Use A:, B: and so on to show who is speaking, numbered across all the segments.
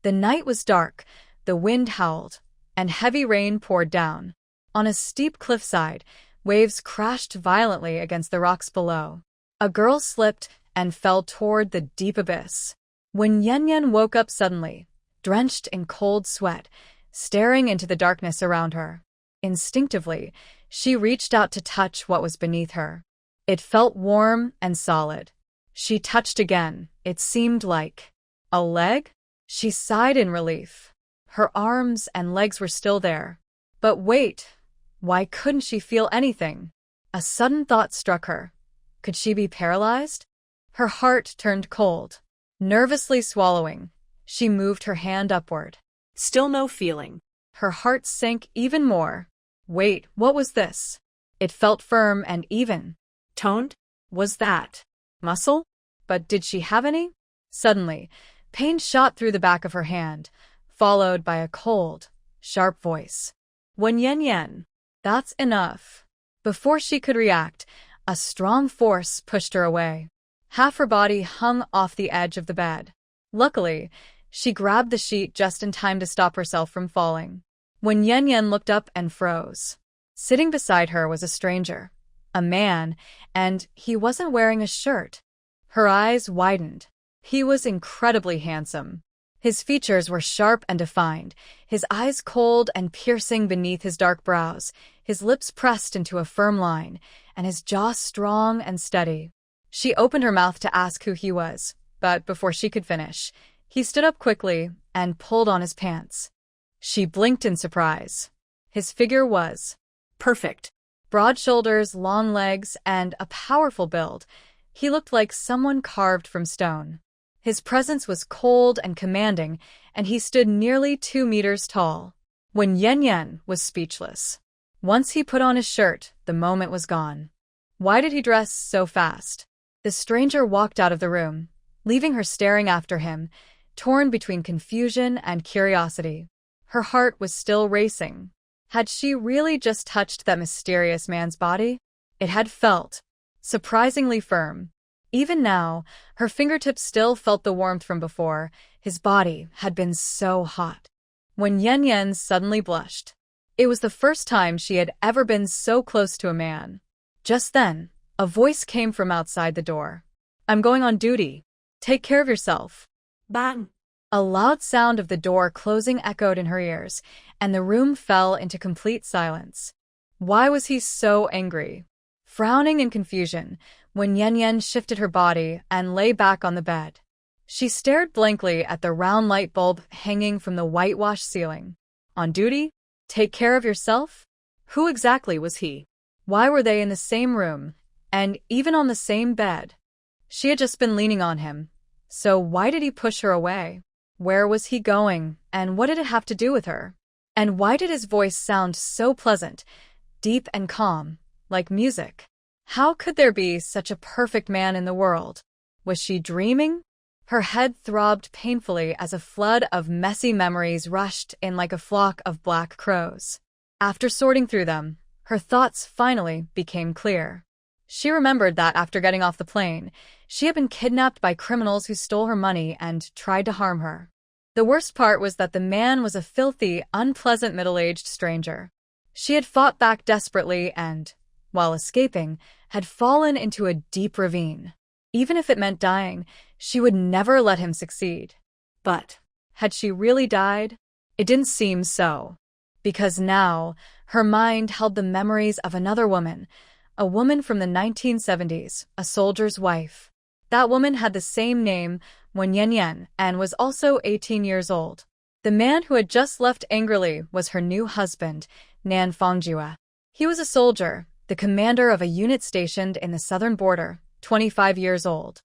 A: The night was dark, the wind howled, and heavy rain poured down. On a steep cliffside, waves crashed violently against the rocks below. A girl slipped and fell toward the deep abyss. When Yen woke up suddenly, drenched in cold sweat, staring into the darkness around her. Instinctively, she reached out to touch what was beneath her. It felt warm and solid. She touched again. It seemed like a leg? She sighed in relief. Her arms and legs were still there. But wait, why couldn't she feel anything? A sudden thought struck her. Could she be paralyzed? Her heart turned cold. Nervously swallowing, she moved her hand upward.
B: Still no feeling.
A: Her heart sank even more. Wait, what was this? It felt firm and even.
B: Toned?
A: Was that muscle? But did she have any? Suddenly, pain shot through the back of her hand, followed by a cold, sharp voice. When Yen, that's enough. Before she could react, a strong force pushed her away. Half her body hung off the edge of the bed. Luckily, she grabbed the sheet just in time to stop herself from falling. When Yen looked up and froze. Sitting beside her was a stranger, a man, and he wasn't wearing a shirt. Her eyes widened. He was incredibly handsome. His features were sharp and defined, his eyes cold and piercing beneath his dark brows, his lips pressed into a firm line, and his jaw strong and steady. She opened her mouth to ask who he was, but before she could finish, he stood up quickly and pulled on his pants. She blinked in surprise. His figure was
B: perfect.
A: Broad shoulders, long legs, and a powerful build. He looked like someone carved from stone. His presence was cold and commanding, and he stood nearly 2 meters tall. When Yen was speechless. Once he put on his shirt, the moment was gone. Why did he dress so fast? The stranger walked out of the room, leaving her staring after him, torn between confusion and curiosity. Her heart was still racing. Had she really just touched that mysterious man's body? It had felt surprisingly firm. Even now, her fingertips still felt the warmth from before. His body had been so hot. When Yen suddenly blushed. It was the first time she had ever been so close to a man. Just then, a voice came from outside the door. I'm going on duty. Take care of yourself.
B: Bang!
A: A loud sound of the door closing echoed in her ears, and the room fell into complete silence. Why was he so angry? Frowning in confusion, when Yen shifted her body and lay back on the bed. She stared blankly at the round light bulb hanging from the whitewashed ceiling. On duty? Take care of yourself? Who exactly was he? Why were they in the same room, and even on the same bed? She had just been leaning on him, so why did he push her away? Where was he going, and what did it have to do with her? And why did his voice sound so pleasant, deep and calm, like music? How could there be such a perfect man in the world? Was she dreaming? Her head throbbed painfully as a flood of messy memories rushed in like a flock of black crows. After sorting through them, her thoughts finally became clear. She remembered that after getting off the plane, she had been kidnapped by criminals who stole her money and tried to harm her. The worst part was that the man was a filthy, unpleasant middle-aged stranger. She had fought back desperately and, while escaping, had fallen into a deep ravine. Even if it meant dying, she would never let him succeed. But had she really died? It didn't seem so. Because now, her mind held the memories of another woman, a woman from the 1970s, a soldier's wife. That woman had the same name, Wen Yen, and was also 18 years old. The man who had just left angrily was her new husband, Nan Fongjue. He was a soldier, the commander of a unit stationed in the southern border, 25 years old.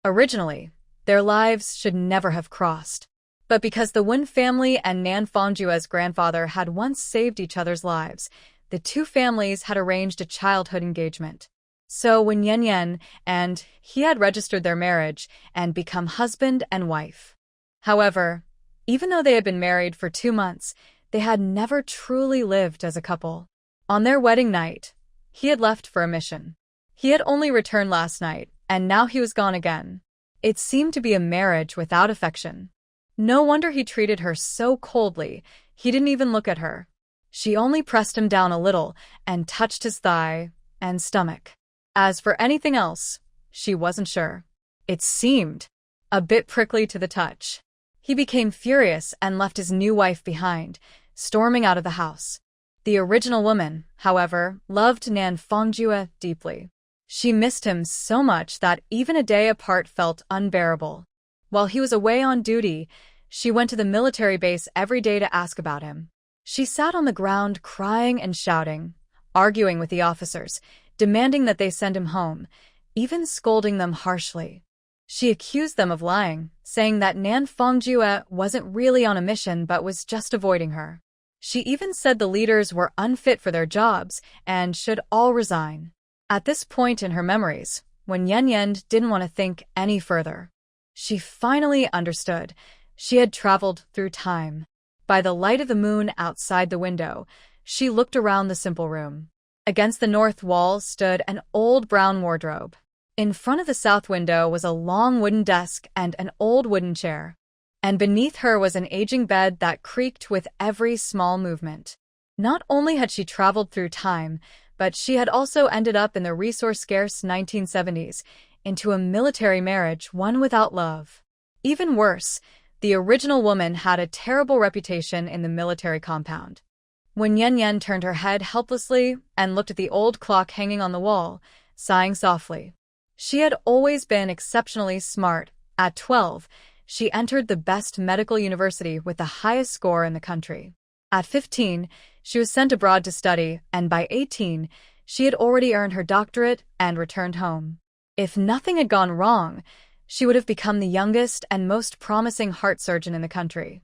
A: Originally, their lives should never have crossed. But because the Wen family and Nan Fongjue's grandfather had once saved each other's lives, the two families had arranged a childhood engagement. So when Yen and he had registered their marriage and become husband and wife. However, even though they had been married for 2 months, they had never truly lived as a couple. On their wedding night, he had left for a mission. He had only returned last night, and now he was gone again. It seemed to be a marriage without affection. No wonder he treated her so coldly. He didn't even look at her. She only pressed him down a little and touched his thigh and stomach. As for anything else, she wasn't sure. It seemed a bit prickly to the touch. He became furious and left his new wife behind, storming out of the house. The original woman, however, loved Nan Fongjue deeply. She missed him so much that even a day apart felt unbearable. While he was away on duty, she went to the military base every day to ask about him. She sat on the ground crying and shouting, arguing with the officers, demanding that they send him home, even scolding them harshly. She accused them of lying, saying that Nan Fongjue wasn't really on a mission but was just avoiding her. She even said the leaders were unfit for their jobs and should all resign. At this point in her memories, when Yen Yen didn't want to think any further, she finally understood. She had traveled through time. By the light of the moon outside the window, she looked around the simple room. Against the north wall stood an old brown wardrobe. In front of the south window was a long wooden desk and an old wooden chair. And beneath her was an aging bed that creaked with every small movement. Not only had she traveled through time, but she had also ended up in the resource-scarce 1970s, into a military marriage, one without love. Even worse, the original woman had a terrible reputation in the military compound. When Yen Yen turned her head helplessly and looked at the old clock hanging on the wall, sighing softly. She had always been exceptionally smart. At 12, she entered the best medical university with the highest score in the country. At 15, she was sent abroad to study, and by 18, she had already earned her doctorate and returned home. If nothing had gone wrong, she would have become the youngest and most promising heart surgeon in the country.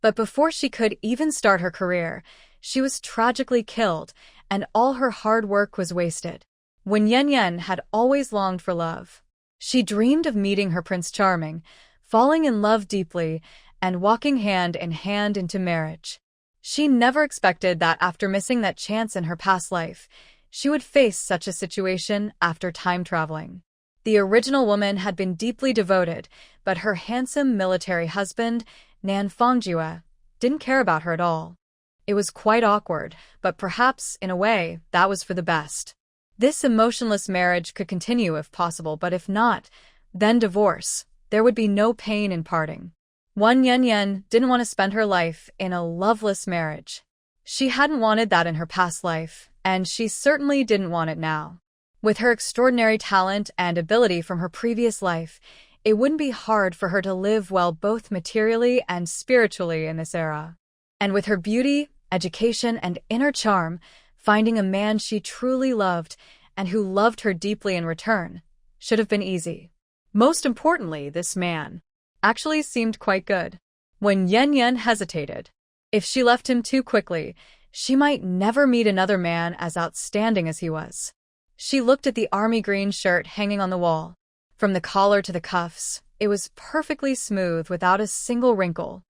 A: But before she could even start her career, she was tragically killed, and all her hard work was wasted. When Yen Yen had always longed for love, she dreamed of meeting her Prince Charming, falling in love deeply, and walking hand in hand into marriage. She never expected that after missing that chance in her past life, she would face such a situation after time traveling. The original woman had been deeply devoted, but her handsome military husband, Nan Fongjue, didn't care about her at all. It was quite awkward, but perhaps, in a way, that was for the best. This emotionless marriage could continue if possible, but if not, then divorce. There would be no pain in parting. Yen Yen didn't want to spend her life in a loveless marriage. She hadn't wanted that in her past life, and she certainly didn't want it now. With her extraordinary talent and ability from her previous life, it wouldn't be hard for her to live well both materially and spiritually in this era. And with her beauty, education, and inner charm, finding a man she truly loved and who loved her deeply in return should have been easy. Most importantly, this man actually seemed quite good. When Yen Yen hesitated, if she left him too quickly, she might never meet another man as outstanding as he was. She looked at the army green shirt hanging on the wall. From the collar to the cuffs, it was perfectly smooth without a single wrinkle.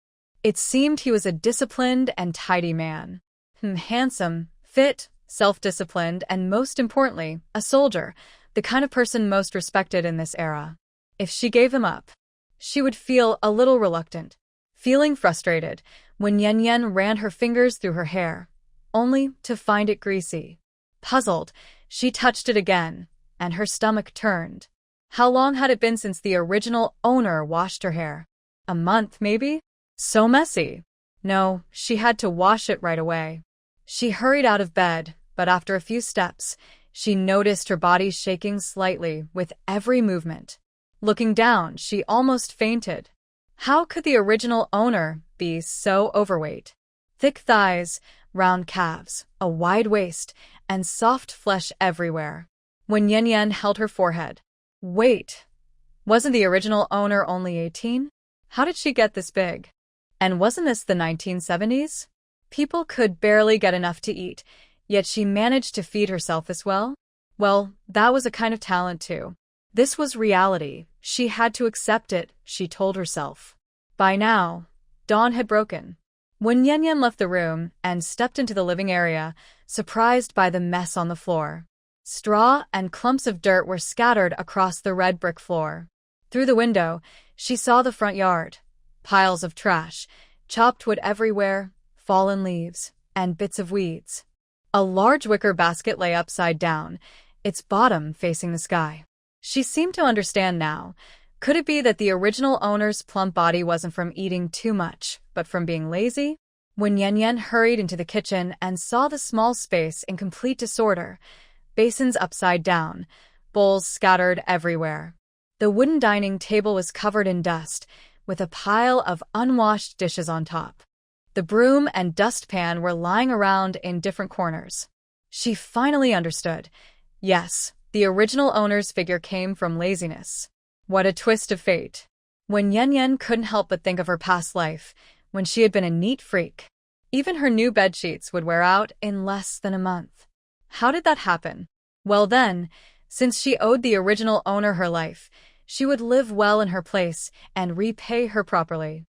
A: It seemed he was a disciplined and tidy man. Handsome, fit, self-disciplined, and most importantly, a soldier, the kind of person most respected in this era. If she gave him up, she would feel a little reluctant, feeling frustrated when Yen Yen ran her fingers through her hair, only to find it greasy. Puzzled, she touched it again, and her stomach turned. How long had it been since the original owner washed her hair? A month, maybe? So messy. No, she had to wash it right away. She hurried out of bed, but after a few steps, she noticed her body shaking slightly with every movement. Looking down, she almost fainted. How could the original owner be so overweight? Thick thighs, round calves, a wide waist, and soft flesh everywhere. When Yen Yen held her forehead. Wait, wasn't the original owner only 18? How did she get this big? And wasn't this the 1970s? People could barely get enough to eat, yet she managed to feed herself as well? Well, that was a kind of talent too. This was reality. She had to accept it, she told herself. By now, dawn had broken. When Yen Yen left the room and stepped into the living area, surprised by the mess on the floor. Straw and clumps of dirt were scattered across the red brick floor. Through the window, she saw the front yard. piles of trash, chopped wood everywhere, fallen leaves, and bits of weeds. A large wicker basket lay upside down, its bottom facing the sky. She seemed to understand now. Could it be that the original owner's plump body wasn't from eating too much, but from being lazy? When Yen Yen hurried into the kitchen and saw the small space in complete disorder, basins upside down, bowls scattered everywhere. The wooden dining table was covered in dust, with a pile of unwashed dishes on top. The broom and dustpan were lying around in different corners. She finally understood. Yes, the original owner's figure came from laziness. What a twist of fate. When Yen Yen couldn't help but think of her past life, when she had been a neat freak. Even her new bedsheets would wear out in less than a month. How did that happen? Well then, since she owed the original owner her life, she would live well in her place and repay her properly.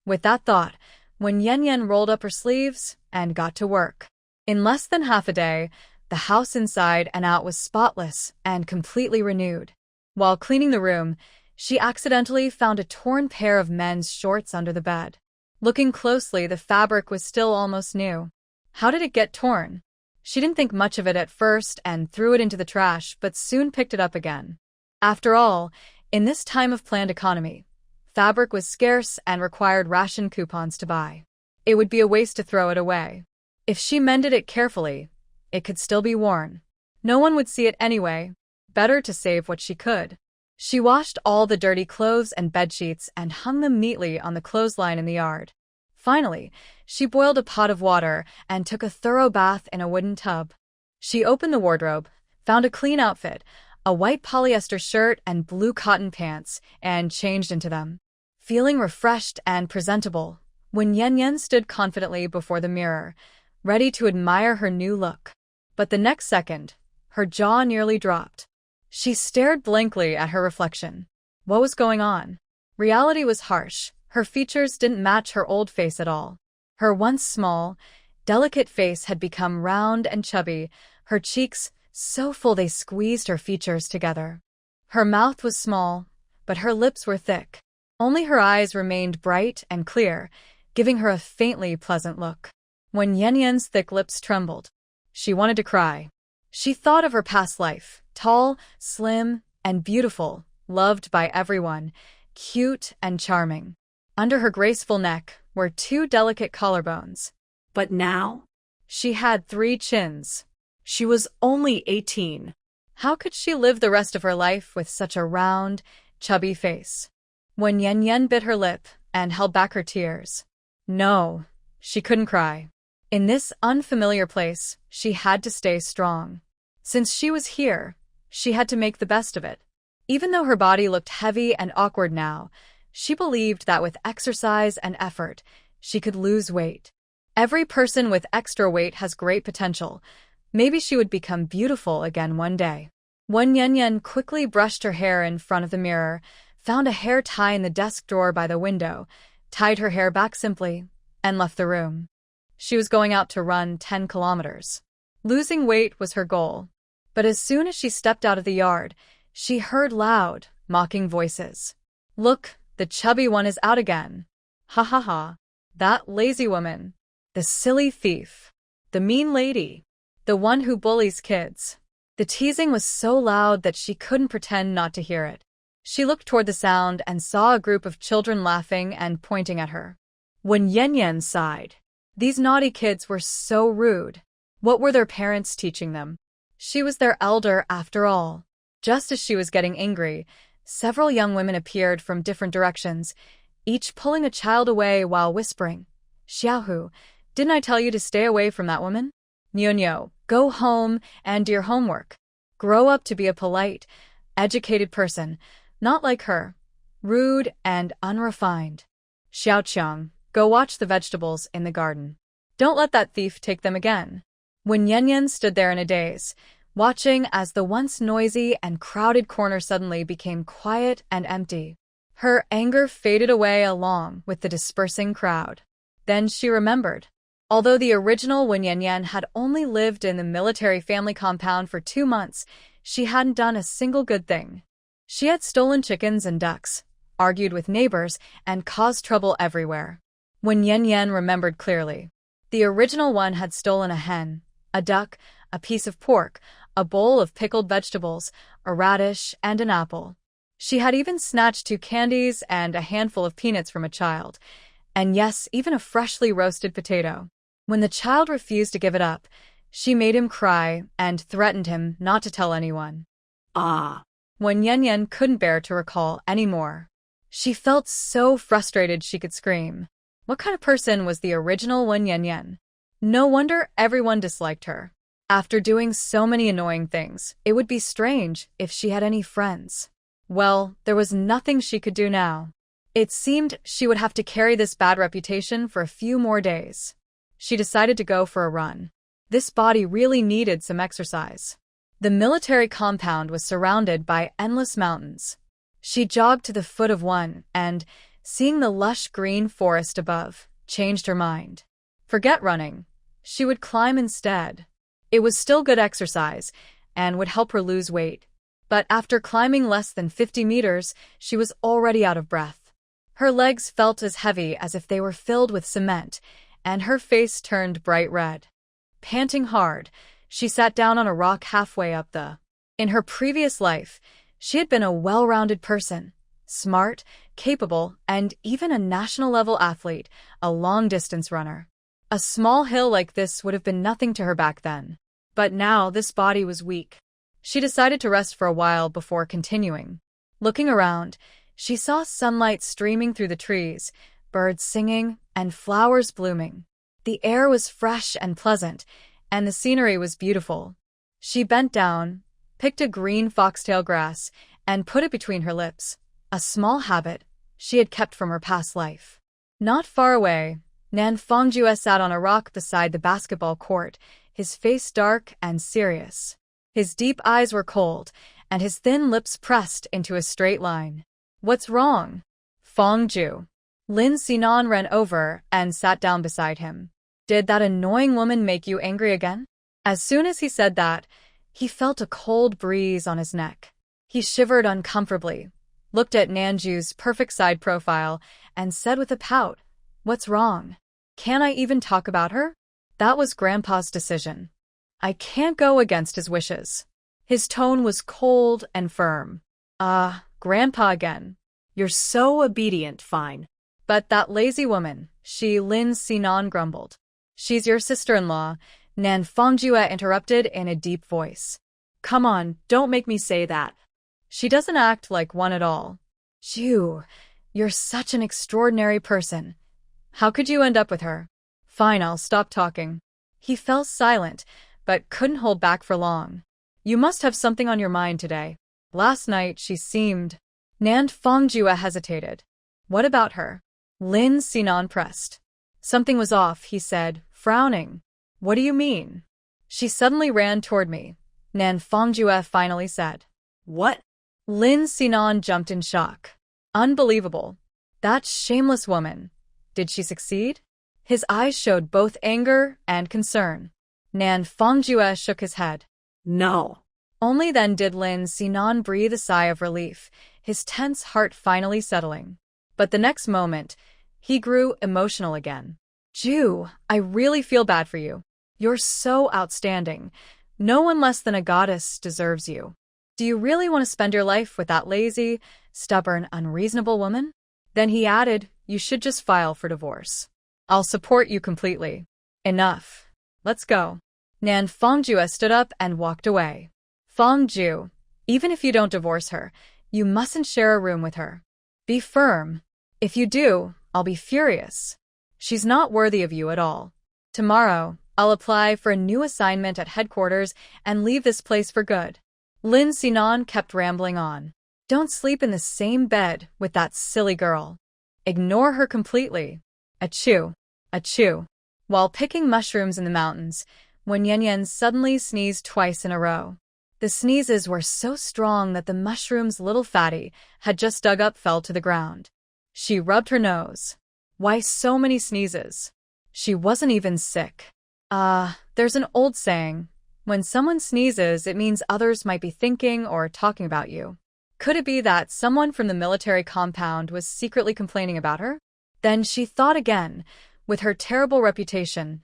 A: With that thought, when Yen Yen rolled up her sleeves and got to work. In less than half a day, the house inside and out was spotless and completely renewed. While cleaning the room, she accidentally found a torn pair of men's shorts under the bed. Looking closely, the fabric was still almost new. How did it get torn? She didn't think much of it at first and threw it into the trash, but soon picked it up again. After all, in this time of planned economy, fabric was scarce and required ration coupons to buy. It would be a waste to throw it away. If she mended it carefully, it could still be worn. No one would see it anyway. Better to save what she could. She washed all the dirty clothes and bedsheets and hung them neatly on the clothesline in the yard. Finally, she boiled a pot of water and took a thorough bath in a wooden tub. She opened the wardrobe, found a clean outfit, a white polyester shirt and blue cotton pants, and changed into them. Feeling refreshed and presentable, when Yen Yen stood confidently before the mirror, ready to admire her new look. But the next second, her jaw nearly dropped. She stared blankly at her reflection. What was going on? Reality was harsh. Her features didn't match her old face at all. Her once small, delicate face had become round and chubby, her cheeks so full they squeezed her features together. Her mouth was small, but her lips were thick. Only her eyes remained bright and clear, giving her a faintly pleasant look. When Yen Yen's thick lips trembled, she wanted to cry. She thought of her past life, tall, slim, and beautiful, loved by everyone, cute and charming. Under her graceful neck were 2 delicate collarbones.
B: But now?
A: She had 3 chins.
B: She was only 18.
A: How could she live the rest of her life with such a round, chubby face? When Yen Yen bit her lip and held back her tears. No, she couldn't cry. In this unfamiliar place, she had to stay strong. Since she was here, she had to make the best of it. Even though her body looked heavy and awkward now, she believed that with exercise and effort, she could lose weight. Every person with extra weight has great potential. Maybe she would become beautiful again one day. When Yen Yen quickly brushed her hair in front of the mirror, found a hair tie in the desk drawer by the window, tied her hair back simply, and left the room. She was going out to run 10 kilometers. Losing weight was her goal. But as soon as she stepped out of the yard, she heard loud, mocking voices. Look, the chubby one is out again. Ha ha ha. That lazy woman. The silly thief. The mean lady. The one who bullies kids. The teasing was so loud that she couldn't pretend not to hear it. She looked toward the sound and saw a group of children laughing and pointing at her. When Yen Yen sighed. These naughty kids were so rude. What were their parents teaching them? She was their elder after all. Just as she was getting angry, several young women appeared from different directions, each pulling a child away while whispering, Xiaohu, didn't I tell you to stay away from that woman? Nyo, go home and do your homework. Grow up to be a polite, educated person, not like her, rude and unrefined. Xiaoqiang, go watch the vegetables in the garden. Don't let that thief take them again. When Yen Yen stood there in a daze, watching as the once noisy and crowded corner suddenly became quiet and empty, her anger faded away along with the dispersing crowd. Then she remembered. Although the original Wen Yen Yen had only lived in the military family compound for 2 months, she hadn't done a single good thing. She had stolen chickens and ducks, argued with neighbors, and caused trouble everywhere. When Yen Yen remembered clearly, the original one had stolen a hen, a duck, a piece of pork, a bowl of pickled vegetables, a radish, and an apple. She had even snatched 2 candies and a handful of peanuts from a child, and yes, even a freshly roasted potato. When the child refused to give it up, she made him cry and threatened him not to tell anyone.
B: Ah.
A: When Yen Yen couldn't bear to recall any more, she felt so frustrated she could scream. What kind of person was the original Wen Yen Yen? No wonder everyone disliked her. After doing so many annoying things, it would be strange if she had any friends. Well, there was nothing she could do now. It seemed she would have to carry this bad reputation for a few more days. She decided to go for a run. This body really needed some exercise. The military compound was surrounded by endless mountains. She jogged to the foot of one and, seeing the lush green forest above, changed her mind. Forget running. She would climb instead. It was still good exercise and would help her lose weight. But after climbing less than 50 meters, she was already out of breath. Her legs felt as heavy as if they were filled with cement, and her face turned bright red. Panting hard, she sat down on a rock halfway up the. In her previous life, she had been a well-rounded person, smart, capable, and even a national-level athlete, a long-distance runner. A small hill like this would have been nothing to her back then. But now this body was weak. She decided to rest for a while before continuing. Looking around, she saw sunlight streaming through the trees, birds singing, and flowers blooming. The air was fresh and pleasant, and the scenery was beautiful. She bent down, picked a green foxtail grass, and put it between her lips, a small habit she had kept from her past life. Not far away, Nan Fongjue sat on a rock beside the basketball court, his face dark and serious. His deep eyes were cold, and his thin lips pressed into a straight line. "What's wrong?" Fongju. Lin Sinan ran over and sat down beside him. "Did that annoying woman make you angry again?" As soon as he said that, he felt a cold breeze on his neck. He shivered uncomfortably, looked at Nanju's perfect side profile, and said with a pout, "What's wrong? Can't I even talk about her?" That was Grandpa's decision. I can't go against his wishes. His tone was cold and firm. Grandpa again.
B: You're so obedient, fine.
A: But that lazy woman, Lin Sinan grumbled. "She's your sister-in-law," Nan Fongjue interrupted in a deep voice.
B: Come on, don't make me say that.
A: "She doesn't act like one at all." "Ju, you're such an extraordinary person. How could you end up with her?" "Fine, I'll stop talking." He fell silent, but couldn't hold back for long. "You must have something on your mind today. Last night she seemed—" Nan Fongjue hesitated. "What about her?" Lin Sinan pressed. "Something was off," he said, frowning. "What do you mean?" "She suddenly ran toward me," Nan Fongjue finally said.
B: What?
A: Lin Sinan jumped in shock. Unbelievable. That shameless woman. Did she succeed? His eyes showed both anger and concern. Nan Fongjue shook his head.
B: No.
A: Only then did Lin Sinan breathe a sigh of relief, his tense heart finally settling. But the next moment, he grew emotional again. "Ju, I really feel bad for you. You're so outstanding. No one less than a goddess deserves you. Do you really want to spend your life with that lazy, stubborn, unreasonable woman?" Then he added, "You should just file for divorce. I'll support you completely. Enough. Let's go." Nan Fongjue stood up and walked away. "Fongju, even if you don't divorce her, you mustn't share a room with her. Be firm. If you do, I'll be furious. She's not worthy of you at all. Tomorrow, I'll apply for a new assignment at headquarters and leave this place for good." Lin Sinan kept rambling on. "Don't sleep in the same bed with that silly girl. Ignore her completely. Achoo. Achoo." While picking mushrooms in the mountains, Wen Yen Yen suddenly sneezed twice in a row. The sneezes were so strong that the mushroom's little fatty had just dug up fell to the ground. She rubbed her nose. Why so many sneezes? She wasn't even sick. There's an old saying. When someone sneezes, it means others might be thinking or talking about you. Could it be that someone from the military compound was secretly complaining about her? Then she thought again. With her terrible reputation,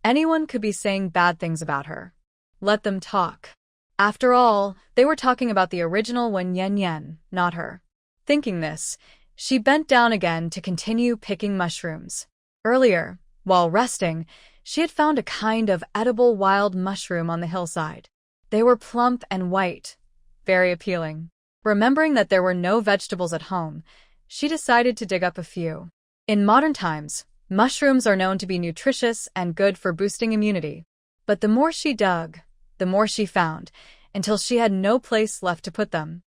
A: anyone could be saying bad things about her. Let them talk. After all, they were talking about the original Wen Yan, not her. Thinking this, she bent down again to continue picking mushrooms. Earlier, while resting, she had found a kind of edible wild mushroom on the hillside. They were plump and white, very appealing. Remembering that there were no vegetables at home, she decided to dig up a few. In modern times, mushrooms are known to be nutritious and good for boosting immunity. But the more she dug, the more she found, until she had no place left to put them.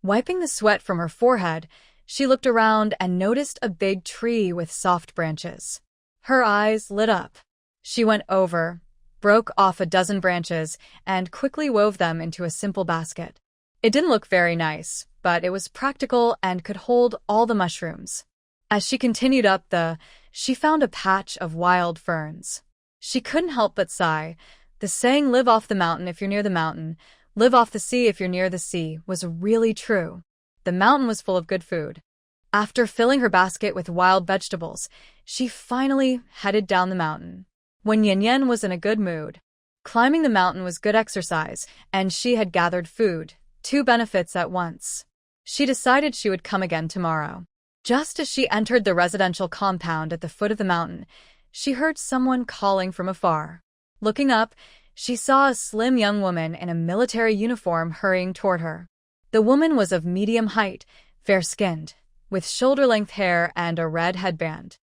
A: Wiping the sweat from her forehead, she looked around and noticed a big tree with soft branches. Her eyes lit up. She went over, broke off a dozen branches, and quickly wove them into a simple basket. It didn't look very nice, but it was practical and could hold all the mushrooms. As she continued up she found a patch of wild ferns. She couldn't help but sigh. The saying, live off the mountain if you're near the mountain, live off the sea if you're near the sea, was really true. The mountain was full of good food. After filling her basket with wild vegetables, she finally headed down the mountain. Wen Yan was in a good mood. Climbing the mountain was good exercise, and she had gathered food, 2 benefits at once. She decided she would come again tomorrow. Just as she entered the residential compound at the foot of the mountain, she heard someone calling from afar. Looking up, she saw a slim young woman in a military uniform hurrying toward her. The woman was of medium height, fair-skinned, with shoulder-length hair and a red headband.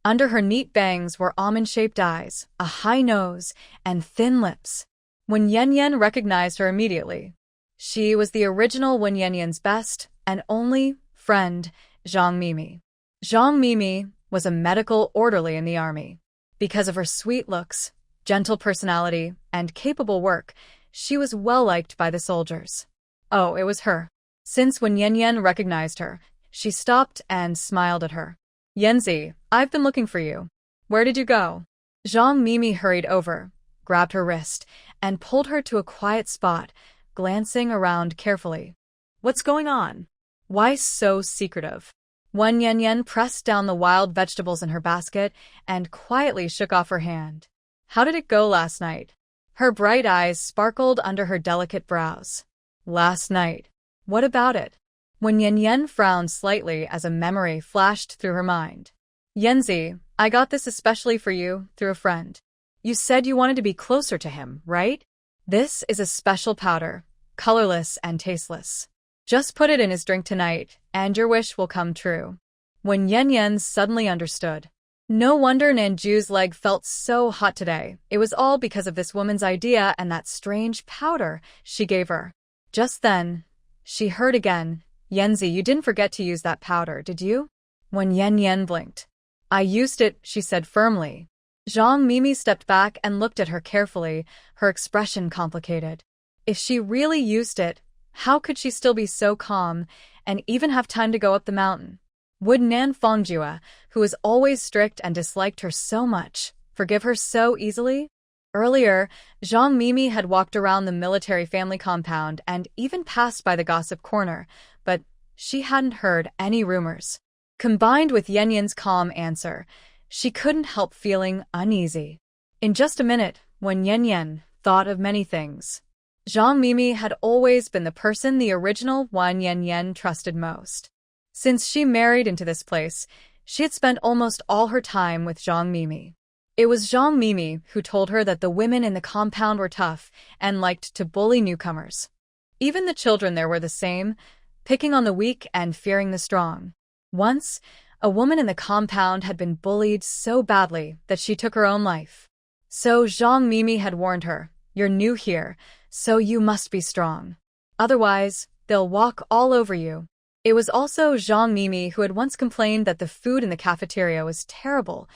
A: Under her neat bangs were almond-shaped eyes, a high nose, and thin lips. Wen Yan recognized her immediately. She was the original Wen Yan's best and only friend, Zhang Mimi. Zhang Mimi was a medical orderly in the army. Because of her sweet looks, gentle personality, and capable work, she was well-liked by the soldiers. Oh, it was her. Since Wen Yan recognized her, she stopped and smiled at her. Yanzi, I've been looking for you. Where did you go? Zhang Mimi hurried over, grabbed her wrist, and pulled her to a quiet spot, glancing around carefully.
B: What's going on?
A: Why so secretive? Wen Yan pressed down the wild vegetables in her basket and quietly shook off her hand. How did it go last night? Her bright eyes sparkled under her delicate brows. Last night. What about it? Wen Yan frowned slightly as a memory flashed through her mind. Yanzi, I got this especially for you, through a friend. You said you wanted to be closer to him, right? This is a special powder, colorless and tasteless. Just put it in his drink tonight, and your wish will come true. Wen Yan suddenly understood. No wonder Nanju's leg felt so hot today. It was all because of this woman's idea and that strange powder she gave her. Just then, she heard again, Yanzi, you didn't forget to use that powder, did you? Wen Yan blinked. I used it, she said firmly. Zhang Mimi stepped back and looked at her carefully, her expression complicated. If she really used it, how could she still be so calm and even have time to go up the mountain? Would Nan Fongjua, who was always strict and disliked her so much, forgive her so easily? Earlier, Zhang Mimi had walked around the military family compound and even passed by the gossip corner, but she hadn't heard any rumors. Combined with Yan's calm answer, she couldn't help feeling uneasy. In just a minute, when Yan thought of many things. Zhang Mimi had always been the person the original Wen Yan trusted most. Since she married into this place, she had spent almost all her time with Zhang Mimi. It was Zhang Mimi who told her that the women in the compound were tough and liked to bully newcomers. Even the children there were the same, picking on the weak and fearing the strong. Once, a woman in the compound had been bullied so badly that she took her own life. So Zhang Mimi had warned her, "You're new here, so you must be strong. Otherwise, they'll walk all over you." It was also Zhang Mimi who had once complained that the food in the cafeteria was terrible,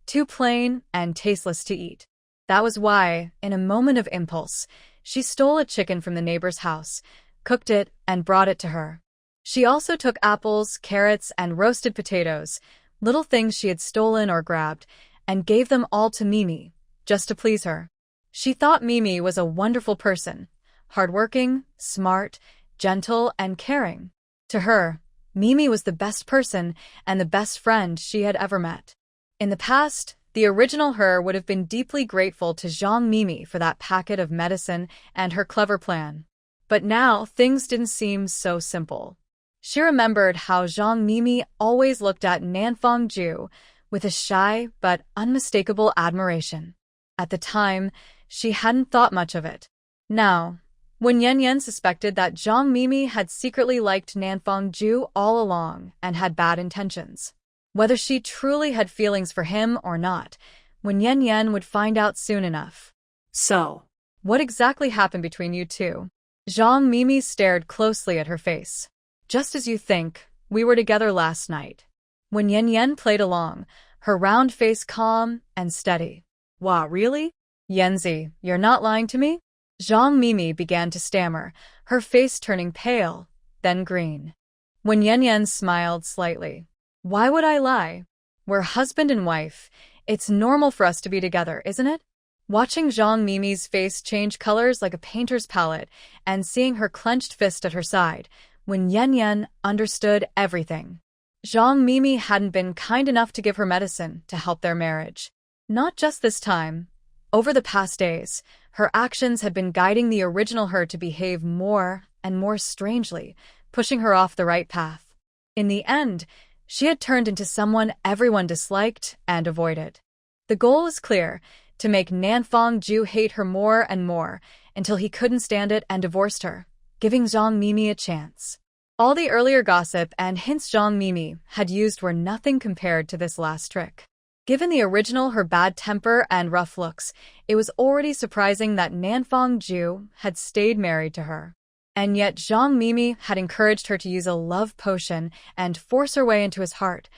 A: too plain and tasteless to eat. That was why, in a moment of impulse, she stole a chicken from the neighbor's house, cooked it, and brought it to her. She also took apples, carrots, and roasted potatoes, little things she had stolen or grabbed, and gave them all to Mimi, just to please her. She thought Mimi was a wonderful person, hardworking, smart, gentle, and caring. To her, Mimi was the best person and the best friend she had ever met. In the past, the original her would have been deeply grateful to Zhang Mimi for that packet of medicine and her clever plan. But now, things didn't seem so simple. She remembered how Zhang Mimi always looked at Nanfang Ju with a shy but unmistakable admiration. At the time, she hadn't thought much of it. Now, when Yan Yan suspected that Zhang Mimi had secretly liked Nanfang Ju all along and had bad intentions, whether she truly had feelings for him or not, when Yan Yan would find out soon enough.
B: So,
A: What exactly happened between you two? Zhang Mimi stared closely at her face. Just as you think, we were together last night. When Yan Yan played along, her round face calm and steady.
B: wow, really?
A: Yanzi, you're not lying to me? Zhang Mimi began to stammer, her face turning pale, then green. When Yan Yan smiled slightly. Why would I lie? We're husband and wife. It's normal for us to be together, isn't it? Watching Zhang Mimi's face change colors like a painter's palette and seeing her clenched fist at her side, when Yan Yan understood everything. Zhang Mimi hadn't been kind enough to give her medicine to help their marriage. Not just this time. Over the past days, her actions had been guiding the original her to behave more and more strangely, pushing her off the right path. In the end, she had turned into someone everyone disliked and avoided. The goal was clear, to make Nanfang Ju hate her more and more until he couldn't stand it and divorced her, giving Zhang Mimi a chance. All the earlier gossip and hints Zhang Mimi had used were nothing compared to this last trick. Given the original her bad temper and rough looks, it was already surprising that Nanfang Ju had stayed married to her. And yet Zhang Mimi had encouraged her to use a love potion and force her way into his heart.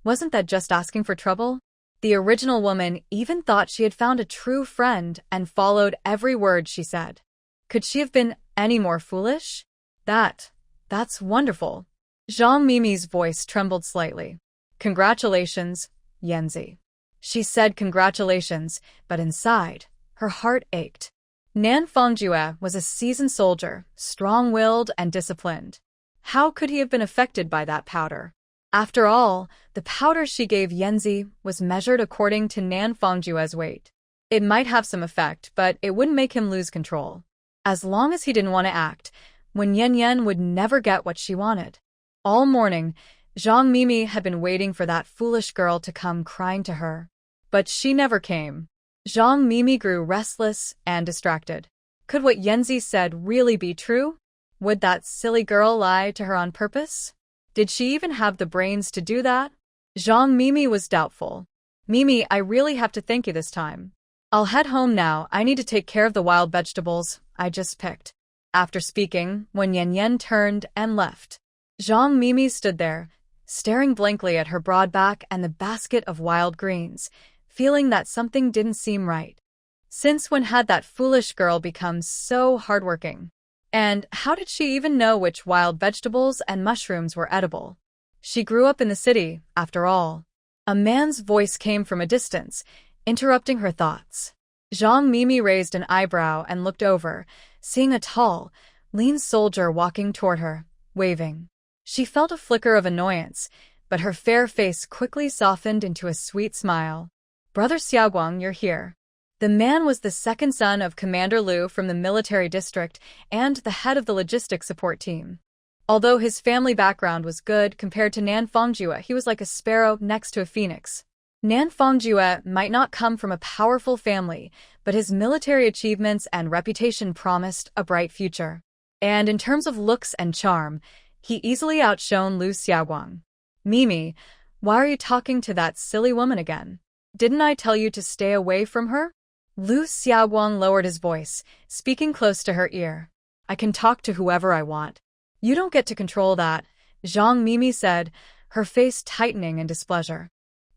A: Wasn't that just asking for trouble? The original woman even thought she had found a true friend and followed every word she said. Could she have been any more foolish? That's wonderful. Zhang Mimi's voice trembled slightly. Congratulations, Yanzi. She said congratulations, but inside, her heart ached. Nanfang Jue was a seasoned soldier, strong-willed and disciplined. How could he have been affected by that powder? After all, the powder she gave Yanzi was measured according to Nanfang Jue's weight. It might have some effect, but it wouldn't make him lose control. As long as he didn't want to act, when Yan Yan would never get what she wanted. All morning, Zhang Mimi had been waiting for that foolish girl to come crying to her. But she never came. Zhang Mimi grew restless and distracted. Could what Yanzi said really be true? Would that silly girl lie to her on purpose? Did she even have the brains to do that? Zhang Mimi was doubtful. Mimi, I really have to thank you this time. I'll head home now. I need to take care of the wild vegetables I just picked. After speaking, when Yan Yan turned and left, Zhang Mimi stood there, staring blankly at her broad back and the basket of wild greens, feeling that something didn't seem right. Since when had that foolish girl become so hardworking? And how did she even know which wild vegetables and mushrooms were edible? She grew up in the city, after all. A man's voice came from a distance, interrupting her thoughts. Zhang Mimi raised an eyebrow and looked over, seeing a tall, lean soldier walking toward her, waving. She felt a flicker of annoyance, but her fair face quickly softened into a sweet smile. Brother Xiaoguang, you're here. The man was the second son of Commander Liu from the military district and the head of the logistics support team. Although his family background was good compared to Nanfang Jue, he was like a sparrow next to a phoenix. Nanfang Jue might not come from a powerful family, but his military achievements and reputation promised a bright future. And in terms of looks and charm, he easily outshone Liu Xiaoguang. Mimi, why are you talking to that silly woman again? Didn't I tell you to stay away from her? Liu Xiaoguang lowered his voice, speaking close to her ear. I can talk to whoever I want. You don't get to control that, Zhang Mimi said, her face tightening in displeasure.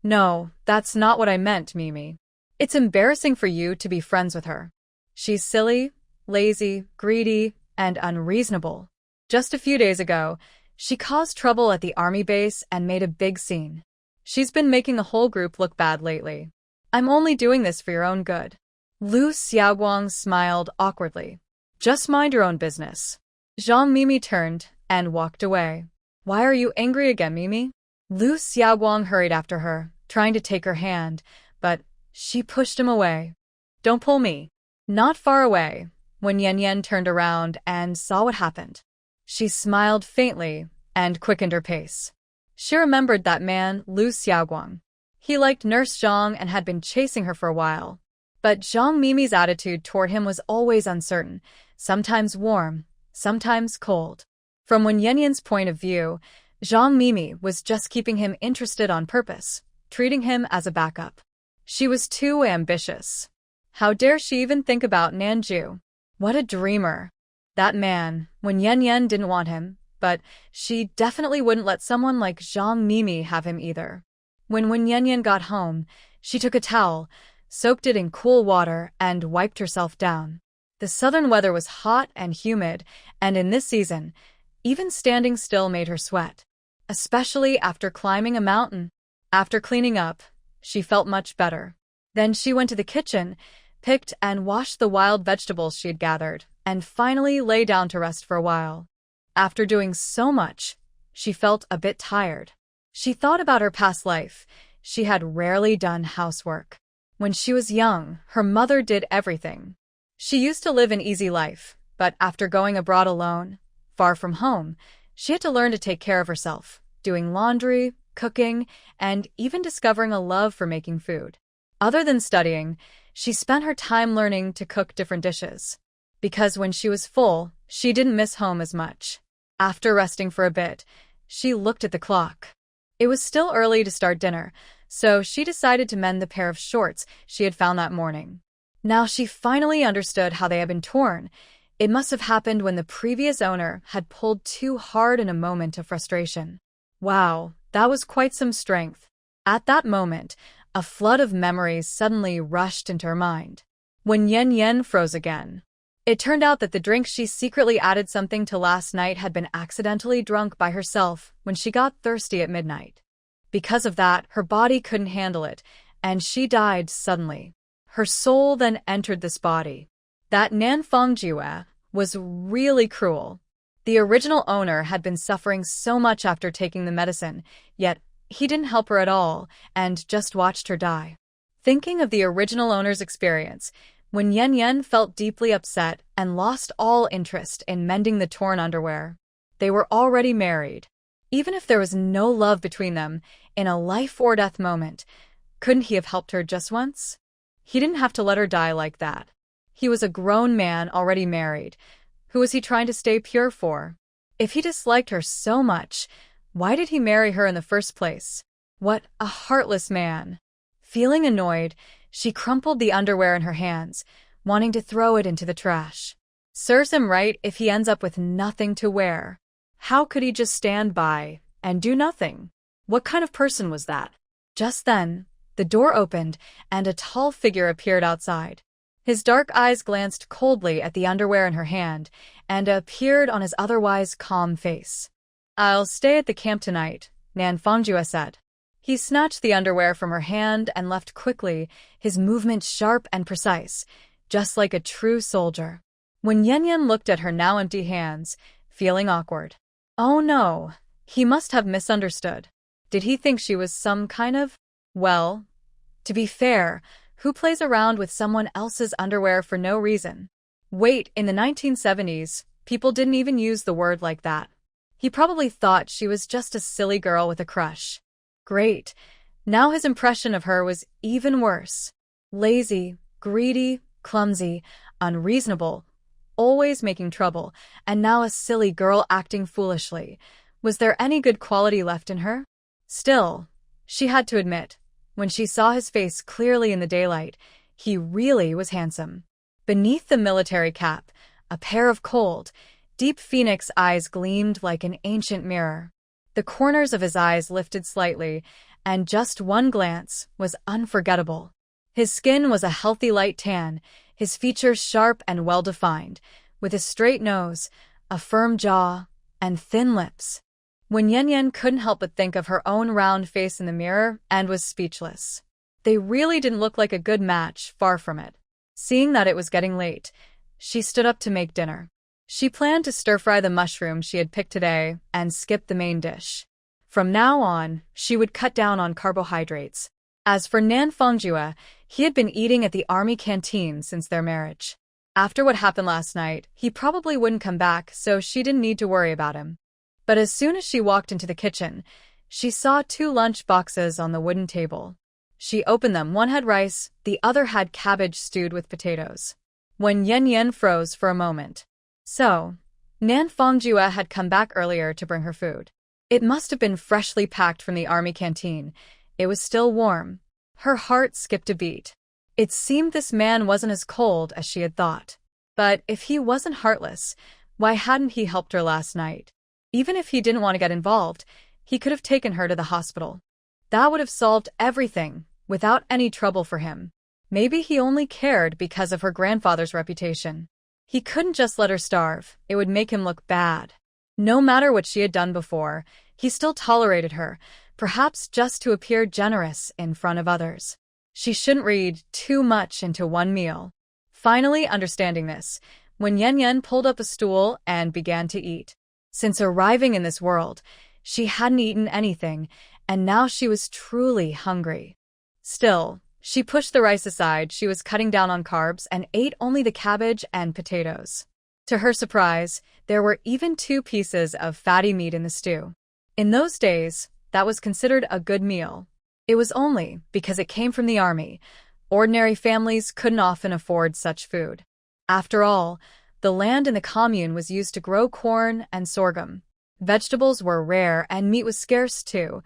A: No, that's not what I meant, Mimi. It's embarrassing for you to be friends with her. She's silly, lazy, greedy, and unreasonable. Just a few days ago, she caused trouble at the army base and made a big scene. She's been making the whole group look bad lately. I'm only doing this for your own good. Liu Xiaoguang smiled awkwardly. Just mind your own business. Zhang Mimi turned and walked away. Why are you angry again, Mimi? Lu Xiaoguang hurried after her, trying to take her hand, but she pushed him away. Don't pull me. Not far away, when Yan Yan turned around and saw what happened. She smiled faintly and quickened her pace. She remembered that man, Lu Xiaoguang. He liked Nurse Zhang and had been chasing her for a while. But Zhang Mimi's attitude toward him was always uncertain, sometimes warm, sometimes cold. From Wen Yanyan's point of view, Zhang Mimi was just keeping him interested on purpose, treating him as a backup. She was too ambitious. How dare she even think about Nanju? What a dreamer. That man, Wen Yanyan didn't want him, but she definitely wouldn't let someone like Zhang Mimi have him either. When Wen Yanyan got home, she took a towel, soaked it in cool water, and wiped herself down. The southern weather was hot and humid, and in this season, even standing still made her sweat, especially after climbing a mountain. After cleaning up, she felt much better. Then she went to the kitchen, picked and washed the wild vegetables she had gathered, and finally lay down to rest for a while. After doing so much, she felt a bit tired. She thought about her past life. She had rarely done housework. When she was young, her mother did everything. She used to live an easy life, but after going abroad alone, far from home, she had to learn to take care of herself, doing laundry, cooking, and even discovering a love for making food. Other than studying, she spent her time learning to cook different dishes. Because when she was full, she didn't miss home as much. After resting for a bit, she looked at the clock. It was still early to start dinner, so she decided to mend the pair of shorts she had found that morning. Now she finally understood how they had been torn. It must have happened when the previous owner had pulled too hard in a moment of frustration. Wow, that was quite some strength. At that moment, a flood of memories suddenly rushed into her mind. When Yen Yen froze again. It turned out that the drink she secretly added something to last night had been accidentally drunk by herself when she got thirsty at midnight. Because of that, her body couldn't handle it, and she died suddenly. Her soul then entered this body. That Nanfeng Jiwa was really cruel. The original owner had been suffering so much after taking the medicine, yet he didn't help her at all and just watched her die. Thinking of the original owner's experience, when Yen Yen felt deeply upset and lost all interest in mending the torn underwear. They were already married. Even if there was no love between them, in a life-or-death moment, couldn't he have helped her just once? He didn't have to let her die like that. He was a grown man already married. Who was he trying to stay pure for? If he disliked her so much, why did he marry her in the first place? What a heartless man. Feeling annoyed, she crumpled the underwear in her hands, wanting to throw it into the trash. Serves him right if he ends up with nothing to wear. How could he just stand by and do nothing? What kind of person was that? Just then, the door opened and a tall figure appeared outside. His dark eyes glanced coldly at the underwear in her hand and appeared on his otherwise calm face. "I'll stay at the camp tonight," Nanfangjua said. He snatched the underwear from her hand and left quickly, his movements sharp and precise, just like a true soldier. When Yen Yen looked at her now empty hands, feeling awkward. Oh no, he must have misunderstood. Did he think she was some kind of... Well, to be fair, who plays around with someone else's underwear for no reason? Wait, in the 1970s, people didn't even use the word like that. He probably thought she was just a silly girl with a crush. Great. Now his impression of her was even worse. Lazy, greedy, clumsy, unreasonable, always making trouble, and now a silly girl acting foolishly. Was there any good quality left in her? Still, she had to admit, when she saw his face clearly in the daylight, he really was handsome. Beneath the military cap, a pair of cold, deep phoenix eyes gleamed like an ancient mirror. The corners of his eyes lifted slightly, and just one glance was unforgettable. His skin was a healthy light tan, his features sharp and well-defined, with a straight nose, a firm jaw, and thin lips. When Yen Yen couldn't help but think of her own round face in the mirror and was speechless. They really didn't look like a good match, far from it. Seeing that it was getting late, she stood up to make dinner. She planned to stir-fry the mushrooms she had picked today and skip the main dish. From now on, she would cut down on carbohydrates. As for Nan Fongjue, he had been eating at the army canteen since their marriage. After what happened last night, he probably wouldn't come back, so she didn't need to worry about him. But as soon as she walked into the kitchen, she saw 2 lunch boxes on the wooden table. She opened them. One had rice, the other had cabbage stewed with potatoes. When Yen froze for a moment. So, Nan Fongjue had come back earlier to bring her food. It must have been freshly packed from the army canteen. It was still warm. Her heart skipped a beat. It seemed this man wasn't as cold as she had thought. But if he wasn't heartless, why hadn't he helped her last night? Even if he didn't want to get involved, he could have taken her to the hospital. That would have solved everything, without any trouble for him. Maybe he only cared because of her grandfather's reputation. He couldn't just let her starve. It would make him look bad. No matter what she had done before, he still tolerated her, perhaps just to appear generous in front of others. She shouldn't read too much into one meal. Finally understanding this, when Yen pulled up a stool and began to eat. Since arriving in this world, she hadn't eaten anything, and now she was truly hungry. Still, she pushed the rice aside. She was cutting down on carbs and ate only the cabbage and potatoes. To her surprise, there were even 2 pieces of fatty meat in the stew. In those days, that was considered a good meal. It was only because it came from the army. Ordinary families couldn't often afford such food. After all, the land in the commune was used to grow corn and sorghum. Vegetables were rare and meat was scarce too.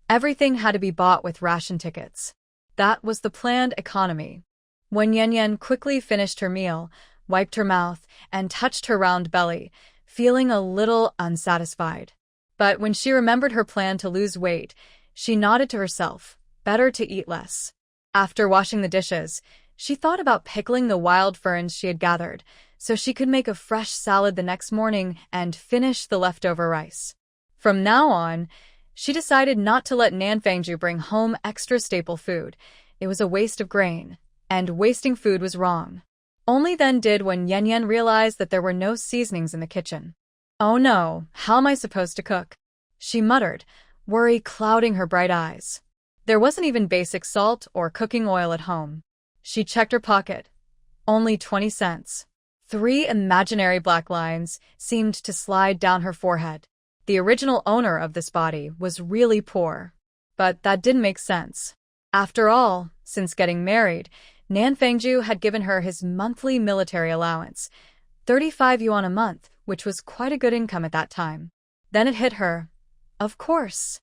A: Everything had to be bought with ration tickets. That was the planned economy. When Yen quickly finished her meal, wiped her mouth, and touched her round belly, feeling a little unsatisfied. But when she remembered her plan to lose weight, she nodded to herself, better to eat less. After washing the dishes, she thought about pickling the wild ferns she had gathered, so she could make a fresh salad the next morning and finish the leftover rice. From now on, she decided not to let Nan Fongjue bring home extra staple food. It was a waste of grain, and wasting food was wrong. Only then did when Yen realized that there were no seasonings in the kitchen. Oh no, how am I supposed to cook? She muttered, worry clouding her bright eyes. There wasn't even basic salt or cooking oil at home. She checked her pocket. Only 20 cents. 3 imaginary black lines seemed to slide down her forehead. The original owner of this body was really poor. But that didn't make sense. After all, since getting married, Nan Fongjue had given her his monthly military allowance, 35 yuan a month, which was quite a good income at that time. Then it hit her. Of course.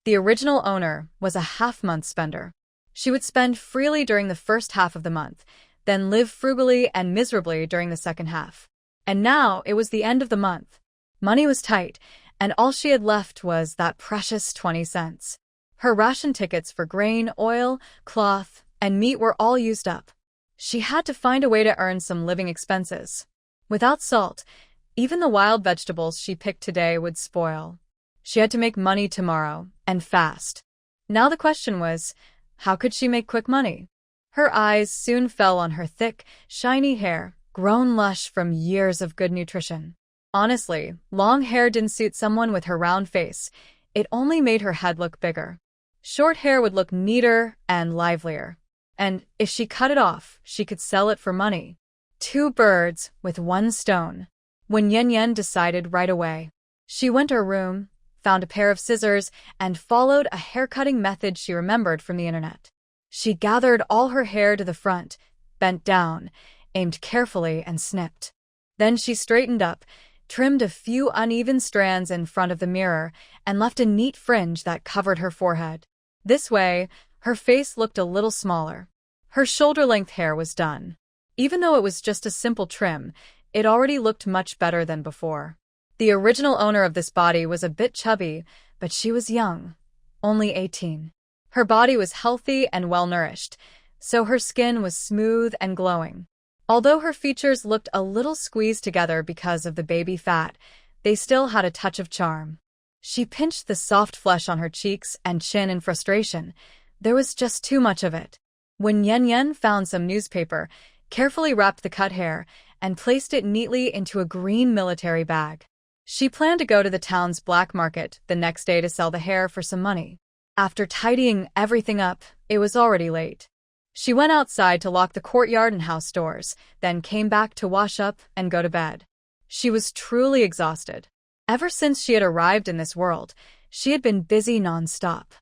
A: The original owner was a half-month spender. She would spend freely during the first half of the month, then live frugally and miserably during the second half. And now it was the end of the month. Money was tight, and all she had left was that precious 20 cents. Her ration tickets for grain, oil, cloth, and meat were all used up. She had to find a way to earn some living expenses. Without salt, even the wild vegetables she picked today would spoil. She had to make money tomorrow, and fast. Now the question was, how could she make quick money? Her eyes soon fell on her thick, shiny hair, grown lush from years of good nutrition. Honestly, long hair didn't suit someone with her round face. It only made her head look bigger. Short hair would look neater and livelier. And if she cut it off, she could sell it for money. 2 birds with 1 stone. When Yen decided right away. She went to her room, found a pair of scissors, and followed a haircutting method she remembered from the internet. She gathered all her hair to the front, bent down, aimed carefully, and snipped. Then she straightened up, trimmed a few uneven strands in front of the mirror, and left a neat fringe that covered her forehead. This way, her face looked a little smaller. Her shoulder-length hair was done. Even though it was just a simple trim, it already looked much better than before. The original owner of this body was a bit chubby, but she was young, only 18. Her body was healthy and well-nourished, so her skin was smooth and glowing. Although her features looked a little squeezed together because of the baby fat, they still had a touch of charm. She pinched the soft flesh on her cheeks and chin in frustration. There was just too much of it. When Yen found some newspaper, carefully wrapped the cut hair, and placed it neatly into a green military bag. She planned to go to the town's black market the next day to sell the hair for some money. After tidying everything up, it was already late. She went outside to lock the courtyard and house doors, then came back to wash up and go to bed. She was truly exhausted. Ever since she had arrived in this world, she had been busy non-stop.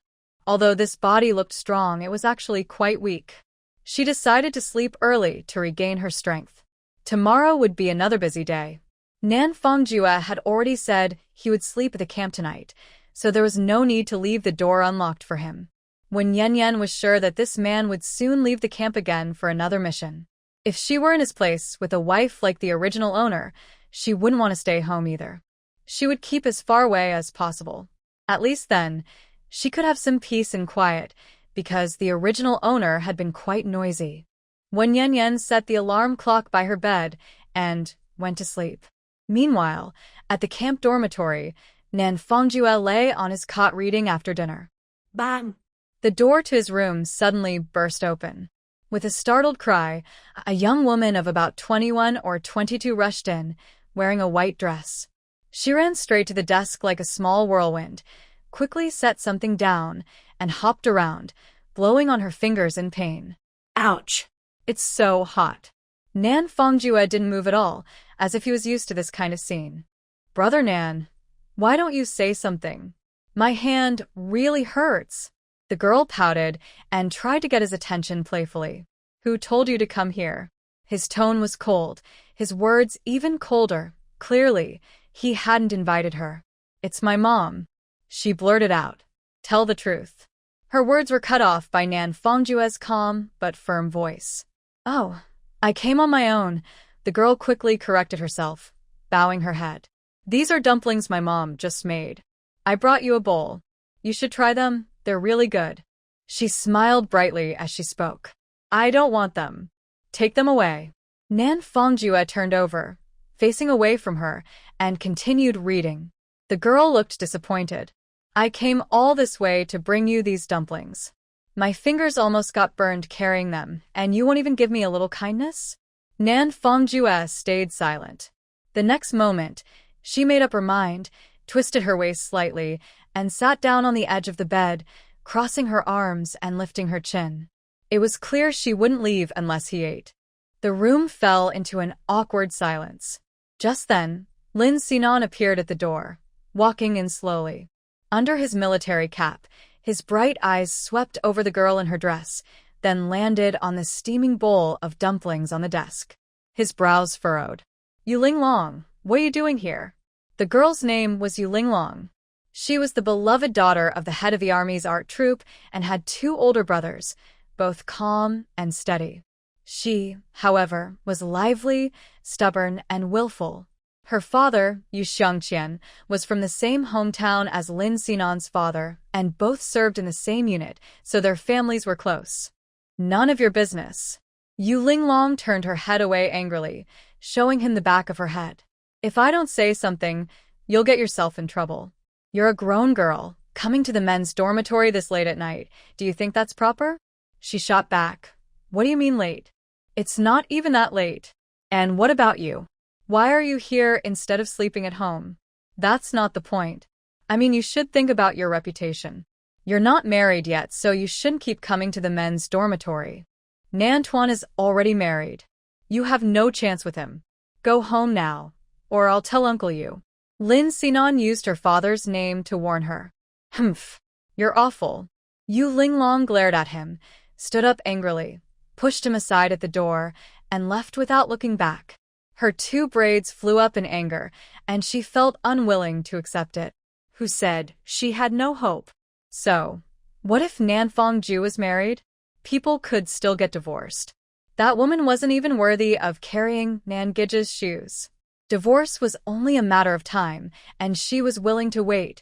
A: Although this body looked strong, it was actually quite weak. She decided to sleep early to regain her strength. Tomorrow would be another busy day. Nan Fongjue had already said he would sleep at the camp tonight, so there was no need to leave the door unlocked for him. When Yen Yen was sure that this man would soon leave the camp again for another mission. If she were in his place with a wife like the original owner, she wouldn't want to stay home either. She would keep as far away as possible. At least then, she could have some peace and quiet, because the original owner had been quite noisy. When Yen Yen set the alarm clock by her bed and went to sleep. Meanwhile, at the camp dormitory, Nan Fongjue lay on his cot reading after dinner.
B: Bang!
A: The door to his room suddenly burst open. With a startled cry, a young woman of about 21 or 22 rushed in, wearing a white dress. She ran straight to the desk like a small whirlwind, quickly set something down, and hopped around, blowing on her fingers in pain.
B: Ouch!
A: It's so hot. Nan Fongjue didn't move at all, as if he was used to this kind of scene. Brother Nan, why don't you say something? My hand really hurts. The girl pouted and tried to get his attention playfully. Who told you to come here? His tone was cold, his words even colder. Clearly, he hadn't invited her. It's my mom. She blurted out. Tell the truth. Her words were cut off by Nan Fongjue's calm but firm voice. Oh, I came on my own. The girl quickly corrected herself, bowing her head. These are dumplings my mom just made. I brought you a bowl. You should try them, they're really good. She smiled brightly as she spoke. I don't want them. Take them away. Nan Fongjue turned over, facing away from her, and continued reading. The girl looked disappointed. I came all this way to bring you these dumplings. My fingers almost got burned carrying them, and you won't even give me a little kindness? Nan Fongjue stayed silent. The next moment, she made up her mind, twisted her waist slightly, and sat down on the edge of the bed, crossing her arms and lifting her chin. It was clear she wouldn't leave unless he ate. The room fell into an awkward silence. Just then, Lin Sinan appeared at the door, walking in slowly. Under his military cap, his bright eyes swept over the girl in her dress, then landed on the steaming bowl of dumplings on the desk. His brows furrowed. Yu Linglong, what are you doing here? The girl's name was Yu Linglong. She was the beloved daughter of the head of the army's art troupe and had two older brothers, both calm and steady. She, however, was lively, stubborn, and willful. Her father, Yu Xiangqian, was from the same hometown as Lin Sinan's father, and both served in the same unit, so their families were close. None of your business. Yu Linglong turned her head away angrily, showing him the back of her head. If I don't say something, you'll get yourself in trouble. You're a grown girl, coming to the men's dormitory this late at night. Do you think that's proper? She shot back. What do you mean late? It's not even that late. And what about you? Why are you here instead of sleeping at home? That's not the point. I mean, you should think about your reputation. You're not married yet, so you shouldn't keep coming to the men's dormitory. Nantuan is already married. You have no chance with him. Go home now, or I'll tell Uncle Yu. Lin Sinan used her father's name to warn her. Humph, you're awful. Yu Linglong glared at him, stood up angrily, pushed him aside at the door, and left without looking back. Her two braids flew up in anger, and she felt unwilling to accept it. Who said she had no hope? So, what if Nan Fongju was married? People could still get divorced. That woman wasn't even worthy of carrying Nan Gija's shoes. Divorce was only a matter of time, and she was willing to wait,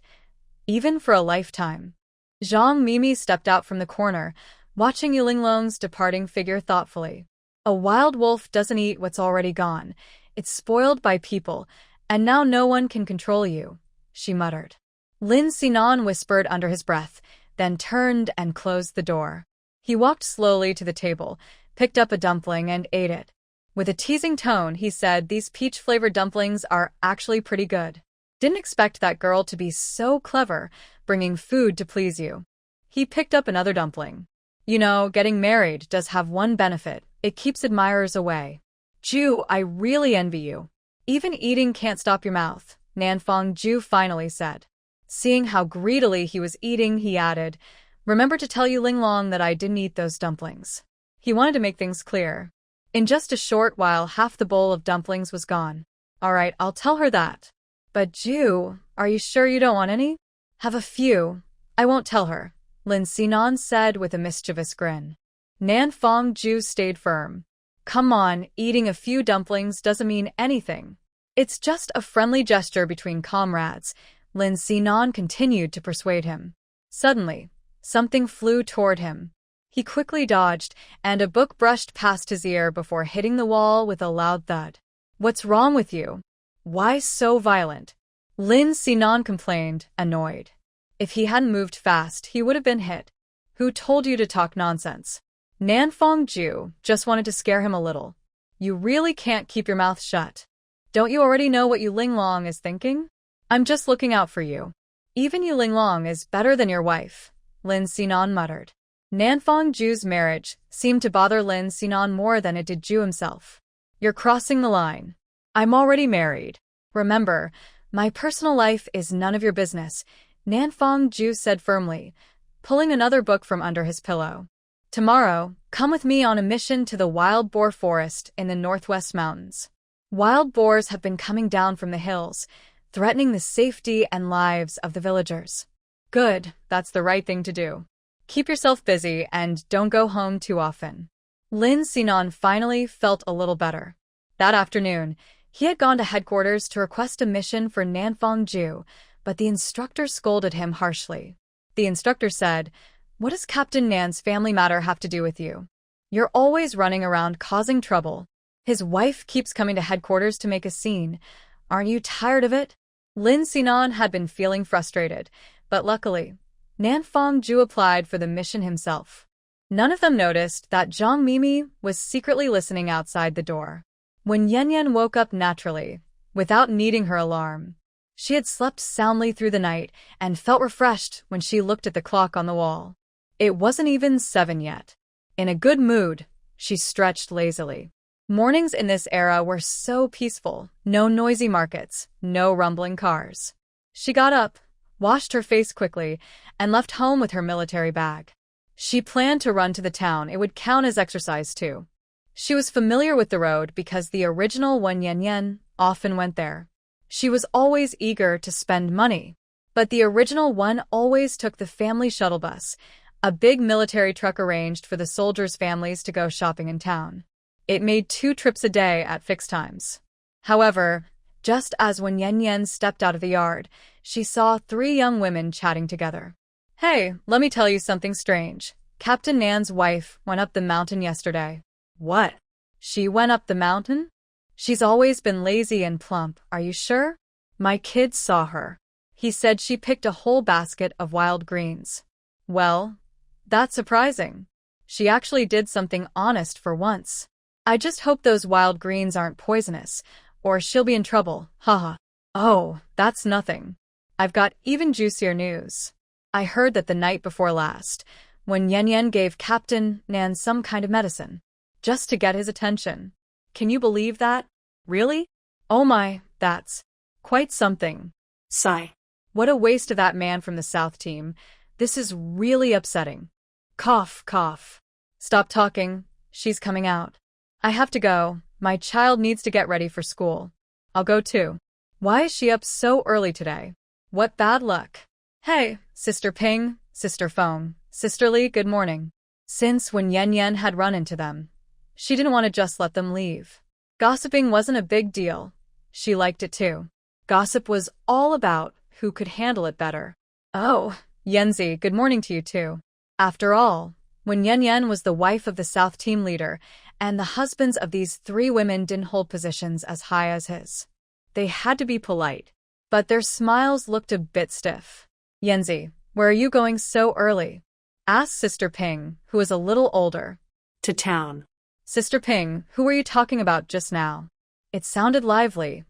A: even for a lifetime. Zhang Mimi stepped out from the corner, watching Yu Linglong's departing figure thoughtfully. A wild wolf doesn't eat what's already gone. It's spoiled by people, and now no one can control you, she muttered. Lin Sinan whispered under his breath, then turned and closed the door. He walked slowly to the table, picked up a dumpling and ate it. With a teasing tone, he said these peach-flavored dumplings are actually pretty good. Didn't expect that girl to be so clever, bringing food to please you. He picked up another dumpling. You know, getting married does have one benefit. It keeps admirers away. Ju, I really envy you. Even eating can't stop your mouth, Nanfang Ju finally said. Seeing how greedily he was eating, he added, remember to tell you Linglong that I didn't eat those dumplings. He wanted to make things clear. In just a short while, half the bowl of dumplings was gone. All right, I'll tell her that. But Ju, are you sure you don't want any? Have a few. I won't tell her, Lin Sinan said with a mischievous grin. Nanfang Ju stayed firm. Come on, eating a few dumplings doesn't mean anything. It's just a friendly gesture between comrades, Lin Sinan continued to persuade him. Suddenly, something flew toward him. He quickly dodged, and a book brushed past his ear before hitting the wall with a loud thud. What's wrong with you? Why so violent? Lin Sinan complained, annoyed. If he hadn't moved fast, he would have been hit. Who told you to talk nonsense? Nanfang Ju just wanted to scare him a little. You really can't keep your mouth shut. Don't you already know what Yu Linglong is thinking? I'm just looking out for you. Even Yu Linglong is better than your wife, Lin Sinan muttered. Nanfang Ju's marriage seemed to bother Lin Sinan more than it did Ju himself. You're crossing the line. I'm already married. Remember, my personal life is none of your business, Nanfang Ju said firmly, pulling another book from under his pillow. Tomorrow, come with me on a mission to the wild boar forest in the northwest mountains. Wild boars have been coming down from the hills, threatening the safety and lives of the villagers. Good, that's the right thing to do. Keep yourself busy and don't go home too often. Lin Sinan finally felt a little better. That afternoon, he had gone to headquarters to request a mission for Nanfang Ju, but the instructor scolded him harshly. The instructor said, what does Captain Nan's family matter have to do with you? You're always running around causing trouble. His wife keeps coming to headquarters to make a scene. Aren't you tired of it? Lin Sinan had been feeling frustrated, but luckily, Nanfang Ju applied for the mission himself. None of them noticed that Zhang Mimi was secretly listening outside the door. When Yan Yan woke up naturally, without needing her alarm, she had slept soundly through the night and felt refreshed when she looked at the clock on the wall. It wasn't even 7 yet. In a good mood, she stretched lazily. Mornings in this era were so peaceful, no noisy markets, no rumbling cars. She got up, washed her face quickly, and left home with her military bag. She planned to run to the town. It would count as exercise too. She was familiar with the road because the original Wen Yan Yan often went there. She was always eager to spend money. But the original one always took the family shuttle bus, a big military truck arranged for the soldiers' families to go shopping in town. It made 2 trips a day at fixed times. However, just as when Yan Yan stepped out of the yard, she saw 3 young women chatting together. Hey, let me tell you something strange. Captain Nan's wife went up the mountain yesterday. What? She went up the mountain? She's always been lazy and plump, are you sure? My kids saw her. He said she picked a whole basket of wild greens. Well, that's surprising. She actually did something honest for once. I just hope those wild greens aren't poisonous, or she'll be in trouble, haha. Oh, that's nothing. I've got even juicier news. I heard that the night before last, when Yan Yan gave Captain Nan some kind of medicine, just to get his attention. Can you believe that? Really? Oh my, that's quite something.
B: Sigh.
A: What a waste of that man from the South team. This is really upsetting. Cough, cough. Stop talking. She's coming out. I have to go. My child needs to get ready for school. I'll go too. Why is she up so early today? What bad luck. Hey, Sister Ping, Sister Feng, Sisterly, good morning. Since when Yan Yan had run into them, she didn't want to just let them leave. Gossiping wasn't a big deal. She liked it too. Gossip was all about who could handle it better. Oh, Yanzi, good morning to you too. After all, when Yan Yan was the wife of the South team leader, and the husbands of these 3 women didn't hold positions as high as his, they had to be polite. But their smiles looked a bit stiff. Yanzi, where are you going so early? Asked Sister Ping, who was a little older.
B: To town.
A: Sister Ping, who were you talking about just now? It sounded lively.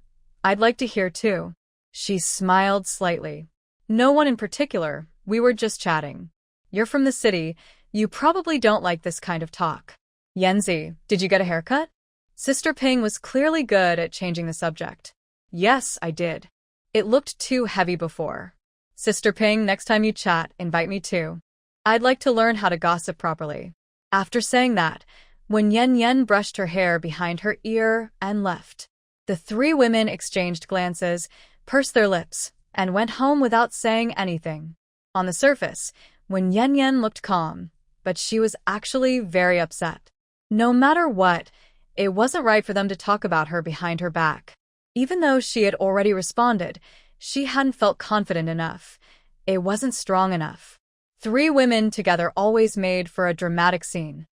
A: I'd like to hear too. She smiled slightly. No one in particular, we were just chatting. You're from the city, you probably don't like this kind of talk. Yanzi, did you get a haircut? Sister Ping was clearly good at changing the subject. Yes, I did. It looked too heavy before. Sister Ping, next time you chat, invite me too. I'd like to learn how to gossip properly. After saying that, Wen Yan brushed her hair behind her ear and left. The three women exchanged glances, pursed their lips, and went home without saying anything. On the surface, Wen Yan looked calm, but she was actually very upset. No matter what, it wasn't right for them to talk about her behind her back. Even though she had already responded, she hadn't felt confident enough. It wasn't strong enough. Three women together always made for a dramatic scene.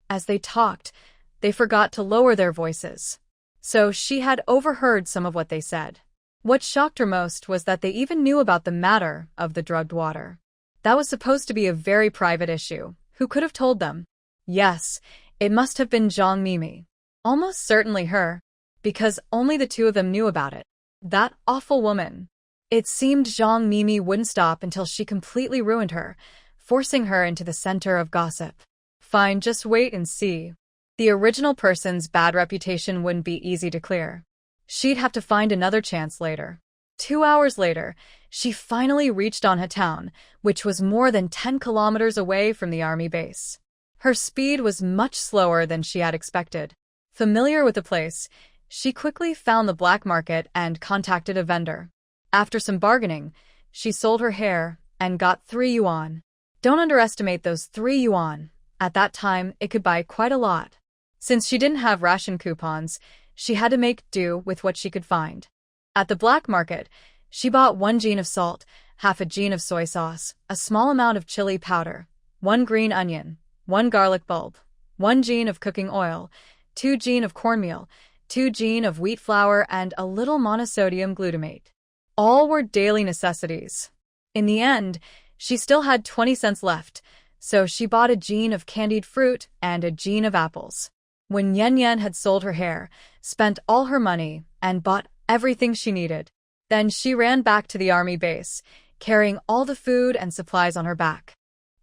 A: As they talked, they forgot to lower their voices. So she had overheard some of what they said. What shocked her most was that they even knew about the matter of the drugged water. That was supposed to be a very private issue. Who could have told them? Yes, it must have been Zhang Mimi. Almost certainly her, because only the two of them knew about it. That awful woman. It seemed Zhang Mimi wouldn't stop until she completely ruined her, forcing her into the center of gossip. Fine, just wait and see. The original person's bad reputation wouldn't be easy to clear. She'd have to find another chance later. 2 hours later, she finally reached Anha town, which was more than 10 kilometers away from the army base. Her speed was much slower than she had expected. Familiar with the place, she quickly found the black market and contacted a vendor. After some bargaining, she sold her hair and got 3 yuan. Don't underestimate those 3 yuan. At that time, it could buy quite a lot. Since she didn't have ration coupons, she had to make do with what she could find. At the black market, she bought 1 jean of salt, half a jean of soy sauce, a small amount of chili powder, 1 green onion, 1 garlic bulb, 1 jean of cooking oil, 2 jean of cornmeal, 2 jean of wheat flour, and a little monosodium glutamate. All were daily necessities. In the end, she still had 20 cents left, so she bought a jean of candied fruit and a jean of apples. When Yan had sold her hair, spent all her money, and bought everything she needed, then she ran back to the army base, carrying all the food and supplies on her back.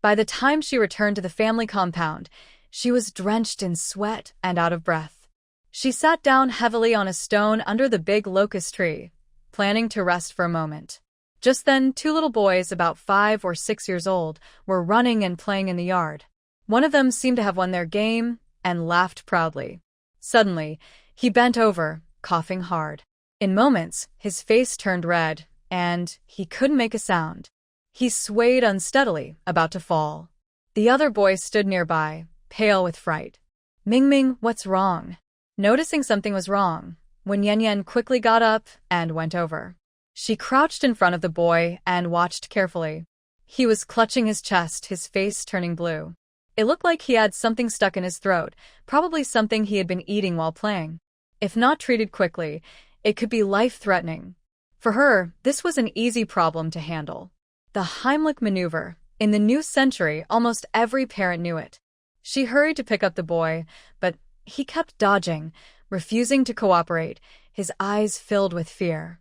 A: By the time she returned to the family compound, she was drenched in sweat and out of breath. She sat down heavily on a stone under the big locust tree, planning to rest for a moment. Just then, 2 little boys about 5 or 6 years old were running and playing in the yard. One of them seemed to have won their game and laughed proudly. Suddenly, he bent over, coughing hard. In moments, his face turned red, and he couldn't make a sound. He swayed unsteadily, about to fall. The other boy stood nearby, pale with fright. Ming, what's wrong? Noticing something was wrong, Wen Yan quickly got up and went over. She crouched in front of the boy and watched carefully. He was clutching his chest, his face turning blue. It looked like he had something stuck in his throat, probably something he had been eating while playing. If not treated quickly, it could be life-threatening. For her, this was an easy problem to handle. The Heimlich maneuver. In the new century, almost every parent knew it. She hurried to pick up the boy, but he kept dodging, refusing to cooperate, his eyes filled with fear.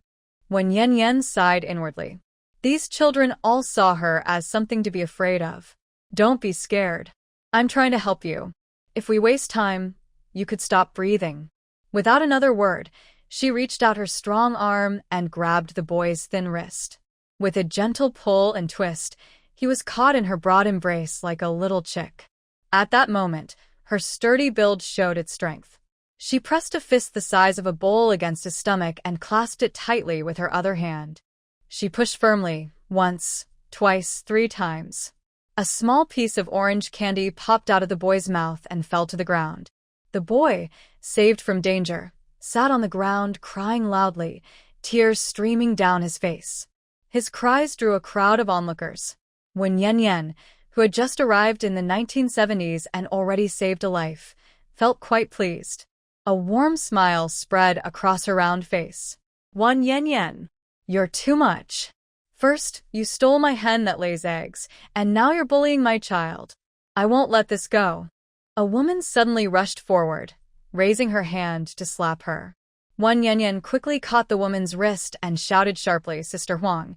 A: When Yan sighed inwardly. These children all saw her as something to be afraid of. Don't be scared. I'm trying to help you. If we waste time, you could stop breathing. Without another word, she reached out her strong arm and grabbed the boy's thin wrist. With a gentle pull and twist, he was caught in her broad embrace like a little chick. At that moment, her sturdy build showed its strength. She pressed a fist the size of a bowl against his stomach and clasped it tightly with her other hand. She pushed firmly, once, twice, 3 times. A small piece of orange candy popped out of the boy's mouth and fell to the ground. The boy, saved from danger, sat on the ground crying loudly, tears streaming down his face. His cries drew a crowd of onlookers. When Yan, who had just arrived in the 1970s and already saved a life, felt quite pleased. A warm smile spread across her round face. Wan Yan, you're too much. First, you stole my hen that lays eggs, and now you're bullying my child. I won't let this go. A woman suddenly rushed forward, raising her hand to slap her. Wan Yanyan quickly caught the woman's wrist and shouted sharply, "Sister Huang,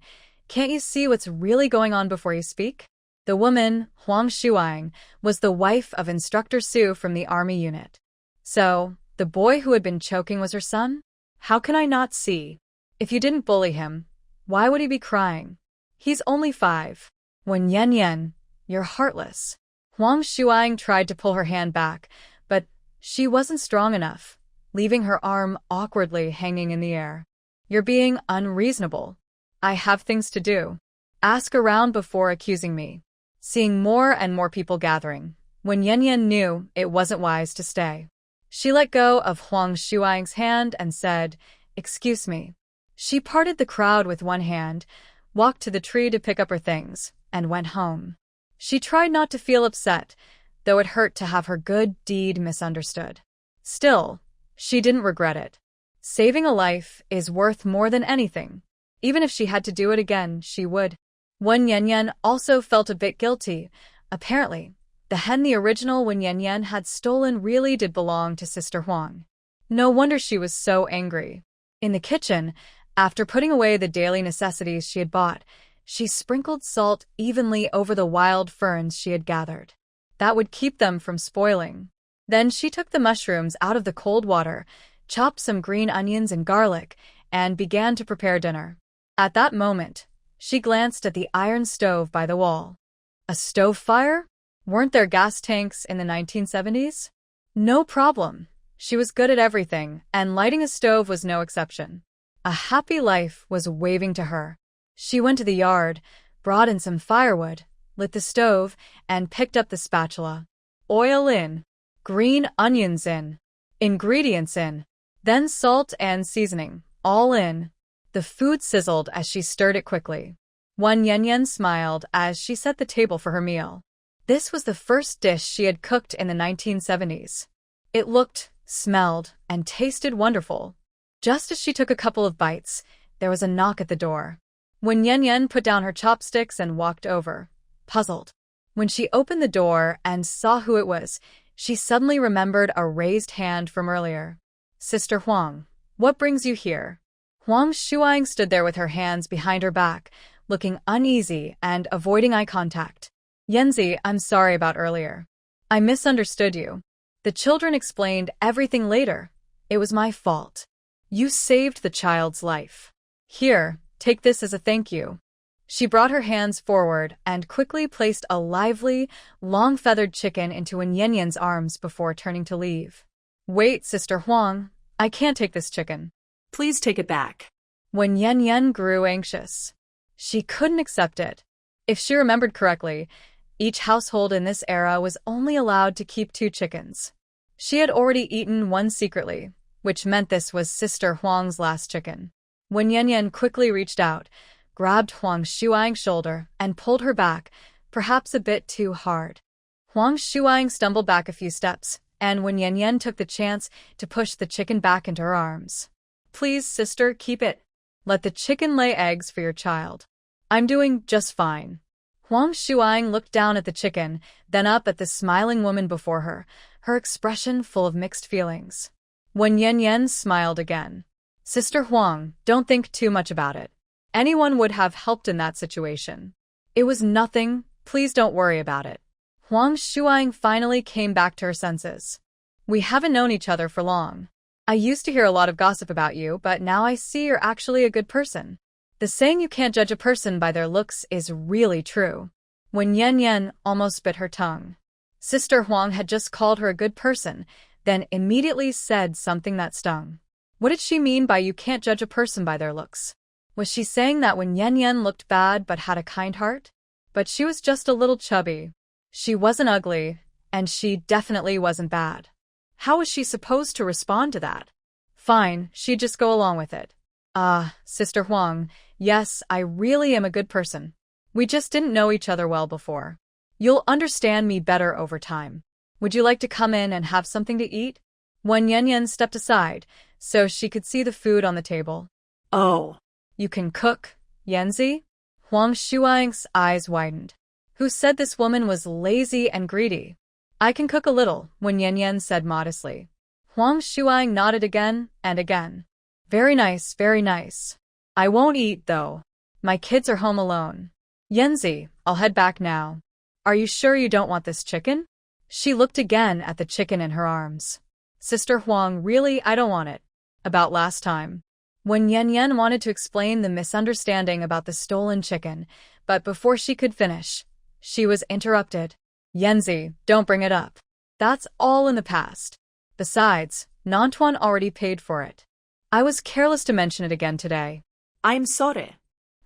A: can't you see what's really going on before you speak?" The woman, Huang Shuang, was the wife of Instructor Su from the army unit. So, the boy who had been choking was her son? How can I not see? If you didn't bully him, why would he be crying? He's only 5. When Yan, you're heartless. Huang Shuang tried to pull her hand back, but she wasn't strong enough, leaving her arm awkwardly hanging in the air. You're being unreasonable. I have things to do. Ask around before accusing me. Seeing more and more people gathering, when Yan knew it wasn't wise to stay. She let go of Huang Shuang's hand and said, "Excuse me." She parted the crowd with one hand, walked to the tree to pick up her things, and went home. She tried not to feel upset, though it hurt to have her good deed misunderstood. Still, she didn't regret it. Saving a life is worth more than anything. Even if she had to do it again, she would. Wen Yanyan also felt a bit guilty. Apparently, the hen the original Wen Yanyan had stolen really did belong to Sister Huang. No wonder she was so angry. In the kitchen, after putting away the daily necessities she had bought, she sprinkled salt evenly over the wild ferns she had gathered. That would keep them from spoiling. Then she took the mushrooms out of the cold water, chopped some green onions and garlic, and began to prepare dinner. At that moment, she glanced at the iron stove by the wall. A stove fire? Weren't there gas tanks in the 1970s? No problem. She was good at everything, and lighting a stove was no exception. A happy life was waving to her. She went to the yard, brought in some firewood, lit the stove, and picked up the spatula. Oil in. Green onions in. Ingredients in. Then salt and seasoning, all in. The food sizzled as she stirred it quickly. Wan Yanyan smiled as she set the table for her meal. This was the first dish she had cooked in the 1970s. It looked, smelled, and tasted wonderful. Just as she took a couple of bites, there was a knock at the door. Wan Yanyan put down her chopsticks and walked over, puzzled. When she opened the door and saw who it was, she suddenly remembered a raised hand from earlier. "Sister Huang, what brings you here?" Huang Shuang stood there with her hands behind her back, looking uneasy and avoiding eye contact. "Yanzi, I'm sorry about earlier. I misunderstood you." The children explained everything later. "It was my fault. You saved the child's life. Here, take this as a thank you." She brought her hands forward and quickly placed a lively, long-feathered chicken into Wen Yanyan's arms before turning to leave. "Wait, Sister Huang, I can't take this chicken."
B: Please take it back.
A: Wen Yanyan grew anxious. She couldn't accept it. If she remembered correctly, each household in this era was only allowed to keep 2 chickens. She had already eaten one secretly, which meant this was Sister Huang's last chicken. Wen Yanyan quickly reached out, grabbed Huang Shuang's shoulder, and pulled her back, perhaps a bit too hard. Huang Shuang stumbled back a few steps, and Wen Yanyan took the chance to push the chicken back into her arms. "Please, sister, keep it. Let the chicken lay eggs for your child. I'm doing just fine." Huang Shuang looked down at the chicken, then up at the smiling woman before her, her expression full of mixed feelings. Wen Yanyan smiled again. "Sister Huang, don't think too much about it. Anyone would have helped in that situation. It was nothing, please don't worry about it." Huang Shuang finally came back to her senses. "We haven't known each other for long. I used to hear a lot of gossip about you, but now I see you're actually a good person. The saying you can't judge a person by their looks is really true." When Yan almost bit her tongue. Sister Huang had just called her a good person, then immediately said something that stung. What did she mean by you can't judge a person by their looks? Was she saying that when Yan looked bad but had a kind heart? But she was just a little chubby. She wasn't ugly, and she definitely wasn't bad. How was she supposed to respond to that? Fine, she'd just go along with it. Sister Huang, yes, I really am a good person. We just didn't know each other well before. You'll understand me better over time. Would you like to come in and have something to eat?" Wen Yanyan stepped aside, so she could see the food on the table.
B: Oh.
A: "You can cook, Yanzi?" Huang Shuang's eyes widened. Who said this woman was lazy and greedy? I can cook a little, Wen Yanyan said modestly. Huang Shuang nodded again and again. Very nice, very nice. I won't eat, though. My kids are home alone. Yanzi, I'll head back now. Are you sure you don't want this chicken? She looked again at the chicken in her arms. Sister Huang, really, I don't want it. About last time. When Yan wanted to explain the misunderstanding about the stolen chicken, but before she could finish, she was interrupted. Yanzi, don't bring it up. That's all in the past. Besides, Nantuan already paid for it. I was careless to mention it again today.
B: I'm sorry.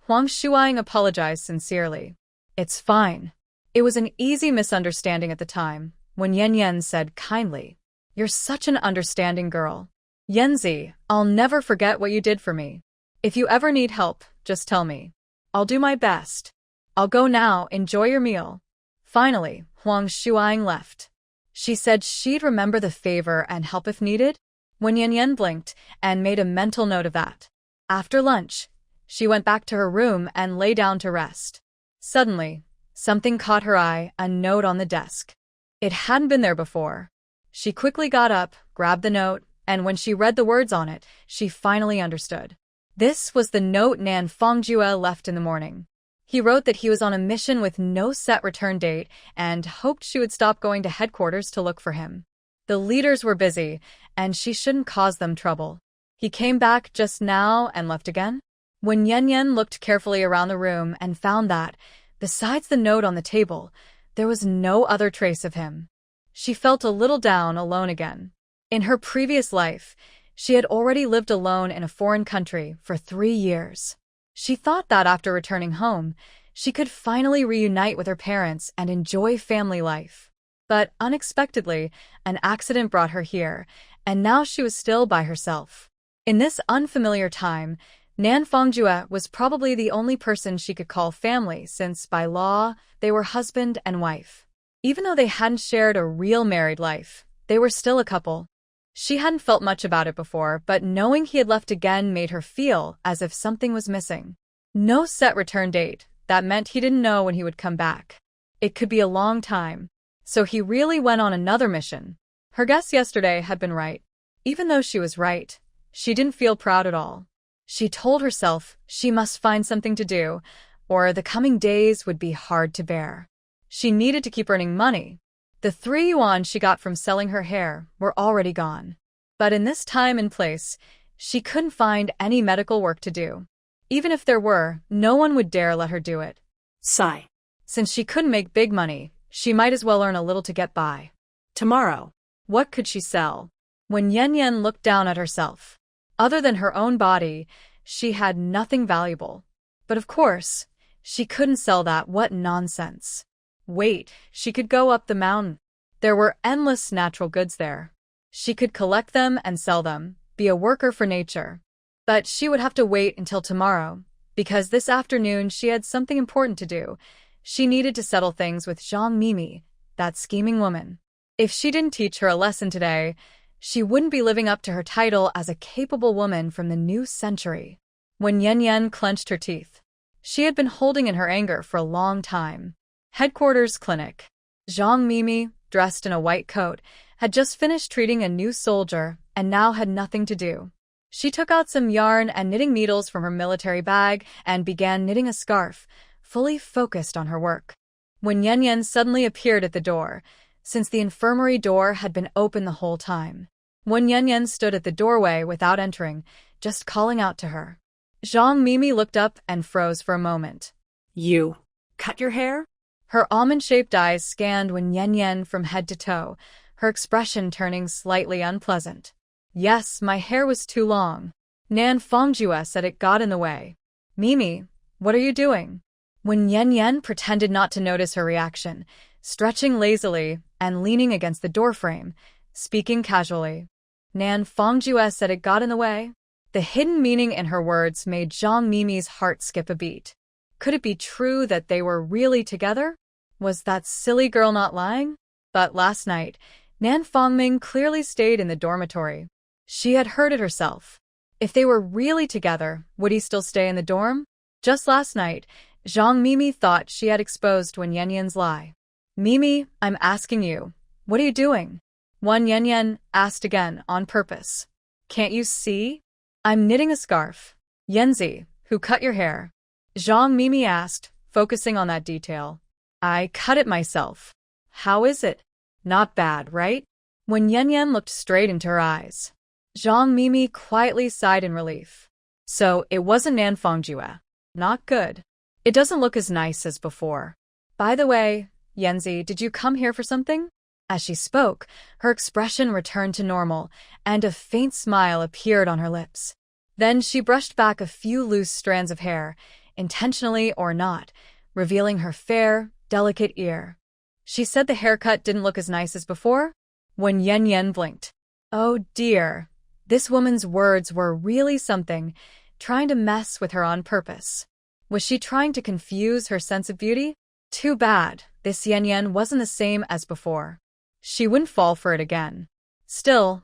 A: Huang Shuang apologized sincerely. It's fine. It was an easy misunderstanding at the time, when Yan said kindly, You're such an understanding girl. Yanzi, I'll never forget what you did for me. If you ever need help, just tell me. I'll do my best. I'll go now, enjoy your meal. Finally, Huang Shuang left. She said she'd remember the favor and help if needed. When Yan blinked and made a mental note of that. After lunch, she went back to her room and lay down to rest. Suddenly, something caught her eye, a note on the desk. It hadn't been there before. She quickly got up, grabbed the note, and when she read the words on it, she finally understood. This was the note Nan Fongjue left in the morning. He wrote that he was on a mission with no set return date and hoped she would stop going to headquarters to look for him. The leaders were busy, and she shouldn't cause them trouble. He came back just now and left again? When Yan looked carefully around the room and found that, besides the note on the table, there was no other trace of him. She felt a little down, alone again. In her previous life, she had already lived alone in a foreign country for 3 years. She thought that after returning home, she could finally reunite with her parents and enjoy family life. But unexpectedly, an accident brought her here, and now she was still by herself. In this unfamiliar time, Nan Fongjue was probably the only person she could call family since, by law, they were husband and wife. Even though they hadn't shared a real married life, they were still a couple. She hadn't felt much about it before, but knowing he had left again made her feel as if something was missing. No set return date. That meant he didn't know when he would come back. It could be a long time. So he really went on another mission. Her guess yesterday had been right. Even though she was right, she didn't feel proud at all. She told herself she must find something to do, or the coming days would be hard to bear. She needed to keep earning money. The 3 yuan she got from selling her hair were already gone. But in this time and place, she couldn't find any medical work to do. Even if there were, no one would dare let her do it.
B: Sigh.
A: Since she couldn't make big money, she might as well earn a little to get by.
B: Tomorrow.
A: What could she sell? When Yan looked down at herself, other than her own body, she had nothing valuable. But of course, she couldn't sell that. What nonsense. Wait, she could go up the mountain. There were endless natural goods there. She could collect them and sell them, be a worker for nature. But she would have to wait until tomorrow, because this afternoon she had something important to do. She needed to settle things with Zhang Mimi, that scheming woman. If she didn't teach her a lesson today, she wouldn't be living up to her title as a capable woman from the new century. When Yan clenched her teeth, she had been holding in her anger for a long time. Headquarters clinic. Zhang Mimi, dressed in a white coat, had just finished treating a new soldier and now had nothing to do. She took out some yarn and knitting needles from her military bag and began knitting a scarf, fully focused on her work. When Yan suddenly appeared at the door, since the infirmary door had been open the whole time. When Yan stood at the doorway without entering, just calling out to her. Zhang Mimi looked up and froze for a moment.
B: You cut your hair?
A: Her almond-shaped eyes scanned Wen Yan from head to toe, her expression turning slightly unpleasant. Yes, my hair was too long. Nan Fongjue said it got in the way. Mimi, what are you doing? When Yan pretended not to notice her reaction, stretching lazily and leaning against the doorframe, speaking casually. Nan Fongjue said it got in the way. The hidden meaning in her words made Zhang Mimi's heart skip a beat. Could it be true that they were really together? Was that silly girl not lying? But last night, Nan Fongming clearly stayed in the dormitory. She had heard it herself. If they were really together, would he still stay in the dorm? Just last night, Zhang Mimi thought she had exposed Wen Yan's lie. Mimi, I'm asking you, What are you doing? Wan Yanyan asked again on purpose. Can't you see? I'm knitting a scarf. Yanzi, who cut your hair? Zhang Mimi asked, focusing on that detail. I cut it myself. How is it? Not bad, right? When Yanyan looked straight into her eyes, Zhang Mimi quietly sighed in relief. So it wasn't Nanfongjue. Not good. It doesn't look as nice as before. By the way, Yanzi, did you come here for something? As she spoke, her expression returned to normal, and a faint smile appeared on her lips. Then she brushed back a few loose strands of hair, intentionally or not, revealing her fair, delicate ear. She said the haircut didn't look as nice as before? When Yanyan blinked. Oh dear, this woman's words were really something, trying to mess with her on purpose. Was she trying to confuse her sense of beauty? Too bad, this Yanyan wasn't the same as before. She wouldn't fall for it again. Still,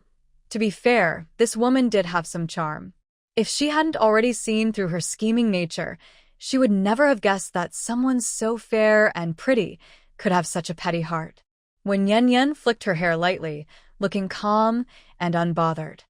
A: to be fair, this woman did have some charm. If she hadn't already seen through her scheming nature, she would never have guessed that someone so fair and pretty could have such a petty heart. When Yanyan flicked her hair lightly, looking calm and unbothered.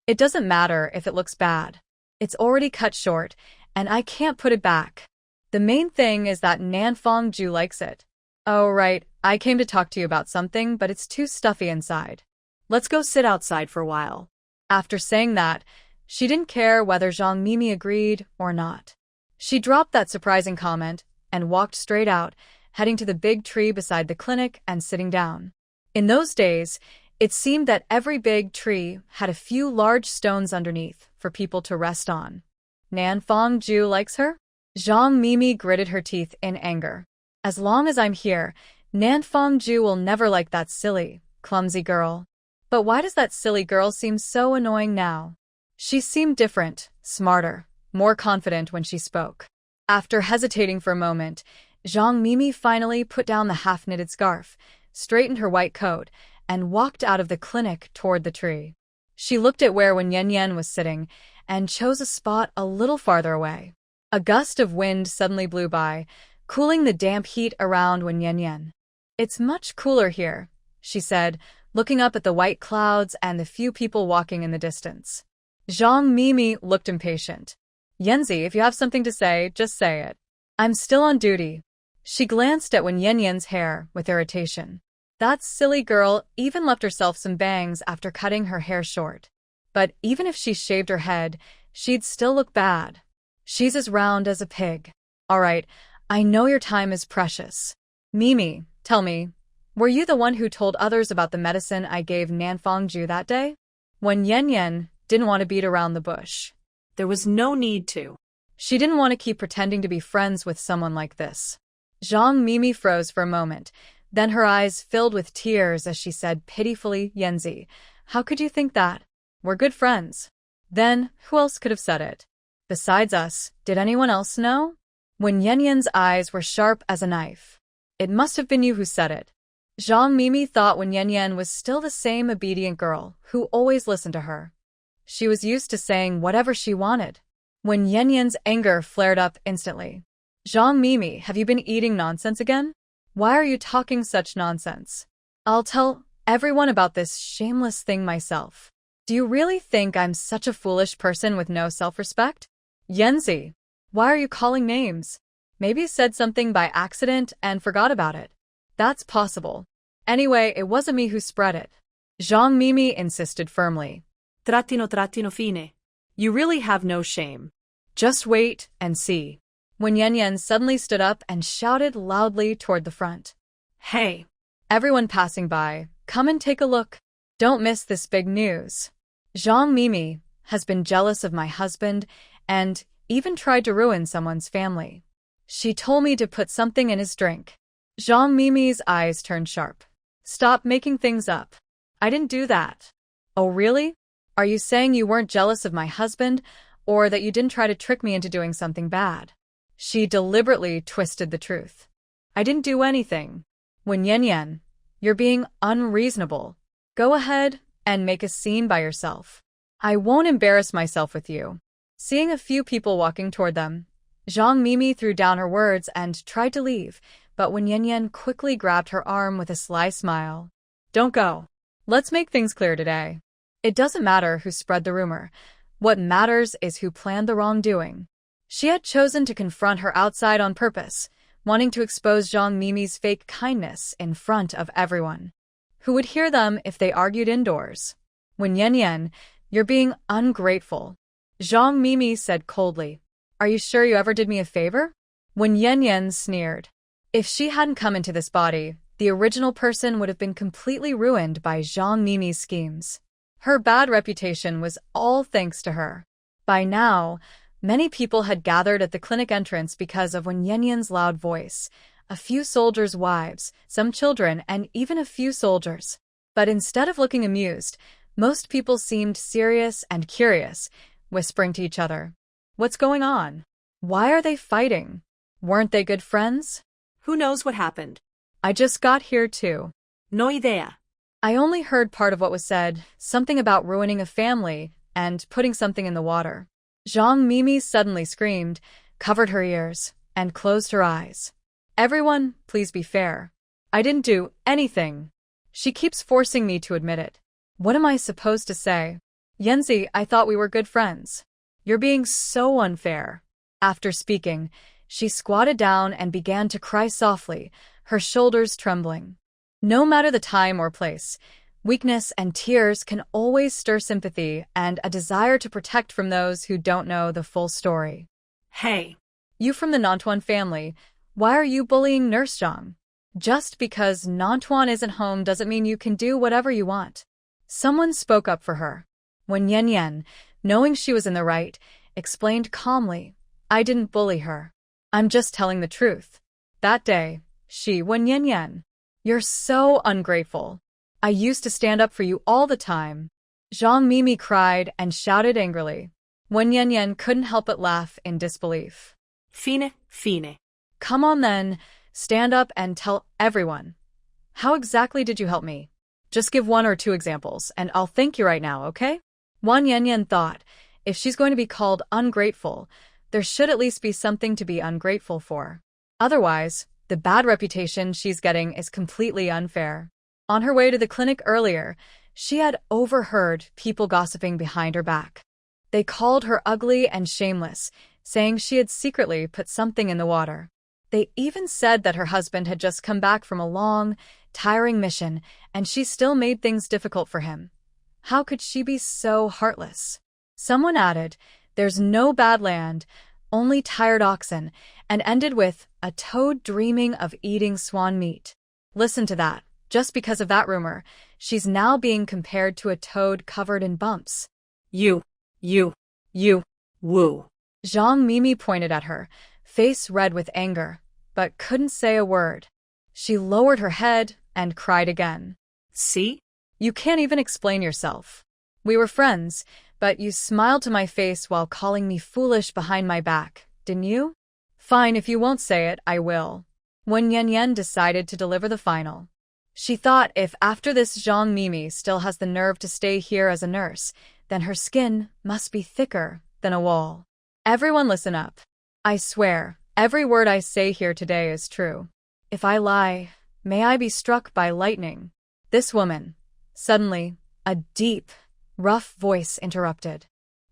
A: It doesn't matter if it looks bad. It's already cut short, and I can't put it back. The main thing is that Nanfongjue likes it. Oh, right, I came to talk to you about something, but it's too stuffy inside.
B: Let's go sit outside for a while.
A: After saying that, she didn't care whether Zhang Mimi agreed or not. She dropped that surprising comment and walked straight out, heading to the big tree beside the clinic and sitting down. In those days, it seemed that every big tree had a few large stones underneath for people to rest on. Nanfongjue likes her? Zhang Mimi gritted her teeth in anger. As long as I'm here, Nanfongjue will never like that silly, clumsy girl. But why does that silly girl seem so annoying now? She seemed different, smarter, more confident when she spoke. After hesitating for a moment, Zhang Mimi finally put down the half-knitted scarf, straightened her white coat, and walked out of the clinic toward the tree. She looked at where Wen Yanyan was sitting and chose a spot a little farther away. A gust of wind suddenly blew by, cooling the damp heat around Wen Yanyan. It's much cooler here, she said, looking up at the white clouds and the few people walking in the distance. Zhang Mimi looked impatient. Yanzi, if you have something to say, just say it. I'm still on duty. She glanced at Wen Yanyan's hair with irritation. That silly girl even left herself some bangs after cutting her hair short. But even if she shaved her head, she'd still look bad. She's as round as a pig. All right, I know your time is precious. Mimi, tell me, were you the one who told others about the medicine I gave Nanfongjue that day? When Yanyan didn't want to beat around the bush.
B: There was no need to.
A: She didn't want to keep pretending to be friends with someone like this. Zhang Mimi froze for a moment, then her eyes filled with tears as she said pitifully, Yanzi, how could you think that? We're good friends. Then, who else could have said it? Besides us, did anyone else know? When Yanyan's eyes were sharp as a knife. It must have been you who said it. Zhang Mimi thought Wen Yanyan was still the same obedient girl who always listened to her. She was used to saying whatever she wanted. When Yanyan's anger flared up instantly. Zhang Mimi, have you been eating nonsense again? Why are you talking such nonsense? I'll tell everyone about this shameless thing myself. Do you really think I'm such a foolish person with no self-respect? Yanzi, why are you calling names? Maybe you said something by accident and forgot about it. That's possible. Anyway, it wasn't me who spread it. Zhang Mimi insisted firmly.
B: Trattino fine. You really have no shame.
A: Just wait and see. When Yanyan suddenly stood up and shouted loudly toward the front. Hey, everyone passing by, come and take a look. Don't miss this big news. Zhang Mimi has been jealous of my husband and even tried to ruin someone's family. She told me to put something in his drink. Zhang Mimi's eyes turned sharp. Stop making things up. I didn't do that. Oh, really? Are you saying you weren't jealous of my husband, or that you didn't try to trick me into doing something bad? She deliberately twisted the truth. I didn't do anything. When Yanyan, you're being unreasonable. Go ahead and make a scene by yourself. I won't embarrass myself with you. Seeing a few people walking toward them, Zhang Mimi threw down her words and tried to leave, but when Yanyan quickly grabbed her arm with a sly smile.
B: Don't go.
A: Let's make things clear today. It doesn't matter who spread the rumor. What matters is who planned the wrongdoing. She had chosen to confront her outside on purpose, wanting to expose Zhang Mimi's fake kindness in front of everyone. Who would hear them if they argued indoors? When Yan, you're being ungrateful. Zhang Mimi said coldly. Are you sure you ever did me a favor? When Yan sneered. If she hadn't come into this body, the original person would have been completely ruined by Zhang Mimi's schemes. Her bad reputation was all thanks to her. By now, many people had gathered at the clinic entrance because of Wen Yan's loud voice. A few soldiers' wives, some children, and even a few soldiers. But instead of looking amused, most people seemed serious and curious, whispering to each other. What's going on? Why are they fighting? Weren't they good friends?
B: Who knows what happened?
A: I just got here too.
B: No idea.
A: I only heard part of what was said, something about ruining a family and putting something in the water. Zhang Mimi suddenly screamed, covered her ears, and closed her eyes. Everyone, please be fair. I didn't do anything. She keeps forcing me to admit it. What am I supposed to say? Yanzi, I thought we were good friends. You're being so unfair. After speaking, she squatted down and began to cry softly, her shoulders trembling. No matter the time or place, weakness and tears can always stir sympathy and a desire to protect from those who don't know the full story.
B: Hey.
A: You from the Nantuan family, why are you bullying Nurse Zhang? Just because Nantuan isn't home doesn't mean you can do whatever you want. Someone spoke up for her. When Yan, knowing she was in the right, explained calmly, I didn't bully her. I'm just telling the truth. That day, when Yan, you're so ungrateful. I used to stand up for you all the time. Zhang Mimi cried and shouted angrily. Wen Yan couldn't help but laugh in disbelief.
B: Fine.
A: Come on then, stand up and tell everyone. How exactly did you help me? Just give 1 or 2 examples, and I'll thank you right now, okay? Wan Yan thought, if she's going to be called ungrateful, there should at least be something to be ungrateful for. Otherwise, the bad reputation she's getting is completely unfair. On her way to the clinic earlier, she had overheard people gossiping behind her back. They called her ugly and shameless, saying she had secretly put something in the water. They even said that her husband had just come back from a long, tiring mission, and she still made things difficult for him. How could she be so heartless? Someone added, there's no bad land, only tired oxen, and ended with a toad dreaming of eating swan meat. Listen to that. Just because of that rumor, she's now being compared to a toad covered in bumps.
B: You, woo.
A: Zhang Mimi pointed at her, face red with anger, but couldn't say a word. She lowered her head and cried again.
B: See?
A: You can't even explain yourself. We were friends, but you smiled to my face while calling me foolish behind my back, didn't you? Fine, if you won't say it, I will. When Yan decided to deliver the final. She thought if after this Zhang Mimi still has the nerve to stay here as a nurse, then her skin must be thicker than a wall. Everyone listen up. I swear, every word I say here today is true. If I lie, may I be struck by lightning. This woman. Suddenly, a deep, rough voice interrupted.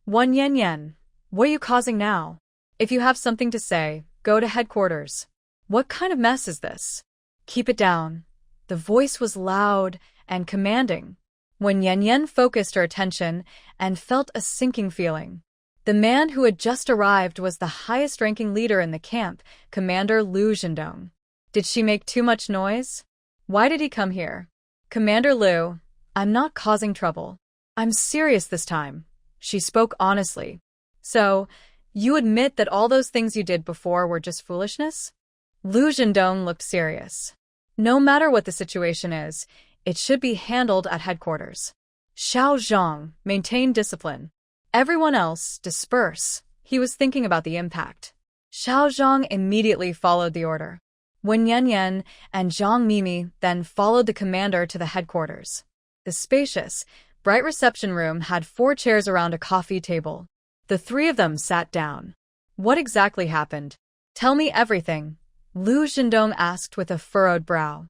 A: Wan Yan, what are you causing now? If you have something to say, go to headquarters. What kind of mess is this? Keep it down. The voice was loud and commanding. When Yan focused her attention and felt a sinking feeling. The man who had just arrived was the highest-ranking leader in the camp, Commander Liu Zhendong. Did she make too much noise? Why did he come here? Commander Liu, I'm not causing trouble. I'm serious this time. She spoke honestly. So, you admit that all those things you did before were just foolishness? Liu Zhendong looked serious. No matter what the situation is, it should be handled at headquarters. Xiao Zhang, maintain discipline. Everyone else, disperse. He was thinking about the impact. Xiao Zhang immediately followed the order. Wen Yan and Zhang Mimi then followed the commander to the headquarters. The spacious, bright reception room had 4 chairs around a coffee table. The 3 of them sat down. What exactly happened? Tell me everything, Liu Zhendong asked with a furrowed brow.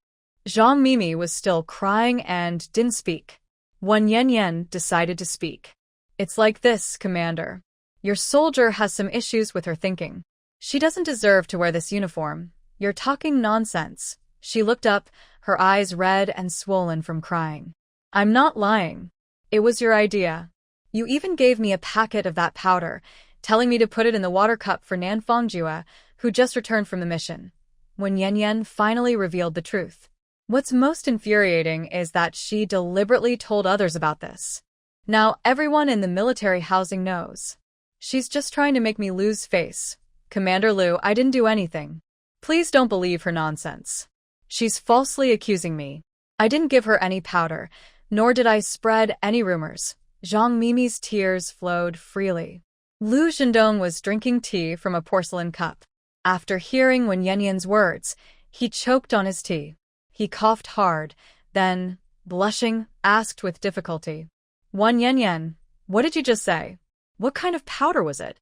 A: Zhang Mimi was still crying and didn't speak. Wen Yanyan decided to speak. It's like this, Commander. Your soldier has some issues with her thinking. She doesn't deserve to wear this uniform. You're talking nonsense. She looked up, her eyes red and swollen from crying. I'm not lying. It was your idea. You even gave me a packet of that powder, telling me to put it in the water cup for Nan Fongjue, who just returned from the mission. When Yanyan finally revealed the truth. What's most infuriating is that she deliberately told others about this. Now everyone in the military housing knows. She's just trying to make me lose face. Commander Liu, I didn't do anything. Please don't believe her nonsense. She's falsely accusing me. I didn't give her any powder, nor did I spread any rumors. Zhang Mimi's tears flowed freely. Lu Zhendong was drinking tea from a porcelain cup. After hearing Wen Yanyan's words, he choked on his tea. He coughed hard, then, blushing, asked with difficulty. Wen Yanyan, what did you just say? What kind of powder was it?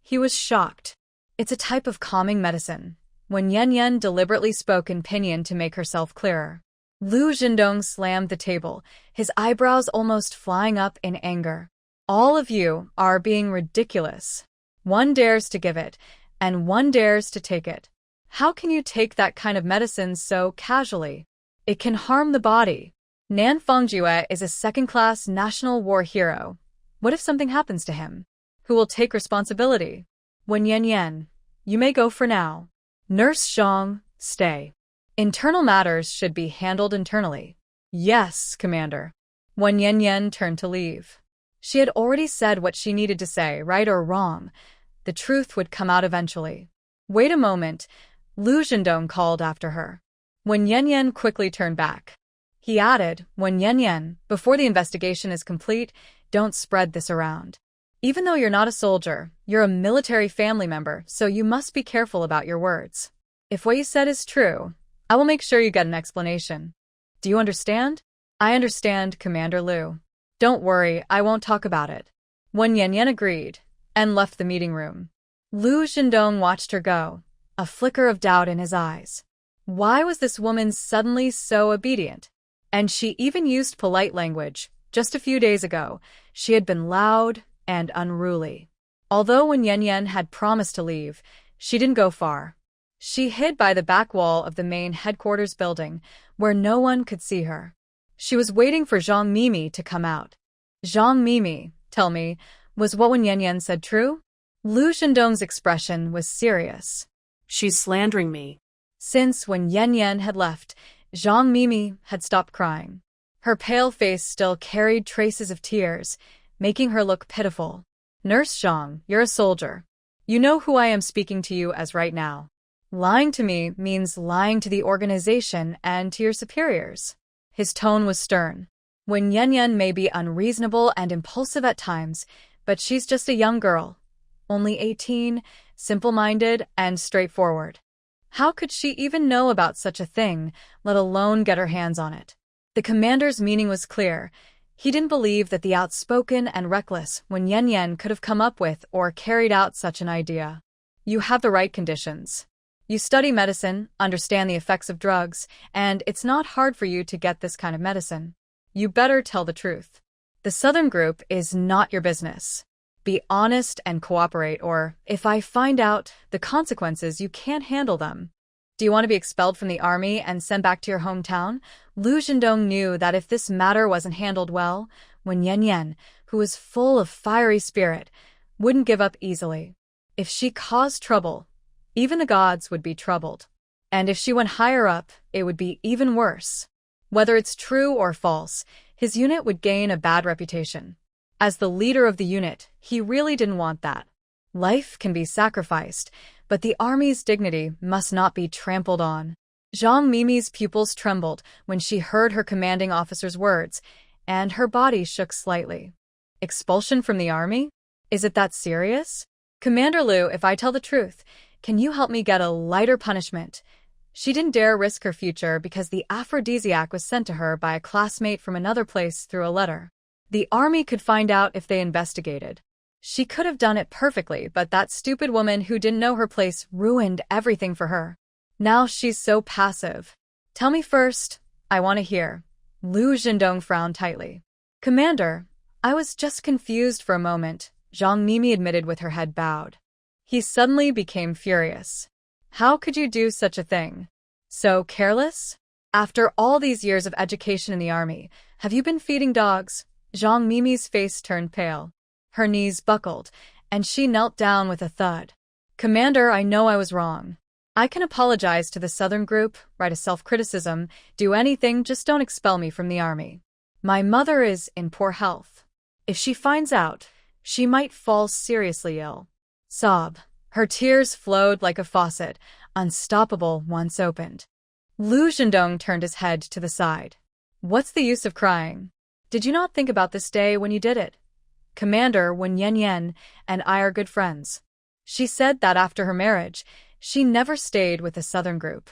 A: He was shocked. It's a type of calming medicine. Wen Yanyan deliberately spoke in pinyin to make herself clearer. Lu Zhendong slammed the table, his eyebrows almost flying up in anger. All of you are being ridiculous. One dares to give it, and one dares to take it. How can you take that kind of medicine so casually? It can harm the body. Nan Fongjue is a second-class national war hero. What if something happens to him? Who will take responsibility? Wen Yanyan, you may go for now. Nurse Zhang, stay. Internal matters should be handled internally. Yes, Commander. Wen Yanyan turned to leave. She had already said what she needed to say, right or wrong. The truth would come out eventually. Wait a moment, Lu Zhendong called after her. Wen Yanyan quickly turned back. He added, Wen Yanyan, before the investigation is complete, don't spread this around. Even though you're not a soldier, you're a military family member, so you must be careful about your words. If what you said is true, I will make sure you get an explanation. Do you understand? I understand, Commander Liu. Don't worry, I won't talk about it. Wen Yanyan agreed, and left the meeting room. Lu Zhendong watched her go, a flicker of doubt in his eyes. Why was this woman suddenly so obedient? And she even used polite language. Just a few days ago, she had been loud and unruly. Although Wen Yanyan had promised to leave, she didn't go far. She hid by the back wall of the main headquarters building, where no one could see her. She was waiting for Zhang Mimi to come out. Zhang Mimi, tell me, was what Wen Yanyan said true? Lu Zhendong's expression was serious.
B: She's slandering me.
A: Since Wen Yanyan had left, Zhang Mimi had stopped crying. Her pale face still carried traces of tears, making her look pitiful. Nurse Zhang, you're a soldier. You know who I am speaking to you as right now. Lying to me means lying to the organization and to your superiors. His tone was stern. Wen Yanyan may be unreasonable and impulsive at times, but she's just a young girl. Only 18, simple-minded, and straightforward. How could she even know about such a thing, let alone get her hands on it? The commander's meaning was clear. He didn't believe that the outspoken and reckless Wen Yanyan could have come up with or carried out such an idea. You have the right conditions. You study medicine, understand the effects of drugs, and it's not hard for you to get this kind of medicine. You better tell the truth. The Southern Group is not your business. Be honest and cooperate, or, if I find out the consequences, you can't handle them. Do you want to be expelled from the army and sent back to your hometown? Lu Zhendong knew that if this matter wasn't handled well, Wen Yanyan, who was full of fiery spirit, wouldn't give up easily. If she caused trouble, even the gods would be troubled. And if she went higher up, it would be even worse. Whether it's true or false, his unit would gain a bad reputation. As the leader of the unit, he really didn't want that. Life can be sacrificed, but the army's dignity must not be trampled on. Zhang Mimi's pupils trembled when she heard her commanding officer's words, and her body shook slightly. Expulsion from the army? Is it that serious? Commander Liu, if I tell the truth, can you help me get a lighter punishment? She didn't dare risk her future because the aphrodisiac was sent to her by a classmate from another place through a letter. The army could find out if they investigated. She could have done it perfectly, but that stupid woman who didn't know her place ruined everything for her. Now she's so passive. Tell me first, I want to hear. Lu Zhendong frowned tightly. Commander, I was just confused for a moment, Zhang Mimi admitted with her head bowed. He suddenly became furious. How could you do such a thing? So careless? After all these years of education in the army, have you been feeding dogs? Zhang Mimi's face turned pale. Her knees buckled, and she knelt down with a thud. Commander, I know I was wrong. I can apologize to the Southern group, write a self-criticism, do anything, just don't expel me from the army. My mother is in poor health. If she finds out, she might fall seriously ill. Sob. Her tears flowed like a faucet, unstoppable once opened. Lu Zhendong turned his head to the side. What's the use of crying? Did you not think about this day when you did it? Commander, when Yan Yan and I are good friends. She said that after her marriage, she never stayed with the Southern group.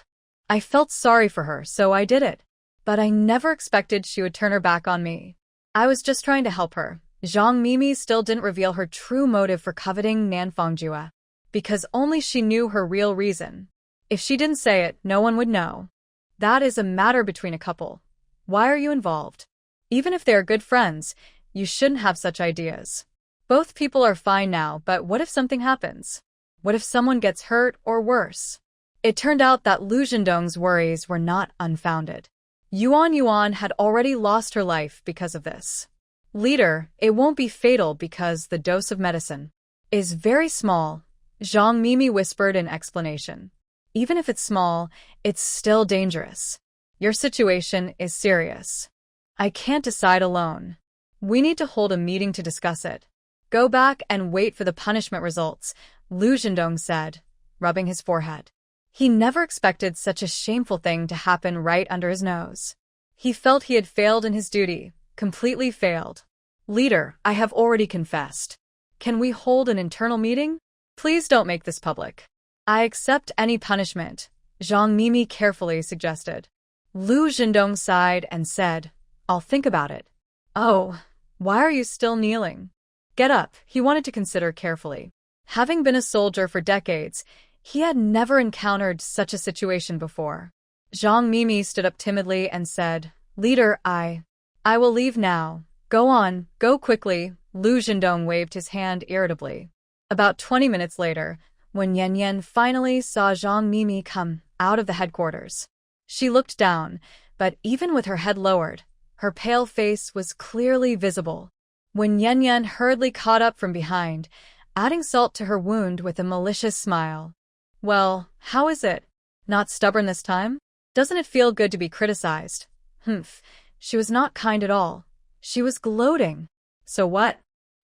A: I felt sorry for her, so I did it. But I never expected she would turn her back on me. I was just trying to help her. Zhang Mimi still didn't reveal her true motive for coveting Nanfangjua, because only she knew her real reason. If she didn't say it, no one would know. That is a matter between a couple. Why are you involved? Even if they are good friends, you shouldn't have such ideas. Both people are fine now, but what if something happens? What if someone gets hurt or worse? It turned out that Lu Zhendong's worries were not unfounded. Yuan had already lost her life because of this. Leader, it won't be fatal because the dose of medicine is very small, Zhang Mimi whispered in explanation. Even if it's small, it's still dangerous. Your situation is serious. I can't decide alone. We need to hold a meeting to discuss it. Go back and wait for the punishment results, Lu Zhendong said, rubbing his forehead. He never expected such a shameful thing to happen right under his nose. He felt he had failed in his duty, completely failed. Leader, I have already confessed. Can we hold an internal meeting? Please don't make this public. I accept any punishment, Zhang Mimi carefully suggested. Lu Zhendong sighed and said, I'll think about it. Oh, why are you still kneeling? Get up, he wanted to consider carefully. Having been a soldier for decades, he had never encountered such a situation before. Zhang Mimi stood up timidly and said, Leader, I will leave now. Go on, go quickly, Lu Zhendong waved his hand irritably. About 20 minutes later, when Yan Yan finally saw Zhang Mimi come out of the headquarters, she looked down, but even with her head lowered, her pale face was clearly visible. When Yan Yan hurriedly caught up from behind, adding salt to her wound with a malicious smile. Well, how is it? Not stubborn this time? Doesn't it feel good to be criticized? Humph, she was not kind at all. She was gloating. So what?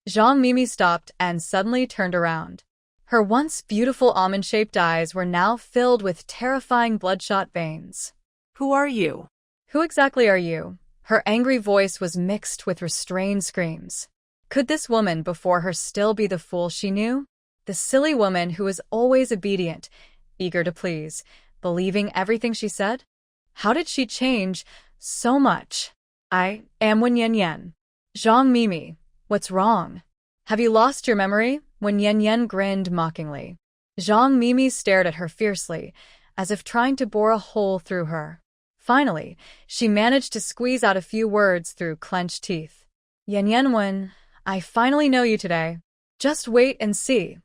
A: Zhang Mimi stopped and suddenly turned around. Her once beautiful almond-shaped eyes were now filled with terrifying bloodshot veins.
B: Who are you?
A: Who exactly are you? Her angry voice was mixed with restrained screams. Could this woman before her still be the fool she knew? The silly woman who was always obedient, eager to please, believing everything she said? How did she change so much? I am Wen Yan Yan. Zhang Mimi, what's wrong? Have you lost your memory? Wen Yan Yan grinned mockingly. Zhang Mimi stared at her fiercely, as if trying to bore a hole through her. Finally, she managed to squeeze out a few words through clenched teeth. Yan Yan Wen, I finally know you today. Just wait and see.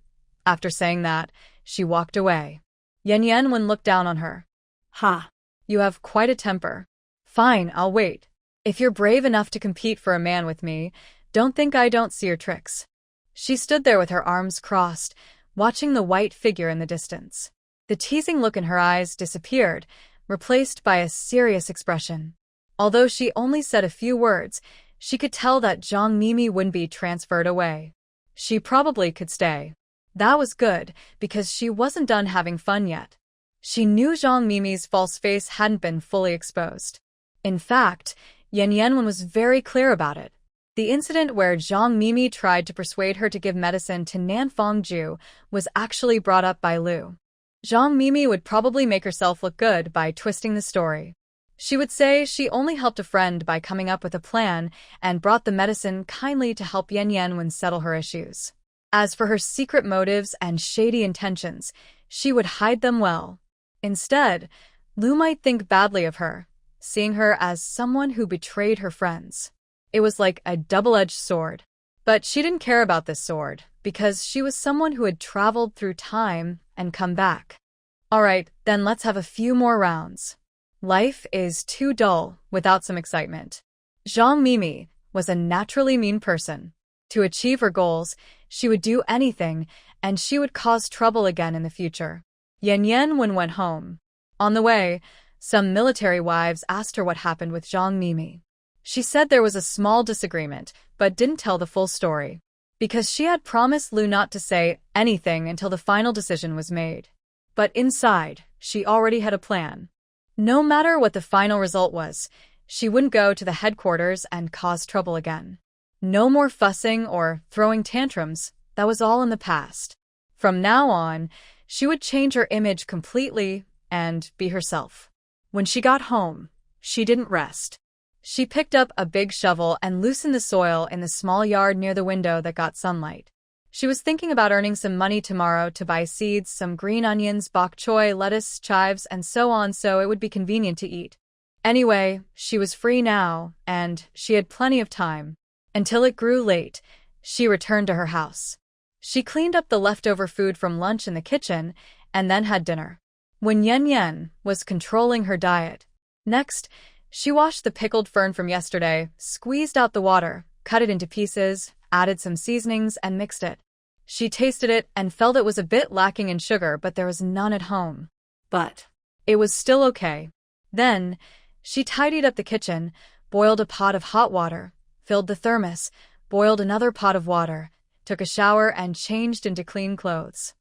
A: After saying that, she walked away. Yan Yan Wen looked down on her.
B: Ha!
A: You have quite a temper. Fine, I'll wait. If you're brave enough to compete for a man with me, don't think I don't see your tricks. She stood there with her arms crossed, watching the white figure in the distance. The teasing look in her eyes disappeared, replaced by a serious expression. Although she only said a few words, she could tell that Zhang Mimi wouldn't be transferred away. She probably could stay. That was good, because she wasn't done having fun yet. She knew Zhang Mimi's false face hadn't been fully exposed. In fact, Yan Yan was very clear about it. The incident where Zhang Mimi tried to persuade her to give medicine to Nanfangju was actually brought up by Lu. Zhang Mimi would probably make herself look good by twisting the story. She would say she only helped a friend by coming up with a plan and brought the medicine kindly to help Yan Yan settle her issues. As for her secret motives and shady intentions, she would hide them well. Instead, Lu might think badly of her, seeing her as someone who betrayed her friends. It was like a double-edged sword. But she didn't care about this sword, because she was someone who had traveled through time and come back. Alright, then let's have a few more rounds. Life is too dull without some excitement. Zhang Mimi was a naturally mean person. To achieve her goals, she would do anything, and she would cause trouble again in the future. Yan Yan went home. On the way, some military wives asked her what happened with Zhang Mimi. She said there was a small disagreement, but didn't tell the full story, because she had promised Lu not to say anything until the final decision was made. But inside, she already had a plan. No matter what the final result was, she wouldn't go to the headquarters and cause trouble again. No more fussing or throwing tantrums, that was all in the past. From now on, she would change her image completely and be herself. When she got home, she didn't rest. She picked up a big shovel and loosened the soil in the small yard near the window that got sunlight. She was thinking about earning some money tomorrow to buy seeds, some green onions, bok choy, lettuce, chives, and so on, so it would be convenient to eat. Anyway, she was free now, and she had plenty of time. Until it grew late, she returned to her house. She cleaned up the leftover food from lunch in the kitchen and then had dinner. When Yan Yan was controlling her diet. Next, she washed the pickled fern from yesterday, squeezed out the water, cut it into pieces, added some seasonings, and mixed it. She tasted it and felt it was a bit lacking in sugar, but there was none at home. But it was still okay. Then, she tidied up the kitchen, boiled a pot of hot water, filled the thermos, boiled another pot of water, took a shower, and changed into clean clothes.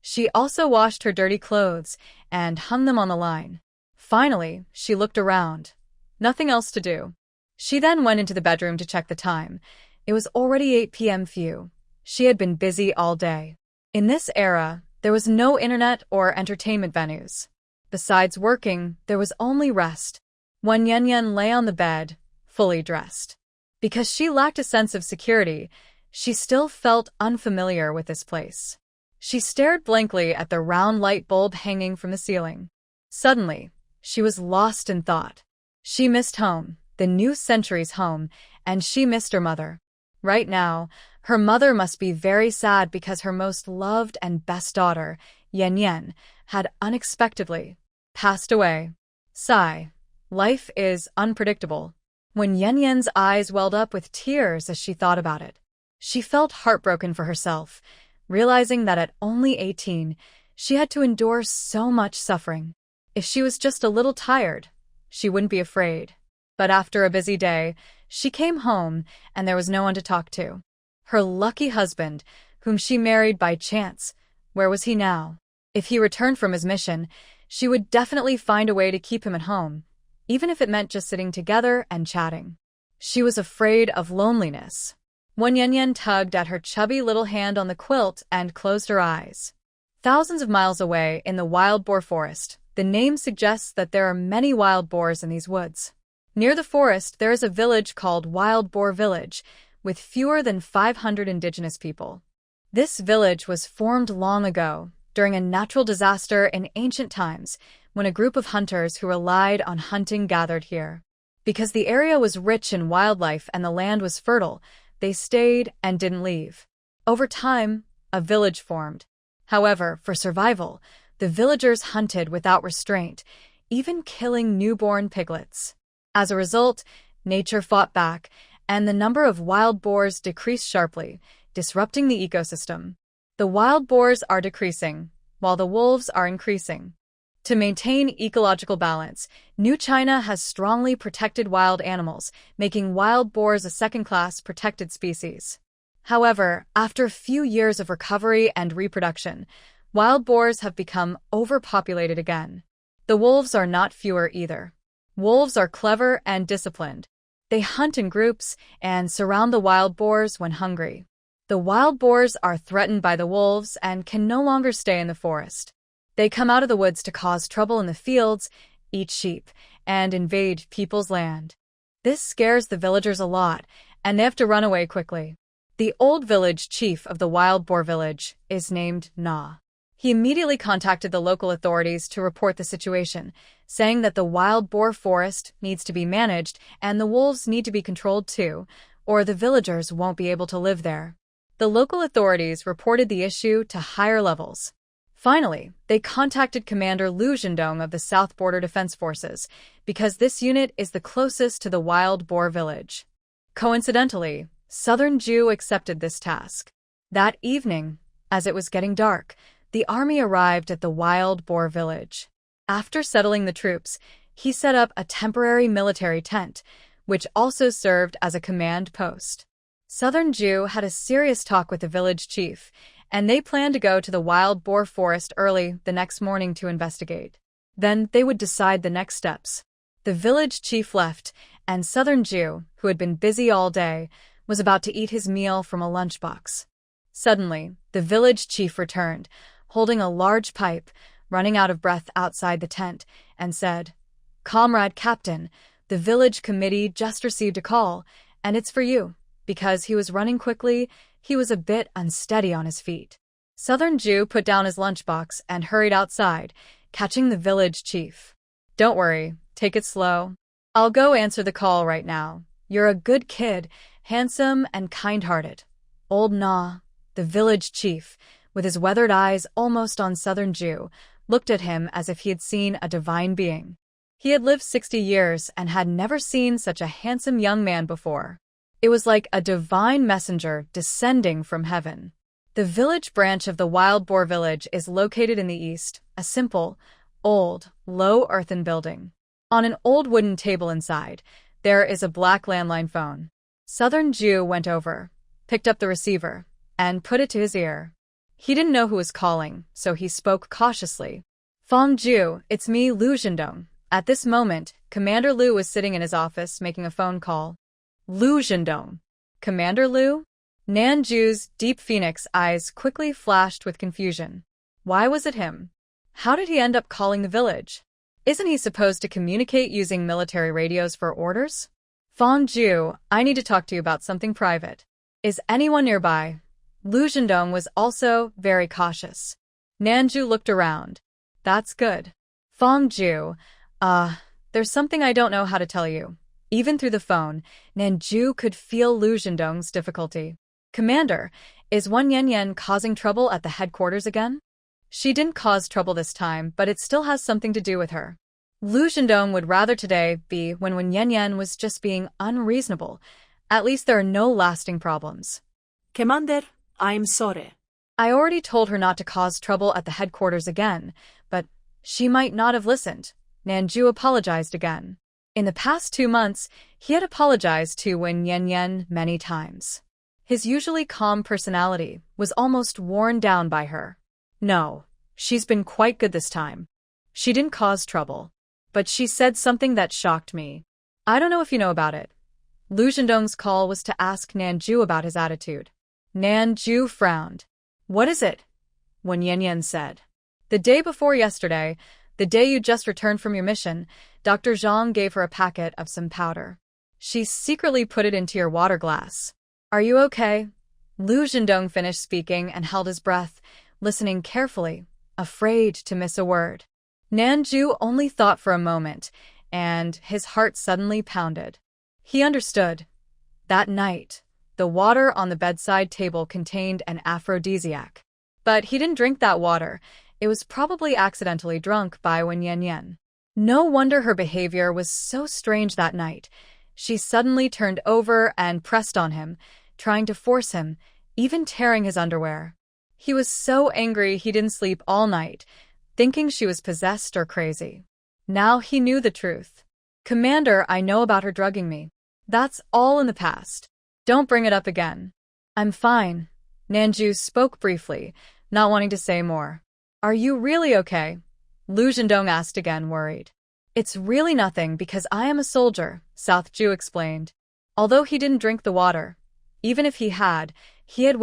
A: She also washed her dirty clothes and hung them on the line. Finally, she looked around. Nothing else to do. She then went into the bedroom to check the time. It was already 8 p.m. Phew. She had been busy all day. In this era, there was no internet or entertainment venues. Besides working, there was only rest. When Yan Yan lay on the bed, fully dressed. Because she lacked a sense of security, she still felt unfamiliar with this place. She stared blankly at the round light bulb hanging from the ceiling. Suddenly, she was lost in thought. She missed home, the new century's home, and she missed her mother. Right now, her mother must be very sad because her most loved and best daughter, Yan Yan, had unexpectedly passed away. Sigh. Life is unpredictable. When Yan Yan's eyes welled up with tears as she thought about it, she felt heartbroken for herself, realizing that at only 18, she had to endure so much suffering. If she was just a little tired, she wouldn't be afraid. But after a busy day, she came home and there was no one to talk to. Her lucky husband, whom she married by chance, where was he now? If he returned from his mission, she would definitely find a way to keep him at home, even if it meant just sitting together and chatting. She was afraid of loneliness. When Yan Yan tugged at her chubby little hand on the quilt and closed her eyes. Thousands of miles away in the wild boar forest, the name suggests that there are many wild boars in these woods. Near the forest, there is a village called Wild Boar Village, with fewer than 500 indigenous people. This village was formed long ago, during a natural disaster in ancient times, when a group of hunters who relied on hunting gathered here. Because the area was rich in wildlife and the land was fertile, they stayed and didn't leave. Over time, a village formed. However, for survival, the villagers hunted without restraint, even killing newborn piglets. As a result, nature fought back, and the number of wild boars decreased sharply, disrupting the ecosystem. The wild boars are decreasing, while the wolves are increasing. To maintain ecological balance, New China has strongly protected wild animals, making wild boars a second-class protected species. However, after a few years of recovery and reproduction, wild boars have become overpopulated again. The wolves are not fewer either. Wolves are clever and disciplined. They hunt in groups and surround the wild boars when hungry. The wild boars are threatened by the wolves and can no longer stay in the forest. They come out of the woods to cause trouble in the fields, eat sheep, and invade people's land. This scares the villagers a lot, and they have to run away quickly. The old village chief of the wild boar village is named Na. He immediately contacted the local authorities to report the situation, saying that the wild boar forest needs to be managed and the wolves need to be controlled too, or the villagers won't be able to live there. The local authorities reported the issue to higher levels. Finally, they contacted Commander Liu Zhendong of the South Border Defense Forces, because this unit is the closest to the wild boar village. Coincidentally, Southern Jew accepted this task. That evening, as it was getting dark, the army arrived at the wild boar village. After settling the troops, he set up a temporary military tent, which also served as a command post. Southern Jew had a serious talk with the village chief, and they planned to go to the wild boar forest early the next morning to investigate. Then they would decide the next steps. The village chief left, and Southern Jew, who had been busy all day, was about to eat his meal from a lunchbox. Suddenly, the village chief returned, holding a large pipe, running out of breath outside the tent, and said, "Comrade Captain, the village committee just received a call, and it's for you." Because he was running quickly, he was a bit unsteady on his feet. Southern Jew put down his lunchbox and hurried outside, catching the village chief. "Don't worry, take it slow. I'll go answer the call right now. You're a good kid, handsome and kind-hearted." Old Na, the village chief, with his weathered eyes almost on Southern Jew, looked at him as if he had seen a divine being. He had lived 60 years and had never seen such a handsome young man before. It was like a divine messenger descending from heaven. The village branch of the wild boar village is located in the east, a simple, old, low earthen building. On an old wooden table inside, there is a black landline phone. Southern Jew went over, picked up the receiver, and put it to his ear. He didn't know who was calling, so he spoke cautiously. "Fong Jew, it's me, Liu Zhendong." At this moment, Commander Liu was sitting in his office making a phone call. "Liu Zhendong. Commander Liu?" Nanju's deep phoenix eyes quickly flashed with confusion. Why was it him? How did he end up calling the village? Isn't he supposed to communicate using military radios for orders? "Fong Ju, I need to talk to you about something private. Is anyone nearby?" Liu Zhendong was also very cautious. Nanju looked around. "That's good. Fong Ju, there's something I don't know how to tell you." Even through the phone, Nanju could feel Liu Zhendong's difficulty. "Commander, is Wen Yanyan causing trouble at the headquarters again?" "She didn't cause trouble this time, but it still has something to do with her." Liu Zhendong would rather today be when Wen Yanyan was just being unreasonable. At least there are no lasting problems.
B: Commander, I'm sorry.
A: "I already told her not to cause trouble at the headquarters again, but she might not have listened." Nanju apologized again. In the past 2 months, he had apologized to Wen Yanyan many times. His usually calm personality was almost worn down by her. "No, she's been quite good this time. She didn't cause trouble. But she said something that shocked me. I don't know if you know about it." Liu Zhendong's call was to ask Nanju about his attitude. Nanju frowned. "What is it?" Wen Yanyan said. "The day before yesterday, the day you just returned from your mission, Dr. Zhang gave her a packet of some powder. She secretly put it into your water glass. Are you okay?" Liu Zhendong finished speaking and held his breath, listening carefully, afraid to miss a word. Nanju only thought for a moment, and his heart suddenly pounded. He understood. That night, the water on the bedside table contained an aphrodisiac. But he didn't drink that water. It was probably accidentally drunk by Wen Yanyan. No wonder her behavior was so strange that night. She suddenly turned over and pressed on him, trying to force him, even tearing his underwear. He was so angry he didn't sleep all night, thinking she was possessed or crazy. Now he knew the truth. "Commander, I know about her drugging me. That's all in the past. Don't bring it up again." "I'm fine." Nanju spoke briefly, not wanting to say more. "Are you really okay?" Liu Zhendong asked again, worried. "It's really nothing because I am a soldier," South Ju explained. Although he didn't drink the water, even if he had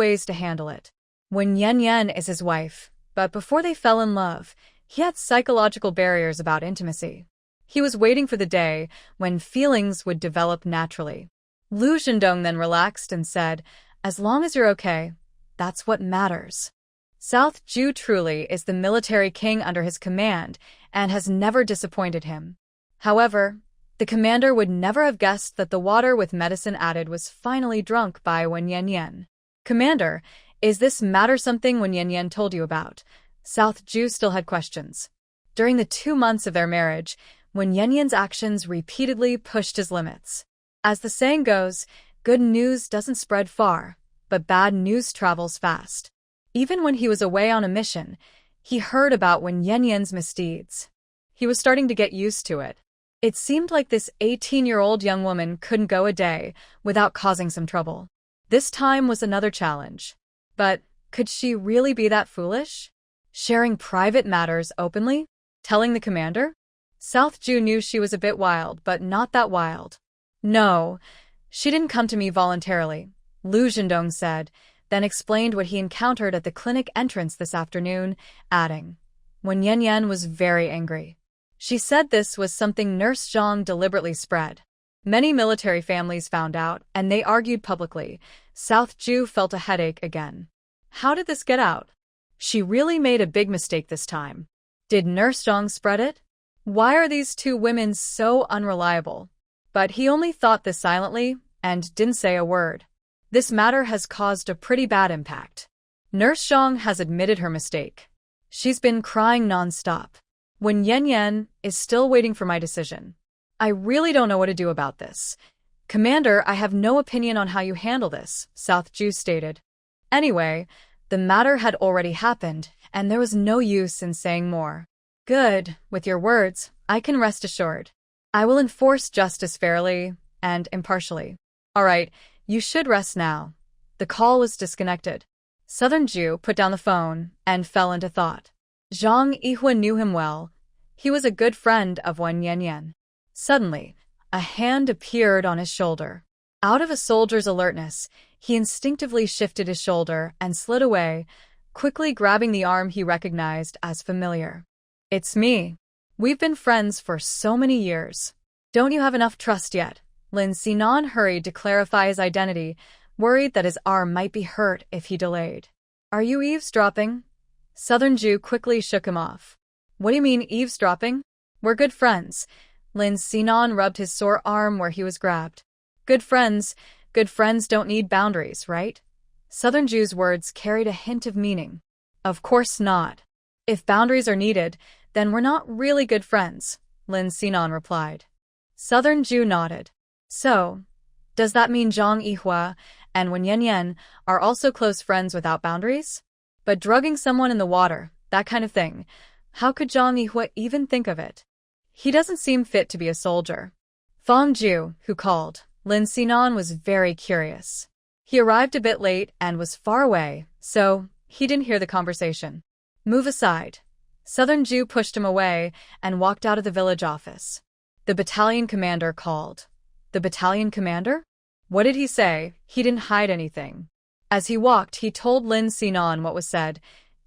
A: ways to handle it. Wen Yanyan is his wife, but before they fell in love, he had psychological barriers about intimacy. He was waiting for the day when feelings would develop naturally. Liu Zhendong then relaxed and said, "As long as you're okay, that's what matters." South Ju truly is the military king under his command and has never disappointed him. However, the commander would never have guessed that the water with medicine added was finally drunk by Wen Yan. Commander, is this matter something Wen Yan told you about? South Ju still had questions. During the 2 months of their marriage, Wen Yan's actions repeatedly pushed his limits. As the saying goes, good news doesn't spread far, but bad news travels fast. Even when he was away on a mission, he heard about Wen Yan's misdeeds. He was starting to get used to it. It seemed like this 18-year-old young woman couldn't go a day without causing some trouble. This time was another challenge. But could she really be that foolish? Sharing private matters openly? Telling the commander? South Ju knew she was a bit wild, but not that wild. No, she didn't come to me voluntarily, Lu Zhendong said, then explained what he encountered at the clinic entrance this afternoon, adding, Wen Yan was very angry. She said this was something Nurse Zhang deliberately spread. Many military families found out, and they argued publicly. South Ju felt a headache again. How did this get out? She really made a big mistake this time. Did Nurse Zhang spread it? Why are these two women so unreliable? But he only thought this silently and didn't say a word. This matter has caused a pretty bad impact. Nurse Zhang has admitted her mistake. She's been crying non-stop. Wen Yan is still waiting for my decision. I really don't know what to do about this. Commander, I have no opinion on how you handle this, South Ju stated. Anyway, the matter had already happened, and there was no use in saying more. Good, with your words, I can rest assured. I will enforce justice fairly and impartially. All right, you should rest now. The call was disconnected. Southern Ju put down the phone and fell into thought. Zhang Yihua knew him well. He was a good friend of Wen Yan. Suddenly, a hand appeared on his shoulder. Out of a soldier's alertness, he instinctively shifted his shoulder and slid away, quickly grabbing the arm he recognized as familiar. It's me. We've been friends for so many years. Don't you have enough trust yet? Lin Sinan hurried to clarify his identity, worried that his arm might be hurt if he delayed. Are you eavesdropping? Southern Ju quickly shook him off. What do you mean eavesdropping? We're good friends. Lin Sinan rubbed his sore arm where he was grabbed. Good friends don't need boundaries, right? Southern Ju's words carried a hint of meaning. Of course not. If boundaries are needed, then we're not really good friends, Lin Sinan replied. Southern Ju nodded. So, does that mean Zhang Yihua and Wen Yan are also close friends without boundaries? But drugging someone in the water, that kind of thing, how could Zhang Yihua even think of it? He doesn't seem fit to be a soldier. Fang Ju, who called, Lin Sinan was very curious. He arrived a bit late and was far away, so he didn't hear the conversation. Move aside. Southern Ju pushed him away and walked out of the village office. The battalion commander called. The battalion commander? What did he say? He didn't hide anything. As he walked, he told Lin Sinan what was said,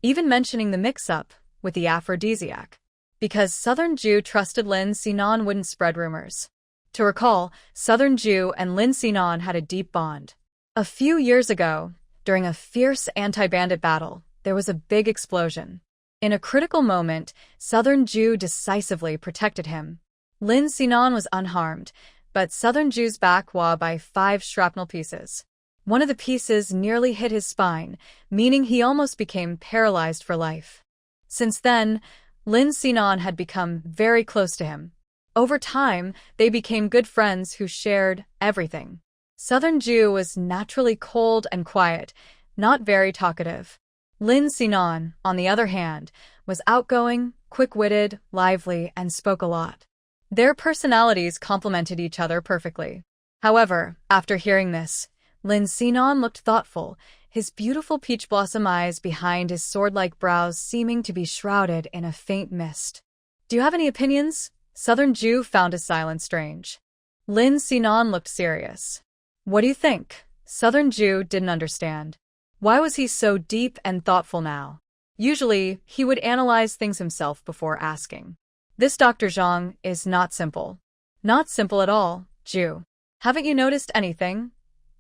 A: even mentioning the mix-up with the aphrodisiac. Because Southern Ju trusted Lin Sinan wouldn't spread rumors. To recall, Southern Ju and Lin Sinan had a deep bond. A few years ago, during a fierce anti-bandit battle, there was a big explosion. In a critical moment, Southern Ju decisively protected him. Lin Sinan was unharmed, but Southern Ju's back was by 5 shrapnel pieces. One of the pieces nearly hit his spine, meaning he almost became paralyzed for life. Since then, Lin Sinan had become very close to him. Over time, they became good friends who shared everything. Southern Ju was naturally cold and quiet, not very talkative. Lin Sinan, on the other hand, was outgoing, quick-witted, lively, and spoke a lot. Their personalities complemented each other perfectly. However, after hearing this, Lin Sinan looked thoughtful, his beautiful peach blossom eyes behind his sword-like brows seeming to be shrouded in a faint mist. Do you have any opinions? Southern Ju found his silence strange. Lin Sinan looked serious. What do you think? Southern Ju didn't understand. Why was he so deep and thoughtful now? Usually, he would analyze things himself before asking. This Dr. Zhang is not simple. Not simple at all, Ju. Haven't you noticed anything?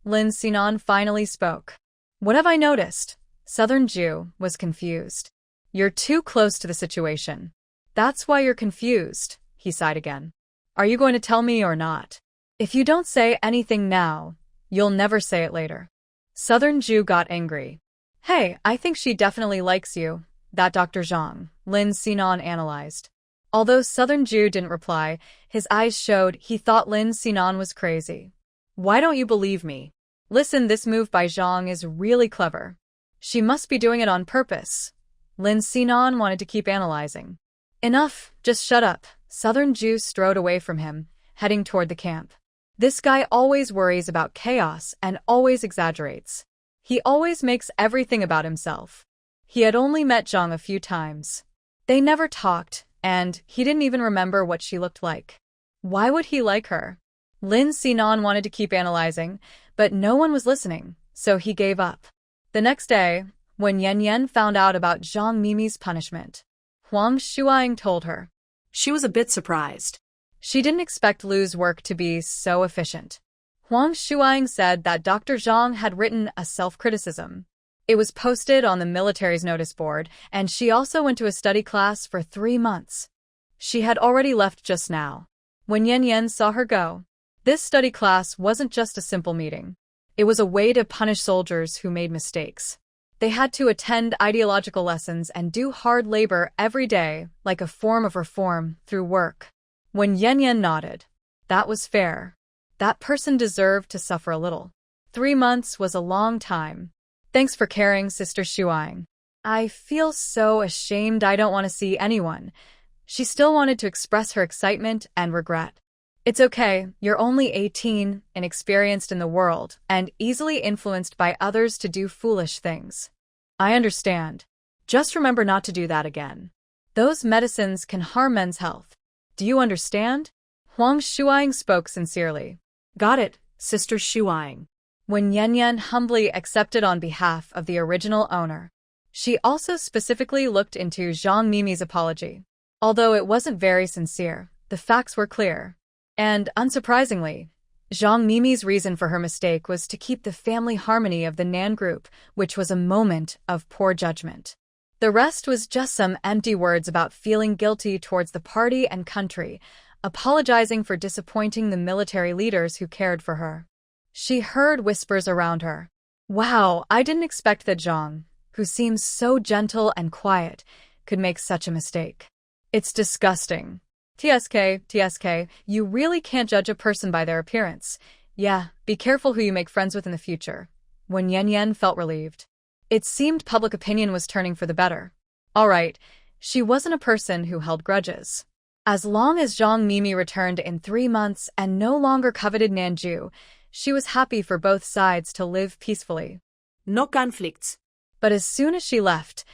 A: Lin Sinan finally spoke. What have I noticed? Southern Jew was confused. You're too close to the situation. That's why you're confused, he sighed again. Are you going to tell me or not? If you don't say anything now, you'll never say it later. Southern Jew got angry. Hey, I think she definitely likes you, that Dr. Zhang, Lin Sinan analyzed. Although Southern Jew didn't reply, his eyes showed he thought Lin Sinan was crazy. Why don't you believe me? Listen, this move by Zhang is really clever. She must be doing it on purpose. Lin Sinan wanted to keep analyzing. Enough, just shut up. Southern Jew strode away from him, heading toward the camp. This guy always worries about chaos and always exaggerates. He always makes everything about himself. He had only met Zhang a few times. They never talked, and he didn't even remember what she looked like. Why would he like her? Lin Sinan wanted to keep analyzing, but no one was listening, so he gave up. The next day, when Yan Yan found out about Zhang Mimi's punishment, Huang Shuang told her.
B: She was a bit surprised.
A: She didn't expect Lu's work to be so efficient. Huang Shuang said that Dr. Zhang had written a self-criticism. It was posted on the military's notice board, and she also went to a study class for 3 months. She had already left just now. When Yan Yan saw her go, this study class wasn't just a simple meeting. It was a way to punish soldiers who made mistakes. They had to attend ideological lessons and do hard labor every day, like a form of reform through work. When Yan Yan nodded, that was fair. That person deserved to suffer a little. 3 months was a long time. Thanks for caring, Sister Shuang. I feel so ashamed I don't want to see anyone. She still wanted to express her excitement and regret. It's okay, you're only 18, inexperienced in the world, and easily influenced by others to do foolish things. I understand. Just remember not to do that again. Those medicines can harm men's health. Do you understand? Huang Shuang spoke sincerely.
B: Got it, Sister Shuang.
A: When Yan Yan humbly accepted on behalf of the original owner, she also specifically looked into Zhang Mimi's apology. Although it wasn't very sincere, the facts were clear. And, unsurprisingly, Zhang Mimi's reason for her mistake was to keep the family harmony of the Nan group, which was a moment of poor judgment. The rest was just some empty words about feeling guilty towards the party and country, apologizing for disappointing the military leaders who cared for her. She heard whispers around her. Wow, I didn't expect that Zhang, who seems so gentle and quiet, could make such a mistake. It's disgusting. TSK, you really can't judge a person by their appearance. Yeah, be careful who you make friends with in the future. When Yan Yan felt relieved. It seemed public opinion was turning for the better. All right, she wasn't a person who held grudges. As long as Zhang Mimi returned in 3 months and no longer coveted Nanju, she was happy for both sides to live peacefully.
B: No conflicts.
A: But as soon as she left,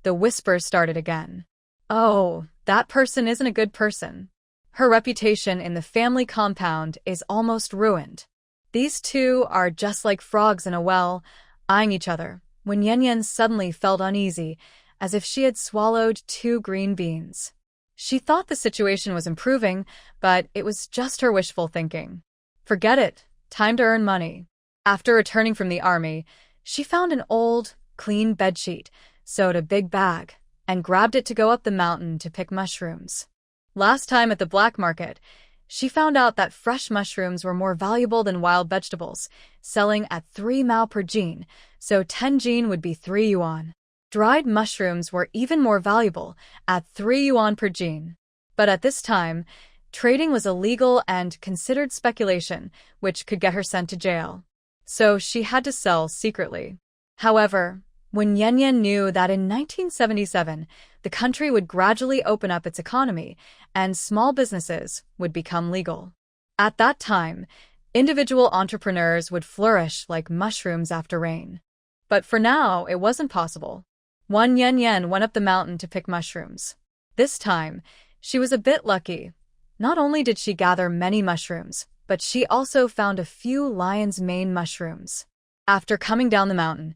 A: the whispers started again. Oh, that person isn't a good person. Her reputation in the family compound is almost ruined. These two are just like frogs in a well, eyeing each other, when Yan Yan suddenly felt uneasy, as if she had swallowed 2 green beans. She thought the situation was improving, but it was just her wishful thinking. Forget it, time to earn money. After returning from the army, she found an old, clean bedsheet, sewed a big bag, and grabbed it to go up the mountain to pick mushrooms. Last time at the black market, she found out that fresh mushrooms were more valuable than wild vegetables, selling at 3 mao per jean, so 10 jean would be 3 yuan. Dried mushrooms were even more valuable, at 3 yuan per jean. But at this time, trading was illegal and considered speculation, which could get her sent to jail. So she had to sell secretly. However, when Yan Yan knew that in 1977, the country would gradually open up its economy and small businesses would become legal. At that time, individual entrepreneurs would flourish like mushrooms after rain. But for now, it wasn't possible. One Yan Yan went up the mountain to pick mushrooms. This time, she was a bit lucky. Not only did she gather many mushrooms, but she also found a few lion's mane mushrooms. After coming down the mountain,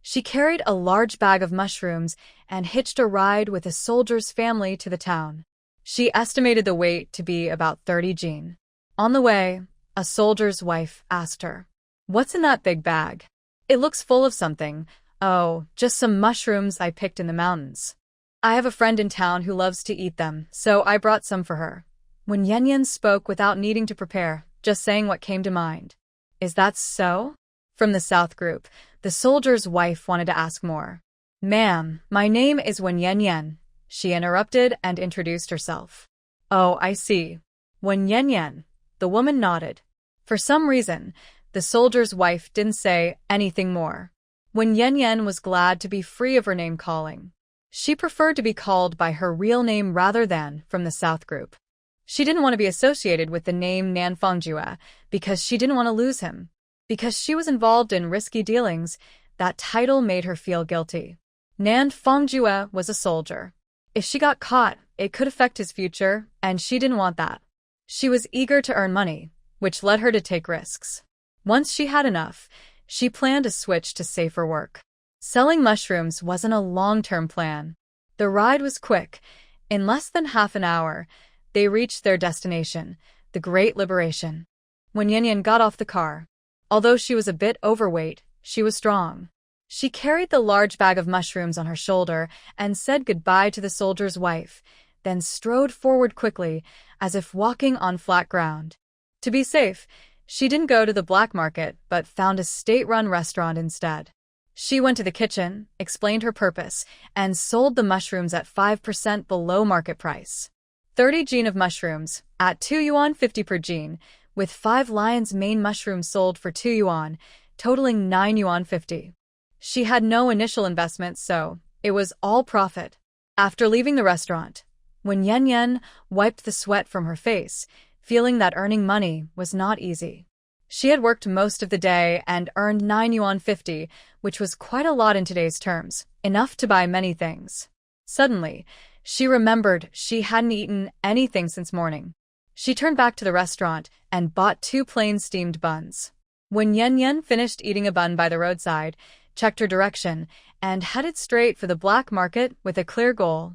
A: she carried a large bag of mushrooms and hitched a ride with a soldier's family to the town. She estimated the weight to be about 30 jean. On the way, a soldier's wife asked her, "What's in that big bag?" "It looks full of something," Oh, just some mushrooms I picked in the mountains. I have a friend in town who loves to eat them, so I brought some for her. When Yen Yen spoke without needing to prepare, just saying what came to mind. Is that so? From the South group, the soldier's wife wanted to ask more. Ma'am, my name is Wen Yen Yen, she interrupted and introduced herself. Oh, I see. Wen Yen Yen, the woman nodded. For some reason, the soldier's wife didn't say anything more. Wen Yen Yen was glad to be free of her name-calling. She preferred to be called by her real name rather than from the South group. She didn't want to be associated with the name Nan Fongjue because she didn't want to lose him. Because she was involved in risky dealings, that title made her feel guilty. Nan Fongjue was a soldier. If she got caught, it could affect his future, and she didn't want that. She was eager to earn money, which led her to take risks. Once she had enough, she planned to switch to safer work. Selling mushrooms wasn't a long-term plan. The ride was quick. In less than half an hour, they reached their destination, the Great Liberation. When Yen Yen got off the car, although she was a bit overweight, she was strong. She carried the large bag of mushrooms on her shoulder and said goodbye to the soldier's wife, then strode forward quickly, as if walking on flat ground. To be safe, she didn't go to the black market but found a state-run restaurant instead. She went to the kitchen, explained her purpose, and sold the mushrooms at 5% below market price. 30 jin of mushrooms, at 2 yuan 50 per jin, with 5 lion's mane mushrooms sold for 2 yuan, totaling 9 yuan 50. She had no initial investment, so it was all profit. After leaving the restaurant, when Yen Yen wiped the sweat from her face, feeling that earning money was not easy. She had worked most of the day and earned 9 yuan 50, which was quite a lot in today's terms, enough to buy many things. Suddenly, she remembered she hadn't eaten anything since morning. She turned back to the restaurant and bought 2 plain steamed buns. When Yen Yen finished eating a bun by the roadside, checked her direction, and headed straight for the black market with a clear goal.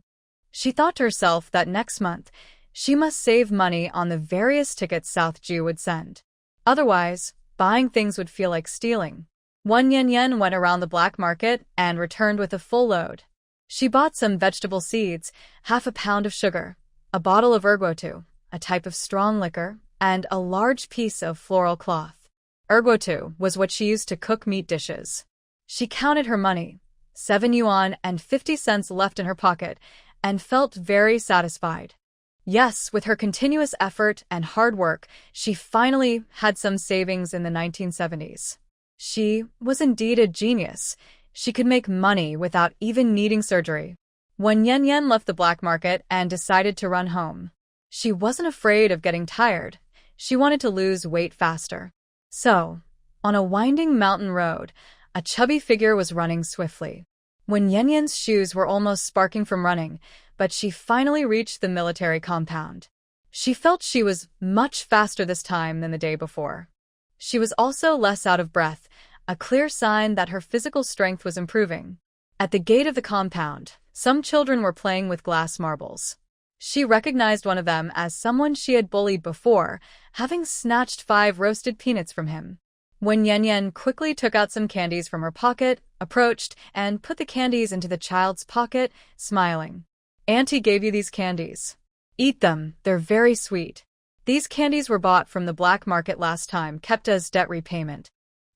A: She thought to herself that next month, she must save money on the various tickets South Jew would send. Otherwise, buying things would feel like stealing. One Yen Yen went around the black market and returned with a full load. She bought some vegetable seeds, half a pound of sugar, a bottle of ergotu, a type of strong liquor, and a large piece of floral cloth. Ergotu was what she used to cook meat dishes. She counted her money, 7 yuan and 50 cents left in her pocket, and felt very satisfied. Yes, with her continuous effort and hard work, she finally had some savings in the 1970s. She was indeed a genius. She could make money without even needing surgery. When Yen Yen left the black market and decided to run home, she wasn't afraid of getting tired. She wanted to lose weight faster. So, on a winding mountain road, a chubby figure was running swiftly. When Yen Yen's shoes were almost sparking from running, but she finally reached the military compound. She felt she was much faster this time than the day before. She was also less out of breath, a clear sign that her physical strength was improving. At the gate of the compound, some children were playing with glass marbles. She recognized one of them as someone she had bullied before, having snatched 5 roasted peanuts from him. When Yen Yen quickly took out some candies from her pocket, approached, and put the candies into the child's pocket, smiling. Auntie gave you these candies. Eat them, they're very sweet. These candies were bought from the black market last time, kept as debt repayment.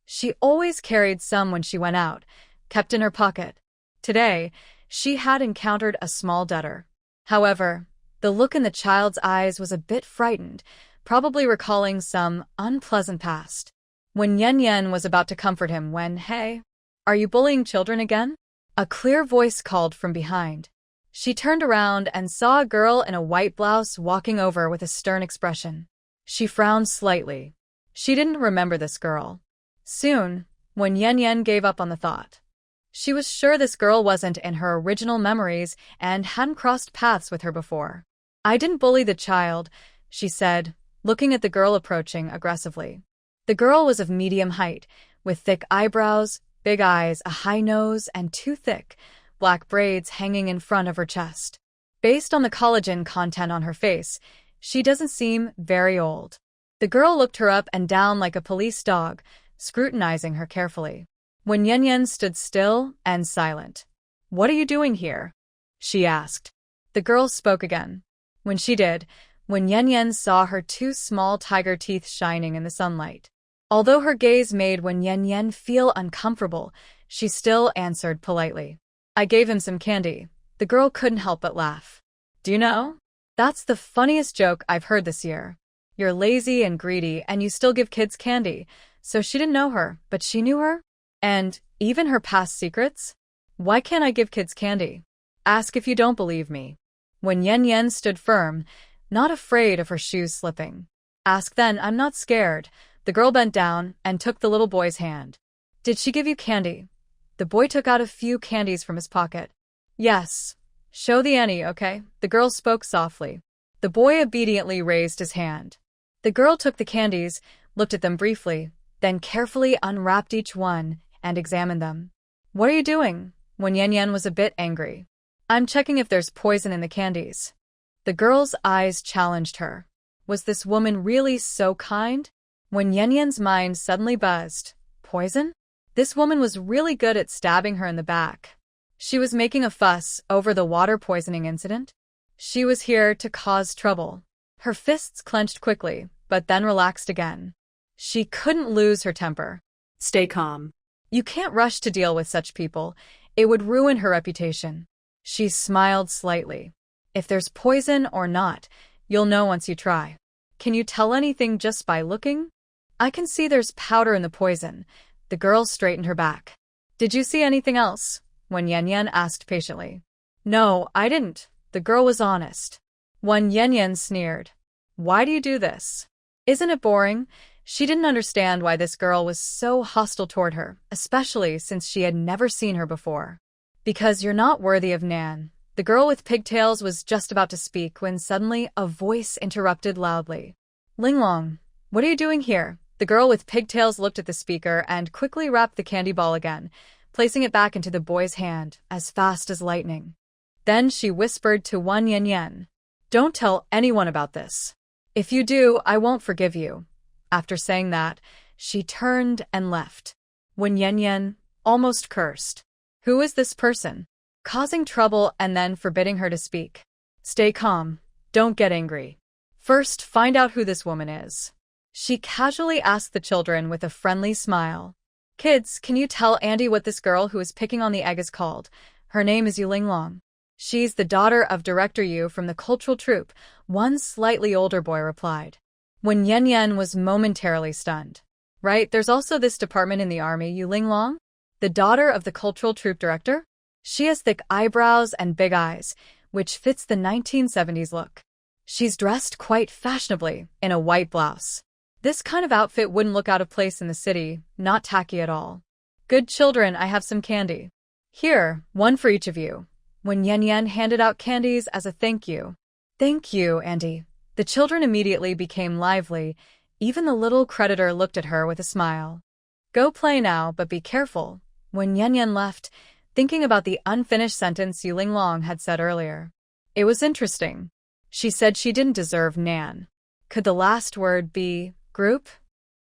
A: She always carried some when she went out, kept in her pocket. Today, she had encountered a small debtor. However, the look in the child's eyes was a bit frightened, probably recalling some unpleasant past. When Yen Yen was about to comfort him when, "Hey, are you bullying children again?" a clear voice called from behind. She turned around and saw a girl in a white blouse walking over with a stern expression. She frowned slightly. She didn't remember this girl. Soon, when Yen Yen gave up on the thought, she was sure this girl wasn't in her original memories and hadn't crossed paths with her before. "I didn't bully the child," she said, looking at the girl approaching aggressively. The girl was of medium height, with thick eyebrows, big eyes, a high nose, and 2 thick, black braids hanging in front of her chest. Based on the collagen content on her face, she doesn't seem very old. The girl looked her up and down like a police dog, scrutinizing her carefully. When Yen Yen stood still and silent. "What are you doing here?" she asked. The girl spoke again. When she did, when Yen Yen saw her two small tiger teeth shining in the sunlight. Although her gaze made when Yen Yen feel uncomfortable, she still answered politely. "I gave him some candy." The girl couldn't help but laugh. "Do you know? That's the funniest joke I've heard this year. You're lazy and greedy and you still give kids candy." So she didn't know her, but she knew her? And even her past secrets? "Why can't I give kids candy? Ask if you don't believe me." When Yen Yen stood firm, not afraid of her shoes slipping. "Ask then, I'm not scared." The girl bent down and took the little boy's hand. "Did she give you candy?" The boy took out a few candies from his pocket. "Yes. Show the Annie, okay?" The girl spoke softly. The boy obediently raised his hand. The girl took the candies, looked at them briefly, then carefully unwrapped each one and examined them. "What are you doing?" When Yen Yen was a bit angry. "I'm checking if there's poison in the candies." The girl's eyes challenged her. Was this woman really so kind? When Yen Yen's mind suddenly buzzed. Poison? This woman was really good at stabbing her in the back. She was making a fuss over the water poisoning incident. She was here to cause trouble. Her fists clenched quickly, but then relaxed again. She couldn't lose her temper.
B: Stay calm.
A: You can't rush to deal with such people. It would ruin her reputation. She smiled slightly. "If there's poison or not, you'll know once you try." "Can you tell anything just by looking?" "I can see there's powder in the poison." The girl straightened her back. "Did you see anything else?" When Yen Yen asked patiently. "No, I didn't." The girl was honest. When Yen Yen sneered. "Why do you do this? Isn't it boring?" She didn't understand why this girl was so hostile toward her, especially since she had never seen her before. "Because you're not worthy of Nan." The girl with pigtails was just about to speak when suddenly a voice interrupted loudly. "Linglong, what are you doing here?" The girl with pigtails looked at the speaker and quickly wrapped the candy ball again, placing it back into the boy's hand as fast as lightning. Then she whispered to Wan Yen Yen, "Don't tell anyone about this. If you do, I won't forgive you." After saying that, she turned and left. When Yen Yen almost cursed. Who is this person? Causing trouble and then forbidding her to speak. Stay calm. Don't get angry. First, find out who this woman is. She casually asked the children with a friendly smile. "Kids, can you tell Andy what this girl who is picking on the egg is called?" "Her name is Yu Linglong. She's the daughter of Director Yu from the cultural troupe," one slightly older boy replied. When Yen Yen was momentarily stunned. "Right, there's also this department in the army, Yu Linglong? The daughter of the cultural troupe director? She has thick eyebrows and big eyes, which fits the 1970s look. She's dressed quite fashionably, in a white blouse. This kind of outfit wouldn't look out of place in the city, not tacky at all. Good children, I have some candy. Here, one for each of you." When Yen Yen handed out candies as a thank you. "Thank you, Andy." The children immediately became lively. Even the little creditor looked at her with a smile. "Go play now, but be careful." When Yen Yen left, thinking about the unfinished sentence Yu Linglong had said earlier. It was interesting. She said she didn't deserve Nan. Could the last word be group?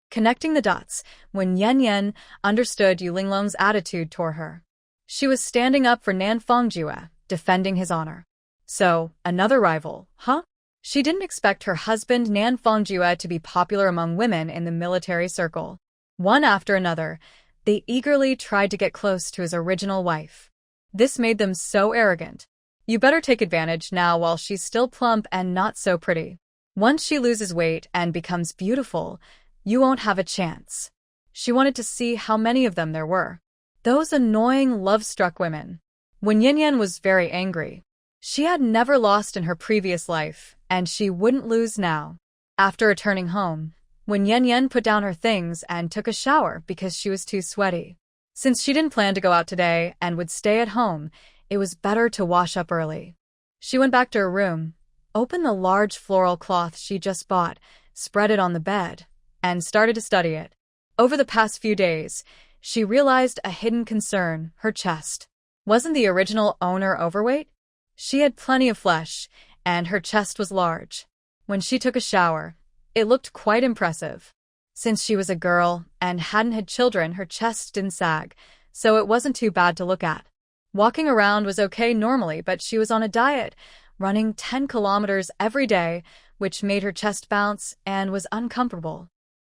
A: Connecting the dots, when Yen Yen understood Yu Linglong's attitude toward her. She was standing up for Nan Fongjue, defending his honor. So, another rival, huh? She didn't expect her husband Nan Fongjue to be popular among women in the military circle. One after another, they eagerly tried to get close to his original wife. This made them so arrogant. You better take advantage now while she's still plump and not so pretty. Once she loses weight and becomes beautiful, you won't have a chance. She wanted to see how many of them there were. Those annoying love-struck women. When Yin Yin was very angry. She had never lost in her previous life, and she wouldn't lose now. After returning home, when Yen Yen put down her things and took a shower because she was too sweaty. Since she didn't plan to go out today and would stay at home, it was better to wash up early. She went back to her room, opened the large floral cloth she just bought, spread it on the bed, and started to study it. Over the past few days, she realized a hidden concern, her chest. Wasn't the original owner overweight? She had plenty of flesh, and her chest was large. When she took a shower, it looked quite impressive. Since she was a girl and hadn't had children, her chest didn't sag, so it wasn't too bad to look at. Walking around was okay normally, but she was on a diet, running 10 kilometers every day, which made her chest bounce and was uncomfortable.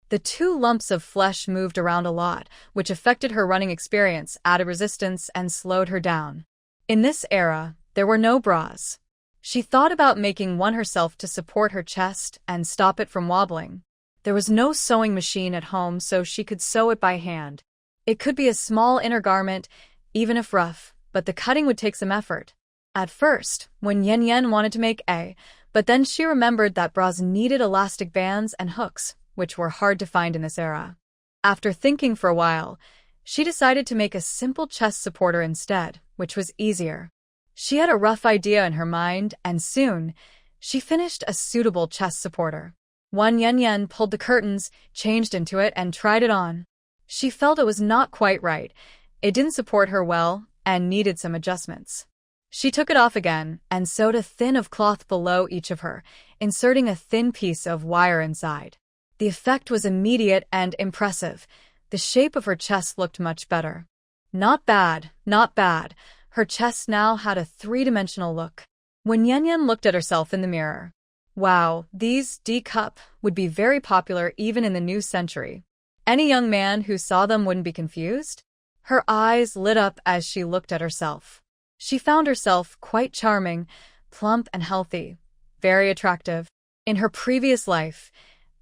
A: The 2 lumps of flesh moved around a lot, which affected her running experience, added resistance, and slowed her down. In this era, there were no bras. She thought about making one herself to support her chest and stop it from wobbling. There was no sewing machine at home, so she could sew it by hand. It could be a small inner garment, even if rough, but the cutting would take some effort. At first, when Yan wanted to make but then she remembered that bras needed elastic bands and hooks, which were hard to find in this era. After thinking for a while, she decided to make a simple chest supporter instead, which was easier. She had a rough idea in her mind, and soon, she finished a suitable chest supporter. Yan pulled the curtains, changed into it, and tried it on. She felt it was not quite right. It didn't support her well and needed some adjustments. She took it off again and sewed a thin of cloth below each of her, inserting a thin piece of wire inside. The effect was immediate and impressive. The shape of her chest looked much better. Not bad, not bad. Her chest now had a 3-dimensional look. When Yan looked at herself in the mirror, wow, these D-cup would be very popular even in the new century. Any young man who saw them wouldn't be confused. Her eyes lit up as she looked at herself. She found herself quite charming, plump and healthy, very attractive. In her previous life,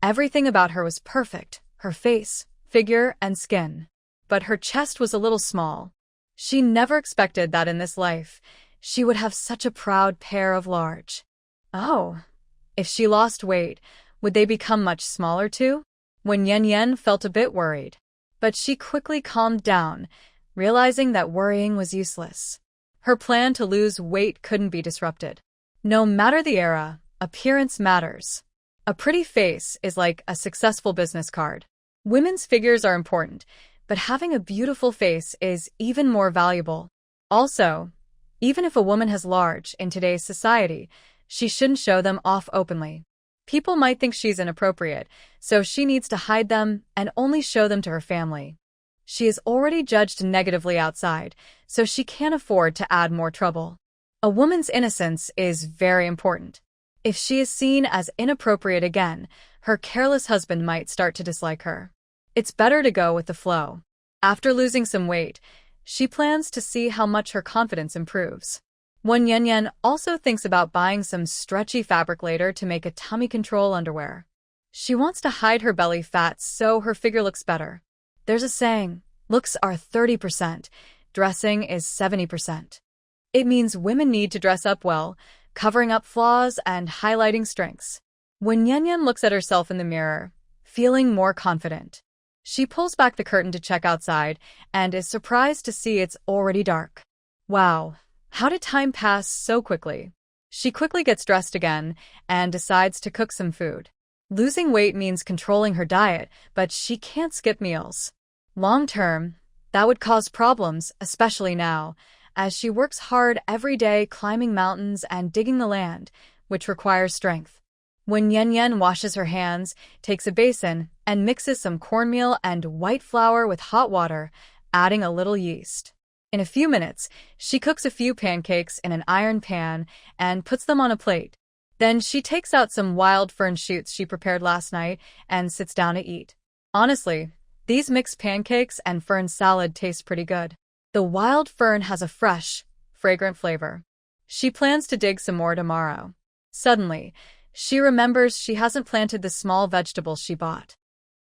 A: everything about her was perfect, her face, figure, and skin. But her chest was a little small. She never expected that in this life, she would have such a proud pair of large. Oh, if she lost weight, would they become much smaller too? When Yan felt a bit worried. But she quickly calmed down, realizing that worrying was useless. Her plan to lose weight couldn't be disrupted. No matter the era, appearance matters. A pretty face is like a successful business card. Women's figures are important, but having a beautiful face is even more valuable. Also, even if a woman has large in today's society, she shouldn't show them off openly. People might think she's inappropriate, so she needs to hide them and only show them to her family. She is already judged negatively outside, so she can't afford to add more trouble. A woman's innocence is very important. If she is seen as inappropriate again, her careless husband might start to dislike her. It's better to go with the flow. After losing some weight, she plans to see how much her confidence improves. When Yan also thinks about buying some stretchy fabric later to make a tummy control underwear. She wants to hide her belly fat so her figure looks better. There's a saying, looks are 30%, dressing is 70%. It means women need to dress up well, covering up flaws and highlighting strengths. When Yan looks at herself in the mirror, feeling more confident, she pulls back the curtain to check outside and is surprised to see it's already dark. Wow, how did time pass so quickly? She quickly gets dressed again and decides to cook some food. Losing weight means controlling her diet, but she can't skip meals. Long term, that would cause problems, especially now, as she works hard every day climbing mountains and digging the land, which requires strength. When Yan washes her hands, takes a basin, and mixes some cornmeal and white flour with hot water, adding a little yeast. In a few minutes, she cooks a few pancakes in an iron pan and puts them on a plate. Then she takes out some wild fern shoots she prepared last night and sits down to eat. Honestly, these mixed pancakes and fern salad taste pretty good. The wild fern has a fresh, fragrant flavor. She plans to dig some more tomorrow. Suddenly, she remembers she hasn't planted the small vegetables she bought.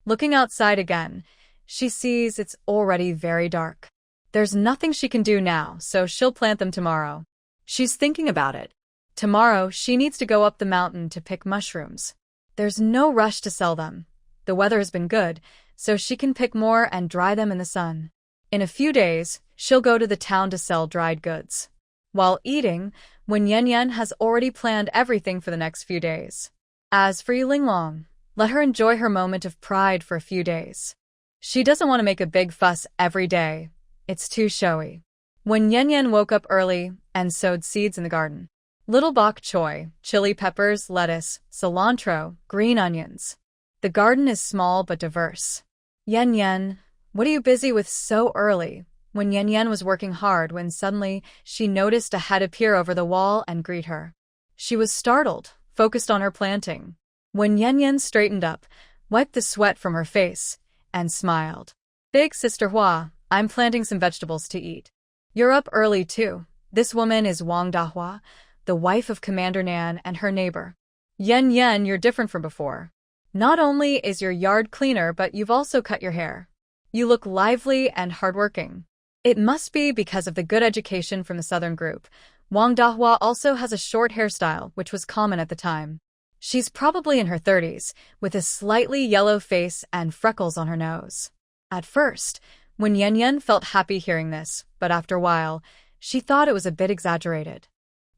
A: Looking outside again, she sees it's already very dark. There's nothing she can do now, so she'll plant them tomorrow. She's thinking about it. Tomorrow, she needs to go up the mountain to pick mushrooms. There's no rush to sell them. The weather has been good, so she can pick more and dry them in the sun. In a few days, she'll go to the town to sell dried goods. While eating, when Yan has already planned everything for the next few days. As for Yulong, let her enjoy her moment of pride for a few days. She doesn't want to make a big fuss every day. It's too showy. When Yan woke up early and sowed seeds in the garden. Little bok choy, chili peppers, lettuce, cilantro, green onions. The garden is small but diverse. Yen Yen, what are you busy with so early? When Yen Yen was working hard when suddenly she noticed a head appear over the wall and greet her. She was startled, focused on her planting. When Yen Yen straightened up, wiped the sweat from her face, and smiled. Big Sister Hua, I'm planting some vegetables to eat. You're up early too. This woman is Wang Dahua, the wife of Commander Nan and her neighbor. Yen Yen, you're different from before. Not only is your yard cleaner, but you've also cut your hair. You look lively and hardworking. It must be because of the good education from the Southern group. Wang Dahua also has a short hairstyle, which was common at the time. She's probably in her 30s, with a slightly yellow face and freckles on her nose. At first, when Yen Yen felt happy hearing this, but after a while, she thought it was a bit exaggerated.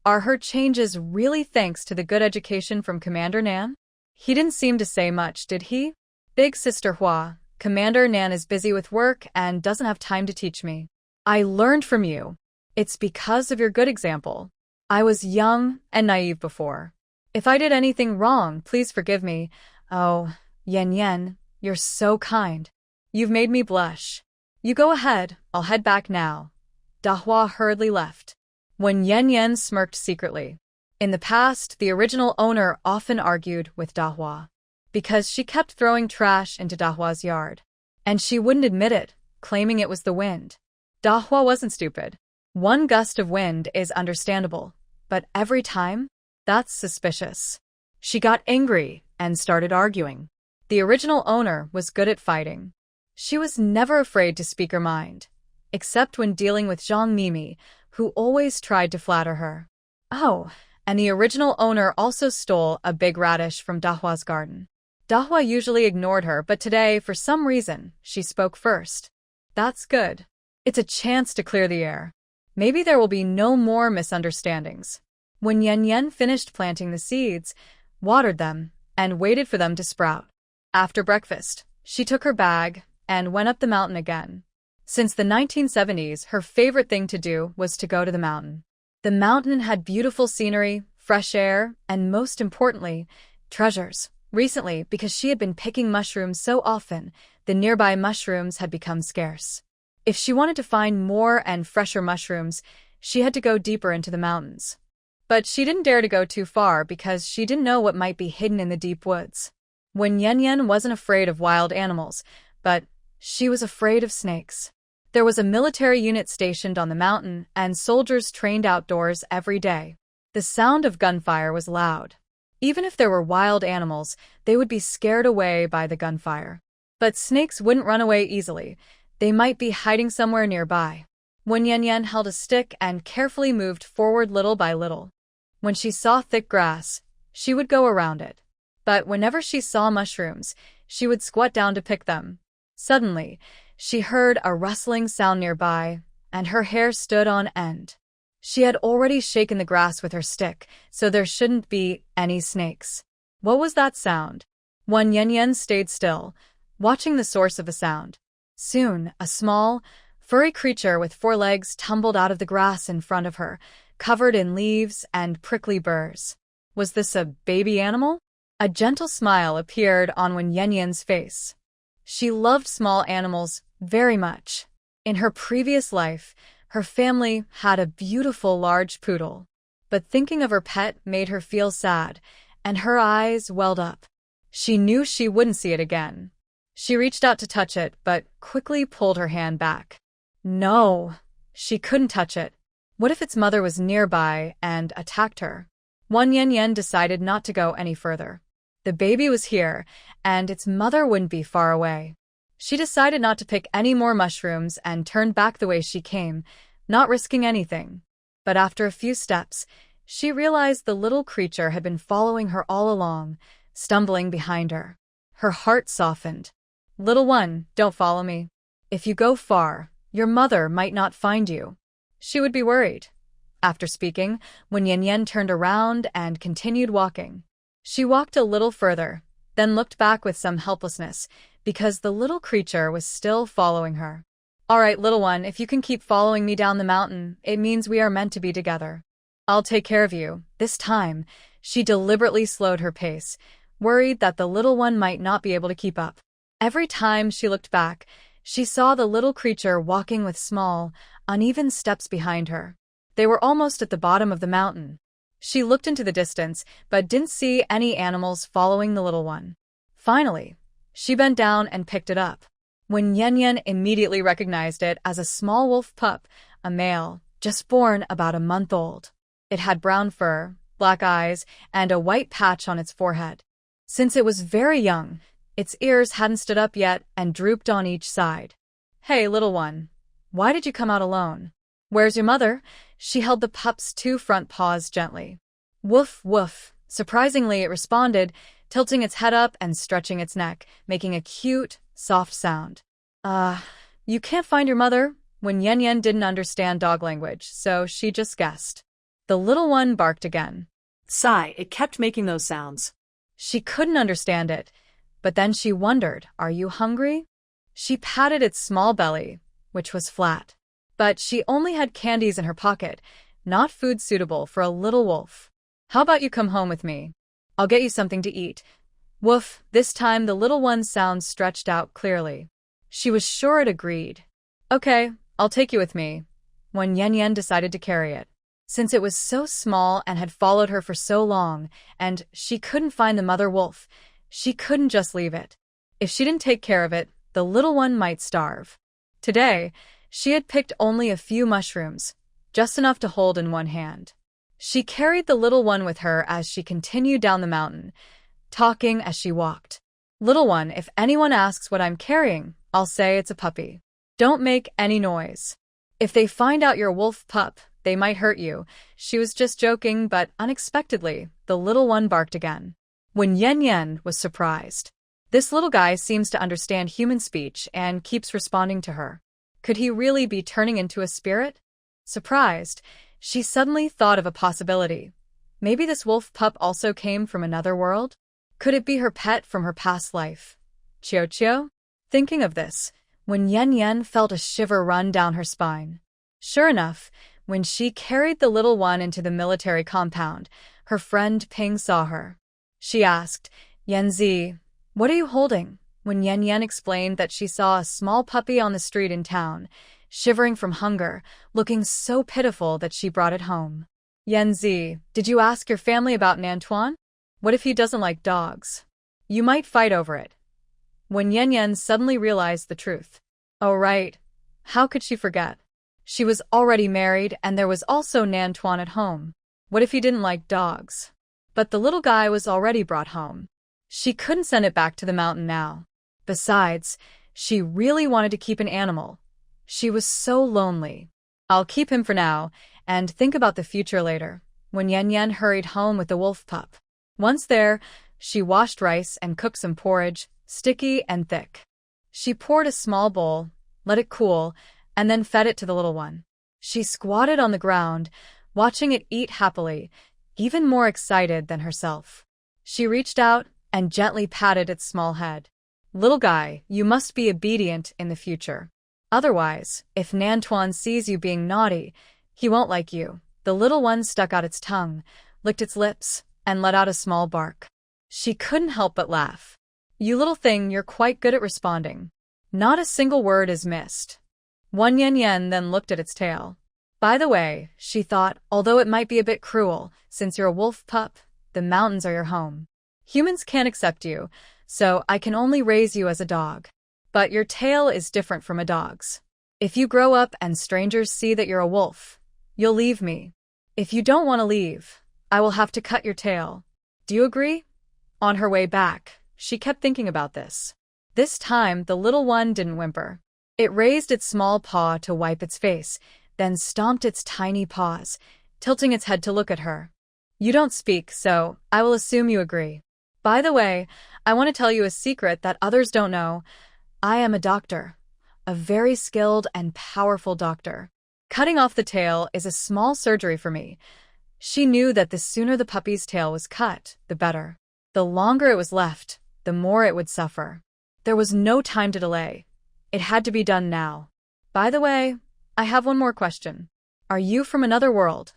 A: Are her changes really thanks to the good education from Commander Nan? He didn't seem to say much, did he? Big Sister Hua, Commander Nan is busy with work and doesn't have time to teach me. I learned from you. It's because of your good example. I was young and naive before. If I did anything wrong, please forgive me. Oh, Yen Yen, you're so kind. You've made me blush. You go ahead, I'll head back now. Dahua hurriedly left. When Yen Yen smirked secretly. In the past, the original owner often argued with Dahua because she kept throwing trash into Dahua's yard. And she wouldn't admit it, claiming it was the wind. Dahua wasn't stupid. One gust of wind is understandable, but every time? That's suspicious. She got angry and started arguing. The original owner was good at fighting. She was never afraid to speak her mind, except when dealing with Zhang Mimi, who always tried to flatter her. Oh, and the original owner also stole a big radish from Dahua's garden. Dahua usually ignored her, but today, for some reason, she spoke first. That's good. It's a chance to clear the air. Maybe there will be no more misunderstandings. When Yen Yen finished planting the seeds, watered them, and waited for them to sprout. After breakfast, she took her bag and went up the mountain again. Since the 1970s, her favorite thing to do was to go to the mountain. The mountain had beautiful scenery, fresh air, and most importantly, treasures. Recently, because she had been picking mushrooms so often, the nearby mushrooms had become scarce. If she wanted to find more and fresher mushrooms, she had to go deeper into the mountains. But she didn't dare to go too far because she didn't know what might be hidden in the deep woods. When Yen Yen wasn't afraid of wild animals, but she was afraid of snakes. There was a military unit stationed on the mountain and soldiers trained outdoors every day. The sound of gunfire was loud. Even if there were wild animals, they would be scared away by the gunfire. But snakes wouldn't run away easily. They might be hiding somewhere nearby. When Yen Yen held a stick and carefully moved forward little by little. When she saw thick grass, she would go around it. But whenever she saw mushrooms, she would squat down to pick them. Suddenly, she heard a rustling sound nearby, and her hair stood on end. She had already shaken the grass with her stick, so there shouldn't be any snakes. What was that sound? When Yen Yen stayed still, watching the source of the sound. Soon, a small, furry creature with 4 legs tumbled out of the grass in front of her, covered in leaves and prickly burrs. Was this a baby animal? A gentle smile appeared on Wen Yen Yen's face. She loved small animals very much. In her previous life, her family had a beautiful large poodle. But thinking of her pet made her feel sad, and her eyes welled up. She knew she wouldn't see it again. She reached out to touch it, but quickly pulled her hand back. No, she couldn't touch it. What if its mother was nearby and attacked her? Wan Yen Yen decided not to go any further. The baby was here, and its mother wouldn't be far away. She decided not to pick any more mushrooms and turned back the way she came, not risking anything. But after a few steps, she realized the little creature had been following her all along, stumbling behind her. Her heart softened. Little one, don't follow me. If you go far, your mother might not find you. She would be worried. After speaking, Wen Yen Yen turned around and continued walking. She walked a little further, then looked back with some helplessness, because the little creature was still following her. All right, little one, if you can keep following me down the mountain, it means we are meant to be together. I'll take care of you. This time, she deliberately slowed her pace, worried that the little one might not be able to keep up. Every time she looked back, she saw the little creature walking with small, uneven steps behind her. They were almost at the bottom of the mountain. She looked into the distance, but didn't see any animals following the little one. Finally, she bent down and picked it up. When Yen Yen immediately recognized it as a small wolf pup, a male, just born about a month old. It had brown fur, black eyes, and a white patch on its forehead. Since it was very young, its ears hadn't stood up yet and drooped on each side. "Hey, little one. Why did you come out alone? Where's your mother?" She held the pup's 2 front paws gently. "Woof, woof." Surprisingly, it responded, tilting its head up and stretching its neck, making a cute, soft sound. You can't find your mother?" When Yen Yen didn't understand dog language, so she just guessed. The little one barked again.
B: Sigh, it kept making those sounds.
A: She couldn't understand it, but then she wondered, "Are you hungry?" She patted its small belly, which was flat. But she only had candies in her pocket, not food suitable for a little wolf. "How about you come home with me? I'll get you something to eat." Woof, this time the little one's sound stretched out clearly. She was sure it agreed. "Okay, I'll take you with me." When Yen Yen decided to carry it. Since it was so small and had followed her for so long, and she couldn't find the mother wolf, she couldn't just leave it. If she didn't take care of it, the little one might starve. Today, she had picked only a few mushrooms, just enough to hold in one hand. She carried the little one with her as she continued down the mountain, talking as she walked. "Little one, if anyone asks what I'm carrying, I'll say it's a puppy. Don't make any noise. If they find out you're a wolf pup, they might hurt you." She was just joking, but unexpectedly, the little one barked again. When Yen Yen was surprised. This little guy seems to understand human speech and keeps responding to her. Could he really be turning into a spirit? Surprised, she suddenly thought of a possibility. Maybe this wolf pup also came from another world? Could it be her pet from her past life? Chio Chio? Thinking of this, when Yen Yen felt a shiver run down her spine. Sure enough, when she carried the little one into the military compound, her friend Ping saw her. She asked, "Yenzi, what are you holding?" When Yen Yen explained that she saw a small puppy on the street in town, shivering from hunger, looking so pitiful that she brought it home. "Yenzi, did you ask your family about Nantuan? What if he doesn't like dogs? You might fight over it." When Yen Yen suddenly realized the truth. Oh right, how could she forget? She was already married and there was also Nantuan at home. What if he didn't like dogs? But the little guy was already brought home. She couldn't send it back to the mountain now. Besides, she really wanted to keep an animal. She was so lonely. "I'll keep him for now, and think about the future later." When Yen Yen hurried home with the wolf pup. Once there, she washed rice and cooked some porridge, sticky and thick. She poured a small bowl, let it cool, and then fed it to the little one. She squatted on the ground, watching it eat happily, even more excited than herself. She reached out and gently patted its small head. "Little guy, you must be obedient in the future. Otherwise, if Nantuan sees you being naughty, he won't like you." The little one stuck out its tongue, licked its lips, and let out a small bark. She couldn't help but laugh. "You little thing, you're quite good at responding. Not a single word is missed." One Yen Yen then looked at its tail. By the way, she thought, although it might be a bit cruel, since you're a wolf pup, the mountains are your home. Humans can't accept you, so I can only raise you as a dog. But your tail is different from a dog's. If you grow up and strangers see that you're a wolf, you'll leave me. If you don't want to leave, I will have to cut your tail. Do you agree? On her way back, she kept thinking about this. This time, the little one didn't whimper. It raised its small paw to wipe its face, then stomped its tiny paws, tilting its head to look at her. "You don't speak, so I will assume you agree. By the way, I want to tell you a secret that others don't know. I am a doctor, a very skilled and powerful doctor. Cutting off the tail is a small surgery for me." She knew that the sooner the puppy's tail was cut, the better. The longer it was left, the more it would suffer. There was no time to delay. It had to be done now. "By the way, I have one more question. Are you from another world?"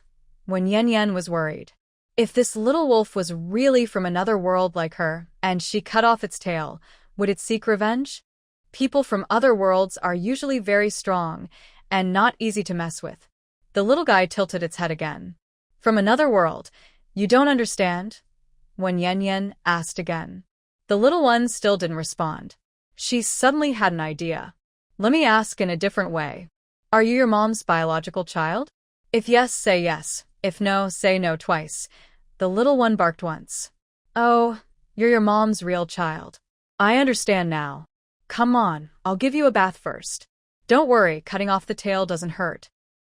A: When Yen Yen was worried. If this little wolf was really from another world like her, and she cut off its tail, would it seek revenge? People from other worlds are usually very strong and not easy to mess with. The little guy tilted its head again. From another world, you don't understand? When Yen Yen asked again. The little one still didn't respond. She suddenly had an idea. Let me ask in a different way. Are you your mom's biological child? If yes, say yes. If no, say no twice. The little one barked once. Oh, you're your mom's real child. I understand now. Come on, I'll give you a bath first. Don't worry, cutting off the tail doesn't hurt.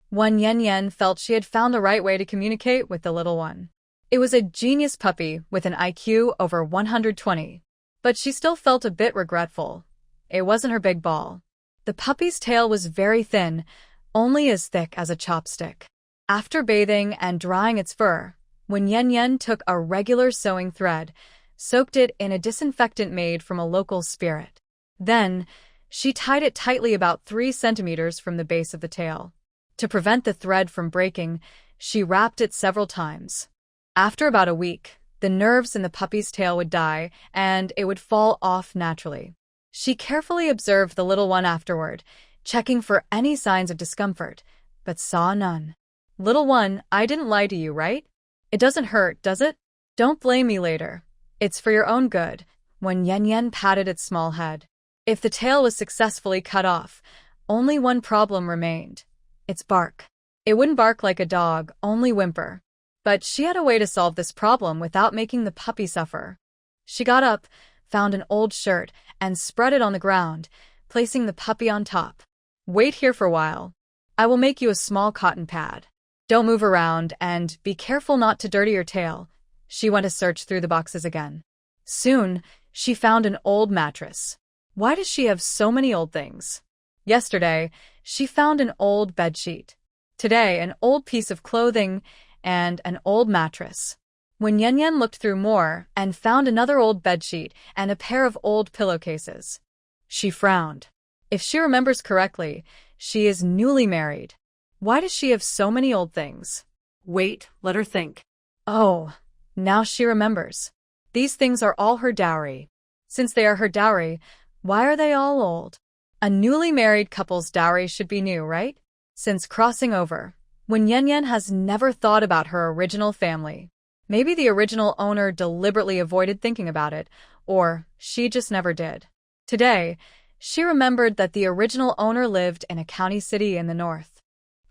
A: When Yen Yen felt she had found the right way to communicate with the little one. It was a genius puppy with an IQ over 120. But she still felt a bit regretful. It wasn't her big ball. The puppy's tail was very thin, only as thick as a chopstick. After bathing and drying its fur, when Yen Yen took a regular sewing thread, soaked it in a disinfectant made from a local spirit. Then, she tied it tightly about 3 centimeters from the base of the tail. To prevent the thread from breaking, she wrapped it several times. After about a week, the nerves in the puppy's tail would die, and it would fall off naturally. She carefully observed the little one afterward, checking for any signs of discomfort, but saw none. Little one, I didn't lie to you, right? It doesn't hurt, does it? Don't blame me later. It's for your own good. When Yen Yen patted its small head. If the tail was successfully cut off, only one problem remained. Its bark. It wouldn't bark like a dog, only whimper. But she had a way to solve this problem without making the puppy suffer. She got up, found an old shirt, and spread it on the ground, placing the puppy on top. Wait here for a while. I will make you a small cotton pad. Don't move around, and be careful not to dirty your tail. She went to search through the boxes again. Soon, she found an old mattress. Why does she have so many old things? Yesterday, she found an old bedsheet. Today, an old piece of clothing and an old mattress. When Yen Yen looked through more and found another old bedsheet and a pair of old pillowcases, she frowned. If she remembers correctly, she is newly married. Why does she have so many old things?
B: Wait, let her think.
A: Oh, now she remembers. These things are all her dowry. Since they are her dowry, why are they all old? A newly married couple's dowry should be new, right? Since crossing over, when Yen Yen has never thought about her original family. Maybe the original owner deliberately avoided thinking about it, or she just never did. Today, she remembered that the original owner lived in a county city in the north.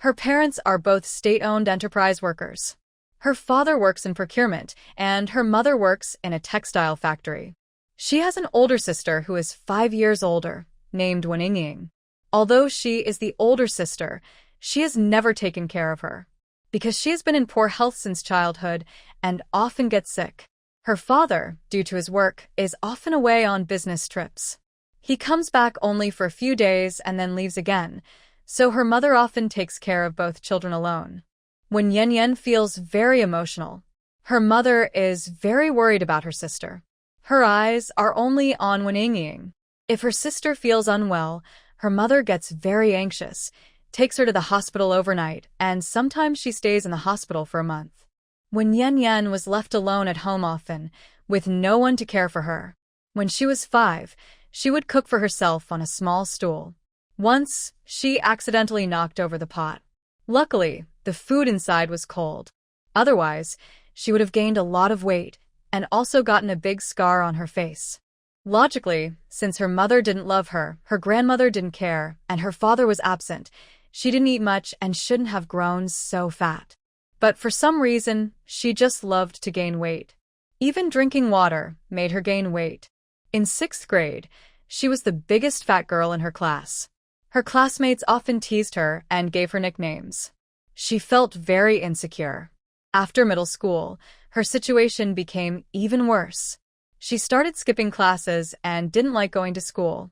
A: Her parents are both state-owned enterprise workers. Her father works in procurement, and her mother works in a textile factory. She has an older sister who is 5 years older, named Weningying. Although she is the older sister, she has never taken care of her, because she has been in poor health since childhood and often gets sick. Her father, due to his work, is often away on business trips. He comes back only for a few days and then leaves again, so her mother often takes care of both children alone. When Yen Yen feels very emotional, her mother is very worried about her sister. Her eyes are only on Weningying. If her sister feels unwell, her mother gets very anxious, takes her to the hospital overnight, and sometimes she stays in the hospital for a month. When Yen Yen was left alone at home often, with no one to care for her. When she was 5, she would cook for herself on a small stool. Once, she accidentally knocked over the pot. Luckily, the food inside was cold. Otherwise, she would have gained a lot of weight and also gotten a big scar on her face. Logically, since her mother didn't love her, her grandmother didn't care, and her father was absent, she didn't eat much and shouldn't have grown so fat. But for some reason, she just loved to gain weight. Even drinking water made her gain weight. In 6th grade, she was the biggest fat girl in her class. Her classmates often teased her and gave her nicknames. She felt very insecure. After middle school, her situation became even worse. She started skipping classes and didn't like going to school.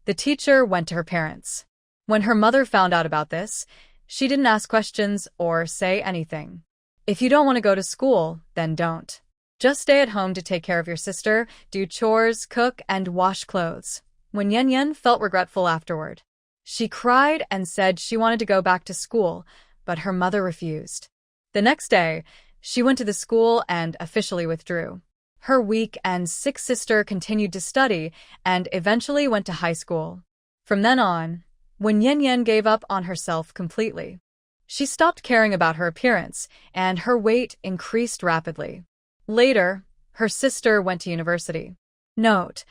A: The teacher went to her parents. When her mother found out about this, she didn't ask questions or say anything. If you don't want to go to school, then don't. Just stay at home to take care of your sister, do chores, cook, and wash clothes. When Yen Yen felt regretful afterward, she cried and said she wanted to go back to school, but her mother refused. The next day, She went to the school and officially withdrew. Her weak and sick sister continued to study and eventually went to high school. From then on, when Yan Yan gave up on herself completely, she stopped caring about her appearance, and her weight increased rapidly. Later, her sister went to university. Note: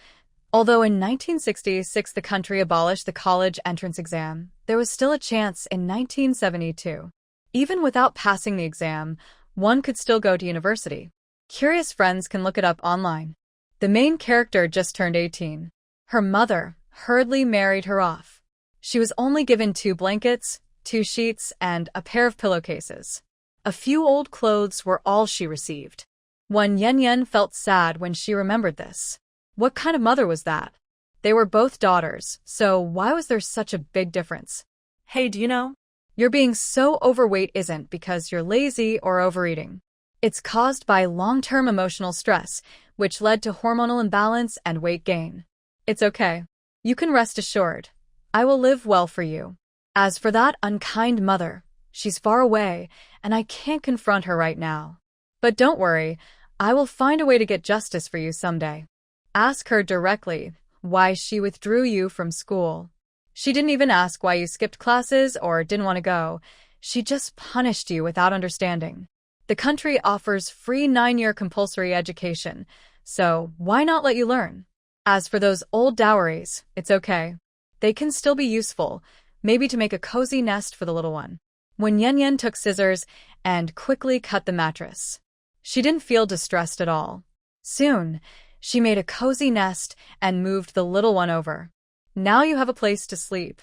A: although in 1966 the country abolished the college entrance exam, there was still a chance in 1972. Even without passing the exam, one could still go to university. Curious friends can look it up online. The main character just turned 18. Her mother hurriedly married her off. She was only given 2 blankets, 2 sheets, and a pair of pillowcases. A few old clothes were all she received. Yan Yan felt sad when she remembered this. What kind of mother was that? They were both daughters, so why was there such a big difference?
B: Hey, do you know?
A: You're being so overweight isn't because you're lazy or overeating. It's caused by long-term emotional stress, which led to hormonal imbalance and weight gain. It's okay. You can rest assured. I will live well for you. As for that unkind mother, she's far away, and I can't confront her right now. But don't worry, I will find a way to get justice for you someday. Ask her directly why she withdrew you from school. She didn't even ask why you skipped classes or didn't want to go. She just punished you without understanding. The country offers free 9-year compulsory education, so why not let you learn? As for those old dowries, it's okay. They can still be useful, maybe to make a cozy nest for the little one. When Yan Yan took scissors and quickly cut the mattress, she didn't feel distressed at all. Soon, she made a cozy nest and moved the little one over. Now you have a place to sleep.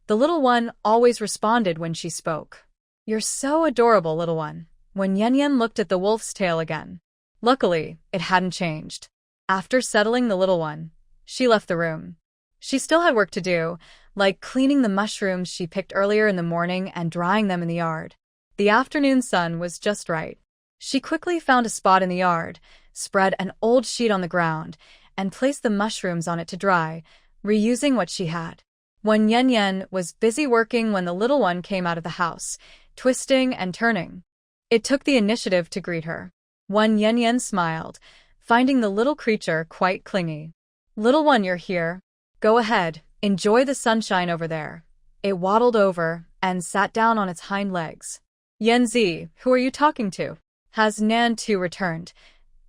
A: The little one always responded when she spoke. You're so adorable, little one. When Yan Yan looked at the wolf's tail again. Luckily, it hadn't changed. After settling the little one, she left the room. She still had work to do, like cleaning the mushrooms she picked earlier in the morning and drying them in the yard. The afternoon sun was just right. She quickly found a spot in the yard, spread an old sheet on the ground, and placed the mushrooms on it to dry, reusing what she had. When Yan Yan was busy working when the little one came out of the house, twisting and turning. It took the initiative to greet her. Yan Yan smiled, finding the little creature quite clingy. Little one, you're here. Go ahead, enjoy the sunshine over there. It waddled over and sat down on its hind legs. Yanzi, who are you talking to? Has Nan too returned?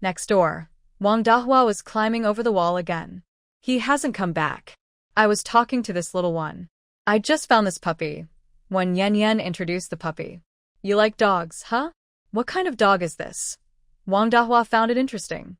A: Next door, Wang Dahua was climbing over the wall again. He hasn't come back. I was talking to this little one. I just found this puppy. When Yan Yan introduced the puppy. You like dogs, huh? What kind of dog is this? Wang Dahua found it interesting.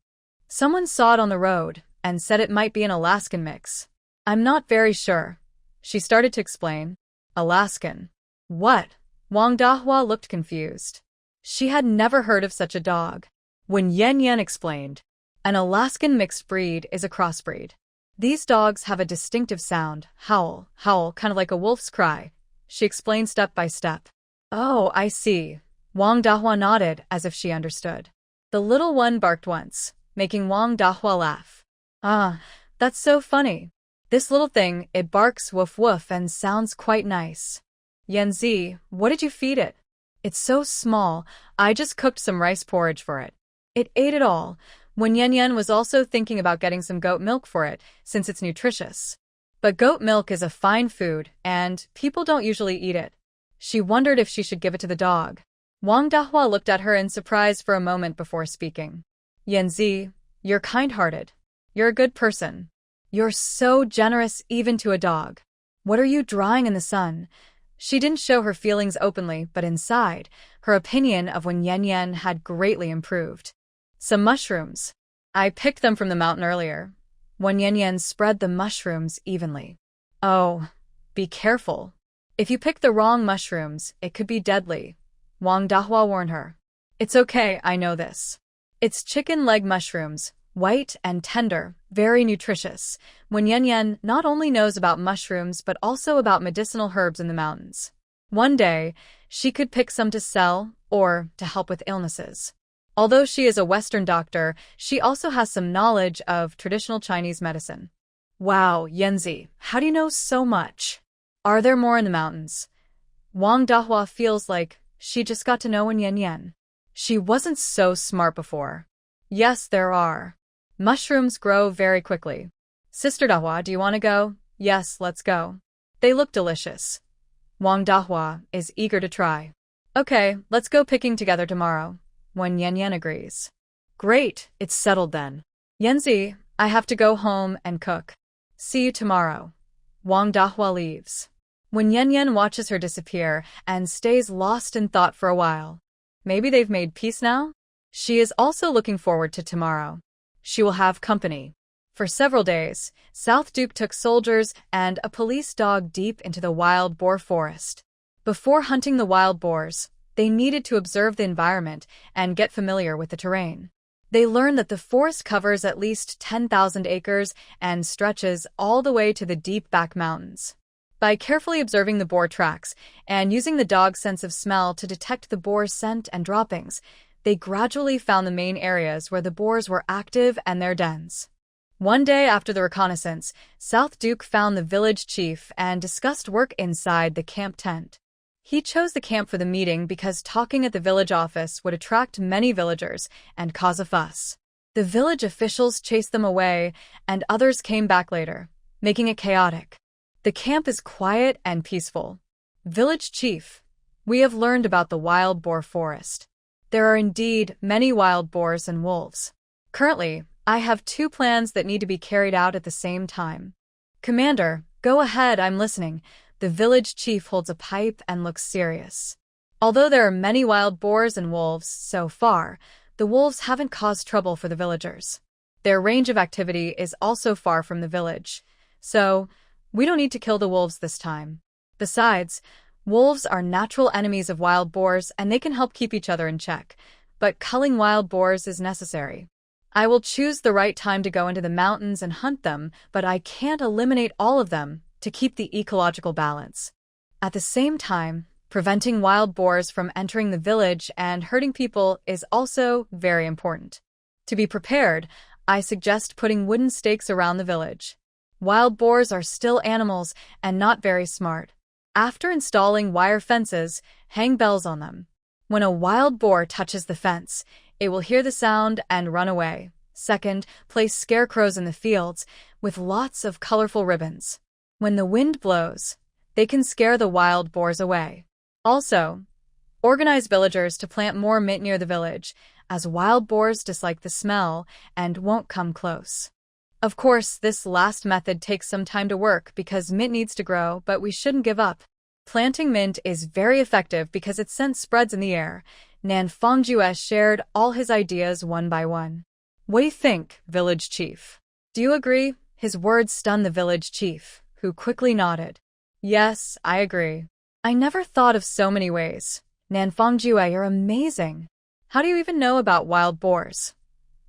A: Someone saw it on the road and said it might be an Alaskan mix. I'm not very sure. She started to explain. Alaskan. What? Wang Dahua looked confused. She had never heard of such a dog. When Yan Yan explained, an Alaskan mixed breed is a crossbreed. These dogs have a distinctive sound, howl, kind of like a wolf's cry. She explained step by step. Oh, I see. Wang Dahua nodded as if she understood. The little one barked once, making Wang Dahua laugh. Ah, that's so funny. This little thing, it barks woof woof and sounds quite nice. Yanzi, what did you feed it? It's so small, I just cooked some rice porridge for it. It ate it all, when Yan Yan was also thinking about getting some goat milk for it, since it's nutritious. But goat milk is a fine food, and people don't usually eat it. She wondered if she should give it to the dog. Wang Dahua looked at her in surprise for a moment before speaking. Yanzi, you're kind-hearted. You're a good person. You're so generous even to a dog. What are you drying in the sun? She didn't show her feelings openly, but inside, her opinion of Wen Yan Yan had greatly improved. Some mushrooms. I picked them from the mountain earlier. Wen Yan Yan spread the mushrooms evenly. Oh, be careful. If you pick the wrong mushrooms, it could be deadly. Wang Dahua warned her. It's okay, I know this. It's chicken leg mushrooms, white and tender, very nutritious. Wen Yan Yan not only knows about mushrooms but also about medicinal herbs in the mountains. One day, she could pick some to sell or to help with illnesses. Although she is a Western doctor, she also has some knowledge of traditional Chinese medicine. Wow, Yanzi, how do you know so much? Are there more in the mountains? Wang Dahua feels like she just got to know Wen Yan Yan. She wasn't so smart before. Yes, there are. Mushrooms grow very quickly. Sister Dahua, do you want to go? Yes, let's go. They look delicious. Wang Dahua is eager to try. Okay, let's go picking together tomorrow. When Yan Yan agrees. Great, it's settled then. Yanzi, I have to go home and cook. See you tomorrow. Wang Dahua leaves. When Yan Yan watches her disappear and stays lost in thought for a while. Maybe they've made peace now? She is also looking forward to tomorrow. She will have company. For several days, South Duke took soldiers and a police dog deep into the wild boar forest. Before hunting the wild boars, they needed to observe the environment and get familiar with the terrain. They learned that the forest covers at least 10,000 acres and stretches all the way to the deep back mountains. By carefully observing the boar tracks and using the dog's sense of smell to detect the boar's scent and droppings, they gradually found the main areas where the boars were active and their dens. One day after the reconnaissance, South Duke found the village chief and discussed work inside the camp tent. He chose the camp for the meeting because talking at the village office would attract many villagers and cause a fuss. The village officials chased them away, and others came back later, making it chaotic. The camp is quiet and peaceful. Village chief, we have learned about the wild boar forest. There are indeed many wild boars and wolves. Currently, I have 2 plans that need to be carried out at the same time. Commander, go ahead, I'm listening. The village chief holds a pipe and looks serious. Although there are many wild boars and wolves so far, the wolves haven't caused trouble for the villagers. Their range of activity is also far from the village, so we don't need to kill the wolves this time. Besides, wolves are natural enemies of wild boars and they can help keep each other in check, but culling wild boars is necessary. I will choose the right time to go into the mountains and hunt them, but I can't eliminate all of them to keep the ecological balance. At the same time, preventing wild boars from entering the village and hurting people is also very important. To be prepared, I suggest putting wooden stakes around the village. Wild boars are still animals and not very smart. After installing wire fences, hang bells on them. When a wild boar touches the fence, it will hear the sound and run away. Second, place scarecrows in the fields with lots of colorful ribbons. When the wind blows, they can scare the wild boars away. Also, organize villagers to plant more mint near the village, as wild boars dislike the smell and won't come close. Of course, this last method takes some time to work because mint needs to grow, but we shouldn't give up. Planting mint is very effective because its scent spreads in the air. Nan Fongjue shared all his ideas one by one. What do you think, village chief? Do you agree? His words stunned the village chief, who quickly nodded. Yes, I agree. I never thought of so many ways. Nan Fongjue, you're amazing. How do you even know about wild boars?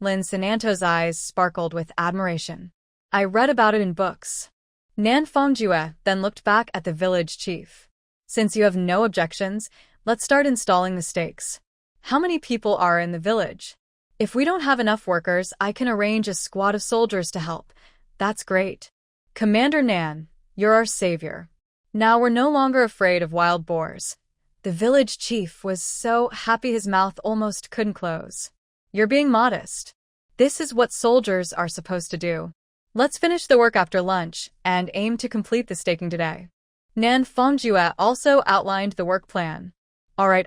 A: Lin Sinanto's eyes sparkled with admiration. I read about it in books. Nan Fongjue then looked back at the village chief. Since you have no objections, let's start installing the stakes. How many people are in the village? If we don't have enough workers, I can arrange a squad of soldiers to help. That's great. Commander Nan, you're our savior. Now we're no longer afraid of wild boars. The village chief was so happy his mouth almost couldn't close. You're being modest. This is what soldiers are supposed to do. Let's finish the work after lunch and aim to complete the staking today. Nan Fongjue also outlined the work plan. All right.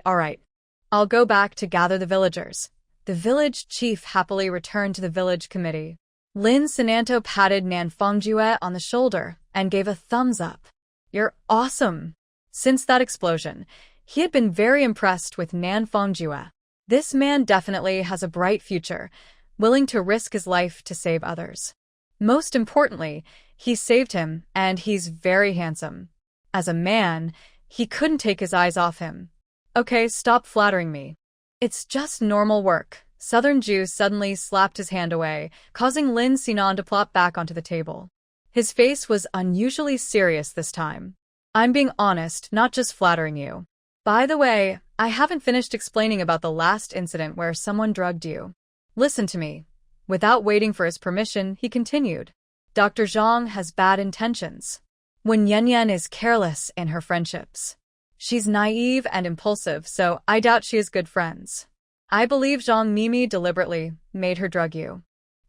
A: I'll go back to gather the villagers. The village chief happily returned to the village committee. Lin Sinanto patted Nan Fongjue on the shoulder and gave a thumbs up. You're awesome. Since that explosion, he had been very impressed with Nan Fongjue. This man definitely has a bright future, willing to risk his life to save others. Most importantly, he saved him, and he's very handsome. As a man, he couldn't take his eyes off him. Okay, stop flattering me. It's just normal work. Southern Jew suddenly slapped his hand away, causing Lin Sinan to plop back onto the table. His face was unusually serious this time. I'm being honest, not just flattering you. By the way, I haven't finished explaining about the last incident where someone drugged you. Listen to me. Without waiting for his permission, he continued. Dr. Zhang has bad intentions. When Yan Yan is careless in her friendships. She's naive and impulsive, so I doubt she has good friends. I believe Zhang Mimi deliberately made her drug you.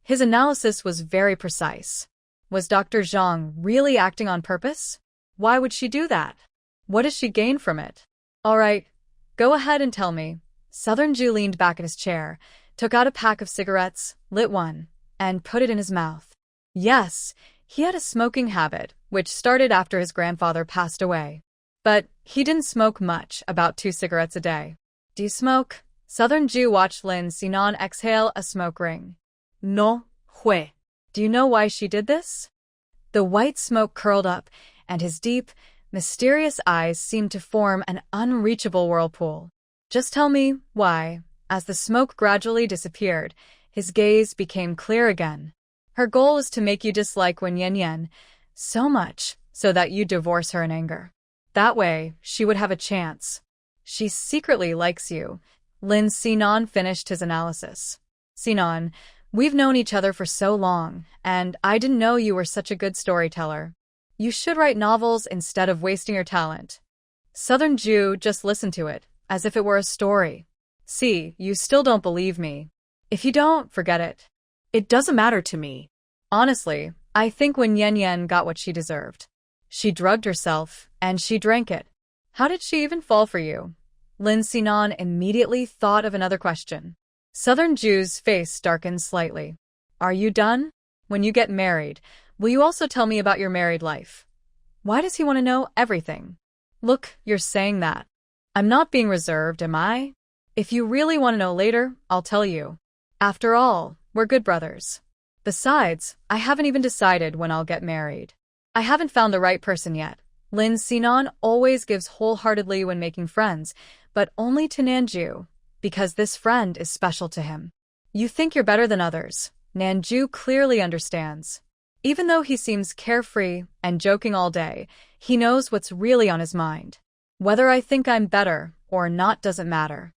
A: His analysis was very precise. Was Dr. Zhang really acting on purpose? Why would she do that? What does she gain from it? All right, go ahead and tell me. Southern Jew leaned back in his chair, took out a pack of cigarettes, lit one, and put it in his mouth. Yes, he had a smoking habit, which started after his grandfather passed away. But he didn't smoke much, about 2 cigarettes a day. Do you smoke? Southern Jew watched Lin Sinan exhale a smoke ring.
B: No, Hui.
A: Do you know why she did this? The white smoke curled up, and his deep, mysterious eyes seemed to form an unreachable whirlpool. Just tell me why. As the smoke gradually disappeared, his gaze became clear again. Her goal is to make you dislike Wen Yanyan so much so that you divorce her in anger. That way, she would have a chance. She secretly likes you. Lin Sinan finished his analysis. Sinan, we've known each other for so long, and I didn't know you were such a good storyteller. You should write novels instead of wasting your talent. Southern Jew just listened to it, as if it were a story. See, you still don't believe me. If you don't, forget it.
B: It doesn't matter to me.
A: Honestly, I think Wen Yanyan got what she deserved. She drugged herself, and she drank it. How did she even fall for you? Lin Sinan immediately thought of another question. Southern Jew's face darkened slightly. Are you done? When you get married, will you also tell me about your married life? Why does he want to know everything? Look, you're saying that. I'm not being reserved, am I? If you really want to know later, I'll tell you. After all, we're good brothers. Besides, I haven't even decided when I'll get married. I haven't found the right person yet. Lin Sinan always gives wholeheartedly when making friends, but only to Nanju, because this friend is special to him. You think you're better than others. Nanju clearly understands. Even though he seems carefree and joking all day, he knows what's really on his mind. Whether I think I'm better or not doesn't matter.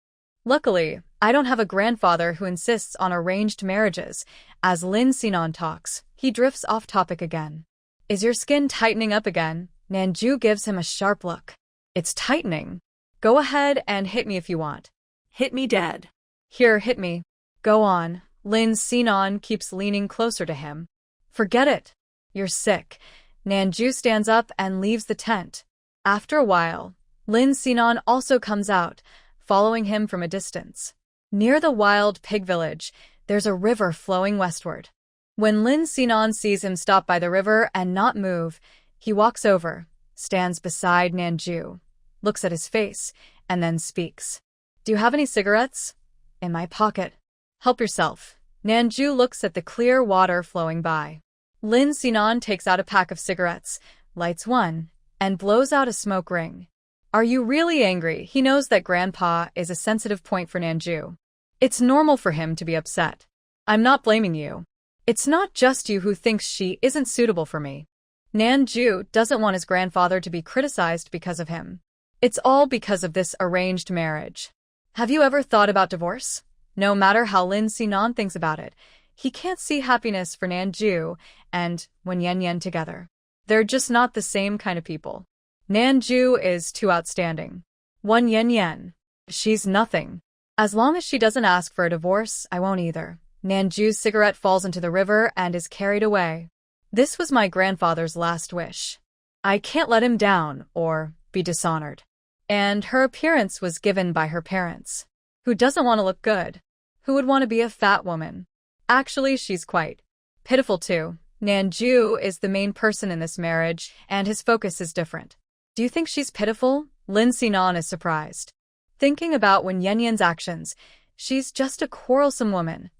A: Luckily, I don't have a grandfather who insists on arranged marriages. As Lin Sinan talks, he drifts off topic again. Is your skin tightening up again? Nanju gives him a sharp look. It's tightening. Go ahead and hit me if you want.
B: Hit me dead.
A: Here, hit me. Go on. Lin Sinan keeps leaning closer to him. Forget it. You're sick. Nanju stands up and leaves the tent. After a while, Lin Sinan also comes out, following him from a distance. Near the wild pig village, there's a river flowing westward. When Lin Sinan sees him stop by the river and not move, he walks over, stands beside Nanju, looks at his face, and then speaks. Do you have any cigarettes? In my pocket. Help yourself. Nanju looks at the clear water flowing by. Lin Sinan takes out a pack of cigarettes, lights one, and blows out a smoke ring. Are you really angry? He knows that Grandpa is a sensitive point for Nanju. It's normal for him to be upset. I'm not blaming you. It's not just you who thinks she isn't suitable for me. Nanju doesn't want his grandfather to be criticized because of him. It's all because of this arranged marriage. Have you ever thought about divorce? No matter how Lin Sinan thinks about it, he can't see happiness for Nanju and Wen Yanyan together. They're just not the same kind of people. Nanju is too outstanding. Wen Yanyan, she's nothing. As long as she doesn't ask for a divorce, I won't either. Nanju's cigarette falls into the river and is carried away. This was my grandfather's last wish. I can't let him down or be dishonored. And her appearance was given by her parents. Who doesn't want to look good? Who would want to be a fat woman? Actually, she's quite pitiful too. Nanju is the main person in this marriage, and his focus is different. Do you think she's pitiful? Lin Sinan is surprised. Thinking about Wen Yanyan's actions, she's just a quarrelsome woman.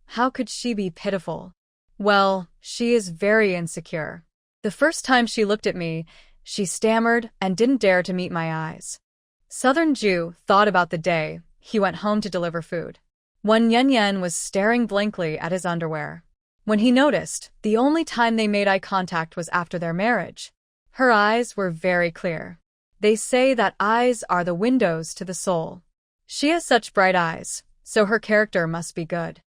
A: How could she be pitiful? Well, she is very insecure. The first time she looked at me, she stammered and didn't dare to meet my eyes. Southern Jew thought about the day he went home to deliver food. Wen Yanyan was staring blankly at his underwear. When he noticed, the only time they made eye contact was after their marriage. Her eyes were very clear. They say that eyes are the windows to the soul. She has such bright eyes, so her character must be good.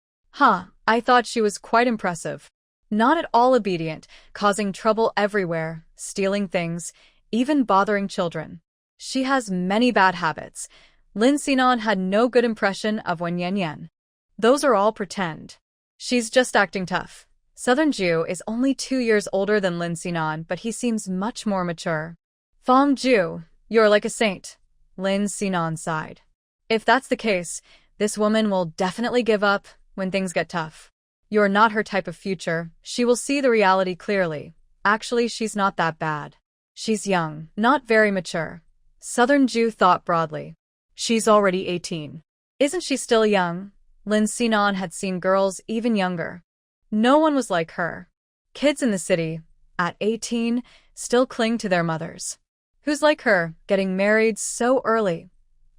A: I thought she was quite impressive. Not at all obedient, causing trouble everywhere, stealing things, even bothering children. She has many bad habits, Lin Sinan had no good impression of Wen Yanyan. Those are all pretend. She's just acting tough. Southern Jew is only 2 years older than Lin Sinan, but he seems much more mature. Fong Ju, you're like a saint. Lin Sinan sighed. If that's the case, this woman will definitely give up when things get tough. You're not her type of future. She will see the reality clearly. Actually, she's not that bad. She's young, not very mature. Southern Jew thought broadly. She's already 18. Isn't she still young? Lin Sinan had seen girls even younger. No one was like her. Kids in the city, at 18, still cling to their mothers. Who's like her, getting married so early?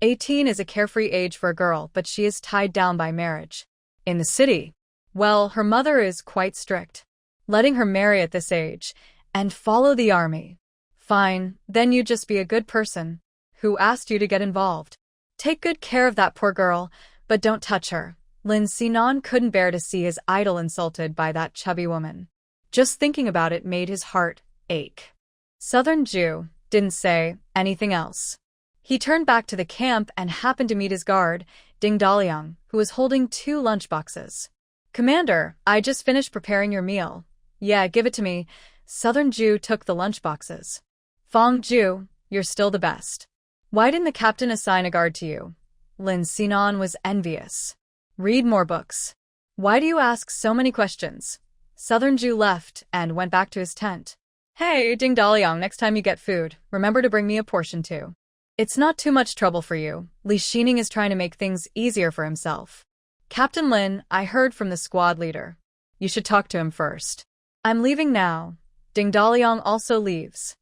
A: 18 is a carefree age for a girl, but she is tied down by marriage. In the city, well, her mother is quite strict, letting her marry at this age and follow the army. Fine, then you just be a good person. Who asked you to get involved? Take good care of that poor girl, but don't touch her. Lin Sinan couldn't bear to see his idol insulted by that chubby woman. Just thinking about it made his heart ache. Southern Jew didn't say anything else. He turned back to the camp and happened to meet his guard, Ding Daliang, who was holding 2 lunchboxes. Commander, I just finished preparing your meal. Yeah, give it to me. Southern Jew took the lunchboxes. Fong Ju, you're still the best. Why didn't the captain assign a guard to you? Lin Sinan was envious. Read more books. Why do you ask so many questions? Southern Jew left and went back to his tent. Hey, Ding Daliang, next time you get food, remember to bring me a portion too. It's not too much trouble for you. Li Xining is trying to make things easier for himself. Captain Lin, I heard from the squad leader. You should talk to him first. I'm leaving now. Ding Daliang also leaves.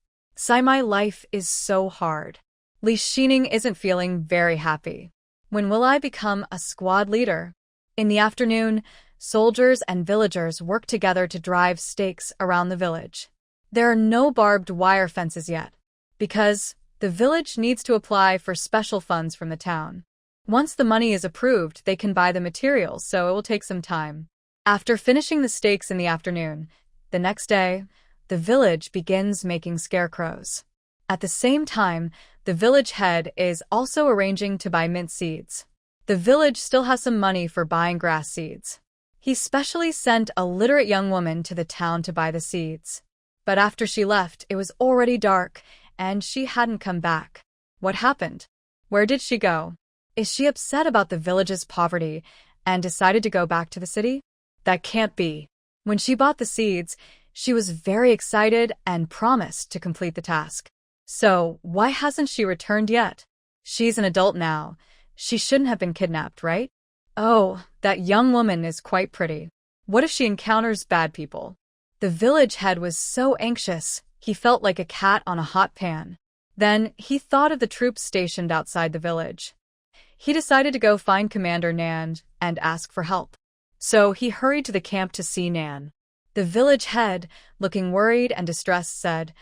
A: My life is so hard. Li Xining isn't feeling very happy. When will I become a squad leader? In the afternoon, soldiers and villagers work together to drive stakes around the village. There are no barbed wire fences yet, because the village needs to apply for special funds from the town. Once the money is approved, they can buy the materials, so it will take some time. After finishing the stakes in the afternoon, the next day, the village begins making scarecrows. At the same time, the village head is also arranging to buy mint seeds. The village still has some money for buying grass seeds. He specially sent a literate young woman to the town to buy the seeds. But after she left, it was already dark, and she hadn't come back. What happened? Where did she go? Is she upset about the village's poverty and decided to go back to the city? That can't be. When she bought the seeds, she was very excited and promised to complete the task. So, why hasn't she returned yet? She's an adult now. She shouldn't have been kidnapped, right? Oh, that young woman is quite pretty. What if she encounters bad people? The village head was so anxious, he felt like a cat on a hot pan. Then, he thought of the troops stationed outside the village. He decided to go find Commander Nan and ask for help. So, he hurried to the camp to see Nan. The village head, looking worried and distressed, said,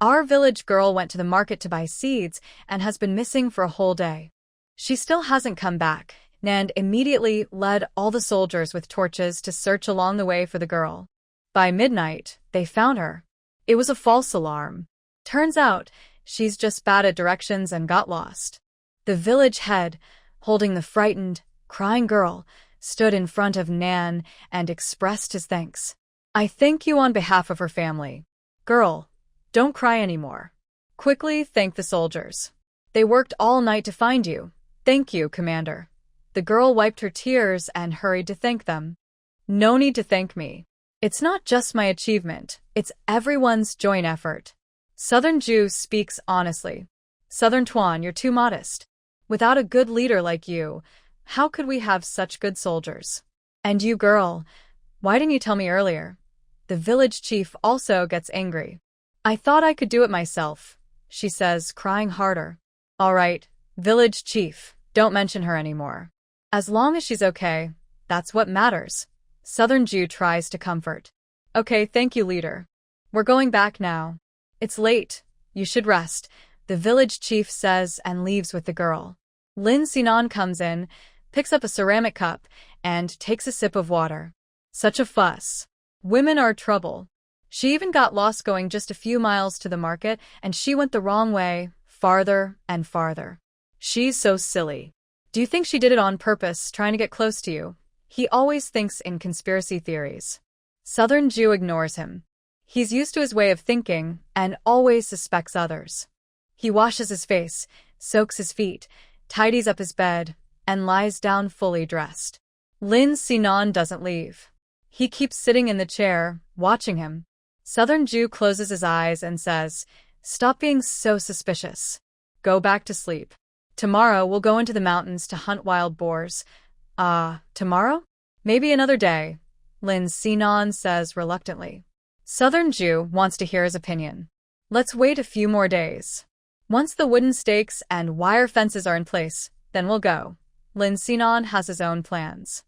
A: Our village girl went to the market to buy seeds and has been missing for a whole day. She still hasn't come back. Nan immediately led all the soldiers with torches to search along the way for the girl. By midnight, they found her. It was a false alarm. Turns out, she's just bad at directions and got lost. The village head, holding the frightened, crying girl, stood in front of Nan and expressed his thanks. I thank you on behalf of her family. Girl, don't cry anymore. Quickly thank the soldiers. They worked all night to find you. Thank you, Commander. The girl wiped her tears and hurried to thank them. No need to thank me. It's not just my achievement, it's everyone's joint effort. Southern Jew speaks honestly. Southern Tuan, you're too modest. Without a good leader like you, how could we have such good soldiers? And you, girl, why didn't you tell me earlier? The village chief also gets angry. I thought I could do it myself, she says, crying harder. All right, village chief, don't mention her anymore. As long as she's okay, that's what matters. Southern Jew tries to comfort. Okay, thank you, leader. We're going back now. It's late. You should rest, the village chief says and leaves with the girl. Lin Sinan comes in, picks up a ceramic cup, and takes a sip of water. Such a fuss. Women are trouble. She even got lost going just a few miles to the market, and she went the wrong way, farther and farther. She's so silly. Do you think she did it on purpose, trying to get close to you? He always thinks in conspiracy theories. Southern Jew ignores him. He's used to his way of thinking and always suspects others. He washes his face, soaks his feet, tidies up his bed, and lies down fully dressed. Lin Sinan doesn't leave. He keeps sitting in the chair, watching him. Southern Jew closes his eyes and says, "Stop being so suspicious. Go back to sleep. Tomorrow we'll go into the mountains to hunt wild boars." Tomorrow? Maybe another day, Lin Sinan says reluctantly. Southern Jew wants to hear his opinion. Let's wait a few more days. Once the wooden stakes and wire fences are in place, then we'll go. Lin Sinan has his own plans.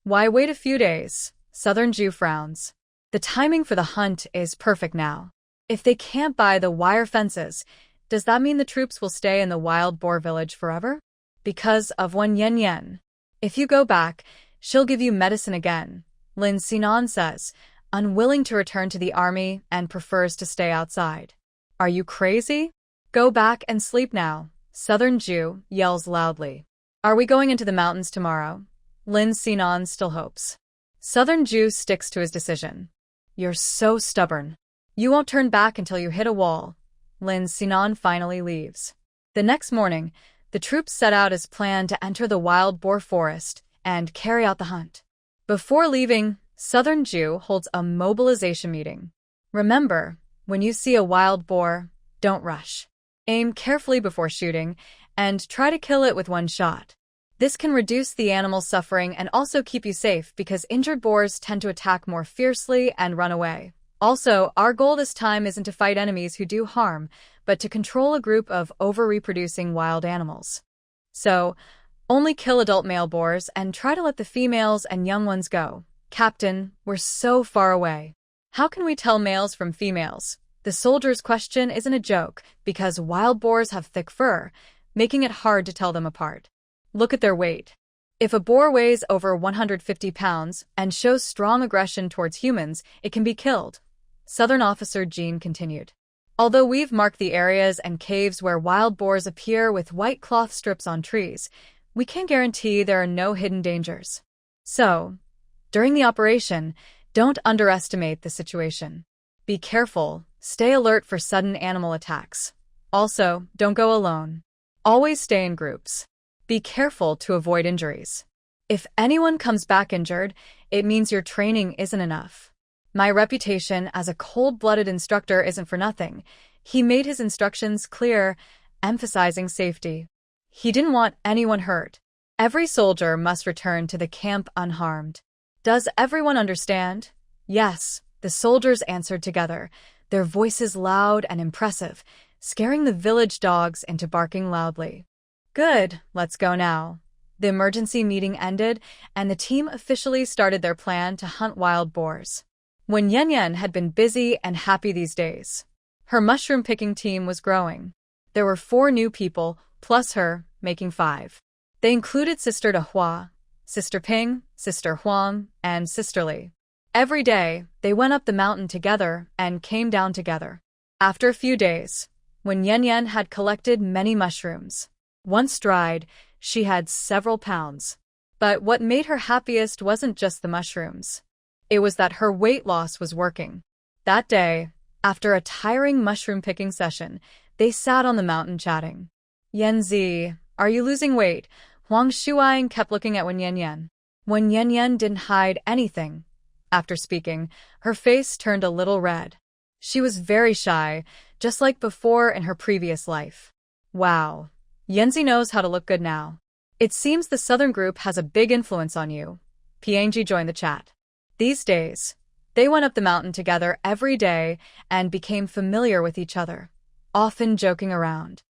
A: Why wait a few days? Southern Jew frowns. The timing for the hunt is perfect now. If they can't buy the wire fences, does that mean the troops will stay in the wild boar village forever? Because of Wen Yan. If you go back, she'll give you medicine again, Lin Sinan says, unwilling to return to the army and prefers to stay outside. Are you crazy? Go back and sleep now, Southern Jew yells loudly. Are we going into the mountains tomorrow? Lin Sinan still hopes. Southern Jew sticks to his decision. You're so stubborn. You won't turn back until you hit a wall. Lin Sinan finally leaves. The next morning, the troops set out as planned to enter the wild boar forest and carry out the hunt. Before leaving, Southern Jew holds a mobilization meeting. Remember, when you see a wild boar, don't rush. Aim carefully before shooting, and try to kill it with one shot. This can reduce the animal's suffering and also keep you safe because injured boars tend to attack more fiercely and run away. Also, our goal this time isn't to fight enemies who do harm, but to control a group of over-reproducing wild animals. So, only kill adult male boars and try to let the females and young ones go. Captain, we're so far away. How can we tell males from females? The soldier's question isn't a joke because wild boars have thick fur, making it hard to tell them apart. Look at their weight. If a boar weighs over 150 pounds and shows strong aggression towards humans, it can be killed. Southern Officer Jean continued. Although we've marked the areas and caves where wild boars appear with white cloth strips on trees, we can't guarantee there are no hidden dangers. So, during the operation, don't underestimate the situation. Be careful, stay alert for sudden animal attacks. Also, don't go alone. Always stay in groups. Be careful to avoid injuries. If anyone comes back injured, it means your training isn't enough. My reputation as a cold-blooded instructor isn't for nothing. He made his instructions clear, emphasizing safety. He didn't want anyone hurt. Every soldier must return to the camp unharmed. Does everyone understand? Yes, the soldiers answered together, their voices loud and impressive, scaring the village dogs into barking loudly. Good, let's go now. The emergency meeting ended, and the team officially started their plan to hunt wild boars. Wen Yan had been busy and happy these days. Her mushroom-picking team was growing. There were 4 new people, plus her, making 5. They included Sister Dehua, Sister Ping, Sister Huang, and Sister Li. Every day, they went up the mountain together and came down together. After a few days, Wen Yan had collected many mushrooms. Once dried, she had several pounds. But what made her happiest wasn't just the mushrooms. It was that her weight loss was working. That day, after a tiring mushroom-picking session, they sat on the mountain chatting. "Yanzi, are you losing weight?" Huang Shuai kept looking at Wen Yan. Wen Yan didn't hide anything. After speaking, her face turned a little red. She was very shy, just like before in her previous life. Wow. Yanzi knows how to look good now. It seems the Southern group has a big influence on you. Piangi joined the chat. These days, they went up the mountain together every day and became familiar with each other, often joking around.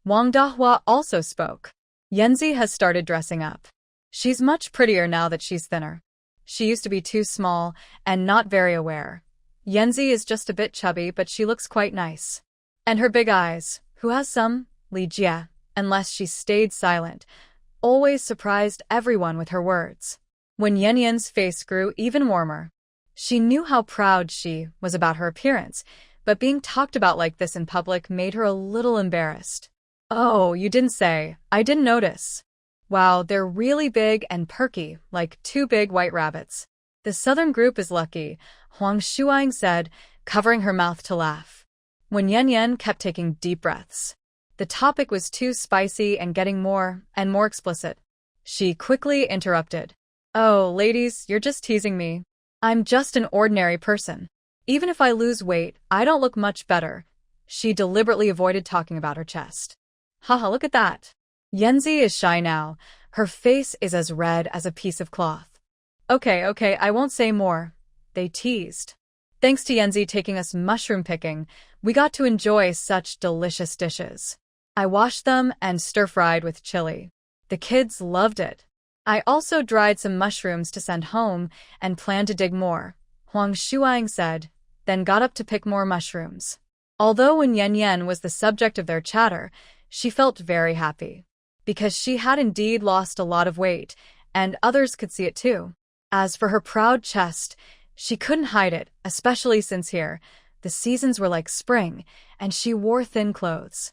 A: Wang Dahua also spoke. Yanzi has started dressing up. She's much prettier now that she's thinner. She used to be too small and not very aware. Yanzi is just a bit chubby, but she looks quite nice. And her big eyes, who has some, Li Jia, unless she stayed silent, always surprised everyone with her words. When Yan's face grew even warmer. She knew how proud she was about her appearance, but being talked about like this in public made her a little embarrassed. Oh, you didn't say. I didn't notice. Wow, they're really big and perky, like two big white rabbits. The southern group is lucky, Huang Shuang said, covering her mouth to laugh. When Yen Yen kept taking deep breaths. The topic was too spicy and getting more and more explicit. She quickly interrupted. Oh, ladies, you're just teasing me. I'm just an ordinary person. Even if I lose weight, I don't look much better. She deliberately avoided talking about her chest. Haha, look at that. Yenzi is shy now. Her face is as red as a piece of cloth. Okay, I won't say more. They teased. Thanks to Yenzi taking us mushroom picking, we got to enjoy such delicious dishes. I washed them and stir-fried with chili. The kids loved it. I also dried some mushrooms to send home and plan to dig more, Huang Shuang said, then got up to pick more mushrooms. Although when Yen Yen was the subject of their chatter, she felt very happy. Because she had indeed lost a lot of weight, and others could see it too. As for her proud chest, she couldn't hide it, especially since here, the seasons were like spring, and she wore thin clothes.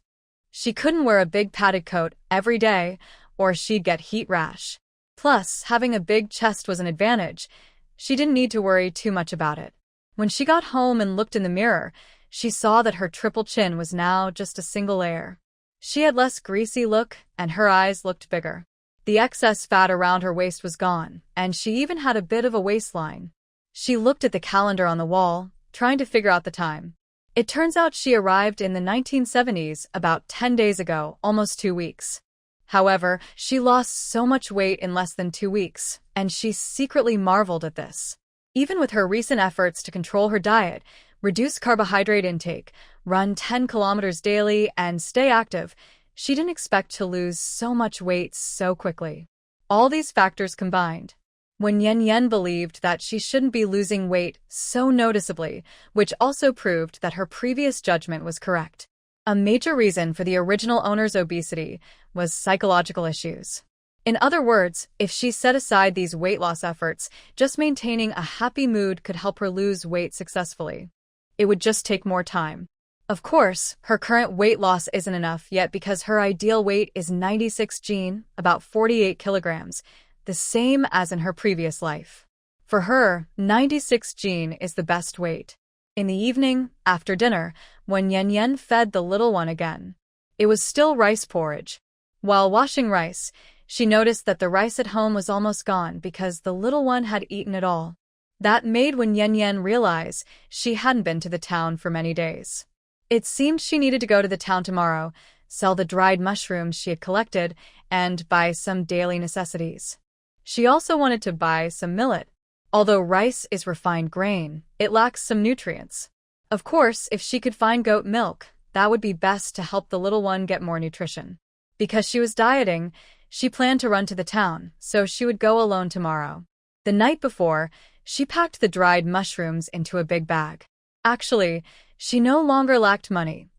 A: She couldn't wear a big padded coat every day, or she'd get heat rash. Plus, having a big chest was an advantage. She didn't need to worry too much about it. When she got home and looked in the mirror, she saw that her triple chin was now just a single layer. She had less greasy look, and her eyes looked bigger. The excess fat around her waist was gone, and she even had a bit of a waistline. She looked at the calendar on the wall, trying to figure out the time. It turns out she arrived in the 1970s about 10 days ago, almost 2 weeks. However, she lost so much weight in less than 2 weeks, and she secretly marveled at this. Even with her recent efforts to control her diet, reduce carbohydrate intake, run 10 kilometers daily, and stay active, she didn't expect to lose so much weight so quickly. All these factors combined. When Yen Yen believed that she shouldn't be losing weight so noticeably, which also proved that her previous judgment was correct. A major reason for the original owner's obesity was psychological issues. In other words, if she set aside these weight loss efforts, just maintaining a happy mood could help her lose weight successfully. It would just take more time. Of course, her current weight loss isn't enough yet because her ideal weight is 96 Gene, about 48 kilograms, the same as in her previous life. For her, 96 Gene is the best weight. In the evening, after dinner, when Yen Yen fed the little one again, it was still rice porridge. While washing rice, she noticed that the rice at home was almost gone because the little one had eaten it all. That made when Yen Yen realize she hadn't been to the town for many days. It seemed she needed to go to the town tomorrow, sell the dried mushrooms she had collected, and buy some daily necessities. She also wanted to buy some millet. Although rice is refined grain, it lacks some nutrients. Of course, if she could find goat milk, that would be best to help the little one get more nutrition. Because she was dieting, she planned to run to the town, so she would go alone tomorrow. The night before, she packed the dried mushrooms into a big bag. Actually, she no longer lacked money.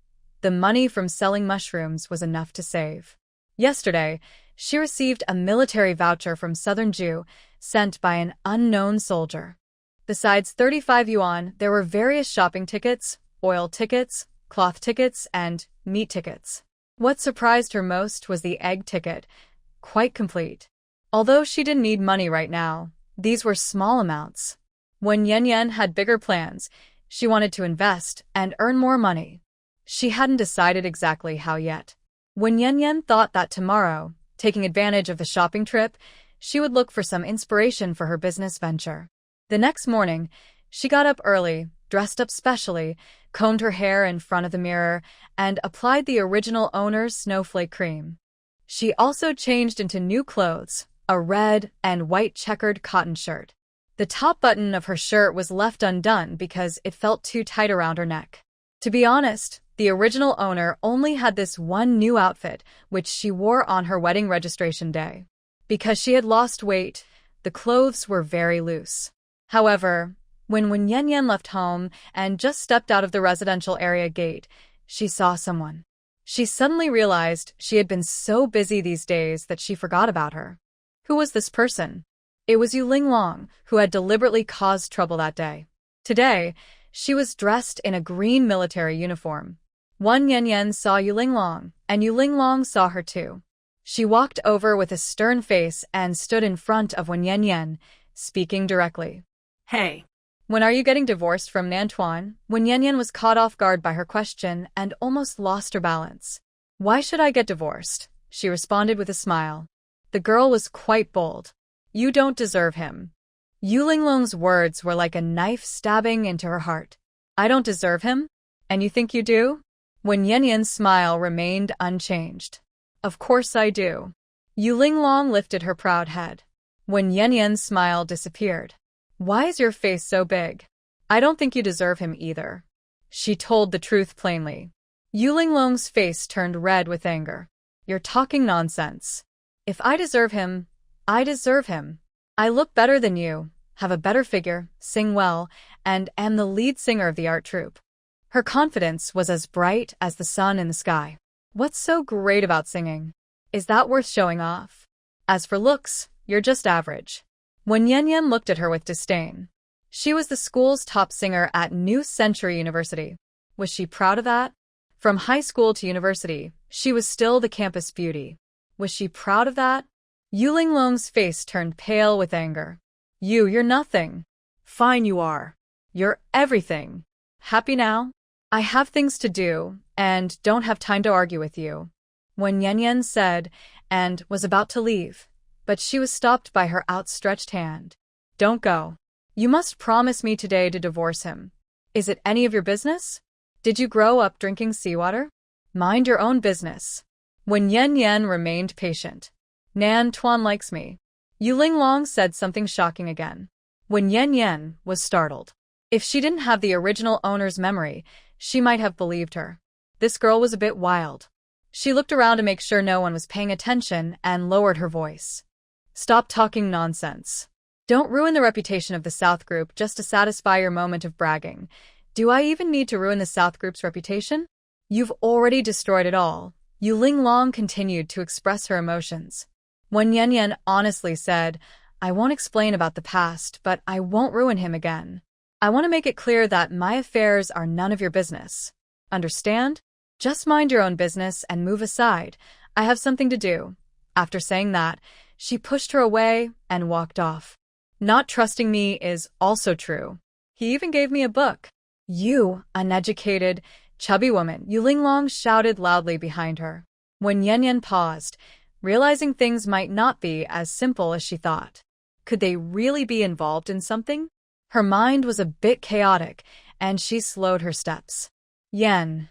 A: The money from selling mushrooms was enough to save. Yesterday, she received a military voucher from Southern Jew sent by an unknown soldier. Besides 35 yuan, there were various shopping tickets, oil tickets, cloth tickets, and meat tickets. What surprised her most was the egg ticket, quite complete. Although she didn't need money right now, these were small amounts. When Yen Yen had bigger plans, she wanted to invest and earn more money. She hadn't decided exactly how yet. When Yen Yen thought that tomorrow, taking advantage of the shopping trip, she would look for some inspiration for her business venture. The next morning, she got up early, dressed up specially, combed her hair in front of the mirror, and applied the original owner's snowflake cream. She also changed into new clothes, a red and white checkered cotton shirt. The top button of her shirt was left undone because it felt too tight around her neck. To be honest, the original owner only had this one new outfit, which she wore on her wedding registration day. Because she had lost weight, the clothes were very loose. However, when Yen Yen left home and just stepped out of the residential area gate, she saw someone. She suddenly realized she had been so busy these days that she forgot about her. Who was this person? It was Yu Linglong, who had deliberately caused trouble that day. Today, she was dressed in a green military uniform. Wan Yanyan saw Yulinglong, and Yulinglong saw her too. She walked over with a stern face and stood in front of Wan Yanyan, speaking directly.
B: Hey.
A: When are you getting divorced from Nantuan? Wan Yanyan was caught off guard by her question and almost lost her balance. Why should I get divorced? She responded with a smile. The girl was quite bold. You don't deserve him. Yulinglong's words were like a knife stabbing into her heart. I don't deserve him? And you think you do? Wan Yanyan's smile remained unchanged. Of course I do. Yulinglong lifted her proud head. Wan Yanyan's smile disappeared. Why is your face so big? I don't think you deserve him either. She told the truth plainly. Yulinglong's face turned red with anger. You're talking nonsense. If I deserve him, I deserve him. I look better than you, have a better figure, sing well, and am the lead singer of the art troupe. Her confidence was as bright as the sun in the sky. What's so great about singing? Is that worth showing off? As for looks, you're just average. Wan Yanyan looked at her with disdain. She was the school's top singer at New Century University. Was she proud of that? From high school to university, she was still the campus beauty. Was she proud of that? Yulinglong's face turned pale with anger. You're nothing.
B: Fine you are.
A: You're everything. Happy now? I have things to do, and don't have time to argue with you. Wan Yanyan said, and was about to leave, but she was stopped by her outstretched hand. Don't go. You must promise me today to divorce him. Is it any of your business? Did you grow up drinking seawater? Mind your own business. Wan Yanyan remained patient. Nan Tuan likes me. Yulinglong said something shocking again. Wan Yanyan was startled. If she didn't have the original owner's memory, she might have believed her. This girl was a bit wild. She looked around to make sure no one was paying attention and lowered her voice. Stop talking nonsense. Don't ruin the reputation of the South Group just to satisfy your moment of bragging. Do I even need to ruin the South Group's reputation? You've already destroyed it all. Yulinglong continued to express her emotions. Wan Yanyan honestly said, I won't explain about the past, but I won't ruin him again. I want to make it clear that my affairs are none of your business. Understand? Just mind your own business and move aside. I have something to do. After saying that, she pushed her away and walked off. Not trusting me is also true. He even gave me a book. You, uneducated, chubby woman, Yulinglong shouted loudly behind her. Wan Yanyan paused, realizing things might not be as simple as she thought. Could they really be involved in something? Her mind was a bit chaotic, and she slowed her steps. Yan,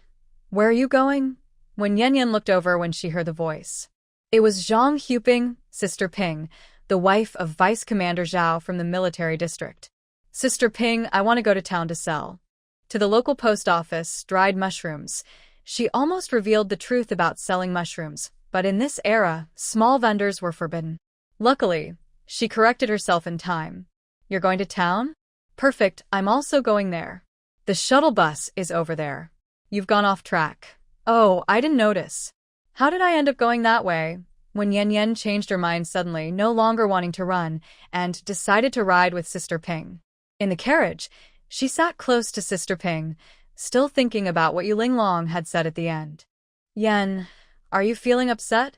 A: where are you going? Wan Yanyan looked over when she heard the voice. It was Zhang Huping, Sister Ping, the wife of Vice Commander Zhao from the military district. Sister Ping, I want to go to town to sell. To the local post office, dried mushrooms. She almost revealed the truth about selling mushrooms, but in this era, small vendors were forbidden. Luckily, she corrected herself in time. You're going to town? Perfect, I'm also going there. The shuttle bus is over there. You've gone off track. Oh, I didn't notice. How did I end up going that way? Wan Yanyan changed her mind suddenly, no longer wanting to run, and decided to ride with Sister Ping. In the carriage, she sat close to Sister Ping, still thinking about what Yulinglong had said at the end. Yan, are you feeling upset?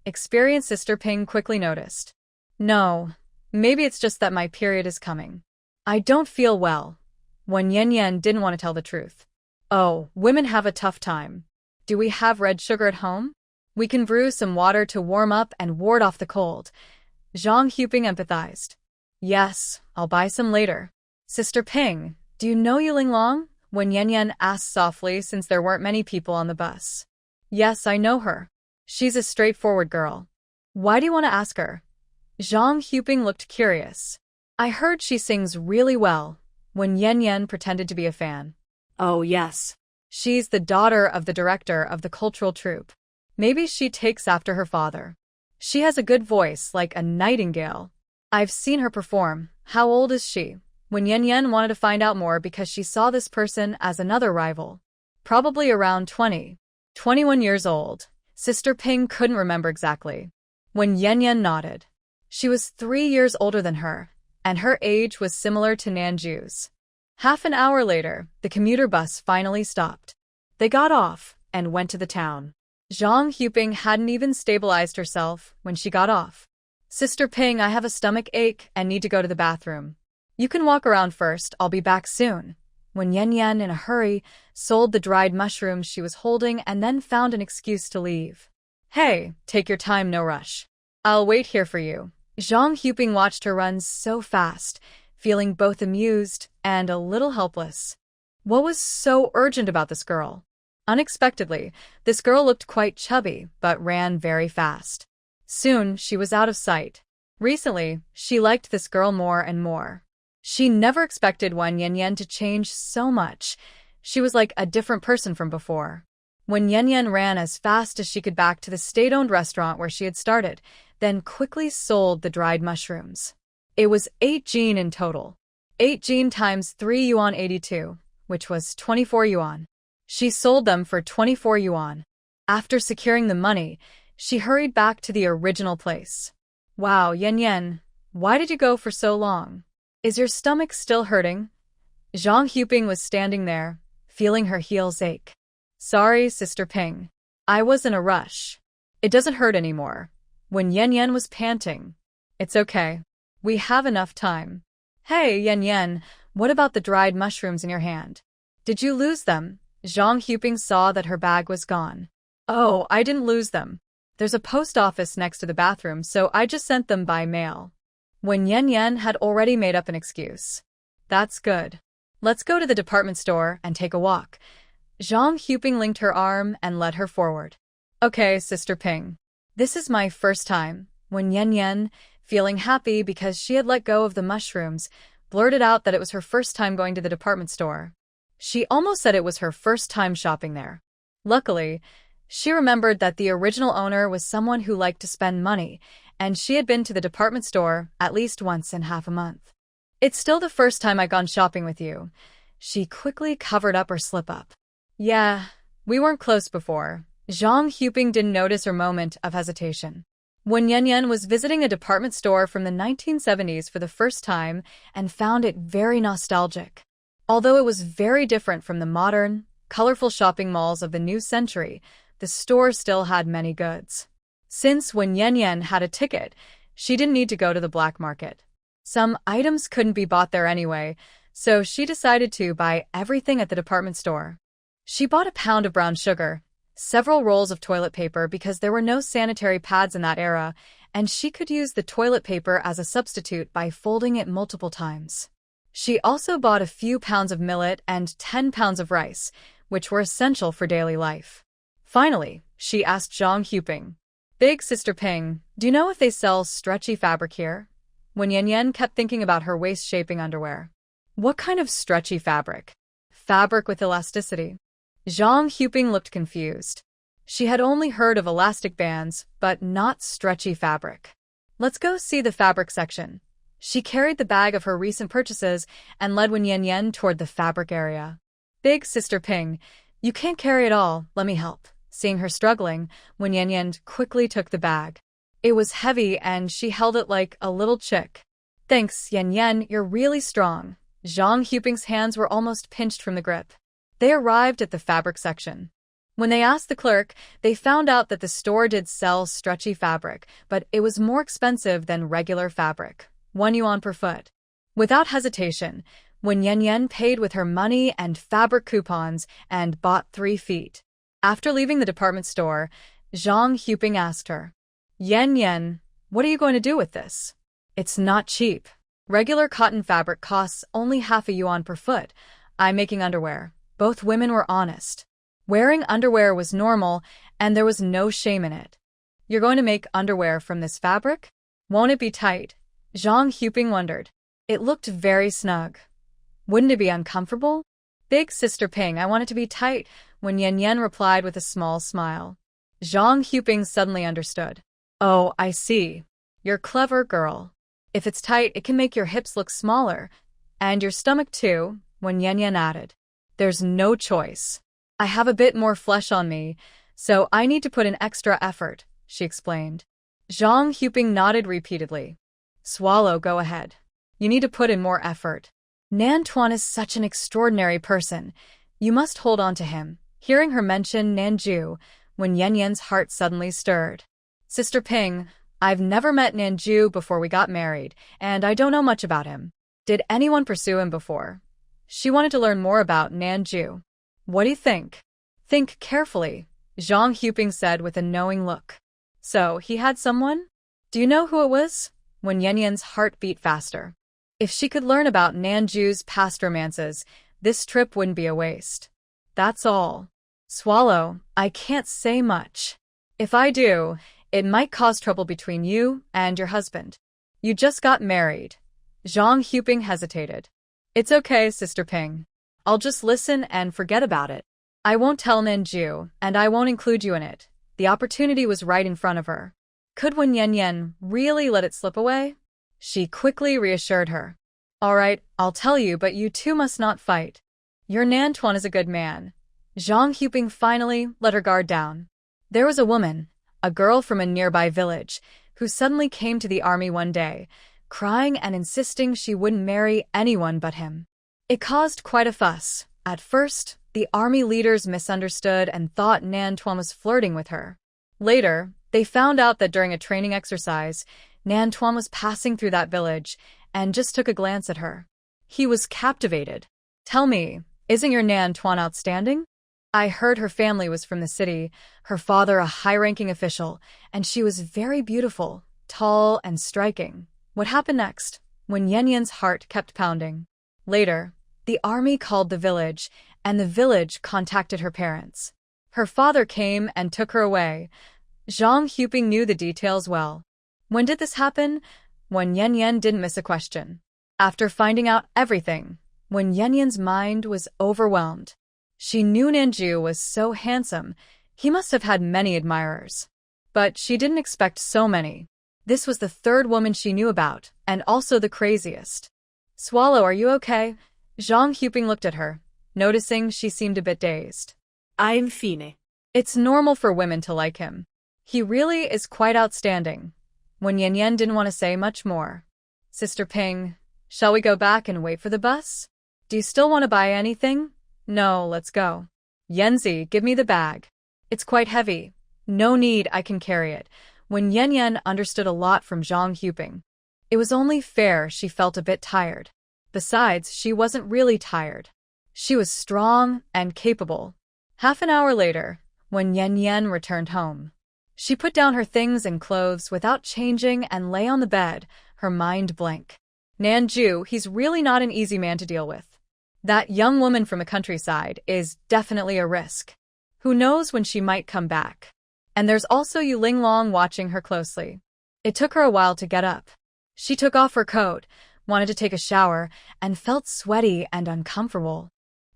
A: Experienced Sister Ping quickly noticed. No, maybe it's just that my period is coming. I don't feel well. Wan Yanyan didn't want to tell the truth. Oh, women have a tough time. Do we have red sugar at home? We can brew some water to warm up and ward off the cold. Zhang Huping empathized. Yes, I'll buy some later. Sister Ping, do you know Yulinglong? Wan Yanyan asked softly since there weren't many people on the bus. Yes, I know her. She's a straightforward girl. Why do you want to ask her? Zhang Huping looked curious. I heard she sings really well. Wan Yanyan pretended to be a fan.
B: Oh, yes.
A: She's the daughter of the director of the cultural troupe. Maybe she takes after her father. She has a good voice, like a nightingale. I've seen her perform. How old is she? Wan Yanyan wanted to find out more because she saw this person as another rival. Probably around 20. 21 years old. Sister Ping couldn't remember exactly. Wan Yanyan nodded. She was 3 years older than her, and her age was similar to Nanju's. Half an hour later, the commuter bus finally stopped.
B: They got off and went to the town.
A: Zhang Huping hadn't even stabilized herself when she got off. Sister Ping, I have a stomach ache and need to go to the bathroom. You can walk around first, I'll be back soon. When Yan Yan, in a hurry, sold the dried mushrooms she was holding and then found an excuse to leave. Hey, take your time, no rush. I'll wait here for you. Zhang Huping watched her run so fast, feeling both amused and a little helpless. What was so urgent about this girl? Unexpectedly, this girl looked quite chubby, but ran very fast. Soon, she was out of sight. Recently, she liked this girl more and more. She never expected Wan Yanyan to change so much. She was like a different person from before. When Yanyan ran as fast as she could back to the state-owned restaurant where she had started, then quickly sold the dried mushrooms. It was 8 jin in total. 8 jin times 3 yuan 82, which was 24 yuan. She sold them for 24 yuan. After securing the money, she hurried back to the original place. Wow, Yan, why did you go for so long? Is your stomach still hurting? Zhang Huping was standing there, feeling her heels ache. Sorry, Sister Ping. I was in a rush. It doesn't hurt anymore. When Yan was panting. It's okay. We have enough time. Hey, Yan, what about the dried mushrooms in your hand? Did you lose them? Zhang Huping saw that her bag was gone. Oh, I didn't lose them. There's a post office next to the bathroom, so I just sent them by mail. When Yan had already made up an excuse. That's good. Let's go to the department store and take a walk. Zhang Huping linked her arm and led her forward. Okay, Sister Ping. This is my first time. When Yan, feeling happy because she had let go of the mushrooms, blurted out that it was her first time going to the department store. She almost said it was her first time shopping there. Luckily, she remembered that the original owner was someone who liked to spend money, and she had been to the department store at least once in half a month. It's still the first time I've gone shopping with you. She quickly covered up her slip-up. Yeah, we weren't close before. Zhang Huping didn't notice her moment of hesitation. When Yan was visiting a department store from the 1970s for the first time and found it very nostalgic. Although it was very different from the modern, colorful shopping malls of the new century, the store still had many goods. Since when Yan had a ticket, she didn't need to go to the black market. Some items couldn't be bought there anyway, so she decided to buy everything at the department store. She bought a pound of brown sugar, several rolls of toilet paper because there were no sanitary pads in that era, and she could use the toilet paper as a substitute by folding it multiple times. She also bought a few pounds of millet and 10 pounds of rice, which were essential for daily life. Finally, she asked Zhang Huping, Big Sister Ping, do you know if they sell stretchy fabric here? When Yan kept thinking about her waist-shaping underwear. What kind of stretchy fabric? Fabric with elasticity. Zhang Huping looked confused. She had only heard of elastic bands, but not stretchy fabric. Let's go see the fabric section. She carried the bag of her recent purchases and led Wen Yan toward the fabric area. Big Sister Ping, you can't carry it all, let me help. Seeing her struggling, Wen Yan quickly took the bag. It was heavy and she held it like a little chick. Thanks, Yan, you're really strong. Zhang Huping's hands were almost pinched from the grip. They arrived at the fabric section. When they asked the clerk, they found out that the store did sell stretchy fabric, but it was more expensive than regular fabric. 1 yuan per foot. Without hesitation, Wen Yan paid with her money and fabric coupons and bought 3 feet. After leaving the department store, Zhang Huping asked her, Yan, what are you going to do with this? It's not cheap. Regular cotton fabric costs only half a yuan per foot. I'm making underwear. Both women were honest. Wearing underwear was normal, and there was no shame in it. You're going to make underwear from this fabric? Won't it be tight? Zhang Huping wondered. It looked very snug. Wouldn't it be uncomfortable? Big Sister Ping, I want it to be tight, when Yan replied with a small smile. Zhang Huping suddenly understood. Oh, I see. You're clever, girl. If it's tight, it can make your hips look smaller. And your stomach too, when Yan added. There's no choice. I have a bit more flesh on me, so I need to put in extra effort, she explained. Zhang Huping nodded repeatedly. Swallow, go ahead. You need to put in more effort. Nan Tuan is such an extraordinary person. You must hold on to him. Hearing her mention Nanju, Wen Yanyan's heart suddenly stirred. Sister Ping, I've never met Nanju before we got married, and I don't know much about him. Did anyone pursue him before? She wanted to learn more about Nanju. What do you think? Think carefully, Zhang Huping said with a knowing look. So, he had someone? Do you know who it was? When Yanyan's heart beat faster. If she could learn about Nanju's past romances, this trip wouldn't be a waste. That's all. Swallow, I can't say much. If I do, it might cause trouble between you and your husband. You just got married. Zhang Huping hesitated. It's okay, Sister Ping. I'll just listen and forget about it. I won't tell Nanju, and I won't include you in it. The opportunity was right in front of her. Could Wen Yanyan really let it slip away? She quickly reassured her. All right, I'll tell you, but you two must not fight. Your Nantuan is a good man. Zhang Huping finally let her guard down. There was a woman, a girl from a nearby village, who suddenly came to the army one day, crying and insisting she wouldn't marry anyone but him. It caused quite a fuss. At first, the army leaders misunderstood and thought Nantuan was flirting with her. Later, they found out that during a training exercise, Nantuan was passing through that village and just took a glance at her. He was captivated. Tell me, isn't your Nantuan outstanding? I heard her family was from the city, her father a high-ranking official, and she was very beautiful, tall and striking. What happened next? When Yanyan's heart kept pounding. Later, the army called the village, and the village contacted her parents. Her father came and took her away. Zhang Huping knew the details well. When did this happen? When Yanyan didn't miss a question. After finding out everything, when Yanyan's mind was overwhelmed. She knew Nanju was so handsome, he must have had many admirers. But she didn't expect so many. This was the third woman she knew about, and also the craziest. Swallow, are you okay? Zhang Huping looked at her, noticing she seemed a bit dazed.
B: I'm fine.
A: It's normal for women to like him. He really is quite outstanding. When Yanyan didn't want to say much more. Sister Ping, shall we go back and wait for the bus? Do you still want to buy anything? No, let's go. Yanzi, give me the bag. It's quite heavy. No need, I can carry it. When Yanyan understood a lot from Zhang Huping. It was only fair she felt a bit tired. Besides, she wasn't really tired. She was strong and capable. Half an hour later, when Yanyan returned home, she put down her things and clothes without changing and lay on the bed, her mind blank. Nanju, he's really not an easy man to deal with. That young woman from the countryside is definitely a risk. Who knows when she might come back? And there's also Yu Linglong watching her closely. It took her a while to get up. She took off her coat, wanted to take a shower, and felt sweaty and uncomfortable.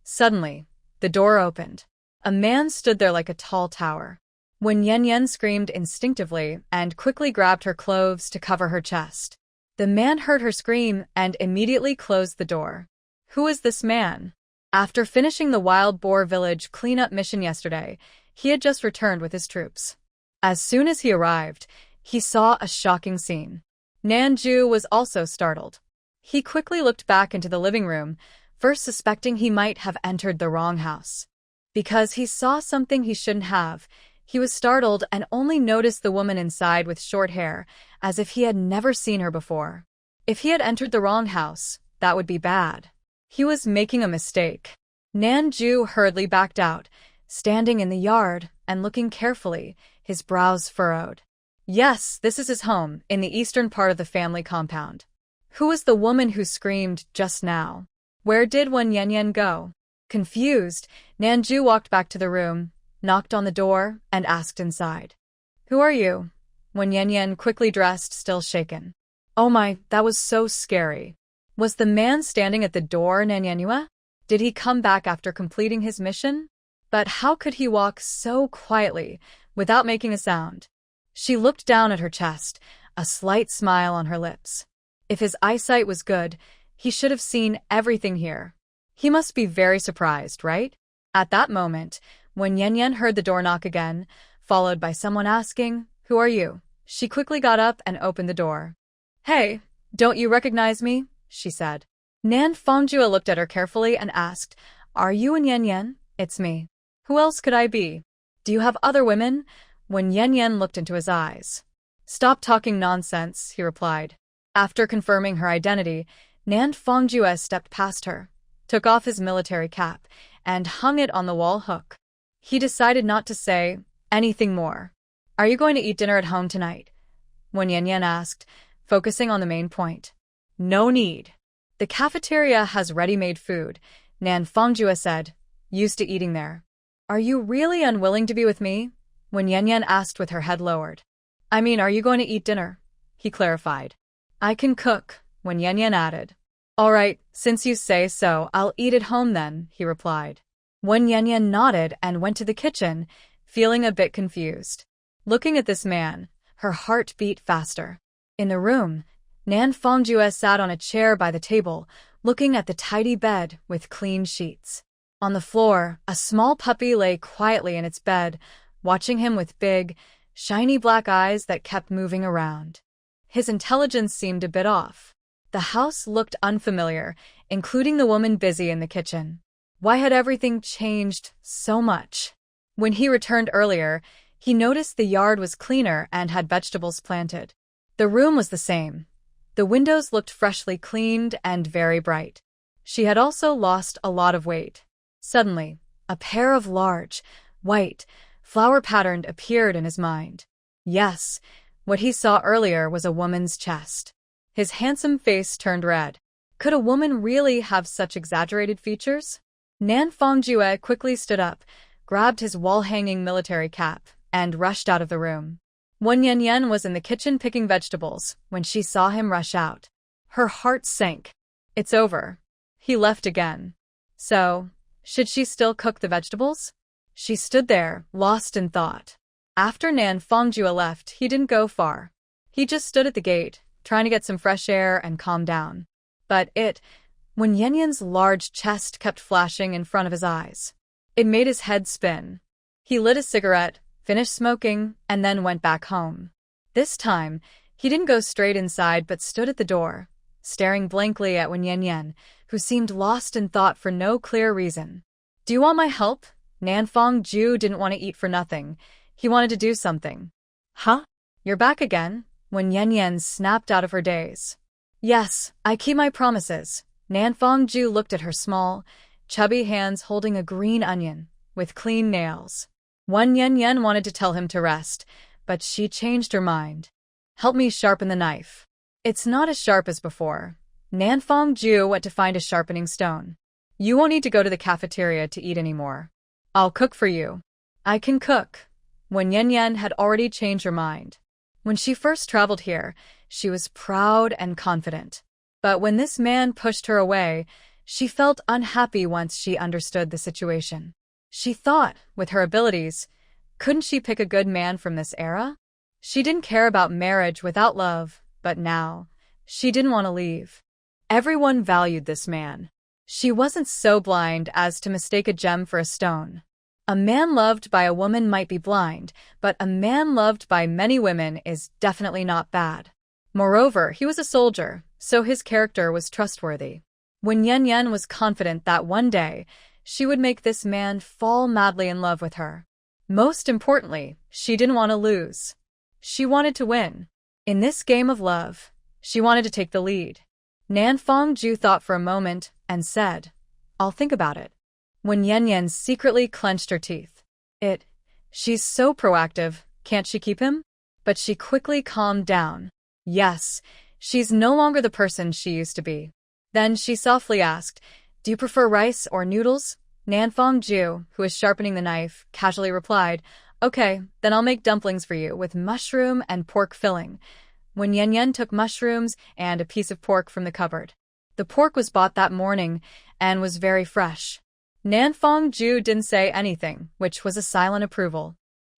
A: Suddenly, the door opened. A man stood there like a tall tower. When Yanyan screamed instinctively and quickly grabbed her clothes to cover her chest. The man heard her scream and immediately closed the door. Who is this man? After finishing the Wild Boar Village cleanup mission yesterday, he had just returned with his troops. As soon as he arrived, he saw a shocking scene. Nanju was also startled. He quickly looked back into the living room, first suspecting he might have entered the wrong house. Because he saw something he shouldn't have, he was startled and only noticed the woman inside with short hair, as if he had never seen her before. If he had entered the wrong house, that would be bad. He was making a mistake. Nanju hurriedly backed out, standing in the yard and looking carefully, his brows furrowed. Yes, this is his home, in the eastern part of the family compound. Who was the woman who screamed just now? Where did Wen Yanyan go? Confused, Nanju walked back to the room, knocked on the door, and asked inside. Who are you? Wen Yanyan quickly dressed, still shaken. Oh my, that was so scary. Was the man standing at the door Nanyanyua? Did he come back after completing his mission? But how could he walk so quietly, without making a sound? She looked down at her chest, a slight smile on her lips. If his eyesight was good, he should have seen everything here. He must be very surprised, right? At that moment, when Yanyan heard the door knock again, followed by someone asking, "Who are you?" she quickly got up and opened the door. "Hey, don't you recognize me?" she said. Nan Fongjua looked at her carefully and asked, "Are you in Yanyan?" "It's me." Who else could I be? Do you have other women? When Yen Yen looked into his eyes. Stop talking nonsense, he replied. After confirming her identity, Nan Fongjue stepped past her, took off his military cap, and hung it on the wall hook. He decided not to say anything more. Are you going to eat dinner at home tonight? When Yen Yen asked, focusing on the main point. No need. The cafeteria has ready-made food, Nan Fongjue said, used to eating there. Are you really unwilling to be with me? When Yen Yen asked with her head lowered. I mean, are you going to eat dinner? He clarified. I can cook, when Yen Yen added. All right, since you say so, I'll eat at home then, he replied. When Yen Yen nodded and went to the kitchen, feeling a bit confused. Looking at this man, her heart beat faster. In the room, Nan Fongjue sat on a chair by the table, looking at the tidy bed with clean sheets. On the floor, a small puppy lay quietly in its bed, watching him with big, shiny black eyes that kept moving around. His intelligence seemed a bit off. The house looked unfamiliar, including the woman busy in the kitchen. Why had everything changed so much? When he returned earlier, he noticed the yard was cleaner and had vegetables planted. The room was the same. The windows looked freshly cleaned and very bright. She had also lost a lot of weight. Suddenly, a pair of large, white, flower-patterned appeared in his mind. Yes, what he saw earlier was a woman's chest. His handsome face turned red. Could a woman really have such exaggerated features? Nan Fongjue quickly stood up, grabbed his wall-hanging military cap, and rushed out of the room. Wen Yen Yen was in the kitchen picking vegetables when she saw him rush out. Her heart sank. It's over. He left again. So, should she still cook the vegetables? She stood there, lost in thought. After Nan Fongjue left, he didn't go far. He just stood at the gate, trying to get some fresh air and calm down. But when Yen Yen's large chest kept flashing in front of his eyes, it made his head spin. He lit a cigarette, finished smoking, and then went back home. This time, he didn't go straight inside but stood at the door, staring blankly at Wen Yen Yen, who seemed lost in thought for no clear reason. Do you want my help? Nan Fongjue didn't want to eat for nothing. He wanted to do something. Huh? You're back again? Wen Yen Yen snapped out of her daze. Yes, I keep my promises. Nan Fongjue looked at her small, chubby hands holding a green onion, with clean nails. Wen Yen Yen wanted to tell him to rest, but she changed her mind. Help me sharpen the knife. It's not as sharp as before. Nan Fongjue went to find a sharpening stone. You won't need to go to the cafeteria to eat anymore. I'll cook for you. I can cook. Wen Yen Yen had already changed her mind. When she first traveled here, she was proud and confident. But when this man pushed her away, she felt unhappy once she understood the situation. She thought, with her abilities, couldn't she pick a good man from this era? She didn't care about marriage without love, but now, she didn't want to leave. Everyone valued this man. She wasn't so blind as to mistake a gem for a stone. A man loved by a woman might be blind, but a man loved by many women is definitely not bad. Moreover, he was a soldier, so his character was trustworthy. When Yen Yen was confident that one day, she would make this man fall madly in love with her. Most importantly, she didn't want to lose. She wanted to win. In this game of love, she wanted to take the lead. Nan Fongjue thought for a moment and said, I'll think about it. When Yen Yen secretly clenched her teeth. She's so proactive, can't she keep him? But she quickly calmed down. Yes, she's no longer the person she used to be. Then she softly asked, Do you prefer rice or noodles? Nan Fongjue, who was sharpening the knife, casually replied, Okay, then I'll make dumplings for you with mushroom and pork filling. When Yen Yen took mushrooms and a piece of pork from the cupboard. The pork was bought that morning and was very fresh. Nan Fongjue didn't say anything, which was a silent approval.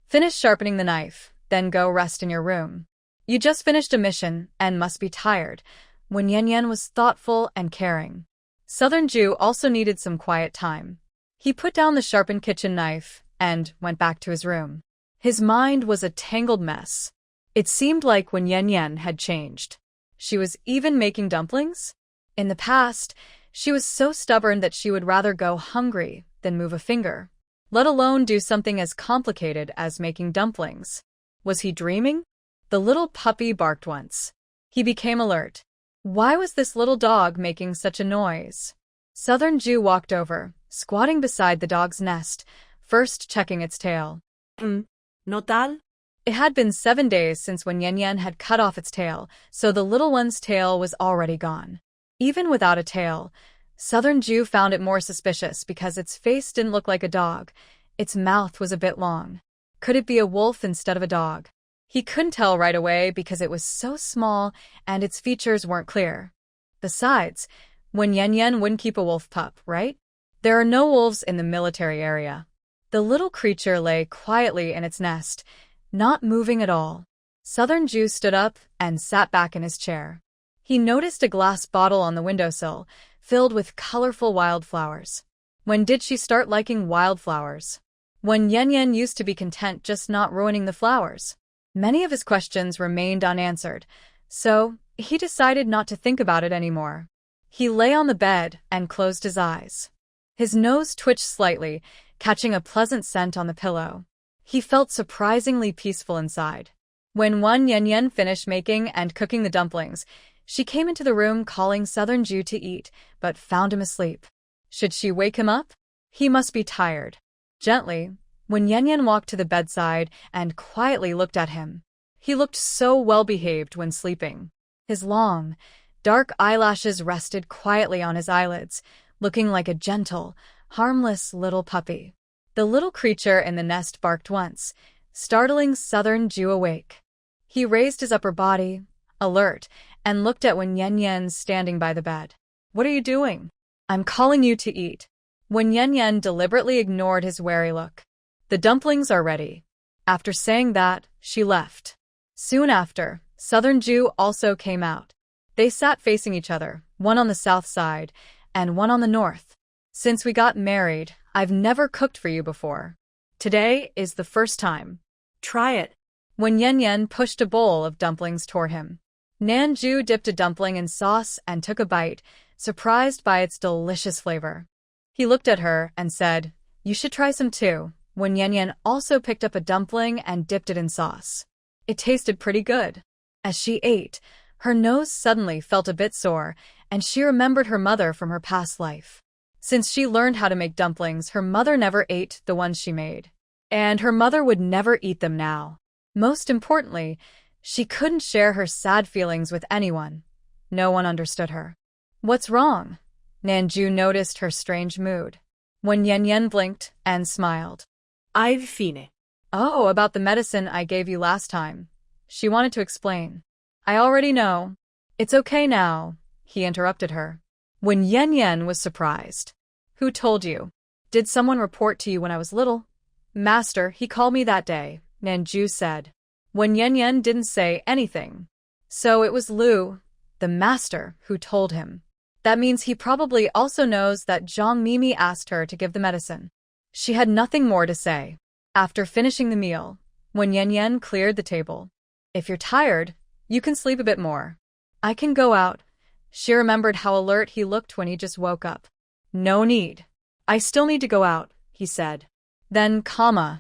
A: Finish sharpening the knife, then go rest in your room. You just finished a mission and must be tired. When Yen Yen was thoughtful and caring. Southern Jew also needed some quiet time. He put down the sharpened kitchen knife and went back to his room. His mind was a tangled mess. It seemed like Wen Yen Yen had changed. She was even making dumplings? In the past, she was so stubborn that she would rather go hungry than move a finger. let alone do something as complicated as making dumplings. Was he dreaming? The little puppy barked once. He became alert. Why was this little dog making such a noise? Southern Jew walked over, squatting beside the dog's nest, first checking its tail.
B: No tal?
A: It had been 7 days since when Yen Yen had cut off its tail, so the little one's tail was already gone. Even without a tail, Southern Jew found it more suspicious because its face didn't look like a dog. Its mouth was a bit long. Could it be a wolf instead of a dog? He couldn't tell right away because it was so small and its features weren't clear. Besides, when Yen Yen wouldn't keep a wolf pup, right? There are no wolves in the military area. The little creature lay quietly in its nest, not moving at all. Southern Jew stood up and sat back in his chair. He noticed a glass bottle on the windowsill, filled with colorful wildflowers. When did she start liking wildflowers? When Yen Yen used to be content just not ruining the flowers. Many of his questions remained unanswered, so he decided not to think about it anymore. He lay on the bed and closed his eyes. His nose twitched slightly, catching a pleasant scent on the pillow. He felt surprisingly peaceful inside. When Yen Yen finished making and cooking the dumplings, she came into the room calling Southern Jew to eat, but found him asleep. Should she wake him up? He must be tired. Gently, when Yen Yen walked to the bedside and quietly looked at him. He looked so well-behaved when sleeping. His long, dark eyelashes rested quietly on his eyelids, looking like a gentle, harmless little puppy. The little creature in the nest barked once, startling Southern Jew awake. He raised his upper body, alert, and looked at Yen Yen standing by the bed. "What are you doing?" "I'm calling you to eat." Yen Yen deliberately ignored his wary look. "The dumplings are ready." After saying that, she left. Soon after, Southern Jew also came out. They sat facing each other, one on the south side and one on the north. "Since we got married, I've never cooked for you before. Today is the first time.
B: Try it."
A: Yen Yen pushed a bowl of dumplings toward him. Nanju dipped a dumpling in sauce and took a bite, surprised by its delicious flavor. He looked at her and said, "You should try some too." Yen Yen also picked up a dumpling and dipped it in sauce. It tasted pretty good. As she ate, her nose suddenly felt a bit sore, and she remembered her mother from her past life. Since she learned how to make dumplings, her mother never ate the ones she made. And her mother would never eat them now. Most importantly, she couldn't share her sad feelings with anyone. No one understood her. "What's wrong?" Nanju noticed her strange mood. Yen Yen blinked and smiled.
B: "I've fine."
A: "Oh, about the medicine I gave you last time." She wanted to explain. "I already know." "It's okay now," he interrupted her. Yen Yen was surprised. "Who told you? Did someone report to you when I was little?" "Master, he called me that day," Nanju said. Yen Yen didn't say anything. So it was Lu, the master, who told him. That means he probably also knows that Zhang Mimi asked her to give the medicine. She had nothing more to say. After finishing the meal, Yen Yen cleared the table. "If you're tired, you can sleep a bit more. I can go out." She remembered how alert he looked when he just woke up. "No need. I still need to go out," he said. Then,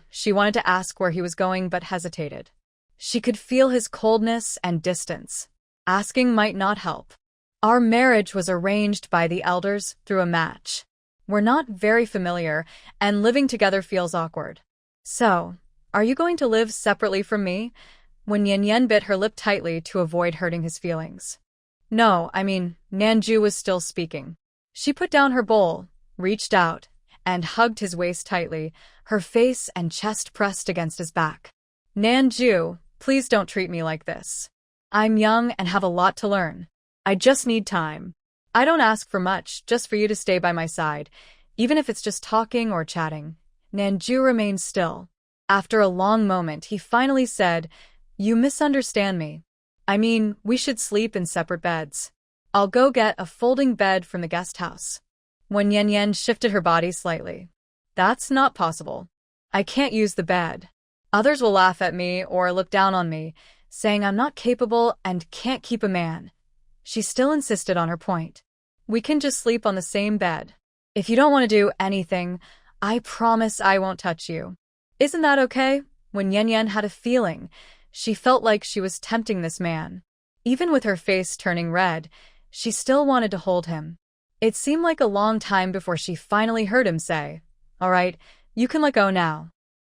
A: she wanted to ask where he was going but hesitated. She could feel his coldness and distance. Asking might not help. "Our marriage was arranged by the elders through a match. We're not very familiar, and living together feels awkward. So, are you going to live separately from me?" Yen Yen bit her lip tightly to avoid hurting his feelings. "No, Nanju was still speaking." She put down her bowl, reached out, and hugged his waist tightly, her face and chest pressed against his back. "Nanju, please don't treat me like this. I'm young and have a lot to learn. I just need time. I don't ask for much, just for you to stay by my side, even if it's just talking or chatting." Nanju remained still. After a long moment, he finally said, "You misunderstand me. We should sleep in separate beds. I'll go get a folding bed from the guest house." Yen Yen shifted her body slightly. "That's not possible. I can't use the bed. Others will laugh at me or look down on me, saying I'm not capable and can't keep a man." She still insisted on her point. "We can just sleep on the same bed. If you don't want to do anything, I promise I won't touch you. Isn't that okay? When Yen Yen had a feeling, she felt like she was tempting this man. Even with her face turning red, she still wanted to hold him. It seemed like a long time before she finally heard him say, "All right, you can let go now."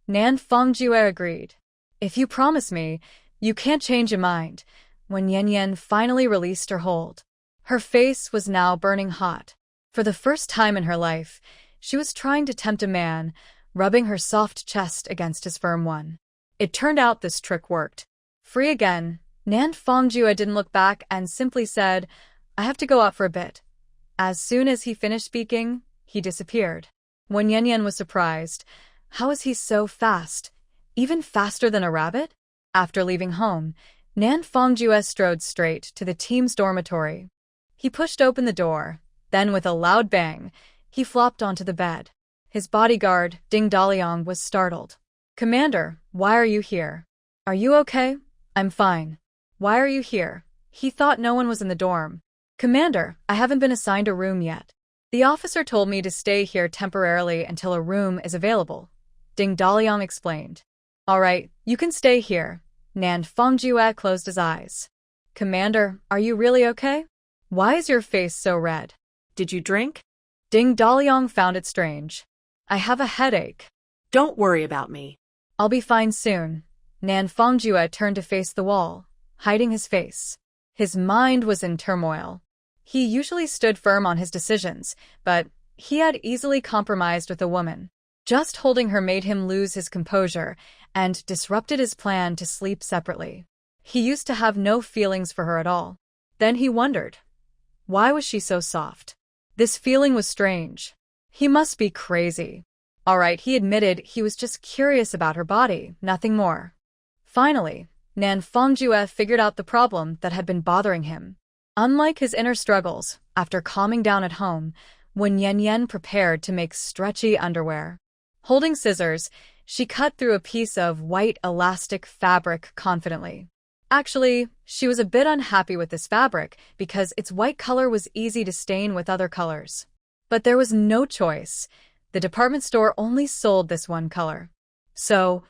A: Nan Fongjue agreed. "If you promise me, you can't change your mind." When Yen Yen finally released her hold, her face was now burning hot. For the first time in her life, she was trying to tempt a man, rubbing her soft chest against his firm one. It turned out this trick worked. Free again, Nan Fongjue didn't look back and simply said, "I have to go out for a bit." As soon as he finished speaking, he disappeared. When Yen Yen was surprised, how is he so fast? Even faster than a rabbit? After leaving home, Nan Fongjue strode straight to the team's dormitory. He pushed open the door, then with a loud bang, he flopped onto the bed. His bodyguard, Ding Daliang, was startled. "Commander, why are you here? Are you okay?" "I'm fine." "Why are you here?" He thought no one was in the dorm. "Commander, I haven't been assigned a room yet. The officer told me to stay here temporarily until a room is available," Ding Daliang explained. "All right, you can stay here." Nan Fongjue closed his eyes. "Commander, are you really okay? Why is your face so red?"
B: Did you drink?
A: Ding Daliang found it strange. "I have a headache."
B: Don't worry about me.
A: "I'll be fine soon." Nan Fongjue turned to face the wall, hiding his face. His mind was in turmoil. He usually stood firm on his decisions, but he had easily compromised with a woman. Just holding her made him lose his composure and disrupted his plan to sleep separately. He used to have no feelings for her at all. Then he wondered, why was she so soft? This feeling was strange. He must be crazy. All right, he admitted he was just curious about her body, nothing more. Finally, Nan Fongjue figured out the problem that had been bothering him. Unlike his inner struggles, after calming down at home, when Yen Yen prepared to make stretchy underwear. Holding scissors, she cut through a piece of white elastic fabric confidently. Actually, she was a bit unhappy with this fabric because its white color was easy to stain with other colors. But there was no choice. The department store only sold this one color. So,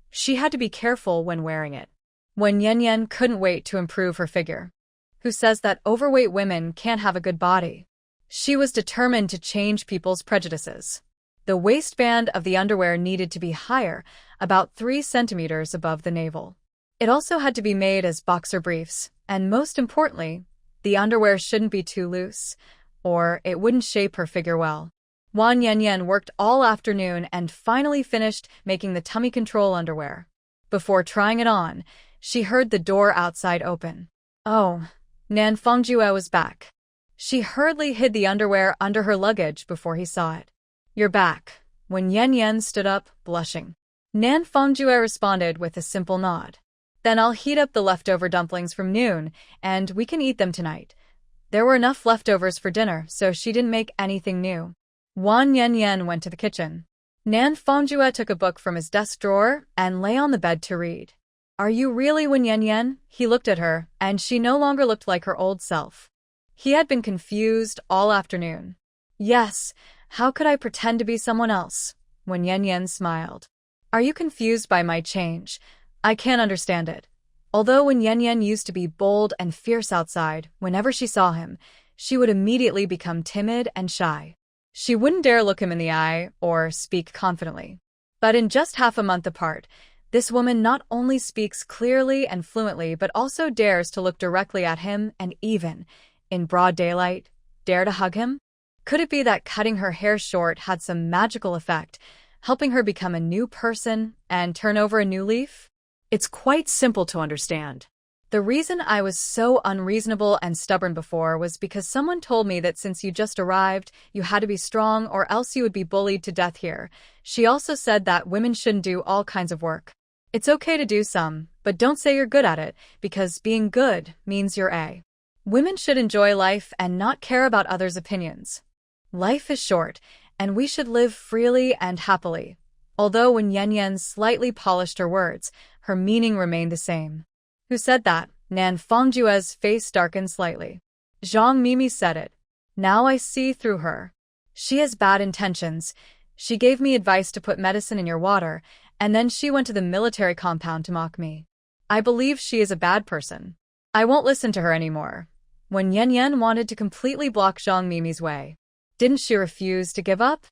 A: she had to be careful when wearing it. When Yen Yen couldn't wait to improve her figure. Who says that overweight women can't have a good body? She was determined to change people's prejudices. The waistband of the underwear needed to be higher, about 3 centimeters above the navel. It also had to be made as boxer briefs, and most importantly, the underwear shouldn't be too loose, or it wouldn't shape her figure well. Wan Yen Yen worked all afternoon and finally finished making the tummy control underwear. Before trying it on, she heard the door outside open. Oh, Nan Fongjue was back. She hurriedly hid the underwear under her luggage before he saw it. "You're back." When Yen Yen stood up, blushing, Nan Fongjue responded with a simple nod. "Then I'll heat up the leftover dumplings from noon, and we can eat them tonight." There were enough leftovers for dinner, so she didn't make anything new. Wan Yen Yen went to the kitchen. Nan Fongjue took a book from his desk drawer and lay on the bed to read. "Are you really Wan Yen Yen?" He looked at her, and she no longer looked like her old self. He had been confused all afternoon. "Yes, how could I pretend to be someone else?" When Yen Yen smiled. "Are you confused by my change? I can't understand it." Although when Yen Yen used to be bold and fierce outside, whenever she saw him, she would immediately become timid and shy. She wouldn't dare look him in the eye or speak confidently. But in just half a month apart, this woman not only speaks clearly and fluently but also dares to look directly at him and even, in broad daylight, dare to hug him? Could it be that cutting her hair short had some magical effect, helping her become a new person and turn over a new leaf?
B: It's quite simple to understand.
A: The reason I was so unreasonable and stubborn before was because someone told me that since you just arrived, you had to be strong or else you would be bullied to death here. She also said that women shouldn't do all kinds of work. It's okay to do some, but don't say you're good at it, because being good means you're A. Women should enjoy life and not care about others' opinions. Life is short, and we should live freely and happily. Although when Yen Yen slightly polished her words, her meaning remained the same. Who said that? Nan Fongjue's face darkened slightly. Zhang Mimi said it. Now I see through her. She has bad intentions. She gave me advice to put medicine in your water, and then she went to the military compound to mock me. I believe she is a bad person. I won't listen to her anymore. When Yen Yen wanted to completely block Zhang Mimi's way, didn't she refuse to give up?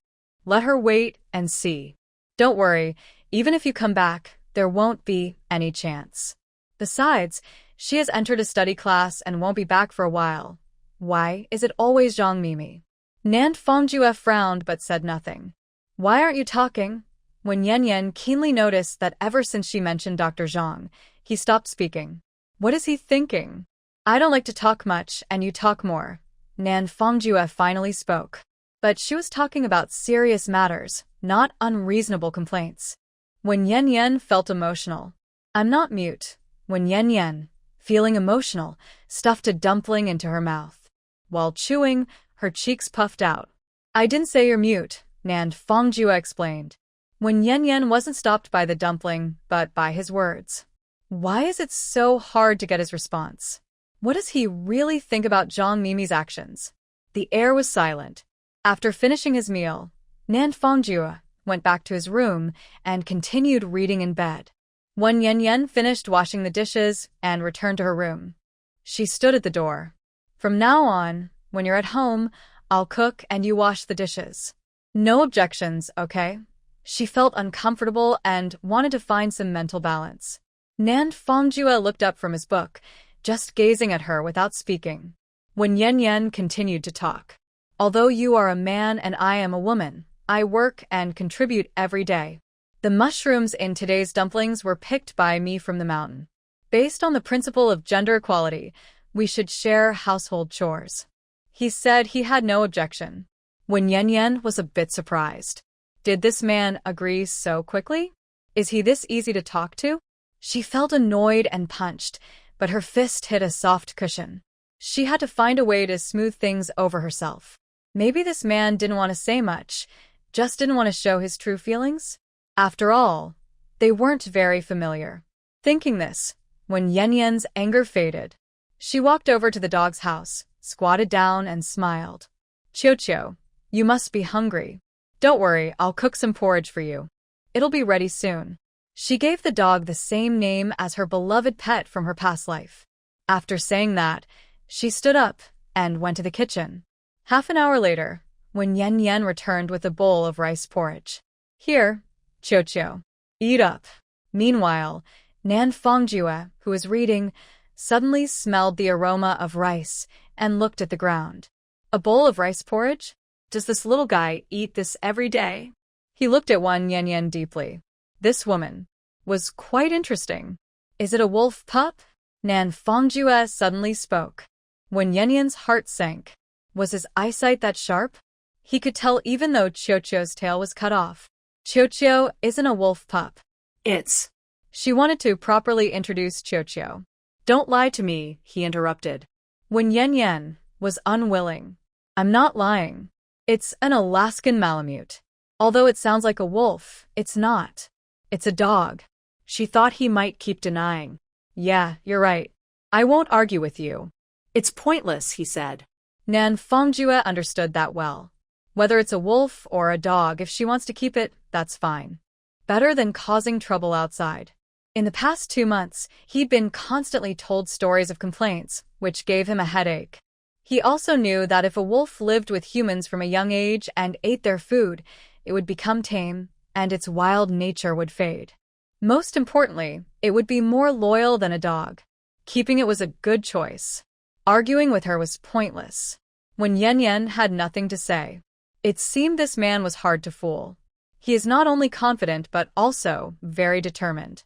A: Let her wait and see. Don't worry, even if you come back, there won't be any chance. Besides, she has entered a study class and won't be back for a while. Why is it always Zhang Mimi? Nan Fongjue frowned but said nothing. Why aren't you talking? When Yen Yen keenly noticed that ever since she mentioned Dr. Zhang, he stopped speaking. What is he thinking? I don't like to talk much, and you talk more. Nan Fongjue finally spoke. But she was talking about serious matters, not unreasonable complaints. When Yen Yen felt emotional. I'm not mute. When Yen Yen, feeling emotional, stuffed a dumpling into her mouth. While chewing, her cheeks puffed out. I didn't say you're mute, Nan Fongjue explained. When Yen Yen wasn't stopped by the dumpling, but by his words. Why is it so hard to get his response? What does he really think about Zhang Mimi's actions? The air was silent. After finishing his meal, Nan Fongjue went back to his room and continued reading in bed. When Yen Yen finished washing the dishes and returned to her room, she stood at the door. From now on, when you're at home, I'll cook and you wash the dishes. No objections, okay? She felt uncomfortable and wanted to find some mental balance. Nan Fongjue looked up from his book, just gazing at her without speaking. When Yen Yen continued to talk. Although you are a man and I am a woman, I work and contribute every day. The mushrooms in today's dumplings were picked by me from the mountain. Based on the principle of gender equality, we should share household chores. He said he had no objection. When Yen Yen was a bit surprised. Did this man agree so quickly? Is he this easy to talk to? She felt annoyed and punched, but her fist hit a soft cushion. She had to find a way to smooth things over herself. Maybe this man didn't want to say much, just didn't want to show his true feelings? After all, they weren't very familiar. Thinking this, when Yen Yen's anger faded, she walked over to the dog's house, squatted down and smiled. Chiu-Chiu, you must be hungry. Don't worry, I'll cook some porridge for you. It'll be ready soon. She gave the dog the same name as her beloved pet from her past life. After saying that, she stood up and went to the kitchen. Half an hour later, when Yen Yen returned with a bowl of rice porridge. Here, Chiu-Chiu, eat up. Meanwhile, Nan Fongjue, who was reading, suddenly smelled the aroma of rice and looked at the ground. A bowl of rice porridge? Does this little guy eat this every day? He looked at Yen Yen deeply. This woman was quite interesting. Is it a wolf pup? Nan Fongjue suddenly spoke. When Yen Yen's heart sank, was his eyesight that sharp? He could tell even though Chiu-Chiu's tail was cut off. Chiu-Chiu isn't a wolf pup.
B: It's.
A: She wanted to properly introduce Chiu-Chiu. Don't lie to me, he interrupted. When Yen Yen was unwilling. I'm not lying. It's an Alaskan Malamute. Although it sounds like a wolf, it's not. It's a dog. She thought he might keep denying. Yeah, you're right. I won't argue with you.
B: It's pointless, he said.
A: Nan Fongjue understood that well. Whether it's a wolf or a dog, if she wants to keep it, that's fine. Better than causing trouble outside. In the past 2 months, he'd been constantly told stories of complaints, which gave him a headache. He also knew that if a wolf lived with humans from a young age and ate their food, it would become tame, and its wild nature would fade. Most importantly, it would be more loyal than a dog. Keeping it was a good choice. Arguing with her was pointless. When Yen Yen had nothing to say, it seemed this man was hard to fool. He is not only confident but also very determined.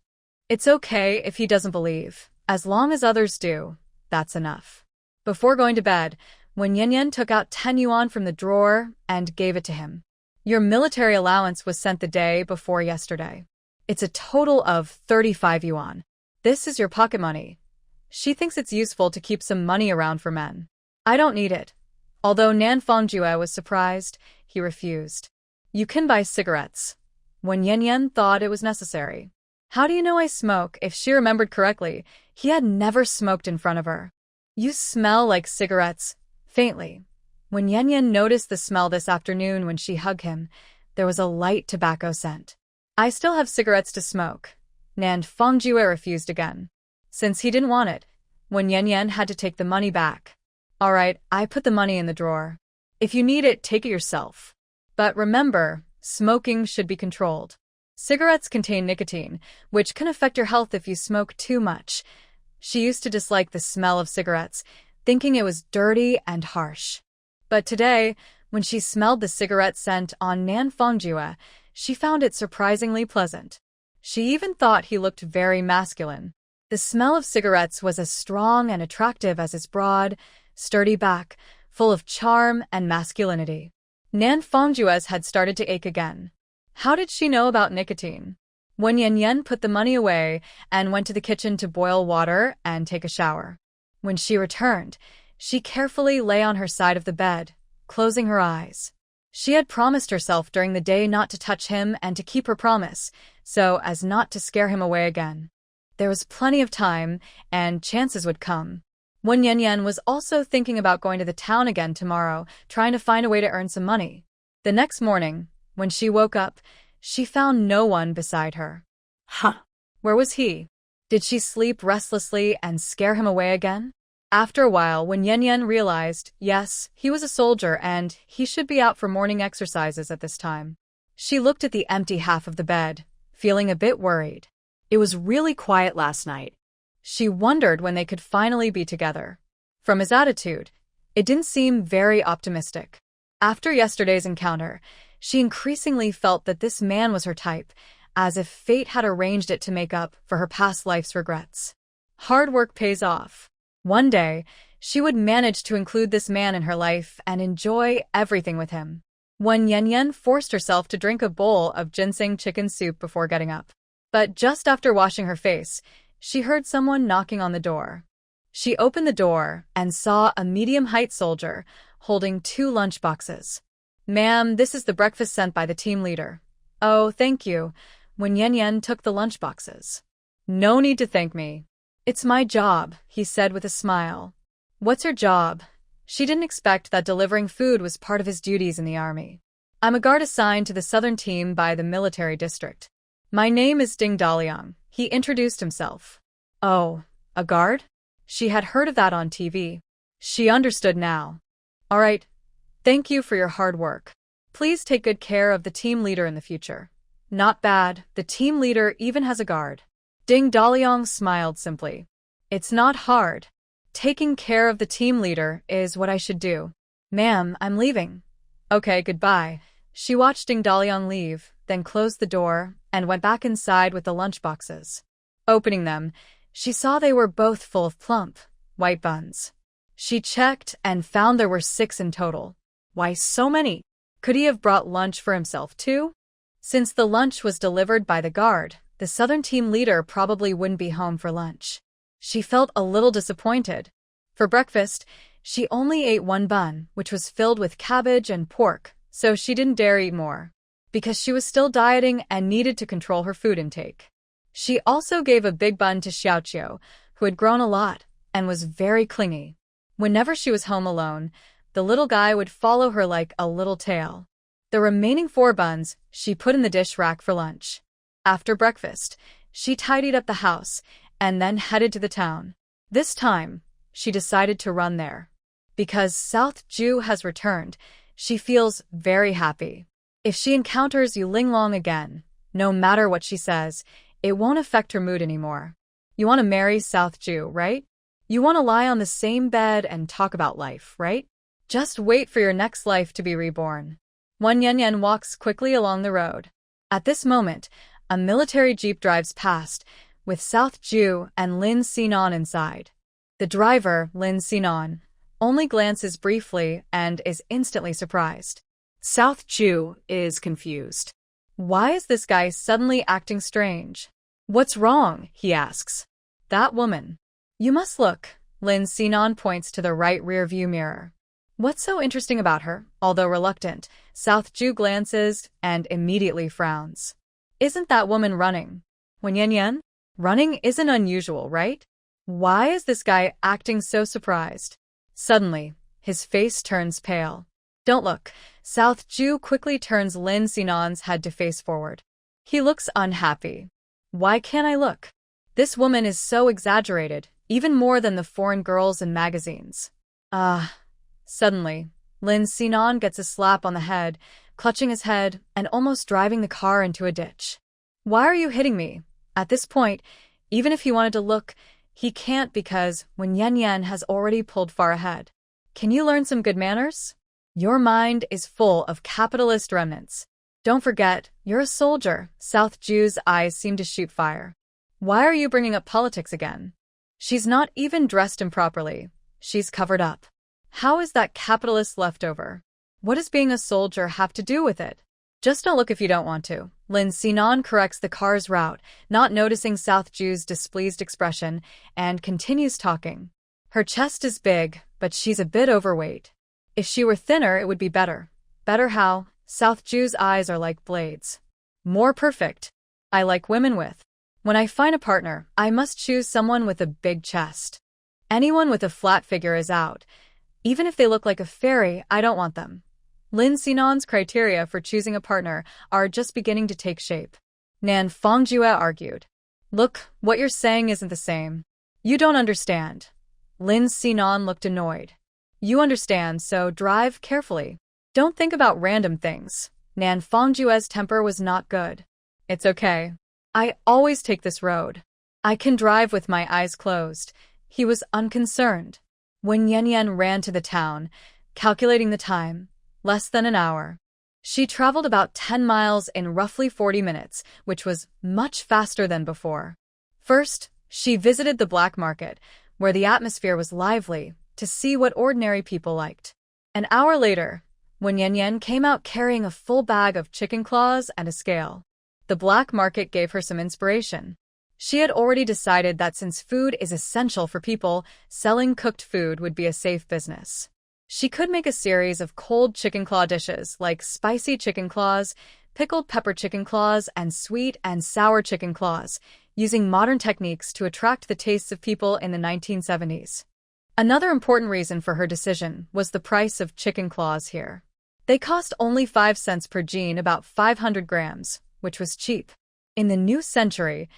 A: It's okay if he doesn't believe. As long as others do, that's enough. Before going to bed, when Yen Yen took out 10 yuan from the drawer and gave it to him. Your military allowance was sent the day before yesterday. It's a total of 35 yuan. This is your pocket money. She thinks it's useful to keep some money around for men. I don't need it. Although Nan Fongjue was surprised, he refused. You can buy cigarettes. When Yen Yen thought it was necessary. How do you know I smoke? If she remembered correctly, he had never smoked in front of her. You smell like cigarettes, faintly. When Yen Yen noticed the smell this afternoon when she hugged him, there was a light tobacco scent. I still have cigarettes to smoke. Nan Fongjue refused again. Since he didn't want it, Wen Yanyan had to take the money back. All right, I put the money in the drawer. If you need it, take it yourself. But remember, smoking should be controlled. Cigarettes contain nicotine, which can affect your health if you smoke too much. She used to dislike the smell of cigarettes, thinking it was dirty and harsh. But today, when she smelled the cigarette scent on Nan Fongjue, she found it surprisingly pleasant. She even thought he looked very masculine. The smell of cigarettes was as strong and attractive as his broad, sturdy back, full of charm and masculinity. Nan Fongjue's had started to ache again. How did she know about nicotine? Wen Yanyan put the money away and went to the kitchen to boil water and take a shower. When she returned, she carefully lay on her side of the bed, closing her eyes. She had promised herself during the day not to touch him and to keep her promise, so as not to scare him away again. There was plenty of time, and chances would come. Wen Yanyan was also thinking about going to the town again tomorrow, trying to find a way to earn some money. The next morning, when she woke up, she found no one beside her.
B: Huh.
A: Where was he? Did she sleep restlessly and scare him away again? After a while, when Yanyan realized, yes, he was a soldier and he should be out for morning exercises at this time. She looked at the empty half of the bed, feeling a bit worried.
B: It was really quiet last night.
A: She wondered when they could finally be together. From his attitude, it didn't seem very optimistic. After yesterday's encounter, she increasingly felt that this man was her type, as if fate had arranged it to make up for her past life's regrets. Hard work pays off. One day, she would manage to include this man in her life and enjoy everything with him. Wen Yanyan forced herself to drink a bowl of ginseng chicken soup before getting up. But just after washing her face, she heard someone knocking on the door. She opened the door and saw a medium-height soldier holding 2 lunchboxes. "Ma'am, this is the breakfast sent by the team leader." "Oh, thank you." When Yanyan took the lunchboxes. "No need to thank me. It's my job," he said with a smile. "What's your job?" She didn't expect that delivering food was part of his duties in the army. "I'm a guard assigned to the southern team by the military district. My name is Ding Daliang," he introduced himself. Oh, a guard? She had heard of that on TV. She understood now. "All right. Thank you for your hard work. Please take good care of the team leader in the future." "Not bad. The team leader even has a guard." Ding Daliang smiled simply. "It's not hard. Taking care of the team leader is what I should do." "Ma'am, I'm leaving." "Okay, goodbye." She watched Ding Daliang leave, then closed the door and went back inside with the lunchboxes. Opening them, she saw they were both full of plump, white buns. She checked and found there were 6 in total. Why so many? Could he have brought lunch for himself too? Since the lunch was delivered by the guard, the southern team leader probably wouldn't be home for lunch. She felt a little disappointed. For breakfast, she only ate 1 bun, which was filled with cabbage and pork, so she didn't dare eat more, because she was still dieting and needed to control her food intake. She also gave a big bun to Xiaoqiu, who had grown a lot and was very clingy. Whenever she was home alone, the little guy would follow her like a little tail. The remaining 4 buns she put in the dish rack for lunch. After breakfast, she tidied up the house and then headed to the town. This time, she decided to run there. Because South Ju has returned, she feels very happy. If she encounters Yu Linglong again, no matter what she says, it won't affect her mood anymore. You want to marry South Ju, right? You want to lie on the same bed and talk about life, right? Just wait for your next life to be reborn. Wen Yanyan walks quickly along the road. At this moment, a military jeep drives past, with South Ju and Lin Sinon inside. The driver, Lin Sinon, only glances briefly and is instantly surprised.
B: South Ju is confused.
A: Why is this guy suddenly acting strange? "What's wrong?" he asks. "That woman. You must look." Lin Sinon points to the right rear-view mirror. "What's so interesting about her?" Although reluctant, South Ju glances and immediately frowns. "Isn't that woman running?" Wen Yanyan? Running isn't unusual, right? Why is this guy acting so surprised? Suddenly, his face turns pale. Don't look. South Ju quickly turns Lin Sinan's head to face forward. He looks unhappy. Why can't I look? This woman is so exaggerated, even more than the foreign girls in magazines. Suddenly, Lin Sinan gets a slap on the head, clutching his head and almost driving the car into a ditch. Why are you hitting me? At this point, even if he wanted to look, he can't because Wen Yanyan has already pulled far ahead. Can you learn some good manners? Your mind is full of capitalist remnants. Don't forget, you're a soldier. South Ju's eyes seem to shoot fire. Why are you bringing up politics again? She's not even dressed improperly. She's covered up. How is that capitalist leftover? What does being a soldier have to do with it? Just don't look if you don't want to. Lin Sinan corrects the car's route, not noticing South Ju's displeased expression, and continues talking. Her chest is big, but she's a bit overweight. If she were thinner, it would be better. Better how? South Ju's eyes are like blades. More perfect. I like women with. When I find a partner, I must choose someone with a big chest. Anyone with a flat figure is out. Even if they look like a fairy, I don't want them. Lin Sinan's criteria for choosing a partner are just beginning to take shape. Nan Fongjue argued. Look, what you're saying isn't the same. You don't understand. Lin Sinan looked annoyed. You understand, so drive carefully. Don't think about random things. Nan Fongjue's temper was not good. It's okay. I always take this road. I can drive with my eyes closed. He was unconcerned. When Yanyan ran to the town, calculating the time, less than an hour. She traveled about 10 miles in roughly 40 minutes, which was much faster than before. First, she visited the black market, where the atmosphere was lively, to see what ordinary people liked. An hour later, when Yanyan came out carrying a full bag of chicken claws and a scale, the black market gave her some inspiration. She had already decided that since food is essential for people, selling cooked food would be a safe business. She could make a series of cold chicken claw dishes like spicy chicken claws, pickled pepper chicken claws, and sweet and sour chicken claws, using modern techniques to attract the tastes of people in the 1970s. Another important reason for her decision was the price of chicken claws here. They cost only 5 cents per jean, about 500 grams, which was cheap. In the new century,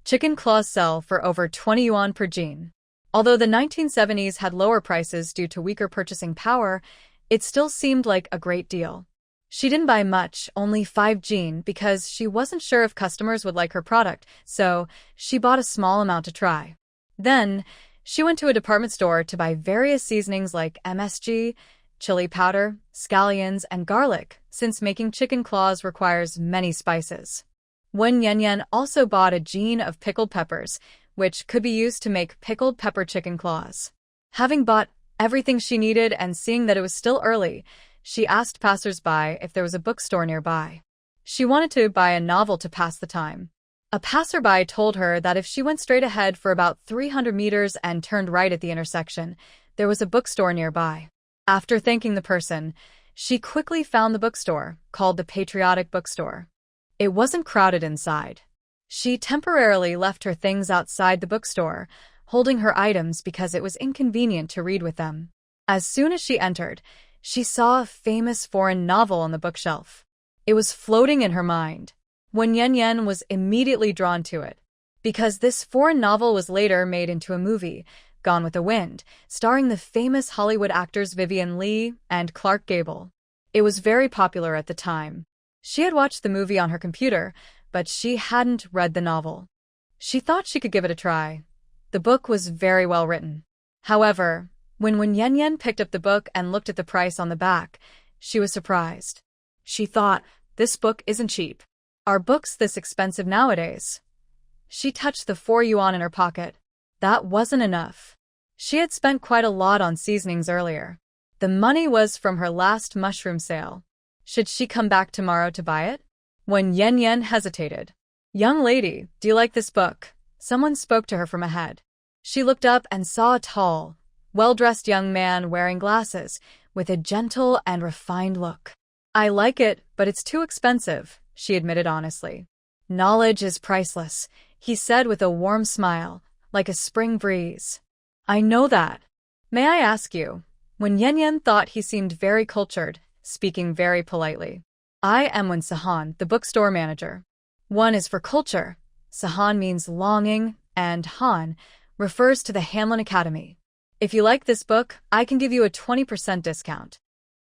A: chicken claws sell for over 20 yuan per jean. Although the 1970s had lower prices due to weaker purchasing power, it still seemed like a great deal. She didn't buy much, only 5 jean, because she wasn't sure if customers would like her product, so she bought a small amount to try. Then, she went to a department store to buy various seasonings like MSG, chili powder, scallions, and garlic, since making chicken claws requires many spices. Wen Yanyan also bought a jean of pickled peppers, which could be used to make pickled pepper chicken claws. Having bought everything she needed and seeing that it was still early, she asked passers-by if there was a bookstore nearby. She wanted to buy a novel to pass the time. A passerby told her that if she went straight ahead for about 300 meters and turned right at the intersection, there was a bookstore nearby. After thanking the person, she quickly found the bookstore, called the Patriotic Bookstore. It wasn't crowded inside. She temporarily left her things outside the bookstore, holding her items because it was inconvenient to read with them. As soon as she entered, she saw a famous foreign novel on the bookshelf. It was floating in her mind. Wen Yanyan was immediately drawn to it, because this foreign novel was later made into a movie, Gone with the Wind, starring the famous Hollywood actors Vivian Lee and Clark Gable. It was very popular at the time. She had watched the movie on her computer, but she hadn't read the novel. She thought she could give it a try. The book was very well written. However, when Wen Yanyan picked up the book and looked at the price on the back, she was surprised. She thought, this book isn't cheap. Are books this expensive nowadays? She touched the 4 yuan in her pocket. That wasn't enough. She had spent quite a lot on seasonings earlier. The money was from her last mushroom sale. Should she come back tomorrow to buy it? When Yanyan hesitated. Young lady, do you like this book? Someone spoke to her from ahead. She looked up and saw a tall, well-dressed young man wearing glasses, with a gentle and refined look. I like it, but it's too expensive, she admitted honestly. Knowledge is priceless, he said with a warm smile, like a spring breeze. I know that. May I ask you? When Yanyan thought he seemed very cultured, speaking very politely. I am Wen Sahan, the bookstore manager. One is for culture. Sahan means longing, and Han refers to the Hanlon Academy. If you like this book, I can give you a 20% discount.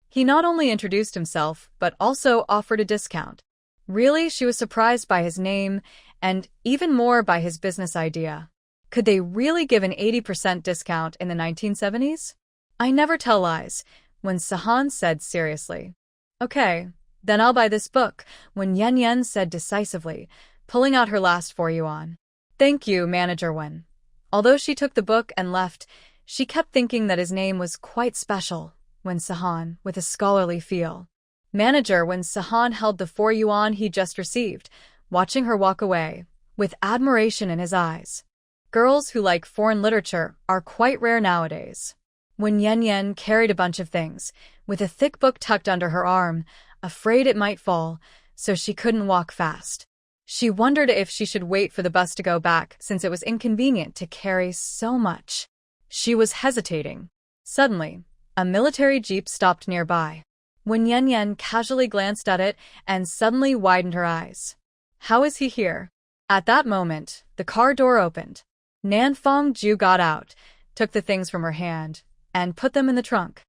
A: He not only introduced himself, but also offered a discount. Really, she was surprised by his name, and even more by his business idea. Could they really give an 80% discount in the 1970s? I never tell lies, when Sahan said seriously. Okay, then I'll buy this book, when Yen Yen said decisively, pulling out her last 4 yuan. Thank you, Manager Wen. Although she took the book and left, she kept thinking that his name was quite special, when Sahan, with a scholarly feel. Manager when Sahan held the 4 yuan he just received, watching her walk away, with admiration in his eyes. Girls who like foreign literature are quite rare nowadays. When Yen Yen carried a bunch of things, with a thick book tucked under her arm, afraid it might fall, so she couldn't walk fast. She wondered if she should wait for the bus to go back since it was inconvenient to carry so much. She was hesitating. Suddenly, a military jeep stopped nearby. When Yen Yen casually glanced at it and suddenly widened her eyes. How is he here? At that moment, the car door opened. Nanfang Ju got out, took the things from her hand, and put them in the trunk.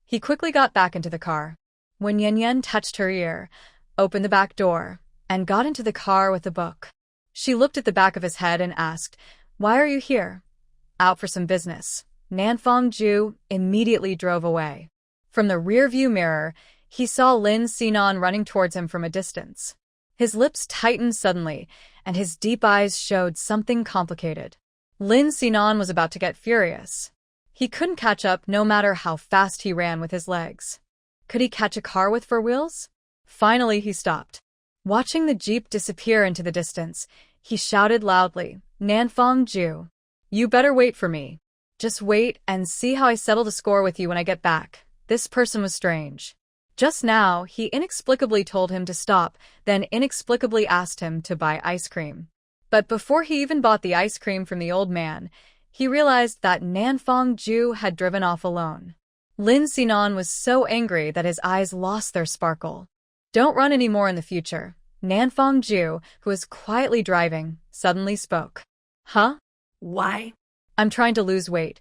A: He quickly got back into the car. When Yen Yen touched her ear, opened the back door, and got into the car with the book. She looked at the back of his head and asked, "Why are you here?" "Out for some business." Nanfang Ju immediately drove away. From the rearview mirror, he saw Lin Sinan running towards him from a distance. His lips tightened suddenly, and his deep eyes showed something complicated. Lin Sinan was about to get furious. He couldn't catch up no matter how fast he ran with his legs. Could he catch a car with 4 wheels? Finally, he stopped. Watching the jeep disappear into the distance, he shouted loudly, "Nanfang Ju, you better wait for me. Just wait and see how I settle the score with you when I get back." This person was strange. Just now, he inexplicably told him to stop, then inexplicably asked him to buy ice cream. But before he even bought the ice cream from the old man, he realized that Nanfang Ju had driven off alone. Lin Sinan was so angry that his eyes lost their sparkle. "Don't run anymore in the future." Nanfang Ju, who was quietly driving, suddenly spoke. "Huh?
B: Why?"
A: "I'm trying to lose weight."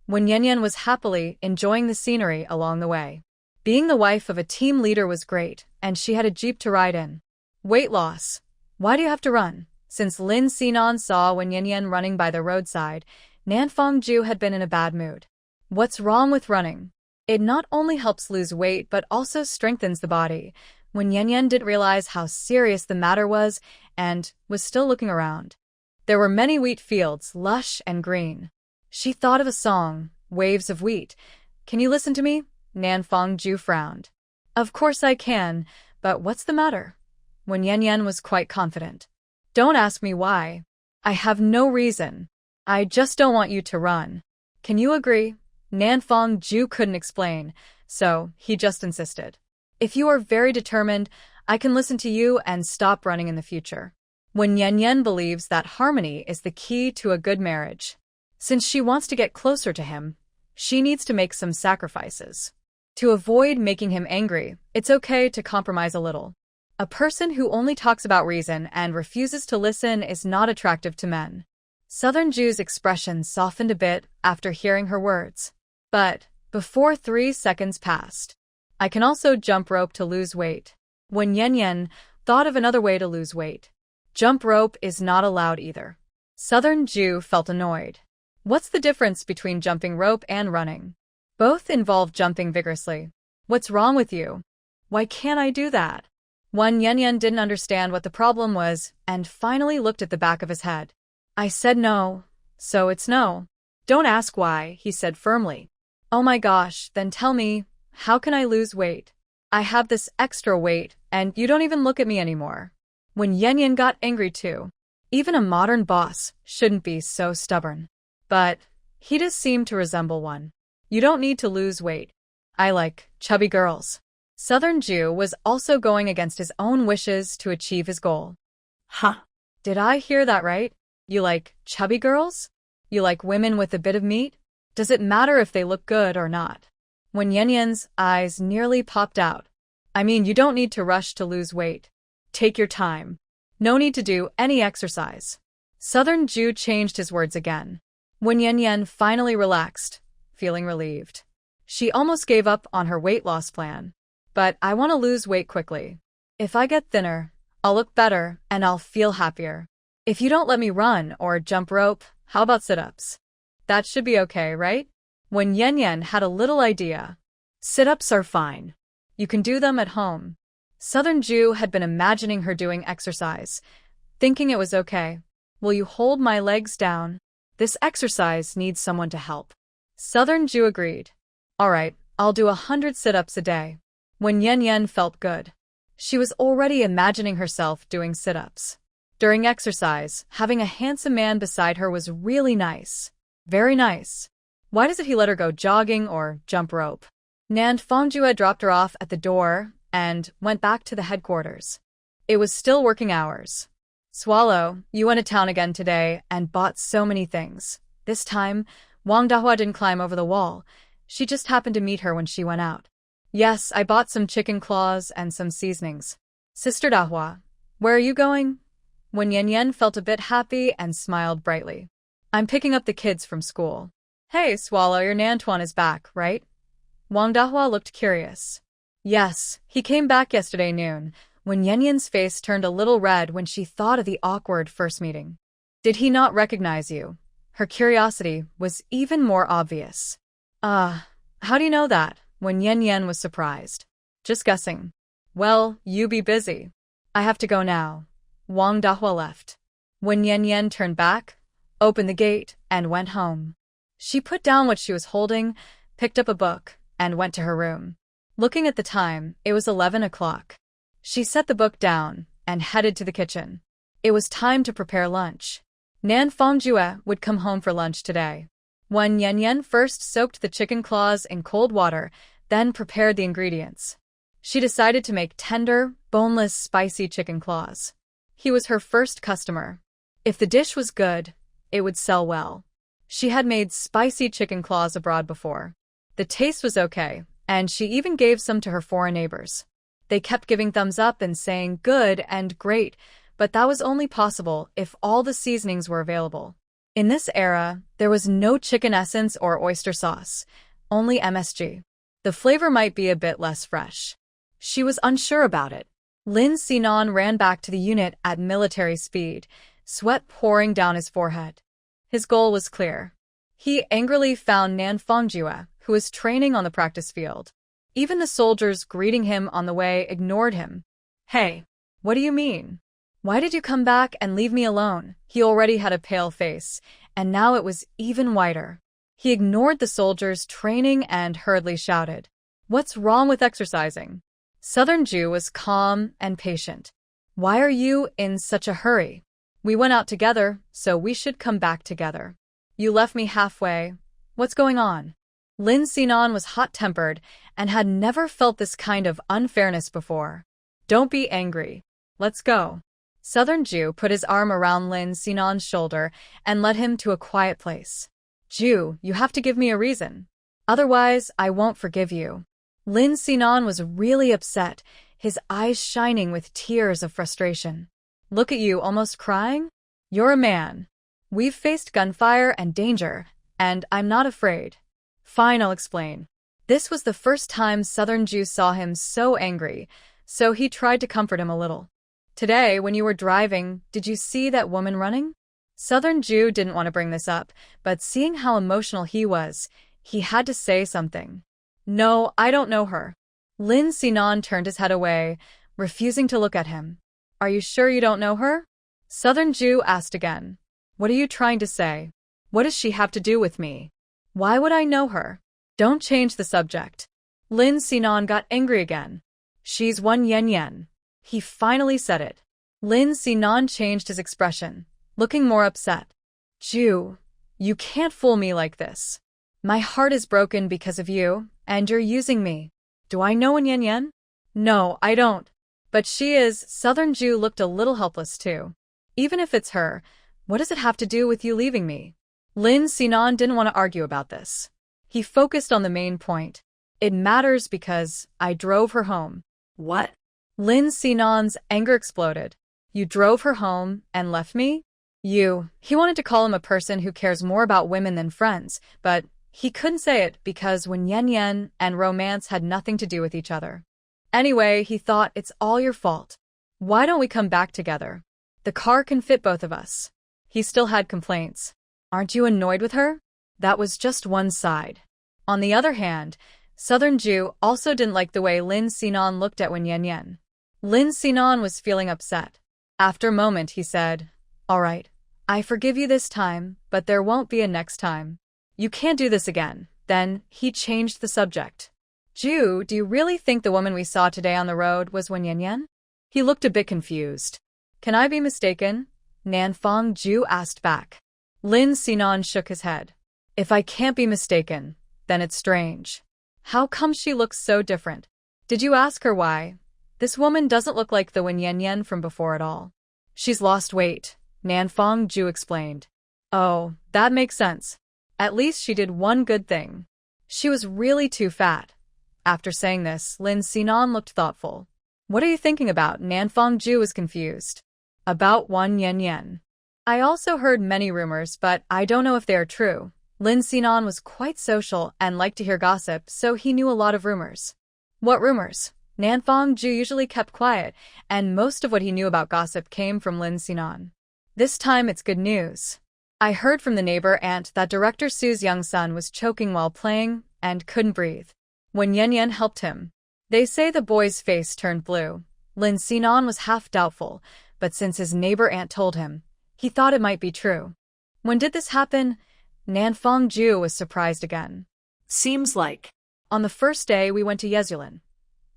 A: When Yen Yen was happily enjoying the scenery along the way. Being the wife of a team leader was great, and she had a jeep to ride in. "Weight loss. Why do you have to run?" Since Lin Sinan saw when Yen Yen running by the roadside, Nanfang Ju had been in a bad mood. "What's wrong with running? It not only helps lose weight but also strengthens the body." When Yen Yen didn't realize how serious the matter was and was still looking around. There were many wheat fields, lush and green. She thought of a song, "Waves of Wheat." "Can you listen to me?" Nanfang Ju frowned. "Of course I can, but what's the matter?" When Yen Yen was quite confident. "Don't ask me why. I have no reason. I just don't want you to run. Can you agree?" Nanfang Ju couldn't explain, so he just insisted. "If you are very determined, I can listen to you and stop running in the future." When Yen Yen believes that harmony is the key to a good marriage. Since she wants to get closer to him, she needs to make some sacrifices. To avoid making him angry, it's okay to compromise a little. A person who only talks about reason and refuses to listen is not attractive to men. Southern Ju's expression softened a bit after hearing her words. But, before 3 seconds passed, "I can also jump rope to lose weight." When Yen Yen thought of another way to lose weight. Jump rope is not allowed either. Southern Ju felt annoyed. What's the difference between jumping rope and running? Both involve jumping vigorously. What's wrong with you? Why can't I do that? Yen Yen didn't understand what the problem was and finally looked at the back of his head. "I said no, so it's no." "Don't ask why," he said firmly. "Oh my gosh, then tell me, how can I lose weight? I have this extra weight and you don't even look at me anymore." When Yen Yen got angry too. Even a modern boss shouldn't be so stubborn. But he does seem to resemble one. "You don't need to lose weight. I like chubby girls." Southern Ju was also going against his own wishes to achieve his goal.
B: Huh?
A: Did I hear that right? You like chubby girls? You like women with a bit of meat? Does it matter if they look good or not? When Yen Yen's eyes nearly popped out, I mean, you don't need to rush to lose weight. Take your time. No need to do any exercise. Southern Jew changed his words again. When Yan Yan finally relaxed, feeling relieved. She almost gave up on her weight loss plan. But I want to lose weight quickly. If I get thinner, I'll look better and I'll feel happier. If you don't let me run or jump rope, how about sit-ups? That should be okay, right? When Yan Yan had a little idea. Sit-ups are fine. You can do them at home. Southern Jew had been imagining her doing exercise, thinking it was okay. Will you hold my legs down? This exercise needs someone to help. Southern Jew agreed. All right, I'll do 100 sit-ups a day. When Yan Yan felt good, she was already imagining herself doing sit-ups. During exercise, having a handsome man beside her was really nice. Very nice. Why doesn't he let her go jogging or jump rope? Nan Fongjue dropped her off at the door and went back to the headquarters. It was still working hours. Swallow, you went to town again today and bought so many things. This time, Wang Dahua didn't climb over the wall. She just happened to meet her when she went out. Yes, I bought some chicken claws and some seasonings. Sister Dahua, where are you going? When Yan Yan felt a bit happy and smiled brightly. I'm picking up the kids from school. Hey, Swallow, your Nantuan is back, right? Wang Dahua looked curious. Yes, he came back yesterday noon, when Yan Yan's face turned a little red when she thought of the awkward first meeting. Did he not recognize you? Her curiosity was even more obvious. How do you know that? When Yan Yan was surprised. Just guessing. Well, you be busy. I have to go now. Wang Dahua left. When Yan Yan turned back, opened the gate, and went home. She put down what she was holding, picked up a book, and went to her room. Looking at the time, it was 11 o'clock. She set the book down and headed to the kitchen. It was time to prepare lunch. Nan Fongjue would come home for lunch today. When Yan Yan first soaked the chicken claws in cold water, then prepared the ingredients. She decided to make tender, boneless, spicy chicken claws. He was her first customer. If the dish was good, it would sell well. She had made spicy chicken claws abroad before. The taste was okay, and she even gave some to her foreign neighbors. They kept giving thumbs up and saying good and great, but that was only possible if all the seasonings were available. In this era, there was no chicken essence or oyster sauce, only MSG. The flavor might be a bit less fresh. She was unsure about it. Lin Sinan ran back to the unit at military speed, sweat pouring down his forehead. His goal was clear. He angrily found Nan Fongjue, who was training on the practice field. Even the soldiers greeting him on the way ignored him. Hey, what do you mean? Why did you come back and leave me alone? He already had a pale face, and now it was even whiter. He ignored the soldiers training and hurriedly shouted, "What's wrong with exercising?" Southern Jew was calm and patient. Why are you in such a hurry? We went out together, so we should come back together. You left me halfway. What's going on? Lin Sinan was hot-tempered and had never felt this kind of unfairness before. Don't be angry. Let's go. Southern Jew put his arm around Lin Sinan's shoulder and led him to a quiet place. Jew, you have to give me a reason. Otherwise, I won't forgive you. Lin Sinan was really upset, his eyes shining with tears of frustration. Look at you, almost crying? You're a man. We've faced gunfire and danger, and I'm not afraid. Fine, I'll explain. This was the first time Southern Jew saw him so angry, so he tried to comfort him a little. Today, when you were driving, did you see that woman running? Southern Jew didn't want to bring this up, but seeing how emotional he was, he had to say something. No, I don't know her. Lin Sinan turned his head away, refusing to look at him. Are you sure you don't know her? Southern Jew asked again. What are you trying to say? What does she have to do with me? Why would I know her? Don't change the subject. Lin Sinan got angry again. She's one Yan Yan. He finally said it. Lin Sinan changed his expression, looking more upset. Jew, you can't fool me like this. My heart is broken because of you, and you're using me. Do I know an Yan Yan? No, I don't. But she is. Southern Jew looked a little helpless too. Even if it's her, what does it have to do with you leaving me? Lin Sinan didn't want to argue about this. He focused on the main point. It matters because I drove her home.
B: What?
A: Lin Sinan's anger exploded. You drove her home and left me? He wanted to call him a person who cares more about women than friends, but he couldn't say it because when Yen and romance had nothing to do with each other. Anyway, he thought it's all your fault. Why don't we come back together? The car can fit both of us. He still had complaints. Aren't you annoyed with her? That was just one side. On the other hand, Southern Jew also didn't like the way Lin Sinan looked at Wen Yen. Lin Sinan was feeling upset. After a moment, he said, "All right, I forgive you this time, but there won't be a next time. You can't do this again." Then he changed the subject. "Jew, do you really think the woman we saw today on the road was Wen Yen?" He looked a bit confused. "Can I be mistaken?" Nanfang Jew asked back. Lin Sinan shook his head. "If I can't be mistaken, then it's strange. How come she looks so different? Did you ask her why? This woman doesn't look like the Wen Yen from before at all." "She's lost weight," Nanfang Ju explained. "Oh, that makes sense. At least she did one good thing. She was really too fat." After saying this, Lin Sinan looked thoughtful. "What are you thinking about?" Nanfang Ju was confused. "About Wen Yen. I also heard many rumors, but I don't know if they are true." Lin Sinan was quite social and liked to hear gossip, so he knew a lot of rumors. "What rumors?" Nanfang Ju usually kept quiet, and most of what he knew about gossip came from Lin Sinan. "This time it's good news. I heard from the neighbor aunt that Director Su's young son was choking while playing and couldn't breathe. When Yen helped him, they say the boy's face turned blue." Lin Sinan was half doubtful, but since his neighbor aunt told him, he thought it might be true. "When did this happen?" Nanfang Ju was surprised again.
B: Seems like.
A: "On the first day we went to Yesulin.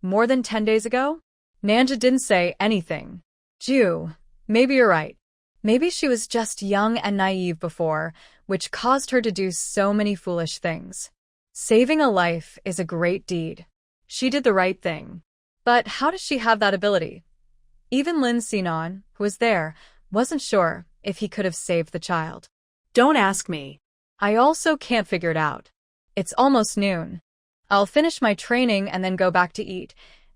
A: More than 10 days ago?" Nanja didn't say anything. "Ju, maybe you're right. Maybe she was just young and naive before, which caused her to do so many foolish things. Saving a life is a great deed. She did the right thing. But how does she have that ability?" Even Lin Sinan, who was there, wasn't sure if he could have saved the child.
B: Don't ask me.
A: "I also can't figure it out. It's almost noon. I'll finish my training and then go back to eat."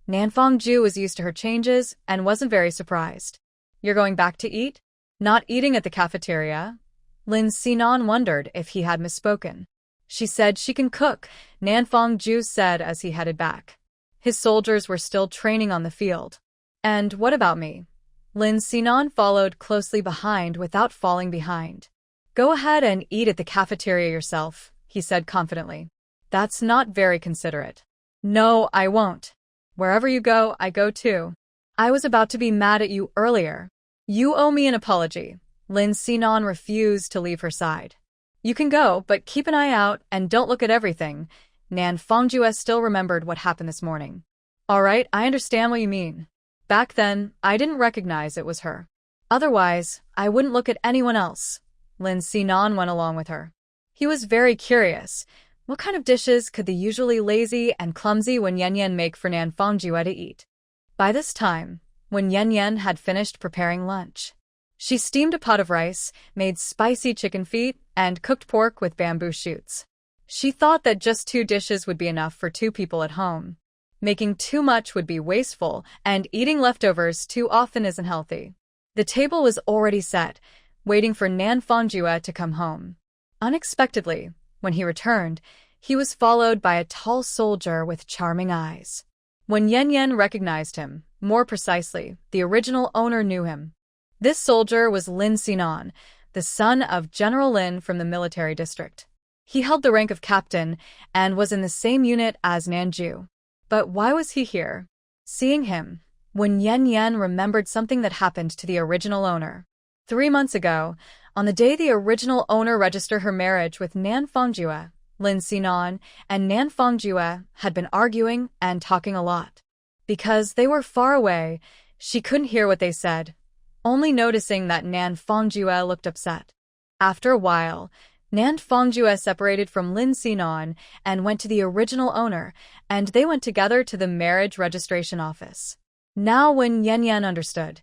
A: Nanfang Ju was used to her changes and wasn't very surprised. "You're going back to eat? Not eating at the cafeteria?" Lin Sinan wondered if he had misspoken. "She said she can cook," Nanfang Ju said as he headed back. His soldiers were still training on the field. "And what about me?" Lin Sinan followed closely behind without falling behind. "Go ahead and eat at the cafeteria yourself," he said confidently. "That's not very considerate." "No, I won't. Wherever you go, I go too. I was about to be mad at you earlier. You owe me an apology." Lin Sinan refused to leave her side. "You can go, but keep an eye out and don't look at everything." Nanfang still remembered what happened this morning. "All right, I understand what you mean. Back then, I didn't recognize it was her. Otherwise, I wouldn't look at anyone else." Lin Sinan went along with her. He was very curious. What kind of dishes could the usually lazy and clumsy Wen Yen make for Nanfang Jue to eat? By this time, when Yen had finished preparing lunch, she steamed a pot of rice, made spicy chicken feet, and cooked pork with bamboo shoots. She thought that just 2 dishes would be enough for 2 people at home. Making too much would be wasteful, and eating leftovers too often isn't healthy. The table was already set, waiting for Nanfang Jue to come home. Unexpectedly, when he returned, he was followed by a tall soldier with charming eyes. When Yen recognized him, more precisely, the original owner knew him. This soldier was Lin Sinan, the son of General Lin from the military district. He held the rank of captain and was in the same unit as Nanju. But why was he here? Seeing him, when Yen remembered something that happened to the original owner. 3 months ago, on the day the original owner registered her marriage with Nanfang Jue, Lin Sinan and Nanfang Jue had been arguing and talking a lot. Because they were far away, she couldn't hear what they said, only noticing that Nanfang Jue looked upset. After a while, Nanfang Jue separated from Lin Sinan and went to the original owner, and they went together to the marriage registration office. Now when Yen understood,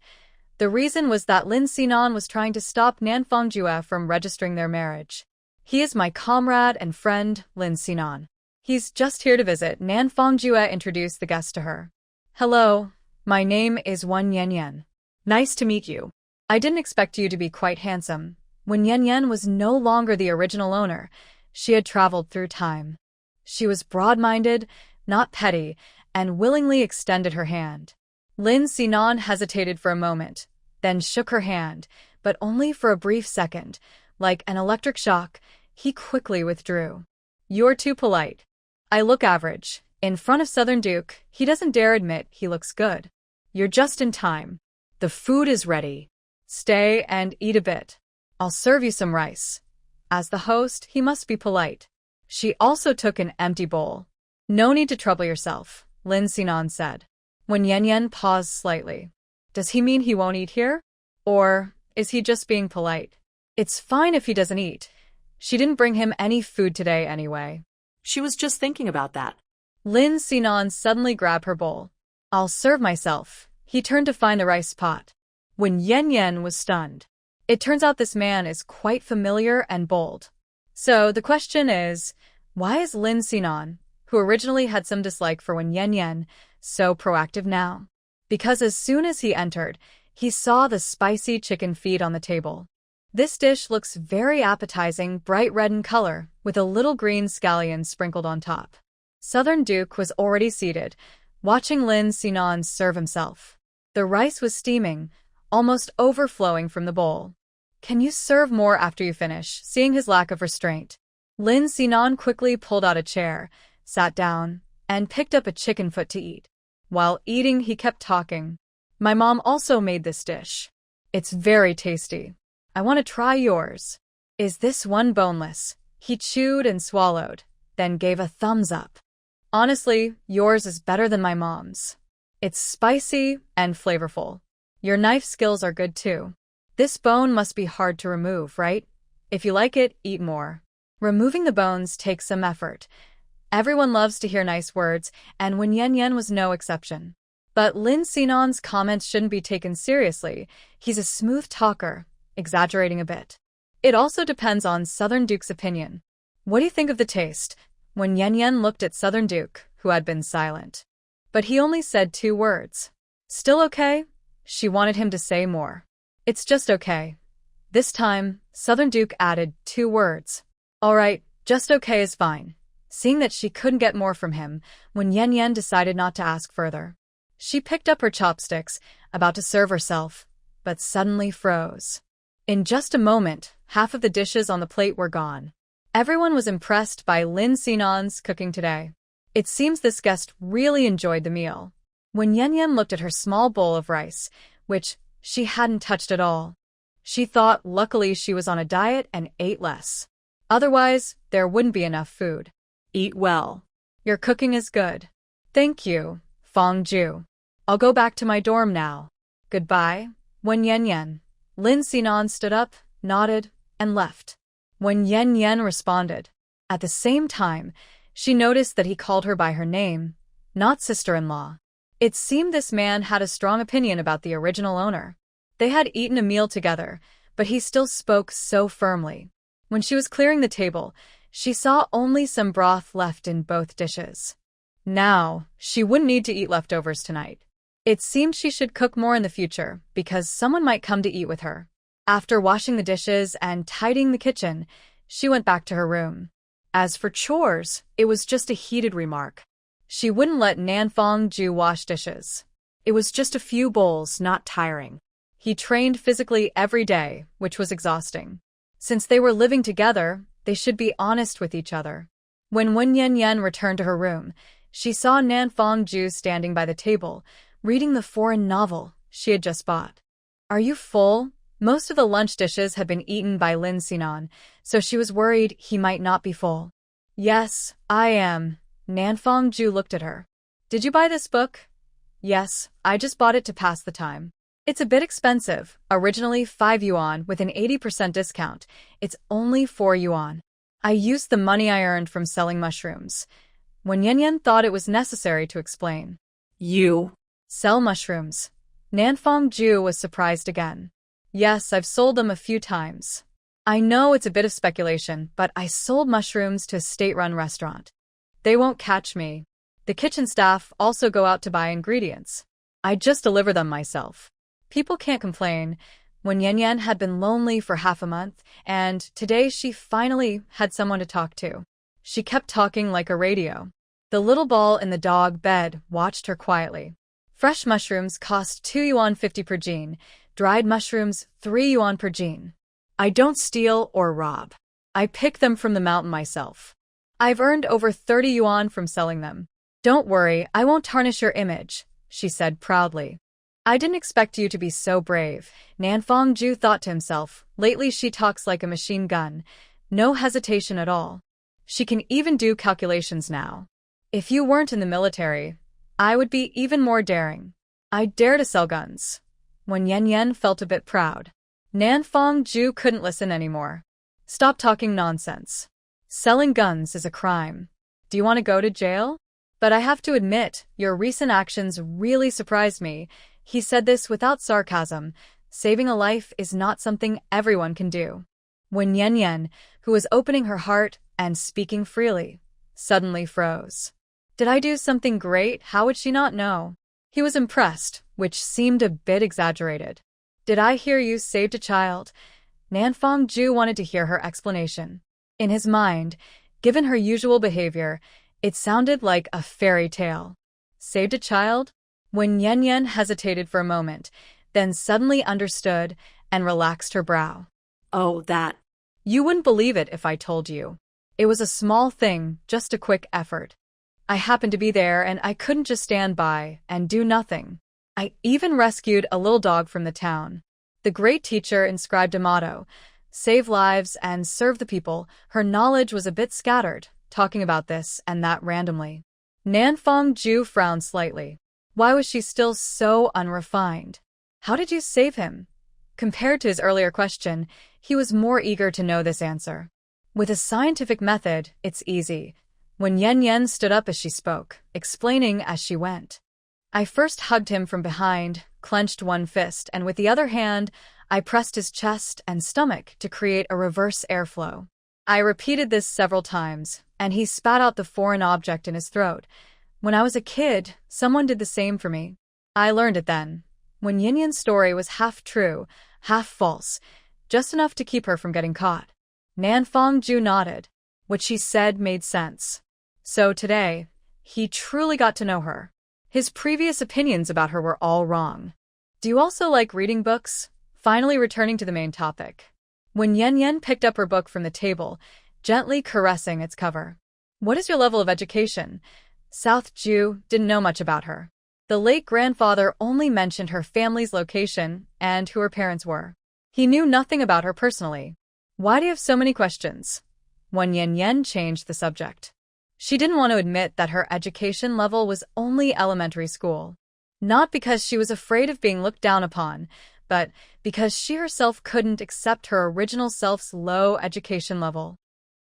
A: the reason was that Lin Sinan was trying to stop Nanfang Jue from registering their marriage. "He is my comrade and friend, Lin Sinan. He's just here to visit." Nanfang Jue introduced the guest to her. Hello, my name is Wen Yan.
B: Nice to meet you.
A: I didn't expect you to be quite handsome. When Yan was no longer the original owner, she had traveled through time. She was broad-minded, not petty, and willingly extended her hand. Lin Sinan hesitated for a moment, then shook her hand, but only for a brief second. Like an electric shock, he quickly withdrew. You're too polite. I look average. In front of Southern Duke, he doesn't dare admit he looks good. You're just in time. The food is ready. Stay and eat a bit. I'll serve you some rice. As the host, he must be polite. She also took an empty bowl. No need to trouble yourself, Lin Sinan said. When Yan paused slightly. Does he mean he won't eat here? Or is he just being polite? It's fine if he doesn't eat. She didn't bring him any food today anyway.
B: She was just thinking about that.
A: Lin Sinan suddenly grabbed her bowl. I'll serve myself. He turned to find the rice pot. When Yan was stunned. It turns out this man is quite familiar and bold. So the question is, why is Lin Sinan, who originally had some dislike for Wen Yan, so proactive now? Because as soon as he entered, he saw the spicy chicken feed on the table. This dish looks very appetizing, bright red in color, with a little green scallion sprinkled on top. Southern Duke was already seated, watching Lin Sinan serve himself. The rice was steaming, almost overflowing from the bowl. Can you serve more after you finish? Seeing his lack of restraint, Lin Sinan quickly pulled out a chair, sat down, and picked up a chicken foot to eat. While eating, he kept talking. My mom also made this dish. It's very tasty. I want to try yours. Is this one boneless? He chewed and swallowed, then gave a thumbs up. Honestly, yours is better than my mom's. It's spicy and flavorful. Your knife skills are good too. This bone must be hard to remove, right? If you like it, eat more. Removing the bones takes some effort. Everyone loves to hear nice words, and Wen Yan was no exception. But Lin Sinan's comments shouldn't be taken seriously. He's a smooth talker, exaggerating a bit. It also depends on Southern Duke's opinion. What do you think of the taste? When Yan looked at Southern Duke, who had been silent. But he only said 2 words. Still okay? She wanted him to say more. It's just okay. This time, Southern Duke added 2 words. All right, just okay is fine. Seeing that she couldn't get more from him, when Yan decided not to ask further. She picked up her chopsticks, about to serve herself, but suddenly froze. In just a moment, half of the dishes on the plate were gone. Everyone was impressed by Lin Sinan's cooking today. It seems this guest really enjoyed the meal. When Yan looked at her small bowl of rice, which she hadn't touched at all, she thought luckily she was on a diet and ate less. Otherwise, there wouldn't be enough food.
B: Eat well.
A: Your cooking is good. Thank you, Fongju. I'll go back to my dorm now. Goodbye, Wen Yan. Lin Sinan stood up, nodded, and left. When Yan responded. At the same time, she noticed that he called her by her name, not sister-in-law. It seemed this man had a strong opinion about the original owner. They had eaten a meal together, but he still spoke so firmly. When she was clearing the table, she saw only some broth left in both dishes. Now, she wouldn't need to eat leftovers tonight. It seemed she should cook more in the future, because someone might come to eat with her. After washing the dishes and tidying the kitchen, she went back to her room. As for chores, it was just a heated remark. She wouldn't let Nanfong-ju wash dishes. It was just a few bowls, not tiring. He trained physically every day, which was exhausting. Since they were living together, they should be honest with each other. When Wen Yan returned to her room, she saw Nanfong-ju standing by the table, reading the foreign novel she had just bought. Are you full? Most of the lunch dishes had been eaten by Lin Sinan, so she was worried he might not be full. Yes, I am. Nanfong-ju looked at her. Did you buy this book? Yes, I just bought it to pass the time. It's a bit expensive, originally 5 yuan with an 80% discount. It's only 4 yuan. I used the money I earned from selling mushrooms. When Yan thought it was necessary to explain.
B: You
A: sell mushrooms? Nanfong-ju was surprised again. Yes, I've sold them a few times. I know it's a bit of speculation, but I sold mushrooms to a state-run restaurant. They won't catch me. The kitchen staff also go out to buy ingredients. I just deliver them myself. People can't complain when Yan Yan had been lonely for half a month, and today she finally had someone to talk to. She kept talking like a radio. The little ball in the dog bed watched her quietly. Fresh mushrooms cost 2 yuan 50 per jean, dried mushrooms 3 yuan per jean. I don't steal or rob. I pick them from the mountain myself. I've earned over 30 yuan from selling them. Don't worry, I won't tarnish your image, she said proudly. I didn't expect you to be so brave, Nanfang Ju thought to himself. Lately she talks like a machine gun. No hesitation at all. She can even do calculations now. If you weren't in the military, I would be even more daring. I dare to sell guns. When Yan Yan felt a bit proud, Nanfang Ju couldn't listen anymore. Stop talking nonsense. Selling guns is a crime. Do you want to go to jail? But I have to admit, your recent actions really surprised me. He said this without sarcasm. Saving a life is not something everyone can do. When Yan Yan, who was opening her heart and speaking freely, suddenly froze. Did I do something great? How would she not know? He was impressed, which seemed a bit exaggerated. Did I hear you saved a child? Nanfang Ju wanted to hear her explanation. In his mind, given her usual behavior, it sounded like a fairy tale. Saved a child? When Yan Yan hesitated for a moment, then suddenly understood and relaxed her brow.
B: Oh, that.
A: You wouldn't believe it if I told you. It was a small thing, just a quick effort. I happened to be there and I couldn't just stand by and do nothing. I even rescued a little dog from the town. The great teacher inscribed a motto, save lives and serve the people. Her knowledge was a bit scattered, talking about this and that randomly. Nanfang Ju frowned slightly. Why was she still so unrefined? How did you save him? Compared to his earlier question, he was more eager to know this answer. With a scientific method, it's easy. When Yan Yan stood up as she spoke, explaining as she went. I first hugged him from behind, clenched one fist, and with the other hand, I pressed his chest and stomach to create a reverse airflow. I repeated this several times, and he spat out the foreign object in his throat. When I was a kid, someone did the same for me. I learned it then. When Yin Yan's story was half true, half false, just enough to keep her from getting caught. Nanfang Ju nodded. What she said made sense. So today, he truly got to know her. His previous opinions about her were all wrong. Do you also like reading books? Finally returning to the main topic. When Yan Yan picked up her book from the table, gently caressing its cover. What is your level of education? South Ju didn't know much about her. The late grandfather only mentioned her family's location and who her parents were. He knew nothing about her personally. Why do you have so many questions? When Yan Yan changed the subject. She didn't want to admit that her education level was only elementary school. Not because she was afraid of being looked down upon, but because she herself couldn't accept her original self's low education level.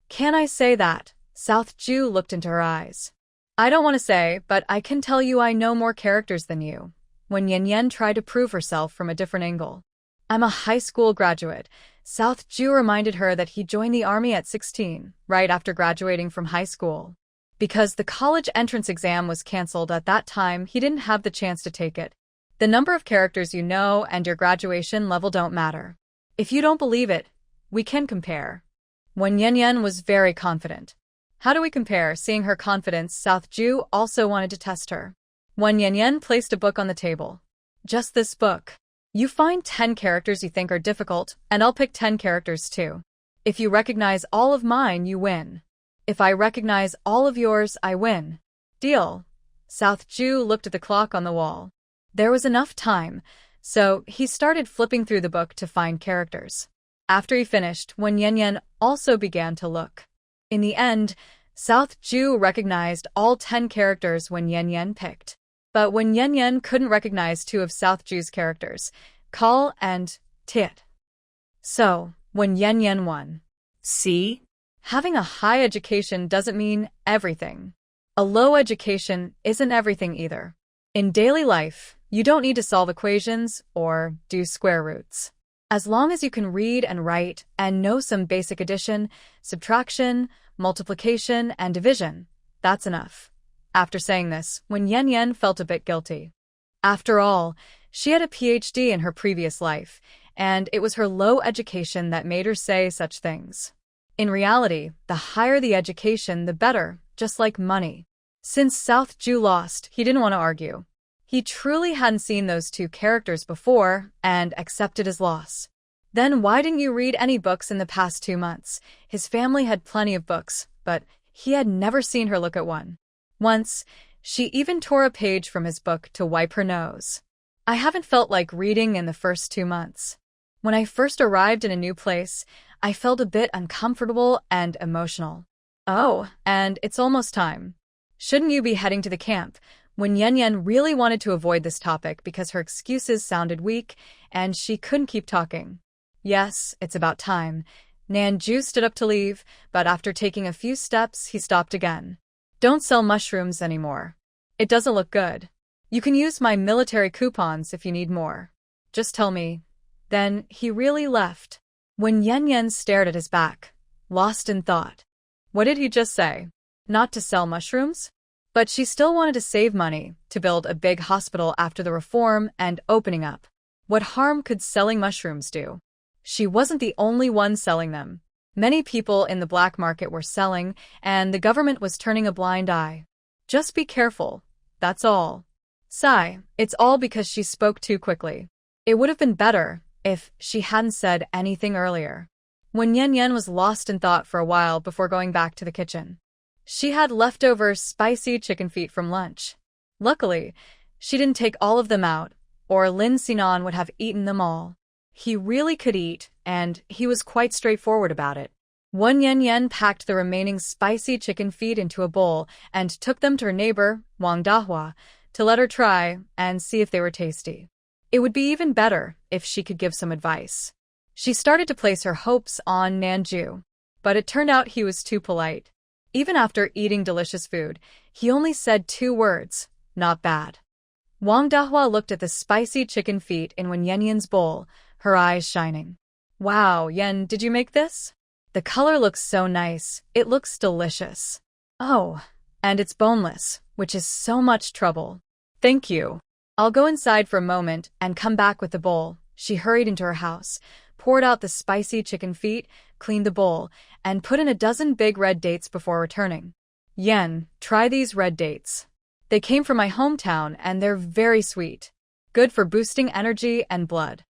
A: Can I say that? South Ju looked into her eyes. I don't want to say, but I can tell you I know more characters than you. When Yan Yan tried to prove herself from a different angle. I'm a high school graduate. South Ju reminded her that he joined the army at 16, right after graduating from high school. Because the college entrance exam was canceled at that time, he didn't have the chance to take it. The number of characters you know and your graduation level don't matter. If you don't believe it, we can compare. When Yan Yan was very confident. How do we compare? Seeing her confidence, South Ju also wanted to test her. When Yan Yan placed a book on the table. Just this book. You find 10 characters you think are difficult, and I'll pick 10 characters too. If you recognize all of mine, you win. If I recognize all of yours, I win. Deal. South Ju looked at the clock on the wall. There was enough time, so he started flipping through the book to find characters. After he finished, Wen Yanyan also began to look. In the end, South Ju recognized all 10 characters Wen Yanyan picked. But Wen Yanyan couldn't recognize 2 of South Ju's characters, Call and Tit. So, Wen Yanyan won.
B: See?
A: Having a high education doesn't mean everything. A low education isn't everything either. In daily life, you don't need to solve equations or do square roots. As long as you can read and write and know some basic addition, subtraction, multiplication, and division, that's enough. After saying this, Wen Yanyan felt a bit guilty. After all, she had a PhD in her previous life, and it was her low education that made her say such things. In reality, the higher the education, the better, just like money. Since South Ju lost, he didn't want to argue. He truly hadn't seen those two characters before and accepted his loss. Then why didn't you read any books in the past 2 months? His family had plenty of books, but he had never seen her look at one. Once, she even tore a page from his book to wipe her nose. I haven't felt like reading in the first 2 months. When I first arrived in a new place, I felt a bit uncomfortable and emotional. Oh, and it's almost time. Shouldn't you be heading to the camp? When Yanyan really wanted to avoid this topic because her excuses sounded weak and she couldn't keep talking. Yes, it's about time. Nanju stood up to leave, but after taking a few steps, he stopped again. Don't sell mushrooms anymore. It doesn't look good. You can use my military coupons if you need more. Just tell me. Then he really left. When Yanyan stared at his back, lost in thought. What did he just say? Not to sell mushrooms? But she still wanted to save money to build a big hospital after the reform and opening up. What harm could selling mushrooms do? She wasn't the only one selling them. Many people in the black market were selling, and the government was turning a blind eye. Just be careful, that's all. Sigh, it's all because she spoke too quickly. It would have been better if she hadn't said anything earlier. When Yanyan was lost in thought for a while before going back to the kitchen. She had leftover spicy chicken feet from lunch. Luckily, she didn't take all of them out, or Lin Sinan would have eaten them all. He really could eat, and he was quite straightforward about it. Wen Yanyan packed the remaining spicy chicken feet into a bowl and took them to her neighbor, Wang Dahua, to let her try and see if they were tasty. It would be even better if she could give some advice. She started to place her hopes on Nanju, but it turned out he was too polite. Even after eating delicious food, he only said 2 words, not bad. Wang Dahua looked at the spicy chicken feet in Wen Yanyan's bowl, her eyes shining. Wow, Yen, did you make this? The color looks so nice, it looks delicious. Oh, and it's boneless, which is so much trouble. Thank you. I'll go inside for a moment and come back with the bowl. She hurried into her house, poured out the spicy chicken feet, cleaned the bowl, and put in a dozen big red dates before returning. Yen, try these red dates. They came from my hometown and they're very sweet. Good for boosting energy and blood.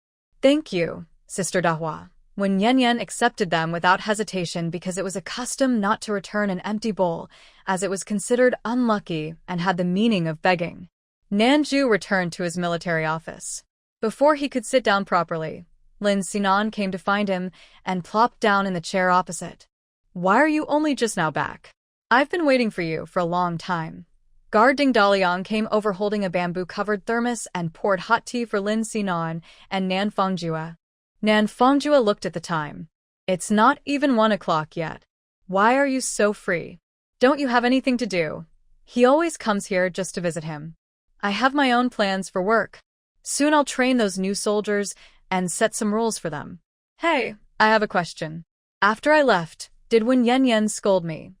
A: Thank you, Sister Dahua. When Yanyan accepted them without hesitation because it was a custom not to return an empty bowl, as it was considered unlucky and had the meaning of begging. Nanju returned to his military office. Before he could sit down properly, Lin Sinan came to find him and plopped down in the chair opposite. Why are you only just now back? I've been waiting for you for a long time. Guard Ding Daliang came over holding a bamboo-covered thermos and poured hot tea for Lin Sinan and Nan Fongjua. Nan Fongjua looked at the time. It's not even 1 o'clock yet. Why are you so free? Don't you have anything to do? He always comes here just to visit him. I have my own plans for work. Soon I'll train those new soldiers and set some rules for them. Hey, I have a question. After I left, did Wen Yanyan scold me?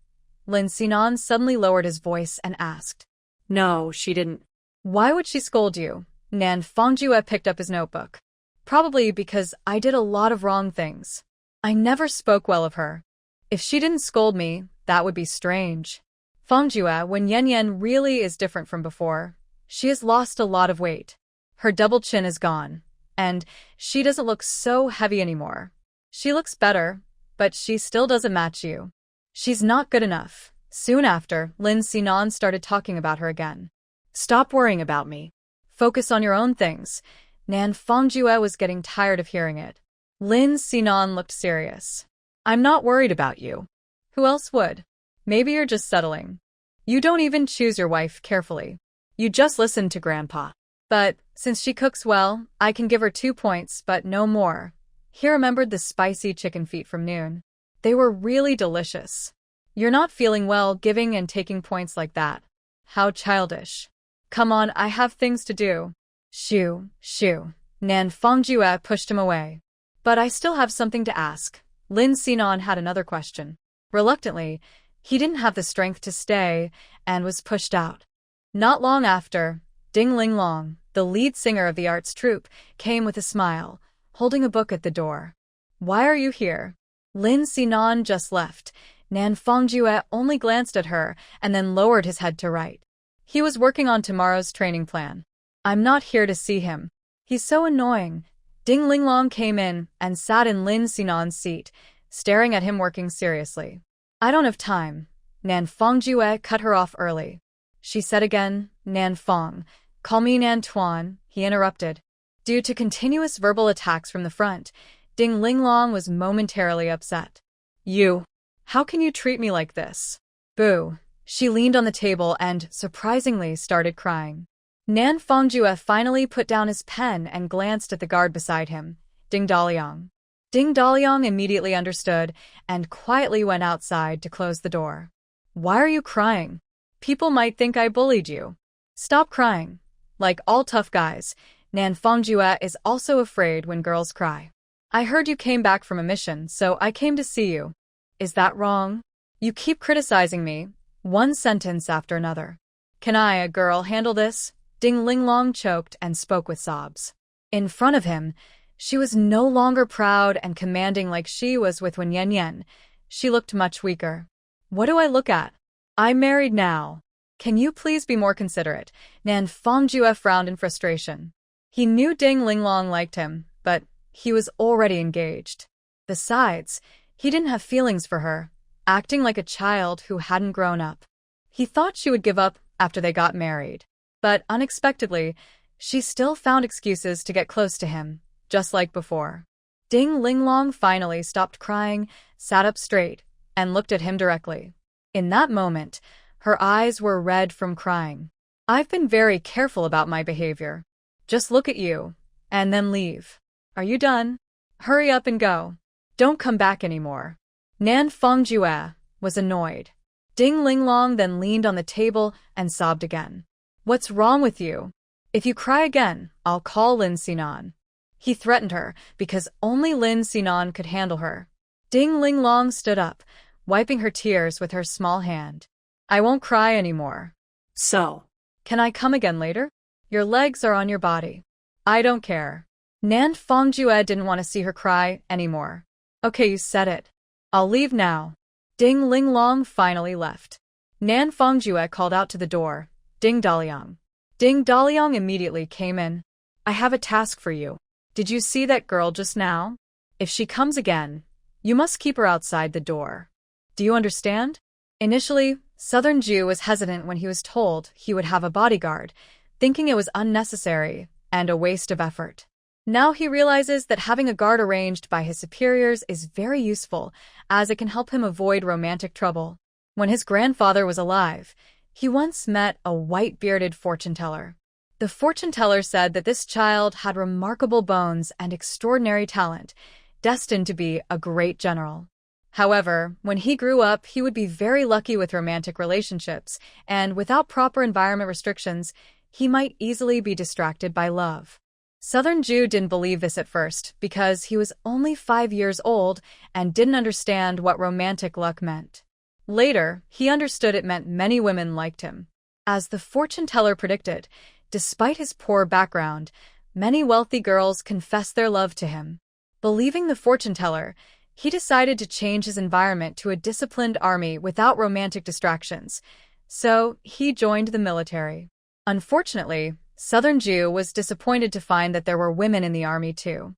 A: Lin Sinan suddenly lowered his voice and asked.
B: No, she didn't.
A: Why would she scold you? Nan Fongjua picked up his notebook. Probably because I did a lot of wrong things. I never spoke well of her. If she didn't scold me, that would be strange. Fongjua, Wen Yanyan really is different from before. She has lost a lot of weight. Her double chin is gone, and she doesn't look so heavy anymore. She looks better, but she still doesn't match you. She's not good enough. Soon after, Lin Sinan started talking about her again. Stop worrying about me. Focus on your own things. Nan Fongjua was getting tired of hearing it. Lin Sinan looked serious. I'm not worried about you. Who else would? Maybe you're just settling. You don't even choose your wife carefully. You just listen to Grandpa. But, since she cooks well, I can give her 2 points, but no more. He remembered the spicy chicken feet from noon. They were really delicious. You're not feeling well giving and taking points like that. How childish. Come on, I have things to do. Shoo, shoo. Nan Fongjua pushed him away. But I still have something to ask. Lin Sinan had another question. Reluctantly, He didn't have the strength to stay and was pushed out. Not long after, Ding Linglong, the lead singer of the arts troupe, came with a smile, holding a book at the door. "Why are you here?" Lin Sinan just left. Nan Fongjue only glanced at her and then lowered his head to write. He was working on tomorrow's training plan. "I'm not here to see him. He's so annoying." Ding Linglong came in and sat in Lin Sinan's seat, staring at him working seriously. "I don't have time." Nan Fongjue cut her off early. She said again, "Nan Fong, call me Nan Tuan," he interrupted. Due to continuous verbal attacks from the front, Ding Linglong was momentarily upset. "You, how can you treat me like this?" "Boo." She leaned on the table and, surprisingly, started crying. Nan Fongjue finally put down his pen and glanced at the guard beside him, Ding Daliang. Ding Daliang immediately understood and quietly went outside to close the door. "Why are you crying? People might think I bullied you." "Stop crying." Like all tough guys, Nan Fongjue is also afraid when girls cry. "I heard you came back from a mission, so I came to see you." "Is that wrong? You keep criticizing me." One sentence after another. "Can I, a girl, handle this?" Ding Linglong choked and spoke with sobs. In front of him, she was no longer proud and commanding like she was with Wen Yan. She looked much weaker. "What do I look at? I'm married now. Can you please be more considerate?" Nan Fongjue frowned in frustration. He knew Ding Linglong liked him, but he was already engaged. Besides, he didn't have feelings for her, acting like a child who hadn't grown up. He thought she would give up after they got married. But unexpectedly, she still found excuses to get close to him, just like before. Ding Linglong finally stopped crying, sat up straight, and looked at him directly. In that moment, her eyes were red from crying. "I've been very careful about my behavior. Just look at you, and then leave. Are you done? Hurry up and go. Don't come back anymore." Nan Fongjue was annoyed. Ding Linglong then leaned on the table and sobbed again. "What's wrong with you? If you cry again, I'll call Lin Sinan." He threatened her because only Lin Sinan could handle her. Ding Linglong stood up, wiping her tears with her small hand. "I won't cry anymore."
B: So,
A: "Can I come again later? Your legs are on your body." "I don't care." Nan Fongjue didn't want to see her cry anymore. "Okay, you said it. I'll leave now." Ding Linglong finally left. Nan Fongjue called out to the door, "Ding Daliang." Ding Daliang immediately came in. "I have a task for you. Did you see that girl just now? If she comes again, you must keep her outside the door. Do you understand?" Initially, Southern Jew was hesitant when he was told he would have a bodyguard, thinking it was unnecessary and a waste of effort. Now he realizes that having a guard arranged by his superiors is very useful, as it can help him avoid romantic trouble. When his grandfather was alive, he once met a white-bearded fortune-teller. The fortune-teller said that this child had remarkable bones and extraordinary talent, destined to be a great general. However, when he grew up, he would be very lucky with romantic relationships, and without proper environment restrictions, he might easily be distracted by love. Southern Jew didn't believe this at first because he was only 5 years old and didn't understand what romantic luck meant. Later, he understood it meant many women liked him. As the fortune-teller predicted, despite his poor background, many wealthy girls confessed their love to him. Believing the fortune-teller, he decided to change his environment to a disciplined army without romantic distractions, so he joined the military. Unfortunately, Southern Jew was disappointed to find that there were women in the army too.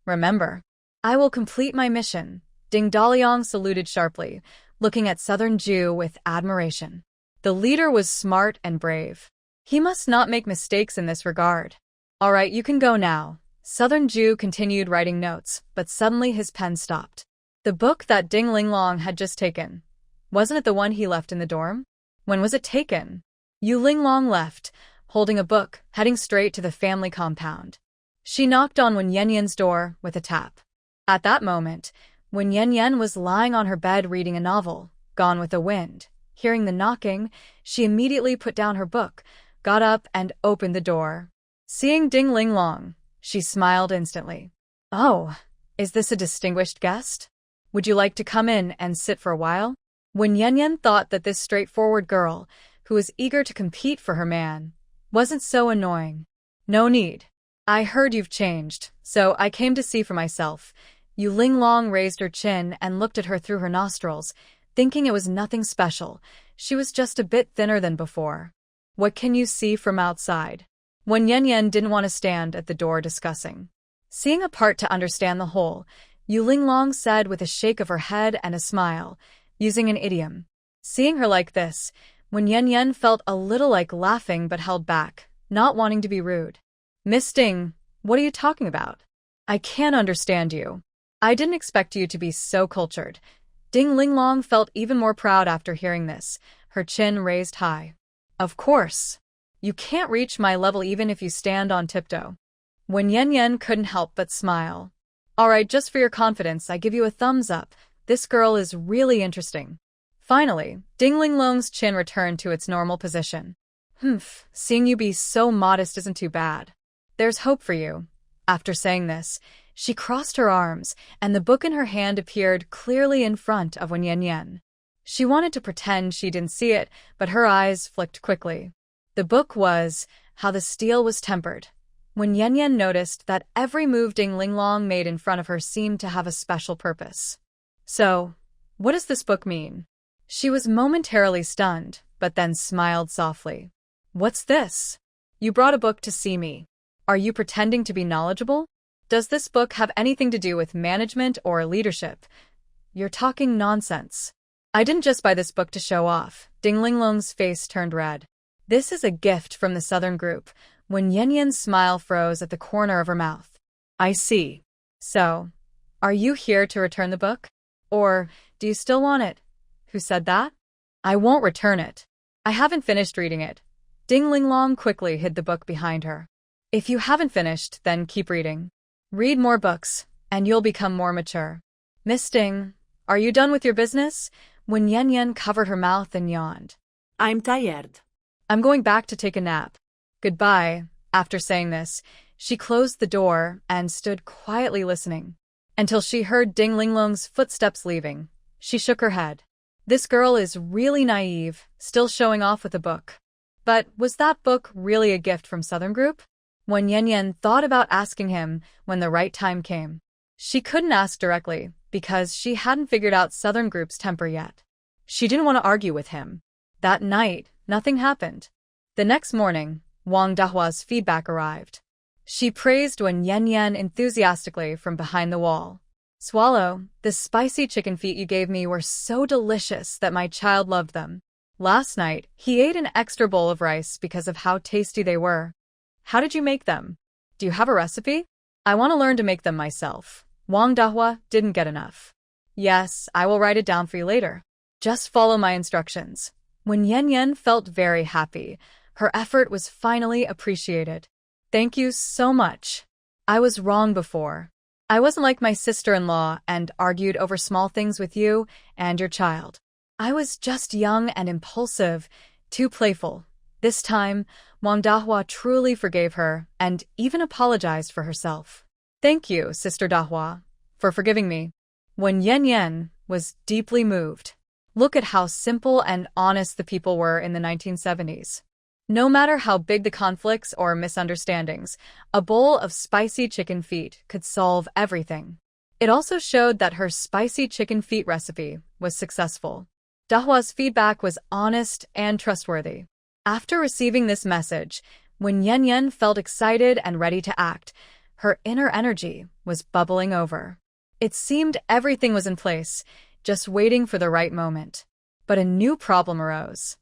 A: "Remember, I will complete my mission." Ding Daliang saluted sharply, looking at Southern Jew with admiration. The leader was smart and brave. He must not make mistakes in this regard. "All right, you can go now." Southern Jew continued writing notes, but suddenly his pen stopped. The book that Ding Linglong had just taken. Wasn't it the one he left in the dorm? When was it taken? Yu Linglong left, holding a book, heading straight to the family compound. She knocked on Wen Yanyan's door with a tap. At that moment, Wen Yanyan was lying on her bed reading a novel, Gone with the Wind. Hearing the knocking, she immediately put down her book, got up and opened the door. Seeing Ding Linglong, she smiled instantly. "Oh, is this a distinguished guest? Would you like to come in and sit for a while?" When Yen Yen thought that this straightforward girl, who was eager to compete for her man, wasn't so annoying. No need. I heard you've changed, so I came to see for myself. Yu Linglong raised her chin and looked at her through her nostrils, thinking it was nothing special. She was just a bit thinner than before. What can you see from outside? When Yen Yen didn't want to stand at the door discussing. Seeing a part to understand the whole, Yu Linglong said with a shake of her head and a smile, using an idiom. Seeing her like this, when Yen Yen felt a little like laughing but held back, not wanting to be rude. Miss Ding, what are you talking about? I can't understand you. I didn't expect you to be so cultured. Ding Linglong felt even more proud after hearing this, her chin raised high. Of course. You can't reach my level even if you stand on tiptoe. When Yen Yen couldn't help but smile. All right, just for your confidence, I give you a thumbs up. This girl is really interesting. Finally, Ding Linglong's chin returned to its normal position. Seeing you be so modest isn't too bad. There's hope for you. After saying this, she crossed her arms, and the book in her hand appeared clearly in front of Wen Yen Yen. She wanted to pretend she didn't see it, but her eyes flicked quickly. The book was How the Steel Was Tempered. When Yen Yen noticed that every move Ding Linglong made in front of her seemed to have a special purpose. So, what does this book mean? She was momentarily stunned, but then smiled softly. What's this? You brought a book to see me. Are you pretending to be knowledgeable? Does this book have anything to do with management or leadership? You're talking nonsense. I didn't just buy this book to show off. Ding Linglong's face turned red. This is a gift from the Southern Group. When Yen Yen's smile froze at the corner of her mouth. I see. So, are you here to return the book? Or, do you still want it? Who said that? I won't return it. I haven't finished reading it. Ding Linglong quickly hid the book behind her. If you haven't finished, then keep reading. Read more books, and you'll become more mature. Miss Ding, are you done with your business? When Yen Yen covered her mouth and yawned.
B: I'm tired.
A: I'm going back to take a nap. Goodbye. After saying this, she closed the door and stood quietly listening. Until she heard Ding Linglong's footsteps leaving. She shook her head. This girl is really naive, still showing off with a book. But was that book really a gift from Southern Group? When Yen Yen thought about asking him when the right time came. She couldn't ask directly, because she hadn't figured out Southern Group's temper yet. She didn't want to argue with him. That night, nothing happened. The next morning, Wang Dahua's feedback arrived. She praised Wen Yen Yen enthusiastically from behind the wall. Swallow, the spicy chicken feet you gave me were so delicious that my child loved them. Last night, he ate an extra bowl of rice because of how tasty they were. How did you make them? Do you have a recipe? I want to learn to make them myself. Wang Dahua didn't get enough. Yes, I will write it down for you later. Just follow my instructions. When Yen Yen felt very happy, her effort was finally appreciated. Thank you so much. I was wrong before. I wasn't like my sister-in-law and argued over small things with you and your child. I was just young and impulsive, too playful. This time, Wang Dahua truly forgave her and even apologized for herself. Thank you, Sister Dahua, for forgiving me. When Yen Yen was deeply moved. Look at how simple and honest the people were in the 1970s. No matter how big the conflicts or misunderstandings, a bowl of spicy chicken feet could solve everything. It also showed that her spicy chicken feet recipe was successful. Dahua's feedback was honest and trustworthy. After receiving this message, when Yen Yen felt excited and ready to act, her inner energy was bubbling over. It seemed everything was in place, just waiting for the right moment. But a new problem arose.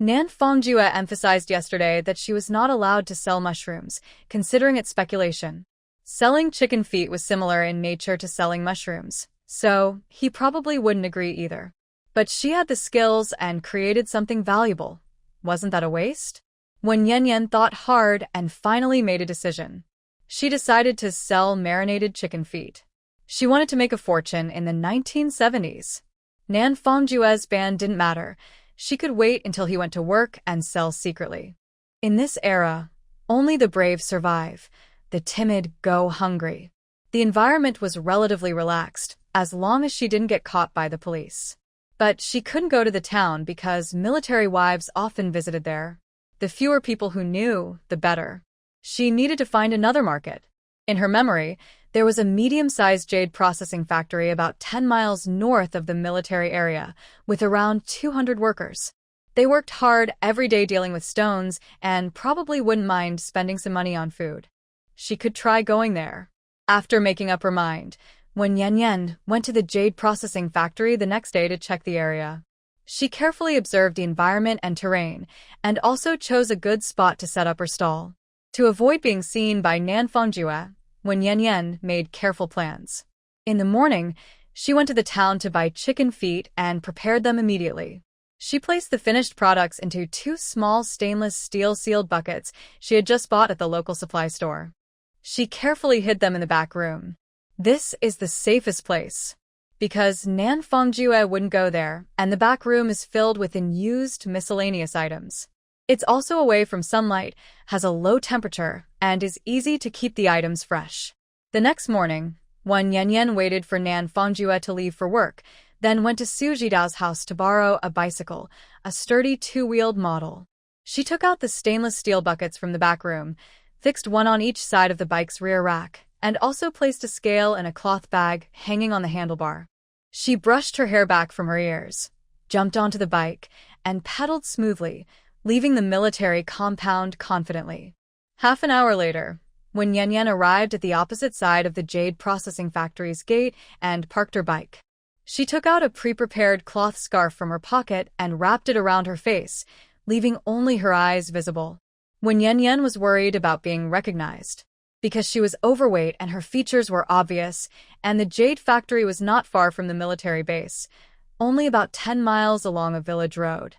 A: Nan Fongjue emphasized yesterday that she was not allowed to sell mushrooms, considering its speculation. Selling chicken feet was similar in nature to selling mushrooms, so he probably wouldn't agree either. But she had the skills and created something valuable. Wasn't that a waste? When Yen Yen thought hard and finally made a decision. She decided to sell marinated chicken feet. She wanted to make a fortune in the 1970s. Nan Fongjue's ban didn't matter. She could wait until he went to work and sell secretly. In this era, only the brave survive. The timid go hungry. The environment was relatively relaxed, as long as she didn't get caught by the police. But she couldn't go to the town because military wives often visited there. The fewer people who knew, the better. She needed to find another market. In her memory, there was a medium-sized jade processing factory about 10 miles north of the military area, with around 200 workers. They worked hard every day dealing with stones and probably wouldn't mind spending some money on food. She could try going there. After making up her mind, when Yan Yan went to the jade processing factory the next day to check the area. She carefully observed the environment and terrain, and also chose a good spot to set up her stall. To avoid being seen by Nan Fongjue, when Yan Yan made careful plans. In the morning, she went to the town to buy chicken feet and prepared them immediately. She placed the finished products into 2 small stainless steel sealed buckets she had just bought at the local supply store. She carefully hid them in the back room. This is the safest place, because Nan Fongjue wouldn't go there, and the back room is filled with unused miscellaneous items. It's also away from sunlight, has a low temperature, and is easy to keep the items fresh. The next morning, when Yan Yan waited for Nan Fongjue to leave for work, then went to Su Jidao's house to borrow a bicycle, a sturdy 2-wheeled model. She took out the stainless steel buckets from the back room, fixed one on each side of the bike's rear rack, and also placed a scale and a cloth bag hanging on the handlebar. She brushed her hair back from her ears, jumped onto the bike, and pedaled smoothly, leaving the military compound confidently. Half an hour later, when Yan Yan arrived at the opposite side of the jade processing factory's gate and parked her bike, she took out a pre-prepared cloth scarf from her pocket and wrapped it around her face, leaving only her eyes visible. When Yan Yan was worried about being recognized, because she was overweight and her features were obvious, and the jade factory was not far from the military base, only about 10 miles along a village road.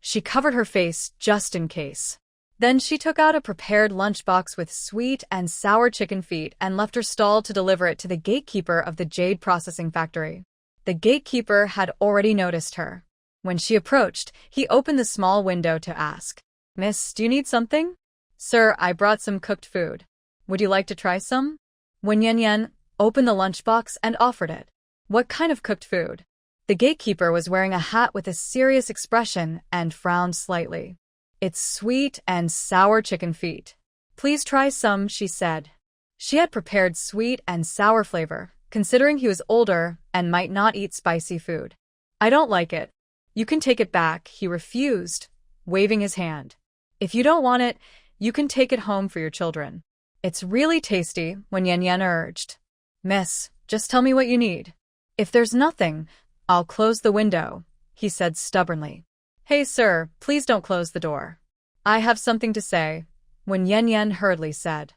A: She covered her face just in case. Then she took out a prepared lunchbox with sweet and sour chicken feet and left her stall to deliver it to the gatekeeper of the jade processing factory. The gatekeeper had already noticed her. When she approached, he opened the small window to ask, "Miss, do you need something?" "Sir, I brought some cooked food. Would you like to try some?" When Yan Yan opened the lunchbox and offered it. "What kind of cooked food?" The gatekeeper was wearing a hat with a serious expression and frowned slightly. "It's sweet and sour chicken feet. Please try some," she said. She had prepared sweet and sour flavor, considering he was older and might not eat spicy food. "I don't like it." "You can take it back," he refused, waving his hand. "If you don't want it, you can take it home for your children." "It's really tasty," when Yan Yan urged. "Miss, just tell me what you need. If there's nothing, I'll close the window," he said stubbornly. "Hey sir, please don't close the door. I have something to say," when Yan Yan hurriedly said.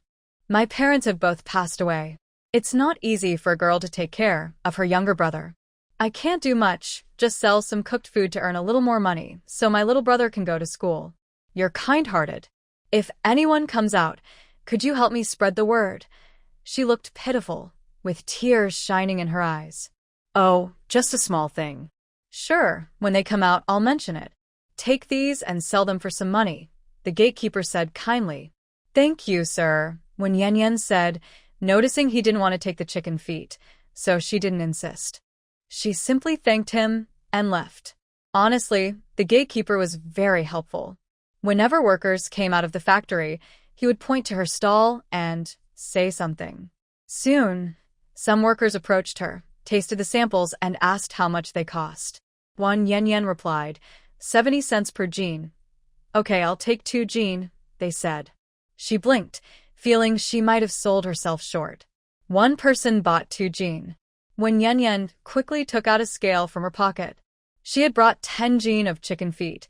A: "My parents have both passed away. It's not easy for a girl to take care of her younger brother. I can't do much, just sell some cooked food to earn a little more money so my little brother can go to school. You're kind-hearted. If anyone comes out, could you help me spread the word?" She looked pitiful, with tears shining in her eyes. "Oh, just a small thing." "Sure, when they come out, I'll mention it. Take these and sell them for some money," the gatekeeper said kindly. "Thank you, sir," when Yan Yan said, noticing he didn't want to take the chicken feet, so she didn't insist. She simply thanked him and left. Honestly, the gatekeeper was very helpful. Whenever workers came out of the factory, he would point to her stall and say something. Soon, some workers approached her, tasted the samples, and asked how much they cost. One Yan Yan replied, 70 cents per jean. "Okay, I'll take 2 jean," they said. She blinked, feeling she might have sold herself short. One person bought 2 jean. When Yan Yan quickly took out a scale from her pocket. She had brought 10 jean of chicken feet,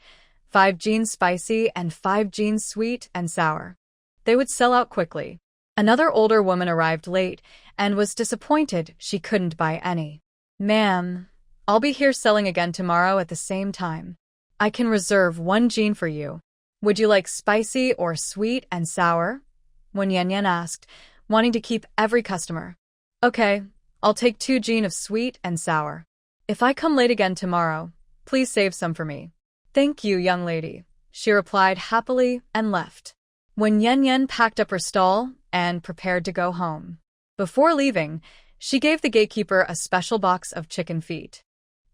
A: 5 jean spicy and 5 jean sweet and sour. They would sell out quickly. Another older woman arrived late and was disappointed she couldn't buy any. "Ma'am, I'll be here selling again tomorrow at the same time. I can reserve 1 jean for you. Would you like spicy or sweet and sour?" when Yan Yan asked, wanting to keep every customer. "Okay, I'll take 2 jean of sweet and sour. If I come late again tomorrow, please save some for me." "Thank you, young lady," she replied happily and left. When Yan Yan packed up her stall and prepared to go home. Before leaving, she gave the gatekeeper a special box of chicken feet.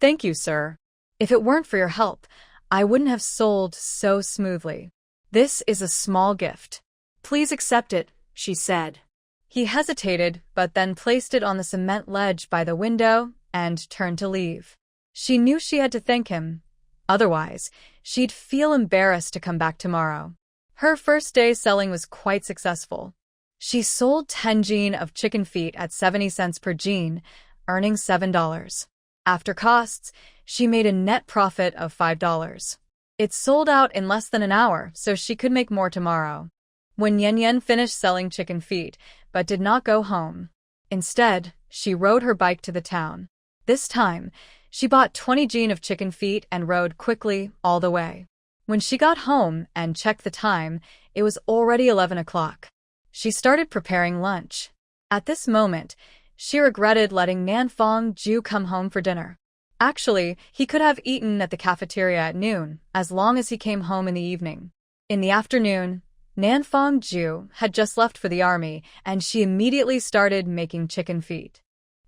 A: "Thank you, sir. If it weren't for your help, I wouldn't have sold so smoothly. This is a small gift.
B: Please accept it, she said.
A: He hesitated, but then placed it on the cement ledge by the window and turned to leave. She knew she had to thank him. Otherwise, she'd feel embarrassed to come back tomorrow. Her first day selling was quite successful. She sold 10 jean of chicken feet at 70 cents per jean, earning $7. After costs, she made a net profit of $5. It sold out in less than an hour, so she could make more tomorrow. When Yan finished selling chicken feet, but did not go home. Instead, she rode her bike to the town. This time, she bought 20 jean of chicken feet and rode quickly all the way. When she got home and checked the time, it was already 11 o'clock. She started preparing lunch. At this moment, she regretted letting Nanfang Ju come home for dinner. Actually, he could have eaten at the cafeteria at noon, as long as he came home in the evening. In the afternoon, Nanfang Ju had just left for the army, and she immediately started making chicken feet.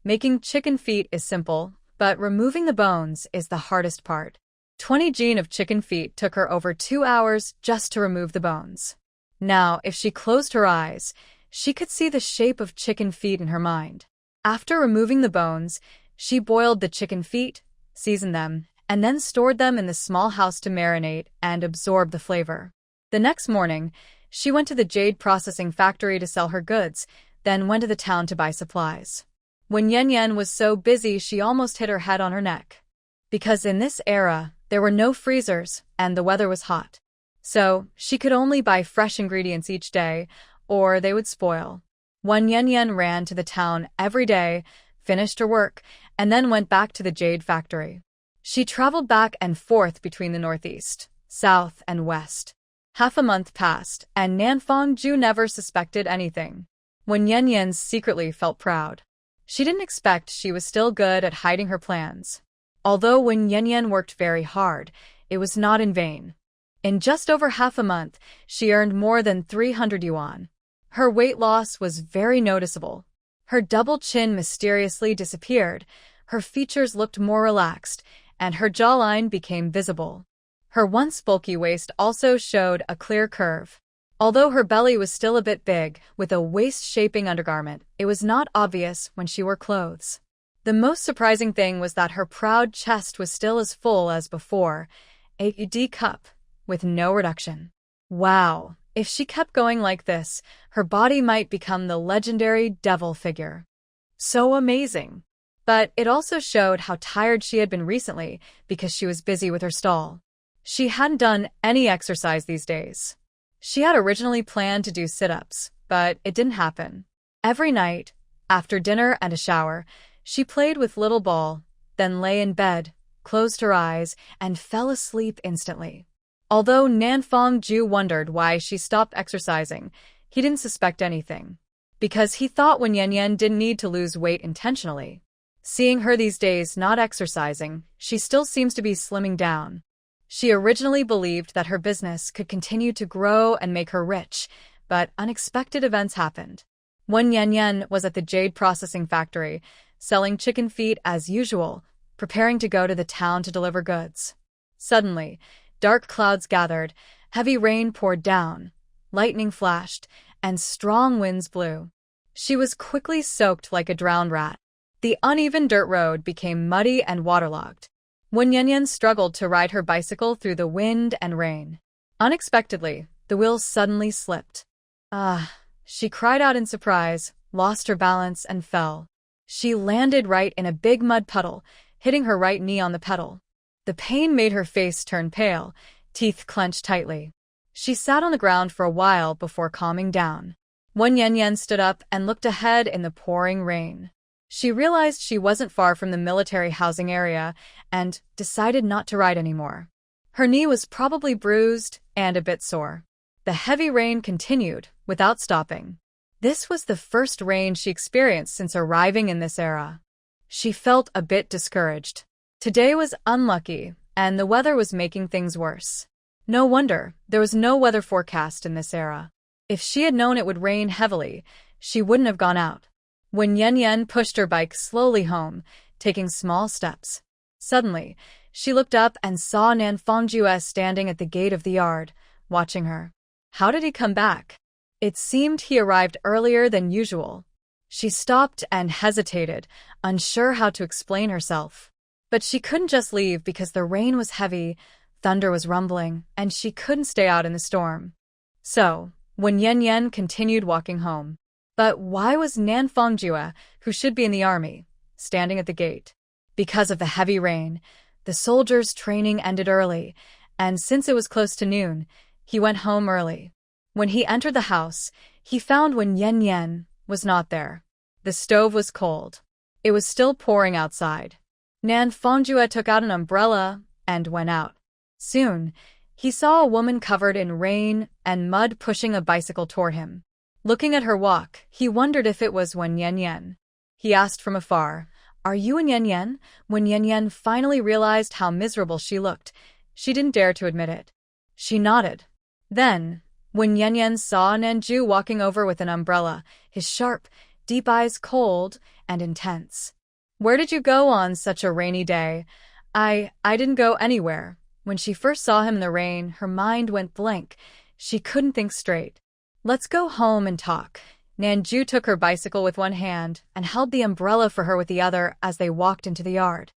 A: Making chicken feet is simple, but removing the bones is the hardest part. 20 jean of chicken feet took her over 2 hours just to remove the bones. Now, if she closed her eyes, she could see the shape of chicken feet in her mind. After removing the bones, she boiled the chicken feet, seasoned them, and then stored them in the small house to marinate and absorb the flavor. The next morning, she went to the jade processing factory to sell her goods, then went to the town to buy supplies. When Yan was so busy she almost hit her head on her neck. Because in this era, there were no freezers and the weather was hot. So, she could only buy fresh ingredients each day, or they would spoil. When Yan ran to the town every day, finished her work, and then went back to the jade factory. She traveled back and forth between the northeast, south, and west. Half a month passed, and Nanfang Ju never suspected anything. When Yan secretly felt proud. She didn't expect she was still good at hiding her plans. Although when Yan worked very hard, it was not in vain. In just over half a month, she earned more than 300 yuan. Her weight loss was very noticeable. Her double chin mysteriously disappeared, her features looked more relaxed, and her jawline became visible. Her once bulky waist also showed a clear curve. Although her belly was still a bit big, with a waist-shaping undergarment, it was not obvious when she wore clothes. The most surprising thing was that her proud chest was still as full as before, a D cup, with no reduction. Wow, if she kept going like this, her body might become the legendary devil figure. So amazing. But it also showed how tired she had been recently because she was busy with her stall. She hadn't done any exercise these days. She had originally planned to do sit-ups, but it didn't happen. Every night, after dinner and a shower, she played with little ball, then lay in bed, closed her eyes, and fell asleep instantly. Although Nanfang Ju wondered why she stopped exercising, he didn't suspect anything. Because he thought when Yan didn't need to lose weight intentionally. Seeing her these days not exercising, she still seems to be slimming down. She originally believed that her business could continue to grow and make her rich, but unexpected events happened. When Yan was at the jade processing factory, selling chicken feet as usual, preparing to go to the town to deliver goods. Suddenly, dark clouds gathered, heavy rain poured down, lightning flashed, and strong winds blew. She was quickly soaked like a drowned rat. The uneven dirt road became muddy and waterlogged. When Yan struggled to ride her bicycle through the wind and rain. Unexpectedly, the wheels suddenly slipped. She cried out in surprise, lost her balance, and fell. She landed right in a big mud puddle, hitting her right knee on the pedal. The pain made her face turn pale, teeth clenched tightly. She sat on the ground for a while before calming down. When Yan stood up and looked ahead in the pouring rain. She realized she wasn't far from the military housing area and decided not to ride anymore. Her knee was probably bruised and a bit sore. The heavy rain continued, without stopping. This was the first rain she experienced since arriving in this era. She felt a bit discouraged. Today was unlucky, and the weather was making things worse. No wonder there was no weather forecast in this era. If she had known it would rain heavily, she wouldn't have gone out. When Yan pushed her bike slowly home, taking small steps. Suddenly, She looked up and saw Nan Fongjue standing at the gate of the yard, watching her. How did he come back? It seemed he arrived earlier than usual. She stopped and hesitated, unsure how to explain herself. But she couldn't just leave because the rain was heavy, thunder was rumbling, and she couldn't stay out in the storm. So, Wen Yanyan continued walking home. But why was Nan Fongjue, who should be in the army, standing at the gate? Because of the heavy rain, the soldiers' training ended early, and since it was close to noon, he went home early. When he entered the house, he found Wen Yanyan was not there. The stove was cold. It was still pouring outside. Nan Fongjue took out an umbrella and went out. Soon, he saw a woman covered in rain and mud pushing a bicycle toward him. Looking at her walk, he wondered if it was Wen Yanyan. He asked from afar, "Are you Wen Yanyan?" When Yanyan finally realized how miserable she looked, she didn't dare to admit it. She nodded. Then, when Yanyan saw Nanju walking over with an umbrella, his sharp, deep eyes cold and intense. "Where did you go on such a rainy day?" I didn't go anywhere." When she first saw him in the rain, her mind went blank. She couldn't think straight. "Let's go home and talk." Nanju took her bicycle with one hand and held the umbrella for her with the other as they walked into the yard.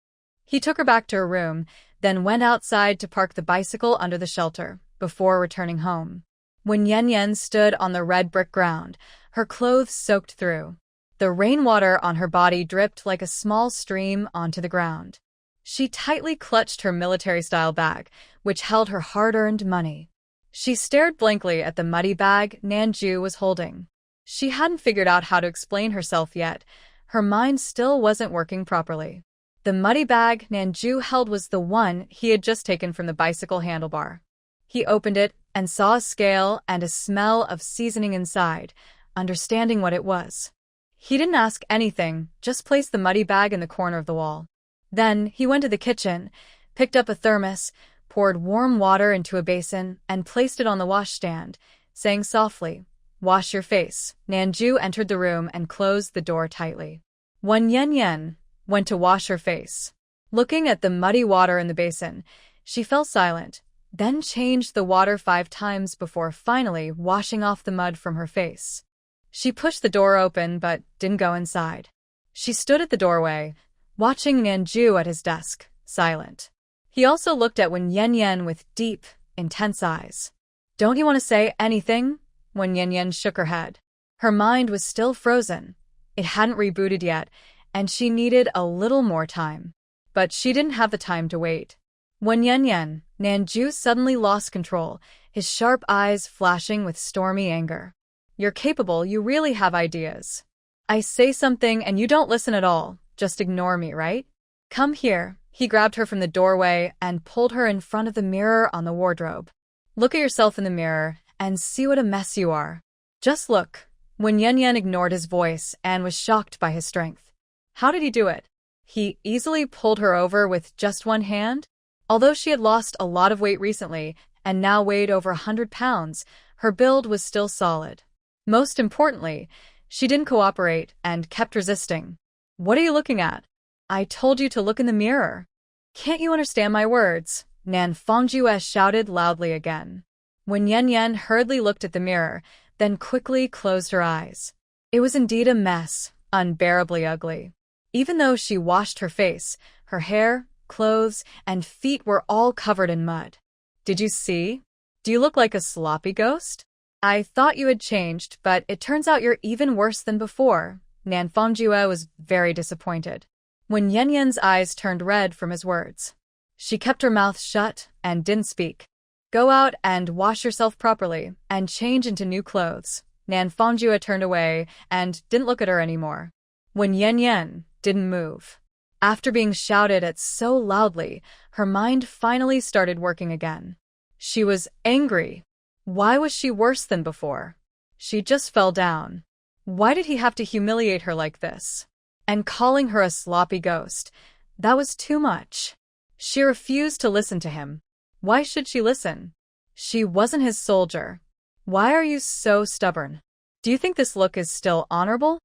A: He took her back to her room, then went outside to park the bicycle under the shelter, before returning home. When Yanyan stood on the red brick ground, her clothes soaked through. The rainwater on her body dripped like a small stream onto the ground. She tightly clutched her military-style bag, which held her hard-earned money. She stared blankly at the muddy bag Nanju was holding. She hadn't figured out how to explain herself yet. Her mind still wasn't working properly. The muddy bag Nanju held was the one he had just taken from the bicycle handlebar. He opened it and saw a scale and a smell of seasoning inside, understanding what it was. He didn't ask anything, just placed the muddy bag in the corner of the wall. Then he went to the kitchen, picked up a thermos, poured warm water into a basin, and placed it on the washstand, saying softly, "Wash your face." Nanju entered the room and closed the door tightly. Wen Yanyan went to wash her face. Looking at the muddy water in the basin, she fell silent, then changed the water 5 times before finally washing off the mud from her face. She pushed the door open but didn't go inside. She stood at the doorway, watching Nanju at his desk, silent. He also looked at Wen Yanyan with deep, intense eyes. "Don't you want to say anything?" Wen Yanyan shook her head. Her mind was still frozen. It hadn't rebooted yet, and she needed a little more time. But she didn't have the time to wait. Wen Yanyan, Nanju suddenly lost control, his sharp eyes flashing with stormy anger. "You're capable, you really have ideas. I say something and you don't listen at all. Just ignore me, right? Come here." He grabbed her from the doorway and pulled her in front of the mirror on the wardrobe. "Look at yourself in the mirror and see what a mess you are. Just look." Wen Yanyan ignored his voice and was shocked by his strength. How did he do it? He easily pulled her over with just one hand? Although she had lost a lot of weight recently and now weighed over 100 pounds, her build was still solid. Most importantly, she didn't cooperate and kept resisting. "What are you looking at? I told you to look in the mirror. Can't you understand my words?" Nan Fongjue shouted loudly again. Wen Yanyan hurriedly looked at the mirror, then quickly closed her eyes. It was indeed a mess, unbearably ugly. Even though she washed her face, her hair, clothes, and feet were all covered in mud. "Did you see? Do you look like a sloppy ghost? I thought you had changed, but it turns out you're even worse than before." Nan Fongjue was very disappointed. When Yanyan's eyes turned red from his words, she kept her mouth shut and didn't speak. "Go out and wash yourself properly and change into new clothes." Nan Fongjue turned away and didn't look at her anymore. When Yanyan didn't move. After being shouted at so loudly, her mind finally started working again. She was angry. Why was she worse than before? She just fell down. Why did he have to humiliate her like this? And calling her a sloppy ghost, that was too much. She refused to listen to him. Why should she listen? She wasn't his soldier. Why are you so stubborn? Do you think this look is still honorable?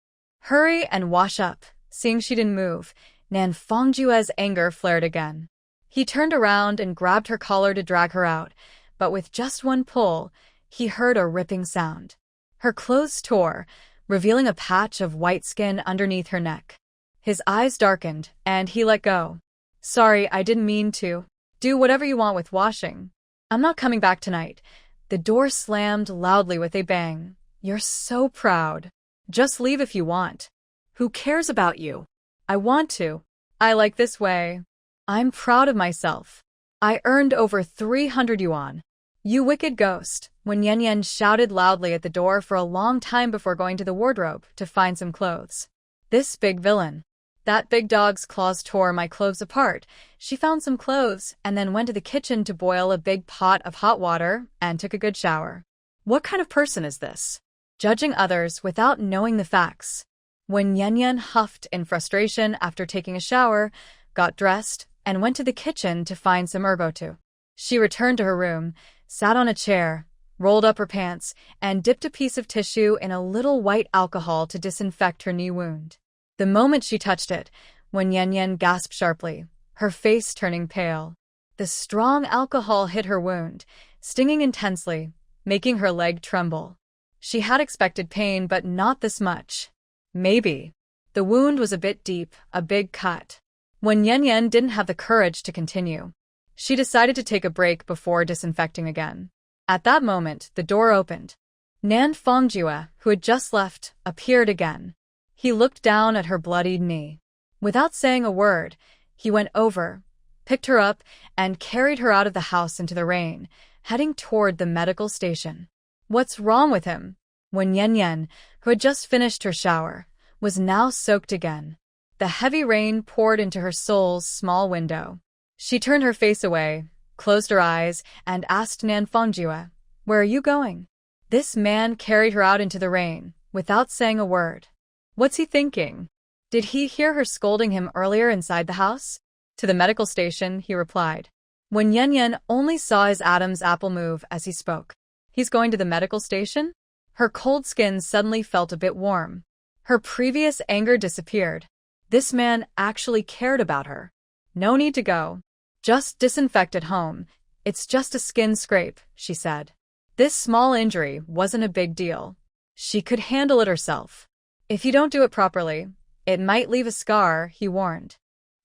A: Hurry and wash up. Seeing she didn't move, Nan Fongjue's anger flared again. He turned around and grabbed her collar to drag her out, but with just one pull, he heard a ripping sound. Her clothes tore, revealing a patch of white skin underneath her neck. His eyes darkened, and he let go. Sorry, I didn't mean to. Do whatever you want with washing. I'm not coming back tonight. The door slammed loudly with a bang. You're so proud. Just leave if you want.
B: Who cares about you?
A: I want to. I like this way. I'm proud of myself. I earned over 300 yuan. You wicked ghost, when Yan Yan shouted loudly at the door for a long time before going to the wardrobe to find some clothes. This big villain. That big dog's claws tore my clothes apart. She found some clothes and then went to the kitchen to boil a big pot of hot water and took a good shower.
B: What kind of person is this?
A: Judging others without knowing the facts. When Yan Yan huffed in frustration after taking a shower, got dressed, and went to the kitchen to find some erbotu. She returned to her room, sat on a chair, rolled up her pants, and dipped a piece of tissue in a little white alcohol to disinfect her knee wound. The moment she touched it, when Yan Yan gasped sharply, her face turning pale. The strong alcohol hit her wound, stinging intensely, making her leg tremble. She had expected pain, but not this much. Maybe. The wound was a bit deep, a big cut. When Yan Yan didn't have the courage to continue, she decided to take a break before disinfecting again. At that moment, the door opened. Nan Fongjue, who had just left, appeared again. He looked down at her bloodied knee. Without saying a word, he went over, picked her up, and carried her out of the house into the rain, heading toward the medical station. What's wrong with him? When Yan Yan, who had just finished her shower, was now soaked again. The heavy rain poured into her soul's small window. She turned her face away, closed her eyes, and asked Nan Fongjue, "Where are you going?" This man carried her out into the rain, without saying a word. What's he thinking? Did he hear her scolding him earlier inside the house? To the medical station, he replied. When Yan Yan only saw his Adam's apple move as he spoke. He's going to the medical station? Her cold skin suddenly felt a bit warm. Her previous anger disappeared. This man actually cared about her. No need to go. Just disinfect at home. It's just a skin scrape, she said. This small injury wasn't a big deal. She could handle it herself. If you don't do it properly, it might leave a scar, he warned.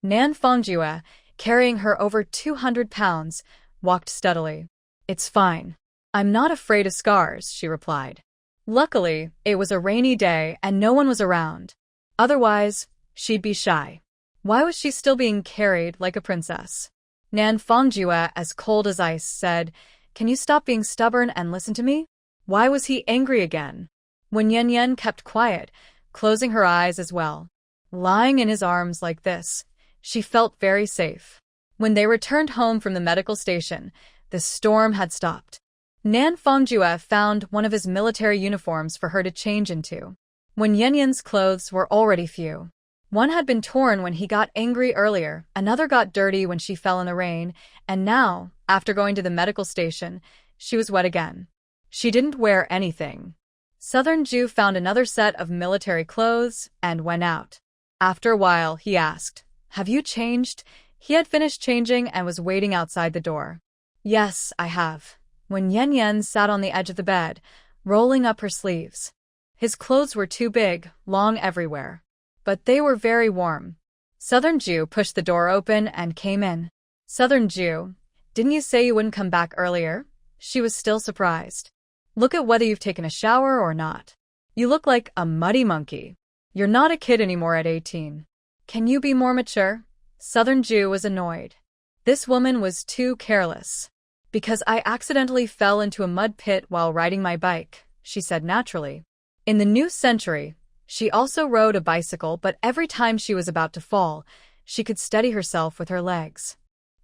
A: Nan Fongjue, carrying her over 200 pounds, walked steadily. It's fine. I'm not afraid of scars, she replied. Luckily, it was a rainy day and no one was around. Otherwise, she'd be shy. Why was she still being carried like a princess? Nan Fongjue, as cold as ice, said, "Can you stop being stubborn and listen to me?" Why was he angry again? When Yan Yan kept quiet, closing her eyes as well, lying in his arms like this, she felt very safe. When they returned home from the medical station, the storm had stopped. Nan Fongjue found one of his military uniforms for her to change into. When Yan Yan's clothes were already few. One had been torn when he got angry earlier, another got dirty when she fell in the rain, and now, after going to the medical station, she was wet again. She didn't wear anything. Southern Jew found another set of military clothes and went out. After a while, he asked, "Have you changed?" He had finished changing and was waiting outside the door. "Yes, I have." When Yan Yan sat on the edge of the bed, rolling up her sleeves. His clothes were too big, long everywhere. But they were very warm. Southern Jew pushed the door open and came in. Southern Jew, didn't you say you wouldn't come back earlier? She was still surprised. Look at whether you've taken a shower or not. You look like a muddy monkey. You're not a kid anymore at 18. Can you be more mature? Southern Jew was annoyed. This woman was too careless. Because I accidentally fell into a mud pit while riding my bike, she said naturally. In the new century, she also rode a bicycle, but every time she was about to fall, she could steady herself with her legs.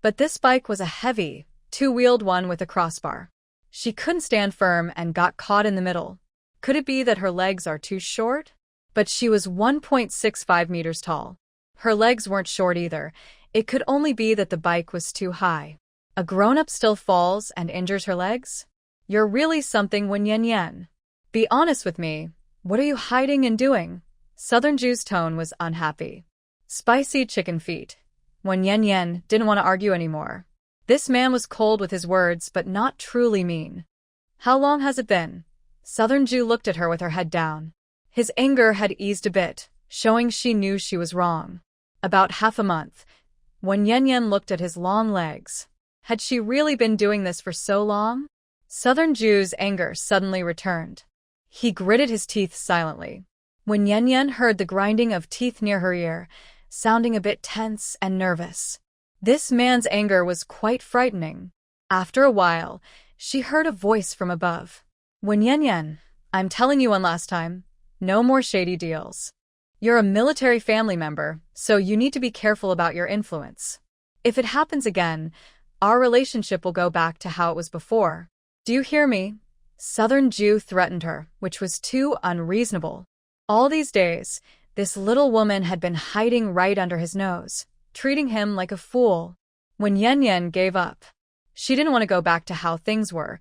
A: But this bike was a heavy, two-wheeled one with a crossbar. She couldn't stand firm and got caught in the middle. Could it be that her legs are too short? But she was 1.65 meters tall. Her legs weren't short either. It could only be that the bike was too high. A grown-up still falls and injures her legs? You're really something, Wen Yan Yan. Be honest with me. What are you hiding and doing? Southern Jew's tone was unhappy. Spicy chicken feet. When Yen Yen didn't want to argue anymore. This man was cold with his words, but not truly mean. How long has it been? Southern Jew looked at her with her head down. His anger had eased a bit, showing she knew she was wrong. About half a month. When Yen Yen looked at his long legs. Had she really been doing this for so long? Southern Jew's anger suddenly returned. He gritted his teeth silently. When Yen Yen heard the grinding of teeth near her ear, sounding a bit tense and nervous. This man's anger was quite frightening. After a while, she heard a voice from above. When Yen Yen, I'm telling you one last time, no more shady deals. You're a military family member, so you need to be careful about your influence. If it happens again, our relationship will go back to how it was before. Do you hear me? Southern Jew threatened her, which was too unreasonable. All these days, this little woman had been hiding right under his nose, treating him like a fool. When Yen Yen gave up, she didn't want to go back to how things were.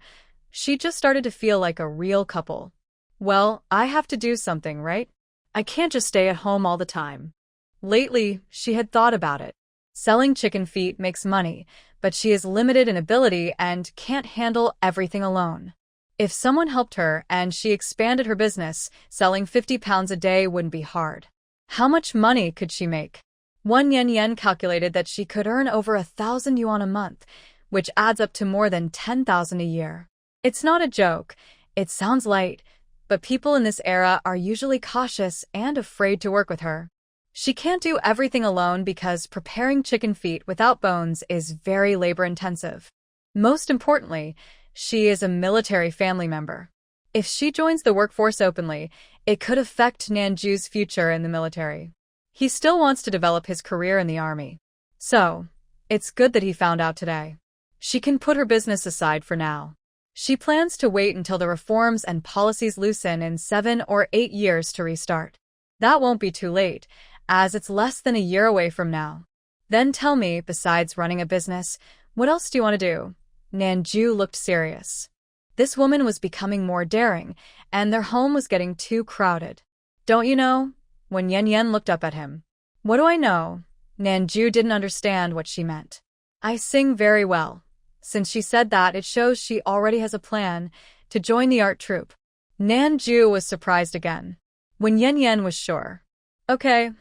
A: She just started to feel like a real couple. Well, I have to do something, right? I can't just stay at home all the time. Lately, she had thought about it. Selling chicken feet makes money, but she is limited in ability and can't handle everything alone. If someone helped her and she expanded her business, selling 50 pounds a day wouldn't be hard. How much money could she make? One Yen Yen calculated that she could earn over 1,000 yuan a month, which adds up to more than 10,000 a year. It's not a joke. It sounds light, but people in this era are usually cautious and afraid to work with her. She can't do everything alone because preparing chicken feet without bones is very labor-intensive. Most importantly, she is a military family member. If she joins the workforce openly, it could affect Nanju's future in the military. He still wants to develop his career in the army. So, it's good that he found out today. She can put her business aside for now. She plans to wait until the reforms and policies loosen in 7 or 8 years to restart. That won't be too late, as it's less than a year away from now. Then tell me, besides running a business, what else do you want to do? Nanju looked serious. This woman was becoming more daring, and their home was getting too crowded. Don't you know? When Yen Yen looked up at him. What do I know? Nanju didn't understand what she meant. I sing very well. Since she said that, it shows she already has a plan to join the art troupe. Nanju was surprised again. When Yen Yen was sure. Okay,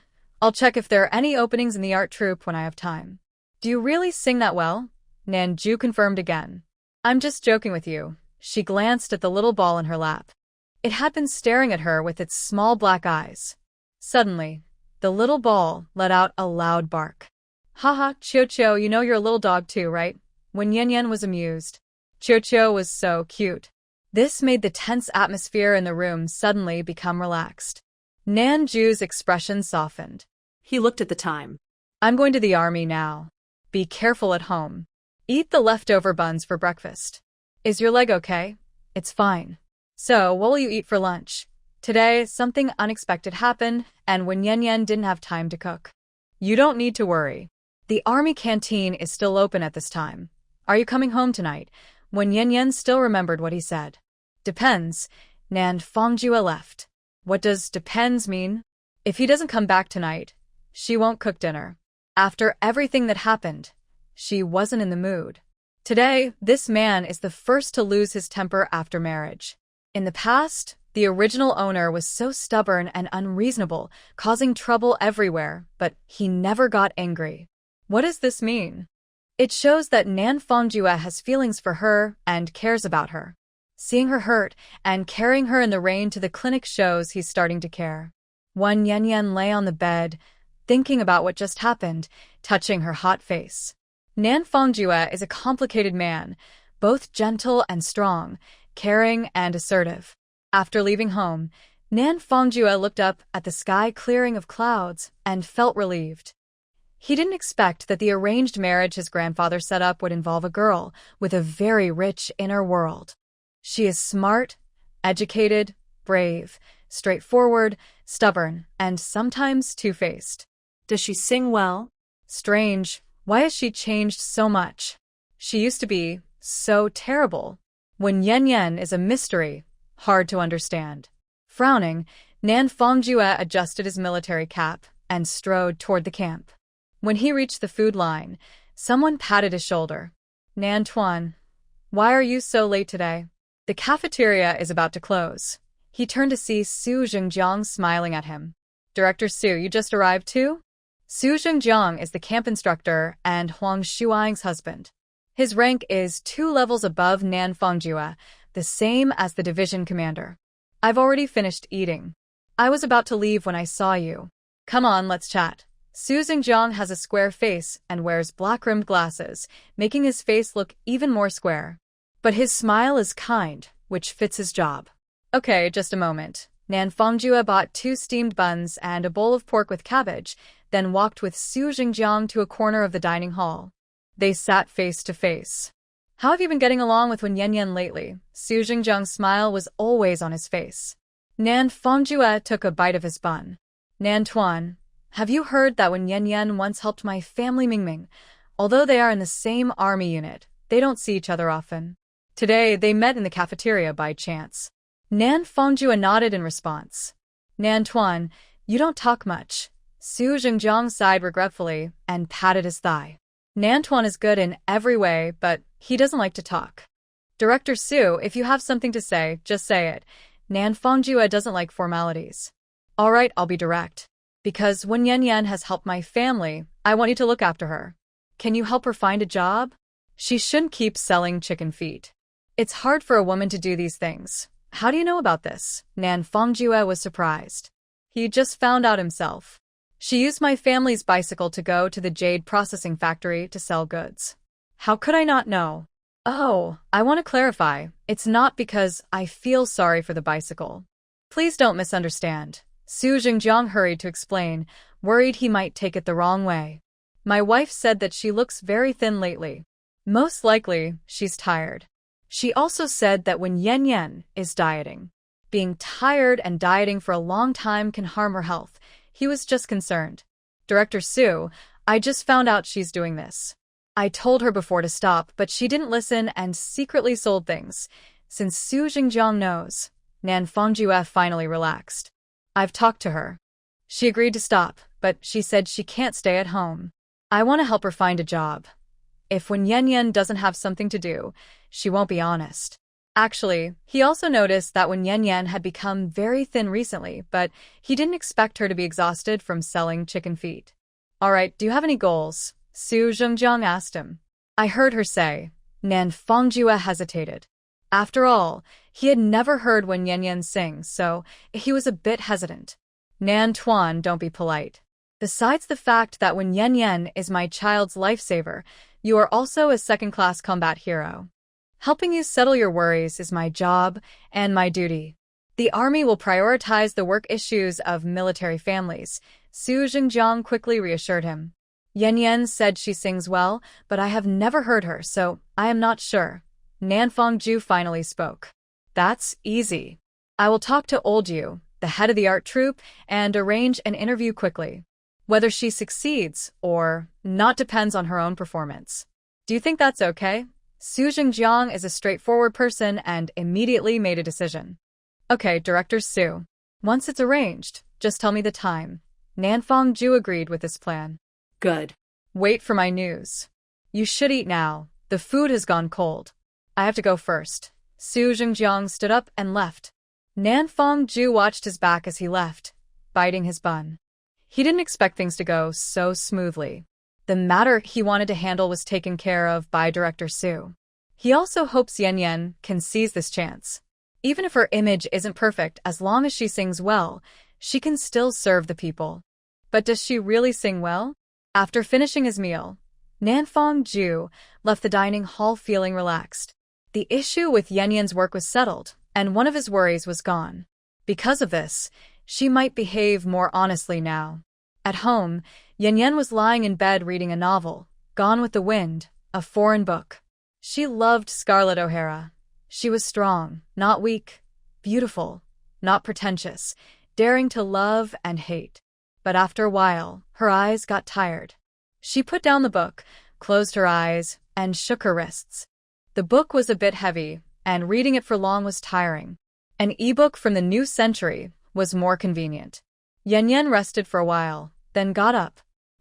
A: I'll check if there are any openings in the art troupe when I have time. Do you really sing that well? Nanju confirmed again. I'm just joking with you. She glanced at the little ball in her lap. It had been staring at her with its small black eyes. Suddenly, the little ball let out a loud bark. Haha, Chio, you know you're a little dog too, right? When Yen Yen was amused. Chio was so cute. This made the tense atmosphere in the room suddenly become relaxed. Nanju's expression softened.
B: He looked at the time.
A: I'm going to the army now. Be careful at home. Eat the leftover buns for breakfast. Is your leg okay? It's fine. So, what will you eat for lunch? Today, something unexpected happened, and when Yen Yen didn't have time to cook. You don't need to worry. The army canteen is still open at this time. Are you coming home tonight? When Yen Yen still remembered what he said. Depends. Nan Fongjue left. What does depends mean? If he doesn't come back tonight, she won't cook dinner. After everything that happened, she wasn't in the mood. Today, this man is the first to lose his temper after marriage. In the past, the original owner was so stubborn and unreasonable, causing trouble everywhere, but he never got angry. What does this mean? It shows that Nan Fongjue has feelings for her and cares about her. Seeing her hurt and carrying her in the rain to the clinic shows he's starting to care. One Yen Yen lay on the bed, thinking about what just happened, touching her hot face. Nan Fongjue is a complicated man, both gentle and strong, caring and assertive. After leaving home, Nan Fongjue looked up at the sky clearing of clouds and felt relieved. He didn't expect that the arranged marriage his grandfather set up would involve a girl with a very rich inner world. She is smart, educated, brave, straightforward, stubborn, and sometimes two-faced.
B: Does she sing well?
A: Strange. Why has she changed so much? She used to be so terrible. When Yen Yen is a mystery, hard to understand. Frowning, Nan Fongjue adjusted his military cap and strode toward the camp. When he reached the food line, someone patted his shoulder. Nan Tuan, why are you so late today? The cafeteria is about to close. He turned to see Su Zhengjiang smiling at him. Director Su, you just arrived too? Su Zhengjiang is the camp instructor and Huang Shuaing's husband. His rank is 2 levels above Nan Fongjue, the same as the division commander. I've already finished eating. I was about to leave when I saw you. Come on, let's chat. Su Zhengjiang has a square face and wears black-rimmed glasses, making his face look even more square. But his smile is kind, which fits his job. Okay, just a moment. Nan Fongjue bought 2 steamed buns and a bowl of pork with cabbage, then walked with Su Zhengjiang to a corner of the dining hall. They sat face to face. How have you been getting along with Wen Yanyan lately? Su Zhengjiang's smile was always on his face. Nan Fongjue took a bite of his bun. Nan Tuan, have you heard that Wen Yanyan once helped my family Mingming? Although they are in the same army unit, they don't see each other often. Today, they met in the cafeteria by chance. Nan Fongjue nodded in response. Nan Tuan, you don't talk much. Su Zhengjiang sighed regretfully and patted his thigh. Nan Tuan is good in every way, but he doesn't like to talk. Director Su, if you have something to say, just say it. Nan Fongjue doesn't like formalities. All right, I'll be direct. Because Wen Yanyan has helped my family, I want you to look after her. Can you help her find a job? She shouldn't keep selling chicken feet. It's hard for a woman to do these things. How do you know about this? Nan Fongjue was surprised. He just found out himself. She used my family's bicycle to go to the jade processing factory to sell goods. How could I not know? Oh, I want to clarify. It's not because I feel sorry for the bicycle. Please don't misunderstand. Su Zhengjiang hurried to explain, worried he might take it the wrong way. My wife said that she looks very thin lately. Most likely, she's tired. She also said that when Yan is dieting, being tired and dieting for a long time can harm her health. He was just concerned. Director Su, I just found out she's doing this. I told her before to stop, but she didn't listen and secretly sold things. Since Su Zhengjiang knows, Nan Fongjue finally relaxed. I've talked to her. She agreed to stop, but she said she can't stay at home. I want to help her find a job. If Wen Yanyan doesn't have something to do, she won't be honest. Actually, he also noticed that Wen Yanyan had become very thin recently, but he didn't expect her to be exhausted from selling chicken feet. All right, do you have any goals? Su Zhengjiang asked him. I heard her say. Nan Fongjue hesitated. After all, he had never heard Wen Yanyan sing, so he was a bit hesitant. Nan Tuan, don't be polite. Besides the fact that Wen Yanyan is my child's lifesaver, you are also a second-class combat hero. Helping you settle your worries is my job and my duty. The army will prioritize the work issues of military families, Su Zhengjiang quickly reassured him. Yan said she sings well, but I have never heard her, so I am not sure. Nan Fongjue finally spoke. That's easy. I will talk to Old Yu, the head of the art troupe, and arrange an interview quickly. Whether she succeeds or not depends on her own performance. Do you think that's okay? Su Zhengjiang is a straightforward person and immediately made a decision. Okay, Director Su. Once it's arranged, just tell me the time. Nan Fongjue agreed with this plan.
B: Good.
A: Wait for my news. You should eat now. The food has gone cold. I have to go first. Su Zhengjiang stood up and left. Nan Fongjue watched his back as he left, biting his bun. He didn't expect things to go so smoothly. The matter he wanted to handle was taken care of by Director Su. He also hopes Yan can seize this chance. Even if her image isn't perfect, as long as she sings well, she can still serve the people. But does she really sing well? After finishing his meal, Nan Fongjue left the dining hall feeling relaxed. The issue with Yan's work was settled, and one of his worries was gone. Because of this, she might behave more honestly now. At home, Yan was lying in bed reading a novel, Gone with the Wind, a foreign book. She loved Scarlett O'Hara. She was strong, not weak, beautiful, not pretentious, daring to love and hate. But after a while, her eyes got tired. She put down the book, closed her eyes, and shook her wrists. The book was a bit heavy, and reading it for long was tiring. An e-book from the new century was more convenient. Yan rested for a while, then got up.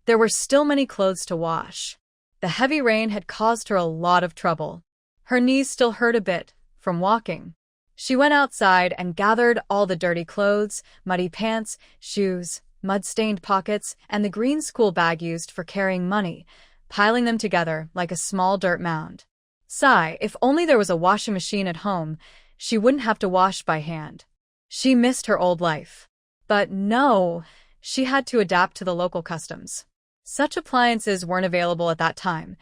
A: There were still many clothes to wash. The heavy rain had caused her a lot of trouble. Her knees still hurt a bit from walking. She went outside and gathered all the dirty clothes, muddy pants, shoes, mud-stained pockets, and the green school bag used for carrying money, piling them together like a small dirt mound. Sigh, if only there was a washing machine at home, she wouldn't have to wash by hand. She missed her old life. But no, she had to adapt to the local customs. Such appliances weren't available at that time.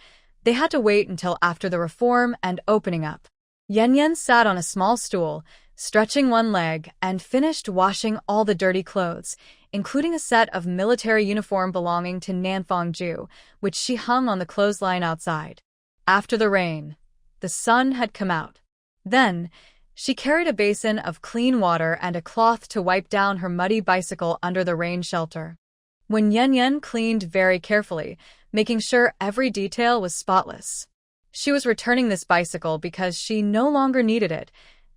A: They had to wait until after the reform and opening up. Yan sat on a small stool, stretching one leg, and finished washing all the dirty clothes, including a set of military uniform belonging to Nanfangju, which she hung on the clothesline outside. After the rain, the sun had come out. Then, she carried a basin of clean water and a cloth to wipe down her muddy bicycle under the rain shelter. When Yan cleaned very carefully, making sure every detail was spotless. She was returning this bicycle because she no longer needed it.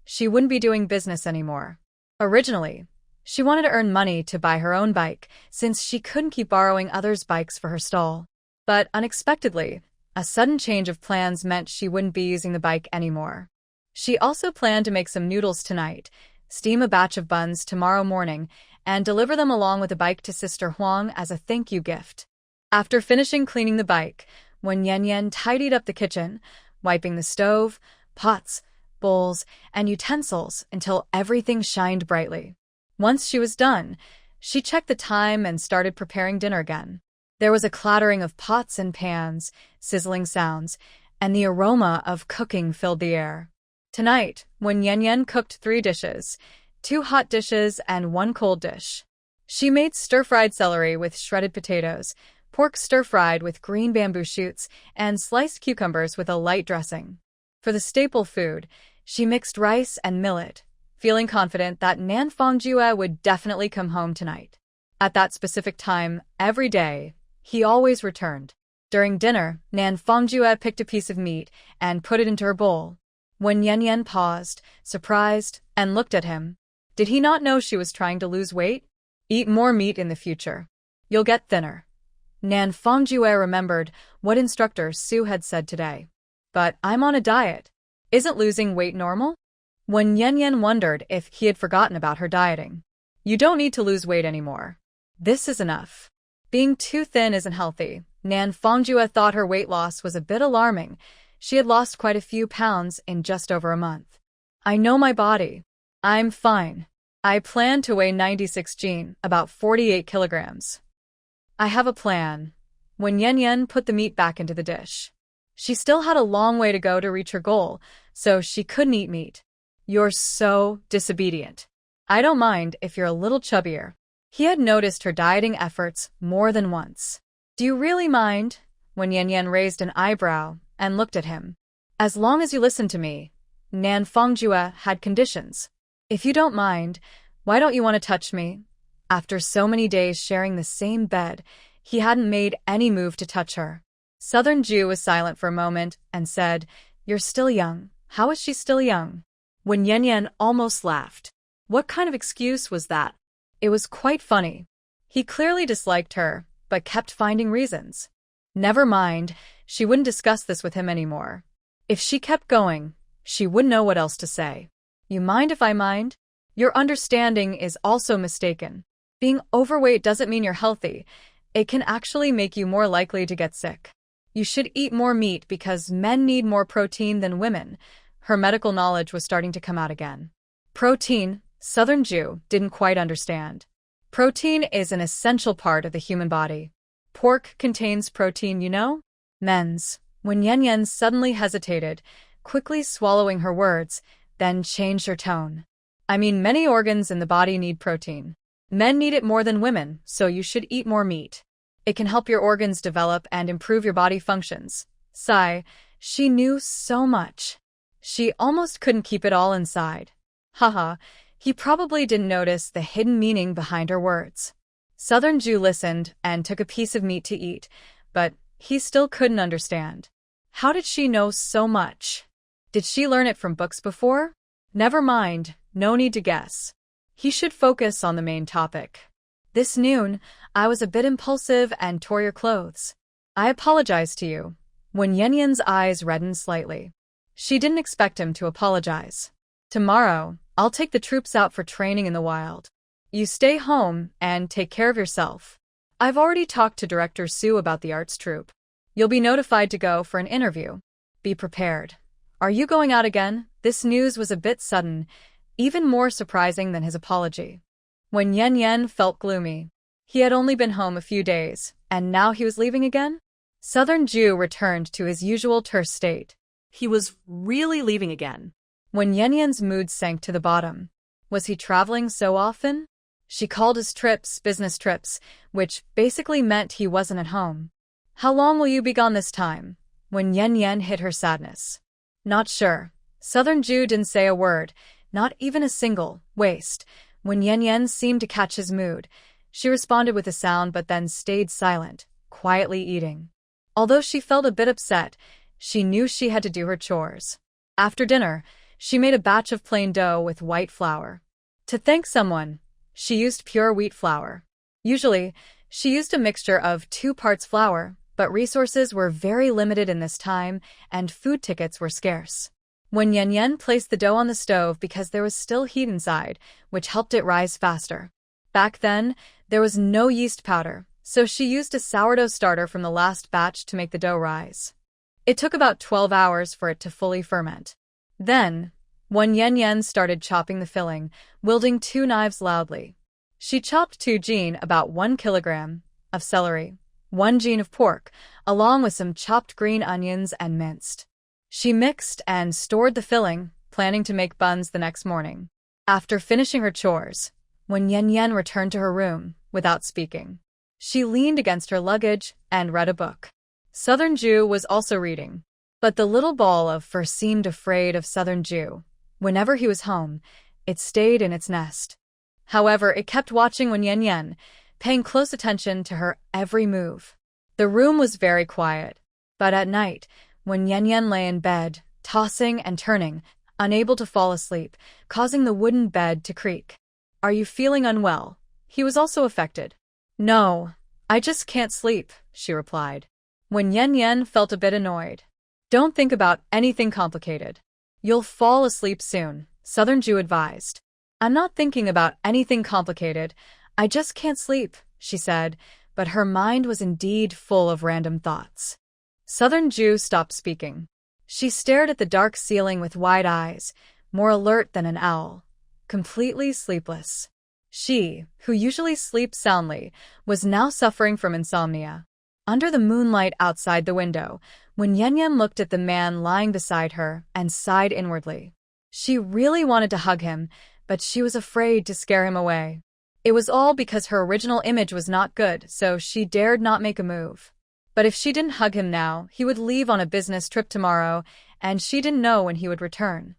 A: She wouldn't be doing business anymore. Originally, she wanted to earn money to buy her own bike, since she couldn't keep borrowing others' bikes for her stall. But unexpectedly, a sudden change of plans meant she wouldn't be using the bike anymore. She also planned to make some noodles tonight, steam a batch of buns tomorrow morning, and deliver them along with the bike to Sister Huang as a thank you gift. After finishing cleaning the bike, when Yan tidied up the kitchen, wiping the stove, pots, bowls, and utensils until everything shined brightly. Once she was done, she checked the time and started preparing dinner again. There was a clattering of pots and pans, sizzling sounds, and the aroma of cooking filled the air. Tonight, when Yan cooked 3 dishes, 2 hot dishes and 1 cold dish. She made stir-fried celery with shredded potatoes, pork stir-fried with green bamboo shoots, and sliced cucumbers with a light dressing. For the staple food, she mixed rice and millet, feeling confident that Nanfangju would definitely come home tonight. At that specific time, every day, he always returned. During dinner, Nanfangju picked a piece of meat and put it into her bowl. When Yan paused, surprised, and looked at him, did he not know she was trying to lose weight? Eat more meat in the future. You'll get thinner. Nanfangju remembered what instructor Su had said today. But I'm on a diet. Isn't losing weight normal? When Yan wondered if he had forgotten about her dieting. You don't need to lose weight anymore. This is enough. Being too thin isn't healthy. Nanfangju thought her weight loss was a bit alarming. She had lost quite a few pounds in just over a month. I know my body. I'm fine. I plan to weigh 96 kg, about 48 kilograms. I have a plan. When Yan put the meat back into the dish. She still had a long way to go to reach her goal, so she couldn't eat meat. You're so disobedient. I don't mind if you're a little chubbier. He had noticed her dieting efforts more than once. Do you really mind? When Yan raised an eyebrow and looked at him. As long as you listen to me. Nanfangju had conditions. If you don't mind, why don't you want to touch me? After so many days sharing the same bed, he hadn't made any move to touch her. Southern Jew was silent for a moment and said, You're still young. How is she still young? When Yan almost laughed. What kind of excuse was that? It was quite funny. He clearly disliked her, but kept finding reasons. Never mind, she wouldn't discuss this with him anymore. If she kept going, she wouldn't know what else to say. You mind if I mind? Your understanding is also mistaken. Being overweight doesn't mean you're healthy. It can actually make you more likely to get sick. You should eat more meat because men need more protein than women. Her medical knowledge was starting to come out again. Protein, Southern Jew didn't quite understand. Protein is an essential part of the human body. Pork contains protein, you know? Men's. When Yan suddenly hesitated, quickly swallowing her words, then changed her tone. I mean, many organs in the body need protein. Men need it more than women, so you should eat more meat. It can help your organs develop and improve your body functions. Sigh, she knew so much. She almost couldn't keep it all inside. Haha, he probably didn't notice the hidden meaning behind her words. Southern Jew listened and took a piece of meat to eat, but he still couldn't understand. How did she know so much? Did she learn it from books before? Never mind, no need to guess. He should focus on the main topic. This noon, I was a bit impulsive and tore your clothes. I apologize to you. When Yanyan's eyes reddened slightly. She didn't expect him to apologize. Tomorrow, I'll take the troops out for training in the wild. You stay home and take care of yourself. I've already talked to Director Su about the arts troupe. You'll be notified to go for an interview. Be prepared. Are you going out again? This news was a bit sudden, even more surprising than his apology. When Yan felt gloomy. He had only been home a few days, and now he was leaving again? Southern Jew returned to his usual terse state.
B: He was really leaving again.
A: When Yan's mood sank to the bottom. Was he traveling so often? She called his trips business trips, which basically meant he wasn't at home. How long will you be gone this time? When Yan hid her sadness. Not sure. Southern Jew didn't say a word, not even a single waste. When Yan seemed to catch his mood, she responded with a sound but then stayed silent, quietly eating. Although she felt a bit upset, she knew she had to do her chores. After dinner, she made a batch of plain dough with white flour. To thank someone, she used pure wheat flour. Usually, she used a mixture of 2 parts flour, but resources were very limited in this time and food tickets were scarce. When Yan placed the dough on the stove because there was still heat inside, which helped it rise faster. Back then, there was no yeast powder, so she used a sourdough starter from the last batch to make the dough rise. It took about 12 hours for it to fully ferment. Then, when Yan started chopping the filling, wielding 2 knives loudly. She chopped 2 jean, about 1 kilogram, of celery, 1 jean of pork, along with some chopped green onions and minced. She mixed and stored the filling, planning to make buns the next morning. After finishing her chores, when Yan returned to her room, without speaking, she leaned against her luggage and read a book. Southern Jew was also reading. But the little ball of fur seemed afraid of Southern Jew. Whenever he was home, it stayed in its nest. However, it kept watching when Yan, paying close attention to her every move. The room was very quiet. But at night, when Yan lay in bed, tossing and turning, unable to fall asleep, causing the wooden bed to creak. Are you feeling unwell? He was also affected. No, I just can't sleep, she replied. When Yan felt a bit annoyed. Don't think about anything complicated. You'll fall asleep soon, Southern Jew advised. I'm not thinking about anything complicated. I just can't sleep, she said, but her mind was indeed full of random thoughts. Southern Jew stopped speaking. She stared at the dark ceiling with wide eyes, more alert than an owl. Completely sleepless. She, who usually sleeps soundly, was now suffering from insomnia. Under the moonlight outside the window, when Yan looked at the man lying beside her and sighed inwardly. She really wanted to hug him, but she was afraid to scare him away. It was all because her original image was not good, so she dared not make a move. But if she didn't hug him now, he would leave on a business trip tomorrow, and she didn't know when he would return.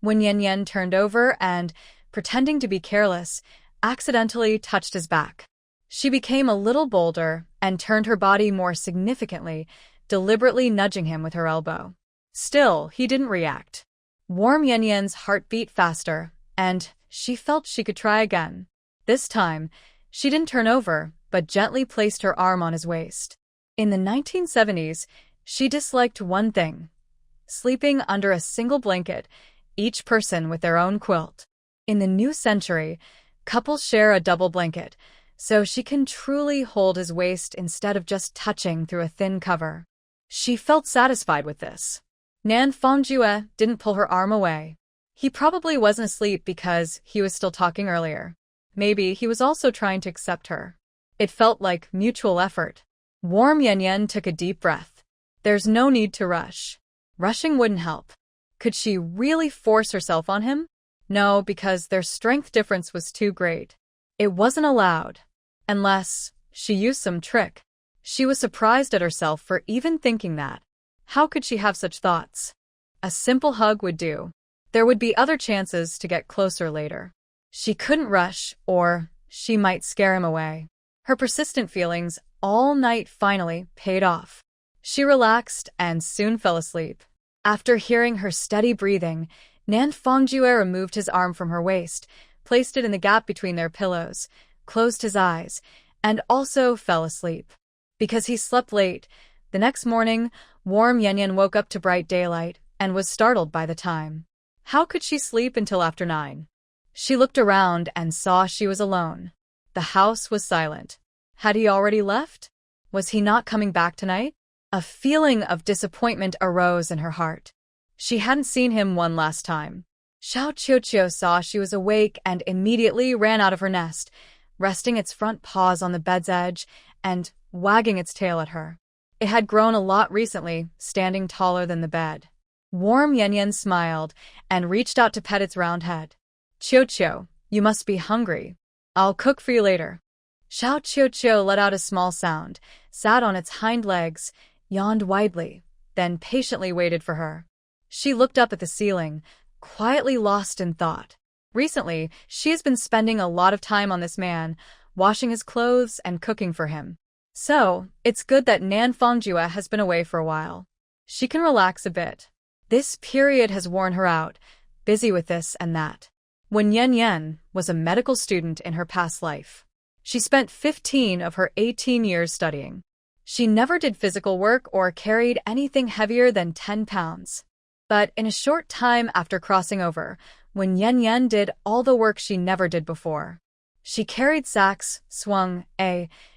A: When Yan turned over and, pretending to be careless, accidentally touched his back. She became a little bolder and turned her body more significantly, deliberately nudging him with her elbow. Still, he didn't react. Warm Yan's heart beat faster, and she felt she could try again. This time, she didn't turn over, but gently placed her arm on his waist. In the 1970s, she disliked one thing: sleeping under a single blanket, each person with their own quilt. In the new century, couples share a double blanket, so she can truly hold his waist instead of just touching through a thin cover. She felt satisfied with this. Nan Fongjue didn't pull her arm away. He probably wasn't asleep because he was still talking earlier. Maybe he was also trying to accept her. It felt like mutual effort. Warm Yan took a deep breath. There's no need to rush. Rushing wouldn't help. Could she really force herself on him? No, because their strength difference was too great. It wasn't allowed. Unless she used some trick. She was surprised at herself for even thinking that. How could she have such thoughts? A simple hug would do. There would be other chances to get closer later. She couldn't rush, or she might scare him away. Her persistent feelings all night finally paid off. She relaxed and soon fell asleep. After hearing her steady breathing, Nan Fongjue removed his arm from her waist, placed it in the gap between their pillows, closed his eyes, and also fell asleep. Because he slept late, the next morning, warm Yanyan woke up to bright daylight and was startled by the time. How could she sleep until after 9? She looked around and saw she was alone. The house was silent. Had he already left? Was he not coming back tonight? A feeling of disappointment arose in her heart. She hadn't seen him one last time. Xiao Qiuqiu saw she was awake and immediately ran out of her nest, resting its front paws on the bed's edge and wagging its tail at her. It had grown a lot recently, standing taller than the bed. Warm Yanyan smiled and reached out to pet its round head. Qiuqiu, you must be hungry. I'll cook for you later. Xiao Qiuqiu let out a small sound, sat on its hind legs, yawned widely, then patiently waited for her. She looked up at the ceiling, quietly lost in thought. Recently, she has been spending a lot of time on this man, washing his clothes and cooking for him. So, it's good that Nan Fongjue has been away for a while. She can relax a bit. This period has worn her out, busy with this and that. When Yan Yan was a medical student in her past life, she spent 15 of her 18 years studying. She never did physical work or carried anything heavier than 10 pounds. But in a short time after crossing over, when Yan Yan did all the work she never did before. She carried sacks,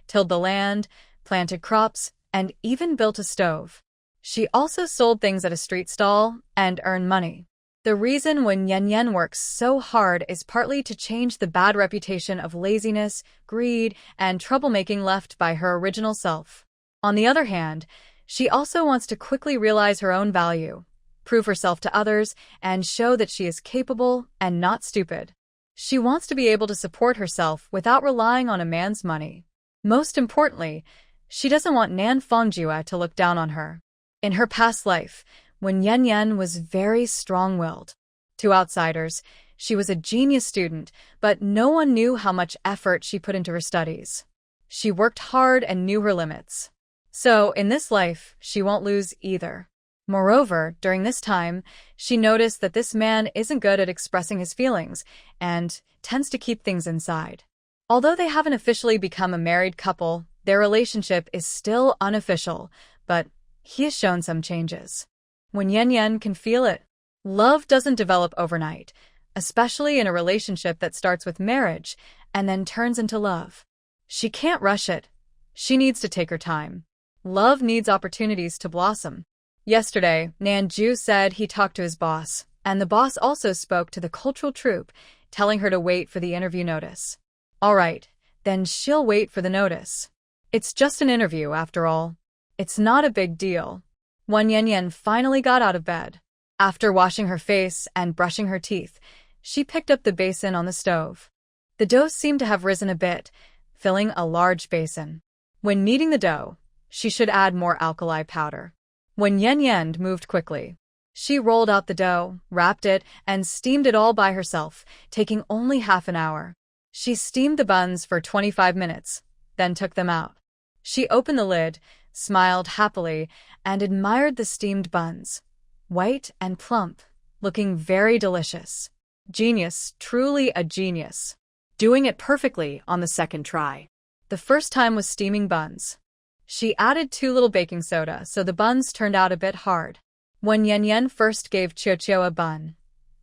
A: tilled the land, planted crops, and even built a stove. She also sold things at a street stall and earned money. The reason when Yan Yan works so hard is partly to change the bad reputation of laziness, greed, and troublemaking left by her original self. On the other hand, she also wants to quickly realize her own value, prove herself to others, and show that she is capable and not stupid. She wants to be able to support herself without relying on a man's money. Most importantly, she doesn't want Nan Fongjue to look down on her. In her past life, when Yan Yan was very strong-willed. To outsiders, she was a genius student, but no one knew how much effort she put into her studies. She worked hard and knew her limits. So, in this life, she won't lose either. Moreover, during this time, she noticed that this man isn't good at expressing his feelings and tends to keep things inside. Although they haven't officially become a married couple, their relationship is still unofficial, but he has shown some changes. When Yan Yan can feel it, love doesn't develop overnight, especially in a relationship that starts with marriage and then turns into love. She can't rush it. She needs to take her time. Love needs opportunities to blossom. Yesterday, Nanju said he talked to his boss, and the boss also spoke to the cultural troupe, telling her to wait for the interview notice. All right, then she'll wait for the notice. It's just an interview, after all. It's not a big deal. When Yan Yan finally got out of bed, after washing her face and brushing her teeth, she picked up the basin on the stove. The dough seemed to have risen a bit, filling a large basin. When kneading the dough, she should add more alkali powder. When Yan Yan moved quickly, she rolled out the dough, wrapped it, and steamed it all by herself, taking only half an hour. She steamed the buns for 25 minutes, then took them out. She opened the lid, smiled happily, and admired the steamed buns. White and plump, looking very delicious. Genius, truly a genius.
B: Doing it perfectly on the second try.
A: The first time was steaming buns. She added 2 little baking soda, so the buns turned out a bit hard. When Yan Yan first gave Qiuqiu a bun,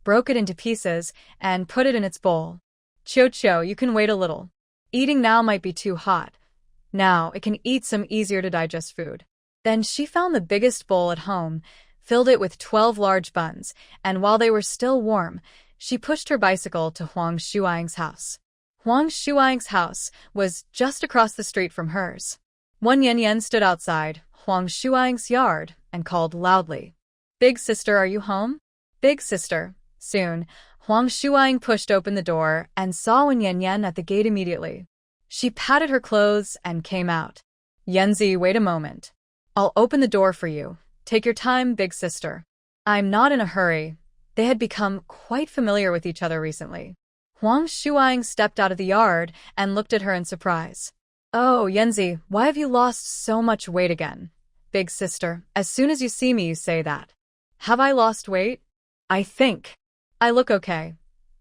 A: broke it into pieces, and put it in its bowl. Qiuqiu, you can wait a little. Eating now might be too hot. Now it can eat some easier to digest food. Then she found the biggest bowl at home, filled it with 12 large buns, and while they were still warm, she pushed her bicycle to Huang Shuang's house. Huang Shuang's house was just across the street from hers. When Yan Yan stood outside Huang Shuang's yard and called loudly, "Big sister, are you home?" "Big sister." Soon, Huang Shuang pushed open the door and saw Wen Yan Yan at the gate immediately. She patted her clothes and came out. "Yanzi, wait a moment. I'll open the door for you. Take your time, big sister." "I'm not in a hurry." They had become quite familiar with each other recently. Huang Shuang stepped out of the yard and looked at her in surprise. "Oh, Yanzi, why have you lost so much weight again?" "Big sister, as soon as you see me you say that." "Have I lost weight?" "I think I look okay."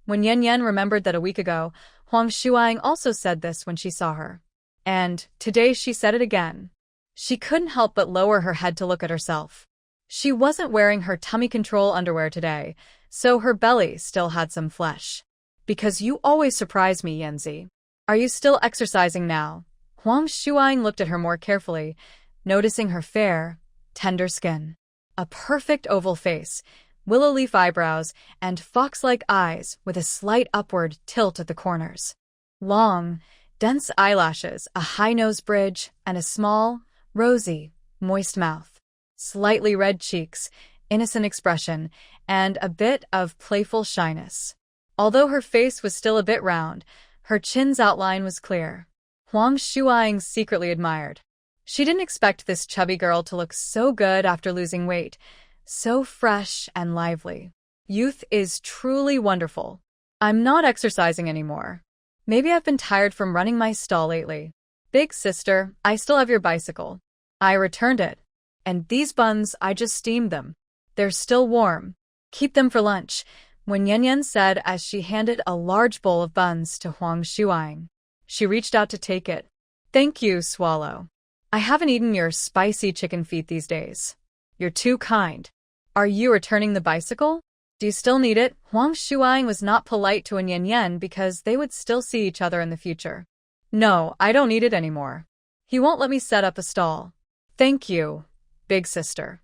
A: When Yan Yan remembered that a week ago, Huang Shuang also said this when she saw her. And today she said it again. She couldn't help but lower her head to look at herself. She wasn't wearing her tummy control underwear today, so her belly still had some flesh. Because you always surprise me, Yanzi. Are you still exercising now? Huang Shuang looked at her more carefully, noticing her fair, tender skin. A perfect oval face, willow leaf eyebrows, and fox-like eyes with a slight upward tilt at the corners. Long, dense eyelashes, a high nose bridge, and a small, rosy, moist mouth. Slightly red cheeks, innocent expression, and a bit of playful shyness. Although her face was still a bit round, her chin's outline was clear. Huang Shuang secretly admired. She didn't expect this chubby girl to look so good after losing weight, so fresh and lively. Youth is truly wonderful. I'm not exercising anymore. Maybe I've been tired from running my stall lately. Big sister, I still have your bicycle. I returned it. And these buns, I just steamed them. They're still warm. Keep them for lunch, when Yan said as she handed a large bowl of buns to Huang Shuang. She reached out to take it. Thank you, Swallow. I haven't eaten your spicy chicken feet these days. You're too kind. Are you returning the bicycle? Do you still need it? Huang Shuang was not polite to Yan because they would still see each other in the future. No, I don't need it anymore. He won't let me set up a stall. Thank you, big sister.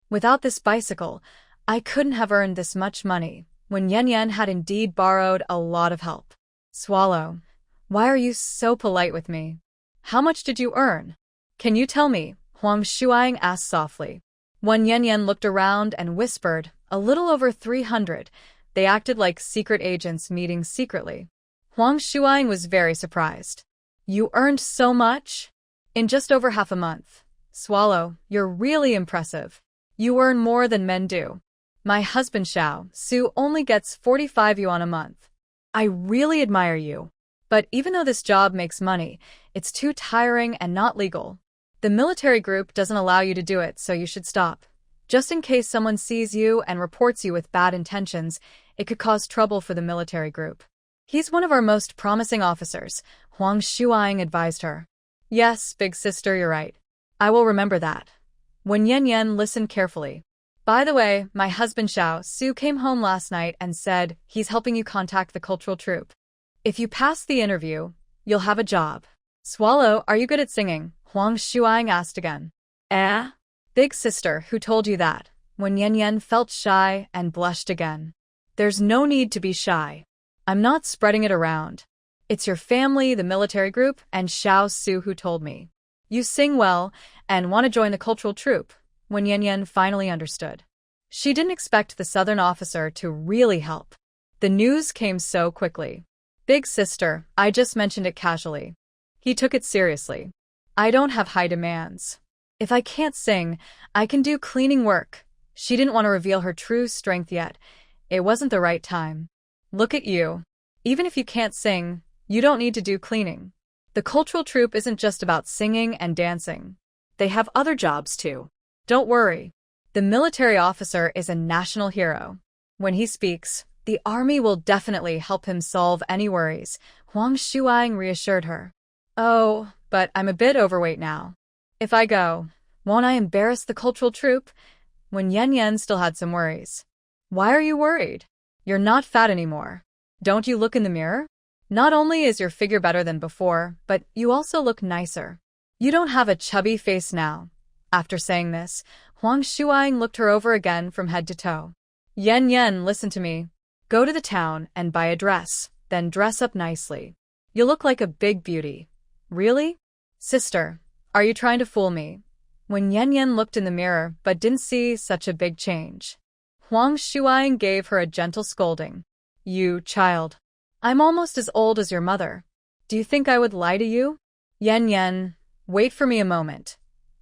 A: Without this bicycle, I couldn't have earned this much money, when Yan had indeed borrowed a lot of help. Swallow, why are you so polite with me? How much did you earn? Can you tell me? Huang Shuang asked softly. When Yan looked around and whispered, a little over 300. They acted like secret agents meeting secretly. Huang Shuang was very surprised. You earned so much? In just over half a month. Swallow, you're really impressive. You earn more than men do. My husband Xiao Su only gets 45 yuan a month. I really admire you. But even though this job makes money, it's too tiring and not legal. The military group doesn't allow you to do it, so you should stop. Just in case someone sees you and reports you with bad intentions, it could cause trouble for the military group. He's one of our most promising officers, Huang Shuang advised her. Yes, big sister, you're right. I will remember that. When Yan listened carefully. By the way, my husband Xiao Su came home last night and said he's helping you contact the cultural troupe. If you pass the interview, you'll have a job. Swallow, are you good at singing? Huang Shuang asked again. Eh? Big sister, who told you that? When Yan felt shy and blushed again. There's no need to be shy. I'm not spreading it around. It's your family, the military group, and Xiao Su who told me. You sing well and want to join the cultural troupe. When Yan finally understood. She didn't expect the southern officer to really help. The news came so quickly. Big sister, I just mentioned it casually. He took it seriously. I don't have high demands. If I can't sing, I can do cleaning work. She didn't want to reveal her true strength yet. It wasn't the right time. Look at you. Even if you can't sing, you don't need to do cleaning. The cultural troupe isn't just about singing and dancing. They have other jobs too. Don't worry. The military officer is a national hero. When he speaks, the army will definitely help him solve any worries, Huang Shuang reassured her. Oh, but I'm a bit overweight now. If I go, won't I embarrass the cultural troupe? When Yan still had some worries. Why are you worried? You're not fat anymore. Don't you look in the mirror? Not only is your figure better than before, but you also look nicer. You don't have a chubby face now. After saying this, Huang Shuang looked her over again from head to toe. Yan, listen to me. Go to the town and buy a dress, then dress up nicely. You look like a big beauty. Really? Sister, are you trying to fool me? When Yan looked in the mirror but didn't see such a big change. Huang Shuang gave her a gentle scolding. You child. I'm almost as old as your mother. Do you think I would lie to you? Yan, wait for me a moment.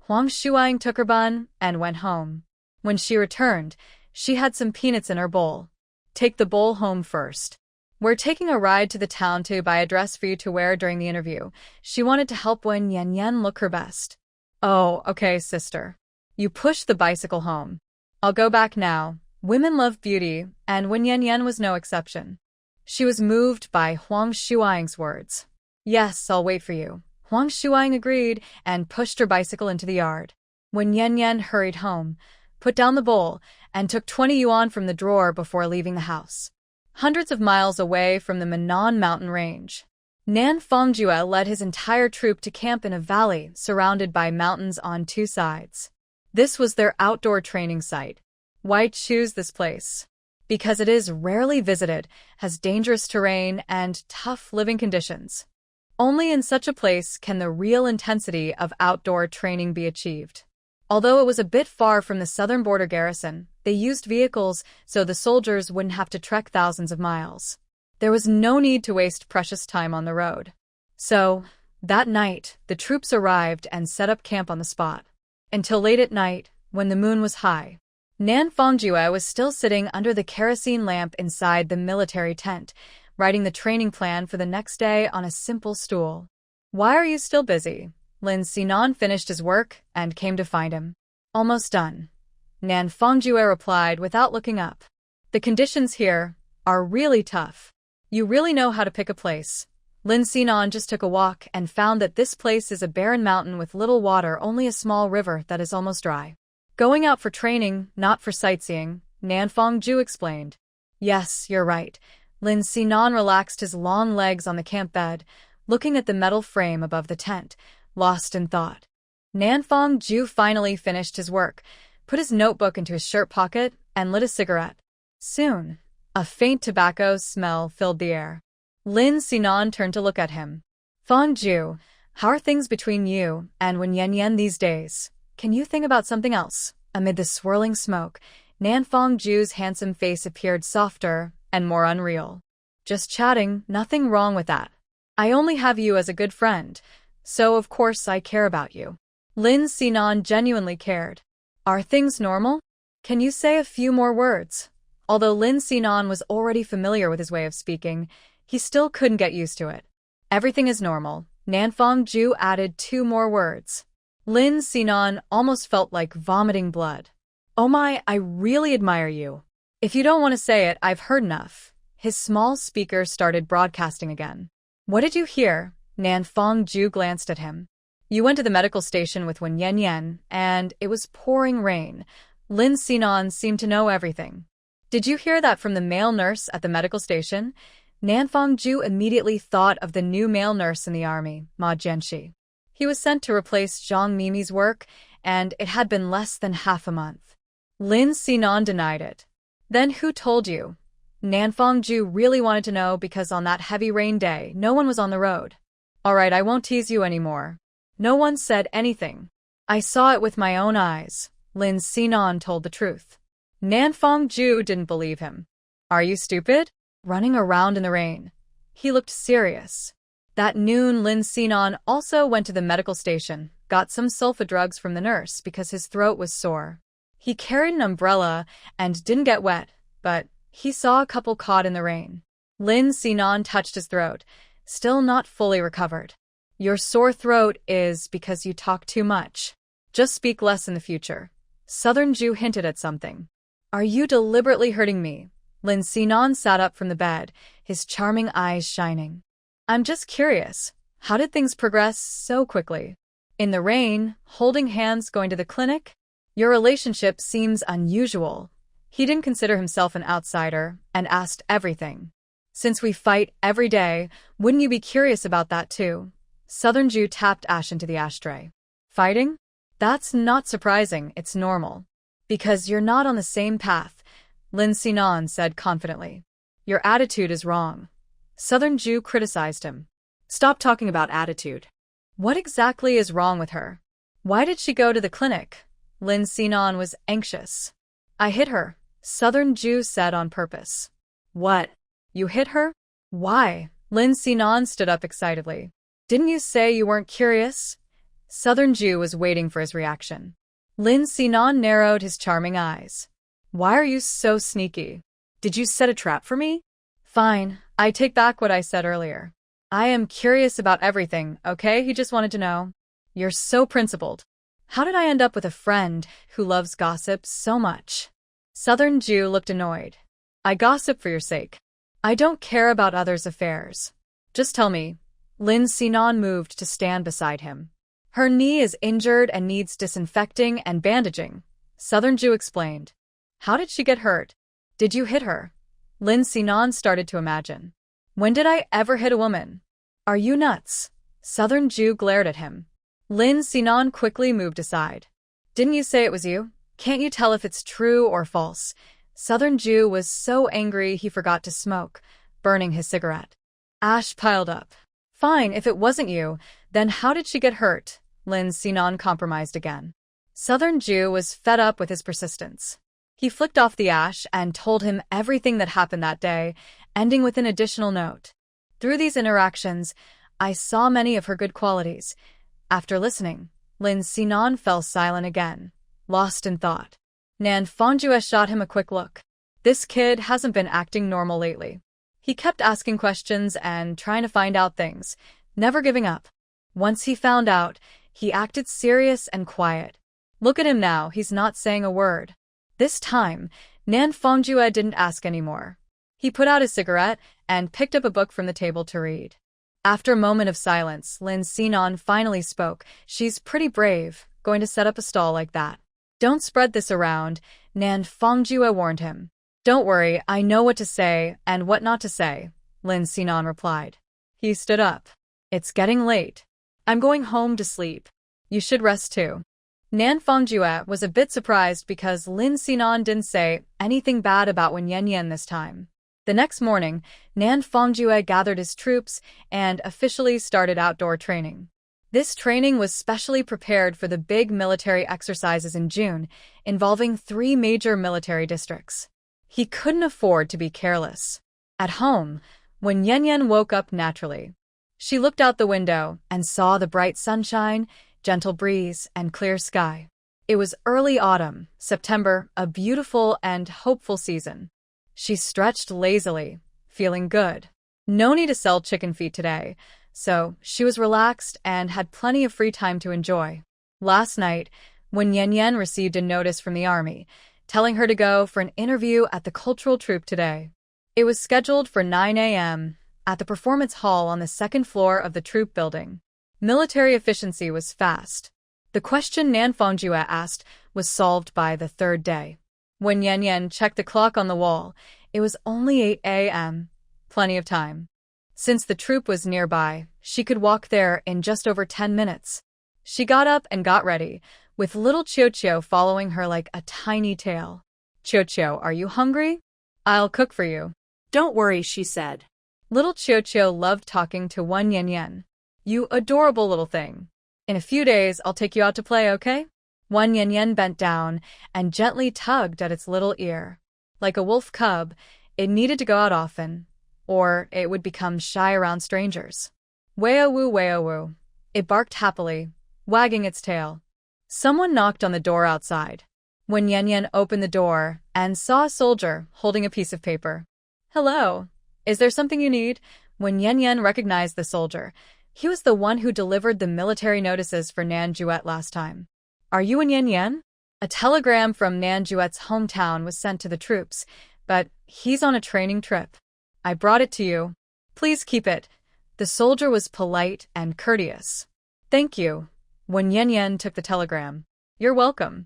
A: Huang Shuang took her bun and went home. When she returned, she had some peanuts in her bowl. Take the bowl home first. We're taking a ride to the town to buy a dress for you to wear during the interview. She wanted to help Wen Yan look her best. Oh, okay, sister. You push the bicycle home. I'll go back now. Women love beauty, and Wen Yan was no exception. She was moved by Huang Shuang's words. Yes, I'll wait for you. Huang Shuang agreed and pushed her bicycle into the yard. When Yan Yan hurried home, put down the bowl, and took 20 yuan from the drawer before leaving the house. Hundreds of miles away from the Manhwa mountain range, Nan Fongjue led his entire troop to camp in a valley surrounded by mountains on two sides. This was their outdoor training site. Why choose this place? Because it is rarely visited, has dangerous terrain, and tough living conditions. Only in such a place can the real intensity of outdoor training be achieved. Although it was a bit far from the southern border garrison, they used vehicles so the soldiers wouldn't have to trek thousands of miles. There was no need to waste precious time on the road. So, that night, the troops arrived and set up camp on the spot. Until late at night, when the moon was high, Nan Fongjue was still sitting under the kerosene lamp inside the military tent, writing the training plan for the next day on a simple stool. Why are you still busy? Lin Sinan finished his work and came to find him. Almost done. Nan Fongjue replied without looking up. The conditions here are really tough. You really know how to pick a place. Lin Sinan just took a walk and found that this place is a barren mountain with little water, only a small river that is almost dry. Going out for training, not for sightseeing, Nan Fongjue explained. Yes, you're right. Lin Sinan relaxed his long legs on the camp bed, looking at the metal frame above the tent, lost in thought. Nan Fongjue finally finished his work, put his notebook into his shirt pocket, and lit a cigarette. Soon, a faint tobacco smell filled the air. Lin Sinan turned to look at him. Fongjue, how are things between you and Wen Yan these days? Can you think about something else? Amid the swirling smoke, Nan Fongjue's handsome face appeared softer and more unreal. Just chatting, nothing wrong with that. I only have you as a good friend, so of course I care about you. Lin Sinan genuinely cared. Are things normal? Can you say a few more words? Although Lin Sinan was already familiar with his way of speaking, he still couldn't get used to it. Everything is normal. Nan Fongjue added 2 more words. Lin Sinan almost felt like vomiting blood. Oh my, I really admire you. If you don't want to say it, I've heard enough. His small speaker started broadcasting again. What did you hear? Nan Fongjue glanced at him. You went to the medical station with Wen Yan, and it was pouring rain. Lin Sinan seemed to know everything. Did you hear that from the male nurse at the medical station? Nan Fongjue immediately thought of the new male nurse in the army, Ma Jianxi. He was sent to replace Zhang Mimi's work, and it had been less than half a month. Lin Sinan denied it. Then who told you? Nan Fongjue really wanted to know because on that heavy rain day, no one was on the road. All right, I won't tease you anymore. No one said anything. I saw it with my own eyes. Lin Sinan told the truth. Nan Fongjue didn't believe him. Are you stupid? Running around in the rain. He looked serious. That noon, Lin Sinan also went to the medical station, got some sulfa drugs from the nurse because his throat was sore. He carried an umbrella and didn't get wet, but he saw a couple caught in the rain. Lin Sinan touched his throat, still not fully recovered. Your sore throat is because you talk too much. Just speak less in the future. Southern Jew hinted at something. Are you deliberately hurting me? Lin Sinan sat up from the bed, his charming eyes shining. I'm just curious. How did things progress so quickly? In the rain, holding hands going to the clinic? Your relationship seems unusual. He didn't consider himself an outsider and asked everything. Since we fight every day, wouldn't you be curious about that too? Southern Jew tapped ash into the ashtray. Fighting? That's not surprising, it's normal. Because you're not on the same path, Lin Sinan said confidently. Your attitude is wrong. Southern Jew criticized him. Stop talking about attitude. What exactly is wrong with her? Why did she go to the clinic? Lin Sinan was anxious. I hit her, Southern Jew said on purpose. What? You hit her? Why? Lin Sinan stood up excitedly. Didn't you say you weren't curious? Southern Jew was waiting for his reaction. Lin Sinan narrowed his charming eyes. Why are you so sneaky? Did you set a trap for me? Fine, I take back what I said earlier. I am curious about everything, okay? He just wanted to know. You're so principled. How did I end up with a friend who loves gossip so much? Southern Jew looked annoyed. I gossip for your sake. I don't care about others' affairs. Just tell me. Lin Sinan moved to stand beside him. Her knee is injured and needs disinfecting and bandaging, Southern Jew explained. How did she get hurt? Did you hit her? Lin Sinan started to imagine. When did I ever hit a woman? Are you nuts? Southern Jew glared at him. Lin Sinan quickly moved aside. Didn't you say it was you? Can't you tell if it's true or false? Southern Jew was so angry he forgot to smoke, burning his cigarette. Ash piled up. Fine, if it wasn't you, then how did she get hurt? Lin Sinan compromised again. Southern Jew was fed up with his persistence. He flicked off the ash and told him everything that happened that day, ending with an additional note. Through these interactions, I saw many of her good qualities. After listening, Lin Sinan fell silent again, lost in thought. Nan Fongjue shot him a quick look. This kid hasn't been acting normal lately. He kept asking questions and trying to find out things, never giving up. Once he found out, he acted serious and quiet. Look at him now, he's not saying a word. This time, Nan Fongjue didn't ask anymore. He put out his cigarette and picked up a book from the table to read. After a moment of silence, Lin Sinan finally spoke. She's pretty brave, going to set up a stall like that. Don't spread this around, Nan Fongjue warned him. Don't worry, I know what to say and what not to say, Lin Sinan replied. He stood up. It's getting late. I'm going home to sleep. You should rest too. Nan Fongjue was a bit surprised because Lin Sinan didn't say anything bad about Wen Yanyan this time. The next morning, Nan Fongjue gathered his troops and officially started outdoor training. This training was specially prepared for the big military exercises in June, involving 3 major military districts. He couldn't afford to be careless. At home, Wen Yanyan woke up naturally. She looked out the window and saw the bright sunshine, gentle breeze, and clear sky. It was early autumn, September, a beautiful and hopeful season. She stretched lazily, feeling good. No need to sell chicken feet today, so she was relaxed and had plenty of free time to enjoy. Last night, Wen Yanyan received a notice from the army, telling her to go for an interview at the cultural troupe today. It was scheduled for 9 a.m. at the performance hall on the 2nd floor of the troupe building. Military efficiency was fast. The question Nan Fongjue asked was solved by the 3rd day. When Yanyan checked the clock on the wall, it was only 8 a.m. Plenty of time. Since the troupe was nearby, she could walk there in just over 10 minutes. She got up and got ready, with little Qiuqiu following her like a tiny tail. Qiuqiu, are you hungry? I'll cook for you.
B: Don't worry, she said.
A: Little Qiuqiu loved talking to Wen Yanyan. You adorable little thing. In a few days, I'll take you out to play, okay? Wen Yanyan bent down and gently tugged at its little ear. Like a wolf cub, it needed to go out often, or it would become shy around strangers. Weowu, weowu. It barked happily, wagging its tail. Someone knocked on the door outside. Wen Yanyan opened the door and saw a soldier holding a piece of paper. Hello. Is there something you need? Wen Yanyan recognized the soldier. He was the one who delivered the military notices for Nan Juet last time. Are you Wen Yanyan? A telegram from Nan Juet's hometown was sent to the troops, but he's on a training trip. I brought it to you. Please keep it. The soldier was polite and courteous. Thank you. Wen Yanyan took the telegram. You're welcome.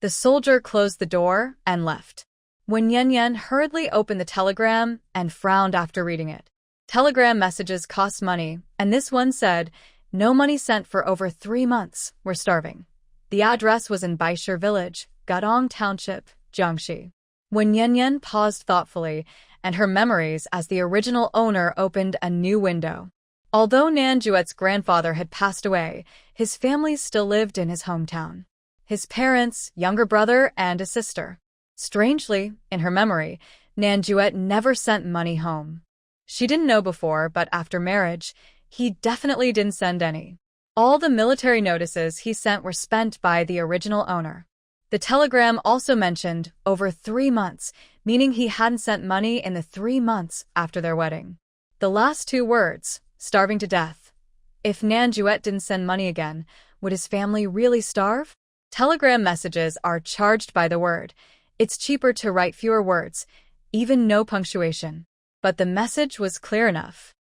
A: The soldier closed the door and left. Wen Yanyan hurriedly opened the telegram and frowned after reading it. Telegram messages cost money, and this one said, no money sent for over 3 months, we're starving. The address was in Baishir Village, Gadong Township, Jiangxi. Wen Yanyan paused thoughtfully, and her memories as the original owner opened a new window. Although Nan Juet's grandfather had passed away, his family still lived in his hometown. His parents, younger brother, and a sister. Strangely, in her memory, Nan Juet never sent money home. She didn't know before, but after marriage, he definitely didn't send any. All the military notices he sent were spent by the original owner. The telegram also mentioned over 3 months, meaning he hadn't sent money in the 3 months after their wedding. The last 2 words, starving to death. If Nan Juet didn't send money again, would his family really starve? Telegram messages are charged by the word. It's cheaper to write fewer words, even no punctuation. But the message was clear enough.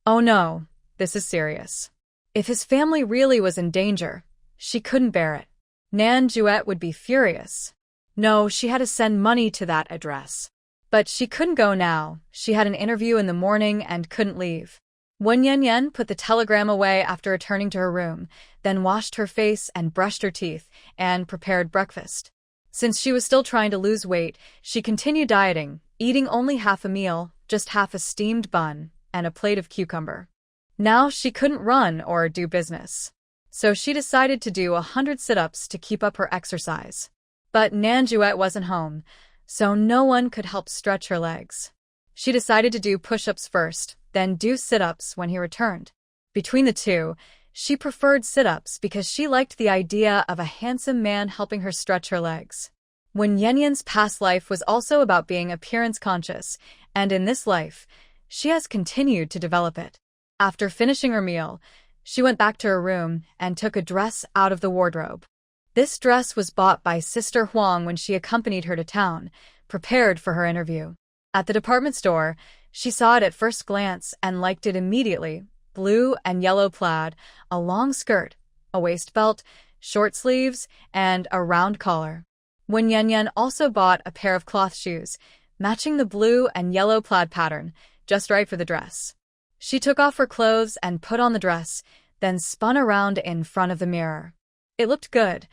A: Oh no, this is serious. If his family really was in danger, she couldn't bear it. Nan Juet would be furious. No, she had to send money to that address. But she couldn't go now. She had an interview in the morning and couldn't leave. Wen Yanyan put the telegram away after returning to her room, then washed her face and brushed her teeth, and prepared breakfast. Since she was still trying to lose weight, she continued dieting, eating only half a meal, just half a steamed bun, and a plate of cucumber. Now she couldn't run or do business. So she decided to do 100 sit-ups to keep up her exercise. But Nan Juet wasn't home, so no one could help stretch her legs. She decided to do push-ups first, then do sit-ups when he returned. Between the two, she preferred sit-ups because she liked the idea of a handsome man helping her stretch her legs. Wen Yanyan's past life was also about being appearance-conscious, and in this life, she has continued to develop it. After finishing her meal, she went back to her room and took a dress out of the wardrobe. This dress was bought by Sister Huang when she accompanied her to town, prepared for her interview. At the department store, she saw it at first glance and liked it immediately. Blue and yellow plaid, a long skirt, a waist belt, short sleeves, and a round collar. Wen Yanyan also bought a pair of cloth shoes, matching the blue and yellow plaid pattern, just right for the dress. She took off her clothes and put on the dress, then spun around in front of the mirror. It looked good.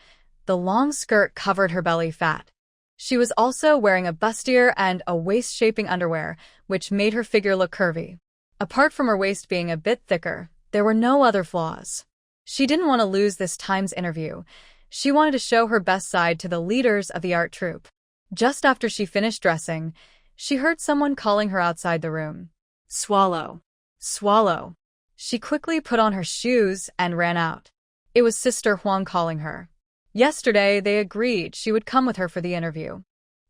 A: The long skirt covered her belly fat. She was also wearing a bustier and a waist-shaping underwear, which made her figure look curvy. Apart from her waist being a bit thicker, there were no other flaws. She didn't want to lose this time's interview. She wanted to show her best side to the leaders of the art troupe. Just after she finished dressing, she heard someone calling her outside the room.
B: Swallow.
A: Swallow. She quickly put on her shoes and ran out. It was Sister Huang calling her. Yesterday, they agreed she would come with her for the interview.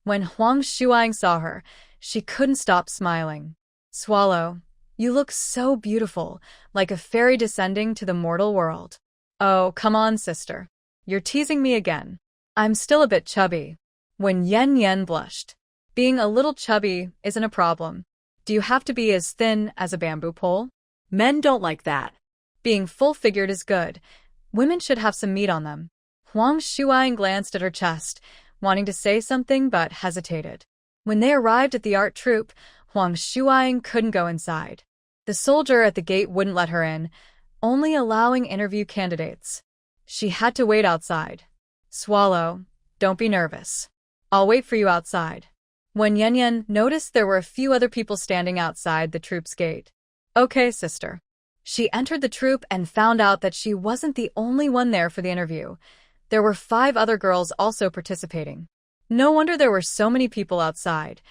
A: When Huang Shuang saw her, she couldn't stop smiling. Swallow, you look so beautiful, like a fairy descending to the mortal world. Oh, come on, sister. You're teasing me again. I'm still a bit chubby. When Yen Yen blushed. Being a little chubby isn't a problem. Do you have to be as thin as a bamboo pole?
B: Men don't like that.
A: Being full-figured is good. Women should have some meat on them. Huang Shuang glanced at her chest, wanting to say something but hesitated. When they arrived at the art troupe, Huang Shuang couldn't go inside. The soldier at the gate wouldn't let her in, only allowing interview candidates. She had to wait outside. Swallow, don't be nervous. I'll wait for you outside. When Yen Yen noticed there were a few other people standing outside the troupe's gate. Okay, sister. She entered the troupe and found out that she wasn't the only one there for the interview. There were 5 other girls also participating. No wonder there were so many people outside.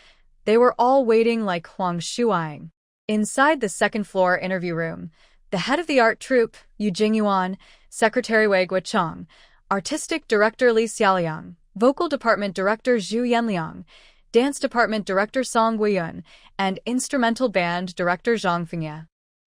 A: They were all waiting like Huang Shuang. Inside the second-floor interview room, the head of the art troupe, Yu Jingyuan, Secretary Wei Guocheng, Artistic Director Li Xiaoliang, Vocal Department Director Zhu Yanliang, Dance Department Director Song Guiyun, and Instrumental Band Director Zhang Fengye.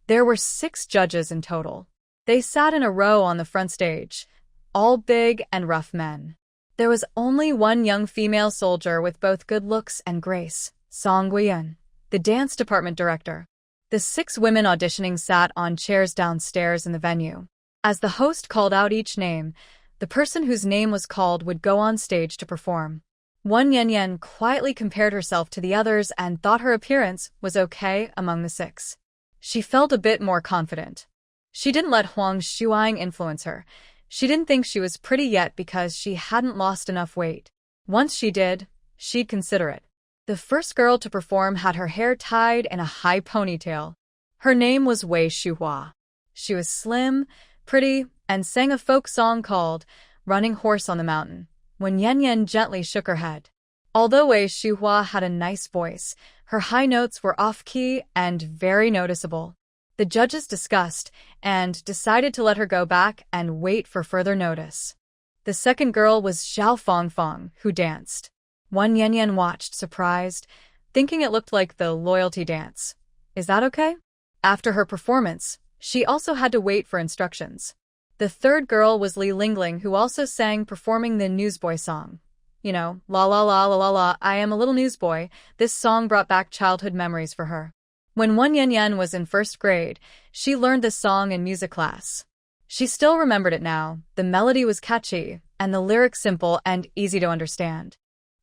A: There were 6 judges in total. They sat in a row on the front stage, all big and rough men. There was only one young female soldier with both good looks and grace, Song Guiyun, the dance department director. The 6 women auditioning sat on chairs downstairs in the venue. As the host called out each name, the person whose name was called would go on stage to perform. Wen Yanyan quietly compared herself to the others and thought her appearance was okay among the 6. She felt a bit more confident. She didn't let Huang Shuang influence her. She didn't think she was pretty yet because she hadn't lost enough weight. Once she did, she'd consider it. The first girl to perform had her hair tied in a high ponytail. Her name was Wei Shuhua. She was slim, pretty, and sang a folk song called Running Horse on the Mountain, when Yen Yen gently shook her head. Although Wei Shuhua had a nice voice, her high notes were off-key and very noticeable. The judges discussed and decided to let her go back and wait for further notice. The second girl was Xiao Fongfong, who danced. Wen Yanyan watched, surprised, thinking it looked like the loyalty dance. Is that okay? After her performance, she also had to wait for instructions. The third girl was Li Lingling, who also sang, performing the newsboy song. You know, la la la la la la, I am a little newsboy. This song brought back childhood memories for her. When Wan Yan was in first grade, she learned this song in music class. She still remembered it now. The melody was catchy, and the lyrics simple and easy to understand.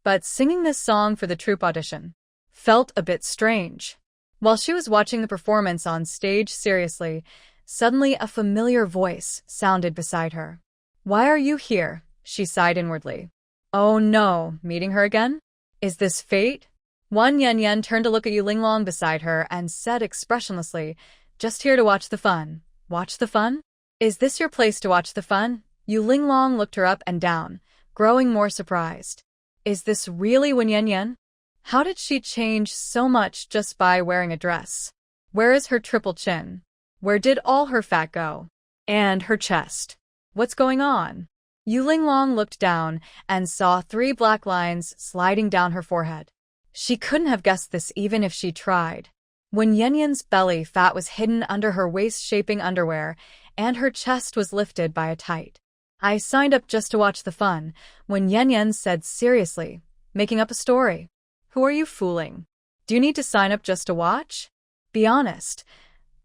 A: But singing this song for the troupe audition felt a bit strange. While she was watching the performance on stage seriously, suddenly a familiar voice sounded beside her. "Why are you here?" she sighed inwardly. Oh no, meeting her again? Is this fate? Wan Yan turned to look at Yu Linglong beside her and said expressionlessly, "Just here to watch the fun." "Watch the fun? Is this your place to watch the fun?" Yu Linglong looked her up and down, growing more surprised. Is this really Wan Yan? How did she change so much just by wearing a dress? Where is her triple chin? Where did all her fat go? And her chest? What's going on? Yu Linglong looked down and saw 3 black lines sliding down her forehead. She couldn't have guessed this even if she tried. When Yan's belly fat was hidden under her waist-shaping underwear, and her chest was lifted by a tight. "I signed up just to watch the fun," when Yan said seriously, making up a story. "Who are you fooling? Do you need to sign up just to watch? Be honest.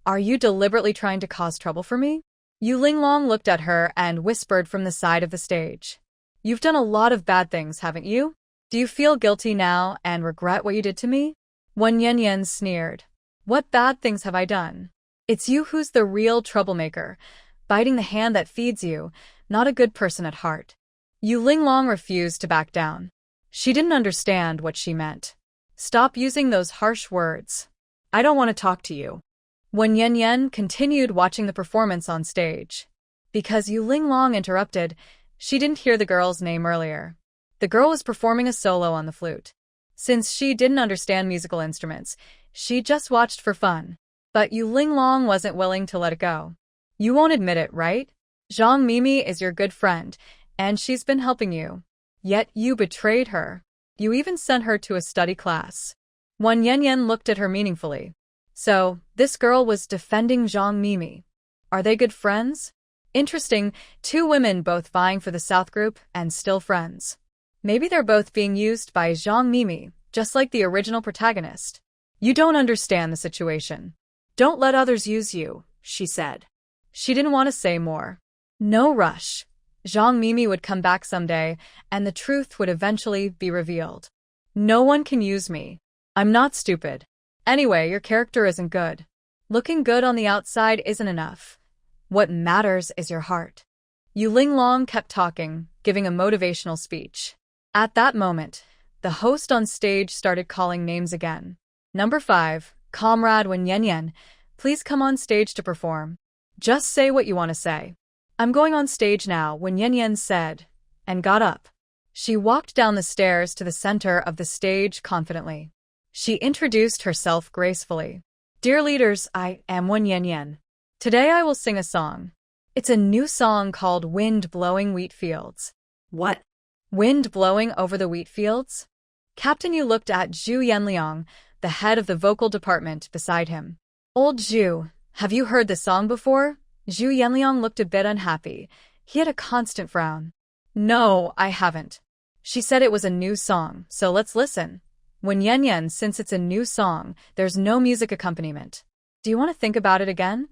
A: Are you deliberately trying to cause trouble for me?" Yu Linglong looked at her and whispered from the side of the stage. "You've done a lot of bad things, haven't you? Do you feel guilty now and regret what you did to me?" Wan Yan sneered. "What bad things have I done? It's you who's the real troublemaker, biting the hand that feeds you, not a good person at heart." Yu Linglong refused to back down. She didn't understand what she meant. "Stop using those harsh words. I don't want to talk to you." When Yan continued watching the performance on stage. Because Yu Linglong interrupted, she didn't hear the girl's name earlier. The girl was performing a solo on the flute. Since she didn't understand musical instruments, she just watched for fun. But Yu Linglong wasn't willing to let it go. "You won't admit it, right? Zhang Mimi is your good friend, and she's been helping you. Yet you betrayed her. You even sent her to a study class." Wan Yan looked at her meaningfully. "So, this girl was defending Zhang Mimi. Are they good friends? Interesting, 2 women both vying for the South group and still friends. Maybe they're both being used by Zhang Mimi, just like the original protagonist." "You don't understand the situation. Don't let others use you," she said. She didn't want to say more. No rush. Zhang Mimi would come back someday, and the truth would eventually be revealed. "No one can use me. I'm not stupid. Anyway, your character isn't good. Looking good on the outside isn't enough. What matters is your heart." Yu Linglong kept talking, giving a motivational speech. At that moment, the host on stage started calling names again. "Number 5, Comrade Wan Yan, please come on stage to perform. Just say what you want to say." "I'm going on stage now," Wan Yan said, and got up. She walked down the stairs to the center of the stage confidently. She introduced herself gracefully. "Dear leaders, I am Wan Yan. Today I will sing a song. It's a new song called Wind Blowing Wheat Fields."
B: What?
A: Wind blowing over the wheat fields? Captain Yu looked at Zhu Yanliang, the head of the vocal department, beside him. "Old Zhu, have you heard this song before?" Zhu Yanliang looked a bit unhappy. He had a constant frown. "No, I haven't." She said it was a new song, so let's listen. Wan Yan, since it's a new song, there's no music accompaniment. "Do you want to think about it again?"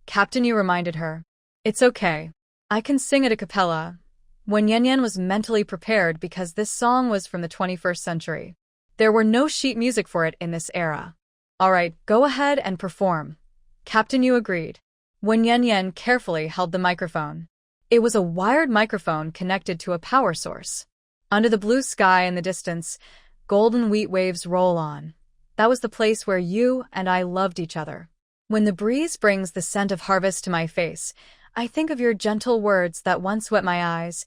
A: Captain Yu reminded her. "It's okay. I can sing it a cappella." Wan Yan was mentally prepared because this song was from the 21st century. There were no sheet music for it in this era. "All right, go ahead and perform." Captain Yu agreed. Wan Yan carefully held the microphone. It was a wired microphone connected to a power source. Under the blue sky in the distance, golden wheat waves roll on. That was the place where you and I loved each other. When the breeze brings the scent of harvest to my face, I think of your gentle words that once wet my eyes.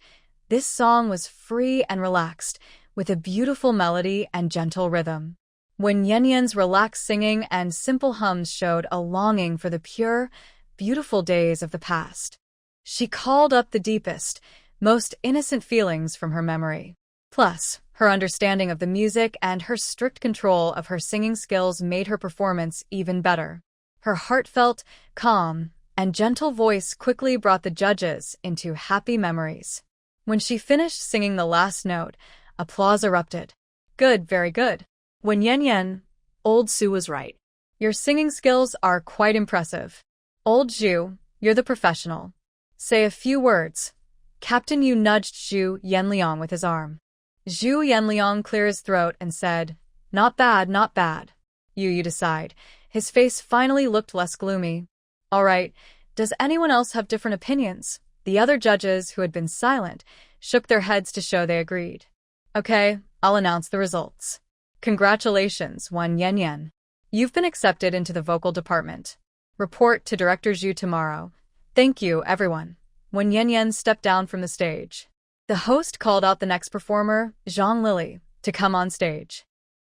A: This song was free and relaxed, with a beautiful melody and gentle rhythm. Wan Yan's relaxed singing and simple hums showed a longing for the pure, beautiful days of the past. She called up the deepest, most innocent feelings from her memory. Plus, her understanding of the music and her strict control of her singing skills made her performance even better. Her heartfelt, calm, and gentle voice quickly brought the judges into happy memories. When she finished singing the last note, applause erupted. "Good, very good. Wan Yan, old Sue was right. Your singing skills are quite impressive. Old Zhu, you're the professional. Say a few words. Captain Yu nudged Zhu Yanliang with his arm. Zhu Yanliang cleared his throat and said, Not bad, not bad. You decide. His face finally looked less gloomy. All right, does anyone else have different opinions? The other judges, who had been silent, shook their heads to show they agreed. Okay, I'll announce the results. Congratulations, Wan Yanyan. You've been accepted into the vocal department. Report to Director Zhu tomorrow. Thank you, everyone. When Yanyan stepped down from the stage, the host called out the next performer, Zhang Lili, to come on stage.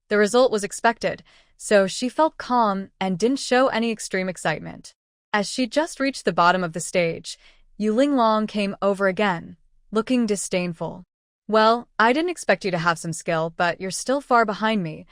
A: The result was expected, so she felt calm and didn't show any extreme excitement. As she just reached the bottom of the stage, Yu Linglong came over again, looking disdainful. Well, I didn't expect you to have some skill, but you're still far behind me.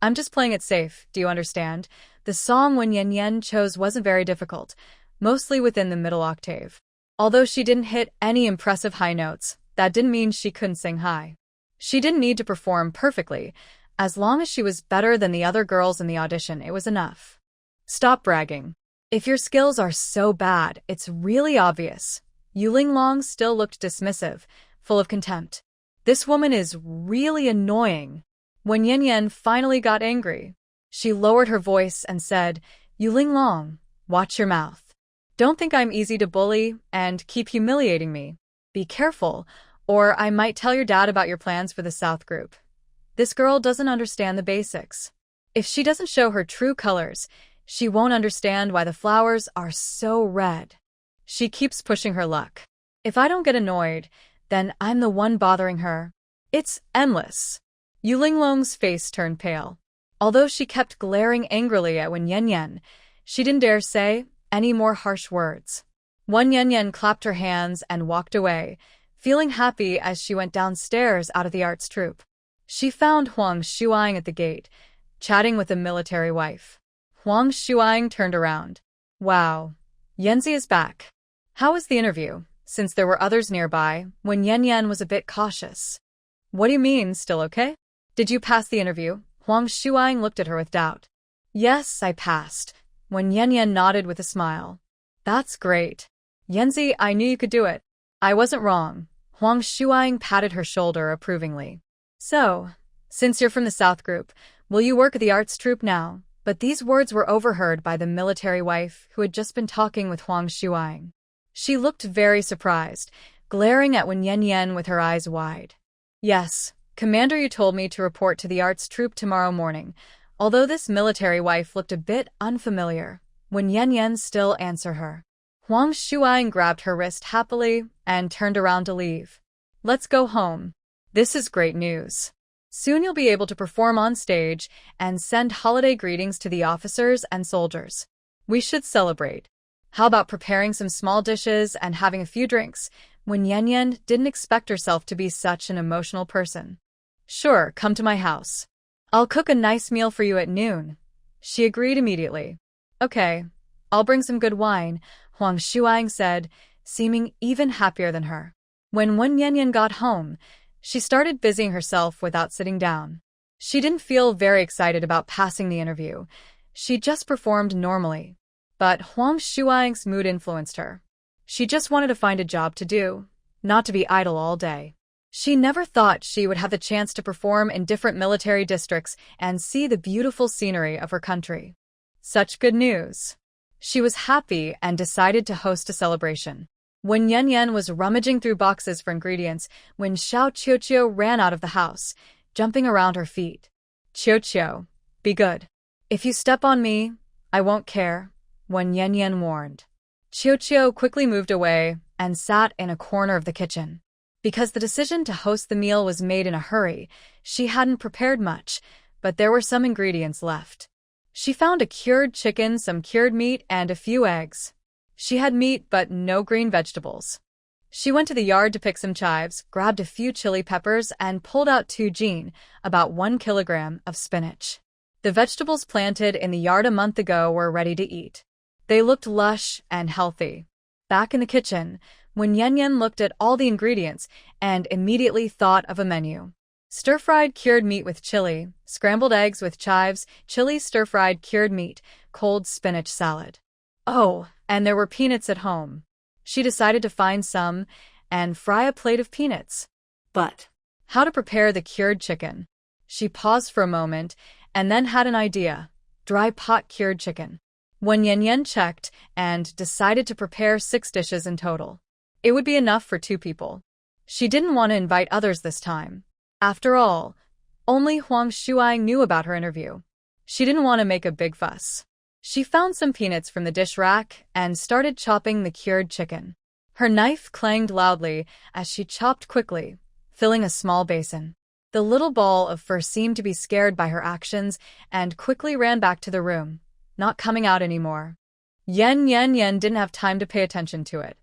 A: I'm just playing it safe, do you understand? The song Wen Yanyan chose wasn't very difficult, mostly within the middle octave. Although she didn't hit any impressive high notes, that didn't mean she couldn't sing high. She didn't need to perform perfectly. As long as she was better than the other girls in the audition, it was enough. Stop bragging. If your skills are so bad, it's really obvious. Yu Linglong still looked dismissive, full of contempt. This woman is really annoying. When Yanyan finally got angry, she lowered her voice and said, Yu Linglong, watch your mouth. Don't think I'm easy to bully and keep humiliating me. Be careful, or I might tell your dad about your plans for the South group. This girl doesn't understand the basics. If she doesn't show her true colors, she won't understand why the flowers are so red. She keeps pushing her luck. If I don't get annoyed, then I'm the one bothering her. It's endless. Yu Linglong's face turned pale. Although she kept glaring angrily at Wen Yanyan, she didn't dare say any more harsh words. Wen Yanyan clapped her hands and walked away, feeling happy as she went downstairs out of the arts troupe. She found Huang Shuang at the gate, chatting with a military wife. Huang Shuang turned around. Wow, Yanzi is back. How was the interview? Since there were others nearby, Wen Yanyan was a bit cautious. What do you mean, still okay? Did you pass the interview? Huang Shuang looked at her with doubt. Yes, I passed. Wen Yanyan nodded with a smile. That's great. Yanzi, I knew you could do it. I wasn't wrong. Huang Shuang patted her shoulder approvingly. So, since you're from the South group, will you work at the arts troupe now? But these words were overheard by the military wife who had just been talking with Huang Shuang. She looked very surprised, glaring at Wen Yanyan with her eyes wide. Yes, Commander, you told me to report to the arts troupe tomorrow morning. Although this military wife looked a bit unfamiliar, Wen Yanyan still answered her. Huang Shuang grabbed her wrist happily and turned around to leave. Let's go home. This is great news. Soon you'll be able to perform on stage and send holiday greetings to the officers and soldiers. We should celebrate. How about preparing some small dishes and having a few drinks? Wen Yanyan didn't expect herself to be such an emotional person. Sure, come to my house. I'll cook a nice meal for you at noon. She agreed immediately. Okay, I'll bring some good wine, Huang Shuang said, seeming even happier than her. When Wen Yanyan got home, she started busying herself without sitting down. She didn't feel very excited about passing the interview. She just performed normally. But Huang Shuang's mood influenced her. She just wanted to find a job to do, not to be idle all day. She never thought she would have the chance to perform in different military districts and see the beautiful scenery of her country. Such good news. She was happy and decided to host a celebration. When Yanyan was rummaging through boxes for ingredients, when Xiao Qiuqiu ran out of the house, jumping around her feet. Qiuqiu, be good. If you step on me, I won't care, Wen Yanyan warned. Qiuqiu quickly moved away and sat in a corner of the kitchen. Because the decision to host the meal was made in a hurry, she hadn't prepared much, but there were some ingredients left. She found a cured chicken, some cured meat, and a few eggs. She had meat but no green vegetables. She went to the yard to pick some chives, grabbed a few chili peppers, and pulled out 2 jin, about 1 kilogram, of spinach. The vegetables planted in the yard a month ago were ready to eat. They looked lush and healthy. Back in the kitchen, when Yanyan looked at all the ingredients and immediately thought of a menu. Stir-fried cured meat with chili, scrambled eggs with chives, chili stir-fried cured meat, cold spinach salad. Oh, and there were peanuts at home. She decided to find some and fry a plate of peanuts.
B: But
A: How to prepare the cured chicken. She paused for a moment and then had an idea. Dry pot cured chicken. When Yen Yen checked and decided to prepare 6 dishes in total. It would be enough for 2 people. She didn't want to invite others this time. After all, only Huang Shuang knew about her interview. She didn't want to make a big fuss. She found some peanuts from the dish rack and started chopping the cured chicken. Her knife clanged loudly as she chopped quickly, filling a small basin. The little ball of fur seemed to be scared by her actions and quickly ran back to the room, not coming out anymore. Yen didn't have time to pay attention to it.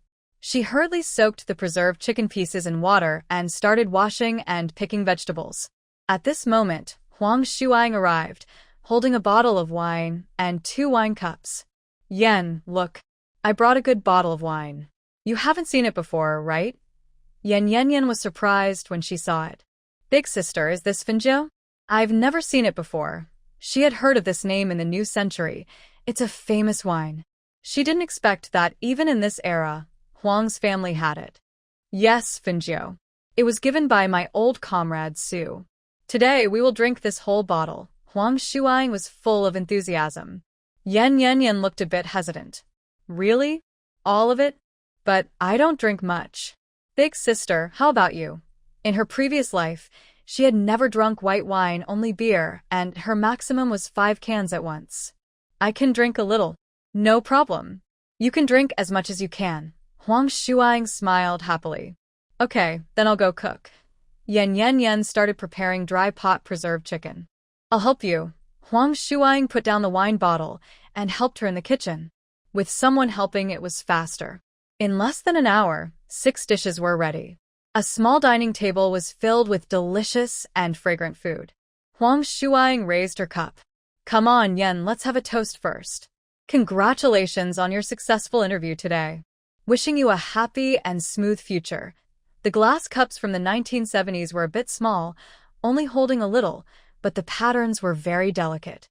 A: She hurriedly soaked the preserved chicken pieces in water and started washing and picking vegetables. At this moment, Huang Shuang arrived, holding a bottle of wine and 2 wine cups. Yen, look. I brought a good bottle of wine. You haven't seen it before, right? Yen was surprised when she saw it. Big sister, is this Finjo? I've never seen it before. She had heard of this name in the new century. It's a famous wine. She didn't expect that even in this era, Huang's family had it. Yes, Finjo. It was given by my old comrade Su. Today we will drink this whole bottle. Huang Shuang was full of enthusiasm. Yen looked a bit hesitant. Really? All of it? But I don't drink much. Big sister, how about you? In her previous life, she had never drunk white wine, only beer, and her maximum was 5 cans at once. I can drink a little. No problem. You can drink as much as you can. Huang Shuang smiled happily. Okay, then I'll go cook. Yen started preparing dry pot preserved chicken. I'll help you. Huang Shuang put down the wine bottle and helped her in the kitchen. With someone helping, it was faster. In less than an hour, 6 dishes were ready. A small dining table was filled with delicious and fragrant food. Huang Shuang raised her cup. Come on, Yen, let's have a toast first. Congratulations on your successful interview today. Wishing you a happy and smooth future. The glass cups from the 1970s were a bit small, only holding a little, but the patterns were very delicate.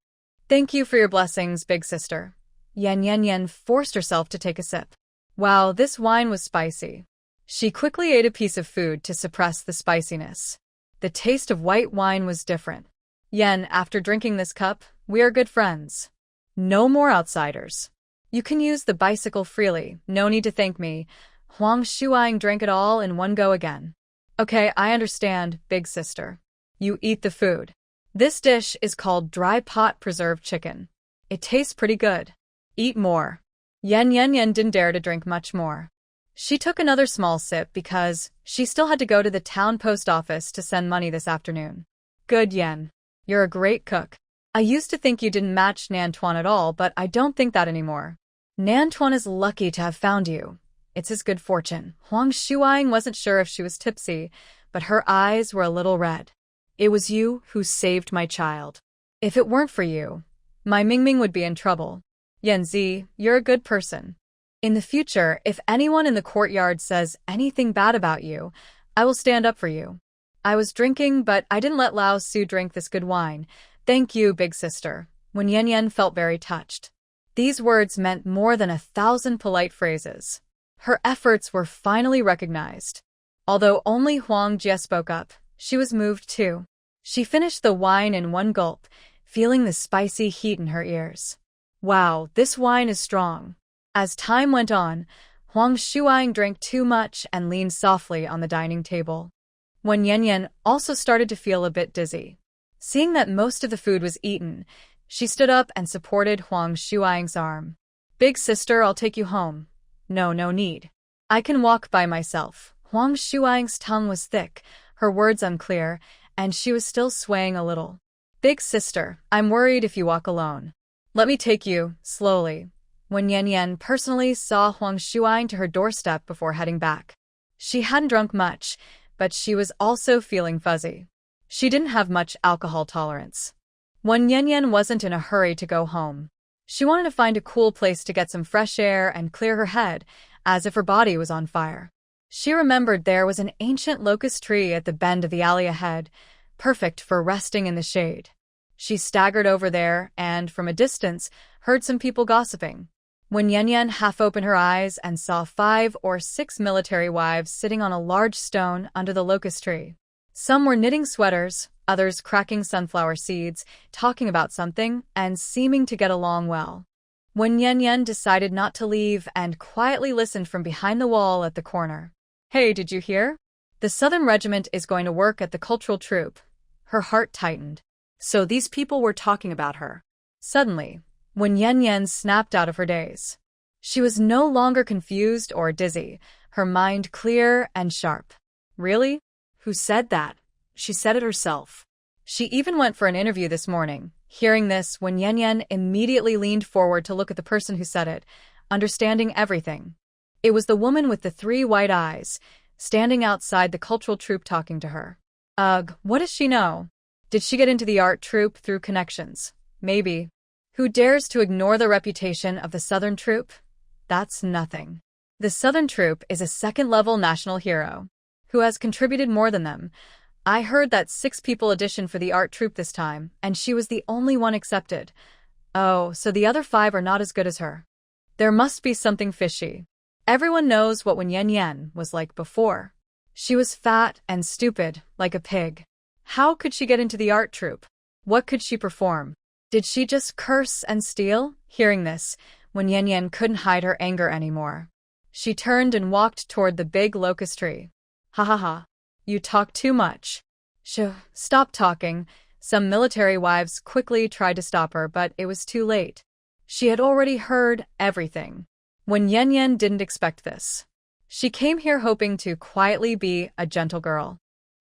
A: Thank you for your blessings, big sister. Yen forced herself to take a sip. Wow, this wine was spicy. She quickly ate a piece of food to suppress the spiciness. The taste of white wine was different. Yen, after drinking this cup, we are good friends. No more outsiders. You can use the bicycle freely, no need to thank me. Huang Shuang drank it all in one go again. Okay, I understand, big sister. You eat the food. This dish is called dry pot preserved chicken. It tastes pretty good. Eat more. Yen didn't dare to drink much more. She took another small sip because she still had to go to the town post office to send money this afternoon. Good, Yen. You're a great cook. I used to think you didn't match Nantuan at all, but I don't think that anymore. Nantuan is lucky to have found you. It's his good fortune. Huang Shuang wasn't sure if she was tipsy, but her eyes were a little red. It was you who saved my child. If it weren't for you, my Mingming would be in trouble. Yanzi, you're a good person. In the future, if anyone in the courtyard says anything bad about you, I will stand up for you. I was drinking, but I didn't let Lao Su drink this good wine. Thank you, big sister. When Yen felt very touched. These words meant more than 1,000 polite phrases. Her efforts were finally recognized. Although only Huang Jie spoke up, she was moved too. She finished the wine in one gulp, feeling the spicy heat in her ears. Wow, this wine is strong. As time went on, Huang Shuang drank too much and leaned softly on the dining table. When Yen also started to feel a bit dizzy. Seeing that most of the food was eaten, she stood up and supported Huang Shuang's arm. Big sister, I'll take you home. No need. I can walk by myself. Huang Shuang's tongue was thick, her words unclear, and she was still swaying a little. Big sister, I'm worried if you walk alone. Let me take you, slowly. When Yen personally saw Huang Shuang to her doorstep before heading back. She hadn't drunk much, but she was also feeling fuzzy. She didn't have much alcohol tolerance. When Yen wasn't in a hurry to go home. She wanted to find a cool place to get some fresh air and clear her head, as if her body was on fire. She remembered there was an ancient locust tree at the bend of the alley ahead, perfect for resting in the shade. She staggered over there and, from a distance, heard some people gossiping. When Yan half opened her eyes and saw 5 or 6 military wives sitting on a large stone under the locust tree. Some were knitting sweaters, others cracking sunflower seeds, talking about something, and seeming to get along well. When Yan decided not to leave and quietly listened from behind the wall at the corner. "Hey, did you hear? The Southern Regiment is going to work at the cultural troupe." Her heart tightened.
B: So these people were talking about her.
A: Suddenly, when Yan snapped out of her daze. She was no longer confused or dizzy, her mind clear and sharp. Really?
B: Who said that? She said it herself.
A: She even went for an interview this morning. Hearing this, when Yan immediately leaned forward to look at the person who said it, understanding everything. It was the woman with the 3 white eyes, standing outside the cultural troupe talking to her. Ugh, what does she know? Did she get into the art troupe through connections? Maybe. Who dares to ignore the reputation of the Southern troupe? That's nothing. The Southern troupe is a second-level national hero. Who has contributed more than them? I heard that 6 people auditioned for the art troupe this time, and she was the only one accepted. Oh, so the other 5 are not as good as her. There must be something fishy. Everyone knows what when Yan was like before. She was fat and stupid, like a pig. How could she get into the art troupe? What could she perform? Did she just curse and steal? Hearing this, when Yan couldn't hide her anger anymore. She turned and walked toward the big locust tree. Ha ha ha. You talk too much. Stop talking. Some military wives quickly tried to stop her, but it was too late. She had already heard everything. When Yan didn't expect this. She came here hoping to quietly be a gentle girl.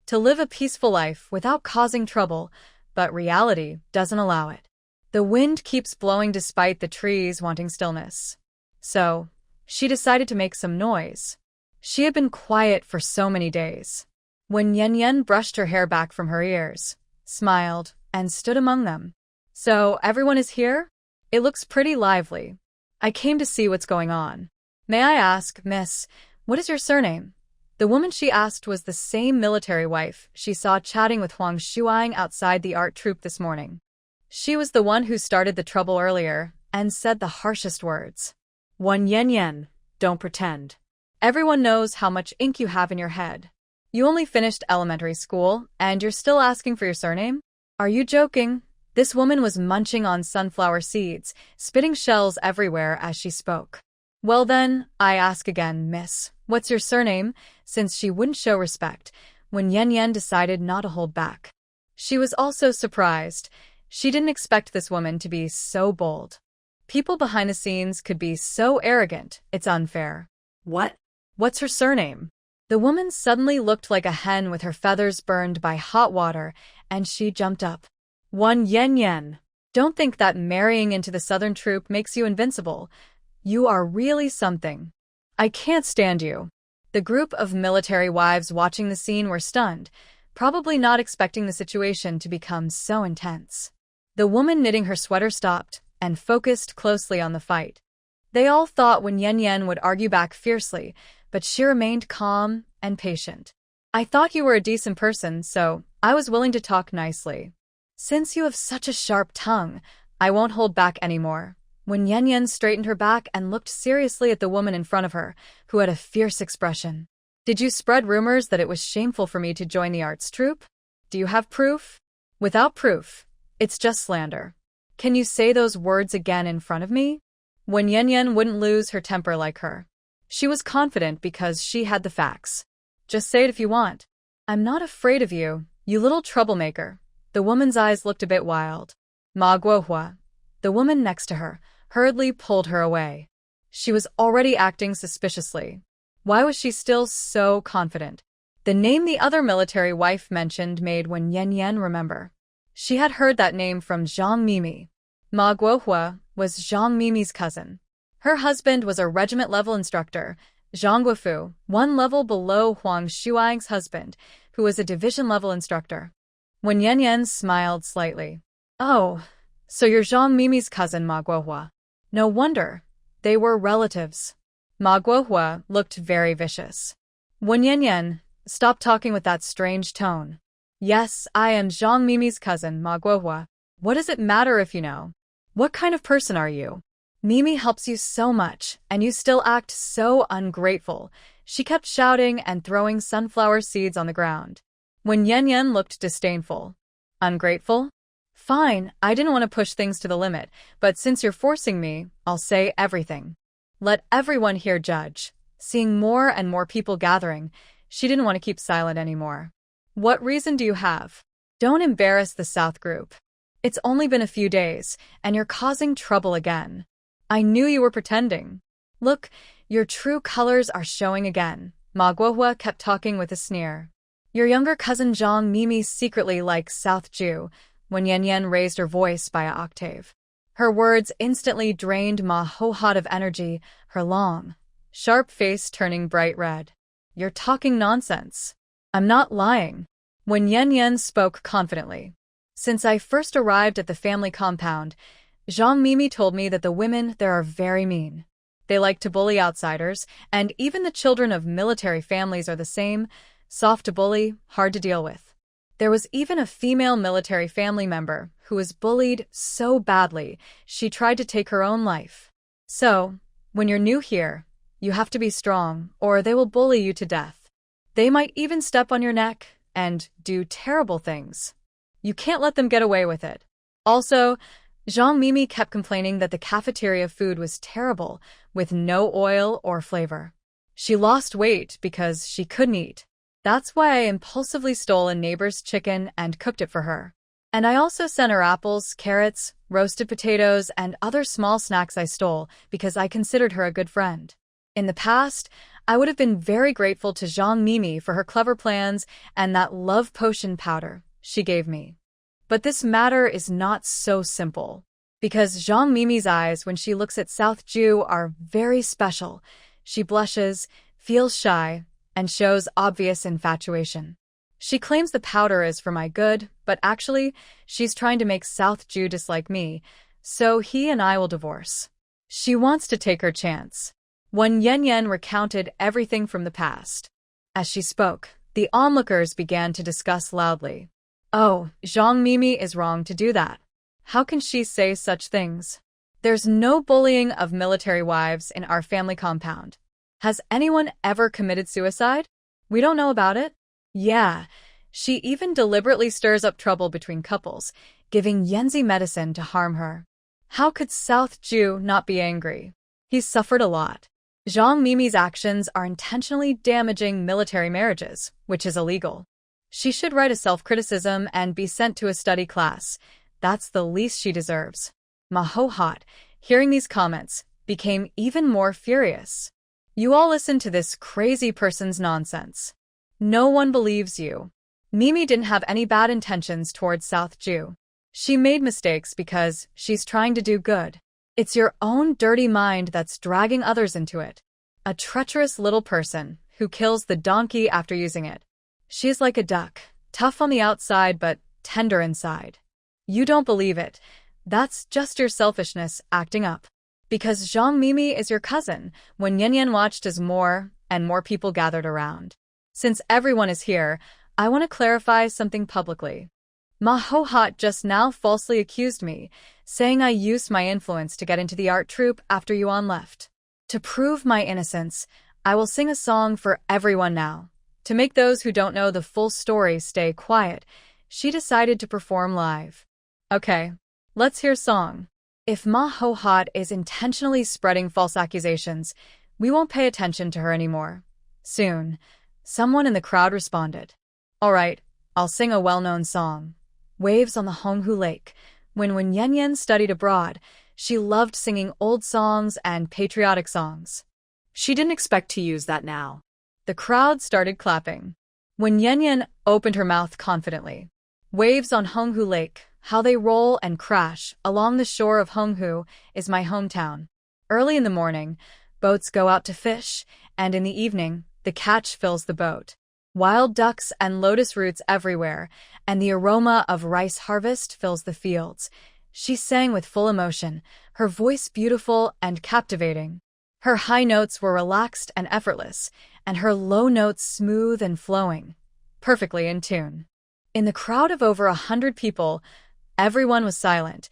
A: To live a peaceful life without causing trouble, but reality doesn't allow it. The wind keeps blowing despite the trees wanting stillness. So, she decided to make some noise. She had been quiet for so many days. When Yan brushed her hair back from her ears, smiled, and stood among them. So, everyone is here? It looks pretty lively. I came to see what's going on. May I ask, miss, what is your surname? The woman she asked was the same military wife she saw chatting with Huang Shuang outside the art troupe this morning. She was the one who started the trouble earlier and said the harshest words.
B: One Yan, don't pretend.
A: Everyone knows how much ink you have in your head. You only finished elementary school, and you're still asking for your surname? Are you joking? This woman was munching on sunflower seeds, spitting shells everywhere as she spoke. Well then, I ask again, miss, what's your surname? Since she wouldn't show respect, when Yan decided not to hold back. She was also surprised. She didn't expect this woman to be so bold. People behind the scenes could be so arrogant, it's unfair.
B: What?
A: What's her surname? The woman suddenly looked like a hen with her feathers burned by hot water, and she jumped up. One Yan. Don't think that marrying into the Southern troupe makes you invincible. You are really something. I can't stand you. The group of military wives watching the scene were stunned, probably not expecting the situation to become so intense. The woman knitting her sweater stopped and focused closely on the fight. They all thought when Yan would argue back fiercely, but she remained calm and patient. I thought you were a decent person, so I was willing to talk nicely. Since you have such a sharp tongue, I won't hold back anymore. When Yan straightened her back and looked seriously at the woman in front of her, who had a fierce expression. Did you spread rumors that it was shameful for me to join the arts troupe? Do you have proof? Without proof, it's just slander. Can you say those words again in front of me? When Yan wouldn't lose her temper like her. She was confident because she had the facts. Just say it if you want. I'm not afraid of you, you little troublemaker. The woman's eyes looked a bit wild. Ma Guohua, the woman next to her, hurriedly pulled her away. She was already acting suspiciously. Why was she still so confident? The name the other military wife mentioned made when Yan remember. She had heard that name from Zhang Mimi. Ma Guohua was Zhang Mimi's cousin. Her husband was a regiment-level instructor, Zhang Guofu, 1 level below Huang Shuang's husband, who was a division-level instructor. When Yan smiled slightly. Oh, so you're Zhang Mimi's cousin, Ma Guohua. No wonder. They were relatives. Ma Guohua looked very vicious. When Yan, stop talking with that strange tone. Yes, I am Zhang Mimi's cousin, Manhwa. What does it matter if you know? What kind of person are you? Mimi helps you so much, and you still act so ungrateful. She kept shouting and throwing sunflower seeds on the ground. When Yen Yen looked disdainful. Ungrateful? Fine, I didn't want to push things to the limit, but since you're forcing me, I'll say everything. Let everyone here judge. Seeing more and more people gathering, she didn't want to keep silent anymore. What reason do you have? Don't embarrass the South group. It's only been a few days, and you're causing trouble again. I knew you were pretending. Look, your true colors are showing again. Manhwa kept talking with a sneer. Your younger cousin Zhang Mimi secretly likes South Jew, when Yen Yen raised her voice by an octave. Her words instantly drained Manhwa of energy, her long, sharp face turning bright red. You're talking nonsense. I'm not lying. When Yen Yen spoke confidently. Since I first arrived at the family compound, Zhang Mimi told me that the women there are very mean. They like to bully outsiders, and even the children of military families are the same, soft to bully, hard to deal with. There was even a female military family member who was bullied so badly she tried to take her own life. So, when you're new here, you have to be strong, or they will bully you to death. They might even step on your neck and do terrible things. You can't let them get away with it. Also, Zhang Mimi kept complaining that the cafeteria food was terrible, with no oil or flavor. She lost weight because she couldn't eat. That's why I impulsively stole a neighbor's chicken and cooked it for her. And I also sent her apples, carrots, roasted potatoes, and other small snacks I stole because I considered her a good friend. In the past, I would have been very grateful to Zhang Mimi for her clever plans and that love potion powder she gave me. But this matter is not so simple. Because Zhang Mimi's eyes when she looks at South Jew are very special. She blushes, feels shy, and shows obvious infatuation. She claims the powder is for my good, but actually, she's trying to make South Jew dislike me, so he and I will divorce. She wants to take her chance. When Yen Yen recounted everything from the past. As she spoke, the onlookers began to discuss loudly. Oh, Zhang Mimi is wrong to do that. How can she say such things? There's no bullying of military wives in our family compound. Has anyone ever committed suicide? We don't know about it. Yeah, she even deliberately stirs up trouble between couples, giving Yenzi medicine to harm her. How could South Jew not be angry? He's suffered a lot. Zhang Mimi's actions are intentionally damaging military marriages, which is illegal. She should write a self-criticism and be sent to a study class. That's the least she deserves. Manhwa, hearing these comments, became even more furious. You all listen to this crazy person's nonsense. No one believes you. Mimi didn't have any bad intentions towards South Jew. She made mistakes because she's trying to do good. It's your own dirty mind that's dragging others into it. A treacherous little person who kills the donkey after using it. She's like a duck, tough on the outside but tender inside. You don't believe it. That's just your selfishness acting up. Because Zhang Mimi is your cousin, when Yen Yen watched as more and more people gathered around. Since everyone is here, I want to clarify something publicly. Manhwa just now falsely accused me, saying I used my influence to get into the art troupe after Yuan left. To prove my innocence, I will sing a song for everyone now. To make those who don't know the full story stay quiet, she decided to perform live. Okay, let's hear song. If Manhwa is intentionally spreading false accusations, we won't pay attention to her anymore. Soon, someone in the crowd responded. All right, I'll sing a well-known song. Waves on the Honghu Lake. When Yen Yen studied abroad, she loved singing old songs and patriotic songs.
B: She didn't expect to use that now.
A: The crowd started clapping. When Yen Yen opened her mouth confidently. Waves on Honghu Lake, how they roll and crash along the shore of Honghu is my hometown. Early in the morning, boats go out to fish, and in the evening, the catch fills the boat. Wild ducks and lotus roots everywhere, and the aroma of rice harvest fills the fields. She sang with full emotion, her voice beautiful and captivating. Her high notes were relaxed and effortless, and her low notes smooth and flowing, perfectly in tune. In the crowd of over 100 people, everyone was silent,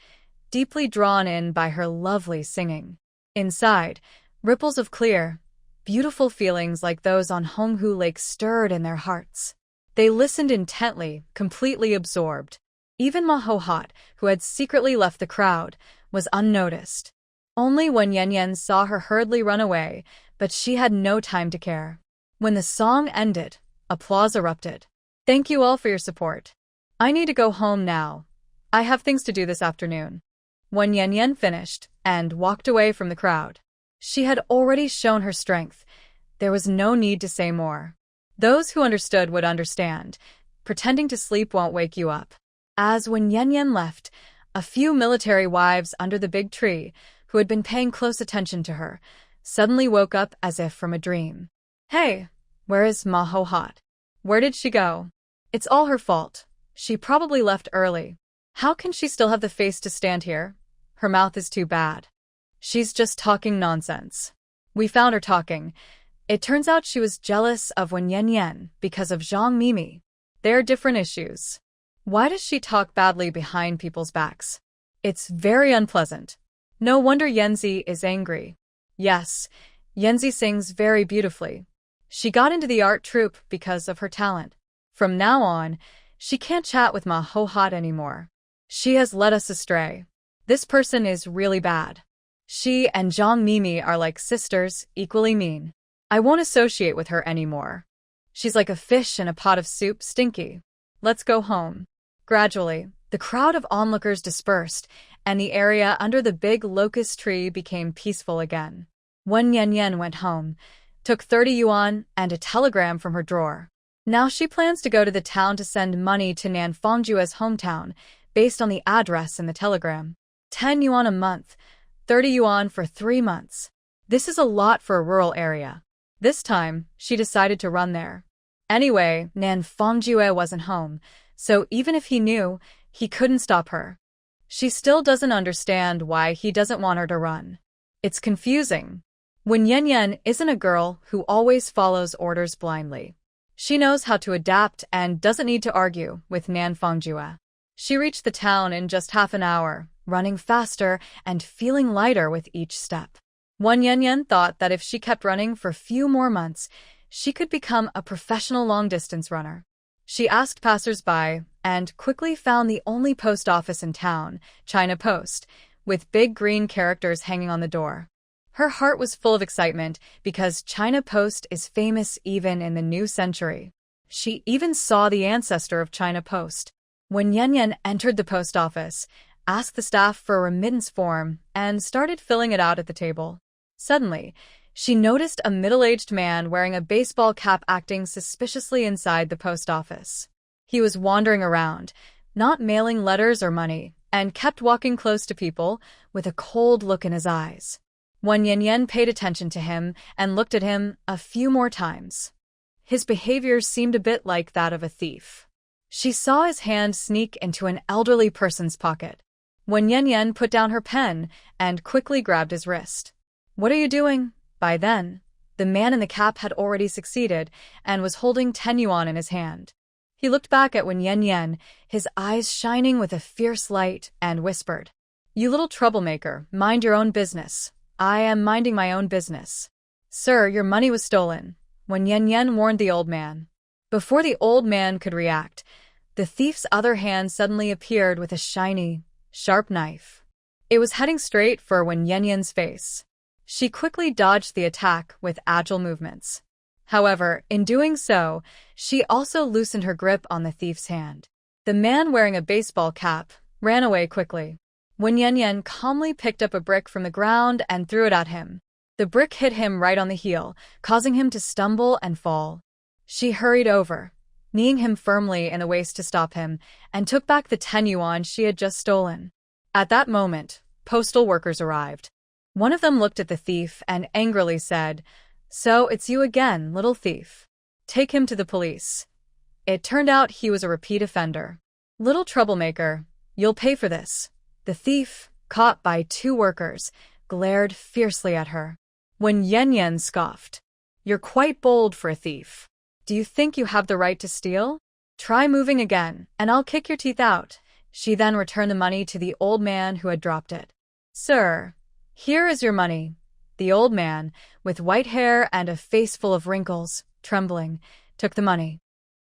A: deeply drawn in by her lovely singing. Inside, ripples of clear, beautiful feelings like those on Honghu Lake stirred in their hearts. They listened intently, completely absorbed. Even Mahohat, who had secretly left the crowd, was unnoticed. Only when Yen Yen saw her hurriedly run away, but she had no time to care. When the song ended, applause erupted. Thank you all for your support. I need to go home now. I have things to do this afternoon. When Yen Yen finished and walked away from the crowd, she had already shown her strength. There was no need to say more. Those who understood would understand. Pretending to sleep won't wake you up. As when Yen Yen left, a few military wives under the big tree, who had been paying close attention to her, suddenly woke up as if from a dream. Hey, where is Mahohat? Where did she go? It's all her fault. She probably left early. How can she still have the face to stand here? Her mouth is too bad. She's just talking nonsense. We found her talking. It turns out she was jealous of Wen Yen Yen because of Zhang Mimi. They're different issues. Why does she talk badly behind people's backs? It's very unpleasant. No wonder Yanzi is angry. Yes, Yanzi sings very beautifully. She got into the art troupe because of her talent. From now on, she can't chat with Ma Ho Hot anymore. She has led us astray. This person is really bad. She and Zhang Mimi are like sisters, equally mean. I won't associate with her anymore. She's like a fish in a pot of soup, stinky. Let's go home. Gradually, the crowd of onlookers dispersed, and the area under the big locust tree became peaceful again. Wen Yen Yen went home, took 30 yuan and a telegram from her drawer. Now she plans to go to the town to send money to Nan Fangjue's hometown, based on the address in the telegram. 10 yuan a month, 30 yuan for 3 months. This is a lot for a rural area. This time, she decided to run there. Anyway, Nan Fangjue wasn't home, so even if he knew, he couldn't stop her. She still doesn't understand why he doesn't want her to run. It's confusing. Wen Yen Yen isn't a girl who always follows orders blindly. She knows how to adapt and doesn't need to argue with Nan Fangjue. She reached the town in just half an hour, running faster and feeling lighter with each step. Wen Yen Yen thought that if she kept running for a few more months, she could become a professional long-distance runner. She asked passers-by and quickly found the only post office in town, China Post, with big green characters hanging on the door. Her heart was full of excitement because China Post is famous even in the new century. She even saw the ancestor of China Post. When Yen Yen entered the post office, asked the staff for a remittance form, and started filling it out at the table. Suddenly, she noticed a middle-aged man wearing a baseball cap acting suspiciously inside the post office. He was wandering around, not mailing letters or money, and kept walking close to people with a cold look in his eyes. Wen Yen Yen paid attention to him and looked at him a few more times. His behavior seemed a bit like that of a thief. She saw his hand sneak into an elderly person's pocket. Wen Yen Yen put down her pen and quickly grabbed his wrist. "What are you doing?" By then, the man in the cap had already succeeded and was holding 10 yuan in his hand. He looked back at Wen Yen Yen, his eyes shining with a fierce light, and whispered, "You little troublemaker, mind your own business. I am minding my own business." "Sir, your money was stolen," Wen Yen Yen warned the old man. Before the old man could react, the thief's other hand suddenly appeared with a shiny, sharp knife. It was heading straight for Wen Yen Yen's face. She quickly dodged the attack with agile movements. However, in doing so, she also loosened her grip on the thief's hand. The man wearing a baseball cap ran away quickly. Wen Yen Yen calmly picked up a brick from the ground and threw it at him. The brick hit him right on the heel, causing him to stumble and fall. She hurried over, kneeing him firmly in the waist to stop him, and took back the 10 yuan she had just stolen. At that moment, postal workers arrived. One of them looked at the thief and angrily said, "So it's you again, little thief. Take him to the police." It turned out he was a repeat offender. "Little troublemaker, you'll pay for this." The thief, caught by 2 workers, glared fiercely at her. Wen Yen Yen scoffed, "You're quite bold for a thief. Do you think you have the right to steal?" Try moving again, and I'll kick your teeth out. She then returned the money to the old man who had dropped it. Sir, here is your money. The old man, with white hair and a face full of wrinkles, trembling, took the money.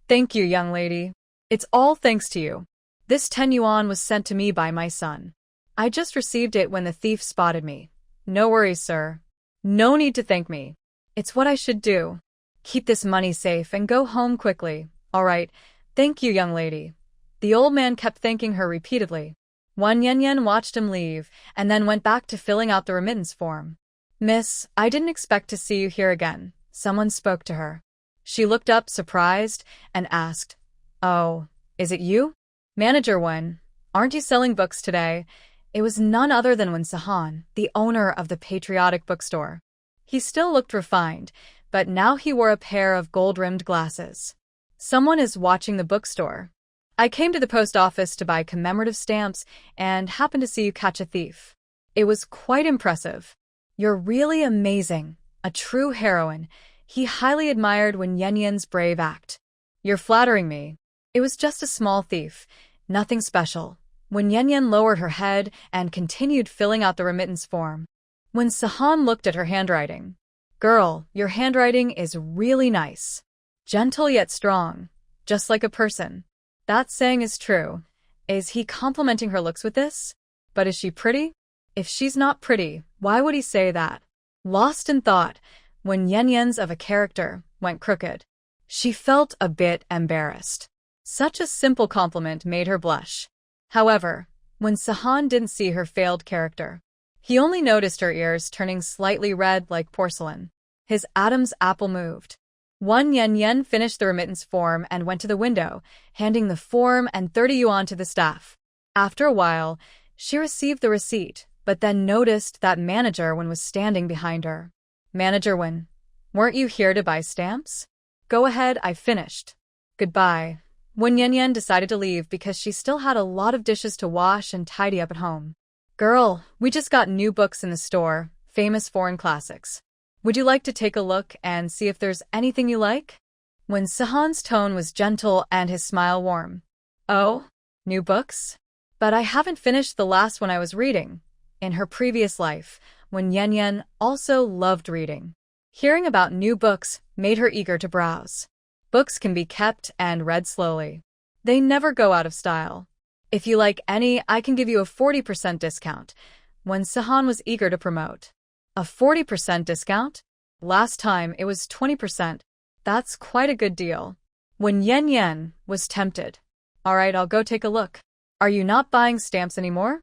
A: Thank you, young lady. It's all thanks to you. This 10 yuan was sent to me by my son. I just received it when the thief spotted me. No worries, sir. No need to thank me. It's what I should do. Keep this money safe and go home quickly. All right. Thank you, young lady. The old man kept thanking her repeatedly. Wan Yanyan watched him leave and then went back to filling out the remittance form. Miss, I didn't expect to see you here again. Someone spoke to her. She looked up surprised and asked, Oh, is it you? Manager Wen, aren't you selling books today? It was none other than Wen Sahan, the owner of the patriotic bookstore. He still looked refined, but now he wore a pair of gold-rimmed glasses. Someone is watching the bookstore. I came to the post office to buy commemorative stamps and happened to see you catch a thief. It was quite impressive. You're really amazing, a true heroine. He highly admired Wen Yanyan's brave act. You're flattering me. It was just a small thief, nothing special. Wen Yanyan lowered her head and continued filling out the remittance form. When Sahan looked at her handwriting, Girl, your handwriting is really nice. Gentle yet strong, just like a person. That saying is true. Is he complimenting her looks with this? But is she pretty? If she's not pretty, why would he say that? Lost in thought, when Yanyan's of a character went crooked, she felt a bit embarrassed. Such a simple compliment made her blush. However, when Sahan didn't see her failed character, he only noticed her ears turning slightly red like porcelain. His Adam's apple moved. Wan Yanyan finished the remittance form and went to the window, handing the form and 30 yuan to the staff. After a while, she received the receipt, but then noticed that Manager Wen was standing behind her. Manager Wen, weren't you here to buy stamps? Go ahead, I finished. Goodbye. Wen Yanyan decided to leave because she still had a lot of dishes to wash and tidy up at home. Girl, we just got new books in the store, famous foreign classics. Would you like to take a look and see if there's anything you like? When Sahan's tone was gentle and his smile warm. Oh, new books? But I haven't finished the last one I was reading. In her previous life, Wen Yanyan also loved reading. Hearing about new books made her eager to browse. Books can be kept and read slowly. They never go out of style. If you like any, I can give you a 40% discount. When Sahan was eager to promote. A 40% discount? Last time it was 20%. That's quite a good deal. When Yanyan was tempted. All right, I'll go take a look. Are you not buying stamps anymore?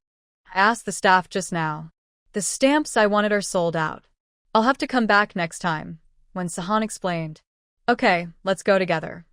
A: I asked the staff just now. The stamps I wanted are sold out. I'll have to come back next time, when Sahan explained. Okay, let's go together.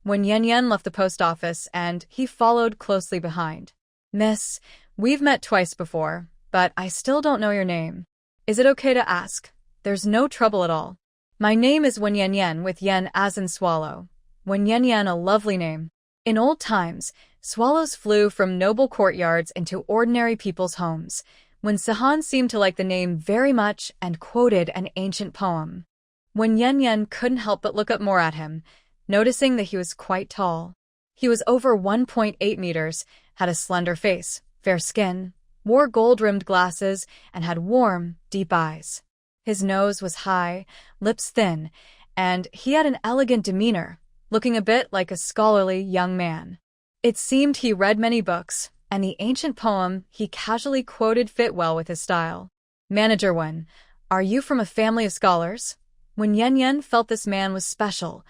A: When Yanyan left the post office and he followed closely behind. Miss, we've met twice before, but I still don't know your name. Is it okay to ask? There's no trouble at all. My name is Wen Yanyan with yen as in swallow. Wen Yanyan, a lovely name. In old times, swallows flew from noble courtyards into ordinary people's homes, when Sahan seemed to like the name very much and quoted an ancient poem. When Yanyan couldn't help but look up more at him, noticing that he was quite tall. He was over 1.8 meters, had a slender face, fair skin, wore gold-rimmed glasses, and had warm, deep eyes. His nose was high, lips thin, and he had an elegant demeanor, looking a bit like a scholarly young man. It seemed he read many books, and the ancient poem he casually quoted fit well with his style. Manager Wen, are you from a family of scholars? When Yanyan felt this man was special,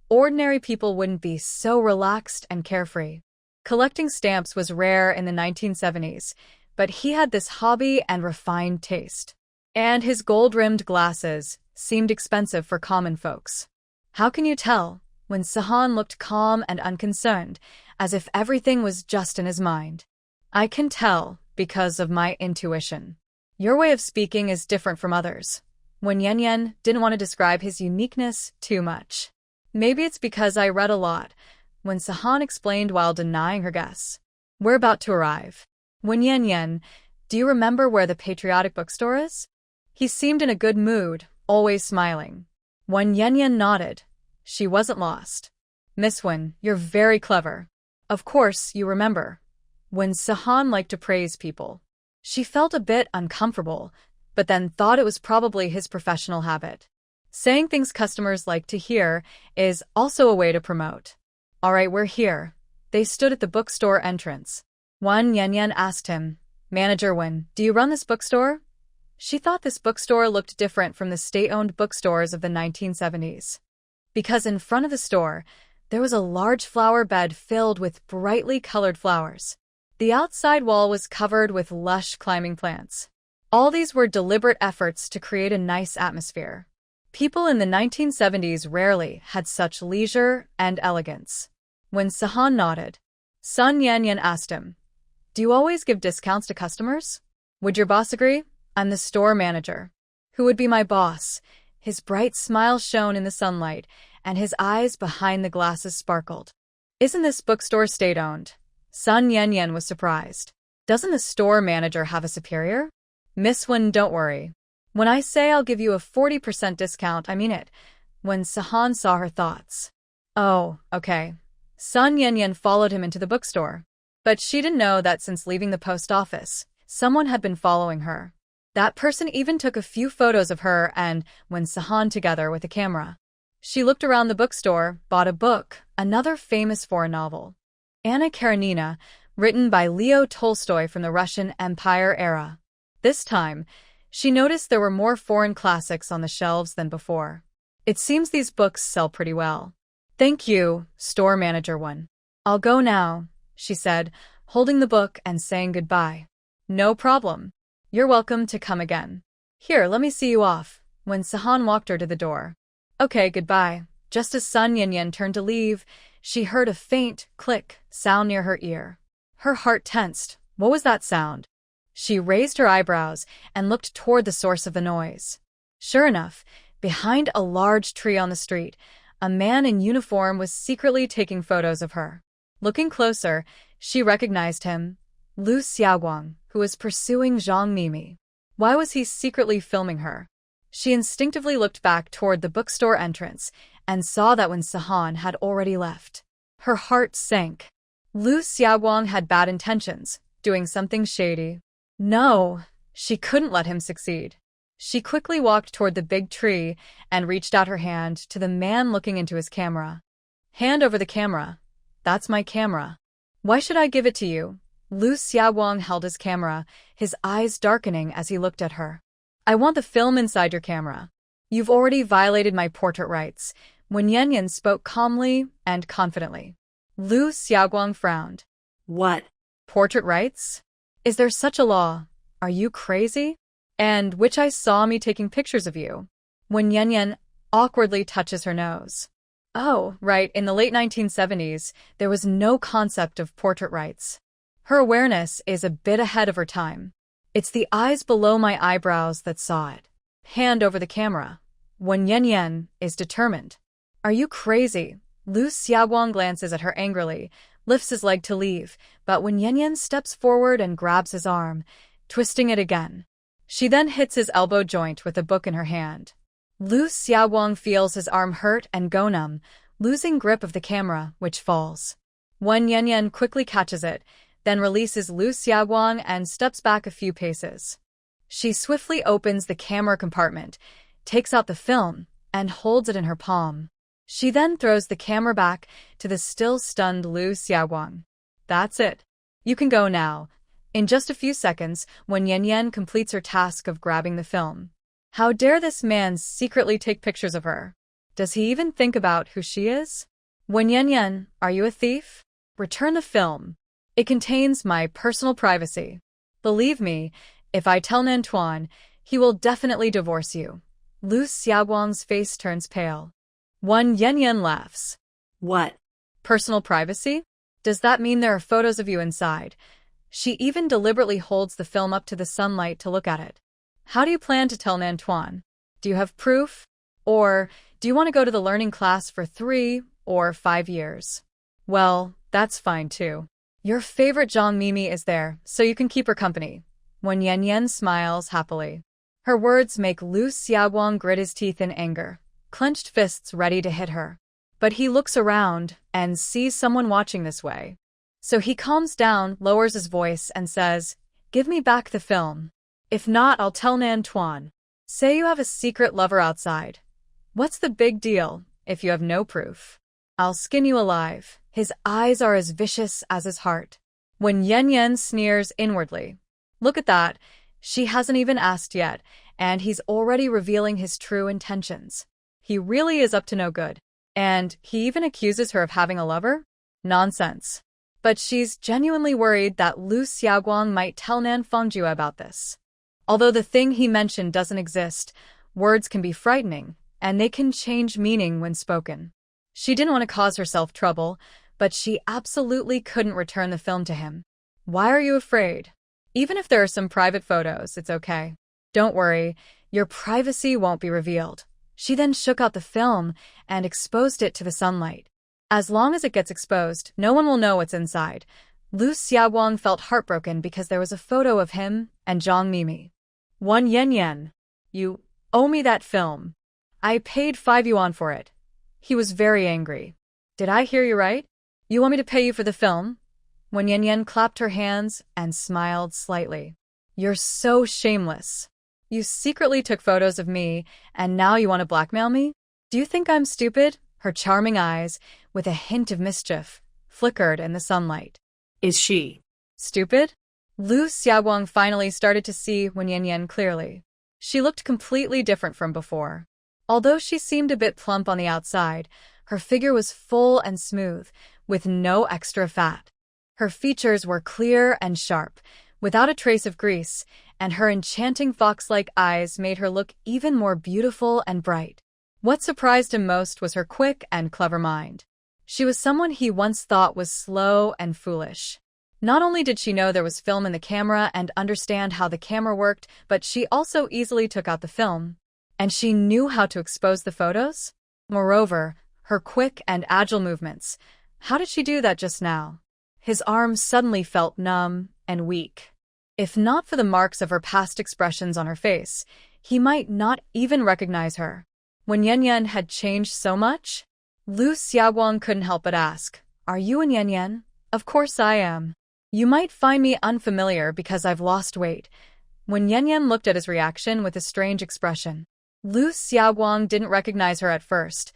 A: ordinary people wouldn't be so relaxed and carefree. Collecting stamps was rare in the 1970s, but he had this hobby and refined taste. And his gold-rimmed glasses seemed expensive for common folks. How can you tell? When Sahan looked calm and unconcerned, as if everything was just in his mind. I can tell because of my intuition. Your way of speaking is different from others. When Yanyan didn't want to describe his uniqueness too much. Maybe it's because I read a lot, when Sahan explained while denying her guess. We're about to arrive. When Yanyan, do you remember where the patriotic bookstore is? He seemed in a good mood, always smiling. When Yanyan nodded, she wasn't lost. Miss Wen, you're very clever. Of course, you remember when Sahan liked to praise people. She felt a bit uncomfortable, but then thought it was probably his professional habit. Saying things customers like to hear is also a way to promote. All right, we're here. They stood at the bookstore entrance. Wan Yanyan asked him, Manager Wen, do you run this bookstore? She thought this bookstore looked different from the state-owned bookstores of the 1970s. Because in front of the store, there was a large flower bed filled with brightly colored flowers. The outside wall was covered with lush climbing plants. All these were deliberate efforts to create a nice atmosphere. People in the 1970s rarely had such leisure and elegance. When Sahan nodded, Sun Yanyan asked him, Do you always give discounts to customers? Would your boss agree? I'm the store manager. Who would be my boss? His bright smile shone in the sunlight, and his eyes behind the glasses sparkled. Isn't this bookstore state-owned? Sun Yanyan was surprised. Doesn't the store manager have a superior? Miss Wen, don't worry. When I say I'll give you a 40% discount, I mean it. When Sahan saw her thoughts. Oh, okay. Sun Yanyan followed him into the bookstore. But she didn't know that since leaving the post office, someone had been following her. That person even took a few photos of her and when Sahan together with a camera. She looked around the bookstore, bought a book, another famous foreign novel. Anna Karenina, written by Leo Tolstoy from the Russian Empire era. This time, she noticed there were more foreign classics on the shelves than before. It seems these books sell pretty well. Thank you, store manager Wen. I'll go now, she said, holding the book and saying goodbye. No problem. You're welcome to come again. Here, let me see you off, when Sahan walked her to the door. Okay, goodbye. Just as Sun Yanyan turned to leave, she heard a faint click sound near her ear. Her heart tensed. What was that sound? She raised her eyebrows and looked toward the source of the noise. Sure enough, behind a large tree on the street, a man in uniform was secretly taking photos of her. Looking closer, she recognized him, Lu Xiaoguang, who was pursuing Zhang Mimi. Why was he secretly filming her? She instinctively looked back toward the bookstore entrance and saw that when Sahan had already left. Her heart sank. Lu Xiaoguang had bad intentions, doing something shady. No, she couldn't let him succeed. She quickly walked toward the big tree and reached out her hand to the man looking into his camera. Hand over the camera. That's my camera. Why should I give it to you? Lu Xiaoguang held his camera, his eyes darkening as he looked at her. I want the film inside your camera. You've already violated my portrait rights. Wen Yanyan spoke calmly and confidently. Lu Xiaoguang frowned.
B: What?
A: Portrait rights? Is there such a law? Are you crazy? And which I saw me taking pictures of you. Wen Yanyan awkwardly touches her nose. Oh, right, in the late 1970s, there was no concept of portrait rights. Her awareness is a bit ahead of her time. It's the eyes below my eyebrows that saw it. Hand over the camera. Wen Yanyan is determined. Are you crazy? Lu Xiaoguang glances at her angrily, lifts his leg to leave, but Wen Yanyan steps forward and grabs his arm, twisting it again. She then hits his elbow joint with the book in her hand. Lu Xiaoguang feels his arm hurt and go numb, losing grip of the camera, which falls. Wen Yanyan quickly catches it, then releases Lu Xiaoguang and steps back a few paces. She swiftly opens the camera compartment, takes out the film, and holds it in her palm. She then throws the camera back to the still stunned Lu Xiaoguang. That's it. You can go now. In just a few seconds, Wen Yanyan completes her task of grabbing the film. How dare this man secretly take pictures of her? Does he even think about who she is? Wen Yanyan, are you a thief? Return the film. It contains my personal privacy. Believe me, if I tell Nantuan, he will definitely divorce you. Lu Xiaoguang's face turns pale. Wen Yanyan laughs.
B: What?
A: Personal privacy? Does that mean there are photos of you inside? She even deliberately holds the film up to the sunlight to look at it. How do you plan to tell Nantuan? Do you have proof? Or do you want to go to the learning class for 3 or 5 years? Well, that's fine too. Your favorite Zhang Mimi is there, so you can keep her company. Wen Yanyan smiles happily. Her words make Lu Xiaoguang grit his teeth in anger, clenched fists ready to hit her. But he looks around and sees someone watching this way. So he calms down, lowers his voice, and says, "Give me back the film. If not, I'll tell Nan Tuan. Say you have a secret lover outside. What's the big deal if you have no proof? I'll skin you alive." His eyes are as vicious as his heart. When Yen Yen sneers inwardly. Look at that. She hasn't even asked yet, and he's already revealing his true intentions. He really is up to no good. And he even accuses her of having a lover? Nonsense. But she's genuinely worried that Lu Xiaoguang might tell Nan Fengjue about this. Although the thing he mentioned doesn't exist, words can be frightening, and they can change meaning when spoken. She didn't want to cause herself trouble, but she absolutely couldn't return the film to him. Why are you afraid? Even if there are some private photos, it's okay. Don't worry, your privacy won't be revealed. She then shook out the film and exposed it to the sunlight. As long as it gets exposed, no one will know what's inside. Lu Xiaoguang felt heartbroken because there was a photo of him and Zhang Mimi. "One Yen Yen. You owe me that film. I paid 5 yuan for it." He was very angry. "Did I hear you right? You want me to pay you for the film?" When Yen Yen clapped her hands and smiled slightly. "You're so shameless. You secretly took photos of me, and now you want to blackmail me? Do you think I'm stupid?" Her charming eyes, with a hint of mischief, flickered in the sunlight.
B: Is she
A: stupid? Lu Xiaoguang finally started to see Wen Yanyan clearly. She looked completely different from before. Although she seemed a bit plump on the outside, her figure was full and smooth, with no extra fat. Her features were clear and sharp, without a trace of grease, and her enchanting fox-like eyes made her look even more beautiful and bright. What surprised him most was her quick and clever mind. She was someone he once thought was slow and foolish. Not only did she know there was film in the camera and understand how the camera worked, but she also easily took out the film. And she knew how to expose the photos? Moreover, her quick and agile movements. How did she do that just now? His arms suddenly felt numb and weak. If not for the marks of her past expressions on her face, he might not even recognize her. When Yen Yen had changed so much, Lu Xiaoguang couldn't help but ask, "Are you in Yen Yen?" "Of course I am. You might find me unfamiliar because I've lost weight." When Yen Yen looked at his reaction with a strange expression, Lu Xiaoguang didn't recognize her at first.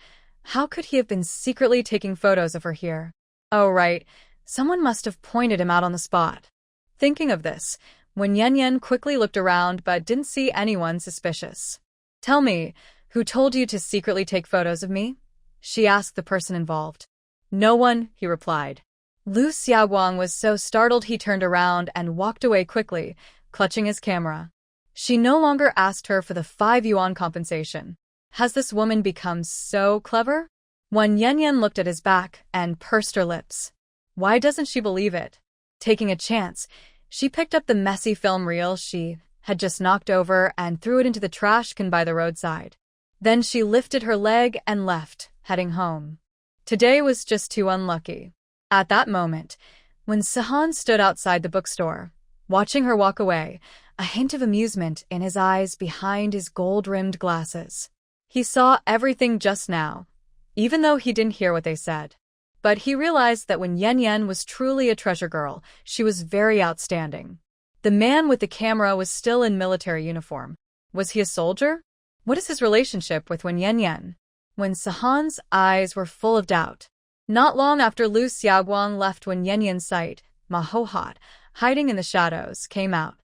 A: How could he have been secretly taking photos of her here? Oh right, someone must have pointed him out on the spot. Thinking of this, when Yen Yen quickly looked around but didn't see anyone suspicious. "Tell me, who told you to secretly take photos of me?" she asked the person involved. "No one," he replied. Lu Xiaoguang was so startled he turned around and walked away quickly, clutching his camera. She no longer asked her for the 5 yuan compensation. Has this woman become so clever? When Yen Yen looked at his back and pursed her lips. Why doesn't she believe it? Taking a chance, she picked up the messy film reel she had just knocked over and threw it into the trash can by the roadside. Then she lifted her leg and left, heading home. Today was just too unlucky. At that moment, when Sahan stood outside the bookstore, watching her walk away, a hint of amusement in his eyes behind his gold-rimmed glasses. He saw everything just now, even though he didn't hear what they said. But he realized that when Yen Yen was truly a treasure girl, she was very outstanding. The man with the camera was still in military uniform. Was he a soldier? What is his relationship with Wen Yen Yen? When Sahan's eyes were full of doubt. Not long after Lu Xiaoguang left Wen Yen Yen's sight, Ma Ho Hot, hiding in the shadows, came out.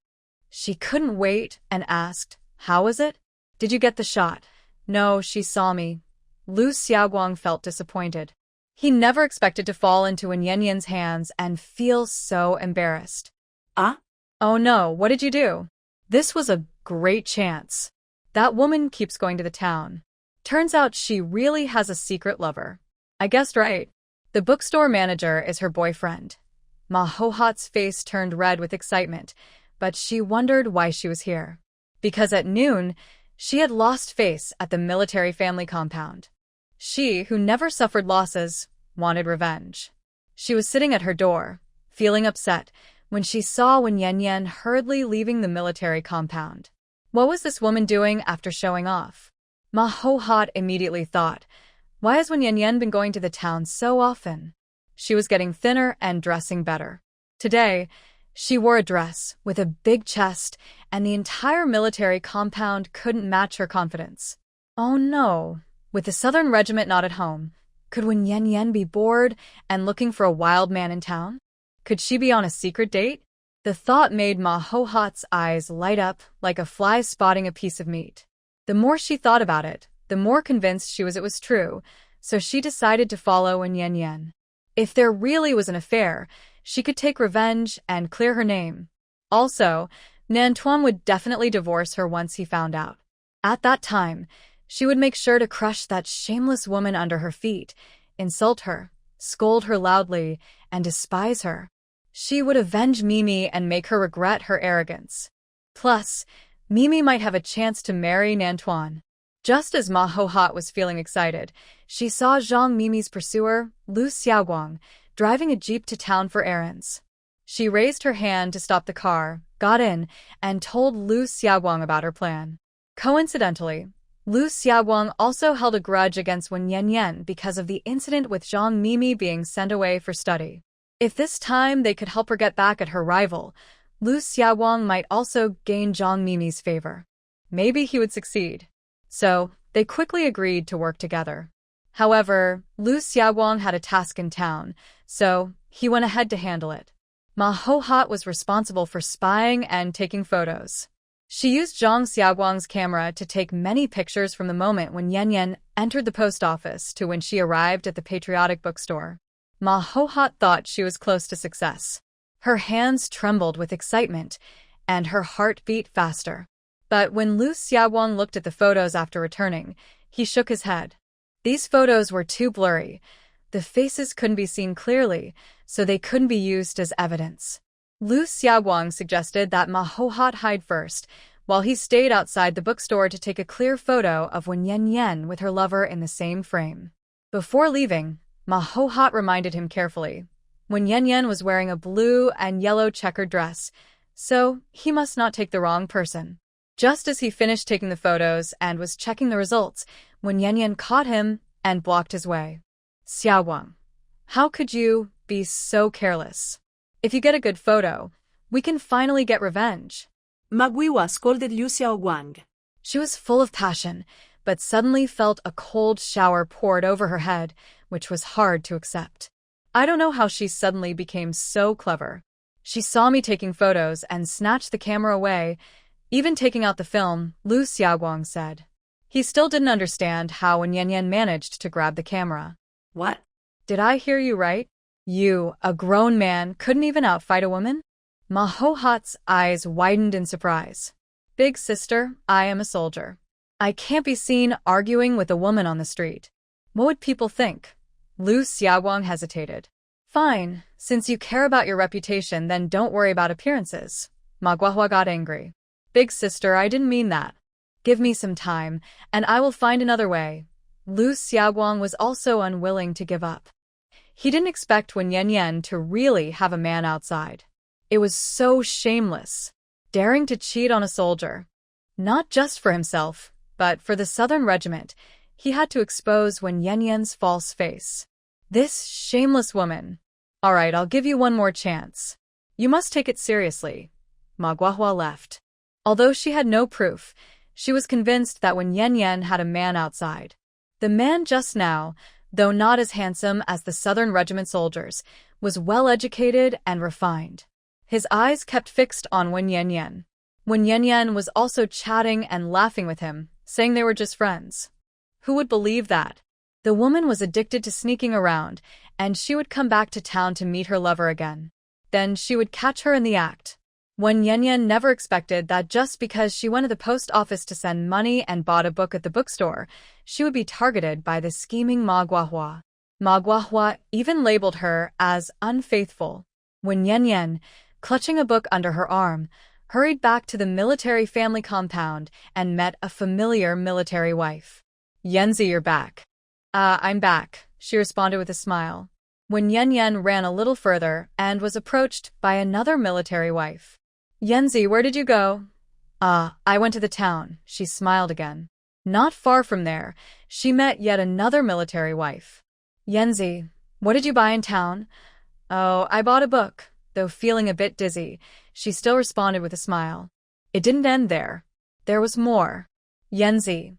A: She couldn't wait and asked, "How was it? Did you get the shot?" "No, she saw me." Lu Xiaoguang felt disappointed. He never expected to fall into Wen Yen Yen's hands and feel so embarrassed. Oh no, what did you do? This was a great chance. That woman keeps going to the town. Turns out she really has a secret lover. I guessed right. The bookstore manager is her boyfriend. Ma Ho Hot's face turned red with excitement, but she wondered why she was here. Because at noon, she had lost face at the military family compound. She, who never suffered losses, wanted revenge. She was sitting at her door, feeling upset, when she saw Wen Yen Yen hurriedly leaving the military compound. What was this woman doing after showing off? Ma Ho Hot immediately thought, Why has Wen Yan been going to the town so often? She was getting thinner and dressing better. Today, she wore a dress with a big chest, and the entire military compound couldn't match her confidence. Oh no, with the Southern Regiment not at home, could Wen Yan be bored and looking for a wild man in town? Could she be on a secret date? The thought made Ma Ho-hat's eyes light up like a fly spotting a piece of meat. The more she thought about it, the more convinced she was it was true, so she decided to follow Wen Yan. If there really was an affair, she could take revenge and clear her name. Also, Nantuan would definitely divorce her once he found out. At that time, she would make sure to crush that shameless woman under her feet, insult her, scold her loudly, and despise her. She would avenge Mimi and make her regret her arrogance. Plus, Mimi might have a chance to marry Nantuan. Just as Ma Ho-hat was feeling excited, she saw Zhang Mimi's pursuer, Lu Xiaoguang, driving a jeep to town for errands. She raised her hand to stop the car, got in, and told Lu Xiaoguang about her plan. Coincidentally, Lu Xiaoguang also held a grudge against Wen Yan because of the incident with Zhang Mimi being sent away for study. If this time they could help her get back at her rival, Lu Xiaoguang might also gain Zhang Mimi's favor. Maybe he would succeed. So, they quickly agreed to work together. However, Lu Xiaoguang had a task in town, so he went ahead to handle it. Ma Ho-hat was responsible for spying and taking photos. She used Zhang Xiaoguang's camera to take many pictures from the moment when Yan entered the post office to when she arrived at the patriotic bookstore. Ma Ho-hat thought she was close to success. Her hands trembled with excitement, and her heart beat faster. But when Lu Xiaoguang looked at the photos after returning, he shook his head. These photos were too blurry. The faces couldn't be seen clearly, so they couldn't be used as evidence. Lu Xiaoguang suggested that Ma Ho-hat hide first, while he stayed outside the bookstore to take a clear photo of Wen Yan with her lover in the same frame. Before leaving, Ma Ho-hat reminded him carefully. Wen Yan was wearing a blue and yellow checkered dress, so he must not take the wrong person. Just as he finished taking the photos and was checking the results, Wen Yan caught him and blocked his way. Xiaoguang, how could you be so careless? If you get a good photo, we can finally get revenge.
B: Manhwa scolded Lu Xiaoguang.
A: She was full of passion, but suddenly felt a cold shower poured over her head, which was hard to accept. I don't know how she suddenly became so clever. She saw me taking photos and snatched the camera away, even taking out the film, Lu Xiaoguang said. He still didn't understand how Wen Yan managed to grab the camera.
B: What?
A: Did I hear you right? You, a grown man, couldn't even outfight a woman? Ma Ho-hat's eyes widened in surprise. Big sister, I am a soldier. I can't be seen arguing with a woman on the street. What would people think? Lu Xiaoguang hesitated. Fine, since you care about your reputation, then don't worry about appearances. Ma Guahua got angry. Big sister, I didn't mean that. Give me some time, and I will find another way. Lu Xiaoguang was also unwilling to give up. He didn't expect Wen Yan to really have a man outside. It was so shameless, daring to cheat on a soldier. Not just for himself, but for the Southern Regiment, he had to expose Wen Yan's false face. This shameless woman. All right, I'll give you one more chance. You must take it seriously. Ma Guahua left. Although she had no proof, she was convinced that Wen Yan had a man outside. The man just now, though not as handsome as the Southern Regiment soldiers, was well-educated and refined. His eyes kept fixed on Wen Yan. Wen Yan was also chatting and laughing with him, saying they were just friends. Who would believe that? The woman was addicted to sneaking around, and she would come back to town to meet her lover again. Then she would catch her in the act. Wen Yan never expected that just because she went to the post office to send money and bought a book at the bookstore, she would be targeted by the scheming Ma Guahua. Ma Guahua even labeled her as unfaithful. Wen Yan, clutching a book under her arm, hurried back to the military family compound and met a familiar military wife. Yanzi, you're back. I'm back, she responded with a smile. Wen Yan ran a little further and was approached by another military wife. Yanzi, where did you go? I went to the town, she smiled again. Not far from there, she met yet another military wife. Yenzi, what did you buy in town? Oh, I bought a book. Though feeling a bit dizzy, she still responded with a smile. It didn't end there. There was more. Yenzi,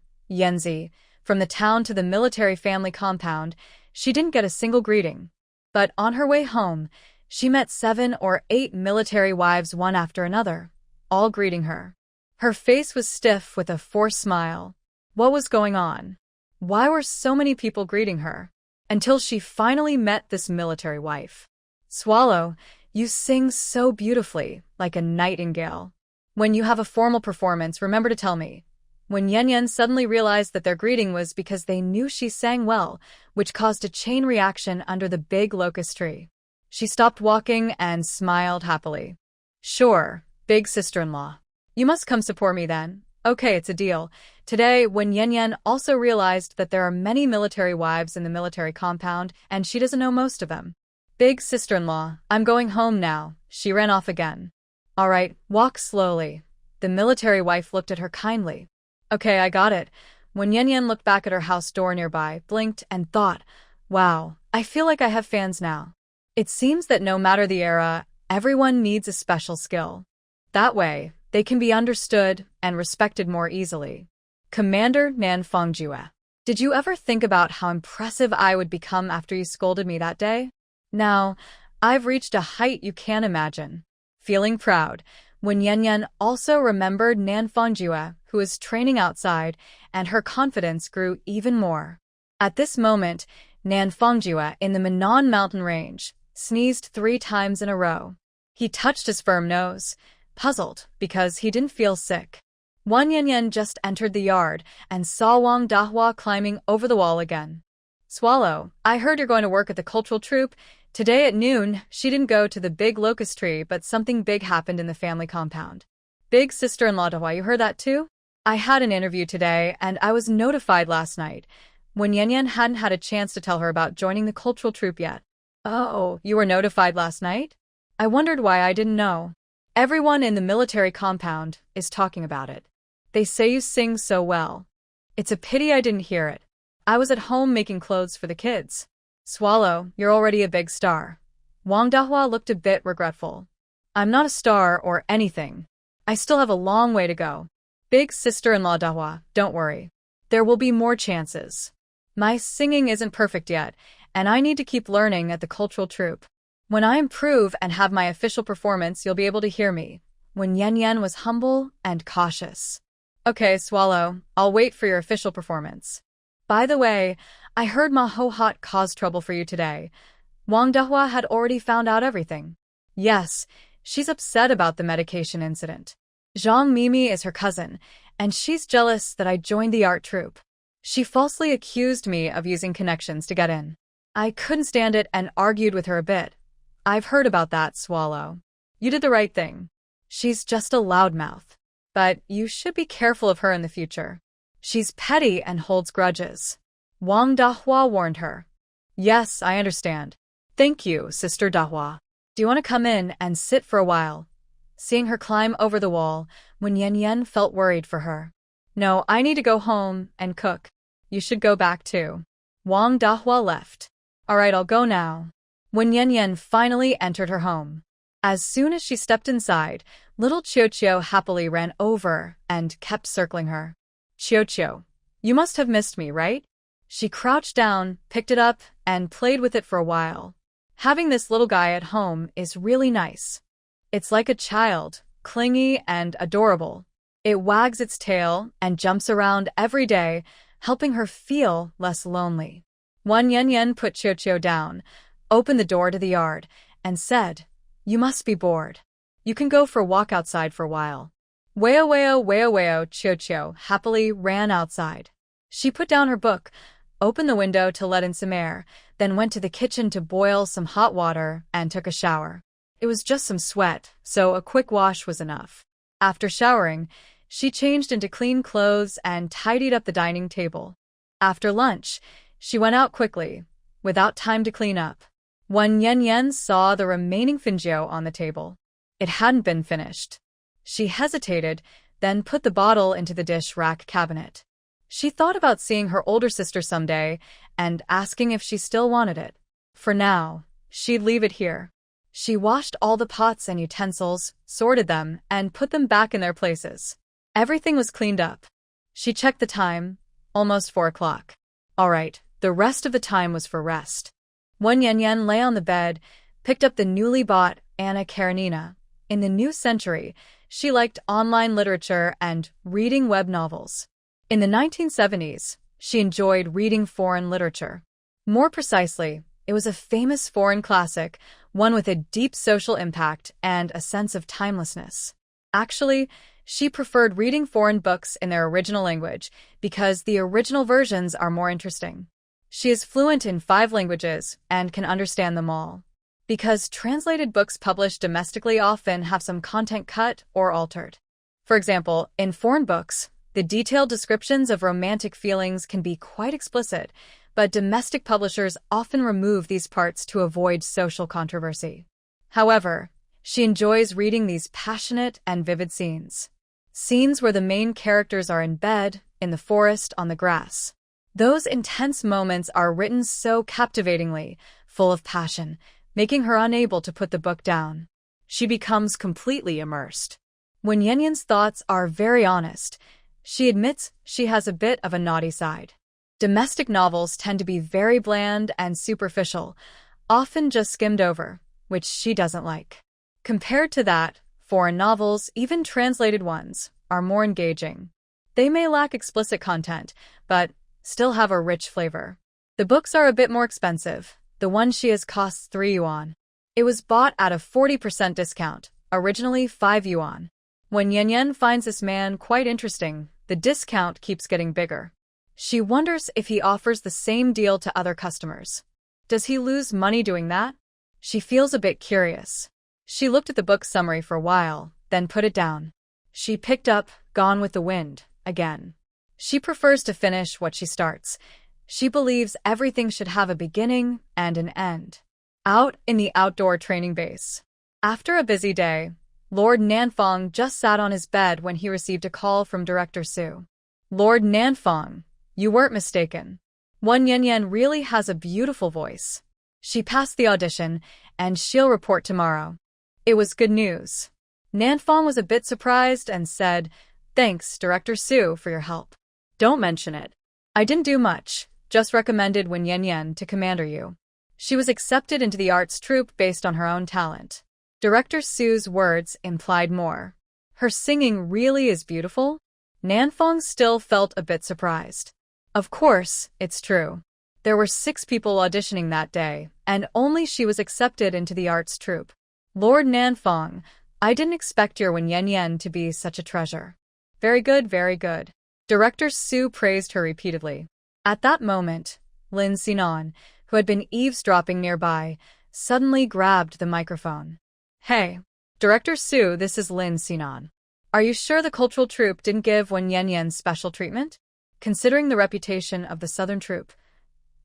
A: from the town to the military family compound, she didn't get a single greeting. But on her way home, she met 7 or 8 military wives one after another, all greeting her. Her face was stiff with a forced smile. What was going on? Why were so many people greeting her? Until she finally met this military wife. Swallow, you sing so beautifully, like a nightingale. When you have a formal performance, remember to tell me. When Yen suddenly realized that their greeting was because they knew she sang well, which caused a chain reaction under the big locust tree. She stopped walking and smiled happily. Sure, big sister-in-law. You must come support me then. Okay, it's a deal. Today, when Yen also realized that there are many military wives in the military compound and she doesn't know most of them. Big sister-in-law, I'm going home now. She ran off again. All right, walk slowly. The military wife looked at her kindly. Okay, I got it. When Yen looked back at her house door nearby, blinked, and thought, wow, I feel like I have fans now. It seems that no matter the era, everyone needs a special skill. That way, they can be understood and respected more easily. Commander Nan Fongjue. Did you ever think about how impressive I would become after you scolded me that day? Now, I've reached a height you can't imagine. Feeling proud, when Yen also remembered Nan Fongjue, who was training outside, and her confidence grew even more. At this moment, Nan Fongjue in the Manon mountain range sneezed 3 times in a row. He touched his firm nose, puzzled because he didn't feel sick. Yen just entered the yard and saw Wang Dahua climbing over the wall again. Swallow, I heard you're going to work at the cultural troupe. Today at noon, she didn't go to the big locust tree, but something big happened in the family compound. Big sister-in-law Dahua, you heard that too? I had an interview today, and I was notified last night, when Yen hadn't had a chance to tell her about joining the cultural troupe yet. Oh, you were notified last night? I wondered why I didn't know. Everyone in the military compound is talking about it. They say you sing so well. It's a pity I didn't hear it. I was at home making clothes for the kids. Swallow, you're already a big star. Wang Dahua looked a bit regretful. I'm not a star or anything. I still have a long way to go. Big sister-in-law Dahua, don't worry. There will be more chances. My singing isn't perfect yet, and I need to keep learning at the cultural troupe. When I improve and have my official performance, you'll be able to hear me. When Yen was humble and cautious. Okay, Swallow, I'll wait for your official performance. By the way, I heard Ma Ho Hot caused trouble for you today. Wang Dahua had already found out everything. Yes, she's upset about the medication incident. Zhang Mimi is her cousin, and she's jealous that I joined the art troupe. She falsely accused me of using connections to get in. I couldn't stand it and argued with her a bit. I've heard about that, Swallow. You did the right thing. She's just a loudmouth. But you should be careful of her in the future. She's petty and holds grudges. Wang Dahua warned her. Yes, I understand. Thank you, Sister Dahua. Do you want to come in and sit for a while? Seeing her climb over the wall, when Yen felt worried for her. No, I need to go home and cook. You should go back too. Wang Dahua left. All right, I'll go now. When Yen finally entered her home. As soon as she stepped inside, little Qiuqiu happily ran over and kept circling her. Qiuqiu, you must have missed me, right? She crouched down, picked it up, and played with it for a while. Having this little guy at home is really nice. It's like a child, clingy and adorable. It wags its tail and jumps around every day, helping her feel less lonely. When Yen put Qiuqiu down, opened the door to the yard, and said, You must be bored. You can go for a walk outside for a while. Weo, Qiuqiu happily ran outside. She put down her book, opened the window to let in some air, then went to the kitchen to boil some hot water and took a shower. It was just some sweat, so a quick wash was enough. After showering, she changed into clean clothes and tidied up the dining table. After lunch, she went out quickly, without time to clean up. When Yen saw the remaining finjio on the table, it hadn't been finished. She hesitated, then put the bottle into the dish rack cabinet. She thought about seeing her older sister someday and asking if she still wanted it. For now, she'd leave it here. She washed all the pots and utensils, sorted them, and put them back in their places. Everything was cleaned up. She checked the time, almost 4 o'clock. All right, the rest of the time was for rest. When Yan lay on the bed, picked up the newly bought Anna Karenina. In the new century, she liked online literature and reading web novels. In the 1970s, she enjoyed reading foreign literature. More precisely, it was a famous foreign classic, one with a deep social impact and a sense of timelessness. Actually, she preferred reading foreign books in their original language because the original versions are more interesting. She is fluent in 5 languages and can understand them all. Because translated books published domestically often have some content cut or altered. For example, in foreign books, the detailed descriptions of romantic feelings can be quite explicit, but domestic publishers often remove these parts to avoid social controversy. However, she enjoys reading these passionate and vivid scenes. Scenes where the main characters are in bed, in the forest, on the grass. Those intense moments are written so captivatingly, full of passion, making her unable to put the book down. She becomes completely immersed. When Yan's thoughts are very honest, she admits she has a bit of a naughty side. Domestic novels tend to be very bland and superficial, often just skimmed over, which she doesn't like. Compared to that, foreign novels, even translated ones, are more engaging. They may lack explicit content, but still have a rich flavor. The books are a bit more expensive. The one she has costs 3 yuan. It was bought at a 40% discount, originally 5 yuan. When Yan finds this man quite interesting, the discount keeps getting bigger. She wonders if he offers the same deal to other customers. Does he lose money doing that? She feels a bit curious. She looked at the book summary for a while, then put it down. She picked up Gone with the Wind again. She prefers to finish what she starts. She believes everything should have a beginning and an end. Out in the outdoor training base. After a busy day, Lord Nanfong just sat on his bed when he received a call from Director Su. Lord Nanfong, you weren't mistaken. One Yan really has a beautiful voice. She passed the audition, and she'll report tomorrow. It was good news. Nanfong was a bit surprised and said, "Thanks, Director Su, for your help." "Don't mention it. I didn't do much, just recommended Wen Yan to Commander Yu. She was accepted into the arts troupe based on her own talent." Director Su's words implied more. Her singing really is beautiful? Nanfong still felt a bit surprised. Of course, it's true. There were 6 people auditioning that day, and only she was accepted into the arts troupe. Lord Nanfong, I didn't expect your Wen Yan to be such a treasure. Very good, very good. Director Su praised her repeatedly. At that moment, Lin Sinan, who had been eavesdropping nearby, suddenly grabbed the microphone. Hey, Director Su, this is Lin Sinan. Are you sure the cultural troupe didn't give Wen Yan special treatment? Considering the reputation of the Southern troupe.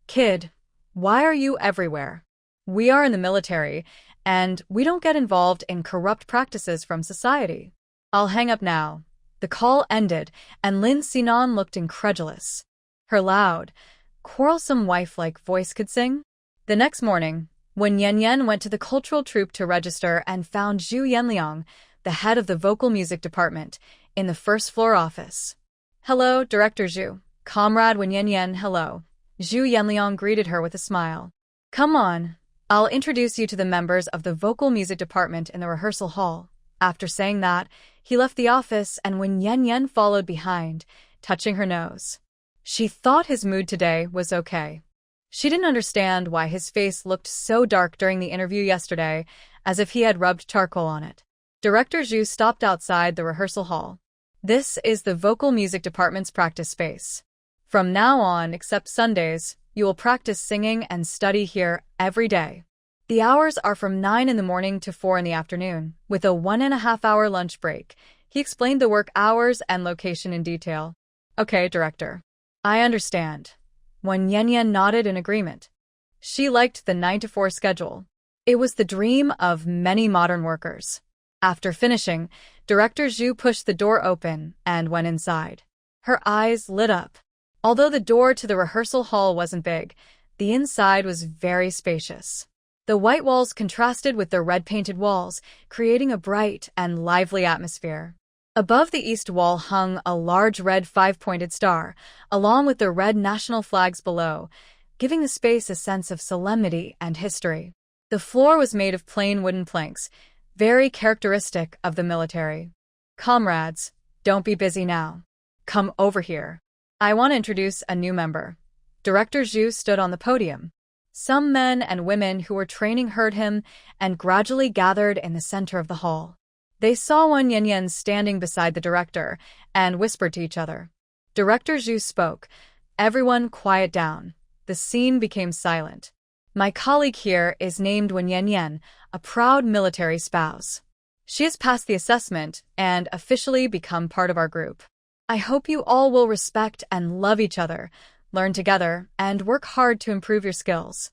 A: Kid, why are you everywhere? We are in the military, and we don't get involved in corrupt practices from society. I'll hang up now. The call ended, and Lin Sinan looked incredulous. Her loud, quarrelsome wife-like voice could sing? The next morning, when Yan went to the cultural troupe to register and found Zhu Yanliang, the head of the vocal music department, in the first-floor office. Hello, Director Zhu. Comrade Wen Yan, hello. Zhu Yanliang greeted her with a smile. Come on, I'll introduce you to the members of the vocal music department in the rehearsal hall. After saying that, he left the office and Wen Yan followed behind, touching her nose. She thought his mood today was okay. She didn't understand why his face looked so dark during the interview yesterday, as if he had rubbed charcoal on it. Director Zhu stopped outside the rehearsal hall. This is the vocal music department's practice space. From now on, except Sundays, you will practice singing and study here every day. The hours are from 9 in the morning to 4 in the afternoon, with a 1.5-hour lunch break. He explained the work hours and location in detail. Okay, Director. I understand. When Yan nodded in agreement. She liked the 9-to-4 schedule. It was the dream of many modern workers. After finishing, Director Zhu pushed the door open and went inside. Her eyes lit up. Although the door to the rehearsal hall wasn't big, the inside was very spacious. The white walls contrasted with the red-painted walls, creating a bright and lively atmosphere. Above the east wall hung a large red five-pointed star, along with the red national flags below, giving the space a sense of solemnity and history. The floor was made of plain wooden planks, very characteristic of the military. "Comrades, don't be busy now. Come over here. I want to introduce a new member." Director Zhu stood on the podium. Some men and women who were training heard him and gradually gathered in the center of the hall. They saw Wen Yanyan standing beside the director and whispered to each other. Director Zhu spoke. "Everyone quiet down." The scene became silent. "My colleague here is named Wen Yanyan, a proud military spouse. She has passed the assessment and officially become part of our group. I hope you all will respect and love each other, learn together, and work hard to improve your skills."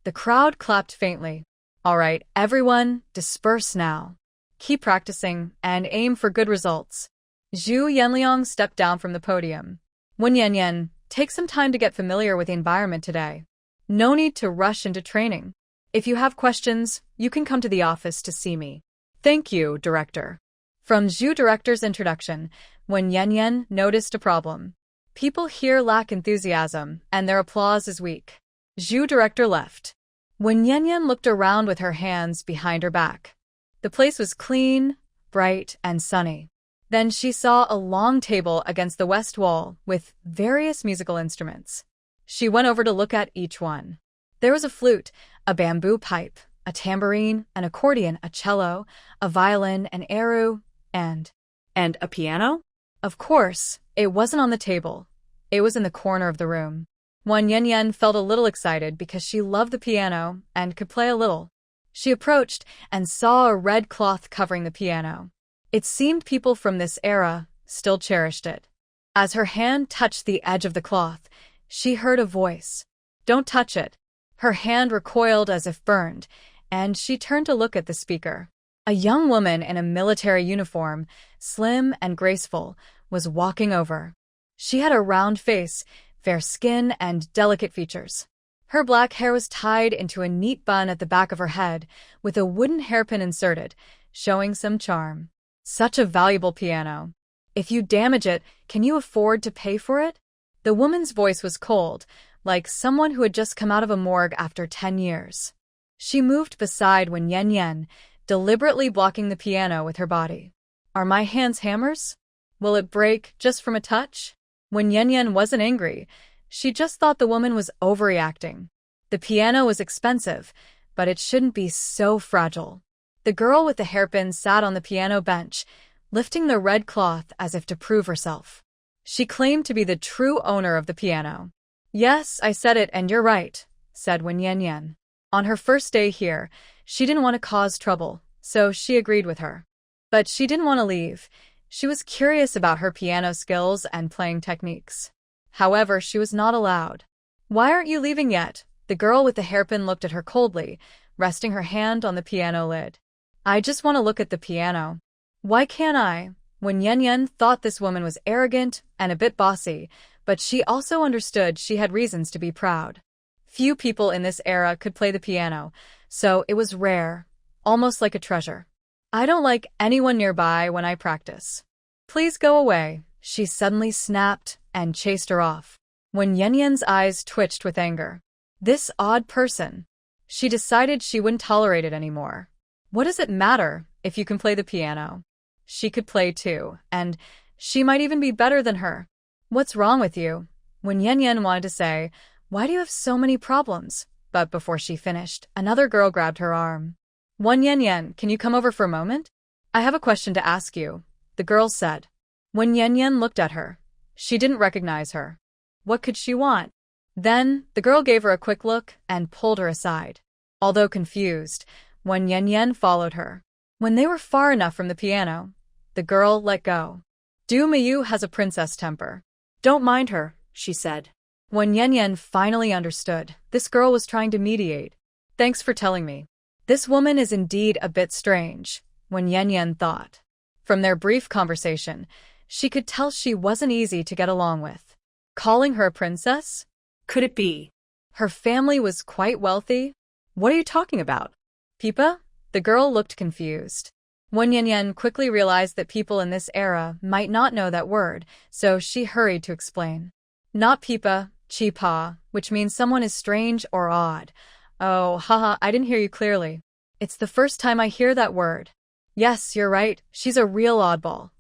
A: The crowd clapped faintly. "All right, everyone, disperse now. Keep practicing and aim for good results." Zhu Yanliang stepped down from the podium. "Wen Yanyan, take some time to get familiar with the environment today. No need to rush into training. If you have questions, you can come to the office to see me." "Thank you, Director." From Zhu Director's introduction, Wen Yanyan noticed a problem. People here lack enthusiasm, and their applause is weak. Zhu Director left. Wen Yanyan looked around with her hands behind her back. The place was clean, bright, and sunny. Then she saw a long table against the west wall with various musical instruments. She went over to look at each one. There was a flute, a bamboo pipe, a tambourine, an accordion, a cello, a violin, an eru, and
B: And a piano?
A: of course, it wasn't on the table. It was in the corner of the room. Wen Yanyan felt a little excited because she loved the piano and could play a little. She approached and saw a red cloth covering the piano. It seemed people from this era still cherished it. As her hand touched the edge of the cloth, she heard a voice. "Don't touch it." Her hand recoiled as if burned, and she turned to look at the speaker. A young woman in a military uniform, slim and graceful, was walking over. She had a round face, fair skin, and delicate features. Her black hair was tied into a neat bun at the back of her head, with a wooden hairpin inserted, showing some charm. "Such a valuable piano. If you damage it, can you afford to pay for it?" The woman's voice was cold, like someone who had just come out of a morgue after 10 years. She moved beside Wen Yanyan, deliberately blocking the piano with her body. "Are my hands hammers? Will it break just from a touch?" Wen Yanyan wasn't angry. She just thought the woman was overreacting. The piano was expensive, but it shouldn't be so fragile. The girl with the hairpin sat on the piano bench, lifting the red cloth as if to prove herself. She claimed to be the true owner of the piano. "Yes, I said it and you're right," said Wen Yanyan. On her first day here, she didn't want to cause trouble, so she agreed with her. But she didn't want to leave. She was curious about her piano skills and playing techniques. However, she was not allowed. "Why aren't you leaving yet?" The girl with the hairpin looked at her coldly, resting her hand on the piano lid. "I just want to look at the piano." "Why can't I?" Wen Yanyan thought this woman was arrogant and a bit bossy, but she also understood she had reasons to be proud. Few people in this era could play the piano, so it was rare, almost like a treasure. "I don't like anyone nearby when I practice. Please go away." She suddenly snapped and chased her off. Wen Yanyan's eyes twitched with anger. This odd person. She decided she wouldn't tolerate it anymore. What does it matter if you can play the piano? She could play too, and she might even be better than her. "What's wrong with you?" Wen Yanyan wanted to say, "Why do you have so many problems?" But before she finished, another girl grabbed her arm. "Wen Yanyan, can you come over for a moment? I have a question to ask you," the girl said. Wen Yanyan looked at her. She didn't recognize her. What could she want? Then, the girl gave her a quick look and pulled her aside. Although confused, Wen Yanyan followed her. When they were far enough from the piano, the girl let go. "Du Mayu has a princess temper. Don't mind her," she said. Wen Yanyan finally understood. This girl was trying to mediate. "Thanks for telling me. This woman is indeed a bit strange," Wen Yanyan thought. From their brief conversation, she could tell she wasn't easy to get along with. Calling her a princess?
B: Could it be?
A: Her family was quite wealthy? What are you talking about? Pipa? The girl looked confused. Wen Yanyan quickly realized that people in this era might not know that word, so she hurried to explain. Not Pipa, Chi-pa, which means someone is strange or odd. Oh, haha, I didn't hear you clearly. It's the first time I hear that word. Yes, you're right, she's a real oddball.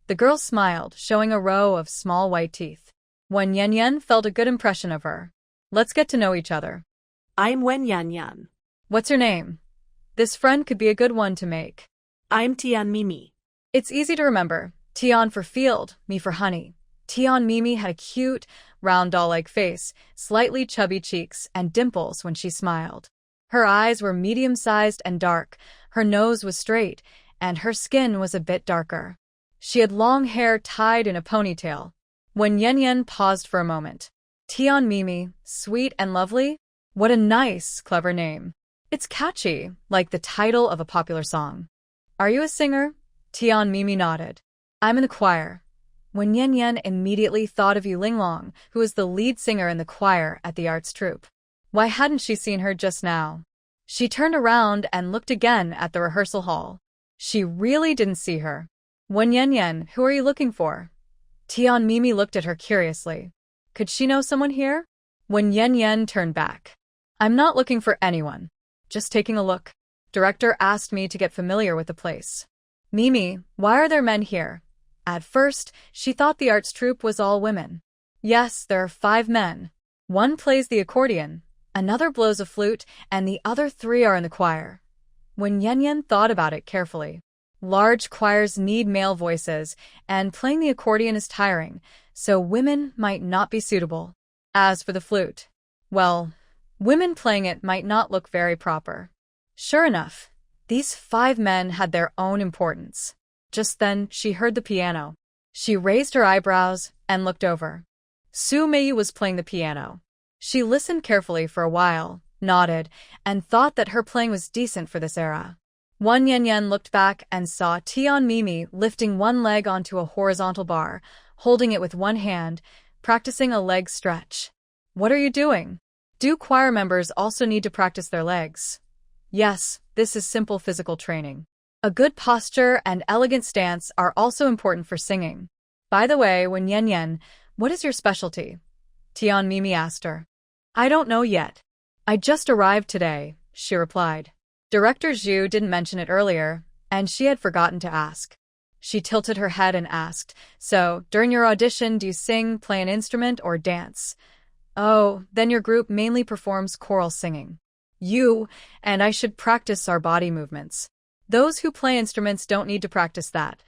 A: The girl smiled, showing a row of small white teeth. Wen Yanyan felt a good impression of her. Let's get to know each other.
B: I'm Wen Yanyan.
A: What's your name? This friend could be a good one to make.
B: I'm Tian Mimi.
A: It's easy to remember. Tian for field, me for honey. Tian Mimi had a cute, round doll-like face, slightly chubby cheeks, and dimples when she smiled. Her eyes were medium-sized and dark, her nose was straight, and her skin was a bit darker. She had long hair tied in a ponytail. When Yanyan paused for a moment. Tian Mimi, sweet and lovely? What a nice, clever name. It's catchy, like the title of a popular song. Are you a singer? Tian Mimi nodded. I'm in the choir. When Yanyan immediately thought of Yu Linglong, who was the lead singer in the choir at the arts troupe. Why hadn't she seen her just now? She turned around and looked again at the rehearsal hall. She really didn't see her. Wen Yanyan, who are you looking for? Tian Mimi looked at her curiously. Could she know someone here? Wen Yanyan turned back. I'm not looking for anyone. Just taking a look. Director asked me to get familiar with the place. Mimi, why are there men here? At first, she thought the arts troupe was all women. Yes, there are 5 men. One plays the accordion, another blows a flute, and the other 3 are in the choir. When Yanyan thought about it carefully. Large choirs need male voices, and playing the accordion is tiring, so women might not be suitable. As for the flute, well, women playing it might not look very proper. Sure enough, these 5 men had their own importance. Just then, she heard the piano. She raised her eyebrows and looked over. Su Meiyu was playing the piano. She listened carefully for a while, nodded, and thought that her playing was decent for this era. Wen Yanyan looked back and saw Tian Mimi lifting one leg onto a horizontal bar, holding it with one hand, practicing a leg stretch. What are you doing? Do choir members also need to practice their legs? Yes, this is simple physical training. A good posture and elegant stance are also important for singing. By the way, Wen Yanyan, what is your specialty? Tian Mimi asked her. I don't know yet. I just arrived today, she replied. Director Zhu didn't mention it earlier, and she had forgotten to ask. She tilted her head and asked, so, during your audition, do you sing, play an instrument, or dance? Oh, then your group mainly performs choral singing. You and I should practice our body movements. Those who play instruments don't need to practice that.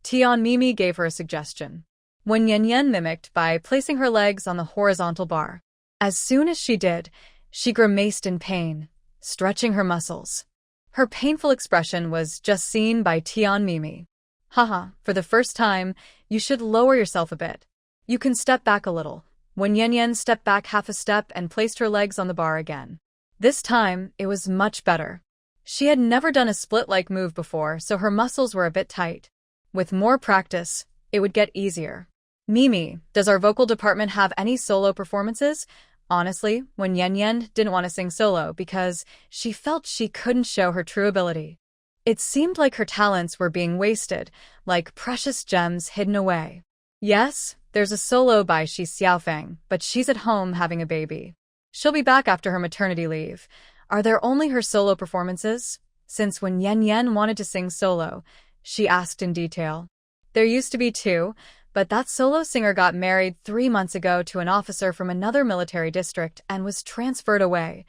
A: Tian Mimi gave her a suggestion. Wen Yanyan mimicked by placing her legs on the horizontal bar. As soon as she did, she grimaced in pain, stretching her muscles. Her painful expression was just seen by Tian Mimi. Haha, for the first time, you should lower yourself a bit. You can step back a little. Wen Yanyan stepped back half a step and placed her legs on the bar again. This time, it was much better. She had never done a split-like move before, so her muscles were a bit tight. With more practice, it would get easier. Mimi, does our vocal department have any solo performances? Honestly, Wen Yanyan didn't want to sing solo because she felt she couldn't show her true ability. It seemed like her talents were being wasted, like precious gems hidden away. Yes, there's a solo by Shi Xiaofeng, but she's at home having a baby. She'll be back after her maternity leave. Are there only her solo performances? Since Wen Yanyan wanted to sing solo, she asked in detail. There used to be 2, but that solo singer got married 3 months ago to an officer from another military district and was transferred away.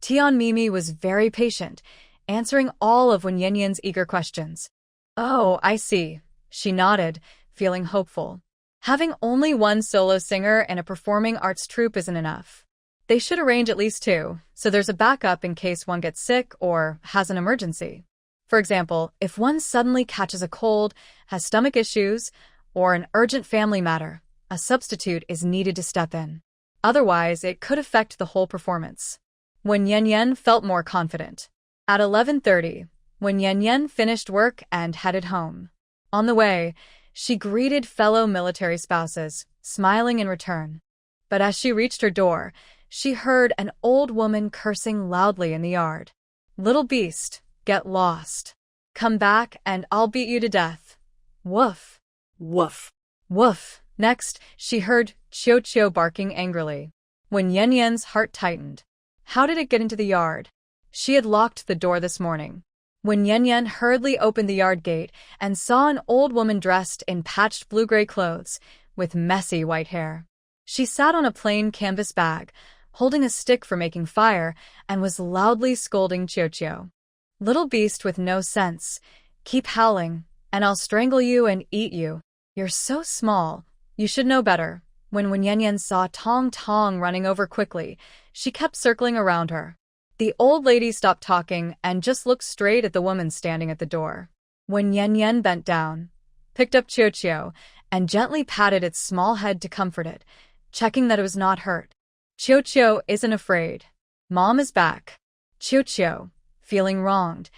A: Tian Mimi was very patient, answering all of Wen Yanyan's eager questions. Oh, I see. She nodded, feeling hopeful. Having only one solo singer in a performing arts troupe isn't enough. They should arrange at least 2, so there's a backup in case one gets sick or has an emergency. For example, if one suddenly catches a cold, has stomach issues, or an urgent family matter, a substitute is needed to step in. Otherwise, it could affect the whole performance. Wen Yanyan felt more confident. At 11:30, Wen Yanyan finished work and headed home. On the way, she greeted fellow military spouses, smiling in return. But as she reached her door, she heard an old woman cursing loudly in the yard. "Little beast, get lost. Come back and I'll beat you to death. Woof."
B: Woof.
A: Woof. Next, she heard Chio barking angrily. When Yen Yen's heart tightened. How did it get into the yard? She had locked the door this morning. When Yen Yen hurriedly opened the yard gate and saw an old woman dressed in patched blue-gray clothes with messy white hair. She sat on a plain canvas bag, holding a stick for making fire, and was loudly scolding Chio. "Little beast with no sense, keep howling, and I'll strangle you and eat you. You're so small, you should know better." When Yen Yen saw Tong Tong running over quickly, she kept circling around her. The old lady stopped talking and just looked straight at the woman standing at the door. When Yen Yen bent down, picked up Chio, and gently patted its small head to comfort it, checking that it was not hurt. Chio isn't afraid. Mom is back. Chio, feeling wronged,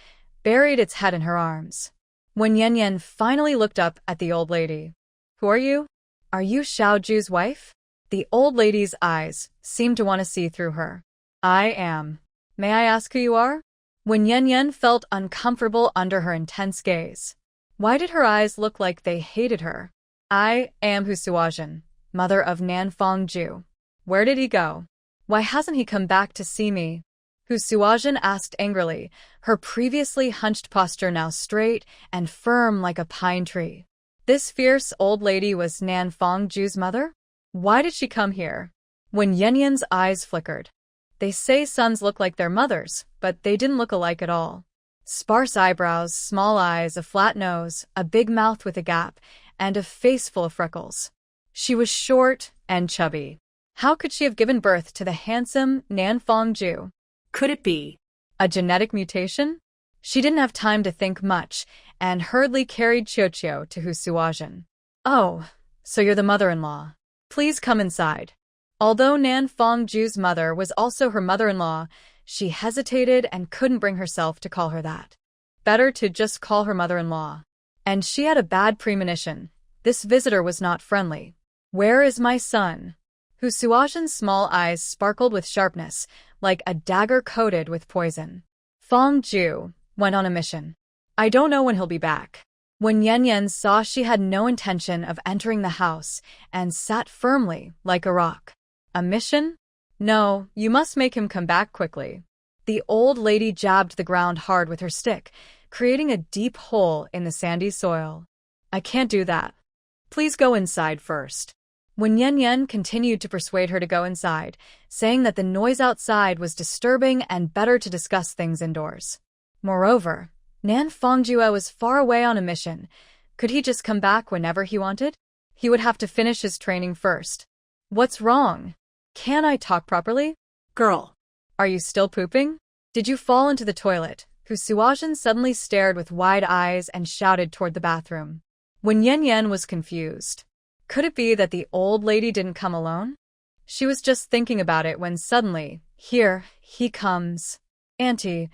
A: buried its head in her arms. When Yen Yen finally looked up at the old lady. "Who are you? Are you Xiaoju's wife?" The old lady's eyes seemed to want to see through her. "I am. May I ask who you are?" When Yen Yen felt uncomfortable under her intense gaze. Why did her eyes look like they hated her? "I am Hu Suajin, mother of Nanfangju. Where did he go? Why hasn't he come back to see me?" Hu Suajin asked angrily, her previously hunched posture now straight and firm like a pine tree. This fierce old lady was Nanfangju's mother? Why did she come here? When Yen Yen's eyes flickered. They say sons look like their mothers, but they didn't look alike at all. Sparse eyebrows, small eyes, a flat nose, a big mouth with a gap, and a face full of freckles. She was short and chubby. How could she have given birth to the handsome Nanfangju?
B: Could it be
A: a genetic mutation? She didn't have time to think much, and hurriedly carried Chio to Hu Suajin. "Oh, so you're the mother-in-law. Please come inside." Although Nanfangju's mother was also her mother-in-law, she hesitated and couldn't bring herself to call her that. Better to just call her mother-in-law. And she had a bad premonition. This visitor was not friendly. "Where is my son?" Hu Suajin's small eyes sparkled with sharpness, like a dagger coated with poison. "Fangju went on a mission. I don't know when he'll be back." When Yen Yen saw she had no intention of entering the house and sat firmly like a rock. "A mission? No, you must make him come back quickly." The old lady jabbed the ground hard with her stick, creating a deep hole in the sandy soil. "I can't do that. Please go inside first." When Yen Yen continued to persuade her to go inside, saying that the noise outside was disturbing and better to discuss things indoors. Moreover, Nanfangju was far away on a mission. Could he just come back whenever he wanted? He would have to finish his training first. "What's wrong? Can I talk properly?"
B: girl?
A: "Are you still pooping? Did you fall into the toilet?" Hu Suajin suddenly stared with wide eyes and shouted toward the bathroom. When Yen Yen was confused. Could it be that the old lady didn't come alone? She was just thinking about it when suddenly, "Here he comes. Auntie,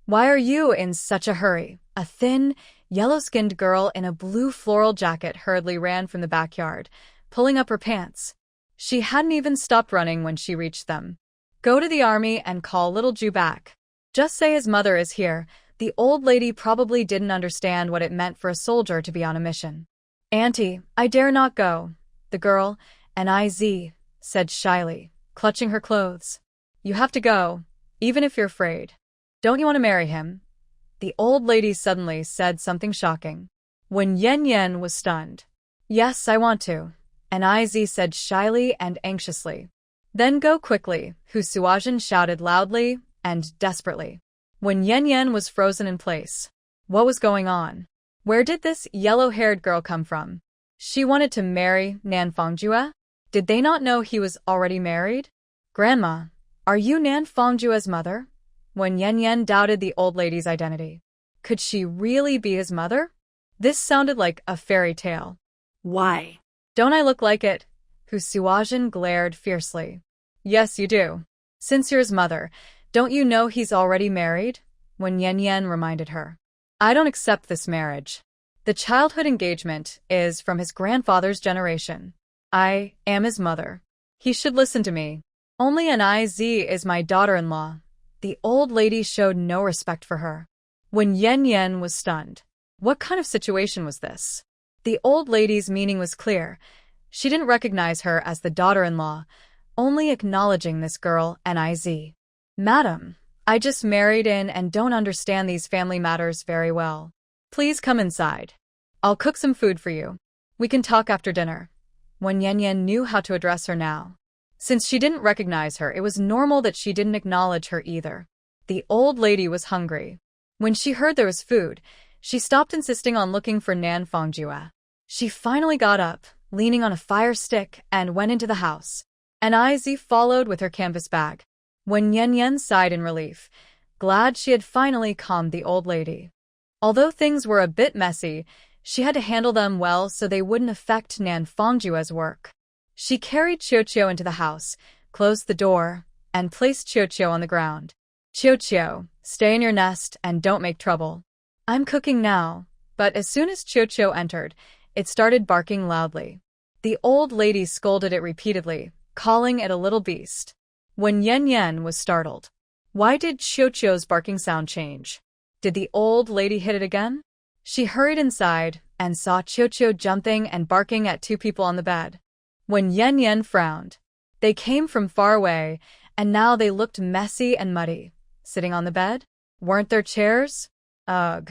A: why are you in such a hurry?" A thin, yellow-skinned girl in a blue floral jacket hurriedly ran from the backyard, pulling up her pants. She hadn't even stopped running when she reached them. "Go to the army and call little Ju back. Just say his mother is here." The old lady probably didn't understand what it meant for a soldier to be on a mission. "Auntie, I dare not go," the girl, Niz, said shyly, clutching her clothes. "You have to go, even if you're afraid. Don't you want to marry him?" The old lady suddenly said something shocking. When Yen Yen was stunned. "Yes, I want to," Niz said shyly and anxiously. "Then go quickly," Hu Suajin shouted loudly and desperately. When Yen Yen was frozen in place. What was going on? Where did this yellow-haired girl come from? She wanted to marry Nanfangju? Did they not know he was already married? "Grandma, are you Nanfangju's mother?" When Yen Yen doubted the old lady's identity. Could she really be his mother? This sounded like a fairy tale.
B: Why?
A: Don't I look like it? Hu Suajin glared fiercely. Yes, you do. Since you're his mother, don't you know he's already married? When Yen Yen reminded her. I don't accept this marriage. The childhood engagement is from his grandfather's generation. I am his mother. He should listen to me. Only an Iz is my daughter-in-law. The old lady showed no respect for her. When Yen Yen was stunned. What kind of situation was this? The old lady's meaning was clear. She didn't recognize her as the daughter-in-law, only acknowledging this girl an Iz. Madam, I just married in and don't understand these family matters very well. Please come inside. I'll cook some food for you. We can talk after dinner. When Yen Yen knew how to address her now. Since she didn't recognize her, it was normal that she didn't acknowledge her either. The old lady was hungry. When she heard there was food, she stopped insisting on looking for Nan Fongjue. She finally got up, leaning on a fire stick, and went into the house. An Iz followed with her canvas bag. When Yen Yen sighed in relief, glad she had finally calmed the old lady. Although things were a bit messy, she had to handle them well so they wouldn't affect Nan Fongjue's work. She carried Qiuqiu into the house, closed the door, and placed Qiuqiu on the ground. Qiuqiu, stay in your nest and don't make trouble. I'm cooking now, but as soon as Qiuqiu entered, it started barking loudly. The old lady scolded it repeatedly, calling it a little beast. When Yen Yen was startled. Why did Qiuqiu's barking sound change? Did the old lady hit it again? She hurried inside and saw Qiuqiu jumping and barking at two people on the bed. When Yen Yen frowned. They came from far away, and now they looked messy and muddy. Sitting on the bed? Weren't there chairs? Ugh.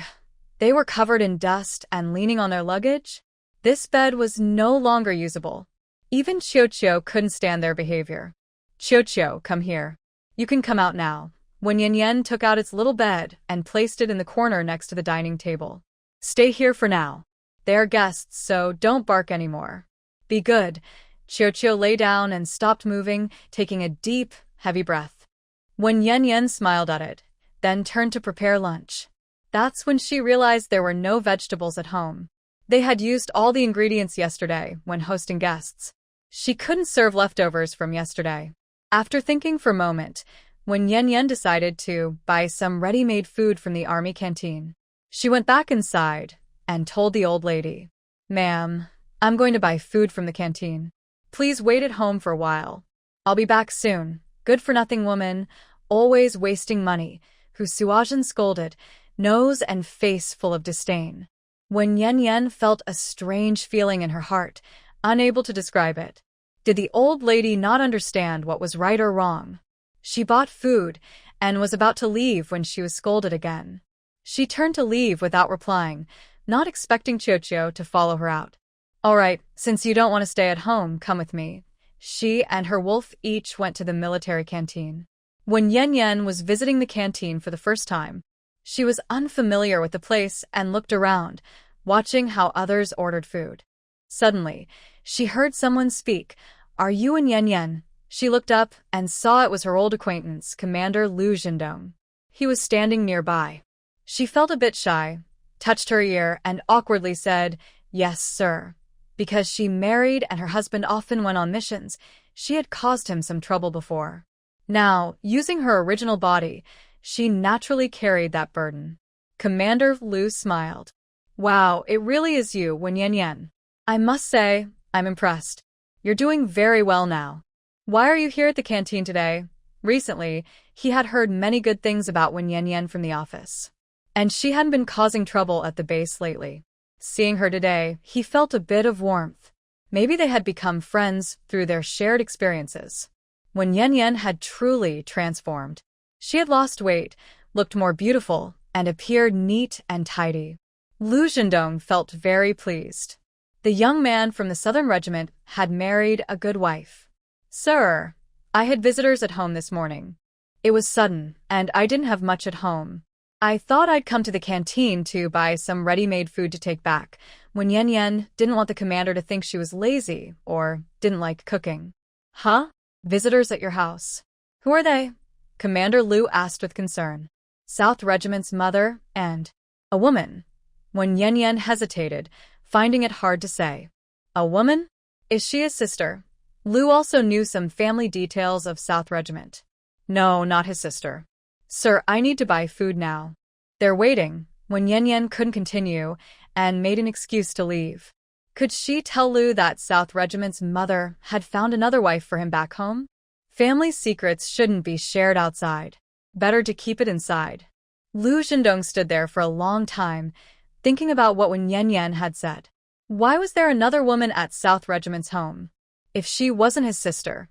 A: They were covered in dust and leaning on their luggage? This bed was no longer usable. Even Qiuqiu couldn't stand their behavior. Qiuqiu, come here. You can come out now. When Yen Yen took out its little bed and placed it in the corner next to the dining table. Stay here for now. They are guests, so don't bark anymore. Be good. Qiuqiu lay down and stopped moving, taking a deep, heavy breath. When Yen Yen smiled at it, then turned to prepare lunch. That's when she realized there were no vegetables at home. They had used all the ingredients yesterday when hosting guests. She couldn't serve leftovers from yesterday. After thinking for a moment, when Yen Yen decided to buy some ready-made food from the army canteen, she went back inside and told the old lady, "Ma'am, I'm going to buy food from the canteen. Please wait at home for a while. I'll be back soon. Good-for-nothing woman, always wasting money," who Suajin scolded, nose and face full of disdain. When Yen Yen felt a strange feeling in her heart, unable to describe it. Did the old lady not understand what was right or wrong? She bought food and was about to leave when she was scolded again. She turned to leave without replying, not expecting Qiuqiu to follow her out. "All right, since you don't want to stay at home, come with me." She and her wolf each went to the military canteen. When Yen Yen was visiting the canteen for the first time, she was unfamiliar with the place and looked around, watching how others ordered food. Suddenly, she heard someone speak, "Are you in Yen Yen?" She looked up and saw it was her old acquaintance, Commander Lu Jindong. He was standing nearby. She felt a bit shy, touched her ear, and awkwardly said, "Yes, sir." Because she married and her husband often went on missions, she had caused him some trouble before. Now, using her original body, she naturally carried that burden. Commander Lu smiled. "Wow, it really is you, Wen Yen Yen. I must say, I'm impressed. You're doing very well now. Why are you here at the canteen today?" Recently, he had heard many good things about Wen Yen Yen from the office. And she hadn't been causing trouble at the base lately. Seeing her today, he felt a bit of warmth. Maybe they had become friends through their shared experiences. When Yen Yen had truly transformed. She had lost weight, looked more beautiful, and appeared neat and tidy. Lu Jindong felt very pleased. The young man from the Southern Regiment had married a good wife. "Sir, I had visitors at home this morning. It was sudden, and I didn't have much at home. I thought I'd come to the canteen to buy some ready-made food to take back," when Yen Yen didn't want the commander to think she was lazy or didn't like cooking. "Huh? Visitors at your house? Who are they?" Commander Lu asked with concern. "South Regiment's mother and a woman." When Yen Yen hesitated, finding it hard to say. "A woman? Is she his sister?" Lu also knew some family details of South Regiment. "No, not his sister." "Sir, I need to buy food now." "They're waiting," when Yen Yen couldn't continue and made an excuse to leave. Could she tell Lu that South Regiment's mother had found another wife for him back home? Family secrets shouldn't be shared outside. Better to keep it inside. Lu Zhendong stood there for a long time, thinking about what Wen Yanyan had said. Why was there another woman at South Regiment's home? If she wasn't his sister,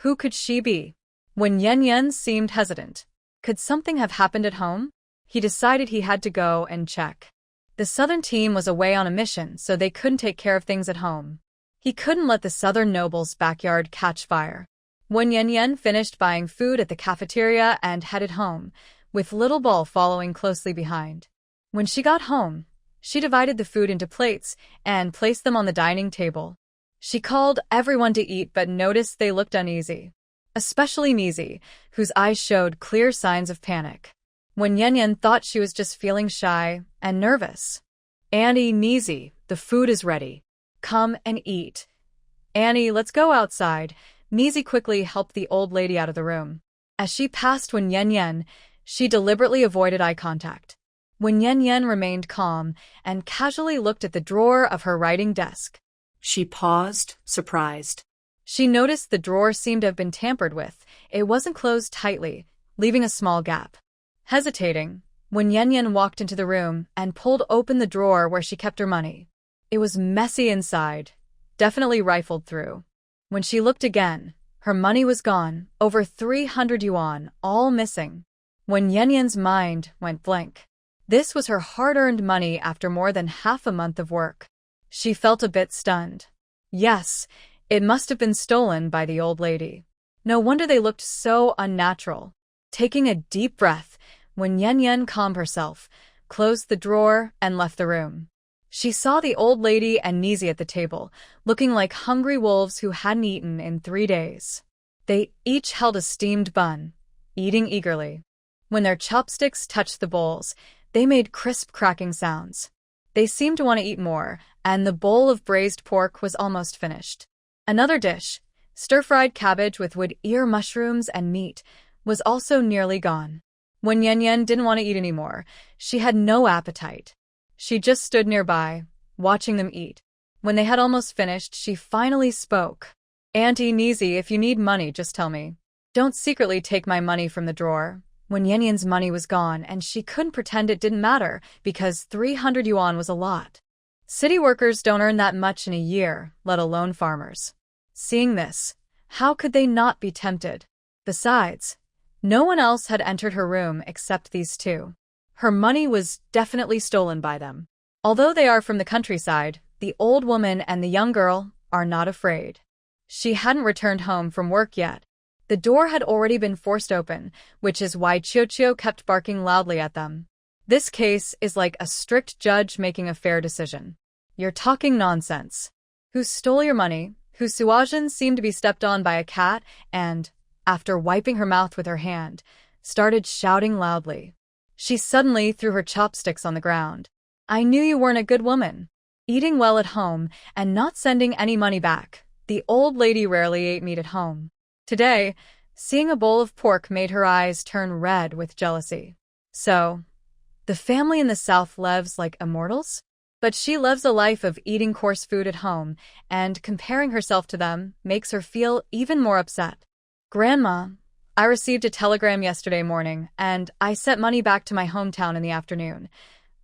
A: who could she be? Wen Yanyan seemed hesitant. Could something have happened at home? He decided he had to go and check. The southern team was away on a mission, so they couldn't take care of things at home. He couldn't let the southern noble's backyard catch fire. Wen Yanyan finished buying food at the cafeteria and headed home, with Little Ball following closely behind. When she got home, she divided the food into plates and placed them on the dining table. She called everyone to eat but noticed they looked uneasy. Especially Mizi, whose eyes showed clear signs of panic. Wen Yanyan thought she was just feeling shy and nervous. "Annie, Mizi, the food is ready. Come and eat." "Annie, let's go outside." Mizi quickly helped the old lady out of the room. As she passed Wen Yanyan, she deliberately avoided eye contact. Wen Yanyan remained calm and casually looked at the drawer of her writing desk.
B: She paused, surprised.
A: She noticed the drawer seemed to have been tampered with. It wasn't closed tightly, leaving a small gap. Hesitating, Wen Yanyan walked into the room and pulled open the drawer where she kept her money. It was messy inside, definitely rifled through. When she looked again, her money was gone, over 300 yuan, all missing. Wen Yanyan's mind went blank. This was her hard-earned money after more than half a month of work. She felt a bit stunned. Yes, it must have been stolen by the old lady. No wonder they looked so unnatural. Taking a deep breath, Wen Yanyan calmed herself, closed the drawer, and left the room. She saw the old lady and Mizi at the table, looking like hungry wolves who hadn't eaten in 3 days. They each held a steamed bun, eating eagerly. When their chopsticks touched the bowls, they made crisp cracking sounds. They seemed to want to eat more, and the bowl of braised pork was almost finished. Another dish, stir-fried cabbage with wood ear mushrooms and meat, was also nearly gone. When Yanyan didn't want to eat anymore, she had no appetite. She just stood nearby, watching them eat. When they had almost finished, she finally spoke. "Auntie Mizi, if you need money, just tell me. Don't secretly take my money from the drawer." When Yanyan's money was gone, and she couldn't pretend it didn't matter, because 300 yuan was a lot. City workers don't earn that much in a year, let alone farmers. Seeing this, how could they not be tempted? Besides, no one else had entered her room except these two. Her money was definitely stolen by them. Although they are from the countryside, the old woman and the young girl are not afraid. She hadn't returned home from work yet. The door had already been forced open, which is why Chio kept barking loudly at them. This case is like a strict judge making a fair decision. "You're talking nonsense. Who stole your money?" Hu Suajin seemed to be stepped on by a cat and, after wiping her mouth with her hand, started shouting loudly. She suddenly threw her chopsticks on the ground. "I knew you weren't a good woman. Eating well at home and not sending any money back. The old lady rarely ate meat at home. Today, seeing a bowl of pork made her eyes turn red with jealousy. So, the family in the south lives like immortals? But she lives a life of eating coarse food at home, and comparing herself to them makes her feel even more upset. Grandma, I received a telegram yesterday morning, and I sent money back to my hometown in the afternoon."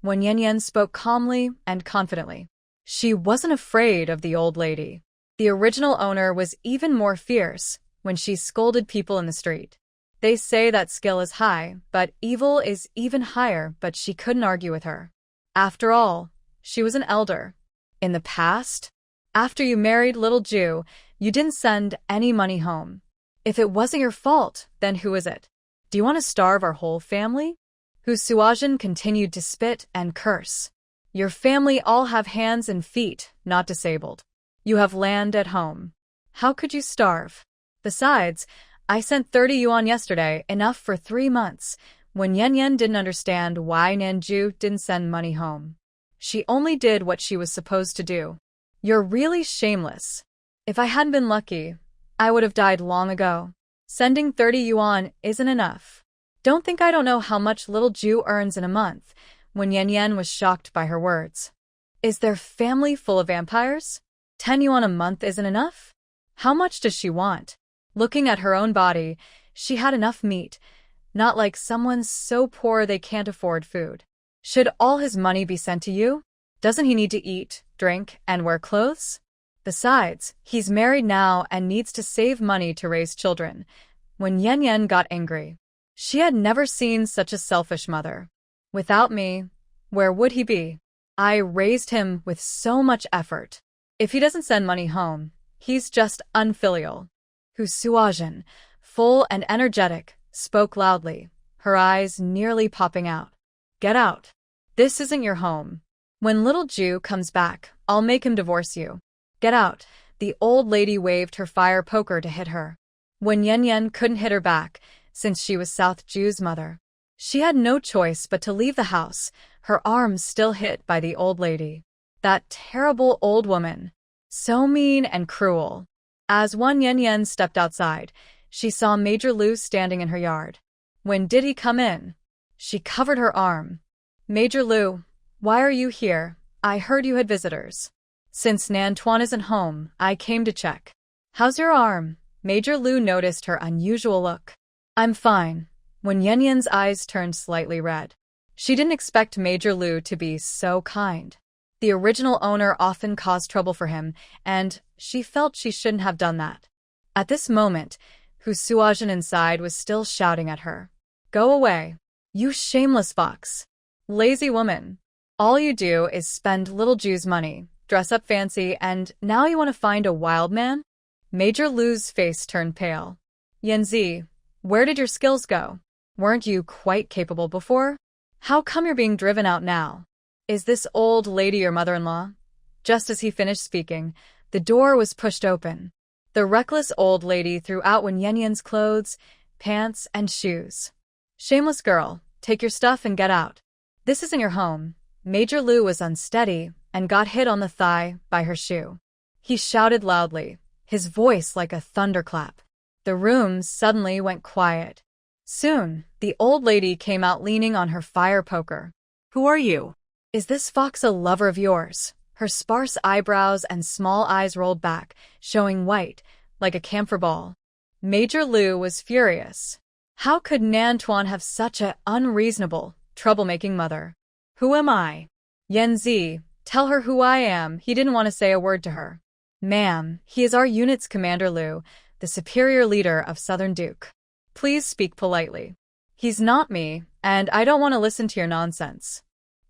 A: When Yanyan spoke calmly and confidently. She wasn't afraid of the old lady. The original owner was even more fierce when she scolded people in the street. They say that skill is high, but evil is even higher, but she couldn't argue with her. After all, she was an elder. In the past, after you married little Jew, you didn't send any money home. If it wasn't your fault, then who is it? Do you want to starve our whole family? Hu Suajin continued to spit and curse. Your family all have hands and feet, not disabled. You have land at home. How could you starve? Besides, I sent 30 yuan yesterday, enough for 3 months. When Yanyan didn't understand why Nanju didn't send money home. She only did what she was supposed to do. You're really shameless. If I hadn't been lucky, I would have died long ago. Sending 30 yuan isn't enough. Don't think I don't know how much little Jew earns in a month. When Yanyan was shocked by her words. Is their family full of vampires? 10 yuan a month isn't enough? How much does she want? Looking at her own body, she had enough meat, not like someone so poor they can't afford food. Should all his money be sent to you? Doesn't he need to eat, drink, and wear clothes? Besides, he's married now and needs to save money to raise children. When Yan Yan got angry, she had never seen such a selfish mother. Without me, where would he be? I raised him with so much effort. If he doesn't send money home, he's just unfilial. Hu Suajin, full and energetic, spoke loudly, her eyes nearly popping out. Get out. This isn't your home. When little Jew comes back, I'll make him divorce you. Get out. The old lady waved her fire poker to hit her. When Yan Yan couldn't hit her back, since she was South Jew's mother, she had no choice but to leave the house, her arms still hit by the old lady. That terrible old woman. So mean and cruel. As Yan Yan stepped outside, she saw Major Lu standing in her yard. When did he come in? She covered her arm. Major Lu, why are you here? I heard you had visitors. Since Nantuan isn't home, I came to check. How's your arm? Major Lu noticed her unusual look. I'm fine. When Yan Yan's eyes turned slightly red. She didn't expect Major Lu to be so kind. The original owner often caused trouble for him, and she felt she shouldn't have done that. At this moment, Hu Suajin inside was still shouting at her. Go away. You shameless fox. Lazy woman. All you do is spend little Jew's money, dress up fancy, and now you want to find a wild man? Major Lu's face turned pale. Yanzi, where did your skills go? Weren't you quite capable before? How come you're being driven out now? Is this old lady your mother-in-law? Just as he finished speaking, the door was pushed open. The reckless old lady threw out Yan Yan's clothes, pants, and shoes. Shameless girl, take your stuff and get out. This isn't your home. Major Lu was unsteady and got hit on the thigh by her shoe. He shouted loudly, his voice like a thunderclap. The room suddenly went quiet. Soon, the old lady came out leaning on her fire poker.
B: Who are you?
A: Is this fox a lover of yours? Her sparse eyebrows and small eyes rolled back, showing white, like a camphor ball. Major Lu was furious. How could Nantuan have such a unreasonable, troublemaking mother? Who am I? Yanzi, tell her who I am. He didn't want to say a word to her. Ma'am, he is our unit's Commander Lu, the superior leader of Southern Duke. Please speak politely. He's not me, and I don't want to listen to your nonsense.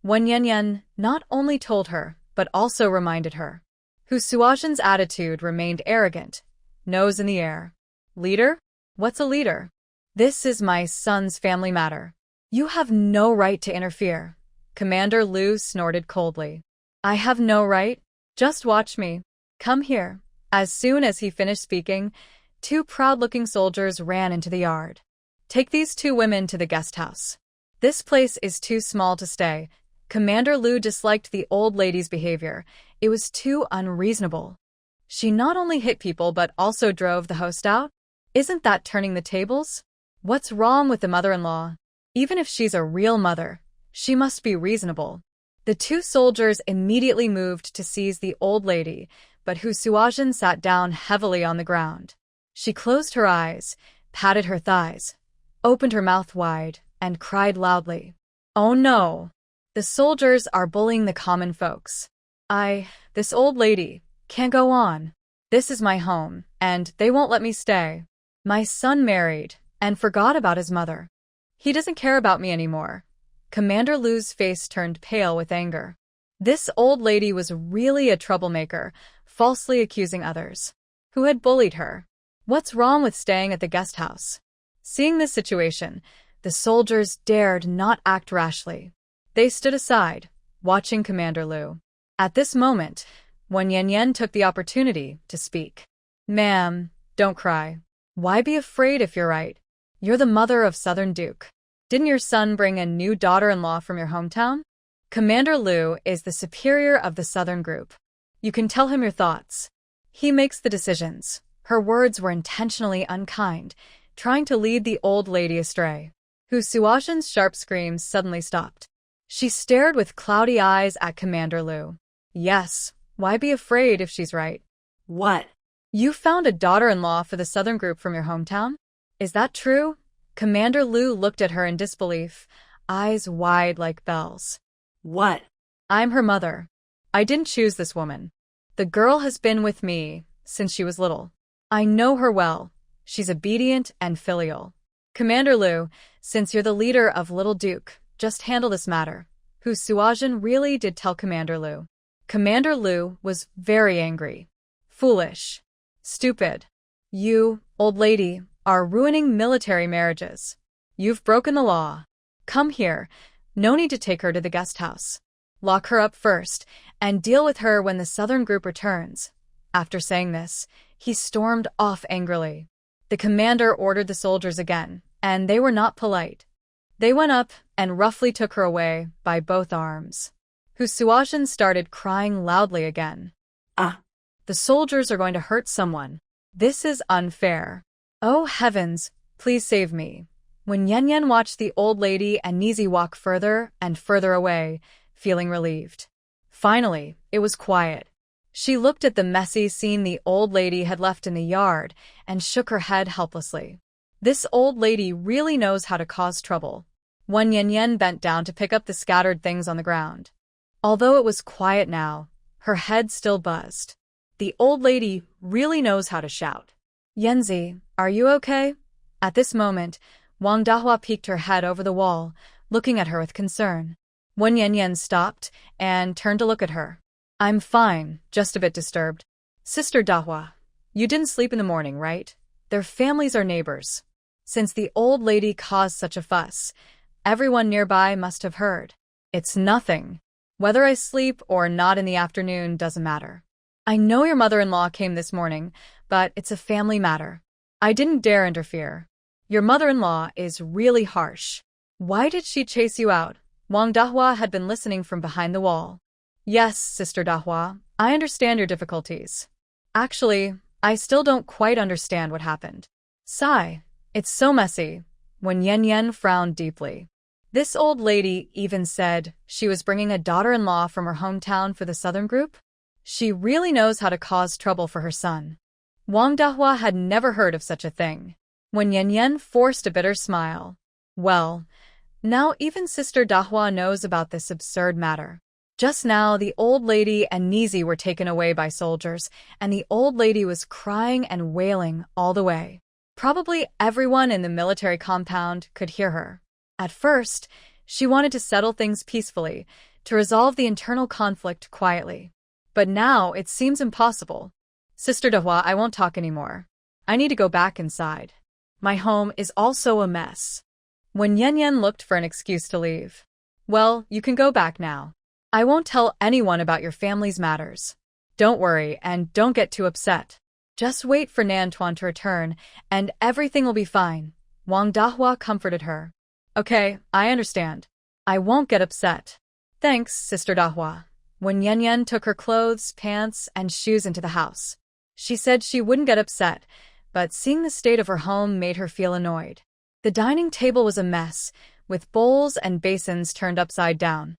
A: Wen Yan not only told her, but also reminded her. Hu Suajin's attitude remained arrogant, nose in the air. Leader? What's a leader? This is my son's family matter. You have no right to interfere. Commander Lu snorted coldly. I have no right? Just watch me. Come here. As soon as he finished speaking, two proud-looking soldiers ran into the yard. Take these two women to the guest house. This place is too small to stay. Commander Lu disliked the old lady's behavior. It was too unreasonable. She not only hit people but also drove the host out? Isn't that turning the tables? What's wrong with the mother-in-law? Even if she's a real mother, she must be reasonable. The two soldiers immediately moved to seize the old lady, but Hu Suajin sat down heavily on the ground. She closed her eyes, patted her thighs, opened her mouth wide, and cried loudly. Oh no! The soldiers are bullying the common folks. This old lady, can't go on. This is my home, and they won't let me stay. My son married, and forgot about his mother. He doesn't care about me anymore. Commander Lu's face turned pale with anger. This old lady was really a troublemaker, falsely accusing others. Who had bullied her? What's wrong with staying at the guest house? Seeing this situation, the soldiers dared not act rashly. They stood aside, watching Commander Lu. At this moment, Wen Yan took the opportunity to speak. Ma'am, don't cry. Why be afraid if you're right? You're the mother of Southern Duke. Didn't your son bring a new daughter-in-law from your hometown? Commander Lu is the superior of the Southern Group. You can tell him your thoughts. He makes the decisions. Her words were intentionally unkind, trying to lead the old lady astray. Hu Suajin's sharp screams suddenly stopped. She stared with cloudy eyes at Commander Lu. Yes, why be afraid if she's right?
B: What?
A: You found a daughter-in-law for the southern group from your hometown? Is that true? Commander Lu looked at her in disbelief, eyes wide like bells.
B: What?
A: I'm her mother. I didn't choose this woman. The girl has been with me since she was little. I know her well. She's obedient and filial. Commander Lu, since you're the leader of Little Duke, just handle this matter. Hu Suajin really did tell Commander Lu. Commander Lu was very angry. Foolish. Stupid. You, old lady, are ruining military marriages. You've broken the law. Come here. No need to take her to the guest house. Lock her up first, and deal with her when the southern group returns. After saying this, he stormed off angrily. The commander ordered the soldiers again, and they were not polite. They went up and roughly took her away by both arms. Hu Suajin started crying loudly again.
B: Ah.
A: The soldiers are going to hurt someone. This is unfair. Oh heavens, please save me. When Yan Yan watched the old lady and Nizi walk further and further away, feeling relieved. Finally, it was quiet. She looked at the messy scene the old lady had left in the yard and shook her head helplessly. This old lady really knows how to cause trouble. Wan Yan Yan bent down to pick up the scattered things on the ground. Although it was quiet now, her head still buzzed. The old lady really knows how to shout. Yanzi, are you okay? At this moment, Wang Dahua peeked her head over the wall, looking at her with concern. Wan Yan Yan stopped and turned to look at her. I'm fine, just a bit disturbed. Sister Dahua, you didn't sleep in the morning, right? Their families are neighbors. Since the old lady caused such a fuss, everyone nearby must have heard. It's nothing. Whether I sleep or not in the afternoon doesn't matter. I know your mother-in-law came this morning, but it's a family matter. I didn't dare interfere. Your mother-in-law is really harsh. Why did she chase you out? Wang Dahua had been listening from behind the wall. Yes, Sister Dahua, I understand your difficulties. Actually, I still don't quite understand what happened. Sigh, it's so messy. When Yan Yan frowned deeply. This old lady even said she was bringing a daughter-in-law from her hometown for the southern group? She really knows how to cause trouble for her son. Wang Dahua had never heard of such a thing. When Yan Yan forced a bitter smile. Well, now even Sister Dahua knows about this absurd matter. Just now, the old lady and Nizi were taken away by soldiers, and the old lady was crying and wailing all the way. Probably everyone in the military compound could hear her. At first, she wanted to settle things peacefully, to resolve the internal conflict quietly. But now it seems impossible. Sister Dahua, I won't talk anymore. I need to go back inside. My home is also a mess. When Yan Yan looked for an excuse to leave. Well, you can go back now. I won't tell anyone about your family's matters. Don't worry and don't get too upset. Just wait for Nantuan to return and everything will be fine. Wang Dahua comforted her. Okay, I understand. I won't get upset. Thanks, Sister Dahua. When Yan Yan took her clothes, pants, and shoes into the house, she said she wouldn't get upset, but seeing the state of her home made her feel annoyed. The dining table was a mess, with bowls and basins turned upside down.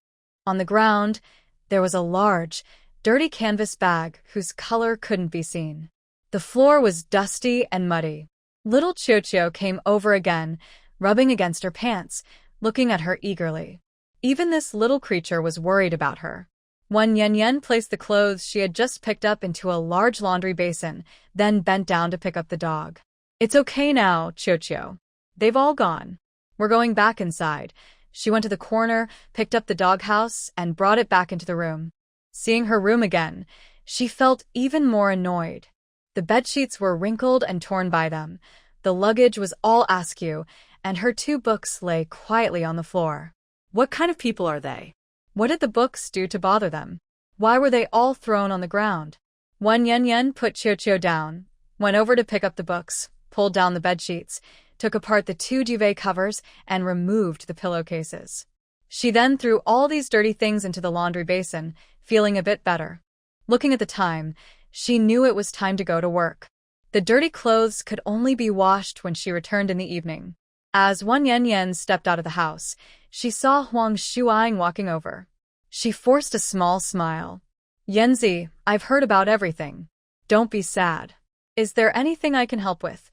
A: On the ground, there was a large, dirty canvas bag whose color couldn't be seen. The floor was dusty and muddy. Little Chio came over again, rubbing against her pants, looking at her eagerly. Even this little creature was worried about her. When Yan Yan placed the clothes she had just picked up into a large laundry basin, then bent down to pick up the dog. It's okay now, Chio. They've all gone. We're going back inside. She went to the corner, picked up the doghouse, and brought it back into the room. Seeing her room again, she felt even more annoyed. The bedsheets were wrinkled and torn by them. The luggage was all askew, and her 2 books lay quietly on the floor.
B: What kind of people are they?
A: What did the books do to bother them? Why were they all thrown on the ground? Wan Yan Yan put Chio down, went over to pick up the books, pulled down the bedsheets, took apart the 2 duvet covers, and removed the pillowcases. She then threw all these dirty things into the laundry basin, feeling a bit better. Looking at the time, she knew it was time to go to work. The dirty clothes could only be washed when she returned in the evening. As Wan Yan Yan stepped out of the house, she saw Huang Shuang walking over. She forced a small smile. Yenzi, I've heard about everything. Don't be sad. Is there anything I can help with?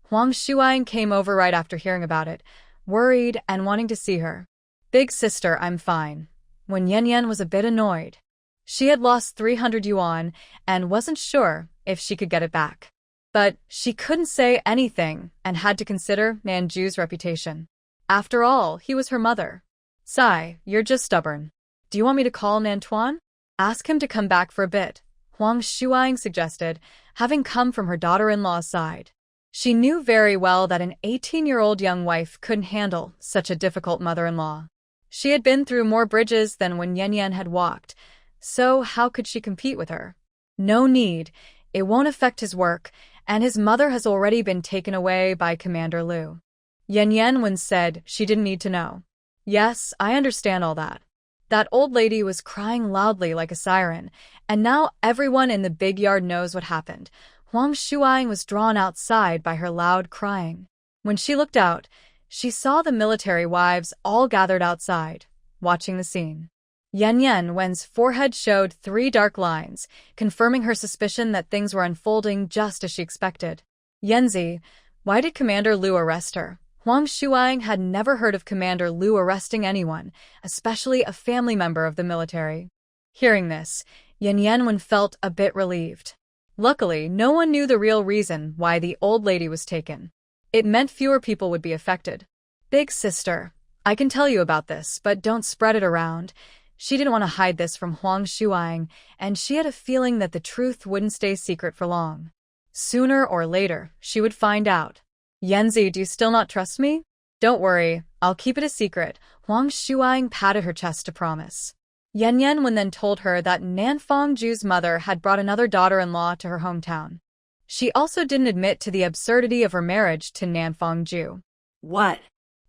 A: Huang Shuang came over right after hearing about it, worried and wanting to see her. Big sister, I'm fine. When Yan Yan was a bit annoyed. She had lost 300 yuan and wasn't sure if she could get it back. But she couldn't say anything and had to consider Nanju's reputation. After all, he was her mother. Sai, you're just stubborn. Do you want me to call Nantuan? Ask him to come back for a bit, Huang Shuang suggested, having come from her daughter-in-law's side. She knew very well that an 18-year-old young wife couldn't handle such a difficult mother-in-law. She had been through more bridges than when Yan Yan had walked, so how could she compete with her? No need, it won't affect his work, and his mother has already been taken away by Commander Liu. Yan Yan said she didn't need to know. Yes, I understand all that. That old lady was crying loudly like a siren, and now everyone in the big yard knows what happened. Huang Shuang was drawn outside by her loud crying. When she looked out, she saw the military wives all gathered outside, watching the scene. Yan Yan's forehead showed 3 dark lines, confirming her suspicion that things were unfolding just as she expected. Yenzi, why did Commander Liu arrest her? Huang Shuang had never heard of Commander Liu arresting anyone, especially a family member of the military. Hearing this, Yan Yan felt a bit relieved. Luckily, no one knew the real reason why the old lady was taken. It meant fewer people would be affected. Big sister, I can tell you about this, but don't spread it around. She didn't want to hide this from Huang Shuang, and she had a feeling that the truth wouldn't stay secret for long. Sooner or later, she would find out. Yenzi, do you still not trust me? Don't worry, I'll keep it a secret. Huang Shuang patted her chest to promise. Yan then told her that Nanfangju's mother had brought another daughter-in-law to her hometown. She also didn't admit to the absurdity of her marriage to Nanfangju.
B: What?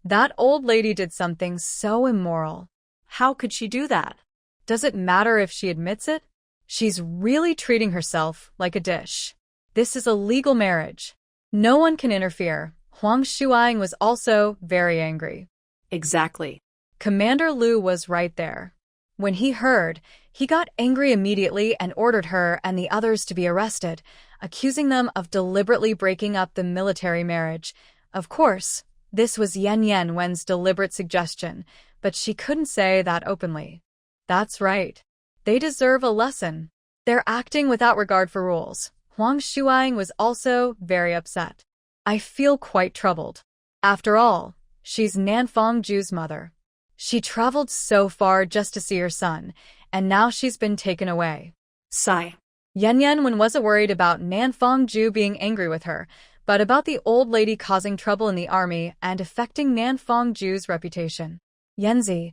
A: That old lady did something so immoral.
B: How could she do that?
A: Does it matter if she admits it? She's really treating herself like a dish. This is a legal marriage. No one can interfere. Huang Shuang was also very angry.
B: Exactly.
A: Commander Liu was right there. When he heard, he got angry immediately and ordered her and the others to be arrested, accusing them of deliberately breaking up the military marriage. Of course, this was Yan Yan's deliberate suggestion, but she couldn't say that openly. That's right. They deserve a lesson. They're acting without regard for rules. Huang Shuang was also very upset. I feel quite troubled. After all, she's Nanfangju's mother. She traveled so far just to see her son, and now she's been taken away.
B: Sigh.
A: Yan wasn't worried about Nanfangju being angry with her, but about the old lady causing trouble in the army and affecting Nanfangju's reputation. Yenzi,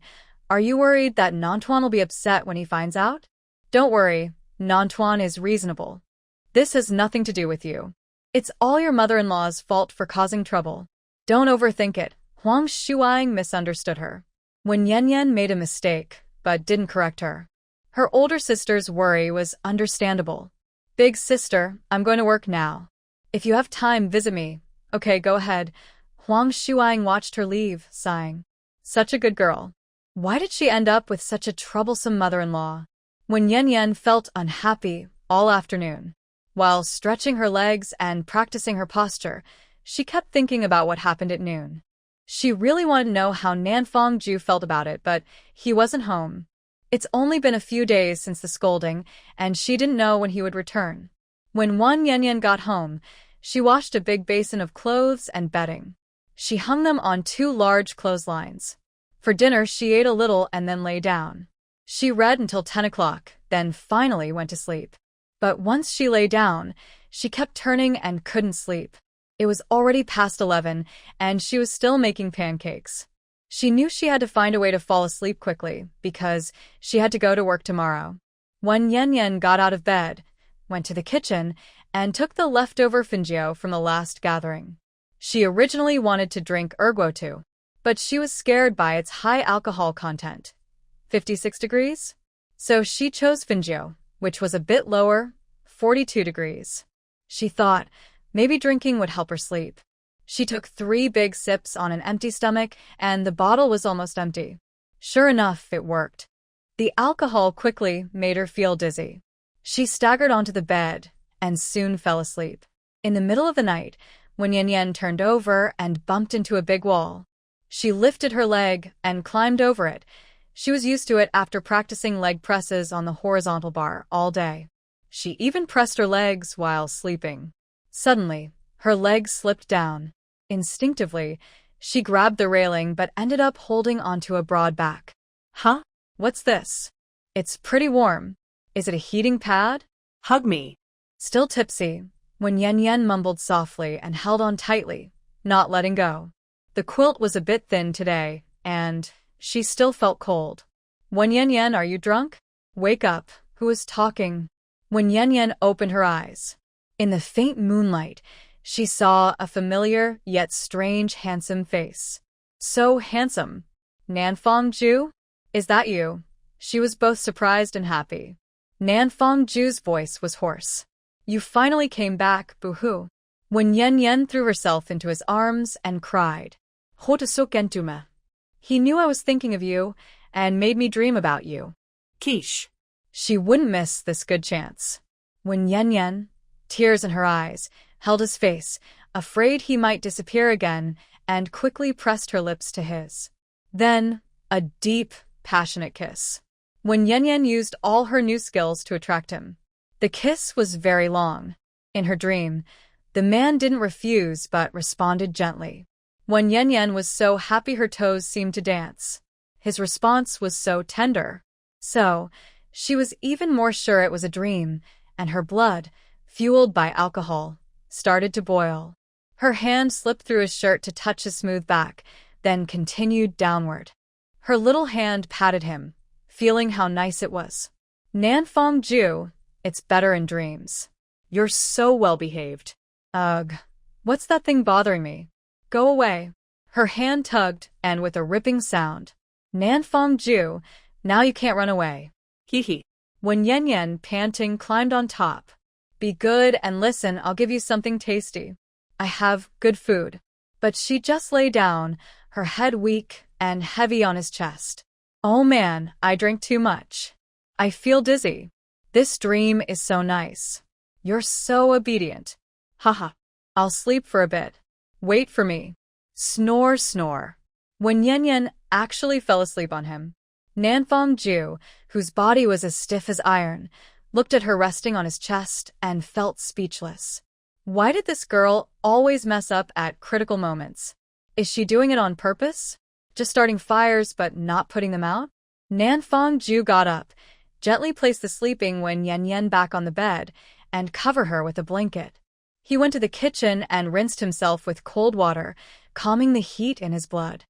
A: are you worried that Nantuan will be upset when he finds out? Don't worry, Nantuan is reasonable. This has nothing to do with you. It's all your mother-in-law's fault for causing trouble. Don't overthink it. Huang Shuang misunderstood her. When Yan made a mistake, but didn't correct her. Her older sister's worry was understandable. Big sister, I'm going to work now. If you have time, visit me. Okay, go ahead. Huang Shuang watched her leave, sighing. Such a good girl. Why did she end up with such a troublesome mother-in-law? When Yan felt unhappy all afternoon. While stretching her legs and practicing her posture, she kept thinking about what happened at noon. She really wanted to know how Nanfangju felt about it, but he wasn't home. It's only been a few days since the scolding, and she didn't know when he would return. When Yan got home, she washed a big basin of clothes and bedding. She hung them on 2 large clotheslines. For dinner, she ate a little and then lay down. She read until 10 o'clock, then finally went to sleep. But once she lay down, she kept turning and couldn't sleep. It was already past 11, and she was still making pancakes. She knew she had to find a way to fall asleep quickly, because she had to go to work tomorrow. When Yan got out of bed, went to the kitchen, and took the leftover fingio from the last gathering. She originally wanted to drink erguotu, but she was scared by its high alcohol content. 56 degrees? So she chose fingio, which was a bit lower, 42 degrees. She thought maybe drinking would help her sleep. She took 3 big sips on an empty stomach, and the bottle was almost empty. Sure enough, it worked. The alcohol quickly made her feel dizzy. She staggered onto the bed and soon fell asleep. In the middle of the night, when Yan Yan turned over and bumped into a big wall, she lifted her leg and climbed over it. She was used to it after practicing leg presses on the horizontal bar all day. She even pressed her legs while sleeping. Suddenly, her legs slipped down. Instinctively, she grabbed the railing but ended up holding onto a broad back.
B: Huh?
A: What's this? It's pretty warm. Is it a heating pad?
B: Hug me.
A: Still tipsy, when Yan Yan mumbled softly and held on tightly, not letting go. The quilt was a bit thin today, and she still felt cold. When Yan Yan, are you drunk? Wake up, who is talking? When Yan Yan opened her eyes, in the faint moonlight, she saw a familiar yet strange handsome face. So handsome. Nanfong Ju? Is that you? She was both surprised and happy. Nanfong Ju's voice was hoarse. You finally came back, boo-hoo. When Yan Yan threw herself into his arms and cried, Hotasokentuma. He knew I was thinking of you and made me dream about you.
B: Quiche.
A: She wouldn't miss this good chance. When Yan Yan, tears in her eyes, held his face, afraid he might disappear again, and quickly pressed her lips to his. Then, a deep, passionate kiss. When Yan Yan used all her new skills to attract him. The kiss was very long. In her dream, the man didn't refuse but responded gently. When Yan Yan was so happy her toes seemed to dance. His response was so tender. So, she was even more sure it was a dream, and her blood, fueled by alcohol, started to boil. Her hand slipped through his shirt to touch his smooth back, then continued downward. Her little hand patted him, feeling how nice it was. Nanfong Ju, it's better in dreams. You're so well-behaved. Ugh, what's that thing bothering me? Go away. Her hand tugged, and with a ripping sound. Nanfong Ju, now you can't run away.
B: Hee.
A: When Yan Yan, panting, climbed on top. Be good and listen, I'll give you something tasty. I have good food. But she just lay down, her head weak and heavy on his chest. Oh man, I drank too much. I feel dizzy. This dream is so nice. You're so obedient. Haha. I'll sleep for a bit. Wait for me. Snore, snore. When Yan Yan actually fell asleep on him, Nanfong Ju, whose body was as stiff as iron, looked at her resting on his chest and felt speechless. Why did this girl always mess up at critical moments? Is she doing it on purpose? Just starting fires but not putting them out? Nanfong Ju got up, gently placed the sleeping when Yan Yan back on the bed, and covered her with a blanket. He went to the kitchen and rinsed himself with cold water, calming the heat in his blood.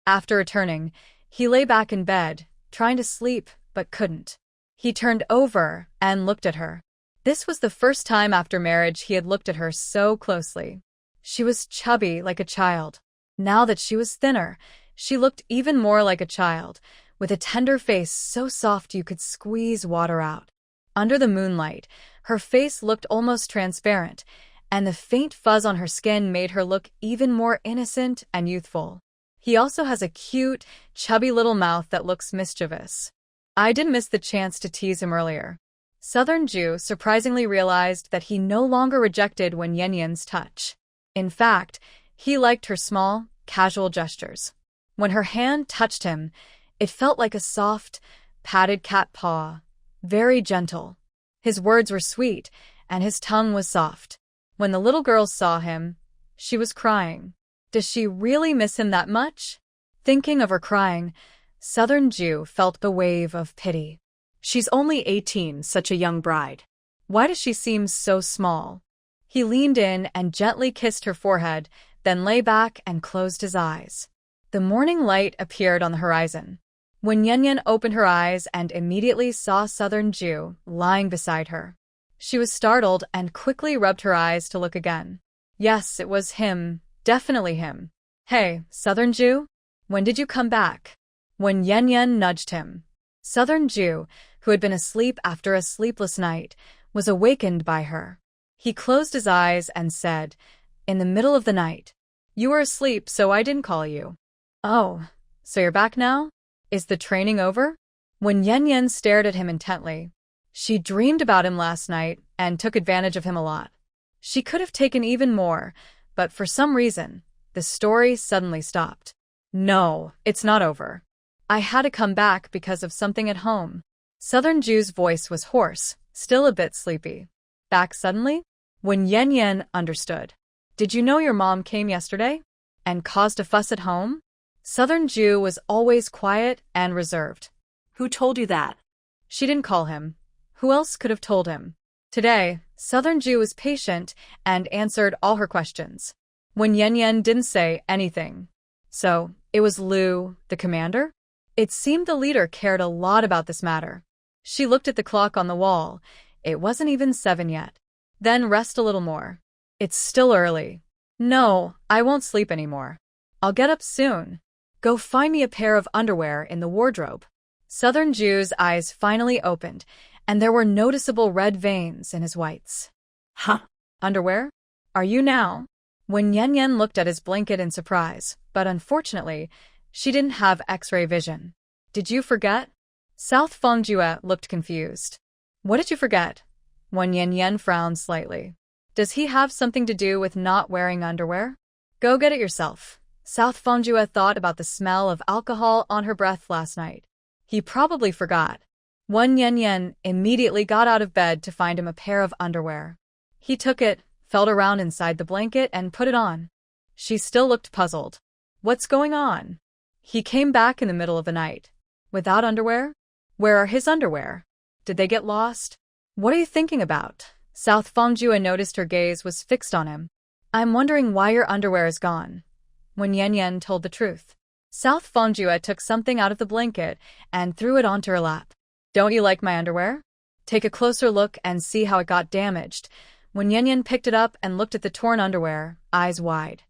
A: After returning, he lay back in bed, trying to sleep but couldn't. He turned over and looked at her. This was the first time after marriage he had looked at her so closely. She was chubby like a child. Now that she was thinner, she looked even more like a child, with a tender face so soft you could squeeze water out. Under the moonlight, her face looked almost transparent, and the faint fuzz on her skin made her look even more innocent and youthful. He also has a cute, chubby little mouth that looks mischievous. I didn't miss the chance to tease him earlier. Southern Ju surprisingly realized that he no longer rejected Wen Yanyan's touch. In fact, he liked her small, casual gestures. When her hand touched him, it felt like a soft, patted cat paw, very gentle. His words were sweet, and his tongue was soft. When the little girl saw him, she was crying. Does she really miss him that much? Thinking of her crying, Southern Ju felt the wave of pity.
B: She's only 18, such a young bride.
A: Why does she seem so small? He leaned in and gently kissed her forehead, then lay back and closed his eyes. The morning light appeared on the horizon. When Yan Yan opened her eyes and immediately saw Southern Ju lying beside her, she was startled and quickly rubbed her eyes to look again. Yes, it was him, definitely him. Hey, Southern Ju? When did you come back? When Yan Yan nudged him. Southern Ju, who had been asleep after a sleepless night, was awakened by her. He closed his eyes and said, in the middle of the night, "You were asleep, so I didn't call you." "Oh, so you're back now? Is the training over?" When Yen Yen stared at him intently. She dreamed about him last night and took advantage of him a lot. She could have taken even more, but for some reason, the story suddenly stopped. No, it's not over. I had to come back because of something at home. Southern Jew's voice was hoarse, still a bit sleepy. Back suddenly? When Yen Yen understood. Did you know your mom came yesterday? And caused a fuss at home? Southern Jew was always quiet and reserved.
B: Who told you that?
A: She didn't call him. Who else could have told him? Today, Southern Jew was patient and answered all her questions. When Yen Yen didn't say anything. So, it was Lu, the commander? It seemed the leader cared a lot about this matter. She looked at the clock on the wall. It wasn't even 7 yet. Then rest a little more. It's still early. No, I won't sleep anymore. I'll get up soon. Go find me a pair of underwear in the wardrobe. Southern Jew's eyes finally opened, and there were noticeable red veins in his whites.
B: Huh?
A: Underwear? Are you now? When Yen Yen looked at his blanket in surprise, but unfortunately, she didn't have X-ray vision. Did you forget? South Fongjue looked confused. What did you forget? When Yen Yen frowned slightly. Does he have something to do with not wearing underwear? Go get it yourself. South Fongjue thought about the smell of alcohol on her breath last night. He probably forgot. Wen Yen Yen immediately got out of bed to find him a pair of underwear. He took it, felt around inside the blanket, and put it on. She still looked puzzled. What's going on? He came back in the middle of the night. Without underwear? Where are his underwear? Did they get lost? What are you thinking about? South Fongjue noticed her gaze was fixed on him. I'm wondering why your underwear is gone. When Yen Yen told the truth. South Fongjue took something out of the blanket and threw it onto her lap. Don't you like my underwear? Take a closer look and see how it got damaged. When Yen Yen picked it up and looked at the torn underwear, eyes wide.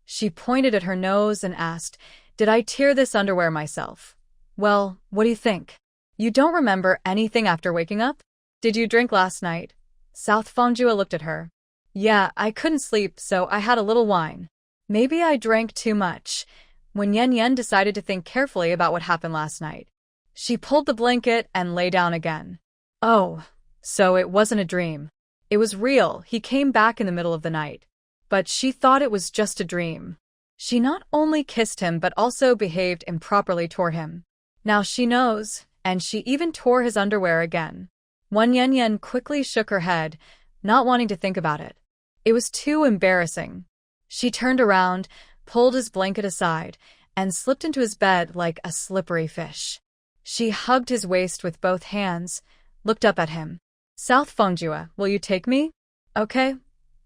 A: She pointed at her nose and asked, Did I tear this underwear myself? Well, what do you think? You don't remember anything after waking up? Did you drink last night? South Fongjue looked at her. Yeah, I couldn't sleep, so I had a little wine. Maybe I drank too much. When Yen Yen decided to think carefully about what happened last night. She pulled the blanket and lay down again. Oh, so it wasn't a dream. It was real. He came back in the middle of the night. But she thought it was just a dream. She not only kissed him but also behaved improperly toward him. Now she knows, and she even tore his underwear again. Wen Yen Yen quickly shook her head, not wanting to think about it. It was too embarrassing. She turned around, pulled his blanket aside, and slipped into his bed like a slippery fish. She hugged his waist with both hands, looked up at him. South Fongjue, will you take me? Okay.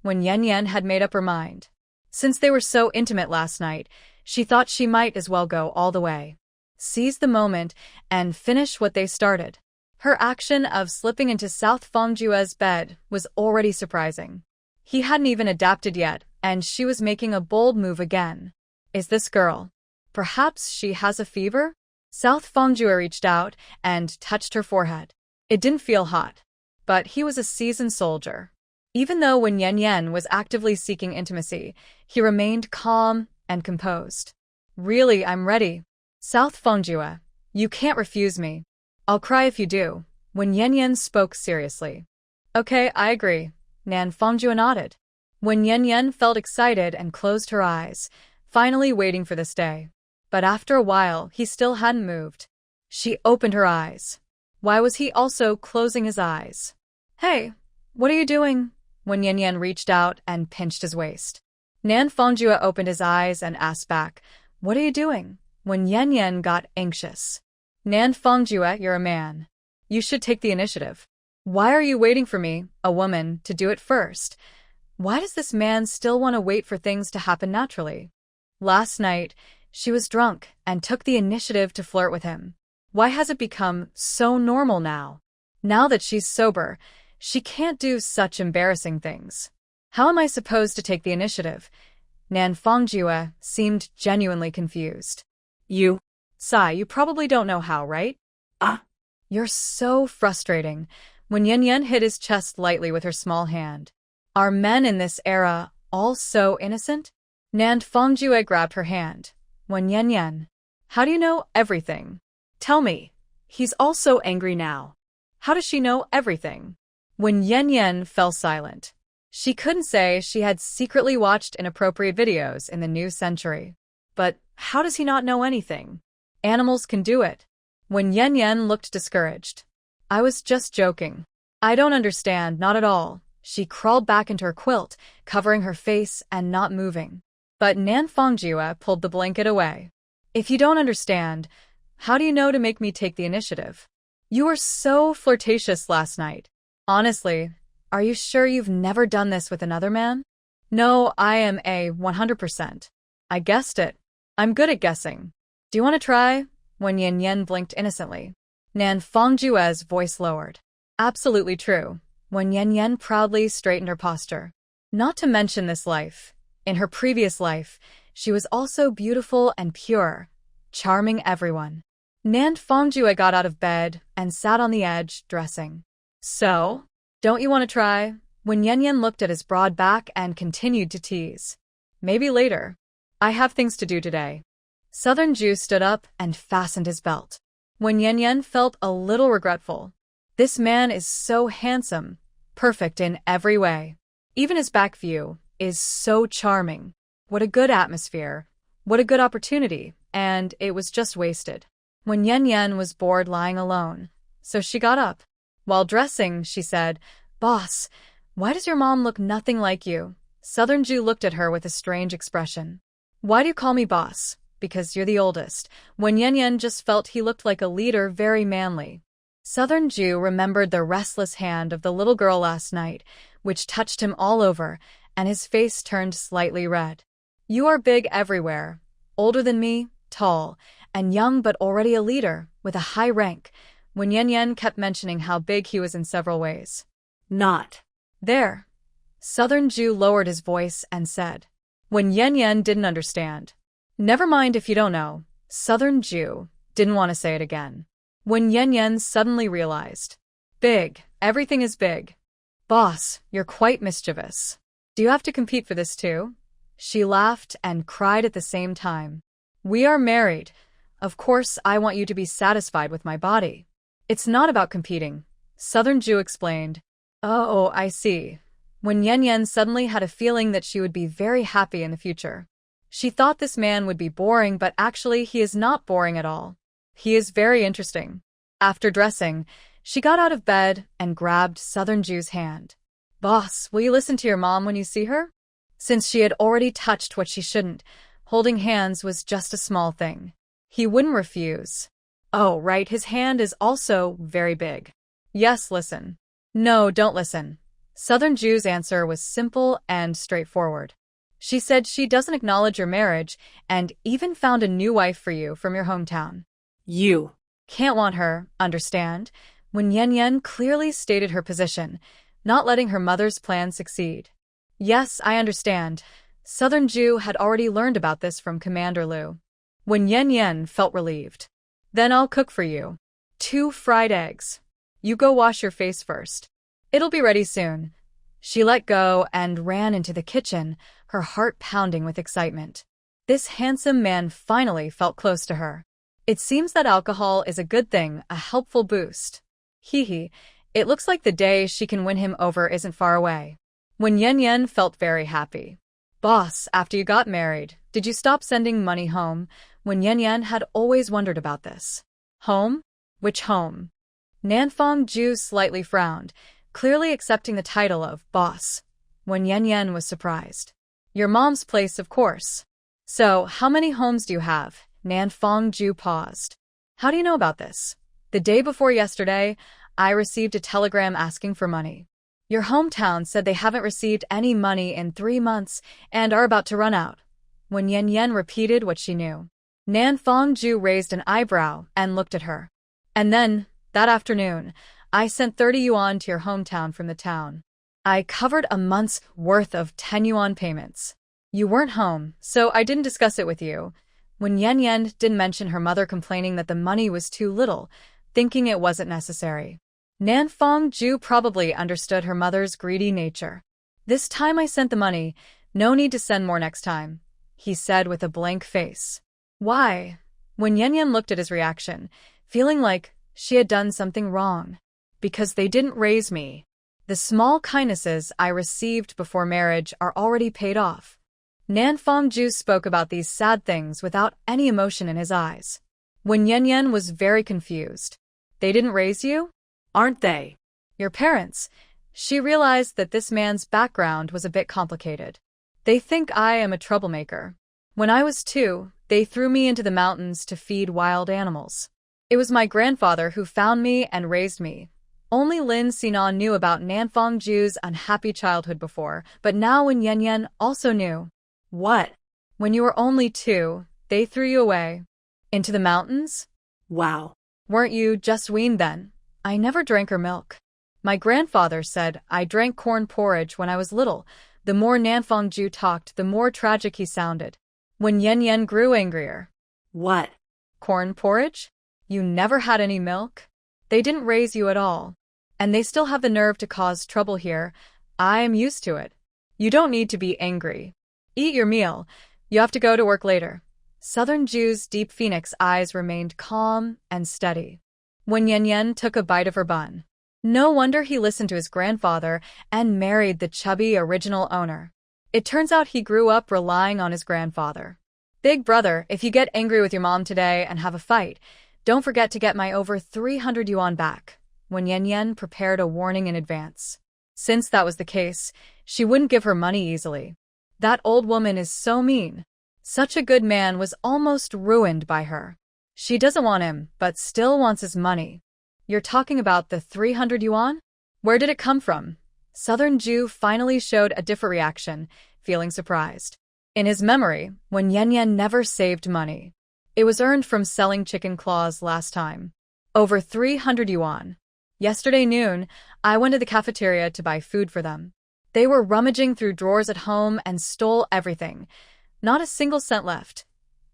A: When Yen Yen had made up her mind. Since they were so intimate last night, she thought she might as well go all the way. Seize the moment and finish what they started. Her action of slipping into South Fongjue's bed was already surprising. He hadn't even adapted yet, and she was making a bold move again. Is this girl? Perhaps she has a fever? South Fongjue reached out and touched her forehead. It didn't feel hot. But he was a seasoned soldier. Even though when Yen Yen was actively seeking intimacy, he remained calm and composed. Really, I'm ready. South Fongjue, you can't refuse me. I'll cry if you do. When Yen Yen spoke seriously. Okay, I agree. Nan Fongjue nodded. When Yen Yen felt excited and closed her eyes, finally waiting for this day. But after a while, he still hadn't moved. She opened her eyes. Why was he also closing his eyes? Hey, what are you doing? When Yen Yen reached out and pinched his waist. Nan Fongjue opened his eyes and asked back, What are you doing? When Yen Yen got anxious. Nan Fongjue, you're a man. You should take the initiative. Why are you waiting for me, a woman, to do it first? Why does this man still want to wait for things to happen naturally? Last night, she was drunk and took the initiative to flirt with him. Why has it become so normal now? Now that she's sober, she can't do such embarrassing things. How am I supposed to take the initiative? Nan Fongjue seemed genuinely confused. You? Sai, you probably don't know how, right? You're so frustrating. When Yen Yen hit his chest lightly with her small hand. Are men in this era all so innocent? Nan Fongjue grabbed her hand. When Yen Yen. How do you know everything? Tell me.
B: He's also angry now.
A: How does she know everything? When Yen Yen fell silent, she couldn't say she had secretly watched inappropriate videos in the new century. But how does he not know anything? Animals can do it. When Yen Yen looked discouraged, I was just joking. I don't understand, not at all. She crawled back into her quilt, covering her face and not moving. But Nan Fongjue pulled the blanket away. If you don't understand, how do you know to make me take the initiative? You were so flirtatious last night. Honestly, are you sure you've never done this with another man? No, I am a 100%. I guessed it. I'm good at guessing. Do you want to try? When Yen Yen blinked innocently. Nan Fongjue's voice lowered. Absolutely true. When Yen Yen proudly straightened her posture. Not to mention this life. In her previous life, she was also beautiful and pure, charming everyone. Nan Fongjue got out of bed and sat on the edge, dressing. So? Don't you want to try? When Yen Yen looked at his broad back and continued to tease. Maybe later. I have things to do today. Southern Jew stood up and fastened his belt. When Yen Yen felt a little regretful. This man is so handsome, perfect in every way. Even his back view is so charming. What a good atmosphere. What a good opportunity, and it was just wasted. When Yen Yen was bored lying alone, so she got up. While dressing, she said, "Boss, why does your mom look nothing like you?" Southern Jew looked at her with a strange expression. Why do you call me boss? Because you're the oldest. When Yen Yen just felt he looked like a leader, very manly. Southern Jew remembered the restless hand of the little girl last night, which touched him all over, and his face turned slightly red. You are big everywhere. Older than me, tall, and young but already a leader, with a high rank, when Yen Yen kept mentioning how big he was in several ways.
B: Not.
A: There. Southern Jew lowered his voice and said. When Yen Yen didn't understand. Never mind if you don't know. Southern Jew didn't want to say it again. When Yen Yen suddenly realized. Big. Everything is big. Boss, you're quite mischievous. Do you have to compete for this too? She laughed and cried at the same time. We are married. Of course, I want you to be satisfied with my body. It's not about competing. Southern Jew explained. Oh, I see. When Yen Yen suddenly had a feeling that she would be very happy in the future. She thought this man would be boring, but actually he is not boring at all. He is very interesting. After dressing, she got out of bed and grabbed Southern Jew's hand. Boss, will you listen to your mom when you see her? Since she had already touched what she shouldn't, holding hands was just a small thing. He wouldn't refuse. Oh, right, his hand is also very big. Yes, listen. No, don't listen. Southern Jew's answer was simple and straightforward. She said she doesn't acknowledge your marriage and even found a new wife for you from your hometown.
B: You
A: can't want her, understand? When Yen Yen clearly stated her position, not letting her mother's plan succeed. Yes, I understand. Southern Jew had already learned about this from Commander Liu. When Yen Yen felt relieved. Then I'll cook for you. 2 fried eggs. You go wash your face first. It'll be ready soon. She let go and ran into the kitchen, her heart pounding with excitement. This handsome man finally felt close to her. It seems that alcohol is a good thing, a helpful boost. Hee. It looks like the day she can win him over isn't far away. When Yen Yen felt very happy. Boss, after you got married, did you stop sending money home? When Yen Yen had always wondered about this. Home? Which home? Nanfong Ju slightly frowned, clearly accepting the title of boss. When Yen Yen was surprised. Your mom's place, of course. So, how many homes do you have? Nanfong Ju paused. How do you know about this? The day before yesterday, I received a telegram asking for money. Your hometown said they haven't received any money in 3 months and are about to run out. When Yen Yen repeated what she knew. Nanfong Ju raised an eyebrow and looked at her. And then, that afternoon, I sent 30 yuan to your hometown from the town. I covered a month's worth of 10 yuan payments. You weren't home, so I didn't discuss it with you. When Yen Yen didn't mention her mother complaining that the money was too little, thinking it wasn't necessary. Nanfong Ju probably understood her mother's greedy nature. This time I sent the money, no need to send more next time, he said with a blank face. Why? When Yen Yen looked at his reaction, feeling like She had done something wrong. Because they didn't raise me. The small kindnesses I received before marriage are already paid off. Nan Fongju spoke about these sad things without any emotion in his eyes. When Yan was very confused. They didn't raise you?
B: Aren't they?
A: Your parents. She realized that this man's background was a bit complicated. They think I am a troublemaker. When I was 2, they threw me into the mountains to feed wild animals. It was my grandfather who found me and raised me. Only Lin Sinan knew about Nan Fongju's unhappy childhood before, but now when Yan also knew.
B: What?
A: When you were only 2, they threw you away. Into the mountains?
B: Wow.
A: Weren't you just weaned then? I never drank her milk. My grandfather said I drank corn porridge when I was little. The more Nan Fongju talked, the more tragic he sounded. When Yan grew angrier.
B: What?
A: Corn porridge? You never had any milk? They didn't raise you at all. And they still have the nerve to cause trouble here. I am used to it. You don't need to be angry. Eat your meal. You have to go to work later. Southern Jew's deep phoenix eyes remained calm and steady. When Yan took a bite of her bun. No wonder he listened to his grandfather and married the chubby original owner. It turns out he grew up relying on his grandfather. Big brother, if you get angry with your mom today and have a fight, don't forget to get my over 300 yuan back. When Yan prepared a warning in advance. Since that was the case, she wouldn't give her money easily. That old woman is so mean. Such a good man was almost ruined by her. She doesn't want him, but still wants his money. You're talking about the 300 yuan? Where did it come from? Southern Jew finally showed a different reaction, feeling surprised. In his memory, when Yan never saved money. It was earned from selling chicken claws last time. Over 300 yuan. Yesterday noon, I went to the cafeteria to buy food for them. They were rummaging through drawers at home and stole everything. Not a single cent left.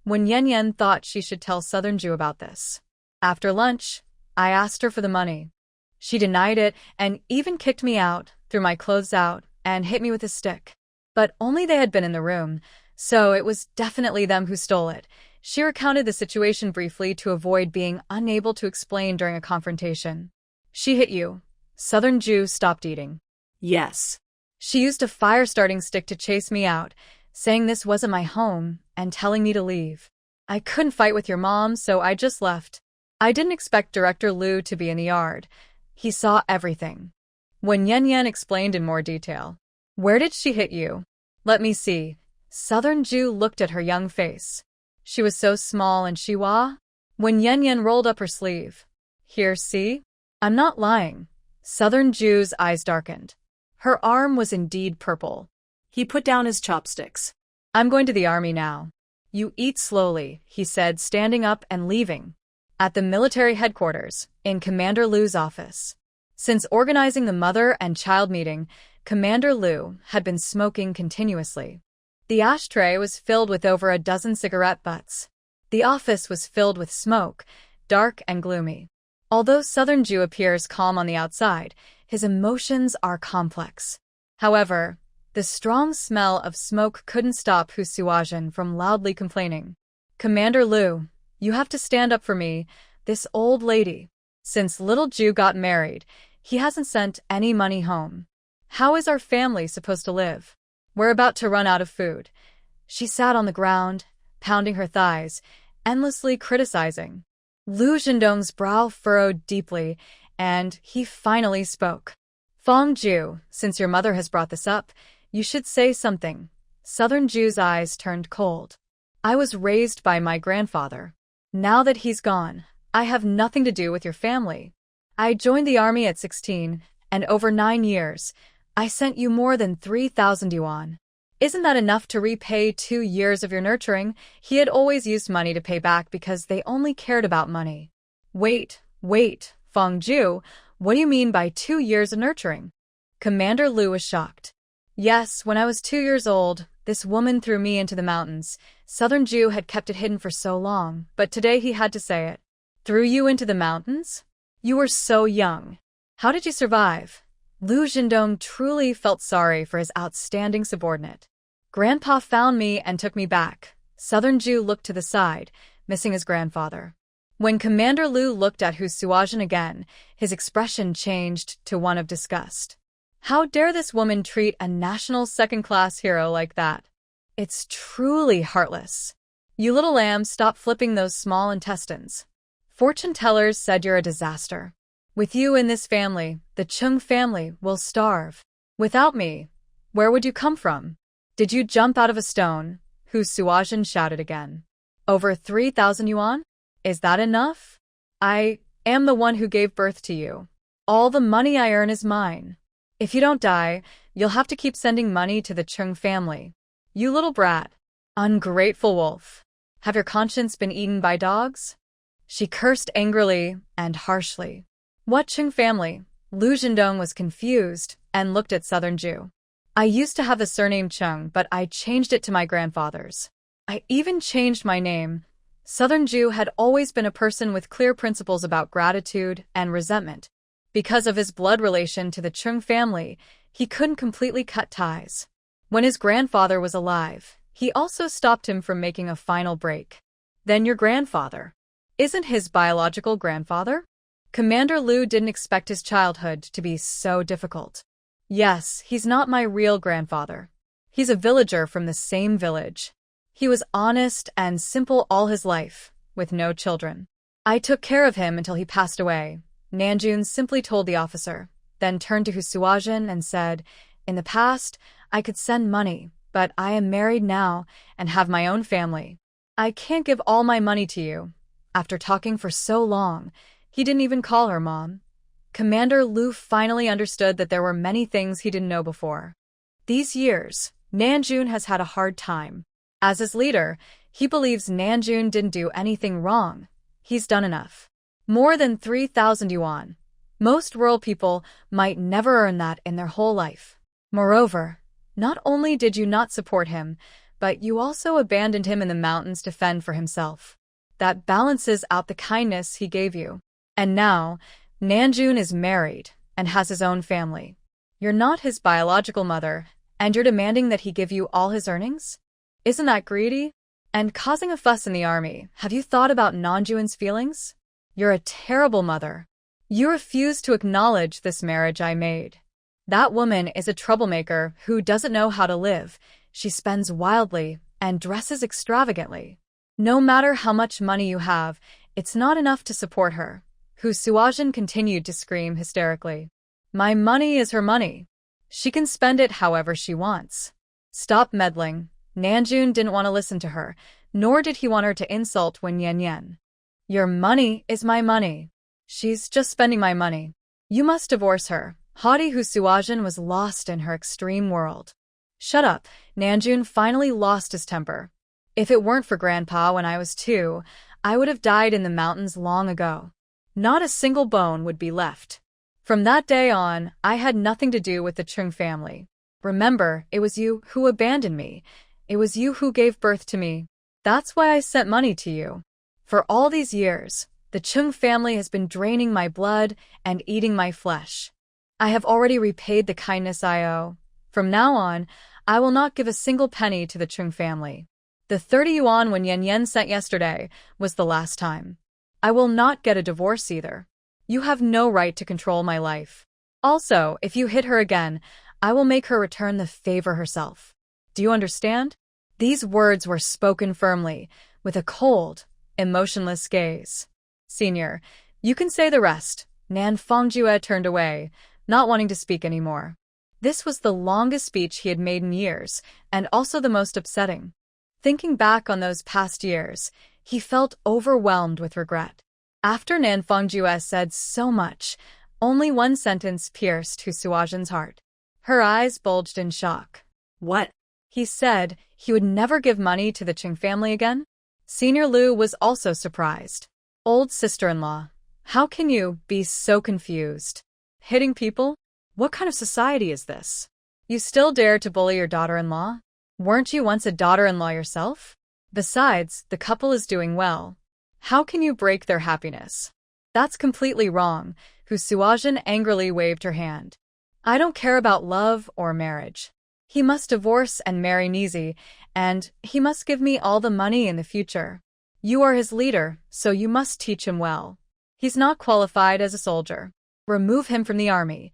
A: When Yan thought she should tell Southern Jew about this. After lunch, I asked her for the money. She denied it and even kicked me out, threw my clothes out, and hit me with a stick. But only they had been in the room, so it was definitely them who stole it. She recounted the situation briefly to avoid being unable to explain during a confrontation. She hit you. Southern Jew stopped eating.
B: Yes.
A: She used a fire-starting stick to chase me out, saying this wasn't my home and telling me to leave. I couldn't fight with your mom, so I just left. I didn't expect Director Liu to be in the yard. He saw everything. When Yan explained in more detail. Where did she hit you? Let me see. Southern Jew looked at her young face. She was so small and Shiwa. When Yan rolled up her sleeve. Here, see? I'm not lying. Southern Jew's eyes darkened. Her arm was indeed purple.
B: He put down his chopsticks.
A: I'm going to the army now. You eat slowly, he said, standing up and leaving. At the military headquarters, in Commander Liu's office. Since organizing the mother and child meeting, Commander Liu had been smoking continuously. The ashtray was filled with over a dozen cigarette butts. The office was filled with smoke, dark and gloomy. Although Southern Jew appears calm on the outside, his emotions are complex. However, the strong smell of smoke couldn't stop Hu Suajin from loudly complaining. Commander Liu, you have to stand up for me, this old lady. Since little Jew got married, he hasn't sent any money home. How is our family supposed to live? We're about to run out of food. She sat on the ground, pounding her thighs, endlessly criticizing. Lu Zhendong's brow furrowed deeply, and he finally spoke. Fongju, since your mother has brought this up, you should say something. Southern Jew's eyes turned cold. I was raised by my grandfather. Now that he's gone, I have nothing to do with your family. I joined the army at 16, and over 9 years, I sent you more than 3,000 yuan. Isn't that enough to repay 2 years of your nurturing? He had always used money to pay back because they only cared about money. Wait, Fongju, what do you mean by 2 years of nurturing? Commander Liu was shocked. Yes, when I was 2 years old, this woman threw me into the mountains. Southern Jew had kept it hidden for so long, but today he had to say it. Threw you into the mountains? You were so young. How did you survive? Lu Zhendong truly felt sorry for his outstanding subordinate. Grandpa found me and took me back. Southern Jew looked to the side, missing his grandfather. When Commander Lu looked at Hu Suajin again, his expression changed to one of disgust. How dare this woman treat a national second-class hero like that? It's truly heartless. You little lamb, stop flipping those small intestines. Fortune tellers said you're a disaster. With you in this family, the Chung family will starve. Without me, where would you come from? Did you jump out of a stone? Hu Suajin shouted again. Over 3,000 yuan? Is that enough? I am the one who gave birth to you. All the money I earn is mine. If you don't die, you'll have to keep sending money to the Chung family. You little brat. Ungrateful wolf. Have your conscience been eaten by dogs? She cursed angrily and harshly. What Chung family? Lu Zhendong was confused and looked at Southern Jew. I used to have the surname Chung, but I changed it to my grandfather's. I even changed my name. Southern Jew had always been a person with clear principles about gratitude and resentment. Because of his blood relation to the Chung family, he couldn't completely cut ties. When his grandfather was alive, he also stopped him from making a final break. Then your grandfather. Isn't his biological grandfather? Commander Lu didn't expect his childhood to be so difficult. Yes, he's not my real grandfather. He's a villager from the same village. He was honest and simple all his life, with no children. I took care of him until he passed away, Nanjun simply told the officer, then turned to Hu Suajin and said, in the past, I could send money, but I am married now and have my own family. I can't give all my money to you. After talking for so long, he didn't even call her mom. Commander Lu finally understood that there were many things he didn't know before. These years, Nanjun has had a hard time. As his leader, he believes Nanjun didn't do anything wrong. He's done enough. More than 3,000 yuan. Most rural people might never earn that in their whole life. Moreover, not only did you not support him, but you also abandoned him in the mountains to fend for himself. That balances out the kindness he gave you. And now, Nanjun is married and has his own family. You're not his biological mother, and you're demanding that he give you all his earnings? Isn't that greedy? And causing a fuss in the army, have you thought about Nanjun's feelings? You're a terrible mother. You refuse to acknowledge this marriage I made. That woman is a troublemaker who doesn't know how to live. She spends wildly and dresses extravagantly. No matter how much money you have, it's not enough to support her. Hu Suajin continued to scream hysterically. My money is her money. She can spend it however she wants. Stop meddling. Nanjun didn't want to listen to her, nor did he want her to insult Wen Yanyan. Your money is my money. She's just spending my money. You must divorce her. Haughty Hu Suajin was lost in her extreme world. Shut up. Nanjun finally lost his temper. If it weren't for Grandpa when I was 2, I would have died in the mountains long ago. Not a single bone would be left. From that day on, I had nothing to do with the Chung family. Remember, it was you who abandoned me. It was you who gave birth to me. That's why I sent money to you. For all these years, the Chung family has been draining my blood and eating my flesh. I have already repaid the kindness I owe. From now on, I will not give a single penny to the Chung family. The 30 yuan Wen Yanyan sent yesterday was the last time. I will not get a divorce either. You have no right to control my life. Also, if you hit her again, I will make her return the favor herself. Do you understand? These words were spoken firmly, with a cold, emotionless gaze. Senior, you can say the rest. Nan Fongjue turned away, not wanting to speak anymore. This was the longest speech he had made in years, and also the most upsetting. Thinking back on those past years, he felt overwhelmed with regret. After Nan Fongjue said so much, only one sentence pierced Hu Suajin's heart. Her eyes bulged in shock. What? He said he would never give money to the Chung family again? Senior Lu was also surprised. Old sister-in-law, how can you be so confused? Hitting people? What kind of society is this? You still dare to bully your daughter-in-law? Weren't you once a daughter-in-law yourself? Besides, the couple is doing well. How can you break their happiness? That's completely wrong. Hu Suajin angrily waved her hand. I don't care about love or marriage. He must divorce and marry Nizi, and he must give me all the money in the future. You are his leader, so you must teach him well. He's not qualified as a soldier. Remove him from the army.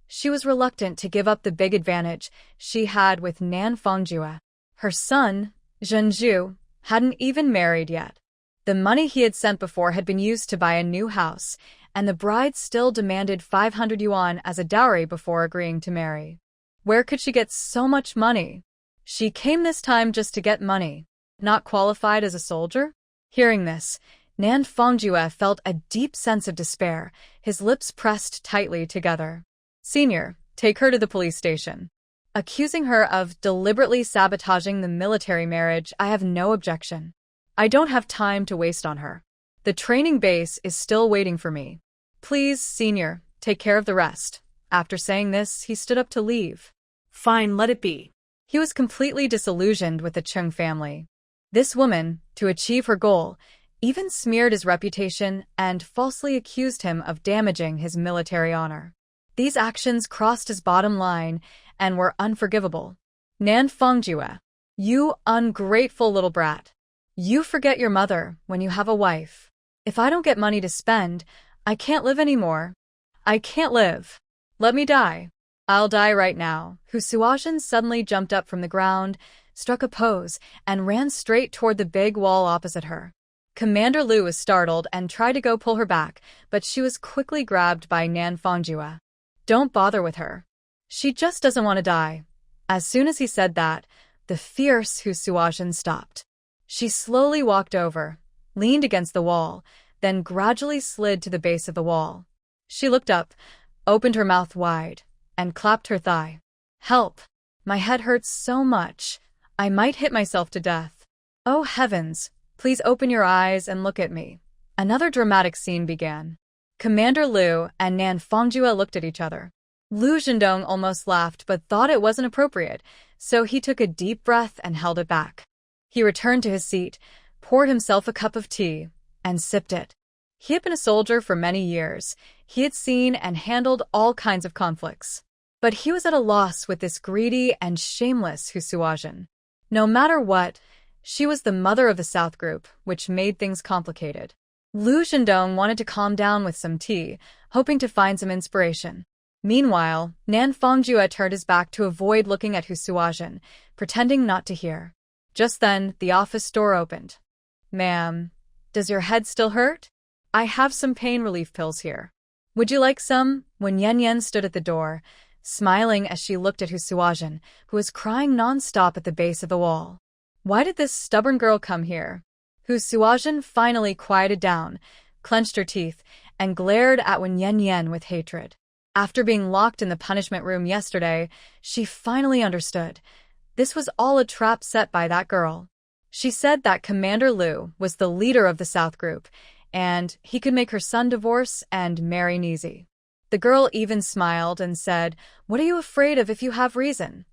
A: She was reluctant to give up the big advantage she had with Nan Fongjue. Her son, Zhenju, hadn't even married yet. The money he had sent before had been used to buy a new house, and the bride still demanded 500 yuan as a dowry before agreeing to marry. Where could she get so much money? She came this time just to get money. Not qualified as a soldier? Hearing this, Nan Fongjue felt a deep sense of despair, his lips pressed tightly together. Senior, take her to the police station. Accusing her of deliberately sabotaging the military marriage, I have no objection. I don't have time to waste on her. The training base is still waiting for me. Please, Senior, take care of the rest. After saying this, he stood up to leave.
B: Fine, let it be.
A: He was completely disillusioned with the Chung family. This woman, to achieve her goal, even smeared his reputation and falsely accused him of damaging his military honor. These actions crossed his bottom line and were unforgivable. Nan Fongjue, you ungrateful little brat. You forget your mother when you have a wife. If I don't get money to spend, I can't live anymore. I can't live. Let me die. I'll die right now. Hu Suozhen suddenly jumped up from the ground, struck a pose, and ran straight toward the big wall opposite her. Commander Lu was startled and tried to go pull her back, but she was quickly grabbed by Nan Fongjue. Don't bother with her. She just doesn't want to die. As soon as he said that, the fierce Hu Suozhen stopped. She slowly walked over, leaned against the wall, then gradually slid to the base of the wall. She looked up, opened her mouth wide, and clapped her thigh. Help! My head hurts so much. I might hit myself to death. Oh heavens! Please open your eyes and look at me. Another dramatic scene began. Commander Lu and Nan Fongjue looked at each other. Lu Zhendong almost laughed but thought it wasn't appropriate, so he took a deep breath and held it back. He returned to his seat, poured himself a cup of tea, and sipped it. He had been a soldier for many years. He had seen and handled all kinds of conflicts. But he was at a loss with this greedy and shameless Hu Suozhen. No matter what, she was the mother of the South Group, which made things complicated. Lu Zhendong wanted to calm down with some tea, hoping to find some inspiration. Meanwhile, Nan Fongjue turned his back to avoid looking at Hu Suozhen, pretending not to hear. Just then, the office door opened. Ma'am, does your head still hurt? I have some pain relief pills here. Would you like some? When Yan Yan stood at the door, smiling as she looked at Hu Suozhen, who was crying non-stop at the base of the wall. Why did this stubborn girl come here? Hu Suozhen finally quieted down, clenched her teeth, and glared at Wen Yan Yan with hatred. After being locked in the punishment room yesterday, she finally understood. This was all a trap set by that girl. She said that Commander Lu was the leader of the South Group, and he could make her son divorce and marry Nizi. The girl even smiled and said, "What are you afraid of if you have reason?"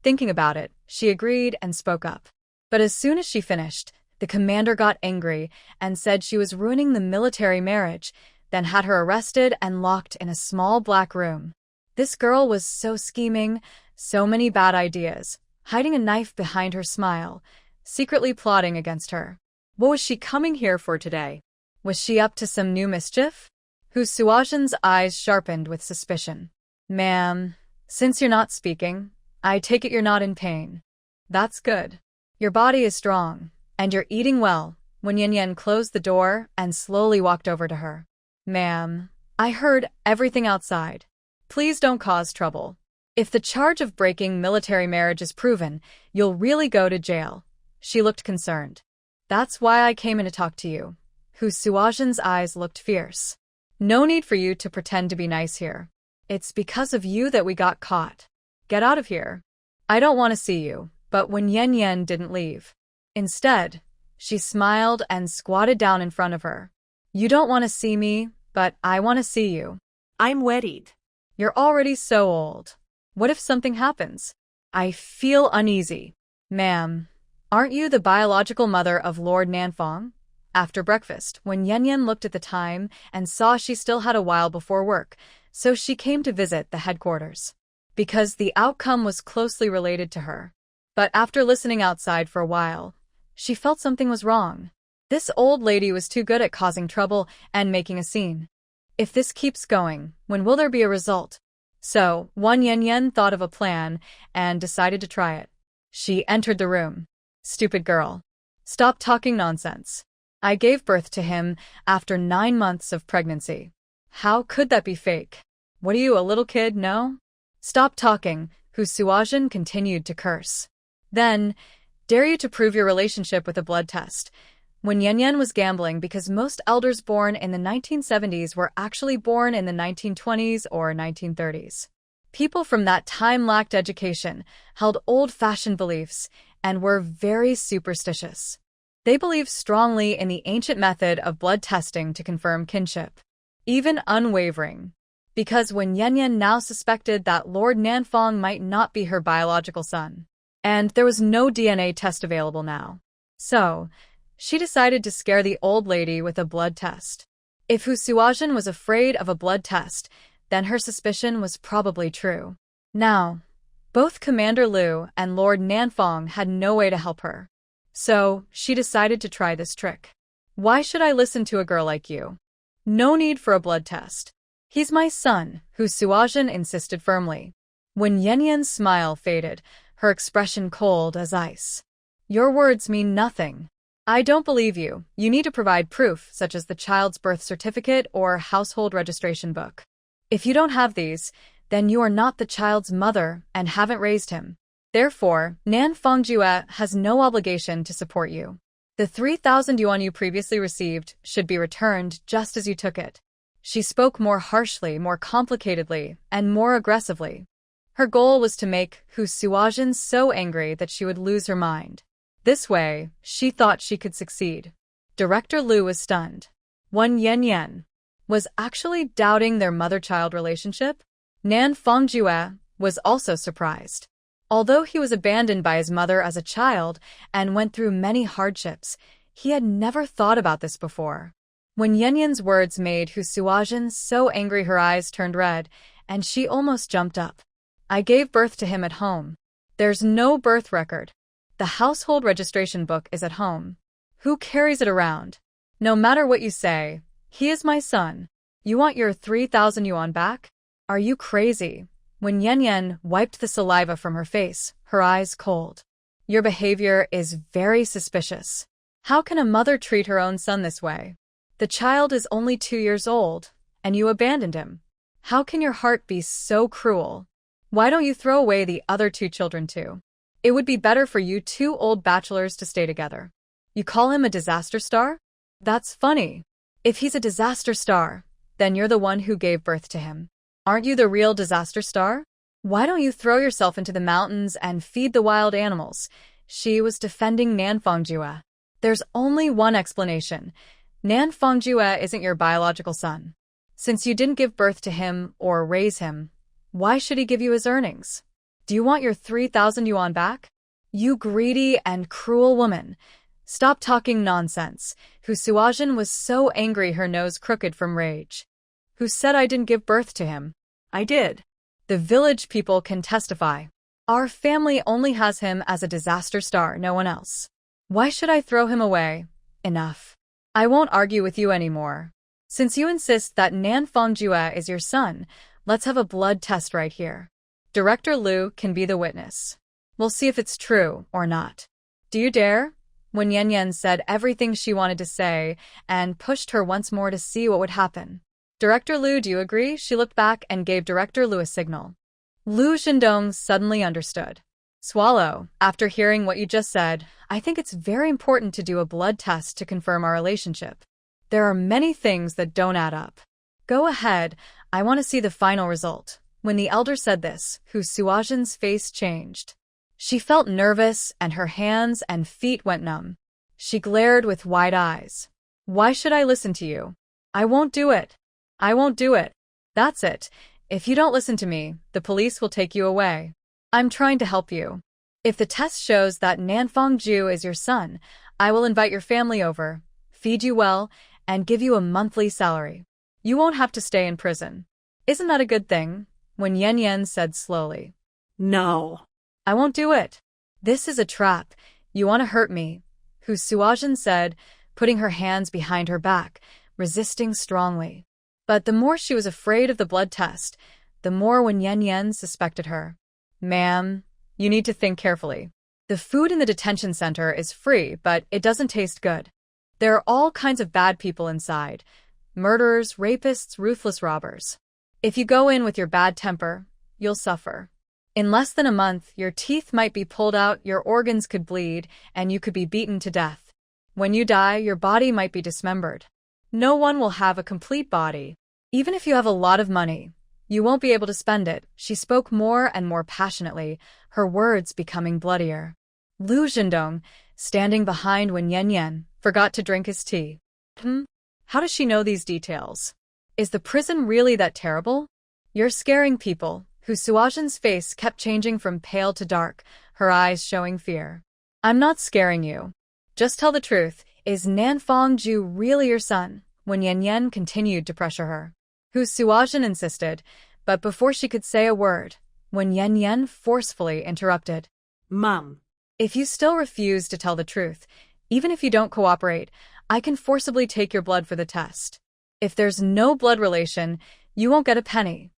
A: Thinking about it, she agreed and spoke up. But as soon as she finished, the commander got angry and said she was ruining the military marriage, then had her arrested and locked in a small black room. This girl was so scheming, so many bad ideas, hiding a knife behind her smile, secretly plotting against her. What was she coming here for today? Was she up to some new mischief? Hu Suozhen's eyes sharpened with suspicion. Ma'am, since you're not speaking, I take it you're not in pain. That's good. Your body is strong, and you're eating well. When Yan Yan closed the door and slowly walked over to her. Ma'am, I heard everything outside. Please don't cause trouble. If the charge of breaking military marriage is proven, you'll really go to jail. She looked concerned. That's why I came in to talk to you. Hu Suozhen's eyes looked fierce. No need for you to pretend to be nice here. It's because of you that we got caught. Get out of here. I don't want to see you. But when Yan Yan didn't leave. Instead, she smiled and squatted down in front of her. You don't want to see me, but I want to see you.
B: I'm wedded.
A: You're already so old. What if something happens? I feel uneasy. Ma'am, aren't you the biological mother of Lord Nanfang? After breakfast, when Yan Yan looked at the time and saw she still had a while before work, so she came to visit the headquarters. Because the outcome was closely related to her. But after listening outside for a while, she felt something was wrong. This old lady was too good at causing trouble and making a scene. If this keeps going, when will there be a result? So, Wan Yanyan thought of a plan and decided to try it. She entered the room. Stupid girl. Stop talking nonsense. I gave birth to him after 9 months of pregnancy. How could that be fake? What are you, a little kid, no? Stop talking, Hu Suajin continued to curse. Then, dare you to prove your relationship with a blood test. When Yanyan was gambling because most elders born in the 1970s were actually born in the 1920s or 1930s. People from that time lacked education, held old-fashioned beliefs, and were very superstitious. They believed strongly in the ancient method of blood testing to confirm kinship. Even unwavering. Because when Yanyan now suspected that Lord Nanfang might not be her biological son, and there was no DNA test available now. So, she decided to scare the old lady with a blood test. If Hu Suajin was afraid of a blood test, then her suspicion was probably true. Now, both Commander Liu and Lord Nanfang had no way to help her. So, she decided to try this trick. Why should I listen to a girl like you? No need for a blood test. He's my son, Hu Suajin insisted firmly. When Yanyan's smile faded, her expression cold as ice. Your words mean nothing. I don't believe you. You need to provide proof, such as the child's birth certificate or household registration book. If you don't have these, then you are not the child's mother and haven't raised him. Therefore, Nan Fongjue has no obligation to support you. The 3,000 yuan you previously received should be returned just as you took it. She spoke more harshly, more complicatedly, and more aggressively. Her goal was to make Hu Suajin so angry that she would lose her mind. This way, she thought she could succeed. Director Liu was stunned. Wan Yanyan was actually doubting their mother-child relationship. Nan Fongjue was also surprised. Although he was abandoned by his mother as a child and went through many hardships, he had never thought about this before. When Yanyan's words made Hu Suajin so angry her eyes turned red, and she almost jumped up. I gave birth to him at home. There's no birth record. The household registration book is at home. Who carries it around? No matter what you say, he is my son. You want your 3,000 yuan back? Are you crazy? When Yanyan wiped the saliva from her face, her eyes cold. Your behavior is very suspicious. How can a mother treat her own son this way? The child is only 2 years old, and you abandoned him. How can your heart be so cruel? Why don't you throw away the other 2 children too? It would be better for you 2 old bachelors to stay together. You call him a disaster star? That's funny. If he's a disaster star, then you're the one who gave birth to him. Aren't you the real disaster star? Why don't you throw yourself into the mountains and feed the wild animals? She was defending Nan Fongjue. There's only one explanation. Nan Fongjue isn't your biological son. Since you didn't give birth to him or raise him, why should he give you his earnings? Do you want your 3,000 yuan back? You greedy and cruel woman. Stop talking nonsense. Hu Suajin was so angry her nose crooked from rage. Who said I didn't give birth to him? I did. The village people can testify. Our family only has him as a disaster star, no one else. Why should I throw him away? Enough. I won't argue with you anymore. Since you insist that Nan Fongjue is your son, let's have a blood test right here. Director Liu can be the witness. We'll see if it's true or not. Do you dare? When Yanyan said everything she wanted to say and pushed her once more to see what would happen. Director Liu, do you agree? She looked back and gave Director Liu a signal. Liu Xindong suddenly understood. Swallow, after hearing what you just said, I think it's very important to do a blood test to confirm our relationship. There are many things that don't add up. Go ahead, I want to see the final result. When the elder said this, Hu Suajin's face changed. She felt nervous and her hands and feet went numb. She glared with wide eyes. Why should I listen to you? I won't do it. I won't do it. That's it. If you don't listen to me, the police will take you away. I'm trying to help you. If the test shows that Nan Fongjue is your son, I will invite your family over, feed you well, and give you a monthly salary. You won't have to stay in prison. Isn't that a good thing? When Yanyan said slowly.
B: No.
A: I won't do it. This is a trap. You want to hurt me. Hu Suajin said, putting her hands behind her back, resisting strongly. But the more she was afraid of the blood test, the more Wen Yanyan suspected her. "Ma'am, you need to think carefully. The food in the detention center is free, but it doesn't taste good. There are all kinds of bad people inside. Murderers, rapists, ruthless robbers. If you go in with your bad temper, you'll suffer. In less than a month, your teeth might be pulled out, your organs could bleed, and you could be beaten to death. When you die, your body might be dismembered. No one will have a complete body. Even if you have a lot of money, you won't be able to spend it." She spoke more and more passionately, her words becoming bloodier. Lu Zhendong, standing behind Wen Yanyan, forgot to drink his tea. How does she know these details? Is the prison really that terrible? "You're scaring people," Hu Suozhen's face kept changing from pale to dark, her eyes showing fear. "I'm not scaring you. Just tell the truth. Is Nan Fangju really your son?" Wen Yanyan continued to pressure her. Hu Suozhen insisted, but before she could say a word, Wen Yanyan forcefully interrupted.
B: "Mom,
A: "If you still refuse to tell the truth, even if you don't cooperate, I can forcibly take your blood for the test. If there's no blood relation, you won't get a penny."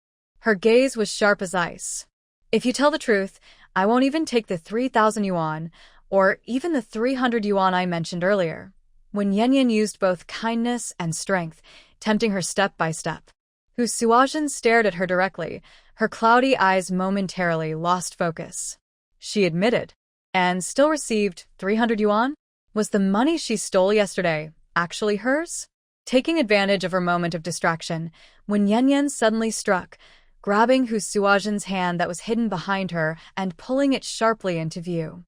A: Her gaze was sharp as ice. "If you tell the truth, I won't even take the 3,000 yuan, or even the 300 yuan I mentioned earlier." When Yanyan used both kindness and strength, tempting her step by step. Hu Suozhen stared at her directly, her cloudy eyes momentarily lost focus. She admitted, and still received 300 yuan? Was the money she stole yesterday actually hers? Taking advantage of her moment of distraction, when Yanyan suddenly struck, grabbing Hu Suozhen's hand that was hidden behind her and pulling it sharply into view.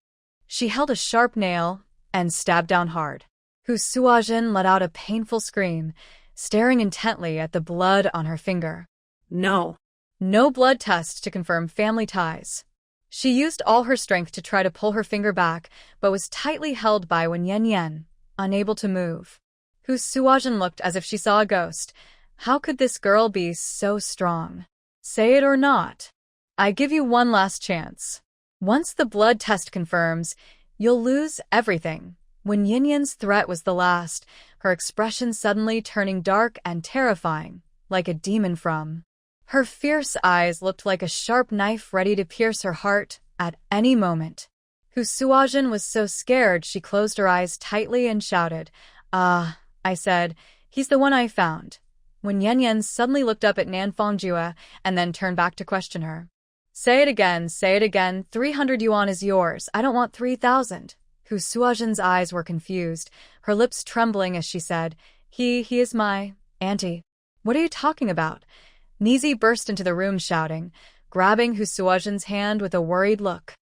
A: She held a sharp nail and stabbed down hard. Hu Suozhen let out a painful scream, staring intently at the blood on her finger.
B: no."
A: No blood test to confirm family ties. She used all her strength to try to pull her finger back, but was tightly held by Wen Yanyan, unable to move. Hu Suozhen looked as if she saw a ghost. How could this girl be so strong? "Say it or not. I give you one last chance. Once the blood test confirms, you'll lose everything." When Yanyan's threat was the last, her expression suddenly turning dark and terrifying, like a demon from. Her fierce eyes looked like a sharp knife ready to pierce her heart at any moment. Hu Suozhen was so scared she closed her eyes tightly and shouted, "Ah," I said, "he's the one I found." When Yanyan suddenly looked up at Nan Fongjue and then turned back to question her. Say it again, 300 yuan is yours, I don't want 3,000. Hu Suozhen's eyes were confused, her lips trembling as she said, He is my auntie. What are you talking about? Nizi burst into the room shouting, grabbing Hu Suozhen's hand with a worried look.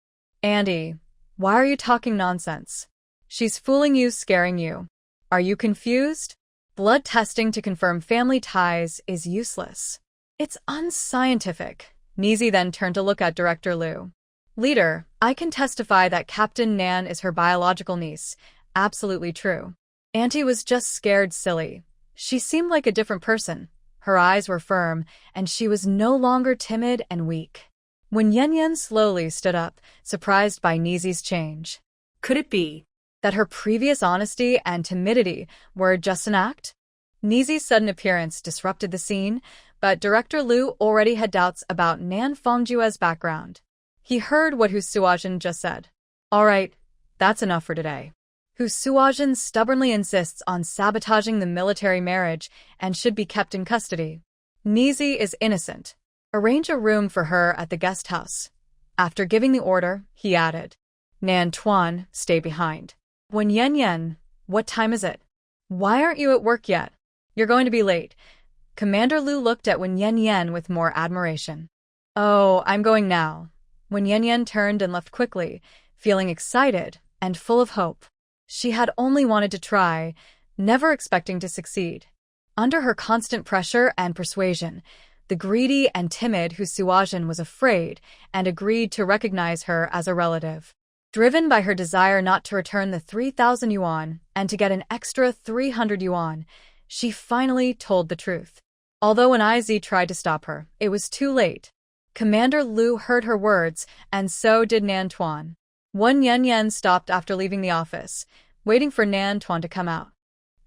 A: "Auntie, why are you talking nonsense? She's fooling you, scaring you. Are you confused? Blood testing to confirm family ties is useless. It's unscientific." Nizi then turned to look at Director Liu. "Leader, I can testify that Captain Nan is her biological niece. Absolutely true." Auntie was just scared silly. She seemed like a different person. Her eyes were firm, and she was no longer timid and weak. When Yanyan slowly stood up, surprised by Nizi's change.
B: Could it be
A: that her previous honesty and timidity were just an act? Nizi's sudden appearance disrupted the scene, but Director Liu already had doubts about Nan Fangjue's background. He heard what Hu Suozhen just said. "All right, that's enough for today. Hu Suozhen stubbornly insists on sabotaging the military marriage and should be kept in custody. Nizi is innocent. Arrange a room for her at the guest house." After giving the order, he added, "Nan Tuan, stay behind." When Yanyan, what time is it? Why aren't you at work yet? You're going to be late. Commander Liu looked at Wen Yanyan with more admiration. "Oh, I'm going now." Wen Yanyan turned and left quickly, feeling excited and full of hope. She had only wanted to try, never expecting to succeed. Under her constant pressure and persuasion, the greedy and timid Hu Suozhen was afraid and agreed to recognize her as a relative. Driven by her desire not to return the 3,000 yuan and to get an extra 300 yuan, she finally told the truth. Although when Iz tried to stop her, it was too late. Commander Liu heard her words, and so did Nan Tuan. Wen Yanyan stopped after leaving the office, waiting for Nan Tuan to come out.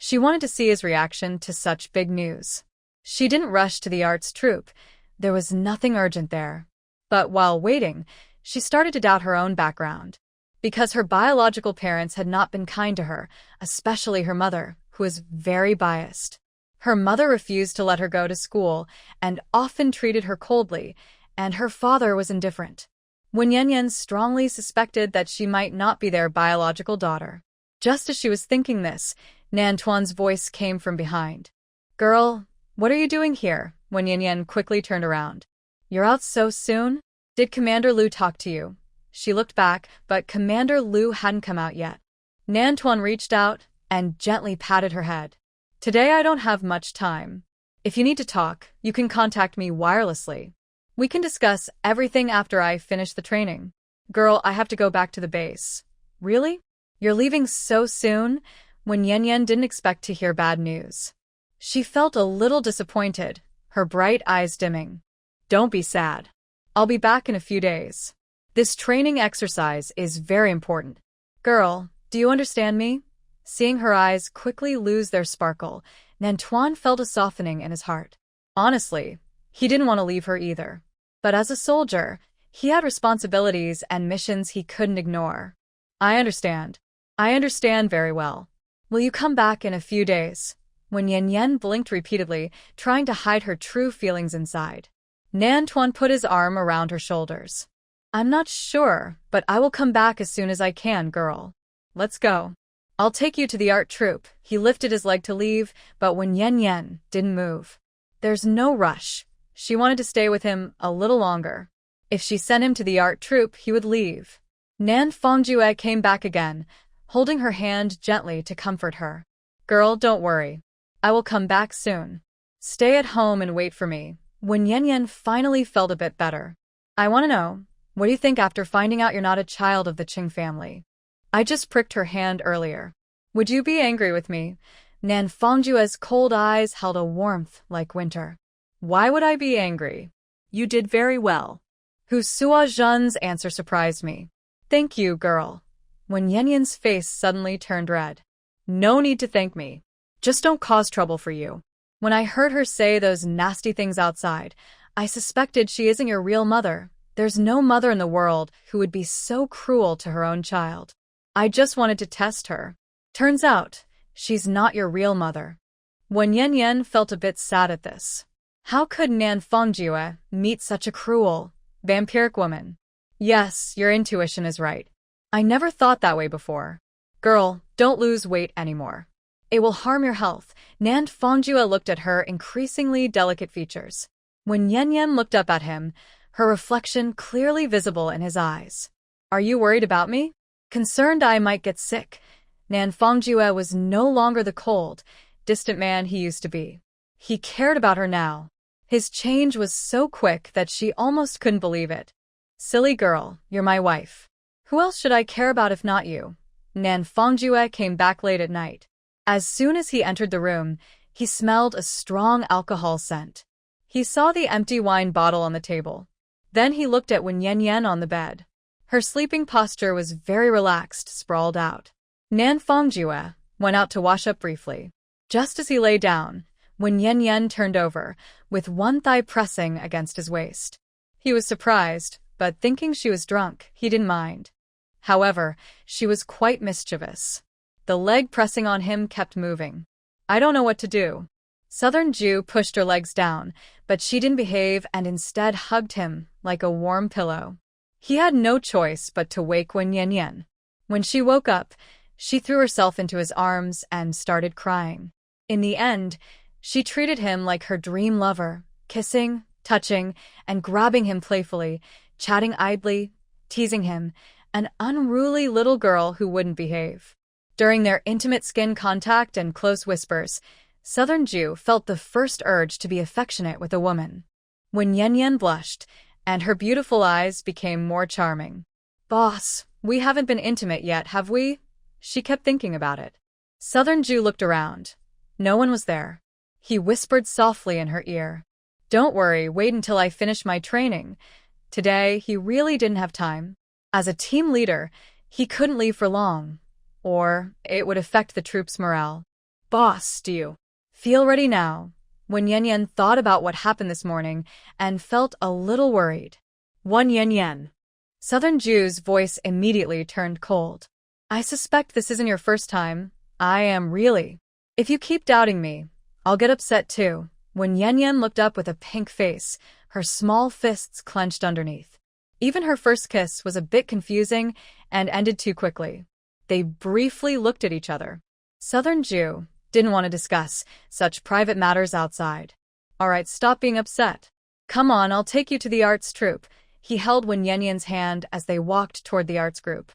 A: She wanted to see his reaction to such big news. She didn't rush to the arts troupe. There was nothing urgent there. But while waiting, she started to doubt her own background. Because her biological parents had not been kind to her, especially her mother, who was very biased. Her mother refused to let her go to school and often treated her coldly, and her father was indifferent. Wen Yanyan strongly suspected that she might not be their biological daughter. Just as she was thinking this, Nantuan's voice came from behind. "Girl, what are you doing here?" Wen Yanyan quickly turned around. "You're out so soon? Did Commander Lu talk to you?" She looked back, but Commander Lu hadn't come out yet. Nantuan reached out and gently patted her head. "Today I don't have much time. If you need to talk, you can contact me wirelessly. We can discuss everything after I finish the training. Girl, I have to go back to the base." "Really? You're leaving so soon?" When Yanyan didn't expect to hear bad news. She felt a little disappointed, her bright eyes dimming. "Don't be sad. I'll be back in a few days. This training exercise is very important. Girl, do you understand me?" Seeing her eyes quickly lose their sparkle, Nantuan felt a softening in his heart. Honestly, he didn't want to leave her either. But as a soldier, he had responsibilities and missions he couldn't ignore. I understand very well. Will you come back in a few days?" When Yanyan blinked repeatedly, trying to hide her true feelings inside. Nantuan put his arm around her shoulders. "I'm not sure, but I will come back as soon as I can, girl. Let's go. I'll take you to the art troupe." He lifted his leg to leave, but when Yanyan didn't move. There's no rush. She wanted to stay with him a little longer. If she sent him to the art troupe, he would leave. Nan Fongjue came back again, holding her hand gently to comfort her. "Girl, don't worry. I will come back soon. Stay at home and wait for me." When Yanyan finally felt a bit better. "I want to know, what do you think after finding out you're not a child of the Qing family? I just pricked her hand earlier. Would you be angry with me?" Nan Fengjue's cold eyes held a warmth like winter. "Why would I be angry?
B: You did very well."
A: Hu Suozhen's answer surprised me. "Thank you, girl." When Yanyan's face suddenly turned red. "No need to thank me. Just don't cause trouble for you. When I heard her say those nasty things outside, I suspected she isn't your real mother. There's no mother in the world who would be so cruel to her own child. I just wanted to test her. Turns out, she's not your real mother." When Yanyan felt a bit sad at this. How could Nan Fongjue meet such a cruel, vampiric woman? Yes, your intuition is right. I never thought that way before. Girl, don't lose weight anymore. It will harm your health. Nan Fongjue looked at her increasingly delicate features. When Yanyan looked up at him, her reflection clearly visible in his eyes. "Are you worried about me?" Concerned I might get sick. Nan Fongjue was no longer the cold, distant man he used to be. He cared about her now. His change was so quick that she almost couldn't believe it. "Silly girl, you're my wife. Who else should I care about if not you?" Nan Fongjue came back late at night. As soon as he entered the room, he smelled a strong alcohol scent. He saw the empty wine bottle on the table. Then he looked at Wen Yanyan on the bed. Her sleeping posture was very relaxed, sprawled out. Nan Fongjue went out to wash up briefly. Just as he lay down, Wen Yanyan turned over, with one thigh pressing against his waist. He was surprised, but thinking she was drunk, he didn't mind. However, she was quite mischievous. The leg pressing on him kept moving. "I don't know what to do." Southern Jew pushed her legs down, but she didn't behave and instead hugged him like a warm pillow. He had no choice but to wake Wen Yanyan. When she woke up, she threw herself into his arms and started crying. In the end, she treated him like her dream lover, kissing, touching, and grabbing him playfully, chatting idly, teasing him, an unruly little girl who wouldn't behave. During their intimate skin contact and close whispers, Southern Jew felt the first urge to be affectionate with a woman. When Yanyan blushed, and her beautiful eyes became more charming. "Boss, we haven't been intimate yet, have we?" She kept thinking about it. Southern Jew looked around. No one was there. He whispered softly in her ear. "Don't worry, wait until I finish my training." Today, he really didn't have time. As a team leader, he couldn't leave for long, or it would affect the troops' morale.
B: Boss, do you
A: Feel ready now. When Yen Yen thought about what happened this morning and felt a little worried.
B: One Yen.
A: Southern Jew's voice immediately turned cold. I suspect this isn't your first time. I am really. If you keep doubting me, I'll get upset too. When Yen Yen looked up with a pink face, her small fists clenched underneath. Even her first kiss was a bit confusing and ended too quickly. They briefly looked at each other. Southern Jew didn't want to discuss such private matters outside. All right, stop being upset. Come on, I'll take you to the arts troupe. He held Wen Yanyan's hand as they walked toward the arts group.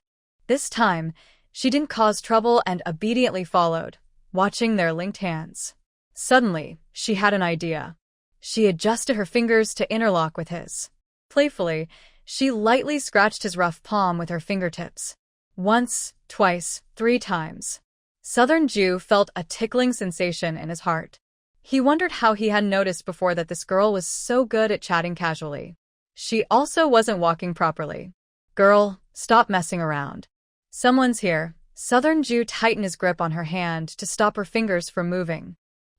A: This time, she didn't cause trouble and obediently followed, watching their linked hands. Suddenly, she had an idea. She adjusted her fingers to interlock with his. Playfully, she lightly scratched his rough palm with her fingertips. Once, twice, 3 times. Southern Jew felt a tickling sensation in his heart. He wondered how he hadn't noticed before that this girl was so good at chatting casually. She also wasn't walking properly. Girl, stop messing around. Someone's here. Southern Jew tightened his grip on her hand to stop her fingers from moving.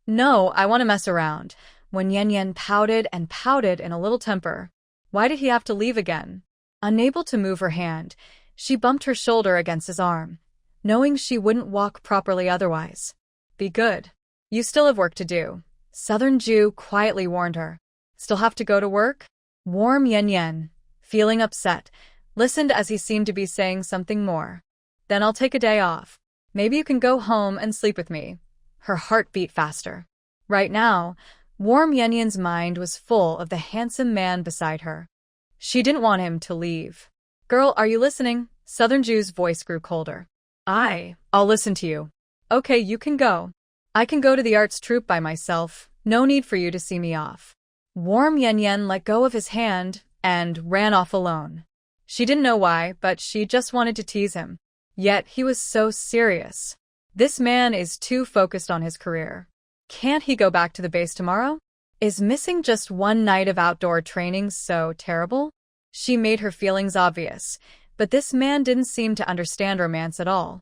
A: No, I want to mess around. When Yen Yen pouted and pouted in a little temper. Why did he have to leave again? Unable to move her hand, she bumped her shoulder against his arm, knowing she wouldn't walk properly otherwise. Be good. You still have work to do. Southern Jew quietly warned her. Still have to go to work? Warm Yen Yen, feeling upset, listened as he seemed to be saying something more. Then I'll take a day off. Maybe you can go home and sleep with me. Her heart beat faster. Right now, Warm Yen Yen's mind was full of the handsome man beside her. She didn't want him to leave. Girl, are you listening? Southern Jew's voice grew colder. I'll listen to you. Okay, you can go. I can go to the arts troupe by myself. No need for you to see me off. Warm Yen Yen let go of his hand and ran off alone. She didn't know why, but she just wanted to tease him. Yet he was so serious. This man is too focused on his career. Can't he go back to the base tomorrow? Is missing just one night of outdoor training so terrible? She made her feelings obvious, but this man didn't seem to understand romance at all.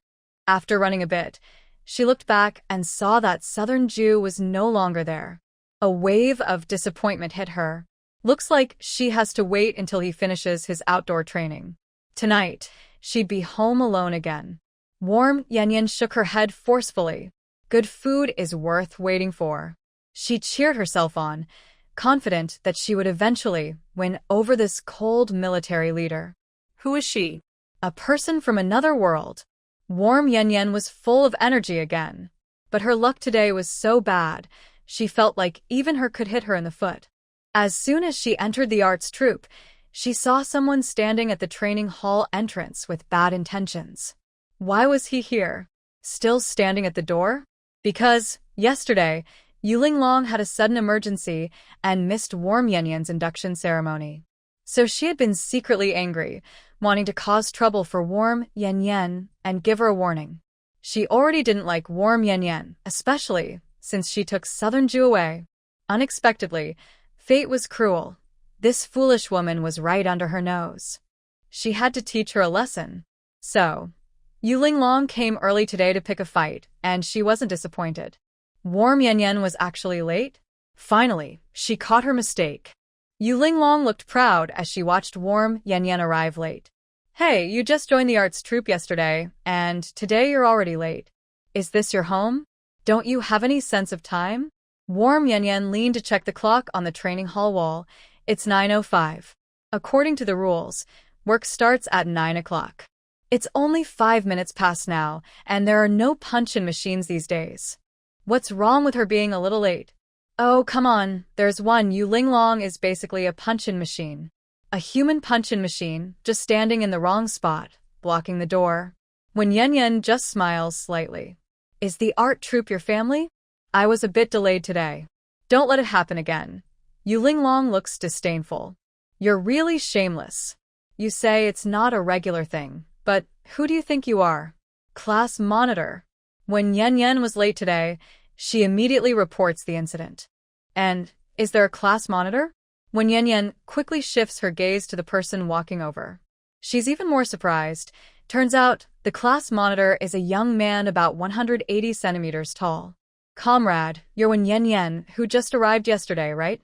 A: After running a bit, she looked back and saw that Southern Jew was no longer there. A wave of disappointment hit her. Looks like she has to wait until he finishes his outdoor training. Tonight, she'd be home alone again. Warm Yen Yen shook her head forcefully. Good food is worth waiting for. She cheered herself on, confident that she would eventually win over this cold military leader.
B: Who is she?
A: A person from another world. Warm Yen Yen was full of energy again. But her luck today was so bad, she felt like even her could hit her in the foot. As soon as she entered the arts troupe, she saw someone standing at the training hall entrance with bad intentions. Why was he here? Still standing at the door? Because, yesterday, Yuling Long had a sudden emergency and missed Warm Yen Yen's induction ceremony. So she had been secretly angry, wanting to cause trouble for Warm Yen Yen and give her a warning. She already didn't like Warm Yen Yen, especially since she took Southern Jew away. Unexpectedly, fate was cruel. This foolish woman was right under her nose. She had to teach her a lesson. So, Yuling Long came early today to pick a fight, and she wasn't disappointed. Warm Yen Yen was actually late? Finally, she caught her mistake. Yuling Long looked proud as she watched Warm Yen Yen arrive late. Hey, you just joined the arts troupe yesterday, and today you're already late. Is this your home? Don't you have any sense of time? Warm Yen Yen leaned to check the clock on the training hall wall. It's 9:05. According to the rules, work starts at 9 o'clock. It's only 5 minutes past now, and there are no punch-in machines these days. What's wrong with her being a little late? Oh, come on, there's one. Yuling Long is basically a punch-in machine. A human punch-in machine, just standing in the wrong spot, blocking the door. When Yen Yen just smiles slightly. Is the art troupe your family? I was a bit delayed today. Don't let it happen again. Yuling Long looks disdainful. You're really shameless. You say it's not a regular thing. But who do you think you are? Class monitor. When Yen Yen was late today, she immediately reports the incident. And, is there a class monitor? When Yen Yen quickly shifts her gaze to the person walking over. She's even more surprised. Turns out, the class monitor is a young man about 180 centimeters tall. Comrade, you're Wen Yen Yen, who just arrived yesterday, right?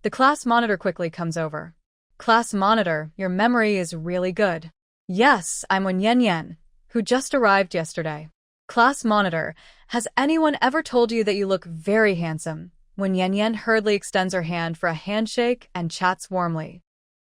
A: The class monitor quickly comes over. Class monitor, your memory is really good. Yes, I'm Wen Yen Yen, who just arrived yesterday. Class monitor, has anyone ever told you that you look very handsome? Wen Yen Yen hurriedly extends her hand for a handshake and chats warmly.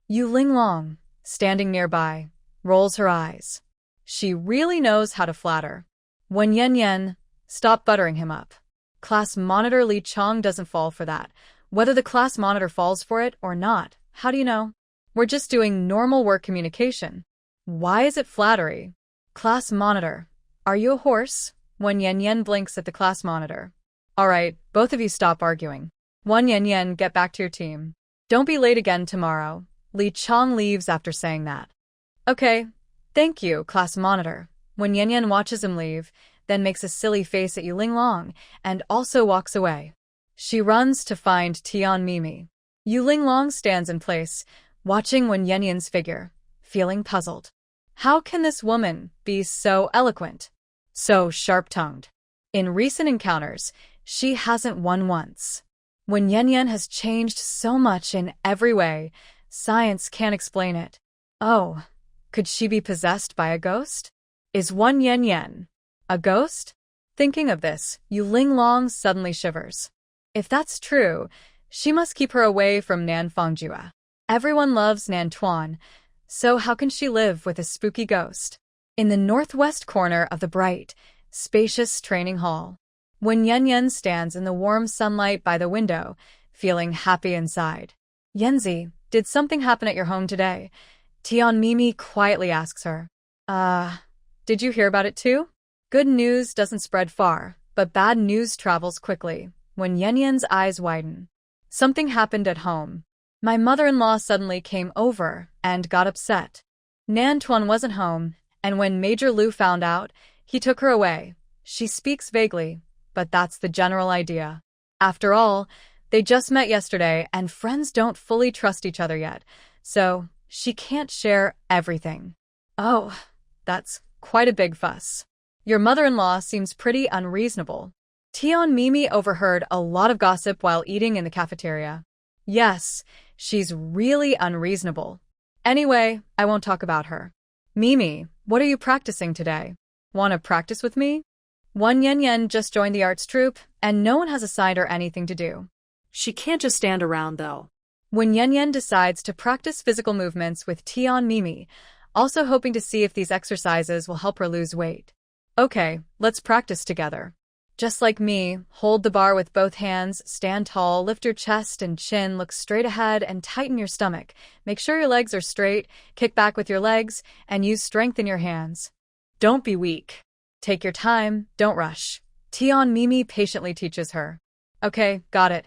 A: Yu Linglong, standing nearby, rolls her eyes. She really knows how to flatter. Wen Yen Yen, stop buttering him up. Class monitor Li Chong doesn't fall for that. Whether the class monitor falls for it or not, how do you know? We're just doing normal work communication. Why is it flattery? Class monitor, are you a horse? Wen Yen Yen blinks at the class monitor. All right, both of you stop arguing. Wen Yen Yen, get back to your team. Don't be late again tomorrow. Li Chong leaves after saying that. Okay, thank you, class monitor. Wen Yen Yen watches him leave, then makes a silly face at Yu Linglong, and also walks away. She runs to find Tian Mimi. Yu Linglong stands in place, watching Wen Yen Yen's figure, feeling puzzled. How can this woman be so eloquent, so sharp-tongued? In recent encounters, she hasn't won once. Wen Yen Yen has changed so much in every way, science can't explain it. Oh, could she be possessed by a ghost? Is Wen Yen Yen a ghost? Thinking of this, Yu Linglong suddenly shivers. If that's true, she must keep her away from Nan Fongjua. Everyone loves Nan Tuan, so how can she live with a spooky ghost? In the northwest corner of the bright, spacious training hall, Wen Yen Yen stands in the warm sunlight by the window, feeling happy inside. Yenzi, did something happen at your home today? Tian Mimi quietly asks her. Did you hear about it too? Good news doesn't spread far, but bad news travels quickly. Wen Yen Yen's eyes widen. Something happened at home. My mother-in-law suddenly came over and got upset. Nan Tuan wasn't home, and when Major Lu found out, he took her away. She speaks vaguely, but that's the general idea. After all, they just met yesterday, and friends don't fully trust each other yet, so she can't share everything. Oh, that's quite a big fuss. Your mother-in-law seems pretty unreasonable. Tian Mimi overheard a lot of gossip while eating in the cafeteria. Yes, she's really unreasonable. Anyway, I won't talk about her. Mimi, what are you practicing today? Want to practice with me? Wen Yen Yen just joined the arts troupe, and no one has assigned her anything to do.
B: She can't just stand around, though.
A: Wen Yen Yen decides to practice physical movements with Tian Mimi, also hoping to see if these exercises will help her lose weight. Okay, let's practice together. Just like me, hold the bar with both hands, stand tall, lift your chest and chin, look straight ahead, and tighten your stomach. Make sure your legs are straight, kick back with your legs, and use strength in your hands. Don't be weak. Take your time, don't rush. Tian Mimi patiently teaches her. Okay, got it.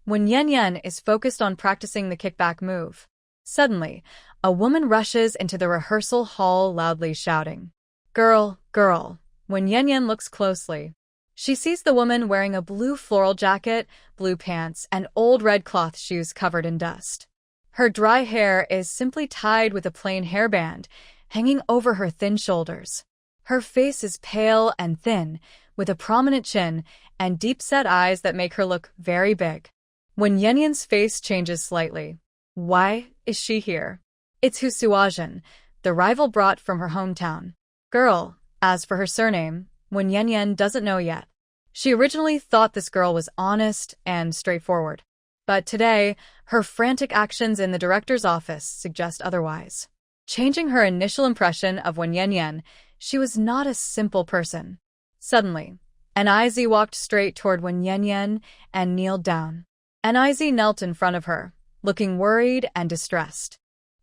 A: Wen Yen Yen is focused on practicing the kickback move. Suddenly, a woman rushes into the rehearsal hall loudly shouting, Girl, girl. Wen Yen Yen looks closely. She sees the woman wearing a blue floral jacket, blue pants, and old red cloth shoes covered in dust. Her dry hair is simply tied with a plain hairband, hanging over her thin shoulders. Her face is pale and thin, with a prominent chin and deep-set eyes that make her look very big. Wen Yen Yen's face changes slightly. Why is she here? It's Hu Suajin, the rival brought from her hometown. Girl. As for her surname, Wen Yen Yen doesn't know yet. She originally thought this girl was honest and straightforward. But today, her frantic actions in the director's office suggest otherwise. Changing her initial impression of Wen Yen Yen, she was not a simple person. Suddenly, Niz walked straight toward Wen Yen Yen and kneeled down. Niz knelt in front of her, looking worried and distressed.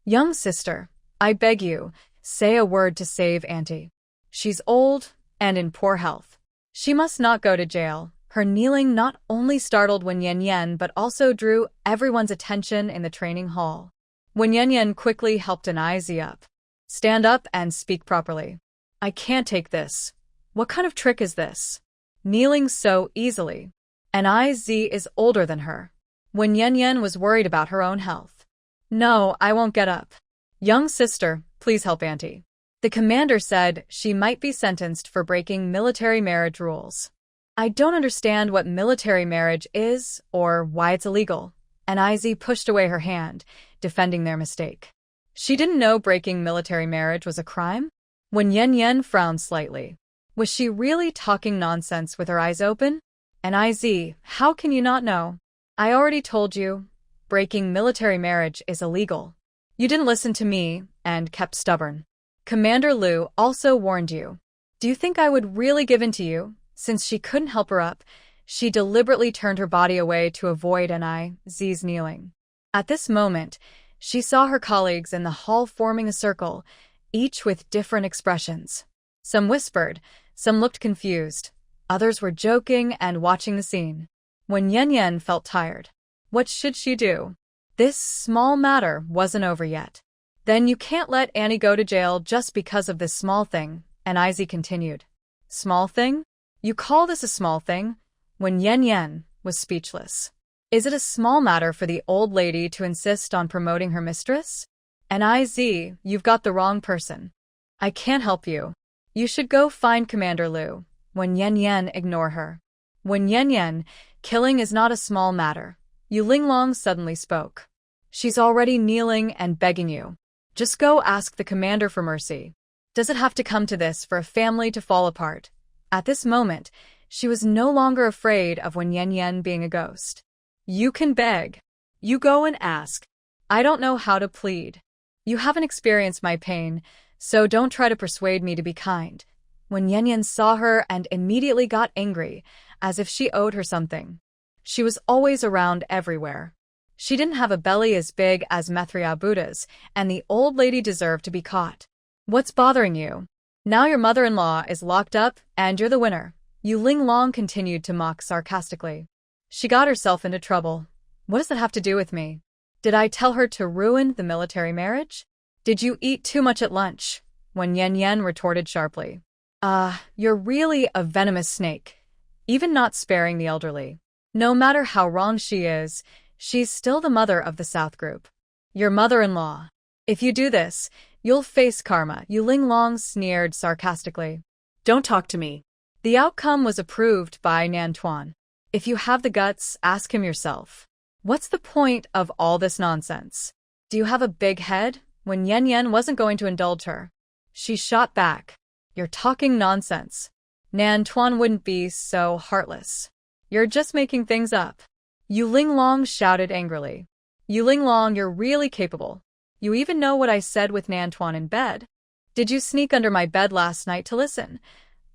A: Young sister, I beg you, say a word to save Auntie. She's old and in poor health. She must not go to jail. Her kneeling not only startled Wen Yen Yen but also drew everyone's attention in the training hall. Wen Yen Yen quickly helped Niz up. Stand up and speak properly. I can't take this. What kind of trick is this? Kneeling so easily. Niz is older than her. Wen Yen Yen was worried about her own health. No, I won't get up. Young sister, please help Auntie. The commander said she might be sentenced for breaking military marriage rules. I don't understand what military marriage is or why it's illegal. And Iz pushed away her hand, defending their mistake. She didn't know breaking military marriage was a crime? When Yen Yen frowned slightly. Was she really talking nonsense with her eyes open? And Iz, how can you not know? I already told you, breaking military marriage is illegal. You didn't listen to me and kept stubborn. Commander Liu also warned you. Do you think I would really give in to you? Since she couldn't help her up, she deliberately turned her body away to avoid Iz's kneeling. At this moment, she saw her colleagues in the hall forming a circle, each with different expressions. Some whispered, some looked confused, others were joking and watching the scene. When Yen Yen felt tired, what should she do? This small matter wasn't over yet. Then you can't let Annie go to jail just because of this small thing, and Iz continued. Small thing? You call this a small thing? When Yen Yen was speechless. Is it a small matter for the old lady to insist on promoting her mistress? And Iz, you've got the wrong person. I can't help you. You should go find Commander Liu. When Yen Yen ignore her. When Yen Yen, killing is not a small matter. Yu Linglong suddenly spoke. She's already kneeling and begging you. Just go ask the commander for mercy. Does it have to come to this for a family to fall apart? At this moment, she was no longer afraid of Wen Yen Yen being a ghost. You can beg. You go and ask. I don't know how to plead. You haven't experienced my pain, so don't try to persuade me to be kind. When Yen Yen saw her and immediately got angry, as if she owed her something. She was always around everywhere. She didn't have a belly as big as Methria Buddha's, and the old lady deserved to be caught. What's bothering you? Now your mother-in-law is locked up, and you're the winner. Yu Linglong continued to mock sarcastically. She got herself into trouble. What does that have to do with me? Did I tell her to ruin the military marriage? Did you eat too much at lunch? When Yen Yen retorted sharply. You're really a venomous snake. Even not sparing the elderly. No matter how wrong she is, she's still the mother of the South Group. Your mother-in-law. If you do this, you'll face karma, Yu Linglong sneered sarcastically.
B: Don't talk to me.
A: The outcome was approved by Nantuan. If you have the guts, ask him yourself. What's the point of all this nonsense? Do you have a big head? When Yen Yen wasn't going to indulge her, she shot back. You're talking nonsense. Nantuan wouldn't be so heartless. You're just making things up. Yu Linglong shouted angrily. Yu Linglong, you're really capable. You even know what I said with Nantuan in bed. Did you sneak under my bed last night to listen?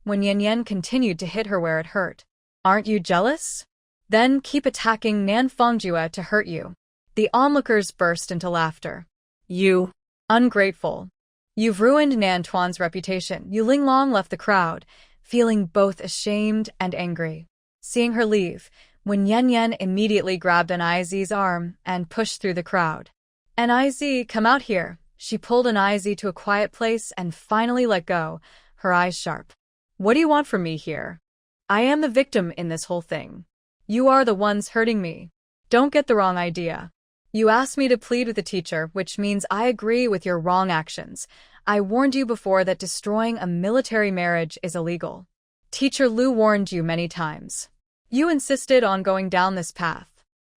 A: When Yen Yen continued to hit her where it hurt. Aren't you jealous? Then keep attacking Nan Fongjue to hurt you. The onlookers burst into laughter. You ungrateful. You've ruined Nantuan's reputation. Yu Linglong left the crowd, feeling both ashamed and angry. Seeing her leave, when Yen Yen immediately grabbed Iz's arm and pushed through the crowd. Iz, come out here. She pulled Iz to a quiet place and finally let go, her eyes sharp. What do you want from me here? I am the victim in this whole thing. You are the ones hurting me. Don't get the wrong idea. You asked me to plead with the teacher, which means I agree with your wrong actions. I warned you before that destroying a military marriage is illegal. Teacher Liu warned you many times. You insisted on going down this path.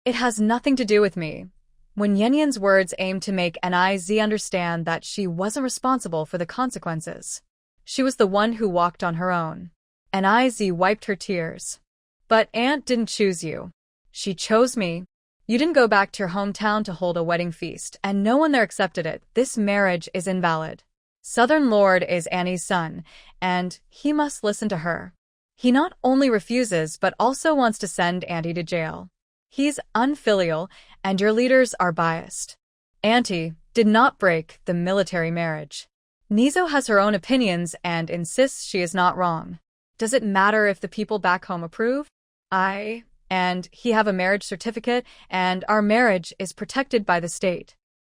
A: It has nothing to do with me. When Yen Yen's words aimed to make Iz understand that she wasn't responsible for the consequences. She was the one who walked on her own. Iz wiped her tears. But Aunt didn't choose you. She chose me. You didn't go back to your hometown to hold a wedding feast, and no one there accepted it. This marriage is invalid. Southern Lord is Annie's son, and he must listen to her. He not only refuses but also wants to send Auntie to jail. He's unfilial, and your leaders are biased. Auntie did not break the military marriage. Nizo has her own opinions and insists she is not wrong. Does it matter if the people back home approve? I and he have a marriage certificate, and our marriage is protected by the state.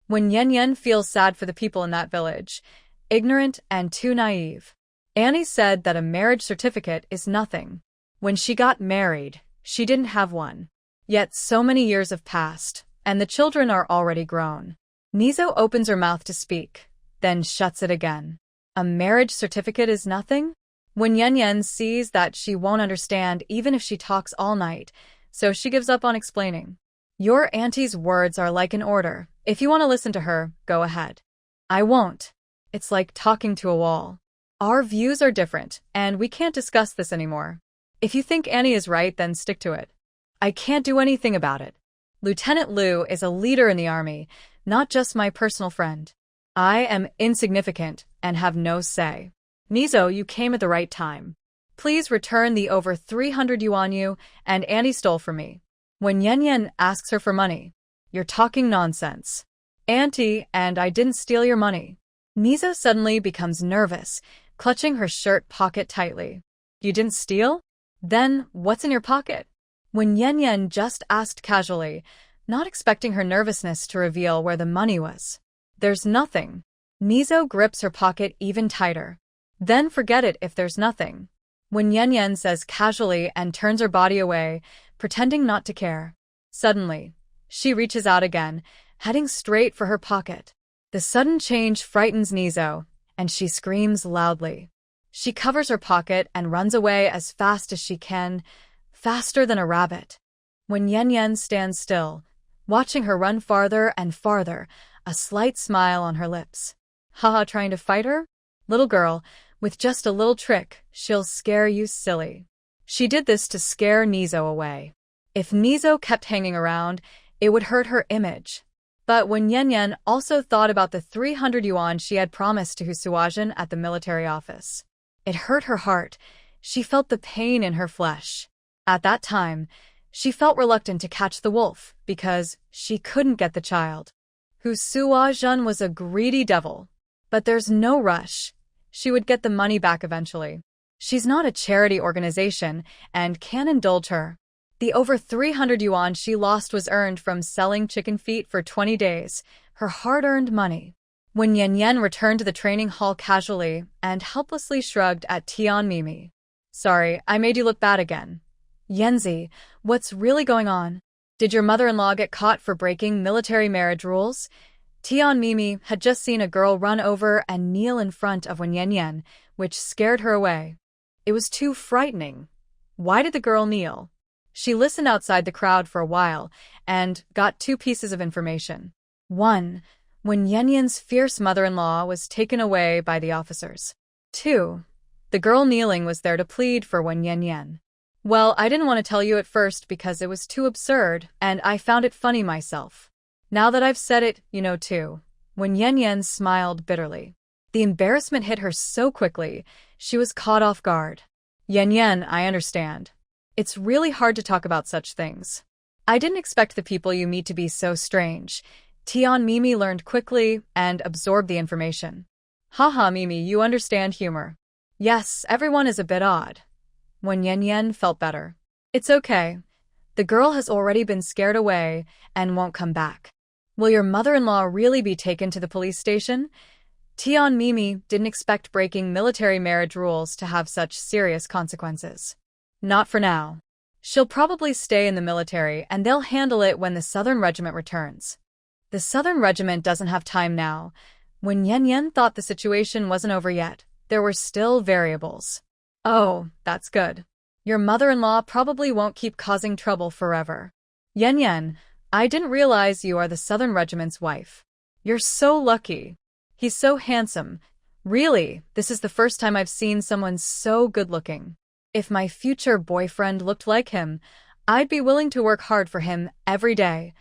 A: When Yen Yen feels sad for the people in that village, ignorant and too naive. Annie said that a marriage certificate is nothing. When she got married, she didn't have one. Yet so many years have passed, and the children are already grown. Nizo opens her mouth to speak, then shuts it again. A marriage certificate is nothing? When Yen Yen sees that she won't understand even if she talks all night, so she gives up on explaining. Your auntie's words are like an order. If you want to listen to her, go ahead. I won't. It's like talking to a wall. Our views are different, and we can't discuss this anymore. If you think Annie is right, then stick to it. I can't do anything about it. Lieutenant Liu is a leader in the army, not just my personal friend. I am insignificant and have no say. Nizo, you came at the right time. Please return the over 300 yuan you and Annie stole from me. When Yen Yen asks her for money, you're talking nonsense. Auntie, and I didn't steal your money. Nizo suddenly becomes nervous, clutching her shirt pocket tightly. You didn't steal? Then what's in your pocket? When Yen Yen just asked casually, not expecting her nervousness to reveal where the money was. There's nothing. Nizo grips her pocket even tighter. Then forget it if there's nothing. When Yen Yen says casually and turns her body away, pretending not to care. Suddenly, she reaches out again, heading straight for her pocket. The sudden change frightens Nizo, and she screams loudly. She covers her pocket and runs away as fast as she can, faster than a rabbit. When Yen Yen stands still, watching her run farther and farther, a slight smile on her lips. Haha, trying to fight her? Little girl, with just a little trick, she'll scare you silly. She did this to scare Nizo away. If Nizo kept hanging around, it would hurt her image. But when Yen Yen also thought about the 300 yuan she had promised to Husuajin at the military office, it hurt her heart. She felt the pain in her flesh. At that time, she felt reluctant to catch the wolf because she couldn't get the child. Husuajin was a greedy devil. But there's no rush. She would get the money back eventually. She's not a charity organization and can indulge her. The over 300 yuan she lost was earned from selling chicken feet for 20 days, her hard-earned money. When Yen Yen returned to the training hall casually and helplessly shrugged at Tian Mimi. Sorry, I made you look bad again. Yenzi, what's really going on? Did your mother-in-law get caught for breaking military marriage rules? Tian Mimi had just seen a girl run over and kneel in front of Wen Yen Yen, which scared her away. It was too frightening. Why did the girl kneel? She listened outside the crowd for a while and got 2 pieces of information. 1. When Yen Yen's fierce mother-in-law was taken away by the officers. 2. The girl kneeling was there to plead for Wen Yen Yen. Well, I didn't want to tell you at first because it was too absurd, and I found it funny myself. Now that I've said it, you know too. When Yen Yen smiled bitterly. The embarrassment hit her so quickly, she was caught off guard. Yen Yen, I understand. It's really hard to talk about such things. I didn't expect the people you meet to be so strange. Tian Mimi learned quickly and absorbed the information. Haha, Mimi, you understand humor. Yes, everyone is a bit odd. When Yen Yen felt better. It's okay. The girl has already been scared away and won't come back. Will your mother-in-law really be taken to the police station? Tian Mimi didn't expect breaking military marriage rules to have such serious consequences. Not for now. She'll probably stay in the military and they'll handle it when the Southern Regiment returns. The Southern Regiment doesn't have time now. When Yen Yen thought the situation wasn't over yet, there were still variables. Oh, that's good. Your mother-in-law probably won't keep causing trouble forever. Yen Yen, I didn't realize you are the Southern Regiment's wife. You're so lucky. He's so handsome. Really, this is the first time I've seen someone so good-looking. If my future boyfriend looked like him, I'd be willing to work hard for him every day.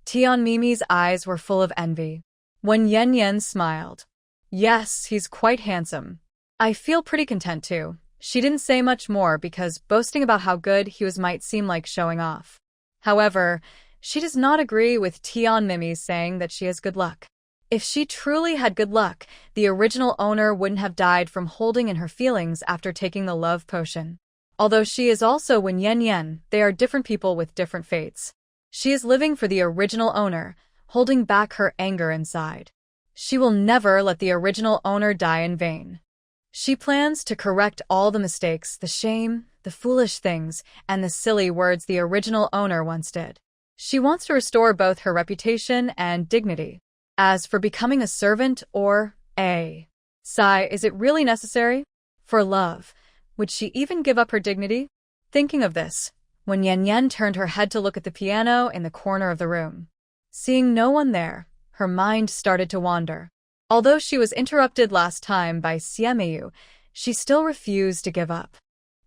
A: Tian Mimi's eyes were full of envy. When Yen Yen smiled. Yes, he's quite handsome. I feel pretty content too. She didn't say much more because boasting about how good he was might seem like showing off. However, she does not agree with Tian Mimi's saying that she has good luck. If she truly had good luck, the original owner wouldn't have died from holding in her feelings after taking the love potion. Although she is also Wen Yen Yen, they are different people with different fates. She is living for the original owner, holding back her anger inside. She will never let the original owner die in vain. She plans to correct all the mistakes, the shame, the foolish things, and the silly words the original owner once did. She wants to restore both her reputation and dignity. As for becoming a servant or a Sigh, is it really necessary? For love, Would she even give up her dignity? Thinking of this, when Yan Yan turned her head to look at the piano in the corner of the room. Seeing no one there, her mind started to wander. Although she was interrupted last time by Siemeiyu, she still refused to give up.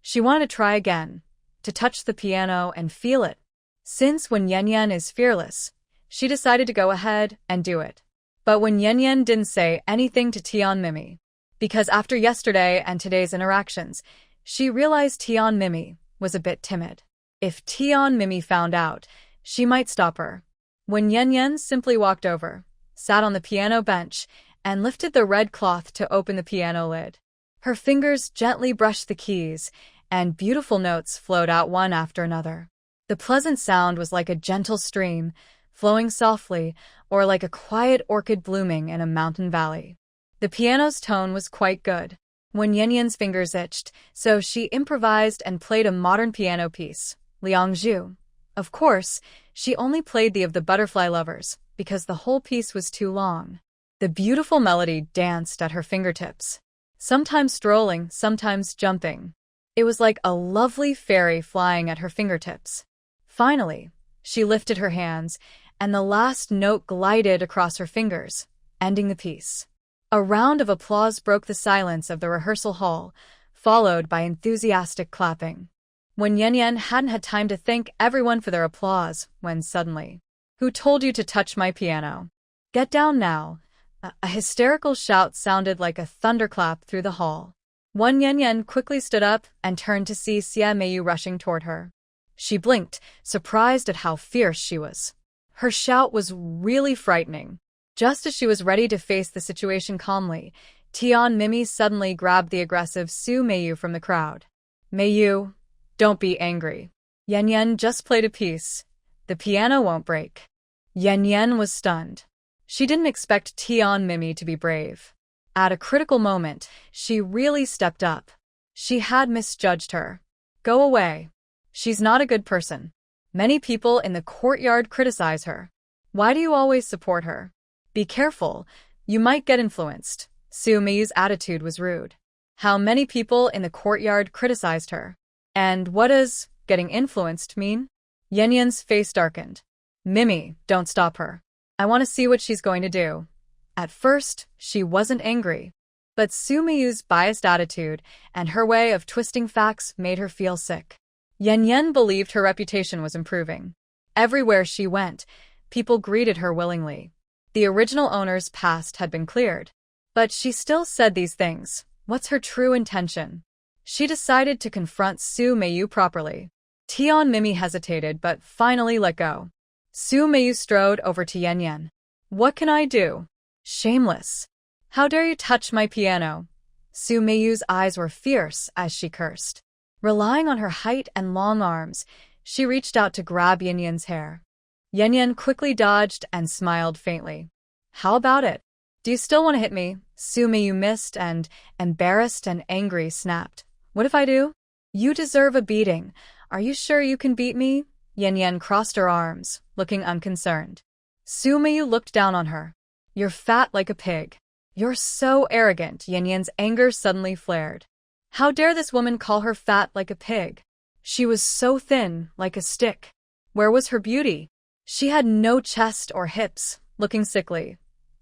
A: She wanted to try again, to touch the piano and feel it. Since when Yan Yan is fearless, she decided to go ahead and do it. But when Yan Yan didn't say anything to Tian Mimi, because after yesterday and today's interactions, she realized Tian Mimi was a bit timid. If Tian Mimi found out, she might stop her. When Yan Yan simply walked over, sat on the piano bench, and lifted the red cloth to open the piano lid. Her fingers gently brushed the keys, and beautiful notes flowed out one after another. The pleasant sound was like a gentle stream, flowing softly, or like a quiet orchid blooming in a mountain valley. The piano's tone was quite good. When Yan Yan's fingers itched, so she improvised and played a modern piano piece, Liangzhu. Of course, she only played the of the Butterfly Lovers, because the whole piece was too long. The beautiful melody danced at her fingertips, sometimes strolling, sometimes jumping. It was like a lovely fairy flying at her fingertips. Finally, she lifted her hands, and the last note glided across her fingers, ending the piece. A round of applause broke the silence of the rehearsal hall, followed by enthusiastic clapping. When Yan Yan hadn't had time to thank everyone for their applause, when suddenly, "Who told you to touch my piano? Get down now." A hysterical shout sounded like a thunderclap through the hall. Yan Yan quickly stood up and turned to see Xie Meiyu rushing toward her. She blinked, surprised at how fierce she was. Her shout was really frightening. Just as she was ready to face the situation calmly, Tian Mimi suddenly grabbed the aggressive Su Meiyu from the crowd. "Meiyu, don't be angry. Yan Yan just played a piece. The piano won't break." Yan Yan was stunned. She didn't expect Tian Mimi to be brave. At a critical moment, she really stepped up. She had misjudged her. "Go away. She's not a good person. Many people in the courtyard criticize her. Why do you always support her? Be careful, you might get influenced." Su Meiyu's attitude was rude. How many people in the courtyard criticized her? And what does getting influenced mean? Yan Yan's face darkened. "Mimi, don't stop her. I want to see what she's going to do." At first, she wasn't angry. But Su Meiyu's biased attitude and her way of twisting facts made her feel sick. Yan Yan believed her reputation was improving. Everywhere she went, people greeted her willingly. The original owner's past had been cleared. But she still said these things. What's her true intention? She decided to confront Su Meiyu properly. Tian Mimi hesitated but finally let go. Su Meiyu strode over to Yan Yan. "What can I do? Shameless. How dare you touch my piano?" Su Meiyu's eyes were fierce as she cursed. Relying on her height and long arms, she reached out to grab Yan Yan's hair. Yan Yan quickly dodged and smiled faintly. "How about it? Do you still want to hit me?" Su Meiyu missed and, embarrassed and angry, snapped. "What if I do?" "You deserve a beating. Are you sure you can beat me?" Yan Yan crossed her arms, looking unconcerned. Su Meiyu looked down on her. "You're fat like a pig. You're so arrogant." Yan Yan's anger suddenly flared. How dare this woman call her fat like a pig? She was so thin, like a stick. Where was her beauty? She had no chest or hips, looking sickly.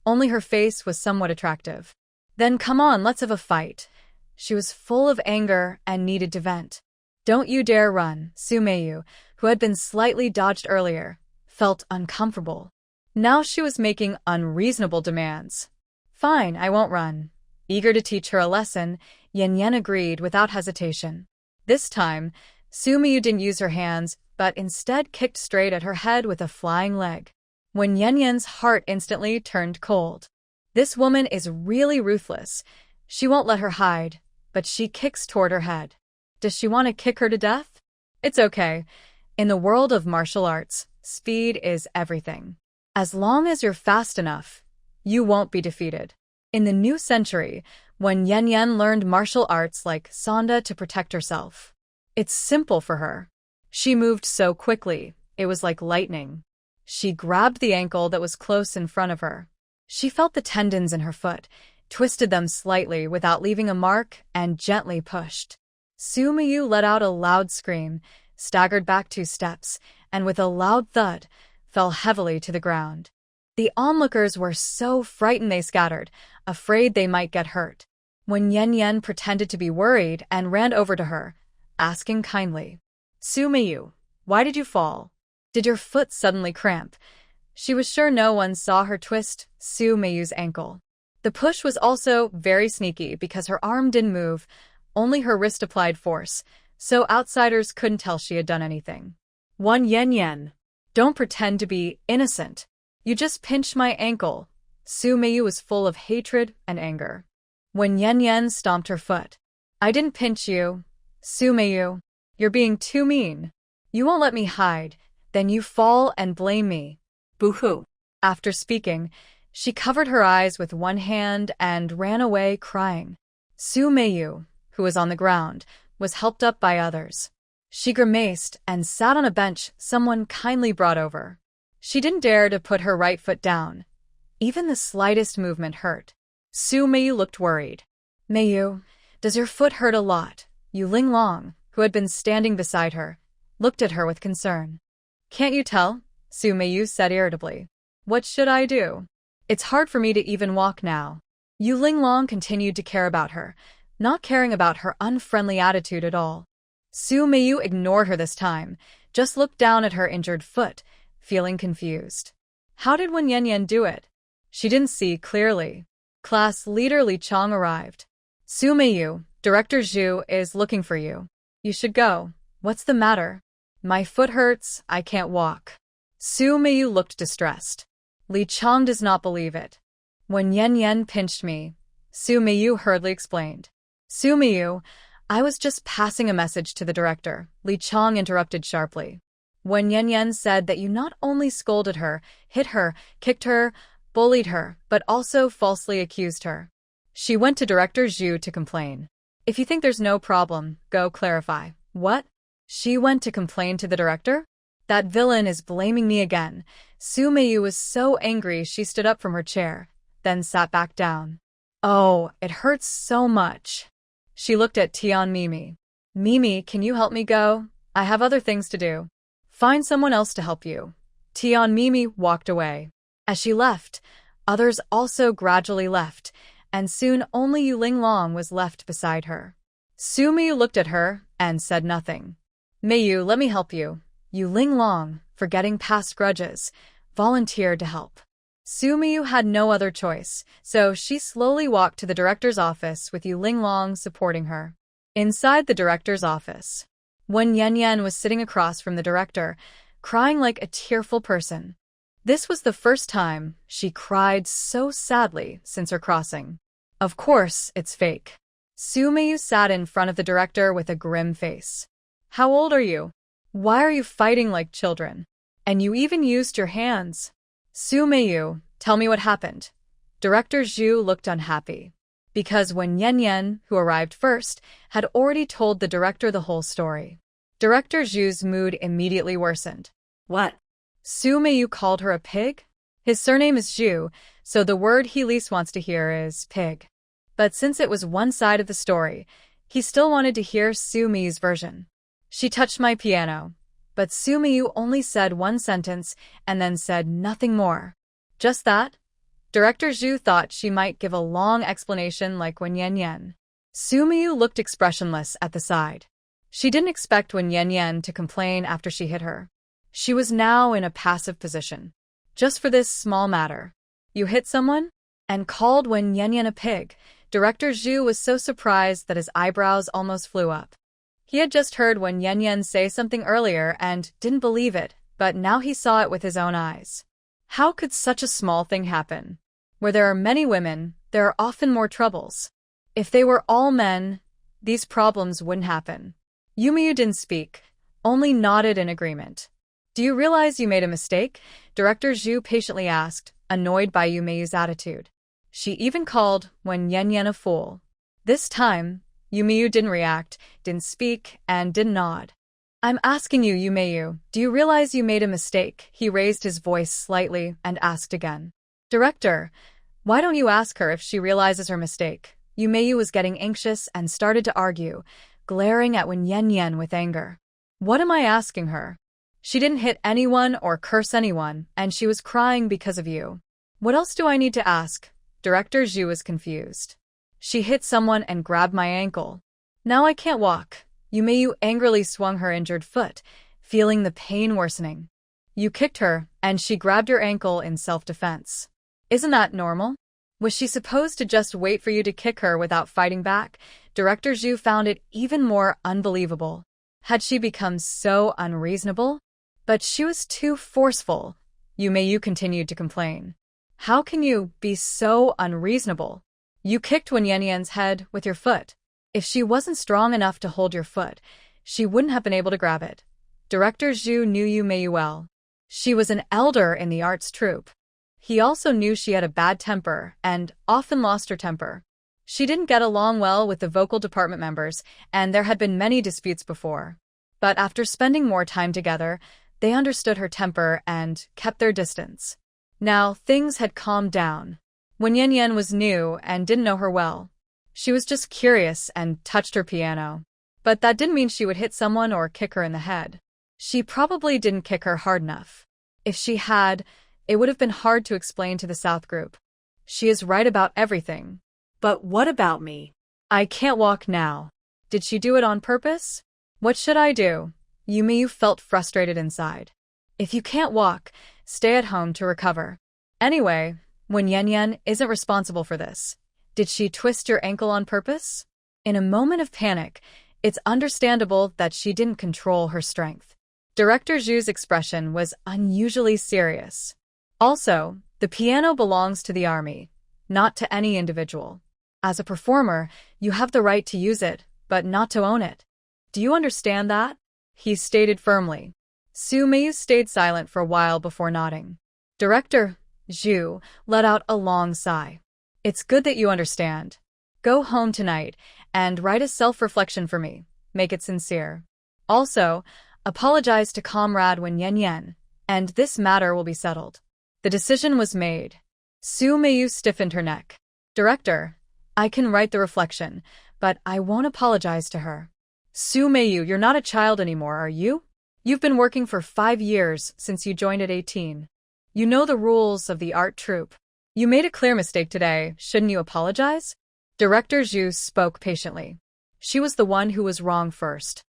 A: Only her face was somewhat attractive. "Then come on, let's have a fight." She was full of anger and needed to vent. "Don't you dare run." Su Meiyu, who had been slightly dodged earlier, felt uncomfortable. Now she was making unreasonable demands. "Fine, I won't run." Eager to teach her a lesson, Yan Yan agreed without hesitation. This time, Su Meiyu didn't use her hands, but instead kicked straight at her head with a flying leg. When Yan Yan's heart instantly turned cold. This woman is really ruthless. She won't let her hide, but she kicks toward her head. Does she want to kick her to death? It's okay. In the world of martial arts, speed is everything. As long as you're fast enough, you won't be defeated. In the new century, when Yan Yan learned martial arts like Sanda to protect herself, it's simple for her. She moved so quickly, it was like lightning. She grabbed the ankle that was close in front of her. She felt the tendons in her foot, twisted them slightly without leaving a mark, and gently pushed. Su Meiyu let out a loud scream, staggered back 2 steps, and with a loud thud, fell heavily to the ground. The onlookers were so frightened they scattered, afraid they might get hurt. When Yan pretended to be worried and ran over to her, asking kindly, "Su Meiyu, why did you fall? Did your foot suddenly cramp?" She was sure no one saw her twist Su Meiyu's ankle. The push was also very sneaky because her arm didn't move, only her wrist applied force, so outsiders couldn't tell she had done anything.
B: Yan.
A: Don't pretend to be innocent. You just pinched my ankle. Su Meiyu was full of hatred and anger. When Yan stomped her foot, "I didn't pinch you. Su Meiyu, you're being too mean. You won't let me hide, then you fall and blame me."
B: Boo-hoo.
A: After speaking, she covered her eyes with one hand and ran away crying. Su Meiyu, who was on the ground, was helped up by others. She grimaced and sat on a bench someone kindly brought over. She didn't dare to put her right foot down. Even the slightest movement hurt. Su Meiyu looked worried. "Meiyu, does your foot hurt a lot?" Yu Linglong, who had been standing beside her, looked at her with concern. "Can't you tell?" Su Meiyu said irritably. "What should I do? It's hard for me to even walk now." Yu Linglong continued to care about her, not caring about her unfriendly attitude at all. Su Meiyu ignored her this time, just looked down at her injured foot, feeling confused. How did Yan do it? She didn't see clearly. Class leader Li Chong arrived. "Su Meiyu, Director Zhu is looking for you. You should go." "What's the matter?" "My foot hurts, I can't walk." Su Meiyu looked distressed. Li Chong does not believe it. "When Yan pinched me," Su Meiyu hurriedly explained. "Su Meiyu, I was just passing a message to the director," Li Chong interrupted sharply. "When Yan said that you not only scolded her, hit her, kicked her, bullied her, but also falsely accused her. She went to Director Zhu to complain. If you think there's no problem, go clarify." "What? She went to complain to the director? That villain is blaming me again." Su Meiyu was so angry she stood up from her chair, then sat back down. "Oh, it hurts so much." She looked at Tian Mimi. "Mimi, can you help me go? I have other things to do." "Find someone else to help you." Tian Mimi walked away. As she left, others also gradually left, and soon only Yu Linglong was left beside her. Su Meiyu looked at her and said nothing. "Meiyu, let me help you." Yu Linglong, forgetting past grudges, volunteered to help. Su Meiyu had no other choice, so she slowly walked to the director's office with Yu Linglong supporting her. Inside the director's office, Wen Yan was sitting across from the director, crying like a tearful person. This was the first time she cried so sadly since her crossing. Of course, it's fake. Su Meiyu sat in front of the director with a grim face. "How old are you? Why are you fighting like children? And you even used your hands." "Su Meiyu, tell me what happened." Director Zhu looked unhappy. Because when Yan, who arrived first, had already told the director the whole story. Director Zhu's mood immediately worsened.
B: "What?"
A: Su Meiyu called her a pig? His surname is Zhu, so the word he least wants to hear is pig. But since it was one side of the story, he still wanted to hear Su Meiyu's version. "She touched my piano." But Su Meiyu only said one sentence and then said nothing more. Just that? Director Zhu thought she might give a long explanation like when Yan. Su Meiyu looked expressionless at the side. She didn't expect when Yan to complain after she hit her. She was now in a passive position. Just for this small matter. "You hit someone?" And called when Yan a pig. Director Zhu was so surprised that his eyebrows almost flew up. He had just heard when Yan say something earlier and didn't believe it, but now he saw it with his own eyes. How could such a small thing happen? Where there are many women, there are often more troubles. If they were all men, these problems wouldn't happen. Yu Meiyu didn't speak, only nodded in agreement. "Do you realize you made a mistake?" Director Zhu patiently asked, annoyed by Yu Meiyu's attitude. She even called when Yan a fool. This time, Yu Meiyu didn't react, didn't speak, and didn't nod. "I'm asking you, Yu Meiyu, do you realize you made a mistake?" He raised his voice slightly and asked again. "Director, why don't you ask her if she realizes her mistake?" Yu Meiyu was getting anxious and started to argue, glaring at Wen Yan with anger. What am I asking her? She didn't hit anyone or curse anyone, and she was crying because of you. What else do I need to ask? Director Zhu was confused. She hit someone and grabbed my ankle. Now I can't walk. Yu angrily swung her injured foot, feeling the pain worsening. You kicked her, and she grabbed your ankle in self-defense. Isn't that normal? Was she supposed to just wait for you to kick her without fighting back? Director Zhu found it even more unbelievable. Had she become so unreasonable? But she was too forceful. Yu continued to complain. How can you be so unreasonable? You kicked Wen Yan's head with your foot. If she wasn't strong enough to hold your foot, she wouldn't have been able to grab it. Director Zhu knew Yu well. She was an elder in the arts troupe. He also knew she had a bad temper and often lost her temper. She didn't get along well with the vocal department members, and there had been many disputes before. But after spending more time together, they understood her temper and kept their distance. Now, things had calmed down. Wen Yan was new and didn't know her well. She was just curious and touched her piano. But that didn't mean she would hit someone or kick her in the head. She probably didn't kick her hard enough. If she had, it would have been hard to explain to the South Group. She is right about everything.
B: But what about me?
A: I can't walk now. Did she do it on purpose? What should I do? Yu felt frustrated inside. If you can't walk, stay at home to recover. Anyway, Wen Yan isn't responsible for this. Did she twist your ankle on purpose? In a moment of panic, it's understandable that she didn't control her strength. Director Zhu's expression was unusually serious. Also, the piano belongs to the army, not to any individual. As a performer, you have the right to use it, but not to own it. Do you understand that? He stated firmly. Yu stayed silent for a while before nodding. Director Zhu let out a long sigh. It's good that you understand. Go home tonight and write a self-reflection for me. Make it sincere. Also, apologize to Comrade Wen Yan, and this matter will be settled. The decision was made. Yu stiffened her neck. Director, I can write the reflection, but I won't apologize to her. Yu, you're not a child anymore, are you? You've been working for 5 years since you joined at 18. You know the rules of the art troupe. You made a clear mistake today. Shouldn't you apologize? Director Zhu spoke patiently. She was the one who was wrong first.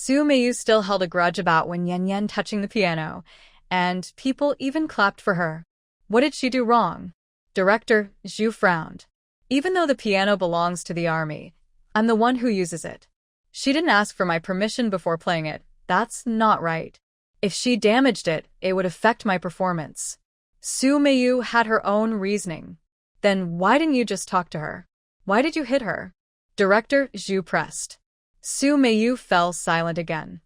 A: Yu still held a grudge about Wen Yan touching the piano, and people even clapped for her. What did she do wrong? Director Zhu frowned. Even though the piano belongs to the army, I'm the one who uses it. She didn't ask for my permission before playing it. That's not right. If she damaged it, it would affect my performance. Yu had her own reasoning. Then why didn't you just talk to her? Why did you hit her? Director Zhu pressed. Yu fell silent again.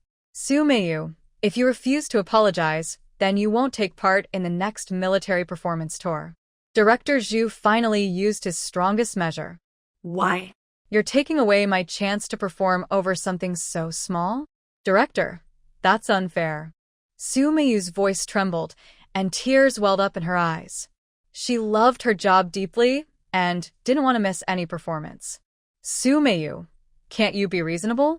A: Yu, if you refuse to apologize, then you won't take part in the next military performance tour. Director Zhu finally used his strongest measure.
B: Why?
A: You're taking away my chance to perform over something so small? Director, that's unfair. Yu's voice trembled, and tears welled up in her eyes. She loved her job deeply and didn't want to miss any performance. Yu, can't you be reasonable?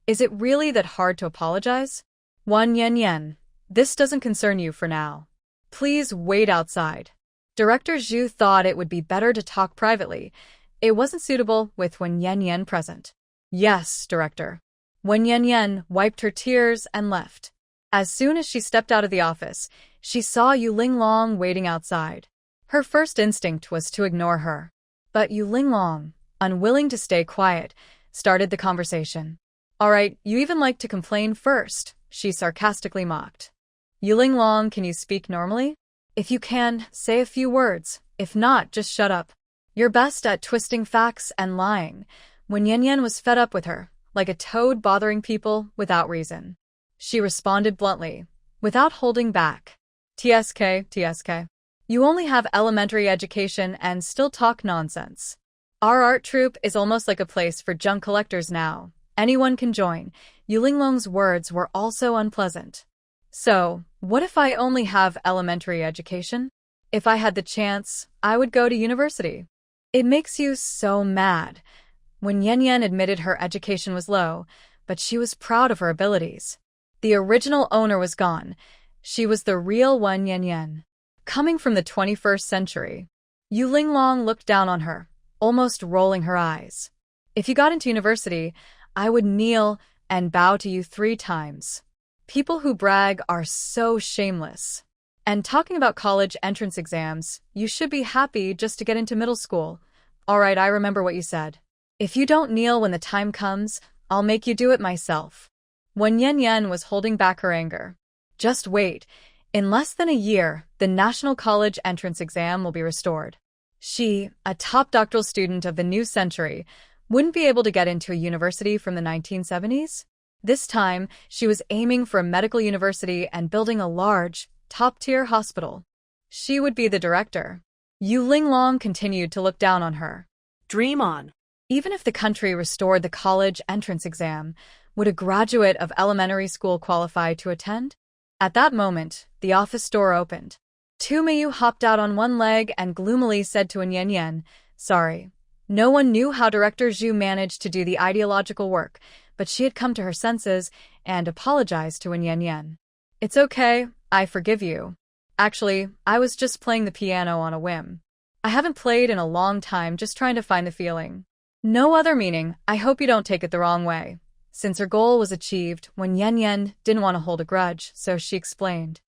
A: Is it really that hard to apologize? Wen Yan, this doesn't concern you for now. Please wait outside. Director Zhu thought it would be better to talk privately. It wasn't suitable with Wen Yan present. Yes, Director. Wen Yan wiped her tears and left. As soon as she stepped out of the office, she saw Yu Linglong waiting outside. Her first instinct was to ignore her. But Yu Linglong, unwilling to stay quiet, started the conversation. All right, you even like to complain first, she sarcastically mocked. Yu Linglong, can you speak normally? If you can, say a few words. If not, just shut up. You're best at twisting facts and lying. Wen Yan was fed up with her, like a toad bothering people without reason. She responded bluntly, without holding back. TSK. You only have elementary education and still talk nonsense. Our art troupe is almost like a place for junk collectors now. Anyone can join. Yu Linglong's words were also unpleasant. So, what if I only have elementary education? If I had the chance, I would go to university. It makes you so mad. When Yen Yen admitted her education was low, but she was proud of her abilities. The original owner was gone. She was the real one, Yen Yen. Coming from the 21st century. Yu Linglong looked down on her, almost rolling her eyes. If you got into university, I would kneel and bow to you 3 times. People who brag are so shameless. And talking about college entrance exams, you should be happy just to get into middle school. All right, I remember what you said. If you don't kneel when the time comes, I'll make you do it myself. When Yen Yen was holding back her anger. Just wait. In less than a year, the National College Entrance Exam will be restored. She, a top doctoral student of the new century, wouldn't be able to get into a university from the 1970s? This time, she was aiming for a medical university and building a large, top-tier hospital. She would be the director. Yu Linglong continued to look down on her.
B: Dream on.
A: Even if the country restored the college entrance exam, would a graduate of elementary school qualify to attend? At that moment, the office door opened. Tu Meiyu hopped out on one leg and gloomily said to Yen Yen, "Sorry." No one knew how Director Zhu managed to do the ideological work, but she had come to her senses and apologized to Yen Yen. "It's okay, I forgive you. Actually, I was just playing the piano on a whim. I haven't played in a long time, just trying to find the feeling. No other meaning, I hope you don't take it the wrong way." Since her goal was achieved, when Yen Yen didn't want to hold a grudge, so she explained.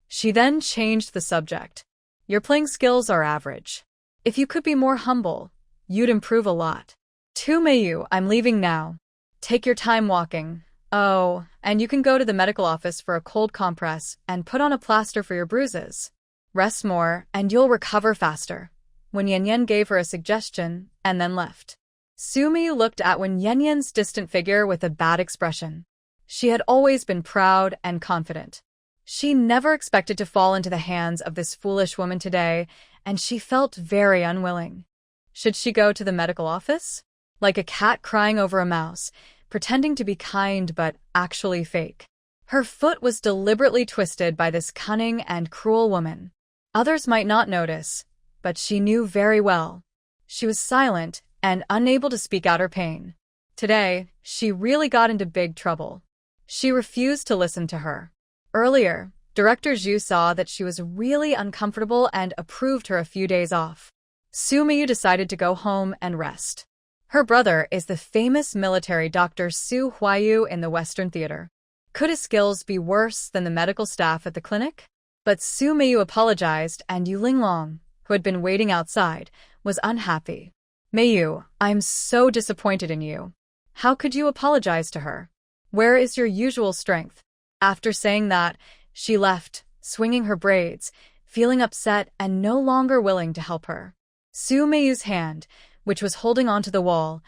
A: She then changed the subject. "Your playing skills are average. If you could be more humble, you'd improve a lot. Tu Meiyu, I'm leaving now. Take your time walking. Oh, and you can go to the medical office for a cold compress and put on a plaster for your bruises. Rest more, and you'll recover faster." When Yen Yen gave her a suggestion, and then left. Su Meiyu looked at Wen Yen Yen's distant figure with a bad expression. She had always been proud and confident. She never expected to fall into the hands of this foolish woman today, and she felt very unwilling. Should she go to the medical office? Like a cat crying over a mouse, pretending to be kind but actually fake. Her foot was deliberately twisted by this cunning and cruel woman. Others might not notice, but she knew very well. She was silent and unable to speak out her pain. Today, she really got into big trouble. She refused to listen to her. Earlier, Director Zhu saw that she was really uncomfortable and approved her a few days off. Su Meiyu decided to go home and rest. Her brother is the famous military Dr. Su Huayu in the Western Theater. Could his skills be worse than the medical staff at the clinic? But Su Meiyu apologized, and Yu Linglong, who had been waiting outside, was unhappy. "Meiyu, I'm so disappointed in you. How could you apologize to her? Where is your usual strength?" After saying that, she left, swinging her braids, feeling upset and no longer willing to help her. Su Meiyu's hand, which was holding onto the wall,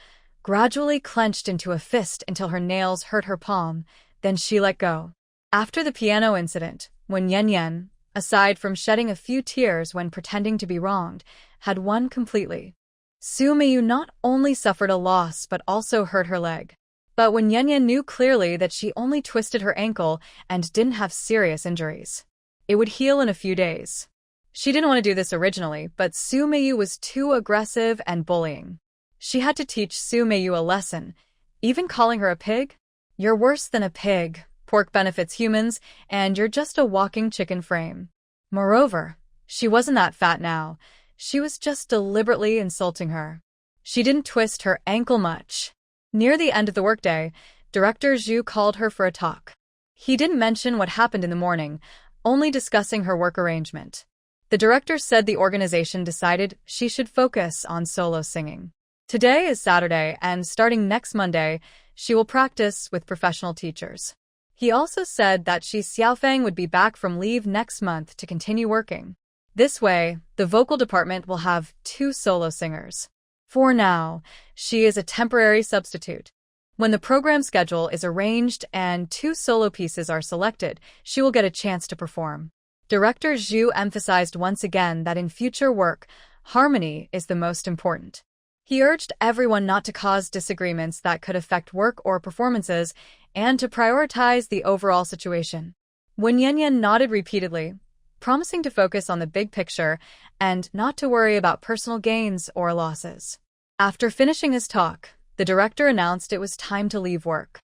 A: gradually clenched into a fist until her nails hurt her palm, then she let go. After the piano incident, when Yen Yen, aside from shedding a few tears when pretending to be wronged, had won completely. Su Meiyu not only suffered a loss but also hurt her leg. But when Yen Yen knew clearly that she only twisted her ankle and didn't have serious injuries, it would heal in a few days. She didn't want to do this originally, but Su Meiyu was too aggressive and bullying. She had to teach Su Meiyu a lesson, even calling her a pig. "You're worse than a pig. Pork benefits humans, and you're just a walking chicken frame." Moreover, she wasn't that fat now. She was just deliberately insulting her. She didn't twist her ankle much. Near the end of the workday, Director Zhu called her for a talk. He didn't mention what happened in the morning, only discussing her work arrangement. The director said the organization decided she should focus on solo singing. Today is Saturday, and starting next Monday, she will practice with professional teachers. He also said that Shi Xiaofeng would be back from leave next month to continue working. This way, the vocal department will have 2 solo singers. For now, she is a temporary substitute. When the program schedule is arranged and 2 solo pieces are selected, she will get a chance to perform. Director Zhu emphasized once again that in future work, harmony is the most important. He urged everyone not to cause disagreements that could affect work or performances and to prioritize the overall situation. When Yen Yen nodded repeatedly, promising to focus on the big picture and not to worry about personal gains or losses. After finishing his talk, The director announced it was time to leave work.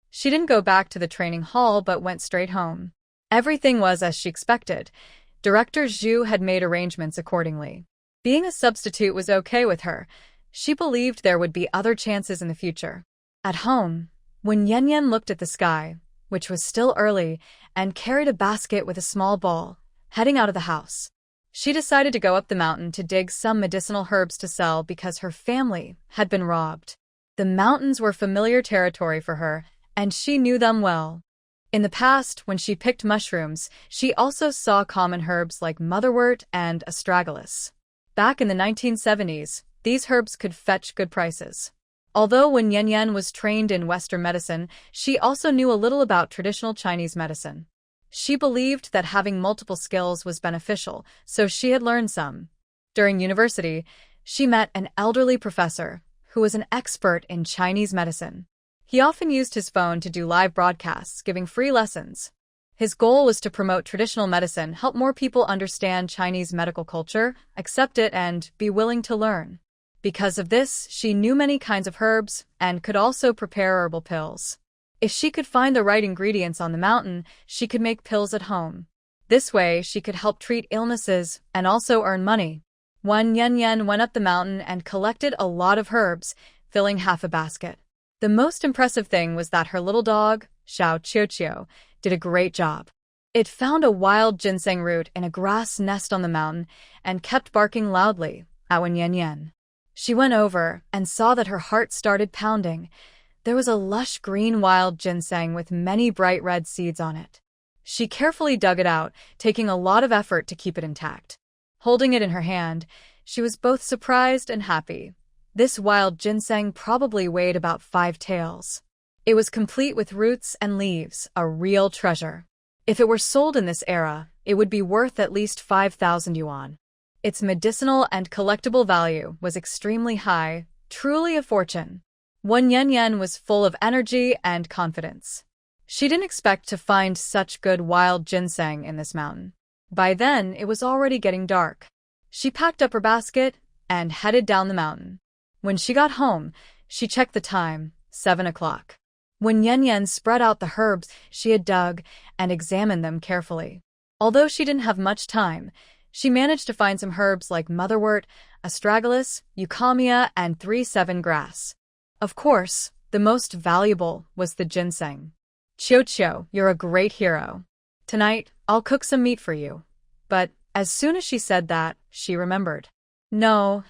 A: She didn't go back to the training hall but went straight home. Everything was as she expected. Director Zhu had made arrangements accordingly. Being a substitute was okay with her. She believed there would be other chances in the future. At home, when Yan Yan looked at the sky, which was still early, and carried a basket with a small ball, heading out of the house, she decided to go up the mountain to dig some medicinal herbs to sell because her family had been robbed. The mountains were familiar territory for her, and she knew them well. In the past, when she picked mushrooms, she also saw common herbs like motherwort and astragalus. Back in the 1970s, these herbs could fetch good prices. Although when Yan Yan was trained in Western medicine, she also knew a little about traditional Chinese medicine. She believed that having multiple skills was beneficial, so she had learned some. During university, she met an elderly professor who was an expert in Chinese medicine. He often used his phone to do live broadcasts, giving free lessons. His goal was to promote traditional medicine, help more people understand Chinese medical culture, accept it, and be willing to learn. Because of this, she knew many kinds of herbs and could also prepare herbal pills. If she could find the right ingredients on the mountain, she could make pills at home. This way, she could help treat illnesses and also earn money. One Yan Yan went up the mountain and collected a lot of herbs, filling half a basket. The most impressive thing was that her little dog, Xiao Qiu, did a great job. It found a wild ginseng root in a grass nest on the mountain and kept barking loudly at Wen Yan Yan. She went over and saw that her heart started pounding. There was a lush green wild ginseng with many bright red seeds on it. She carefully dug it out, taking a lot of effort to keep it intact. Holding it in her hand, she was both surprised and happy. This wild ginseng probably weighed about 5 taels. It was complete with roots and leaves, a real treasure. If it were sold in this era, it would be worth at least 5,000 yuan. Its medicinal and collectible value was extremely high, truly a fortune. Wen Yan Yan was full of energy and confidence. She didn't expect to find such good wild ginseng in this mountain. By then, it was already getting dark. She packed up her basket and headed down the mountain. When she got home, she checked the time, 7 o'clock. When Yan Yan spread out the herbs she had dug and examined them carefully. Although she didn't have much time, she managed to find some herbs like motherwort, astragalus, eucalyptus, and 3/7 grass. Of course, the most valuable was the ginseng. Qiu, you're a great hero. Tonight, I'll cook some meat for you. But as soon as she said that, she remembered. No,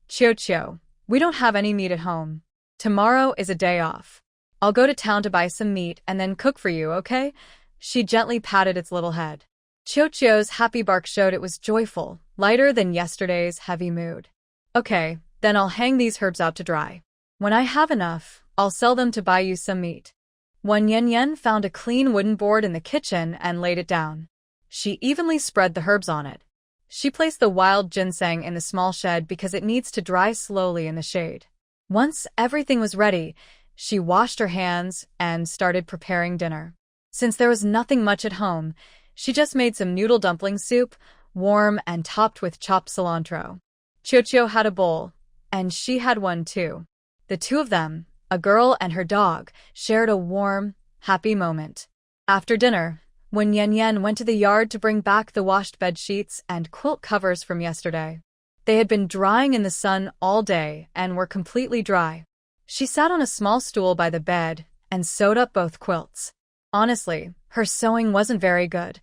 A: Qiu, we don't have any meat at home. Tomorrow is a day off. I'll go to town to buy some meat and then cook for you, okay? She gently patted its little head. Qiu's happy bark showed it was joyful, lighter than yesterday's heavy mood. Okay, then I'll hang these herbs out to dry. When I have enough, I'll sell them to buy you some meat. Wen Yan Yan found a clean wooden board in the kitchen and laid it down. She evenly spread the herbs on it. She placed the wild ginseng in the small shed because it needs to dry slowly in the shade. Once everything was ready, she washed her hands and started preparing dinner. Since there was nothing much at home, she just made some noodle dumpling soup, warm and topped with chopped cilantro. Qiu had a bowl, and she had one too. The two of them, a girl and her dog, shared a warm, happy moment. After dinner, when Yan Yan went to the yard to bring back the washed bed sheets and quilt covers from yesterday. They had been drying in the sun all day and were completely dry. She sat on a small stool by the bed and sewed up both quilts. Honestly, her sewing wasn't very good.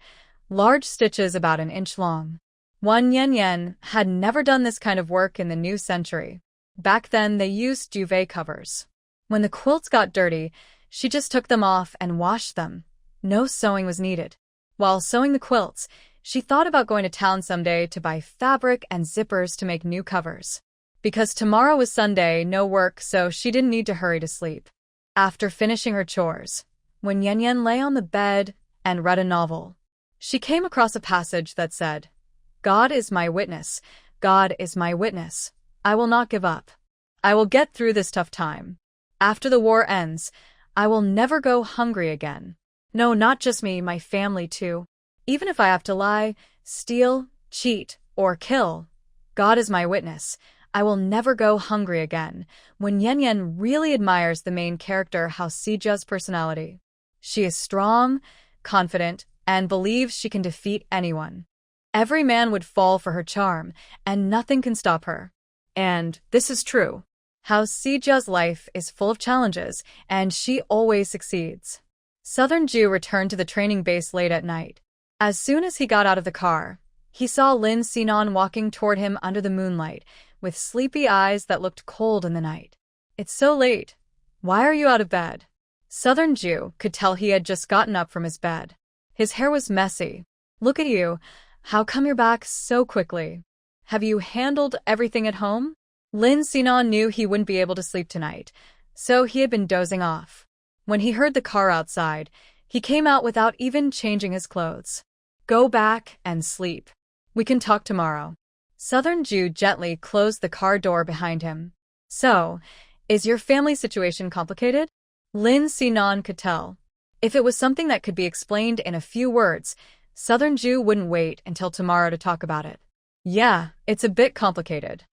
A: Large stitches about 1 inch long. Wen Yan Yan had never done this kind of work in the new century. Back then, they used duvet covers. When the quilts got dirty, she just took them off and washed them. No sewing was needed. While sewing the quilts, she thought about going to town someday to buy fabric and zippers to make new covers. Because tomorrow was Sunday, no work, so she didn't need to hurry to sleep. After finishing her chores, when Yan Yan lay on the bed and read a novel, she came across a passage that said, "God is my witness, God is my witness. I will not give up. I will get through this tough time. After the war ends, I will never go hungry again. No, not just me, my family too. Even if I have to lie, steal, cheat, or kill, God is my witness. I will never go hungry again, when Yen Yen really admires the main character Hao Sija's personality. She is strong, confident, and believes she can defeat anyone. Every man would fall for her charm, and nothing can stop her. And this is true. Hao Sija's life is full of challenges, and she always succeeds. Southern Jew returned to the training base late at night. As soon as he got out of the car, he saw Lin Sinon walking toward him under the moonlight, with sleepy eyes that looked cold in the night. It's so late. Why are you out of bed? Southern Jew could tell he had just gotten up from his bed. His hair was messy. Look at you. How come you're back so quickly? Have you handled everything at home? Lin Sinon knew he wouldn't be able to sleep tonight, so he had been dozing off. When he heard the car outside, he came out without even changing his clothes. Go back and sleep. We can talk tomorrow. Southern Jew gently closed the car door behind him. So, is your family situation complicated? Lin Sinon could tell. If it was something that could be explained in a few words, Southern Jew wouldn't wait until tomorrow to talk about it. Yeah, it's a bit complicated.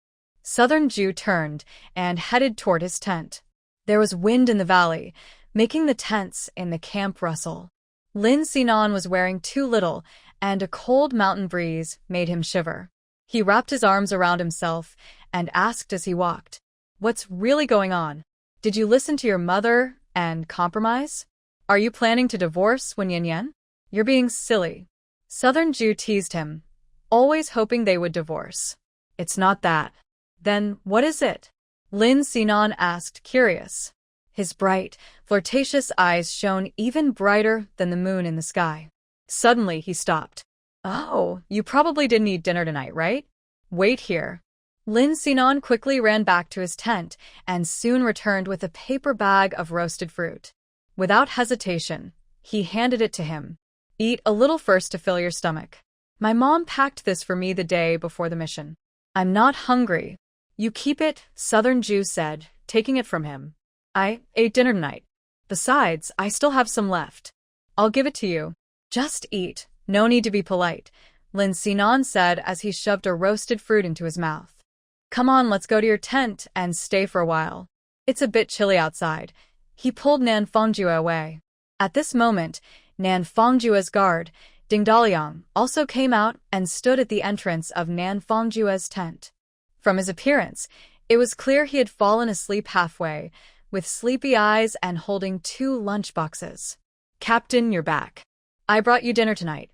A: Southern Jew turned and headed toward his tent. There was wind in the valley, making the tents in the camp rustle. Lin Sinon was wearing too little, and a cold mountain breeze made him shiver. He wrapped his arms around himself and asked as he walked, "What's really going on? Did you listen to your mother and compromise? Are you planning to divorce when Yen Yen? You're being silly." Southern Jew teased him, always hoping they would divorce. It's not that. Then what is it? Lin Sinon asked, curious. His bright, flirtatious eyes shone even brighter than the moon in the sky. Suddenly he stopped. Oh, you probably didn't eat dinner tonight, right? Wait here. Lin Sinon quickly ran back to his tent and soon returned with a paper bag of roasted fruit. Without hesitation, he handed it to him. Eat a little first to fill your stomach. My mom packed this for me the day before the mission. I'm not hungry. You keep it, Southern Jew said, taking it from him. I ate dinner tonight. Besides, I still have some left. I'll give it to you. Just eat. No need to be polite, Lin Sinon said as he shoved a roasted fruit into his mouth. Come on, let's go to your tent and stay for a while. It's a bit chilly outside. He pulled Nan Fongjue away. At this moment, Nan Fongjue's guard, Ding Daliang, also came out and stood at the entrance of Nan Fongjue's tent. From his appearance, it was clear he had fallen asleep halfway, with sleepy eyes and holding 2 lunchboxes. Captain, you're back. I brought you dinner tonight.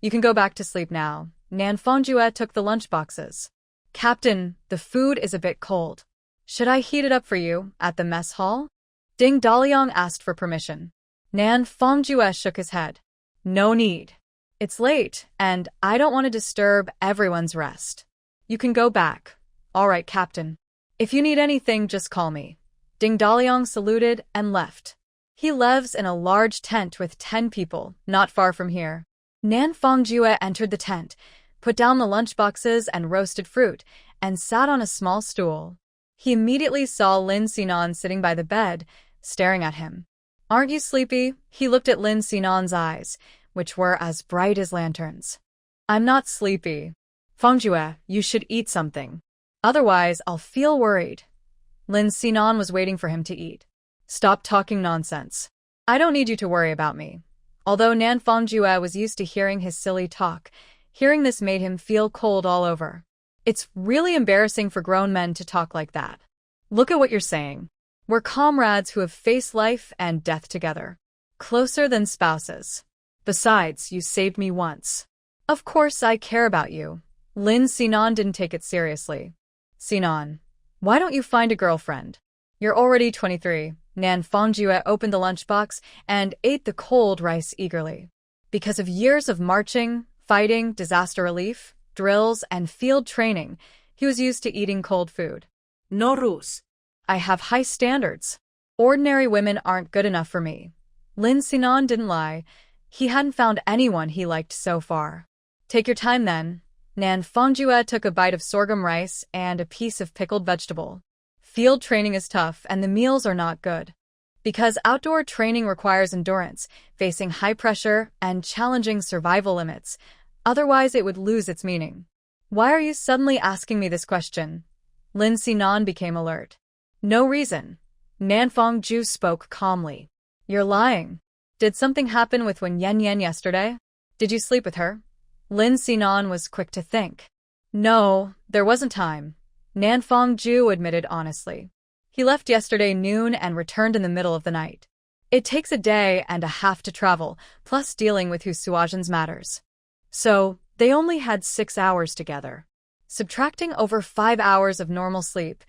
A: You can go back to sleep now. Nan Fongjue took the lunchboxes. Captain, the food is a bit cold. Should I heat it up for you at the mess hall? Ding Daliang asked for permission. Nan Fongjue shook his head. No need. It's late, and I don't want to disturb everyone's rest. You can go back. All right, Captain. If you need anything, just call me. Ding Daliang saluted and left. He lives in a large tent with 10 people, not far from here. Nan Fongjue entered the tent, put down the lunchboxes and roasted fruit, and sat on a small stool. He immediately saw Lin Sinon sitting by the bed, staring at him. Aren't you sleepy? He looked at Lin Sinon's eyes, which were as bright as lanterns. I'm not sleepy. Fongjue, you should eat something. Otherwise, I'll feel worried. Lin Sinon was waiting for him to eat. Stop talking nonsense. I don't need you to worry about me. Although Nan Fongjue was used to hearing his silly talk, hearing this made him feel cold all over. It's really embarrassing for grown men to talk like that. Look at what you're saying. We're comrades who have faced life and death together. Closer than spouses. Besides, you saved me once. Of course I care about you. Lin Sinon didn't take it seriously. Sinon, why don't you find a girlfriend? You're already 23. Nan Fongjue opened the lunchbox and ate the cold rice eagerly. Because of years of marching, fighting, disaster relief, drills, and field training, he was used to eating cold food.
B: No rules.
A: I have high standards. Ordinary women aren't good enough for me. Lin Sinon didn't lie. He hadn't found anyone he liked so far. Take your time then. Nan Fongjue took a bite of sorghum rice and a piece of pickled vegetable. Field training is tough and the meals are not good. Because outdoor training requires endurance, facing high pressure and challenging survival limits. Otherwise it would lose its meaning. Why are you suddenly asking me this question? Lin Sinan became alert. No reason. Nanfang Ju spoke calmly. You're lying. Did something happen with Wen Yan yesterday? Did you sleep with her? Lin Sinan was quick to think. No, there wasn't time. Nanfang Ju admitted honestly. He left yesterday noon and returned in the middle of the night. It takes a day and a half to travel, plus dealing with Hu Suajan's matters. So, they only had 6 hours together. Subtracting over 5 hours of normal sleep,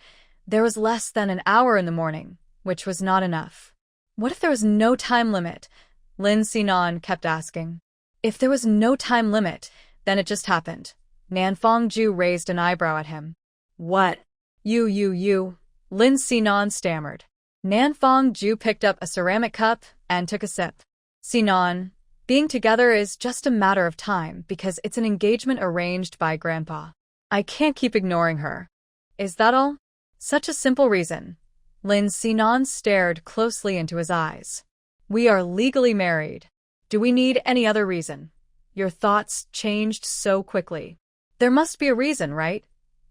A: there was less than an hour in the morning, which was not enough. What if there was no time limit? Lin Sinan kept asking. If there was no time limit, then it just happened. Nanfang Ju raised an eyebrow at him. What? You. Lin Sinan stammered. Nanfang Ju picked up a ceramic cup and took a sip. Sinan, being together is just a matter of time because it's an engagement arranged by Grandpa. I can't keep ignoring her. Is that all? Such a simple reason. Lin Sinan stared closely into his eyes. We are legally married. Do we need any other reason? Your thoughts changed so quickly. There must be a reason, right?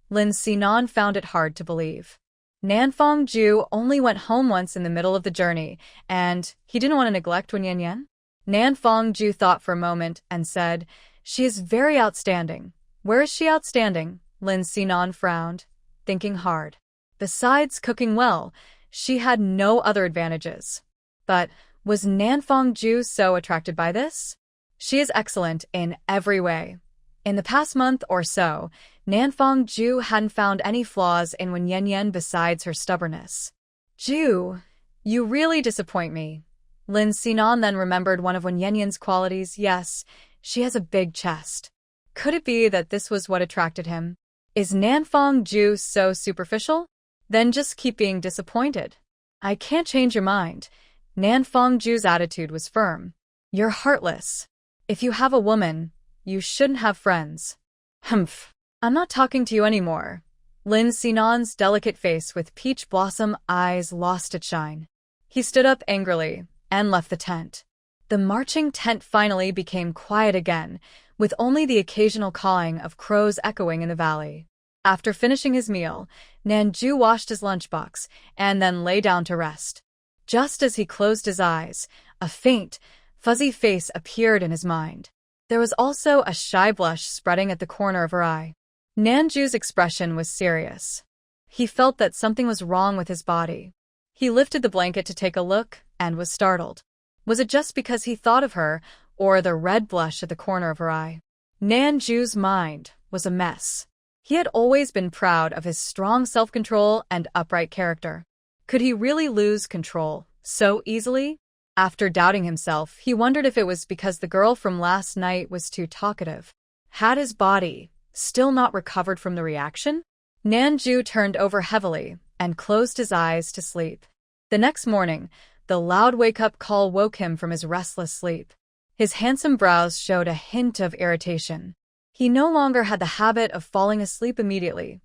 A: Lin Sinan found it hard to believe. Nanfang Ju only went home once in the middle of the journey, and he didn't want to neglect Wen Yan. Nanfang Ju thought for a moment and said, She is very outstanding. Where is she outstanding? Lin Sinan frowned, thinking hard. Besides cooking well, she had no other advantages. But was Nanfang Ju so attracted by this? She is excellent in every way. In the past month or so, Nanfang Ju hadn't found any flaws in Wen Yan besides her stubbornness. Ju, you really disappoint me. Lin Sinan then remembered one of Wen Yan's qualities. Yes, she has a big chest. Could it be that this was what attracted him? Is Nanfang Ju so superficial? Then just keep being disappointed. I can't change your mind. Nanfang Ju's attitude was firm. You're heartless. If you have a woman, you shouldn't have friends. Humph. I'm not talking to you anymore. Lin Sinan's delicate face with peach blossom eyes lost its shine. He stood up angrily and left the tent. The marching tent finally became quiet again, with only the occasional cawing of crows echoing in the valley. After finishing his meal, Nanju washed his lunchbox and then lay down to rest. Just as he closed his eyes, a faint, fuzzy face appeared in his mind. There was also a shy blush spreading at the corner of her eye. Nanju's expression was serious. He felt that something was wrong with his body. He lifted the blanket to take a look and was startled. Was it just because he thought of her, or the red blush at the corner of her eye? Nanju's mind was a mess. He had always been proud of his strong self-control and upright character. Could he really lose control so easily? After doubting himself, he wondered if it was because the girl from last night was too talkative. Had his body still not recovered from the reaction? Nanju turned over heavily and closed his eyes to sleep. The next morning, the loud wake-up call woke him from his restless sleep. His handsome brows showed a hint of irritation. He no longer had the habit of falling asleep immediately.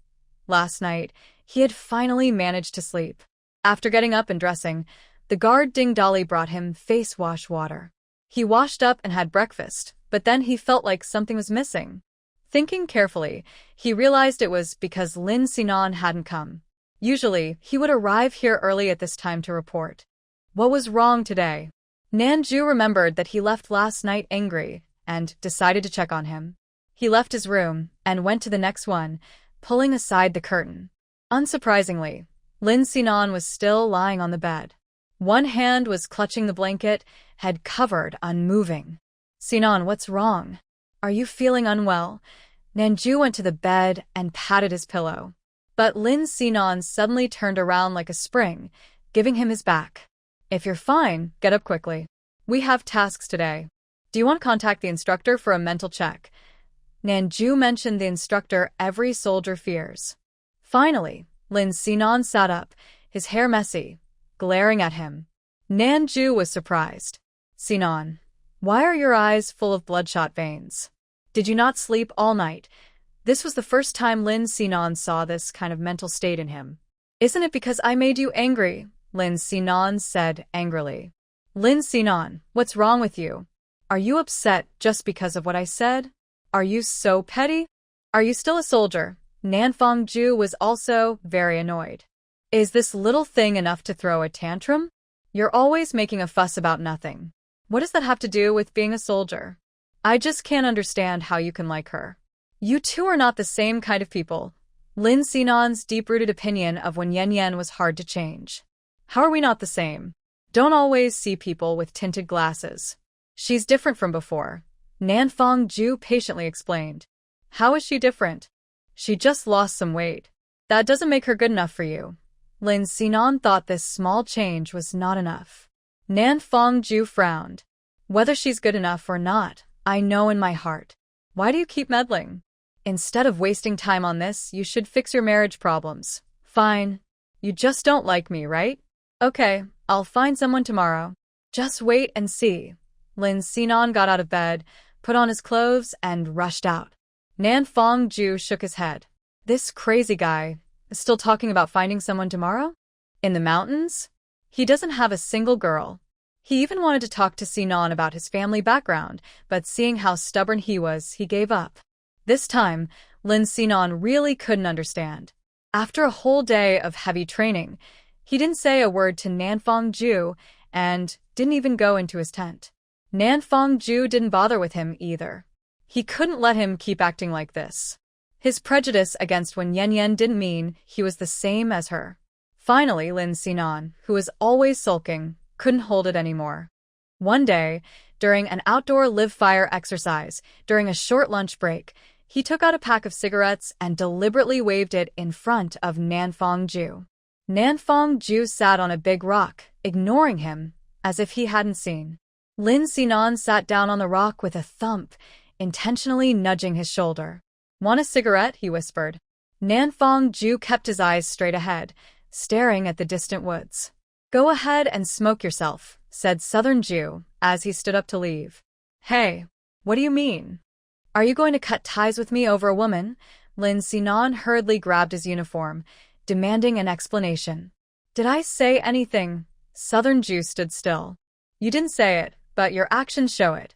A: Last night, he had finally managed to sleep. After getting up and dressing, the guard Ding Dolly brought him face wash water. He washed up and had breakfast, but then he felt like something was missing. Thinking carefully, he realized it was because Lin Sinan hadn't come. Usually, he would arrive here early at this time to report. What was wrong today? Nanju remembered that he left last night angry and decided to check on him. He left his room and went to the next one, pulling aside the curtain. Unsurprisingly, Lin Sinan was still lying on the bed. One hand was clutching the blanket, head covered, unmoving. Sinan, what's wrong? Are you feeling unwell? Nanju went to the bed and patted his pillow. But Lin Sinan suddenly turned around like a spring, giving him his back. If you're fine, get up quickly. We have tasks today. Do you want to contact the instructor for a mental check? Nanju mentioned the instructor every soldier fears. Finally, Lin Sinan sat up, his hair messy, glaring at him. Nanju was surprised. Sinan, why are your eyes full of bloodshot veins? Did you not sleep all night? This was the first time Lin Sinan saw this kind of mental state in him. Isn't it because I made you angry? Lin Sinan said angrily. Lin Sinan, what's wrong with you? Are you upset just because of what I said? Are you so petty? Are you still a soldier? Nanfangju was also very annoyed. Is this little thing enough to throw a tantrum? You're always making a fuss about nothing. What does that have to do with being a soldier? I just can't understand how you can like her. You two are not the same kind of people. Lin Xinan's deep-rooted opinion of Wen Yanyan was hard to change. How are we not the same? Don't always see people with tinted glasses. She's different from before, Nanfangju patiently explained. How is she different? She just lost some weight. That doesn't make her good enough for you. Lin Xinan thought this small change was not enough. Nanfangju frowned. Whether she's good enough or not, I know in my heart. Why do you keep meddling? Instead of wasting time on this, you should fix your marriage problems. Fine. You just don't like me, right? Okay, I'll find someone tomorrow. Just wait and see. Lin Xinan got out of bed, put on his clothes, and rushed out. Nanfangju shook his head. This crazy guy is still talking about finding someone tomorrow? In the mountains? He doesn't have a single girl. He even wanted to talk to Sinan about his family background, but seeing how stubborn he was, he gave up. This time, Lin Xinan really couldn't understand. After a whole day of heavy training, he didn't say a word to Nanfangju and didn't even go into his tent. Nanfangju didn't bother with him either. He couldn't let him keep acting like this. His prejudice against Wen Yanyan didn't mean he was the same as her. Finally, Lin Xinan, who was always sulking, couldn't hold it anymore. One day, during an outdoor live-fire exercise, during a short lunch break, he took out a pack of cigarettes and deliberately waved it in front of Nanfangju. Nanfangju sat on a big rock, ignoring him, as if he hadn't seen. Lin Xinan sat down on the rock with a thump, intentionally nudging his shoulder. Want a cigarette? He whispered. Nanfangju kept his eyes straight ahead, staring at the distant woods. Go ahead and smoke yourself, said Southern Jew, as he stood up to leave. Hey, what do you mean? Are you going to cut ties with me over a woman? Lin Xinan hurriedly grabbed his uniform, demanding an explanation. Did I say anything? Southern Jew stood still. You didn't say it, but your actions show it.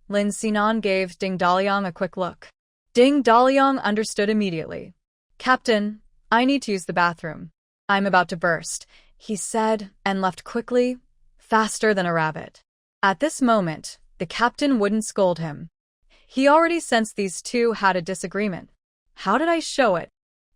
A: Lin Xinan gave Ding Daliang a quick look. Ding Daliang understood immediately. Captain, I need to use the bathroom. I'm about to burst, he said, and left quickly, faster than a rabbit. At this moment, the captain wouldn't scold him. He already sensed these two had a disagreement. How did I show it?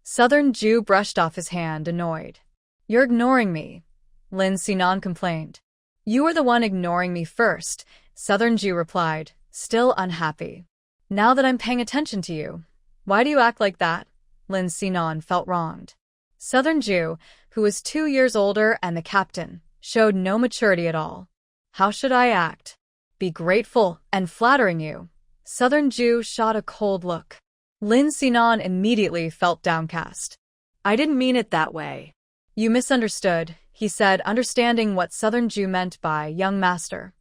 A: Southern Jew brushed off his hand, annoyed. You're ignoring me, Lin Xinan complained. You were the one ignoring me first, Southern Jew replied, still unhappy. Now that I'm paying attention to you, why do you act like that? Lin Xinan felt wronged. Southern Jew, who was 2 years older and the captain, showed no maturity at all. How should I act? Be grateful and flattering you. Southern Jew shot a cold look. Lin Xinan immediately felt downcast. I didn't mean it that way. You misunderstood, he said, understanding what Southern Jew meant by young master.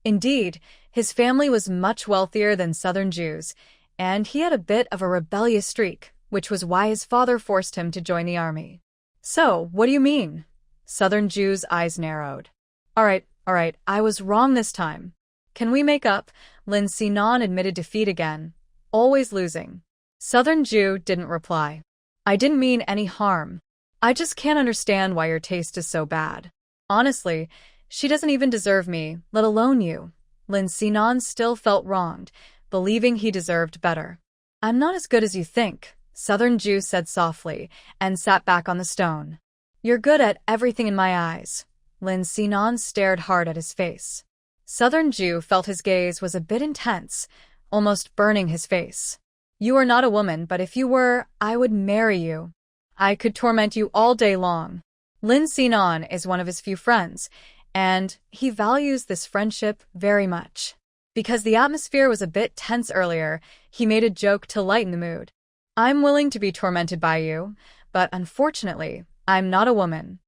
A: Indeed, his family was much wealthier than Southern Jews, and he had a bit of a rebellious streak, which was why his father forced him to join the army. So, what do you mean? Southern Jew's eyes narrowed. All right, I was wrong this time. Can we make up? Lin Xinan admitted defeat again, always losing. Southern Jew didn't reply. I didn't mean any harm. I just can't understand why your taste is so bad. Honestly, she doesn't even deserve me, let alone you. Lin Xinan still felt wronged, believing he deserved better. I'm not as good as you think, Southern Jew said softly, and sat back on the stone. You're good at everything in my eyes. Lin Xinan stared hard at his face. Southern Jew felt his gaze was a bit intense, almost burning his face. You are not a woman, but if you were, I would marry you. I could torment you all day long. Lin Xinan is one of his few friends, and he values this friendship very much. Because the atmosphere was a bit tense earlier, he made a joke to lighten the mood. I'm willing to be tormented by you, but unfortunately, I'm not a woman.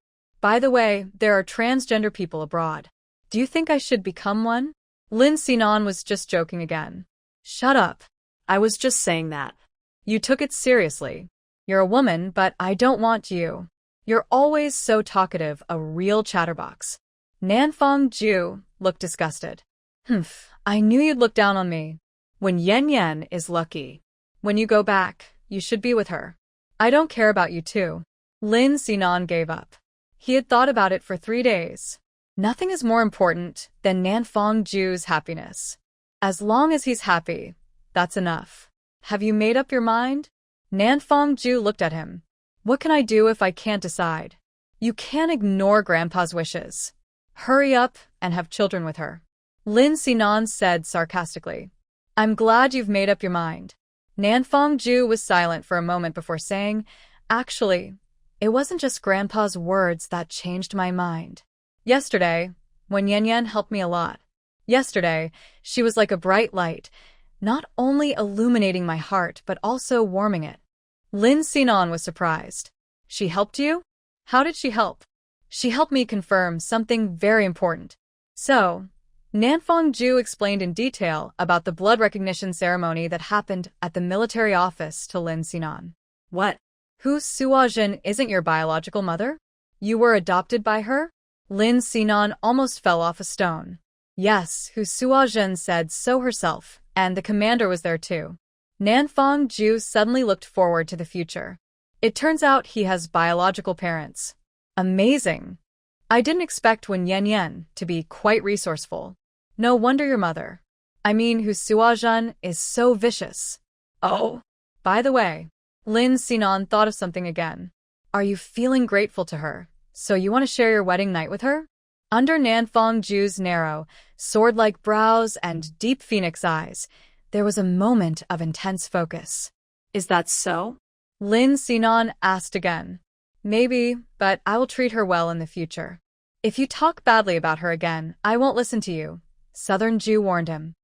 A: By the way, there are transgender people abroad. Do you think I should become one? Lin Xinan was just joking again. Shut up. I was just saying that. You took it seriously. You're a woman, but I don't want you. You're always so talkative, a real chatterbox. Nanfangju looked disgusted. I knew you'd look down on me. When Yan Yan is lucky. When you go back, you should be with her. I don't care about you too. Lin Sinan gave up. He had thought about it for 3 days. Nothing is more important than Nanfang Ju's happiness. As long as he's happy, that's enough. Have you made up your mind? Nanfang Ju looked at him. What can I do if I can't decide? You can't ignore Grandpa's wishes. Hurry up and have children with her. Lin Sinan said sarcastically. I'm glad you've made up your mind. Nanfang Ju was silent for a moment before saying, Actually, it wasn't just Grandpa's words that changed my mind. Yesterday, when Yan Yan helped me a lot. Yesterday, she was like a bright light, not only illuminating my heart but also warming it. Lin Sinan was surprised. She helped you? How did she help? She helped me confirm something very important. So, Nanfang Ju explained in detail about the blood recognition ceremony that happened at the military office to Lin Sinan.
B: What?
A: Hu Suajin isn't your biological mother? You were adopted by her? Lin Sinan almost fell off a stone. Yes, Hu Suajin said so herself, and the commander was there too. Nanfang Ju suddenly looked forward to the future. It turns out he has biological parents. Amazing. I didn't expect Wen Yan to be quite resourceful. No wonder your mother. I mean, Hu Suajin is so vicious. Oh, by the way, Lin Sinan thought of something again. Are you feeling grateful to her? So you want to share your wedding night with her? Under Nanfang Ju's narrow, sword-like brows and deep phoenix eyes, there was a moment of intense focus.
B: Is that so?
A: Lin Sinan asked again. Maybe, but I will treat her well in the future. If you talk badly about her again, I won't listen to you, Southern Ju warned him.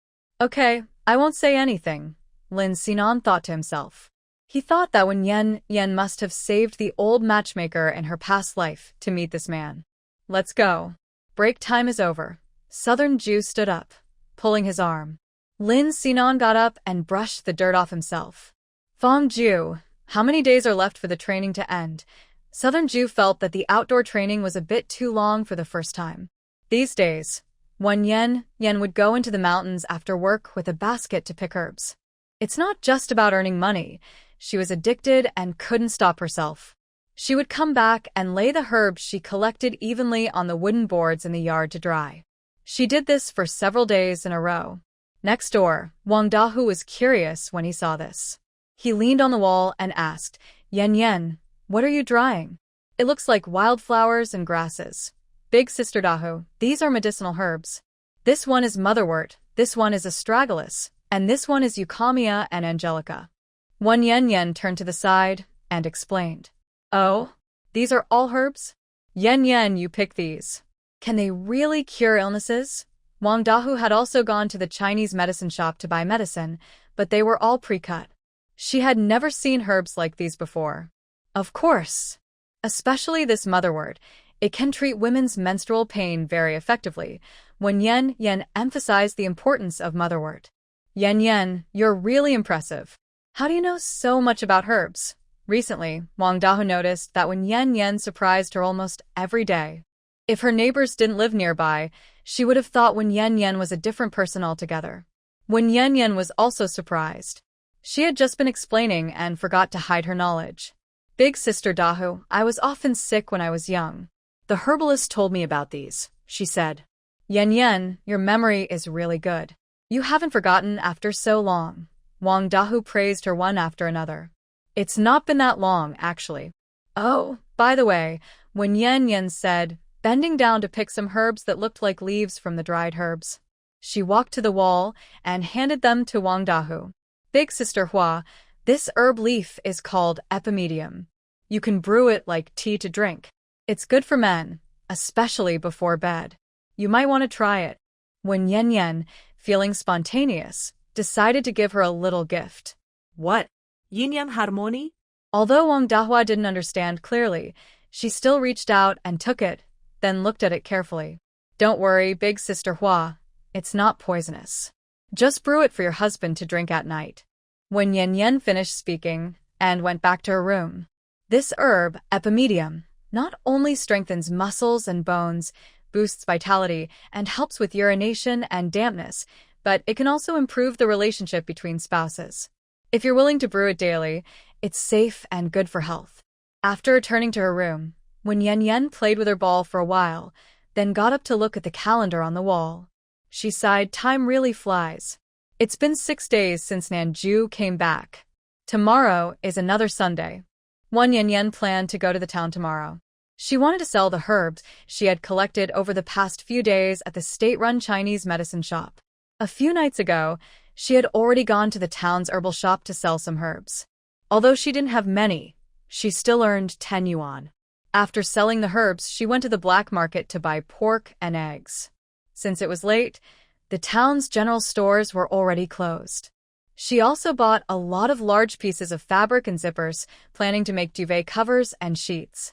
A: Okay, I won't say anything, Lin Sinan thought to himself. He thought that when Yan must have saved the old matchmaker in her past life to meet this man. Let's go. Break time is over. Southern Ju stood up, pulling his arm. Lin Sinan got up and brushed the dirt off himself. Fang Ju, how many days are left for the training to end? Southern Ju felt that the outdoor training was a bit too long for the first time. These days, when Yan would go into the mountains after work with a basket to pick herbs. It's not just about earning money. She was addicted and couldn't stop herself. She would come back and lay the herbs she collected evenly on the wooden boards in the yard to dry. She did this for several days in a row. Next door, Wang Dahu was curious when he saw this. He leaned on the wall and asked, Yan, what are you drying? It looks like wildflowers and grasses. Big Sister Dahu, these are medicinal herbs. This one is motherwort, this one is astragalus, and this one is euphorbium and angelica. Wen Yan turned to the side and explained. Oh, these are all herbs? Yan, you pick these. Can they really cure illnesses? Wang Dahu had also gone to the Chinese medicine shop to buy medicine, but they were all pre-cut. She had never seen herbs like these before. Of course. Especially this motherwort. It can treat women's menstrual pain very effectively. When Yan emphasized the importance of motherwort. Yan, you're really impressive. How do you know so much about herbs? Recently, Wang Dahu noticed that when Yan surprised her almost every day. If her neighbors didn't live nearby, she would have thought Wen Yan was a different person altogether. Wen Yan was also surprised. She had just been explaining and forgot to hide her knowledge. Big Sister Dahu, I was often sick when I was young.
B: The herbalist told me about these, she said.
A: Yan, your memory is really good. You haven't forgotten after so long. Wang Dahu praised her one after another. It's not been that long, actually. Oh, by the way, when Yan said, bending down to pick some herbs that looked like leaves from the dried herbs. She walked to the wall and handed them to Wang Dahu. Big Sister Hua, this herb leaf is called epimedium. You can brew it like tea to drink. It's good for men, especially before bed. You might want to try it. When Yan, feeling spontaneous, decided to give her a little gift.
B: What? Yin-yang harmony?
A: Although Wang Dahua didn't understand clearly, she still reached out and took it, then looked at it carefully. Don't worry, Big Sister Hua. It's not poisonous. Just brew it for your husband to drink at night. When Yan finished speaking and went back to her room. This herb, epimedium, not only strengthens muscles and bones, boosts vitality, and helps with urination and dampness, but it can also improve the relationship between spouses. If you're willing to brew it daily, It's safe and good for health. After returning to her room, Wen Yanyan played with her ball for a while, then got up to look at the calendar on the wall. She sighed, time really flies. It's been 6 days since Nanju came back. Tomorrow is another Sunday. Wen Yanyan planned to go to the town tomorrow. She wanted to sell the herbs she had collected over the past few days at the state-run Chinese medicine shop. A few nights ago, she had already gone to the town's herbal shop to sell some herbs. Although she didn't have many, she still earned 10 yuan. After selling the herbs, she went to the black market to buy pork and eggs. Since it was late, the town's general stores were already closed. She also bought a lot of large pieces of fabric and zippers, planning to make duvet covers and sheets.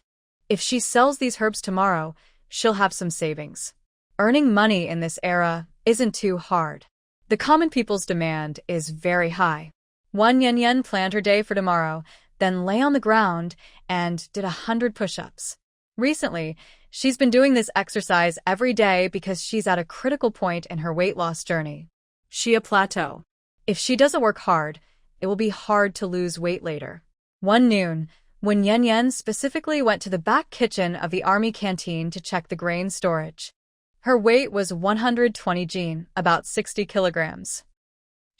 A: If she sells these herbs tomorrow, she'll have some savings. Earning money in this era isn't too hard. The common people's demand is very high. Wen Yanyan planned her day for tomorrow, then lay on the ground and did 100 push-ups. Recently, she's been doing this exercise every day because she's at a critical point in her weight loss journey.
B: She a plateau.
A: If she doesn't work hard, it will be hard to lose weight later. One noon, Wen Yanyan specifically went to the back kitchen of the army canteen to check the grain storage. Her weight was 120 jin, about 60 kilograms.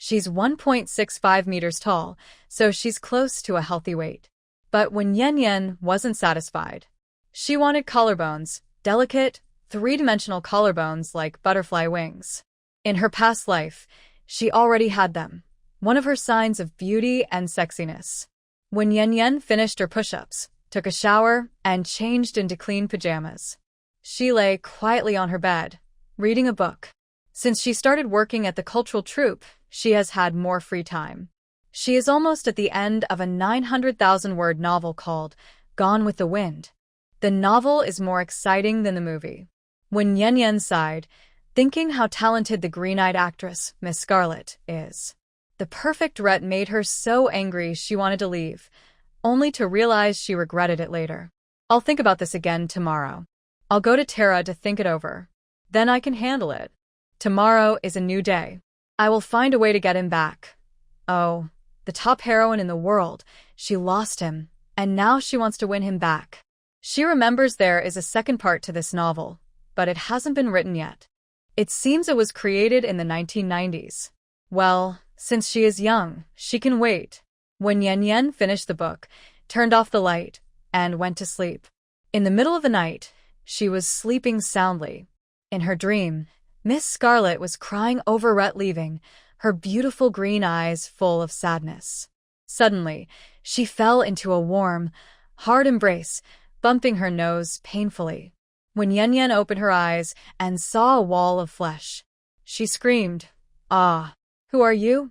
A: She's 1.65 meters tall, so she's close to a healthy weight. But Wen Yanyan wasn't satisfied. She wanted collarbones, delicate, three-dimensional collarbones like butterfly wings. In her past life, she already had them, one of her signs of beauty and sexiness. Wen Yanyan finished her push-ups, took a shower, and changed into clean pajamas. She lay quietly on her bed, reading a book. Since she started working at the cultural troupe, she has had more free time. She is almost at the end of a 900,000-word novel called Gone with the Wind. The novel is more exciting than the movie. Wen Yanyan sighed, thinking how talented the green-eyed actress, Miss Scarlet, is. The perfect rut made her so angry she wanted to leave, only to realize she regretted it later. I'll think about this again tomorrow. I'll go to Terra to think it over. Then I can handle it. Tomorrow is a new day. I will find a way to get him back. Oh, the top heroine in the world. She lost him, and now she wants to win him back. She remembers there is a second part to this novel, but it hasn't been written yet. It seems it was created in the 1990s. Well, since she is young, she can wait. Wen Yanyan finished the book, turned off the light, and went to sleep. In the middle of the night, she was sleeping soundly. In her dream, Miss Scarlet was crying over Rhett leaving, her beautiful green eyes full of sadness. Suddenly, she fell into a warm, hard embrace, bumping her nose painfully. When Yanyan opened her eyes and saw a wall of flesh, she screamed, "Ah, who are you?"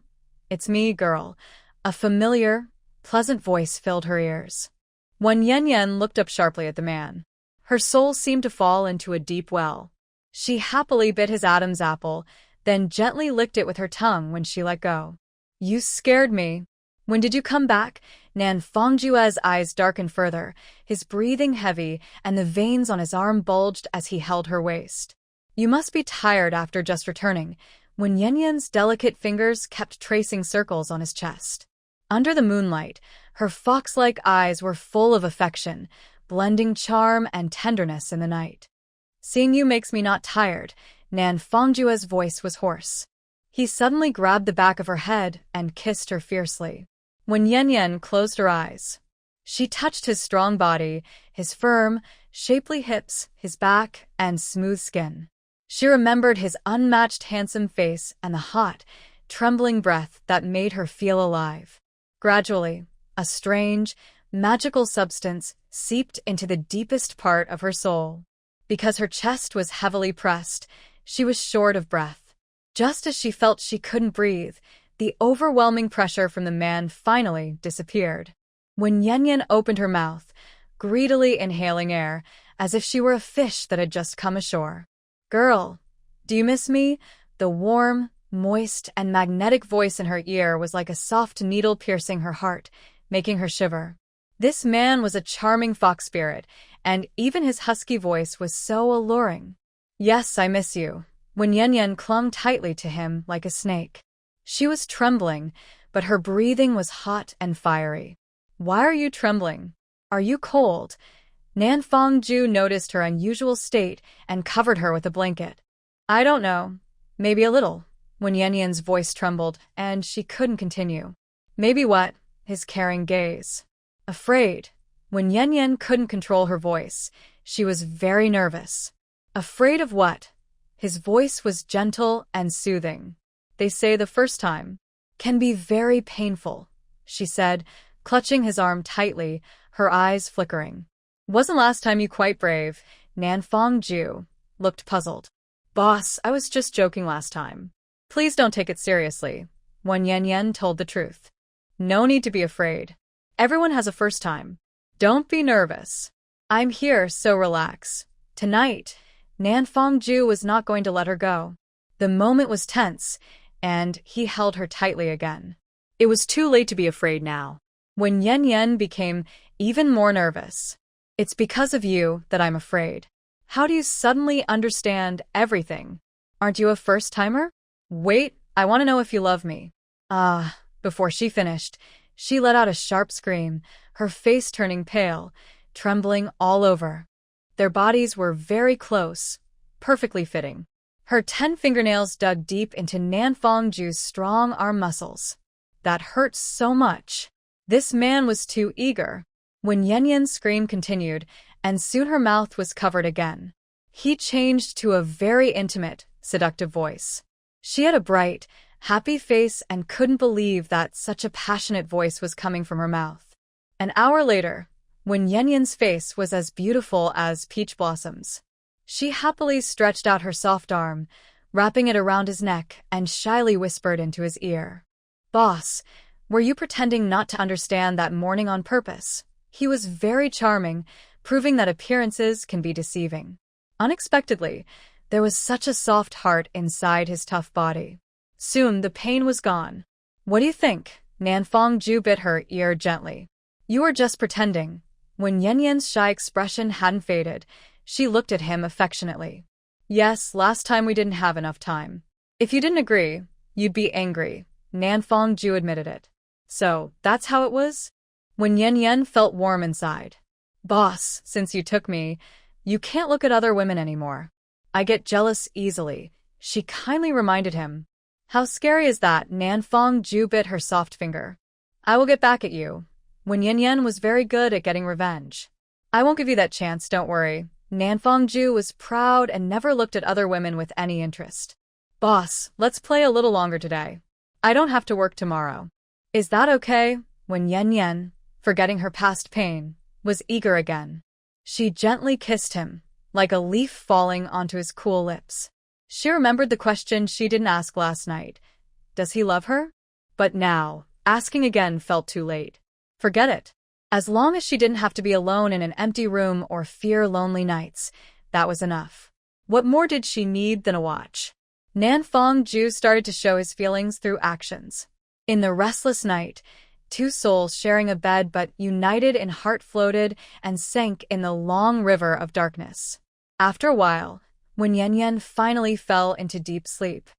A: "It's me, girl." A familiar, pleasant voice filled her ears. When Yanyan looked up sharply at the man, her soul seemed to fall into a deep well. She happily bit his Adam's apple, then gently licked it with her tongue when she let go. "You scared me. When did you come back?" Nan Fengjue's eyes darkened further, his breathing heavy, and the veins on his arm bulged as he held her waist. "You must be tired after just returning," when Yanyan's delicate fingers kept tracing circles on his chest. Under the moonlight, her fox-like eyes were full of affection, blending charm and tenderness in the night. "Seeing you makes me not tired," Nan Fengjue's voice was hoarse. He suddenly grabbed the back of her head and kissed her fiercely. When Yanyan closed her eyes, she touched his strong body, his firm, shapely hips, his back, and smooth skin. She remembered his unmatched handsome face and the hot, trembling breath that made her feel alive. Gradually, a strange, magical substance seeped into the deepest part of her soul. Because her chest was heavily pressed, she was short of breath. Just as she felt she couldn't breathe, the overwhelming pressure from the man finally disappeared. When Yanyan opened her mouth, greedily inhaling air, as if she were a fish that had just come ashore. "Girl, do you miss me?" The warm, moist, and magnetic voice in her ear was like a soft needle piercing her heart, making her shiver. This man was a charming fox spirit, and even his husky voice was so alluring. "Yes, I miss you." When Yanyan clung tightly to him like a snake. She was trembling, but her breathing was hot and fiery. Why are you trembling? Are you cold? Nan Fongju noticed her unusual state and covered her with a blanket. I don't know. Maybe a little. When Yan Yan's voice trembled, and she couldn't continue. Maybe what? His caring gaze. Afraid. When Yan Yan couldn't control her voice, she was very nervous. Afraid of what? His voice was gentle and soothing. They say the first time can be very painful, she said, clutching his arm tightly, her eyes flickering. Wasn't last time you quite brave? Nan Fongju looked puzzled. Boss, I was just joking last time. Please don't take it seriously. Wen Yan told the truth. No need to be afraid. Everyone has a first time. Don't be nervous. I'm here, so relax. Tonight, Nan Fongju was not going to let her go. The moment was tense, and he held her tightly again.
B: It was too late to be afraid now.
A: When Yan became even more nervous. It's because of you that I'm afraid. How do you suddenly understand everything? Aren't you a first-timer? Wait, I want to know if you love me. Before she finished, she let out a sharp scream, her face turning pale, trembling all over. Their bodies were very close, perfectly fitting. Her 10 fingernails dug deep into Nan Fongju's strong arm muscles. That hurt so much. This man was too eager. When Yan's scream continued, and soon her mouth was covered again, he changed to a very intimate, seductive voice. She had a bright, happy face and couldn't believe that such a passionate voice was coming from her mouth. An hour later, when Yan's face was as beautiful as peach blossoms, she happily stretched out her soft arm, wrapping it around his neck, and shyly whispered into his ear. Boss, were you pretending not to understand that morning on purpose? He was very charming, proving that appearances can be deceiving. Unexpectedly, there was such a soft heart inside his tough body. Soon the pain was gone. What do you think? Nan Fongju bit her ear gently. You were just pretending. When Yan's shy expression hadn't faded, she looked at him affectionately. Yes, last time we didn't have enough time. If you didn't agree, you'd be angry. Nan Fongju admitted it. So, that's how it was? When Yan felt warm inside. Boss, since you took me, you can't look at other women anymore. I get jealous easily, she kindly reminded him. How scary is that? Nan Fongju bit her soft finger. I will get back at you. When Yan was very good at getting revenge. I won't give you that chance, don't worry. Nan Fongju was proud and never looked at other women with any interest. Boss, let's play a little longer today. I don't have to work tomorrow. Is that okay? When Yan, forgetting her past pain, was eager again. She gently kissed him, like a leaf falling onto his cool lips. She remembered the question she didn't ask last night. Does he love her? But now, asking again felt too late. Forget it. As long as she didn't have to be alone in an empty room or fear lonely nights, that was enough. What more did she need than a watch? Nan Fongju started to show his feelings through actions. In the restless night, two souls sharing a bed but united in heart floated and sank in the long river of darkness. After a while, when Yan finally fell into deep sleep,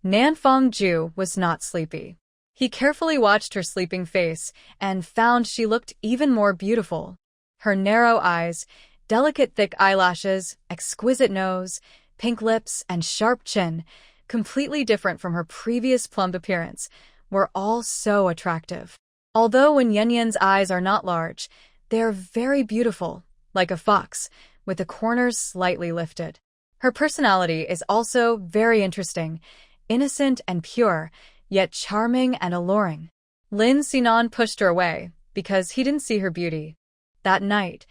A: Nan Fongju was not sleepy. He carefully watched her sleeping face and found she looked even more beautiful. Her narrow eyes, delicate thick eyelashes, exquisite nose, pink lips, and sharp chin, completely different from her previous plump appearance, were all so attractive. Although when Yan's eyes are not large, they are very beautiful, like a fox, with the corners slightly lifted. Her personality is also very interesting, innocent and pure, yet charming and alluring. Lin Sinan pushed her away, because he didn't see her beauty. That night,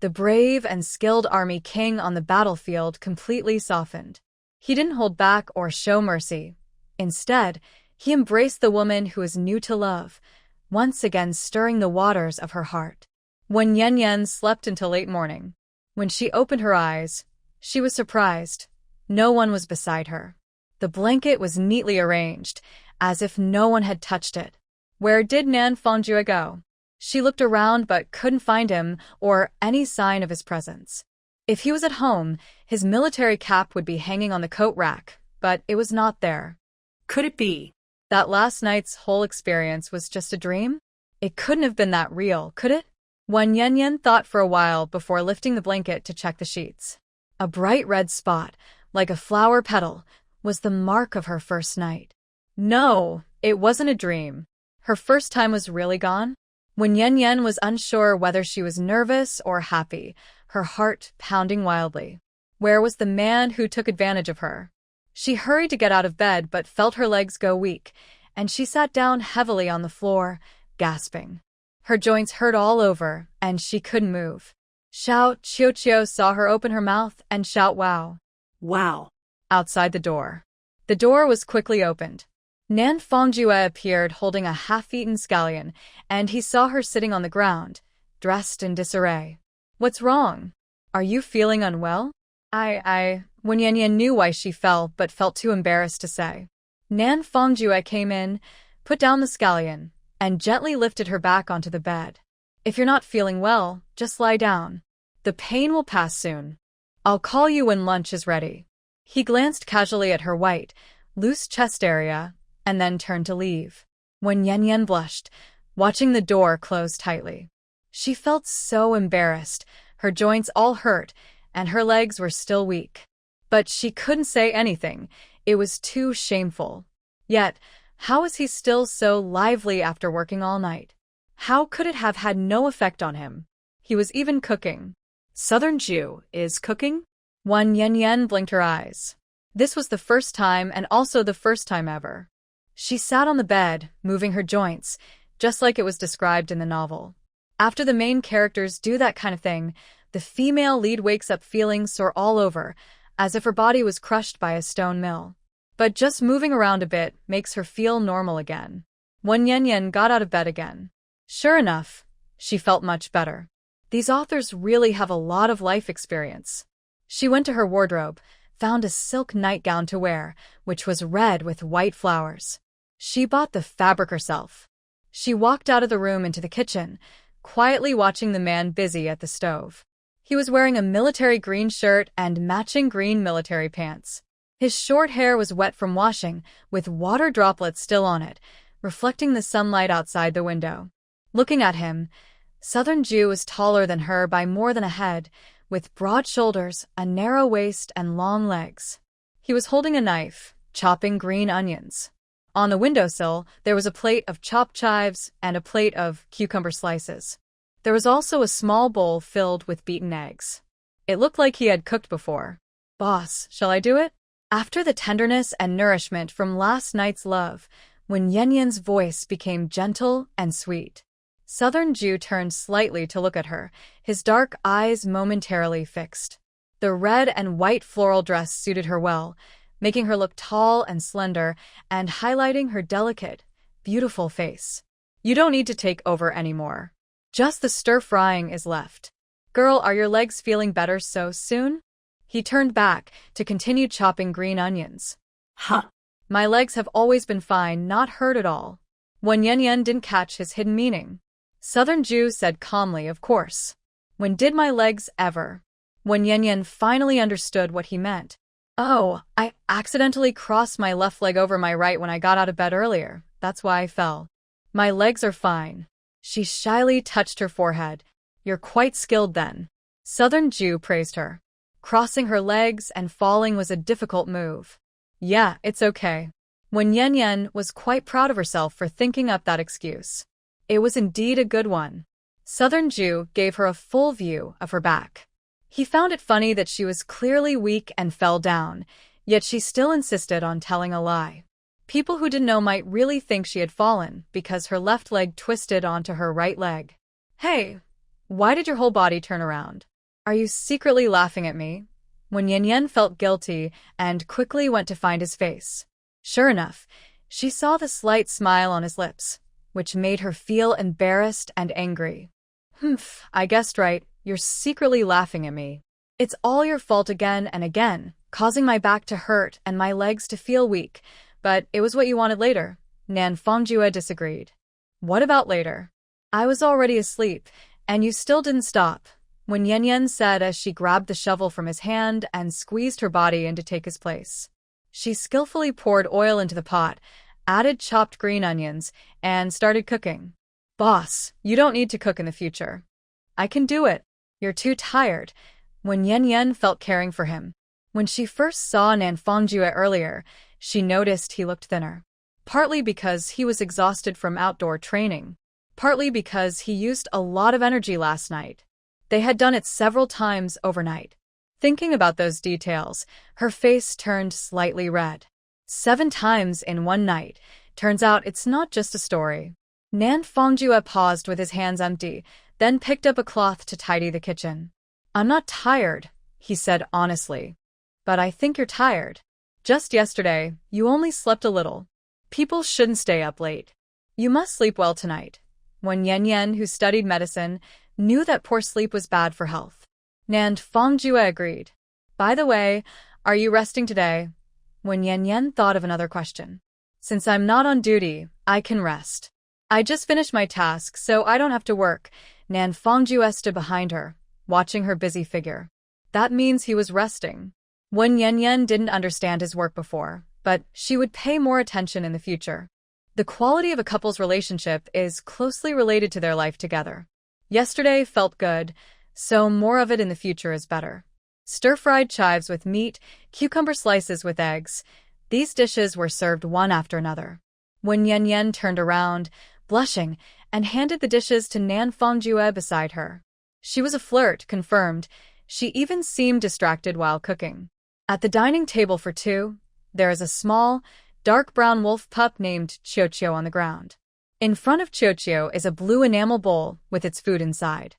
A: the brave and skilled army king on the battlefield completely softened. He didn't hold back or show mercy. Instead, he embraced the woman who was new to love, once again stirring the waters of her heart. When Yan slept until late morning, when she opened her eyes, she was surprised. No one was beside her. The blanket was neatly arranged, as if no one had touched it. Where did Nan Fongju go? She looked around but couldn't find him or any sign of his presence. If he was at home, his military cap would be hanging on the coat rack, but it was not there.
B: Could it be
A: that last night's whole experience was just a dream? It couldn't have been that real, could it? Wan Yanyan thought for a while before lifting the blanket to check the sheets. A bright red spot, like a flower petal, was the mark of her first night. No, it wasn't a dream. Her first time was really gone. When Yanyan was unsure whether she was nervous or happy, her heart pounding wildly. Where was the man who took advantage of her? She hurried to get out of bed but felt her legs go weak, and she sat down heavily on the floor, gasping. Her joints hurt all over, and she couldn't move. Xiao Qiuqiu saw her open her mouth and shout wow.
B: Wow.
A: Outside the door. The door was quickly opened. Nan Fongjue appeared holding a half-eaten scallion, and he saw her sitting on the ground, dressed in disarray. What's wrong? Are you feeling unwell? Wan Yanyan knew why she fell but felt too embarrassed to say. Nan Fongjue came in, put down the scallion, and gently lifted her back onto the bed. If you're not feeling well, just lie down. The pain will pass soon. I'll call you when lunch is ready. He glanced casually at her white, loose chest area, and then turned to leave. When Yanyan blushed, watching the door close tightly. She felt so embarrassed, her joints all hurt, and her legs were still weak. But she couldn't say anything, it was too shameful. Yet, how was he still so lively after working all night? How could it have had no effect on him? He was even cooking.
B: Southern Jew is cooking?
A: Wan Yanyan blinked her eyes. This was the first time and also the first time ever. She sat on the bed, moving her joints, just like it was described in the novel. After the main characters do that kind of thing, the female lead wakes up feeling sore all over, as if her body was crushed by a stone mill. But just moving around a bit makes her feel normal again. Wan Yanyan got out of bed again. Sure enough, she felt much better. These authors really have a lot of life experience. She went to her wardrobe, found a silk nightgown to wear, which was red with white flowers. She bought the fabric herself. She walked out of the room into the kitchen, quietly watching the man busy at the stove. He was wearing a military green shirt and matching green military pants. His short hair was wet from washing, with water droplets still on it, reflecting the sunlight outside the window. Looking at him, Southern Jew was taller than her by more than a head, with broad shoulders, a narrow waist, and long legs. He was holding a knife, chopping green onions. On the windowsill, there was a plate of chopped chives and a plate of cucumber slices. There was also a small bowl filled with beaten eggs. It looked like he had cooked before. Boss, shall I do it? After the tenderness and nourishment from last night's love, when Yanyan's voice became gentle and sweet. Southern Jew turned slightly to look at her, his dark eyes momentarily fixed. The red and white floral dress suited her well, making her look tall and slender and highlighting her delicate, beautiful face. You don't need to take over anymore. Just the stir-frying is left. Girl, are your legs feeling better so soon? He turned back to continue chopping green onions.
B: Huh.
A: My legs have always been fine, not hurt at all. Wan Yanyan didn't catch his hidden meaning. Southern Jew said calmly, of course. When did my legs ever? Wan Yanyan finally understood what he meant. Oh, I accidentally crossed my left leg over my right when I got out of bed earlier. That's why I fell. My legs are fine. She shyly touched her forehead. You're quite skilled then. Southern Jew praised her. Crossing her legs and falling was a difficult move. Yeah, it's okay. Wan Yanyan was quite proud of herself for thinking up that excuse. It was indeed a good one. Southern Jew gave her a full view of her back. He found it funny that she was clearly weak and fell down, yet she still insisted on telling a lie. People who didn't know might really think she had fallen because her left leg twisted onto her right leg. Hey, why did your whole body turn around? Are you secretly laughing at me? Wan Yanyan felt guilty and quickly went to find his face. Sure enough, she saw the slight smile on his lips, which made her feel embarrassed and angry. I guessed right, you're secretly laughing at me. It's all your fault again and again, causing my back to hurt and my legs to feel weak, but it was what you wanted later. Nan Fongjue disagreed. What about later? I was already asleep, and you still didn't stop, Wan Yanyan said as she grabbed the shovel from his hand and squeezed her body in to take his place. She skillfully poured oil into the pot, added chopped green onions, and started cooking. Boss, you don't need to cook in the future. I can do it. You're too tired. When Yen Yen felt caring for him. When she first saw Nan Fongjue earlier, she noticed he looked thinner. Partly because he was exhausted from outdoor training. Partly because he used a lot of energy last night. They had done it several times overnight. Thinking about those details, her face turned slightly red. 7 times in one night. Turns out it's not just a story. Nan Fongjue paused with his hands empty, then picked up a cloth to tidy the kitchen. I'm not tired, he said honestly. But I think you're tired. Just yesterday, you only slept a little. People shouldn't stay up late. You must sleep well tonight. When Yen Yen, who studied medicine, knew that poor sleep was bad for health. Nan Fongjue agreed. By the way, are you resting today? When Yen Yen thought of another question. Since I'm not on duty, I can rest. I just finished my task, so I don't have to work. Nan Fongjue stood behind her, watching her busy figure. That means he was resting. When Yen Yen didn't understand his work before, but she would pay more attention in the future. The quality of a couple's relationship is closely related to their life together. Yesterday felt good, so more of it in the future is better. Stir-fried chives with meat, cucumber slices with eggs. These dishes were served one after another. When Yen Yen turned around, blushing, and handed the dishes to Nan Fongjue beside her. She was a flirt, confirmed. She even seemed distracted while cooking. At the dining table for 2, there is a small, dark brown wolf pup named Chio on the ground. In front of Chio is a blue enamel bowl with its food inside.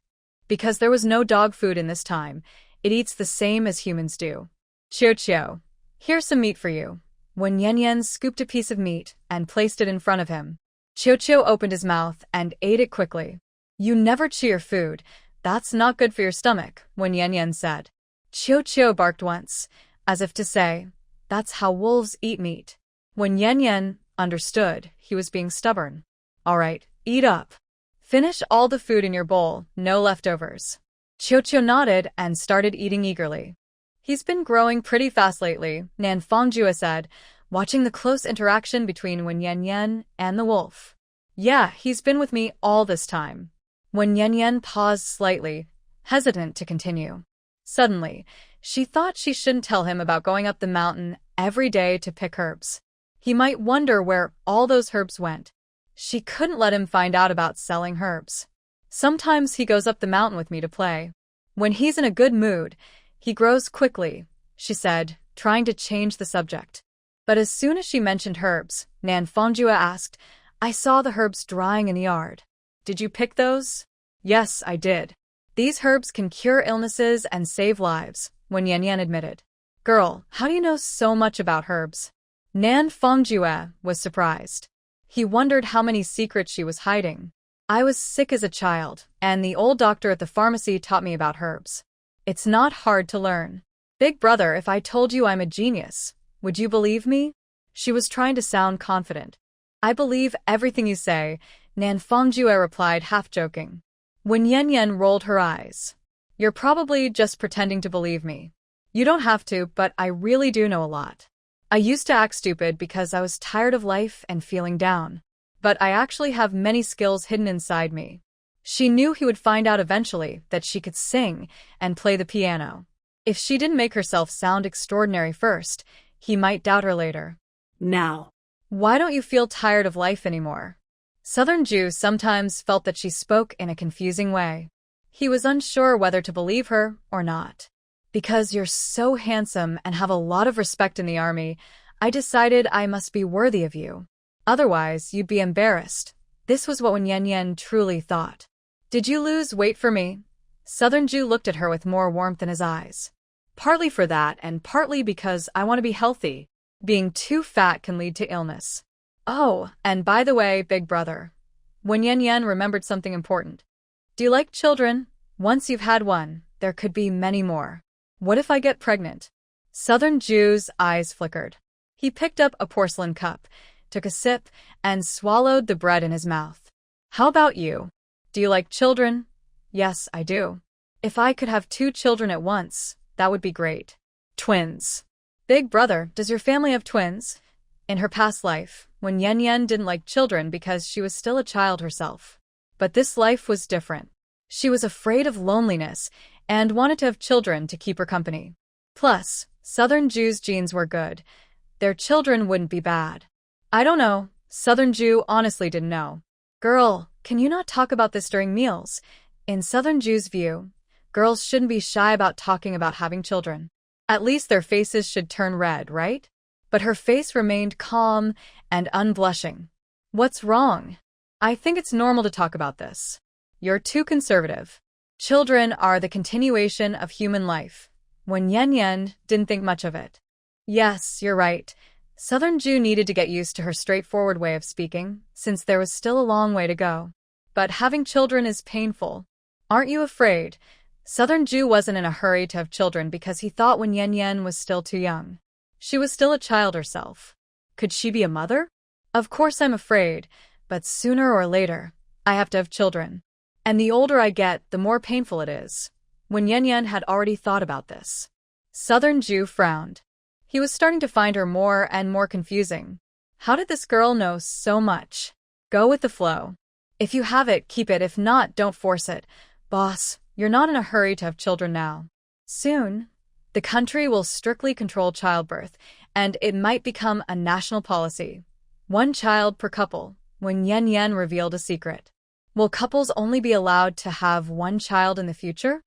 A: Because there was no dog food in this time, it eats the same as humans do. Chio, here's some meat for you. When Yen Yen scooped a piece of meat and placed it in front of him, Chio opened his mouth and ate it quickly. You never chew your food. That's not good for your stomach, when Yen Yen said. Chio barked once, as if to say, that's how wolves eat meat. When Yen Yen understood, he was being stubborn. All right, eat up. Finish all the food in your bowl, no leftovers. Chio nodded and started eating eagerly. He's been growing pretty fast lately, Nan Fongjue said, watching the close interaction between Wen Yen Yen and the wolf. Yeah, he's been with me all this time. Wen Yen Yen paused slightly, hesitant to continue. Suddenly, she thought she shouldn't tell him about going up the mountain every day to pick herbs. He might wonder where all those herbs went. She couldn't let him find out about selling herbs. Sometimes he goes up the mountain with me to play. When he's in a good mood, he grows quickly, she said, trying to change the subject. But as soon as she mentioned herbs, Nan Fongjue asked, I saw the herbs drying in the yard. Did you pick those? Yes, I did. These herbs can cure illnesses and save lives, Wen Yen Yen admitted. Girl, how do you know so much about herbs? Nan Fongjue was surprised. He wondered how many secrets she was hiding. I was sick as a child, and the old doctor at the pharmacy taught me about herbs. It's not hard to learn. Big brother, if I told you I'm a genius, would you believe me? She was trying to sound confident. I believe everything you say, Nan Fongjue replied, half joking. Wen Yen Yen rolled her eyes. You're probably just pretending to believe me. You don't have to, but I really do know a lot. I used to act stupid because I was tired of life and feeling down. But I actually have many skills hidden inside me. She knew he would find out eventually that she could sing and play the piano. If she didn't make herself sound extraordinary first, he might doubt her later.
B: Now.
A: Why don't you feel tired of life anymore? Southern Jew sometimes felt that she spoke in a confusing way. He was unsure whether to believe her or not. Because you're so handsome and have a lot of respect in the army, I decided I must be worthy of you. Otherwise, you'd be embarrassed. This was what Wen Yen Yen truly thought. Did you lose weight for me? Southern Jew looked at her with more warmth in his eyes. Partly for that, and partly because I want to be healthy. Being too fat can lead to illness. Oh, and by the way, big brother. Wen Yen Yen remembered something important. Do you like children? Once you've had one, there could be many more. What if I get pregnant? Southern Jew's eyes flickered. He picked up a porcelain cup, took a sip, and swallowed the bread in his mouth. How about you? Do you like children? Yes, I do. If I could have 2 children at once, that would be great. Twins. Big brother, does your family have twins? In her past life, Wen Yen Yen didn't like children because she was still a child herself. But this life was different. She was afraid of loneliness and wanted to have children to keep her company. Plus, Southern Jew's genes were good. Their children wouldn't be bad. I don't know. Southern Jew honestly didn't know. Girl, can you not talk about this during meals? In Southern Jew's view, girls shouldn't be shy about talking about having children. At least their faces should turn red, right? But her face remained calm and unblushing. What's wrong? I think it's normal to talk about this. You're too conservative. Children are the continuation of human life. When Yen Yen didn't think much of it. Yes, you're right. Southern Jew needed to get used to her straightforward way of speaking, since there was still a long way to go. But having children is painful. Aren't you afraid? Southern Jew wasn't in a hurry to have children because he thought when Yen Yen was still too young. She was still a child herself. Could she be a mother? Of course I'm afraid, but sooner or later, I have to have children. And the older I get, the more painful it is. When Yen Yen had already thought about this. Southern Jew frowned. He was starting to find her more and more confusing. How did this girl know so much? Go with the flow. If you have it, keep it. If not, don't force it. Boss, you're not in a hurry to have children now. Soon, the country will strictly control childbirth, and it might become a national policy. 1 child per couple, when Yen Yen revealed a secret. Will couples only be allowed to have 1 child in the future?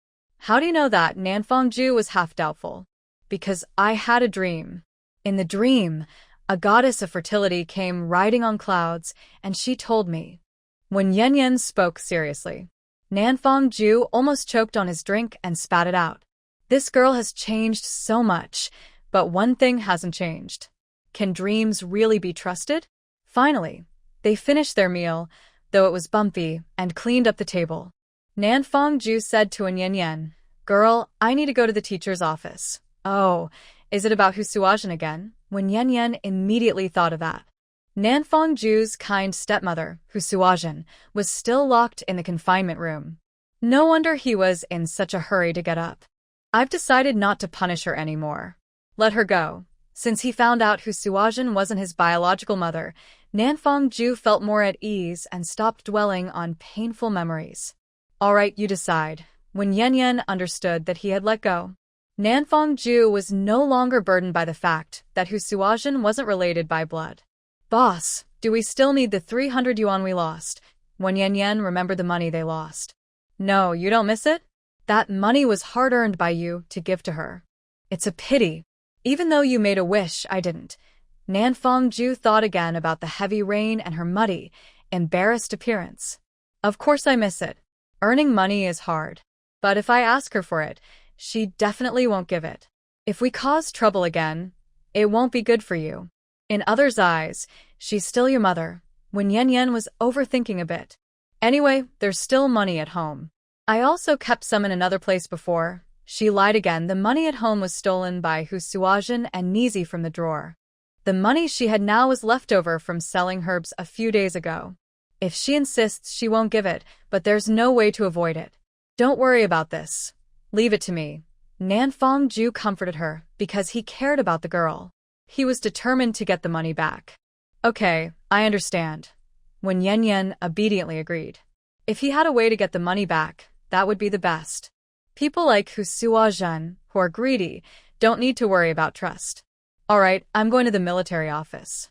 A: How do you know that? Nanfang Ju was half doubtful. Because I had a dream. In the dream, a goddess of fertility came riding on clouds, and she told me. When Yen Yen spoke seriously, Nanfang Ju almost choked on his drink and spat it out. This girl has changed so much, but one thing hasn't changed. Can dreams really be trusted? Finally, they finished their meal, though it was bumpy, and cleaned up the table. Nanfang Ju said to Yen Yen, "Girl, I need to go to the teacher's office." Oh, is it about Husuajin again? When Yen Yen immediately thought of that. Nanfang Ju's kind stepmother, Husuajin, was still locked in the confinement room. No wonder he was in such a hurry to get up. I've decided not to punish her anymore. Let her go. Since he found out Husuajin wasn't his biological mother, Nanfang Ju felt more at ease and stopped dwelling on painful memories. All right, you decide. When Yen Yen understood that he had let go, Nanfang Ju was no longer burdened by the fact that Husuajin wasn't related by blood. Boss, do we still need the 300 yuan we lost? When Yen Yen remembered the money they lost. No, you don't miss it? That money was hard-earned by you to give to her. It's a pity. Even though you made a wish, I didn't. Nanfang Ju thought again about the heavy rain and her muddy, embarrassed appearance. Of course I miss it. Earning money is hard. But if I ask her for it, she definitely won't give it. If we cause trouble again, it won't be good for you. In others' eyes, she's still your mother. When Yen Yen was overthinking a bit. Anyway, there's still money at home. I also kept some in another place before. She lied again. The money at home was stolen by Husuajin and Nizi from the drawer. The money she had now was left over from selling herbs a few days ago. If she insists, she won't give it, but there's no way to avoid it. Don't worry about this. Leave it to me. Nanfang Ju comforted her because he cared about the girl. He was determined to get the money back. Okay, I understand. When Yen Yen obediently agreed. If he had a way to get the money back, that would be the best. People like Husuajin, who are greedy, don't need to worry about trust. All right, I'm going to the military office.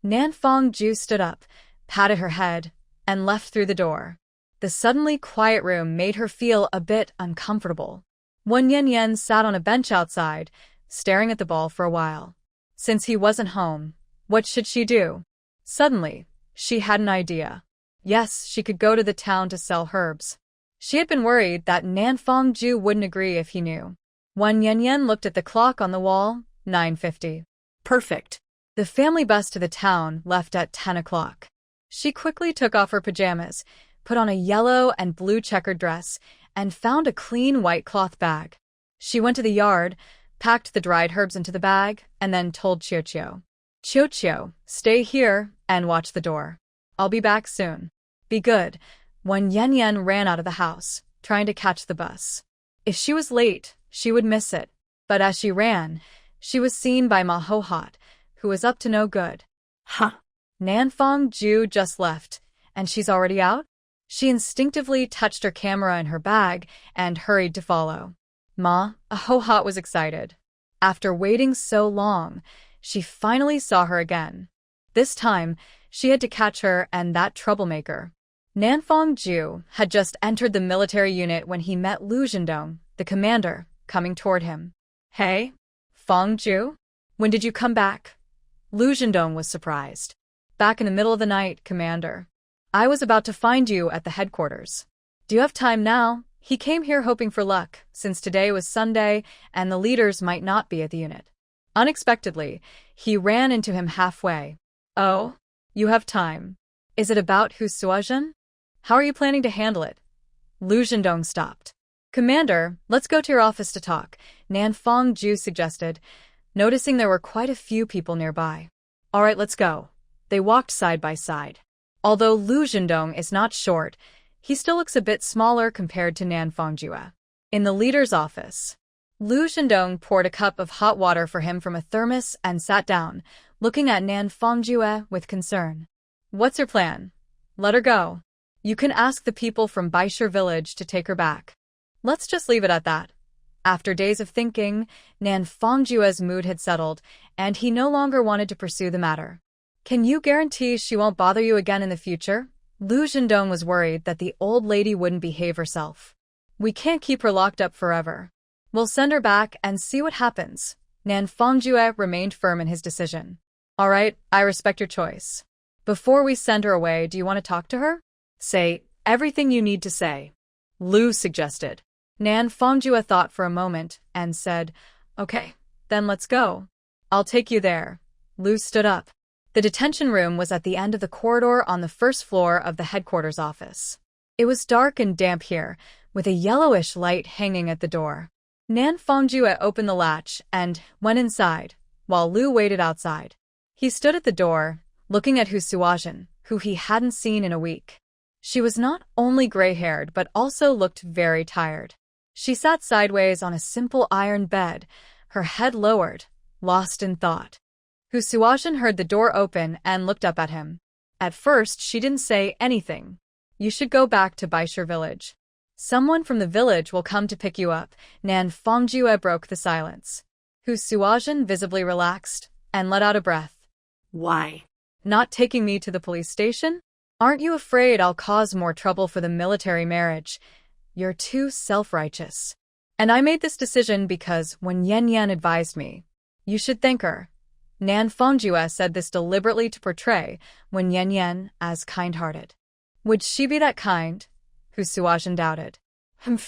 A: Nanfang Ju stood up, patted her head, and left through the door. The suddenly quiet room made her feel a bit uncomfortable. When Yen Yen sat on a bench outside, staring at the ball for a while. Since he wasn't home, what should she do? Suddenly, she had an idea. Yes, she could go to the town to sell herbs. She had been worried that Nanfang Ju wouldn't agree if he knew. When Yen Yen looked at the clock on the wall, 9:50.
B: Perfect.
A: The family bus to the town left at 10 o'clock. She quickly took off her pajamas, put on a yellow and blue checkered dress, and found a clean white cloth bag. She went to the yard, packed the dried herbs into the bag, and then told Chio-Chio, "Chio-Chio, stay here and watch the door. I'll be back soon. Be good." When Yen Yen ran out of the house, trying to catch the bus. If she was late, she would miss it. But as she ran, she was seen by Ma Ho-Hot, who was up to no good.
B: Huh.
A: Nanfang Ju just left, and she's already out? She instinctively touched her camera in her bag and hurried to follow. Ma, Ahohat was excited. After waiting so long, she finally saw her again. This time, she had to catch her and that troublemaker. Nanfong Ju had just entered the military unit when he met Lu Zhendong, the commander, coming toward him. Hey, Fong Ju? When did you come back? Lu Zhendong was surprised. Back in the middle of the night, Commander. I was about to find you at the headquarters. Do you have time now? He came here hoping for luck, since today was Sunday and the leaders might not be at the unit. Unexpectedly, he ran into him halfway. Oh, you have time. Is it about Hu Suozhen? How are you planning to handle it? Lu Zhendong stopped. Commander, let's go to your office to talk, Nanfong Ju suggested, noticing there were quite a few people nearby. All right, let's go. They walked side by side. Although Lu Zhendong is not short, he still looks a bit smaller compared to Nanfong Jue. In the leader's office, Lu Zhendong poured a cup of hot water for him from a thermos and sat down, looking at Nanfong Jue with concern. What's your plan? Let her go. You can ask the people from Baishir village to take her back. Let's just leave it at that. After days of thinking, Nanfong Jue's mood had settled, and he no longer wanted to pursue the matter. Can you guarantee she won't bother you again in the future? Lu Zhendong was worried that the old lady wouldn't behave herself. We can't keep her locked up forever. We'll send her back and see what happens. Nanfong Jue remained firm in his decision. All right, I respect your choice. Before we send her away, do you want to talk to her? Say everything you need to say, Lu suggested. Nanfong Jue thought for a moment and said, Okay, then let's go. I'll take you there. Lu stood up. The detention room was at the end of the corridor on the first floor of the headquarters office. It was dark and damp here, with a yellowish light hanging at the door. Nanfong Jue opened the latch and went inside, while Lu waited outside. He stood at the door, looking at Hu Suozhen, who he hadn't seen in a week. She was not only gray-haired but also looked very tired. She sat sideways on a simple iron bed, her head lowered, lost in thought. Hu Suozhen heard the door open and looked up at him. At first, she didn't say anything. You should go back to Baishir village. Someone from the village will come to pick you up. Nanfong Jue broke the silence. Hu Suozhen visibly relaxed and let out a breath.
B: Why?
A: Not taking me to the police station? Aren't you afraid I'll cause more trouble for the military marriage? You're too self-righteous. And I made this decision because when Yan Yan advised me, you should thank her. Nanfong Jue said this deliberately to portray Wen Yan Yan as kind-hearted. Would she be that kind? Hu Suozhen doubted.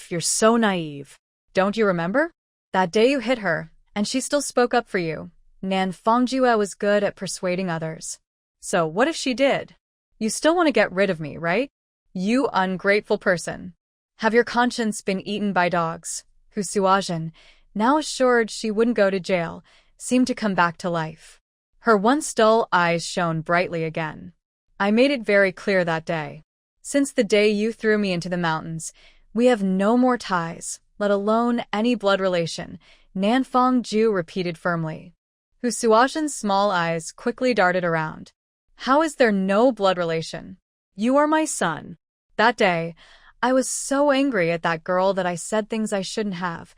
A: You're so naive. Don't you remember? That day you hit her, and she still spoke up for you. Nanfong Jue was good at persuading others. So what if she did? You still want to get rid of me, right? You ungrateful person. Have your conscience been eaten by dogs? Hu Suozhen, now assured she wouldn't go to jail, seemed to come back to life. Her once dull eyes shone brightly again. I made it very clear that day. Since the day you threw me into the mountains, we have no more ties, let alone any blood relation, Nanfong Ju repeated firmly. Hu Suozhen's small eyes quickly darted around. How is there no blood relation? You are my son. That day, I was so angry at that girl that I said things I shouldn't have.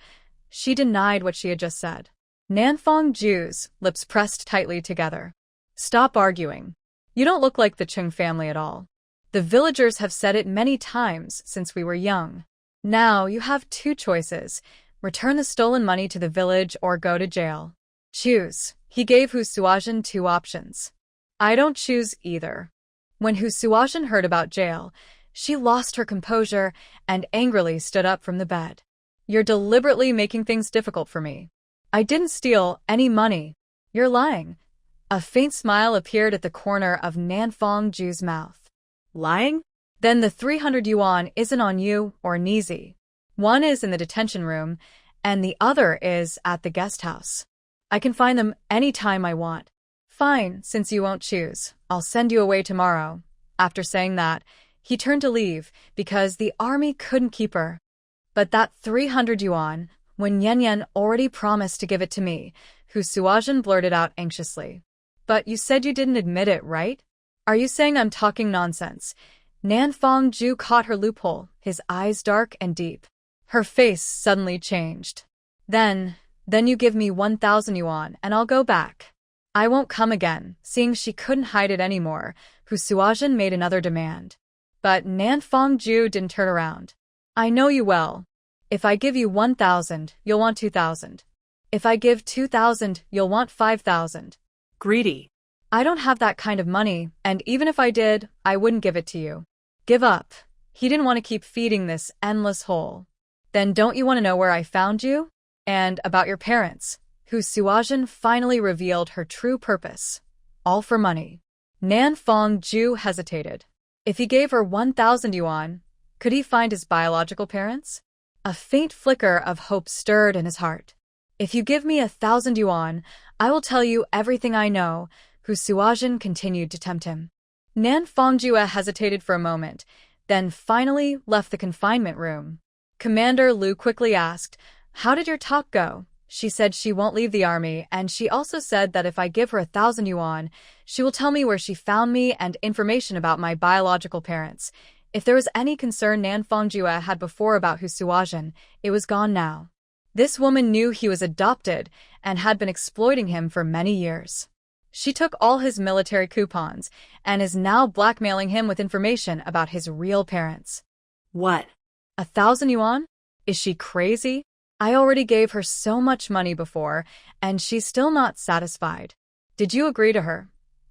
A: She denied what she had just said. Nanfong Ju's lips pressed tightly together. Stop arguing. You don't look like the Chung family at all. The villagers have said it many times since we were young. Now you have two choices. Return the stolen money to the village or go to jail. Choose. He gave Hu Suozhen two options. I don't choose either. When Hu Suozhen heard about jail, she lost her composure and angrily stood up from the bed. You're deliberately making things difficult for me. I didn't steal any money. You're lying. A faint smile appeared at the corner of Nanfong Ju's mouth. Lying? Then the 300 yuan isn't on you or Nizi. One is in the detention room, and the other is at the guest house. I can find them any time I want. Fine, since you won't choose. I'll send you away tomorrow. After saying that, he turned to leave because the army couldn't keep her. But that 300 yuan, when Yan Yan already promised to give it to me, Hu Suozhen blurted out anxiously. But you said you didn't admit it, right? Are you saying I'm talking nonsense? Nan Fongju caught her loophole, his eyes dark and deep. Her face suddenly changed. Then you give me 1,000 yuan and I'll go back. I won't come again. Seeing she couldn't hide it anymore, Hu Suajin made another demand. But Nan Fongju didn't turn around. I know you well. If I give you 1,000, you'll want 2,000. If I give 2,000, you'll want 5,000.
B: Greedy.
A: I don't have that kind of money, and even if I did, I wouldn't give it to you. Give up. He didn't want to keep feeding this endless hole. Then don't you want to know where I found you? And about your parents, Hu Suajin finally revealed her true purpose. All for money. Nan Fongju hesitated. If he gave her 1,000 yuan, could he find his biological parents? A faint flicker of hope stirred in his heart. If you give me 1,000 yuan, I will tell you everything I know, Hu Suajin continued to tempt him. Nan Fongju hesitated for a moment, then finally left the confinement room. Commander Lu quickly asked, "How did your talk go?" She said she won't leave the army, and she also said that if I give her 1,000 yuan, she will tell me where she found me and information about my biological parents. If there was any concern Nan Fongju had before about Hu Suajin, it was gone now. This woman knew he was adopted and had been exploiting him for many years. She took all his military coupons and is now blackmailing him with information about his real parents.
B: What?
A: 1,000 yuan? Is she crazy? I already gave her so much money before, and she's still not satisfied. Did you agree to her?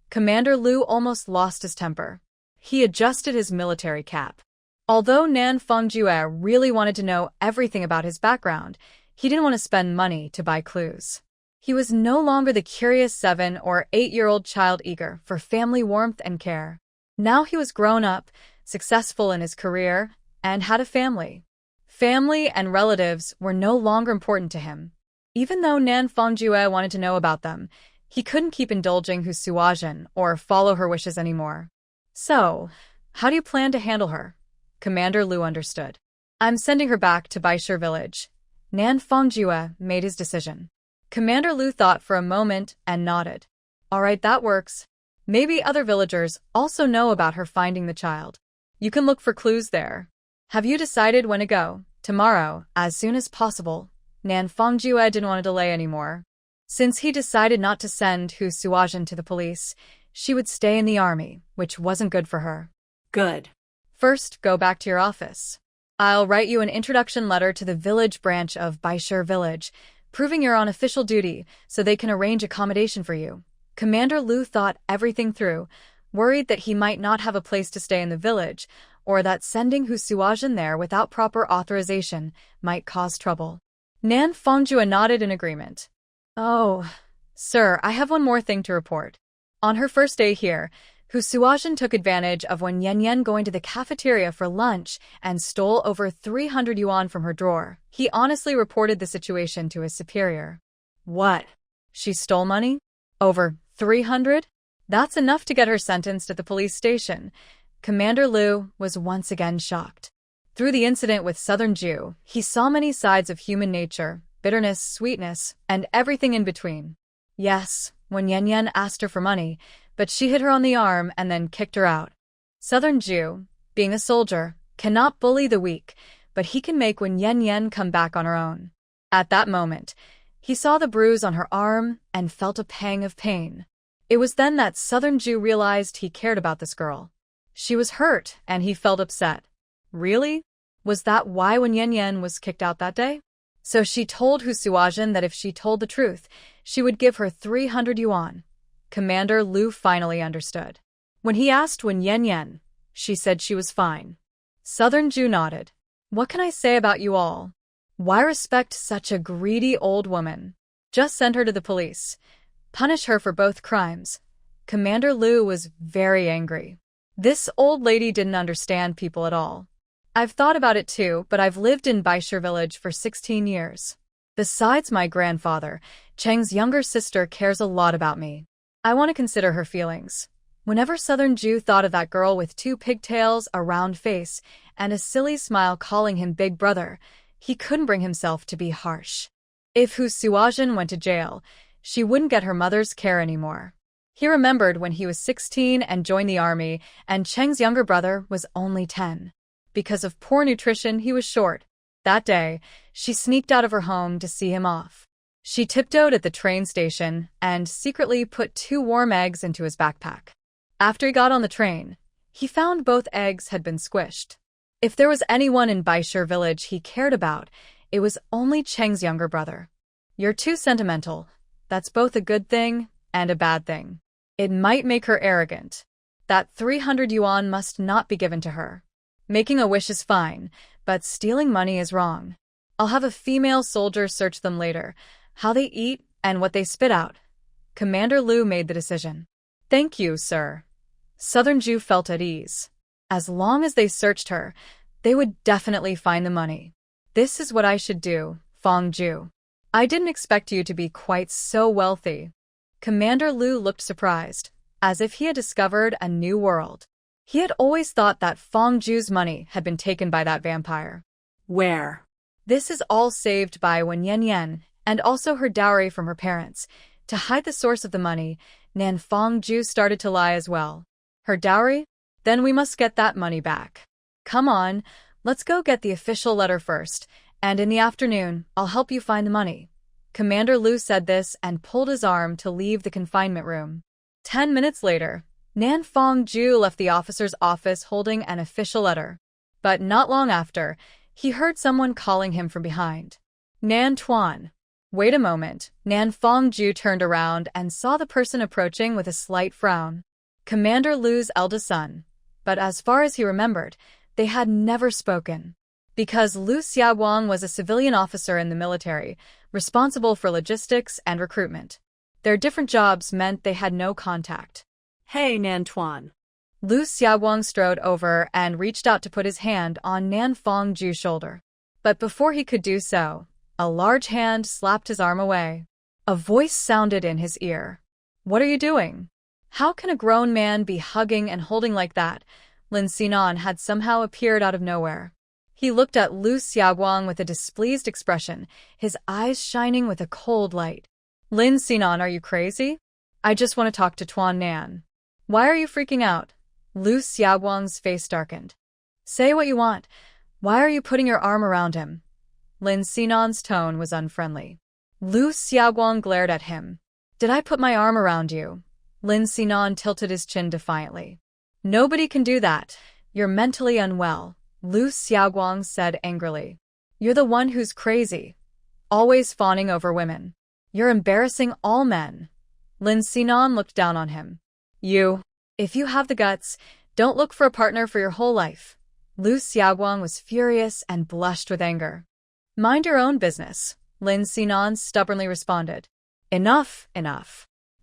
A: Commander Lu almost lost his temper. He adjusted his military cap. Although Nan Fongju really wanted to know everything about his background, he didn't want to spend money to buy clues. He was no longer the curious 7- or 8-year-old child eager for family warmth and care. Now he was grown up, successful in his career, and had a family. Family and relatives were no longer important to him. Even though Nan Fongju wanted to know about them, he couldn't keep indulging Hu Suajin or follow her wishes anymore. So, how do you plan to handle her? Commander Lu understood. I'm sending her back to Baishir village. Nan Fongju made his decision. Commander Lu thought for a moment and nodded. All right, that works. Maybe other villagers also know about her finding the child. You can look for clues there. Have you decided when to go? Tomorrow, as soon as possible. Nan Fongju didn't want to delay anymore. Since he decided not to send Hu Suajin to the police, she would stay in the army, which wasn't good for her.
B: Good.
A: First, go back to your office. I'll write you an introduction letter to the village branch of Baishir village, proving you're on official duty so they can arrange accommodation for you. Commander Lu thought everything through, worried that he might not have a place to stay in the village, or that sending Hu Suajin there without proper authorization might cause trouble. Nan Fongju nodded in agreement. Oh, sir, I have one more thing to report. On her first day here, Hu Suajin took advantage of when Yan going to the cafeteria for lunch and stole over 300 yuan from her drawer. He honestly reported the situation to his superior. What? She stole money? Over 300? That's enough to get her sentenced at the police station. Commander Lu was once again shocked. Through the incident with Southern Jew, he saw many sides of human nature, bitterness, sweetness, and everything in between. Yes, when Yan asked her for money, but she hit her on the arm and then kicked her out. Southern Jew, being a soldier, cannot bully the weak, but he can make when Yan come back on her own. At that moment, he saw the bruise on her arm and felt a pang of pain. It was then that Southern Jew realized he cared about this girl. She was hurt, and he felt upset. Really? Was that why when Yan was kicked out that day? So she told Hu Suajin that if she told the truth, she would give her 300 yuan. Commander Lu finally understood. When he asked when Yan, she said she was fine. Southern Jew nodded. What can I say about you all? Why respect such a greedy old woman? Just send her to the police. Punish her for both crimes. Commander Lu was very angry. This old lady didn't understand people at all. I've thought about it too, but I've lived in Baishir village for 16 years. Besides, my grandfather, Cheng's younger sister, cares a lot about me. I want to consider her feelings. Whenever Southern Jew thought of that girl with 2 pigtails, a round face, and a silly smile calling him big brother, he couldn't bring himself to be harsh. If Hu Suajin went to jail, she wouldn't get her mother's care anymore. He remembered when he was 16 and joined the army, and Cheng's younger brother was only 10. Because of poor nutrition, he was short. That day, she sneaked out of her home to see him off. She tiptoed at the train station and secretly put 2 warm eggs into his backpack. After he got on the train, he found both eggs had been squished. If there was anyone in Baishir village he cared about, it was only Cheng's younger brother. You're too sentimental. That's both a good thing and a bad thing. It might make her arrogant. That 300 yuan must not be given to her. Making a wish is fine, but stealing money is wrong. I'll have a female soldier search them later, how they eat and what they spit out. Commander Liu made the decision. Thank you, sir. Southern Jew felt at ease. As long as they searched her, they would definitely find the money. This is what I should do, Fong Ju. I didn't expect you to be quite so wealthy. Commander Liu looked surprised, as if he had discovered a new world. He had always thought that Fong Ju's money had been taken by that vampire.
B: Where?
A: This is all saved by Wen Yan, and also her dowry from her parents. To hide the source of the money, Nan Fong Ju started to lie as well. Her dowry? Then we must get that money back. Come on, let's go get the official letter first, and in the afternoon, I'll help you find the money. Commander Liu said this and pulled his arm to leave the confinement room. 10 minutes later, Nan Fong Ju left the officer's office holding an official letter. But not long after, he heard someone calling him from behind. Nan Tuan. Wait a moment. Nan Fong Ju turned around and saw the person approaching with a slight frown. Commander Liu's eldest son. But as far as he remembered, they had never spoken. Because Liu Xiaowang was a civilian officer in the military, responsible for logistics and recruitment. Their different jobs meant they had no contact.
B: Hey, Nan Tuan.
A: Liu Xiaowang strode over and reached out to put his hand on Nan Fong Ju's shoulder. But before he could do so, a large hand slapped his arm away. A voice sounded in his ear. What are you doing? How can a grown man be hugging and holding like that? Lin Xinan had somehow appeared out of nowhere. He looked at Liu Xiaowang with a displeased expression, his eyes shining with a cold light. Lin Xinan, are you crazy? I just want to talk to Tuan Nan. Why are you freaking out? Liu Xiaowang's face darkened. Say what you want. Why are you putting your arm around him? Lin Xinan's tone was unfriendly. Liu Xiaowang glared at him. Did I put my arm around you? Lin Xinan tilted his chin defiantly. Nobody can do that. You're mentally unwell, Liu Xiaowang said angrily. You're the one who's crazy. Always fawning over women. You're embarrassing all men. Lin Xinan looked down on him. If you have the guts, don't look for a partner for your whole life. Liu Xiaowang was furious and blushed with anger. Mind your own business, Lin Xinan stubbornly responded. Enough.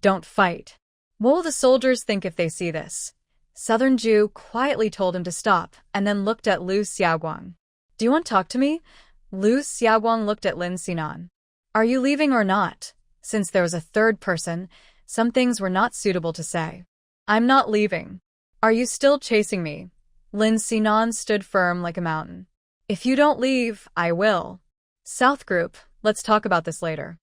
A: Don't fight. What will the soldiers think if they see this? Southern Jew quietly told him to stop and then looked at Liu Xiaowang. Do you want to talk to me? Liu Xiaowang looked at Lin Xinan. Are you leaving or not? Since there was a third person, some things were not suitable to say. I'm not leaving. Are you still chasing me? Lin Xinan stood firm like a mountain. If you don't leave, I will. South Group, let's talk about this later.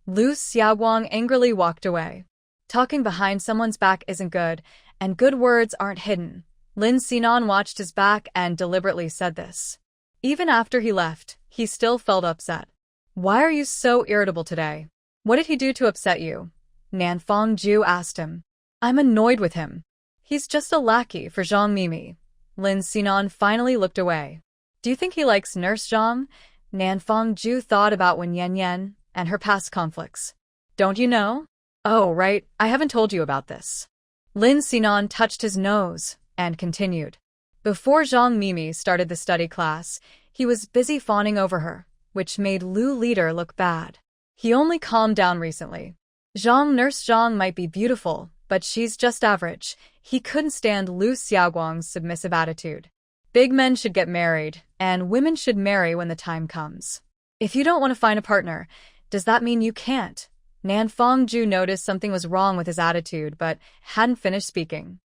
A: Liu Xiaowang angrily walked away. Talking behind someone's back isn't good, and good words aren't hidden. Lin Xinan watched his back and deliberately said this. Even after he left, he still felt upset. Why are you so irritable today? What did he do to upset you? Nan Fong Ju asked him. I'm annoyed with him. He's just a lackey for Zhang Mimi. Lin Xinan finally looked away. Do you think he likes Nurse Zhang? Nan Fong Ju thought about Wen Yan and her past conflicts. Don't you know? Oh, right, I haven't told you about this. Lin Xinan touched his nose and continued. Before Zhang Mimi started the study class, he was busy fawning over her, which made Liu Leader look bad. He only calmed down recently. Nurse Zhang might be beautiful, but she's just average. He couldn't stand Liu Xiaowang's submissive attitude. Big men should get married, and women should marry when the time comes. If you don't want to find a partner, does that mean you can't? Nan Fong Ju noticed something was wrong with his attitude, but hadn't finished speaking.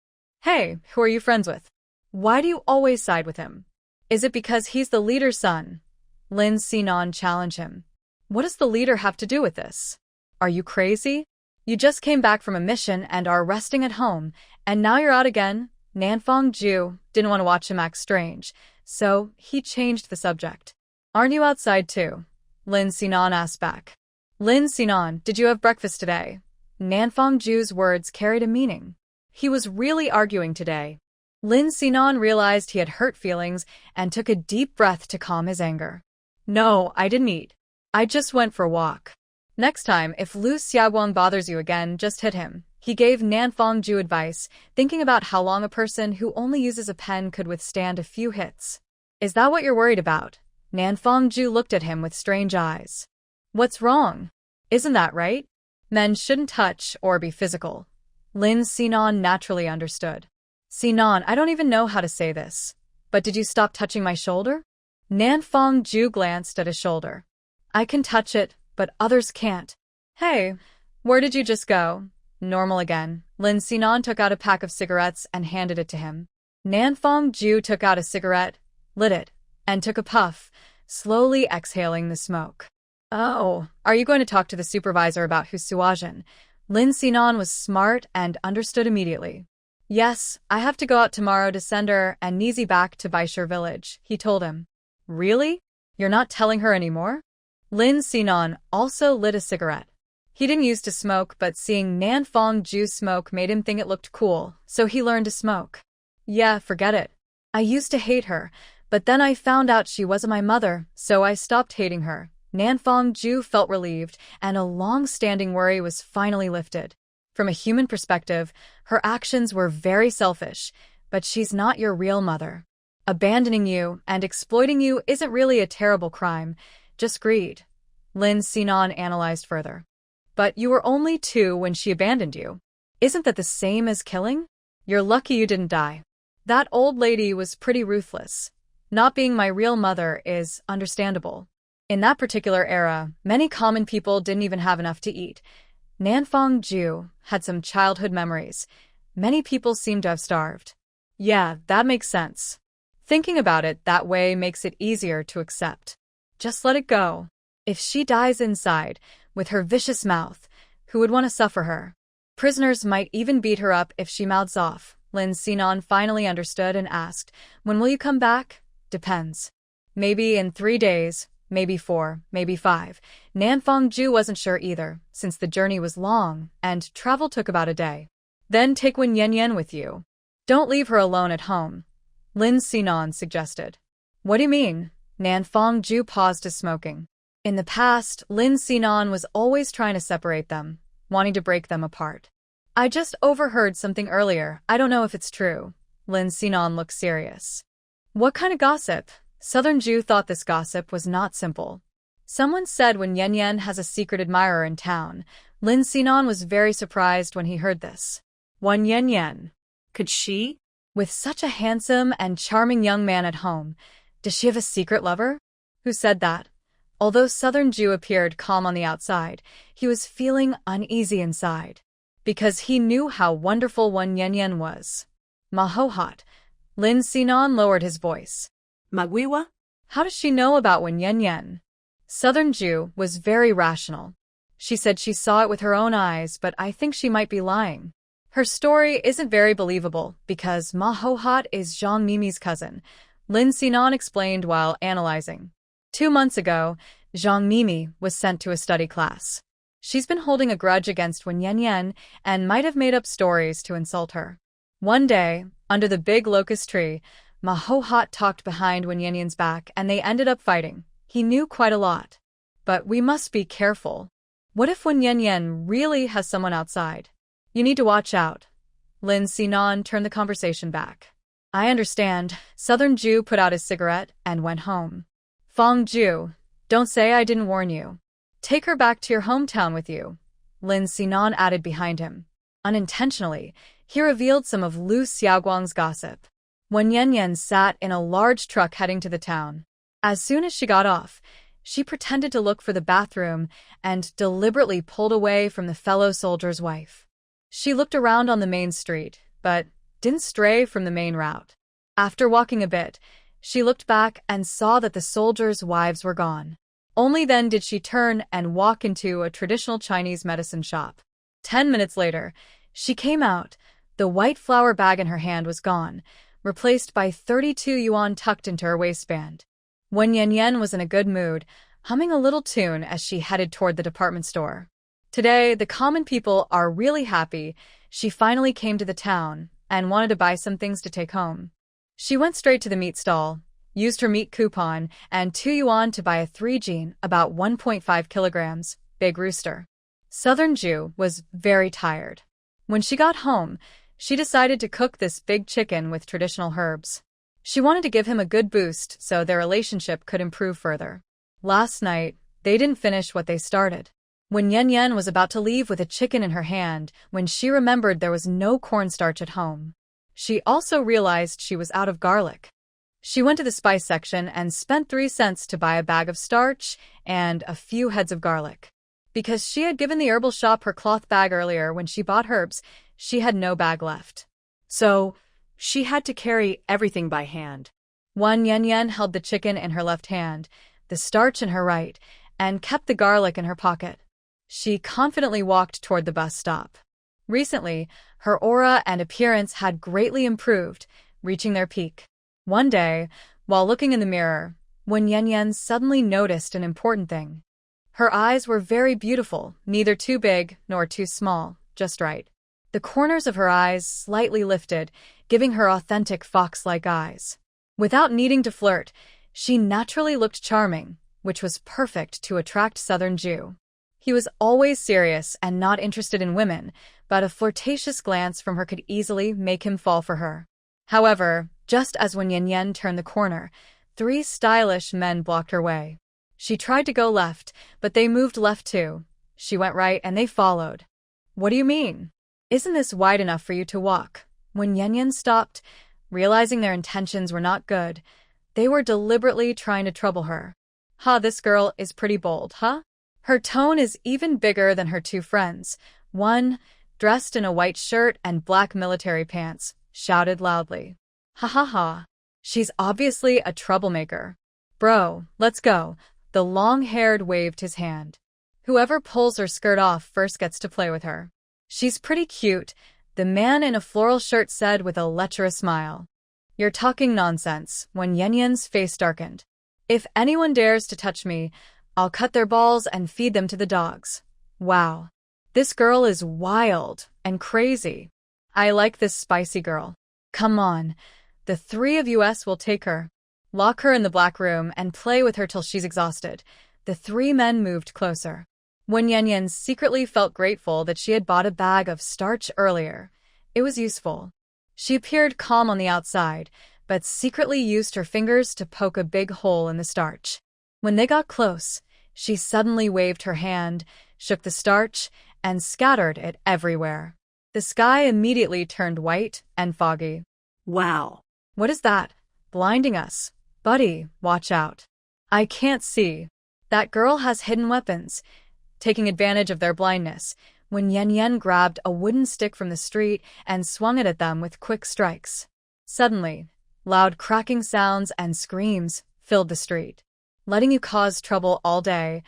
A: Hey, who are you friends with? Why do you always side with him? Is it because he's the leader's son? Lin Xinan challenged him. What does the leader have to do with this? Are you crazy? You just came back from a mission and are resting at home, and now you're out again? Nanfang Ju didn't want to watch him act strange, so he changed the subject. Aren't you outside too? Lin Sinan asked back. Lin Sinan, did you have breakfast today? Nanfang Ju's words carried a meaning. He was really arguing today. Lin Sinan realized he had hurt feelings and took a deep breath to calm his anger. No, I didn't eat. I just went for a walk. Next time, if Lu Xiaoguang bothers you again, just hit him. He gave Nanfang Ju advice, thinking about how long a person who only uses a pen could withstand a few hits. Is that what you're worried about? Nanfang Ju looked at him with strange eyes. What's wrong? Isn't that right? Men shouldn't touch or be physical. Lin Sinan naturally understood. Sinan, I don't even know how to say this. But did you stop touching my shoulder? Nanfang Ju glanced at his shoulder. I can touch it, but others can't. Hey, where did you just go? Normal again. Lin Sinan took out a pack of cigarettes and handed it to him. Nanfang Ju took out a cigarette, lit it, and took a puff, slowly exhaling the smoke. Oh, are you going to talk to the supervisor about Hu Suajin? Lin Sinan was smart and understood immediately. Yes, I have to go out tomorrow to send her and Nizi back to Baishir village, he told him. Really? You're not telling her anymore? Lin Sinan also lit a cigarette. He didn't used to smoke, but seeing Nanfang Ju smoke made him think it looked cool, so he learned to smoke. Yeah, forget it. I used to hate her, but then I found out she wasn't my mother, so I stopped hating her. Nanfang Ju felt relieved, and a long-standing worry was finally lifted. From a human perspective, her actions were very selfish, but she's not your real mother. Abandoning you and exploiting you isn't really a terrible crime, just greed. Lin Sinan analyzed further. But you were only 2 when she abandoned you. Isn't that the same as killing? You're lucky you didn't die. That old lady was pretty ruthless. Not being my real mother is understandable. In that particular era, many common people didn't even have enough to eat. Nanfang Ju had some childhood memories. Many people seem to have starved. Yeah, that makes sense. Thinking about it that way makes it easier to accept. Just let it go. If she dies inside, with her vicious mouth, who would want to suffer her? Prisoners might even beat her up if she mouths off. Lin Sinan finally understood and asked, when will you come back? Depends. Maybe in 3 days, maybe 4, maybe 5. Nanfang Ju wasn't sure either, since the journey was long and travel took about a day. Then take Wen Yanyan with you. Don't leave her alone at home, Lin Sinan suggested. What do you mean? Nanfang Ju paused his smoking. In the past, Lin Sinan was always trying to separate them, wanting to break them apart. I just overheard something earlier. I don't know if it's true. Lin Sinan looked serious. What kind of gossip? Southern Ju thought this gossip was not simple. Someone said Wen Yanyan has a secret admirer in town. Lin Sinan was very surprised when he heard this. Wen Yanyan.
B: Could she?
A: With such a handsome and charming young man at home, does she have a secret lover? Who said that? Although Southern Ju appeared calm on the outside, he was feeling uneasy inside. Because he knew how wonderful Wen Yanyan was. Mahohat. Lin Sinan lowered his voice.
B: Magwiwa?
A: How does she know about Wen Yanyan? Southern Ju was very rational. She said she saw it with her own eyes, but I think she might be lying. Her story isn't very believable because Mahohat is Zhang Mimi's cousin, Lin Sinan explained while analyzing. 2 months ago, Zhang Mimi was sent to a study class. She's been holding a grudge against Wen Yanyan and might have made up stories to insult her. One day, under the big locust tree, Mahohat talked behind Wen Yanyan's back and they ended up fighting. He knew quite a lot. But we must be careful. What if Wen Yanyan really has someone outside? You need to watch out. Lin Sinan turned the conversation back. I understand. Southern Ju put out his cigarette and went home. Fang Ju, don't say I didn't warn you. Take her back to your hometown with you. Lin Sinan added behind him. Unintentionally, he revealed some of Lu Xiaoguang's gossip. Wen Yanyan sat in a large truck heading to the town. As soon as she got off, she pretended to look for the bathroom and deliberately pulled away from the fellow soldier's wife. She looked around on the main street, but didn't stray from the main route. After walking a bit, she looked back and saw that the soldiers' wives were gone. Only then did she turn and walk into a traditional Chinese medicine shop. 10 minutes later, she came out. The white flour bag in her hand was gone, replaced by 32 yuan tucked into her waistband. Wen Yanyan was in a good mood, humming a little tune as she headed toward the department store. Today, the common people are really happy. She finally came to the town and wanted to buy some things to take home. She went straight to the meat stall, used her meat coupon, and 2 yuan to buy a 3-jean, about 1.5 kilograms, big rooster. Southern Jew was very tired. When she got home, she decided to cook this big chicken with traditional herbs. She wanted to give him a good boost so their relationship could improve further. Last night, they didn't finish what they started. When Yan Yan was about to leave with a chicken in her hand, when she remembered there was no cornstarch at home. She also realized she was out of garlic. She went to the spice section and spent 3 cents to buy a bag of starch and a few heads of garlic. Because she had given the herbal shop her cloth bag earlier when she bought herbs, she had no bag left.
B: So, she had to carry everything by hand.
A: Yan Yan held the chicken in her left hand, the starch in her right, and kept the garlic in her pocket. She confidently walked toward the bus stop. Recently, her aura and appearance had greatly improved, reaching their peak. One day, while looking in the mirror, Wen Yanyan suddenly noticed an important thing. Her eyes were very beautiful, neither too big nor too small, just right. The corners of her eyes slightly lifted, giving her authentic fox-like eyes. Without needing to flirt, she naturally looked charming, which was perfect to attract Southern Jew. He was always serious and not interested in women, but a flirtatious glance from her could easily make him fall for her. However, just as when Yan Yan turned the corner, 3 stylish men blocked her way. She tried to go left, but they moved left too. She went right and they followed. What do you mean? Isn't this wide enough for you to walk? When Yan Yan stopped, realizing their intentions were not good, they were deliberately trying to trouble her. This girl is pretty bold, huh? Her tone is even bigger than her 2 friends. One, dressed in a white shirt and black military pants, shouted loudly. Ha. She's obviously a troublemaker. Bro, let's go. The long-haired waved his hand. Whoever pulls her skirt off first gets to play with her. She's pretty cute, the man in a floral shirt said with a lecherous smile. You're talking nonsense, when Yan Yan's face darkened. If anyone dares to touch me, I'll cut their balls and feed them to the dogs. Wow. This girl is wild and crazy. I like this spicy girl. Come on. The 3 of us will take her. Lock her in the black room and play with her till she's exhausted. The 3 men moved closer. Wen Yanyan secretly felt grateful that she had bought a bag of starch earlier. It was useful. She appeared calm on the outside, but secretly used her fingers to poke a big hole in the starch. When they got close, she suddenly waved her hand, shook the starch, and scattered it everywhere. The sky immediately turned white and foggy.
B: Wow.
A: What is that? Blinding us. Buddy, watch out. I can't see. That girl has hidden weapons. Taking advantage of their blindness, when Yan Yan grabbed a wooden stick from the street and swung it at them with quick strikes. Suddenly, loud cracking sounds and screams filled the street. Letting you cause trouble all day,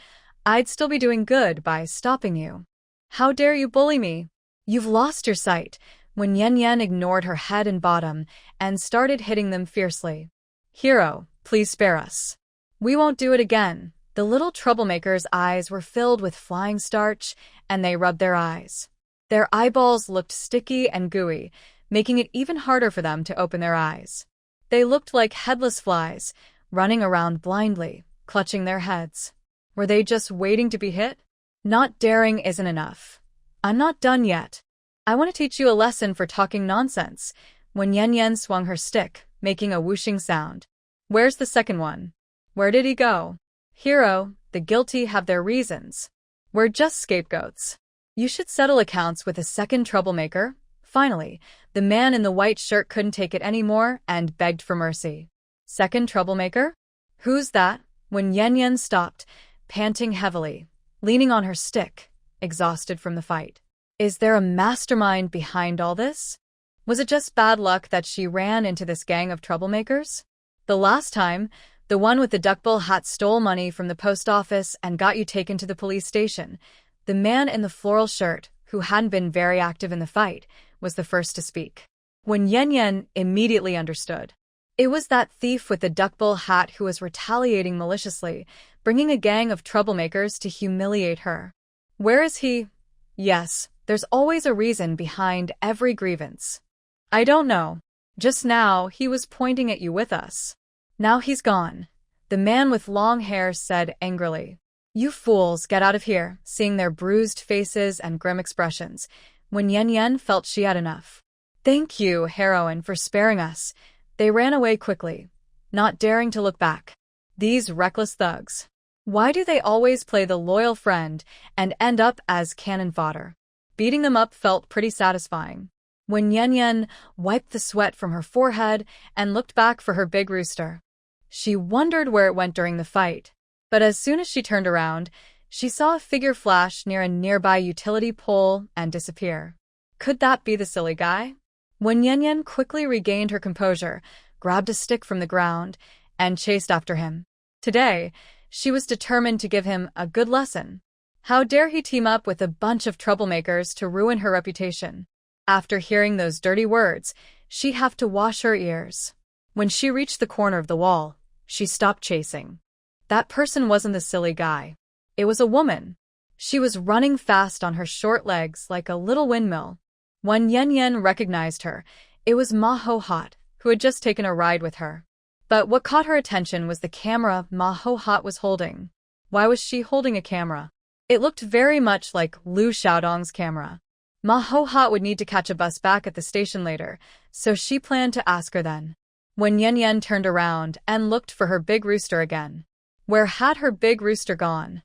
A: I'd still be doing good by stopping you. How dare you bully me? You've lost your sight, when Yan Yan ignored her head and bottom and started hitting them fiercely. Hero, please spare us. We won't do it again. The little troublemaker's eyes were filled with flying starch, and they rubbed their eyes. Their eyeballs looked sticky and gooey, making it even harder for them to open their eyes. They looked like headless flies, running around blindly, clutching their heads. Were they just waiting to be hit? Not daring isn't enough. I'm not done yet. I want to teach you a lesson for talking nonsense. When Yan Yan swung her stick, making a whooshing sound. Where's the second one? Where did he go? Hero, the guilty have their reasons. We're just scapegoats. You should settle accounts with a second troublemaker. Finally, the man in the white shirt couldn't take it anymore and begged for mercy. Second troublemaker? Who's that? When Yan Yan stopped, panting heavily, leaning on her stick, exhausted from the fight. Is there a mastermind behind all this? Was it just bad luck that she ran into this gang of troublemakers? The last time, the one with the duckbill hat stole money from the post office and got you taken to the police station. The man in the floral shirt who hadn't been very active in the fight, was the first to speak. When Yen Yen immediately understood. It was that thief with the duckbill hat who was retaliating maliciously, bringing a gang of troublemakers to humiliate her. Where is he? Yes, there's always a reason behind every grievance. I don't know. Just now, he was pointing at you with us. Now he's gone. The man with long hair said angrily. You fools, get out of here, seeing their bruised faces and grim expressions, when Yen Yen felt she had enough. Thank you, heroine, for sparing us. They ran away quickly, not daring to look back. These reckless thugs. Why do they always play the loyal friend and end up as cannon fodder? Beating them up felt pretty satisfying. When Yen Yen wiped the sweat from her forehead and looked back for her big rooster, she wondered where it went during the fight. But as soon as she turned around, she saw a figure flash near a nearby utility pole and disappear. Could that be the silly guy? When Yen Yen quickly regained her composure, grabbed a stick from the ground, and chased after him. Today, she was determined to give him a good lesson. How dare he team up with a bunch of troublemakers to ruin her reputation? After hearing those dirty words, she'd have to wash her ears. When she reached the corner of the wall, she stopped chasing. That person wasn't the silly guy. It was a woman. She was running fast on her short legs like a little windmill. When Yen Yen recognized her, it was Ma Ho Hot, who had just taken a ride with her. But what caught her attention was the camera Ma Ho Hot was holding. Why was she holding a camera? It looked very much like Lu Xiaodong's camera. Ma Ho Hot would need to catch a bus back at the station later, so she planned to ask her then. When Yen Yen turned around and looked for her big rooster again. Where had her big rooster gone?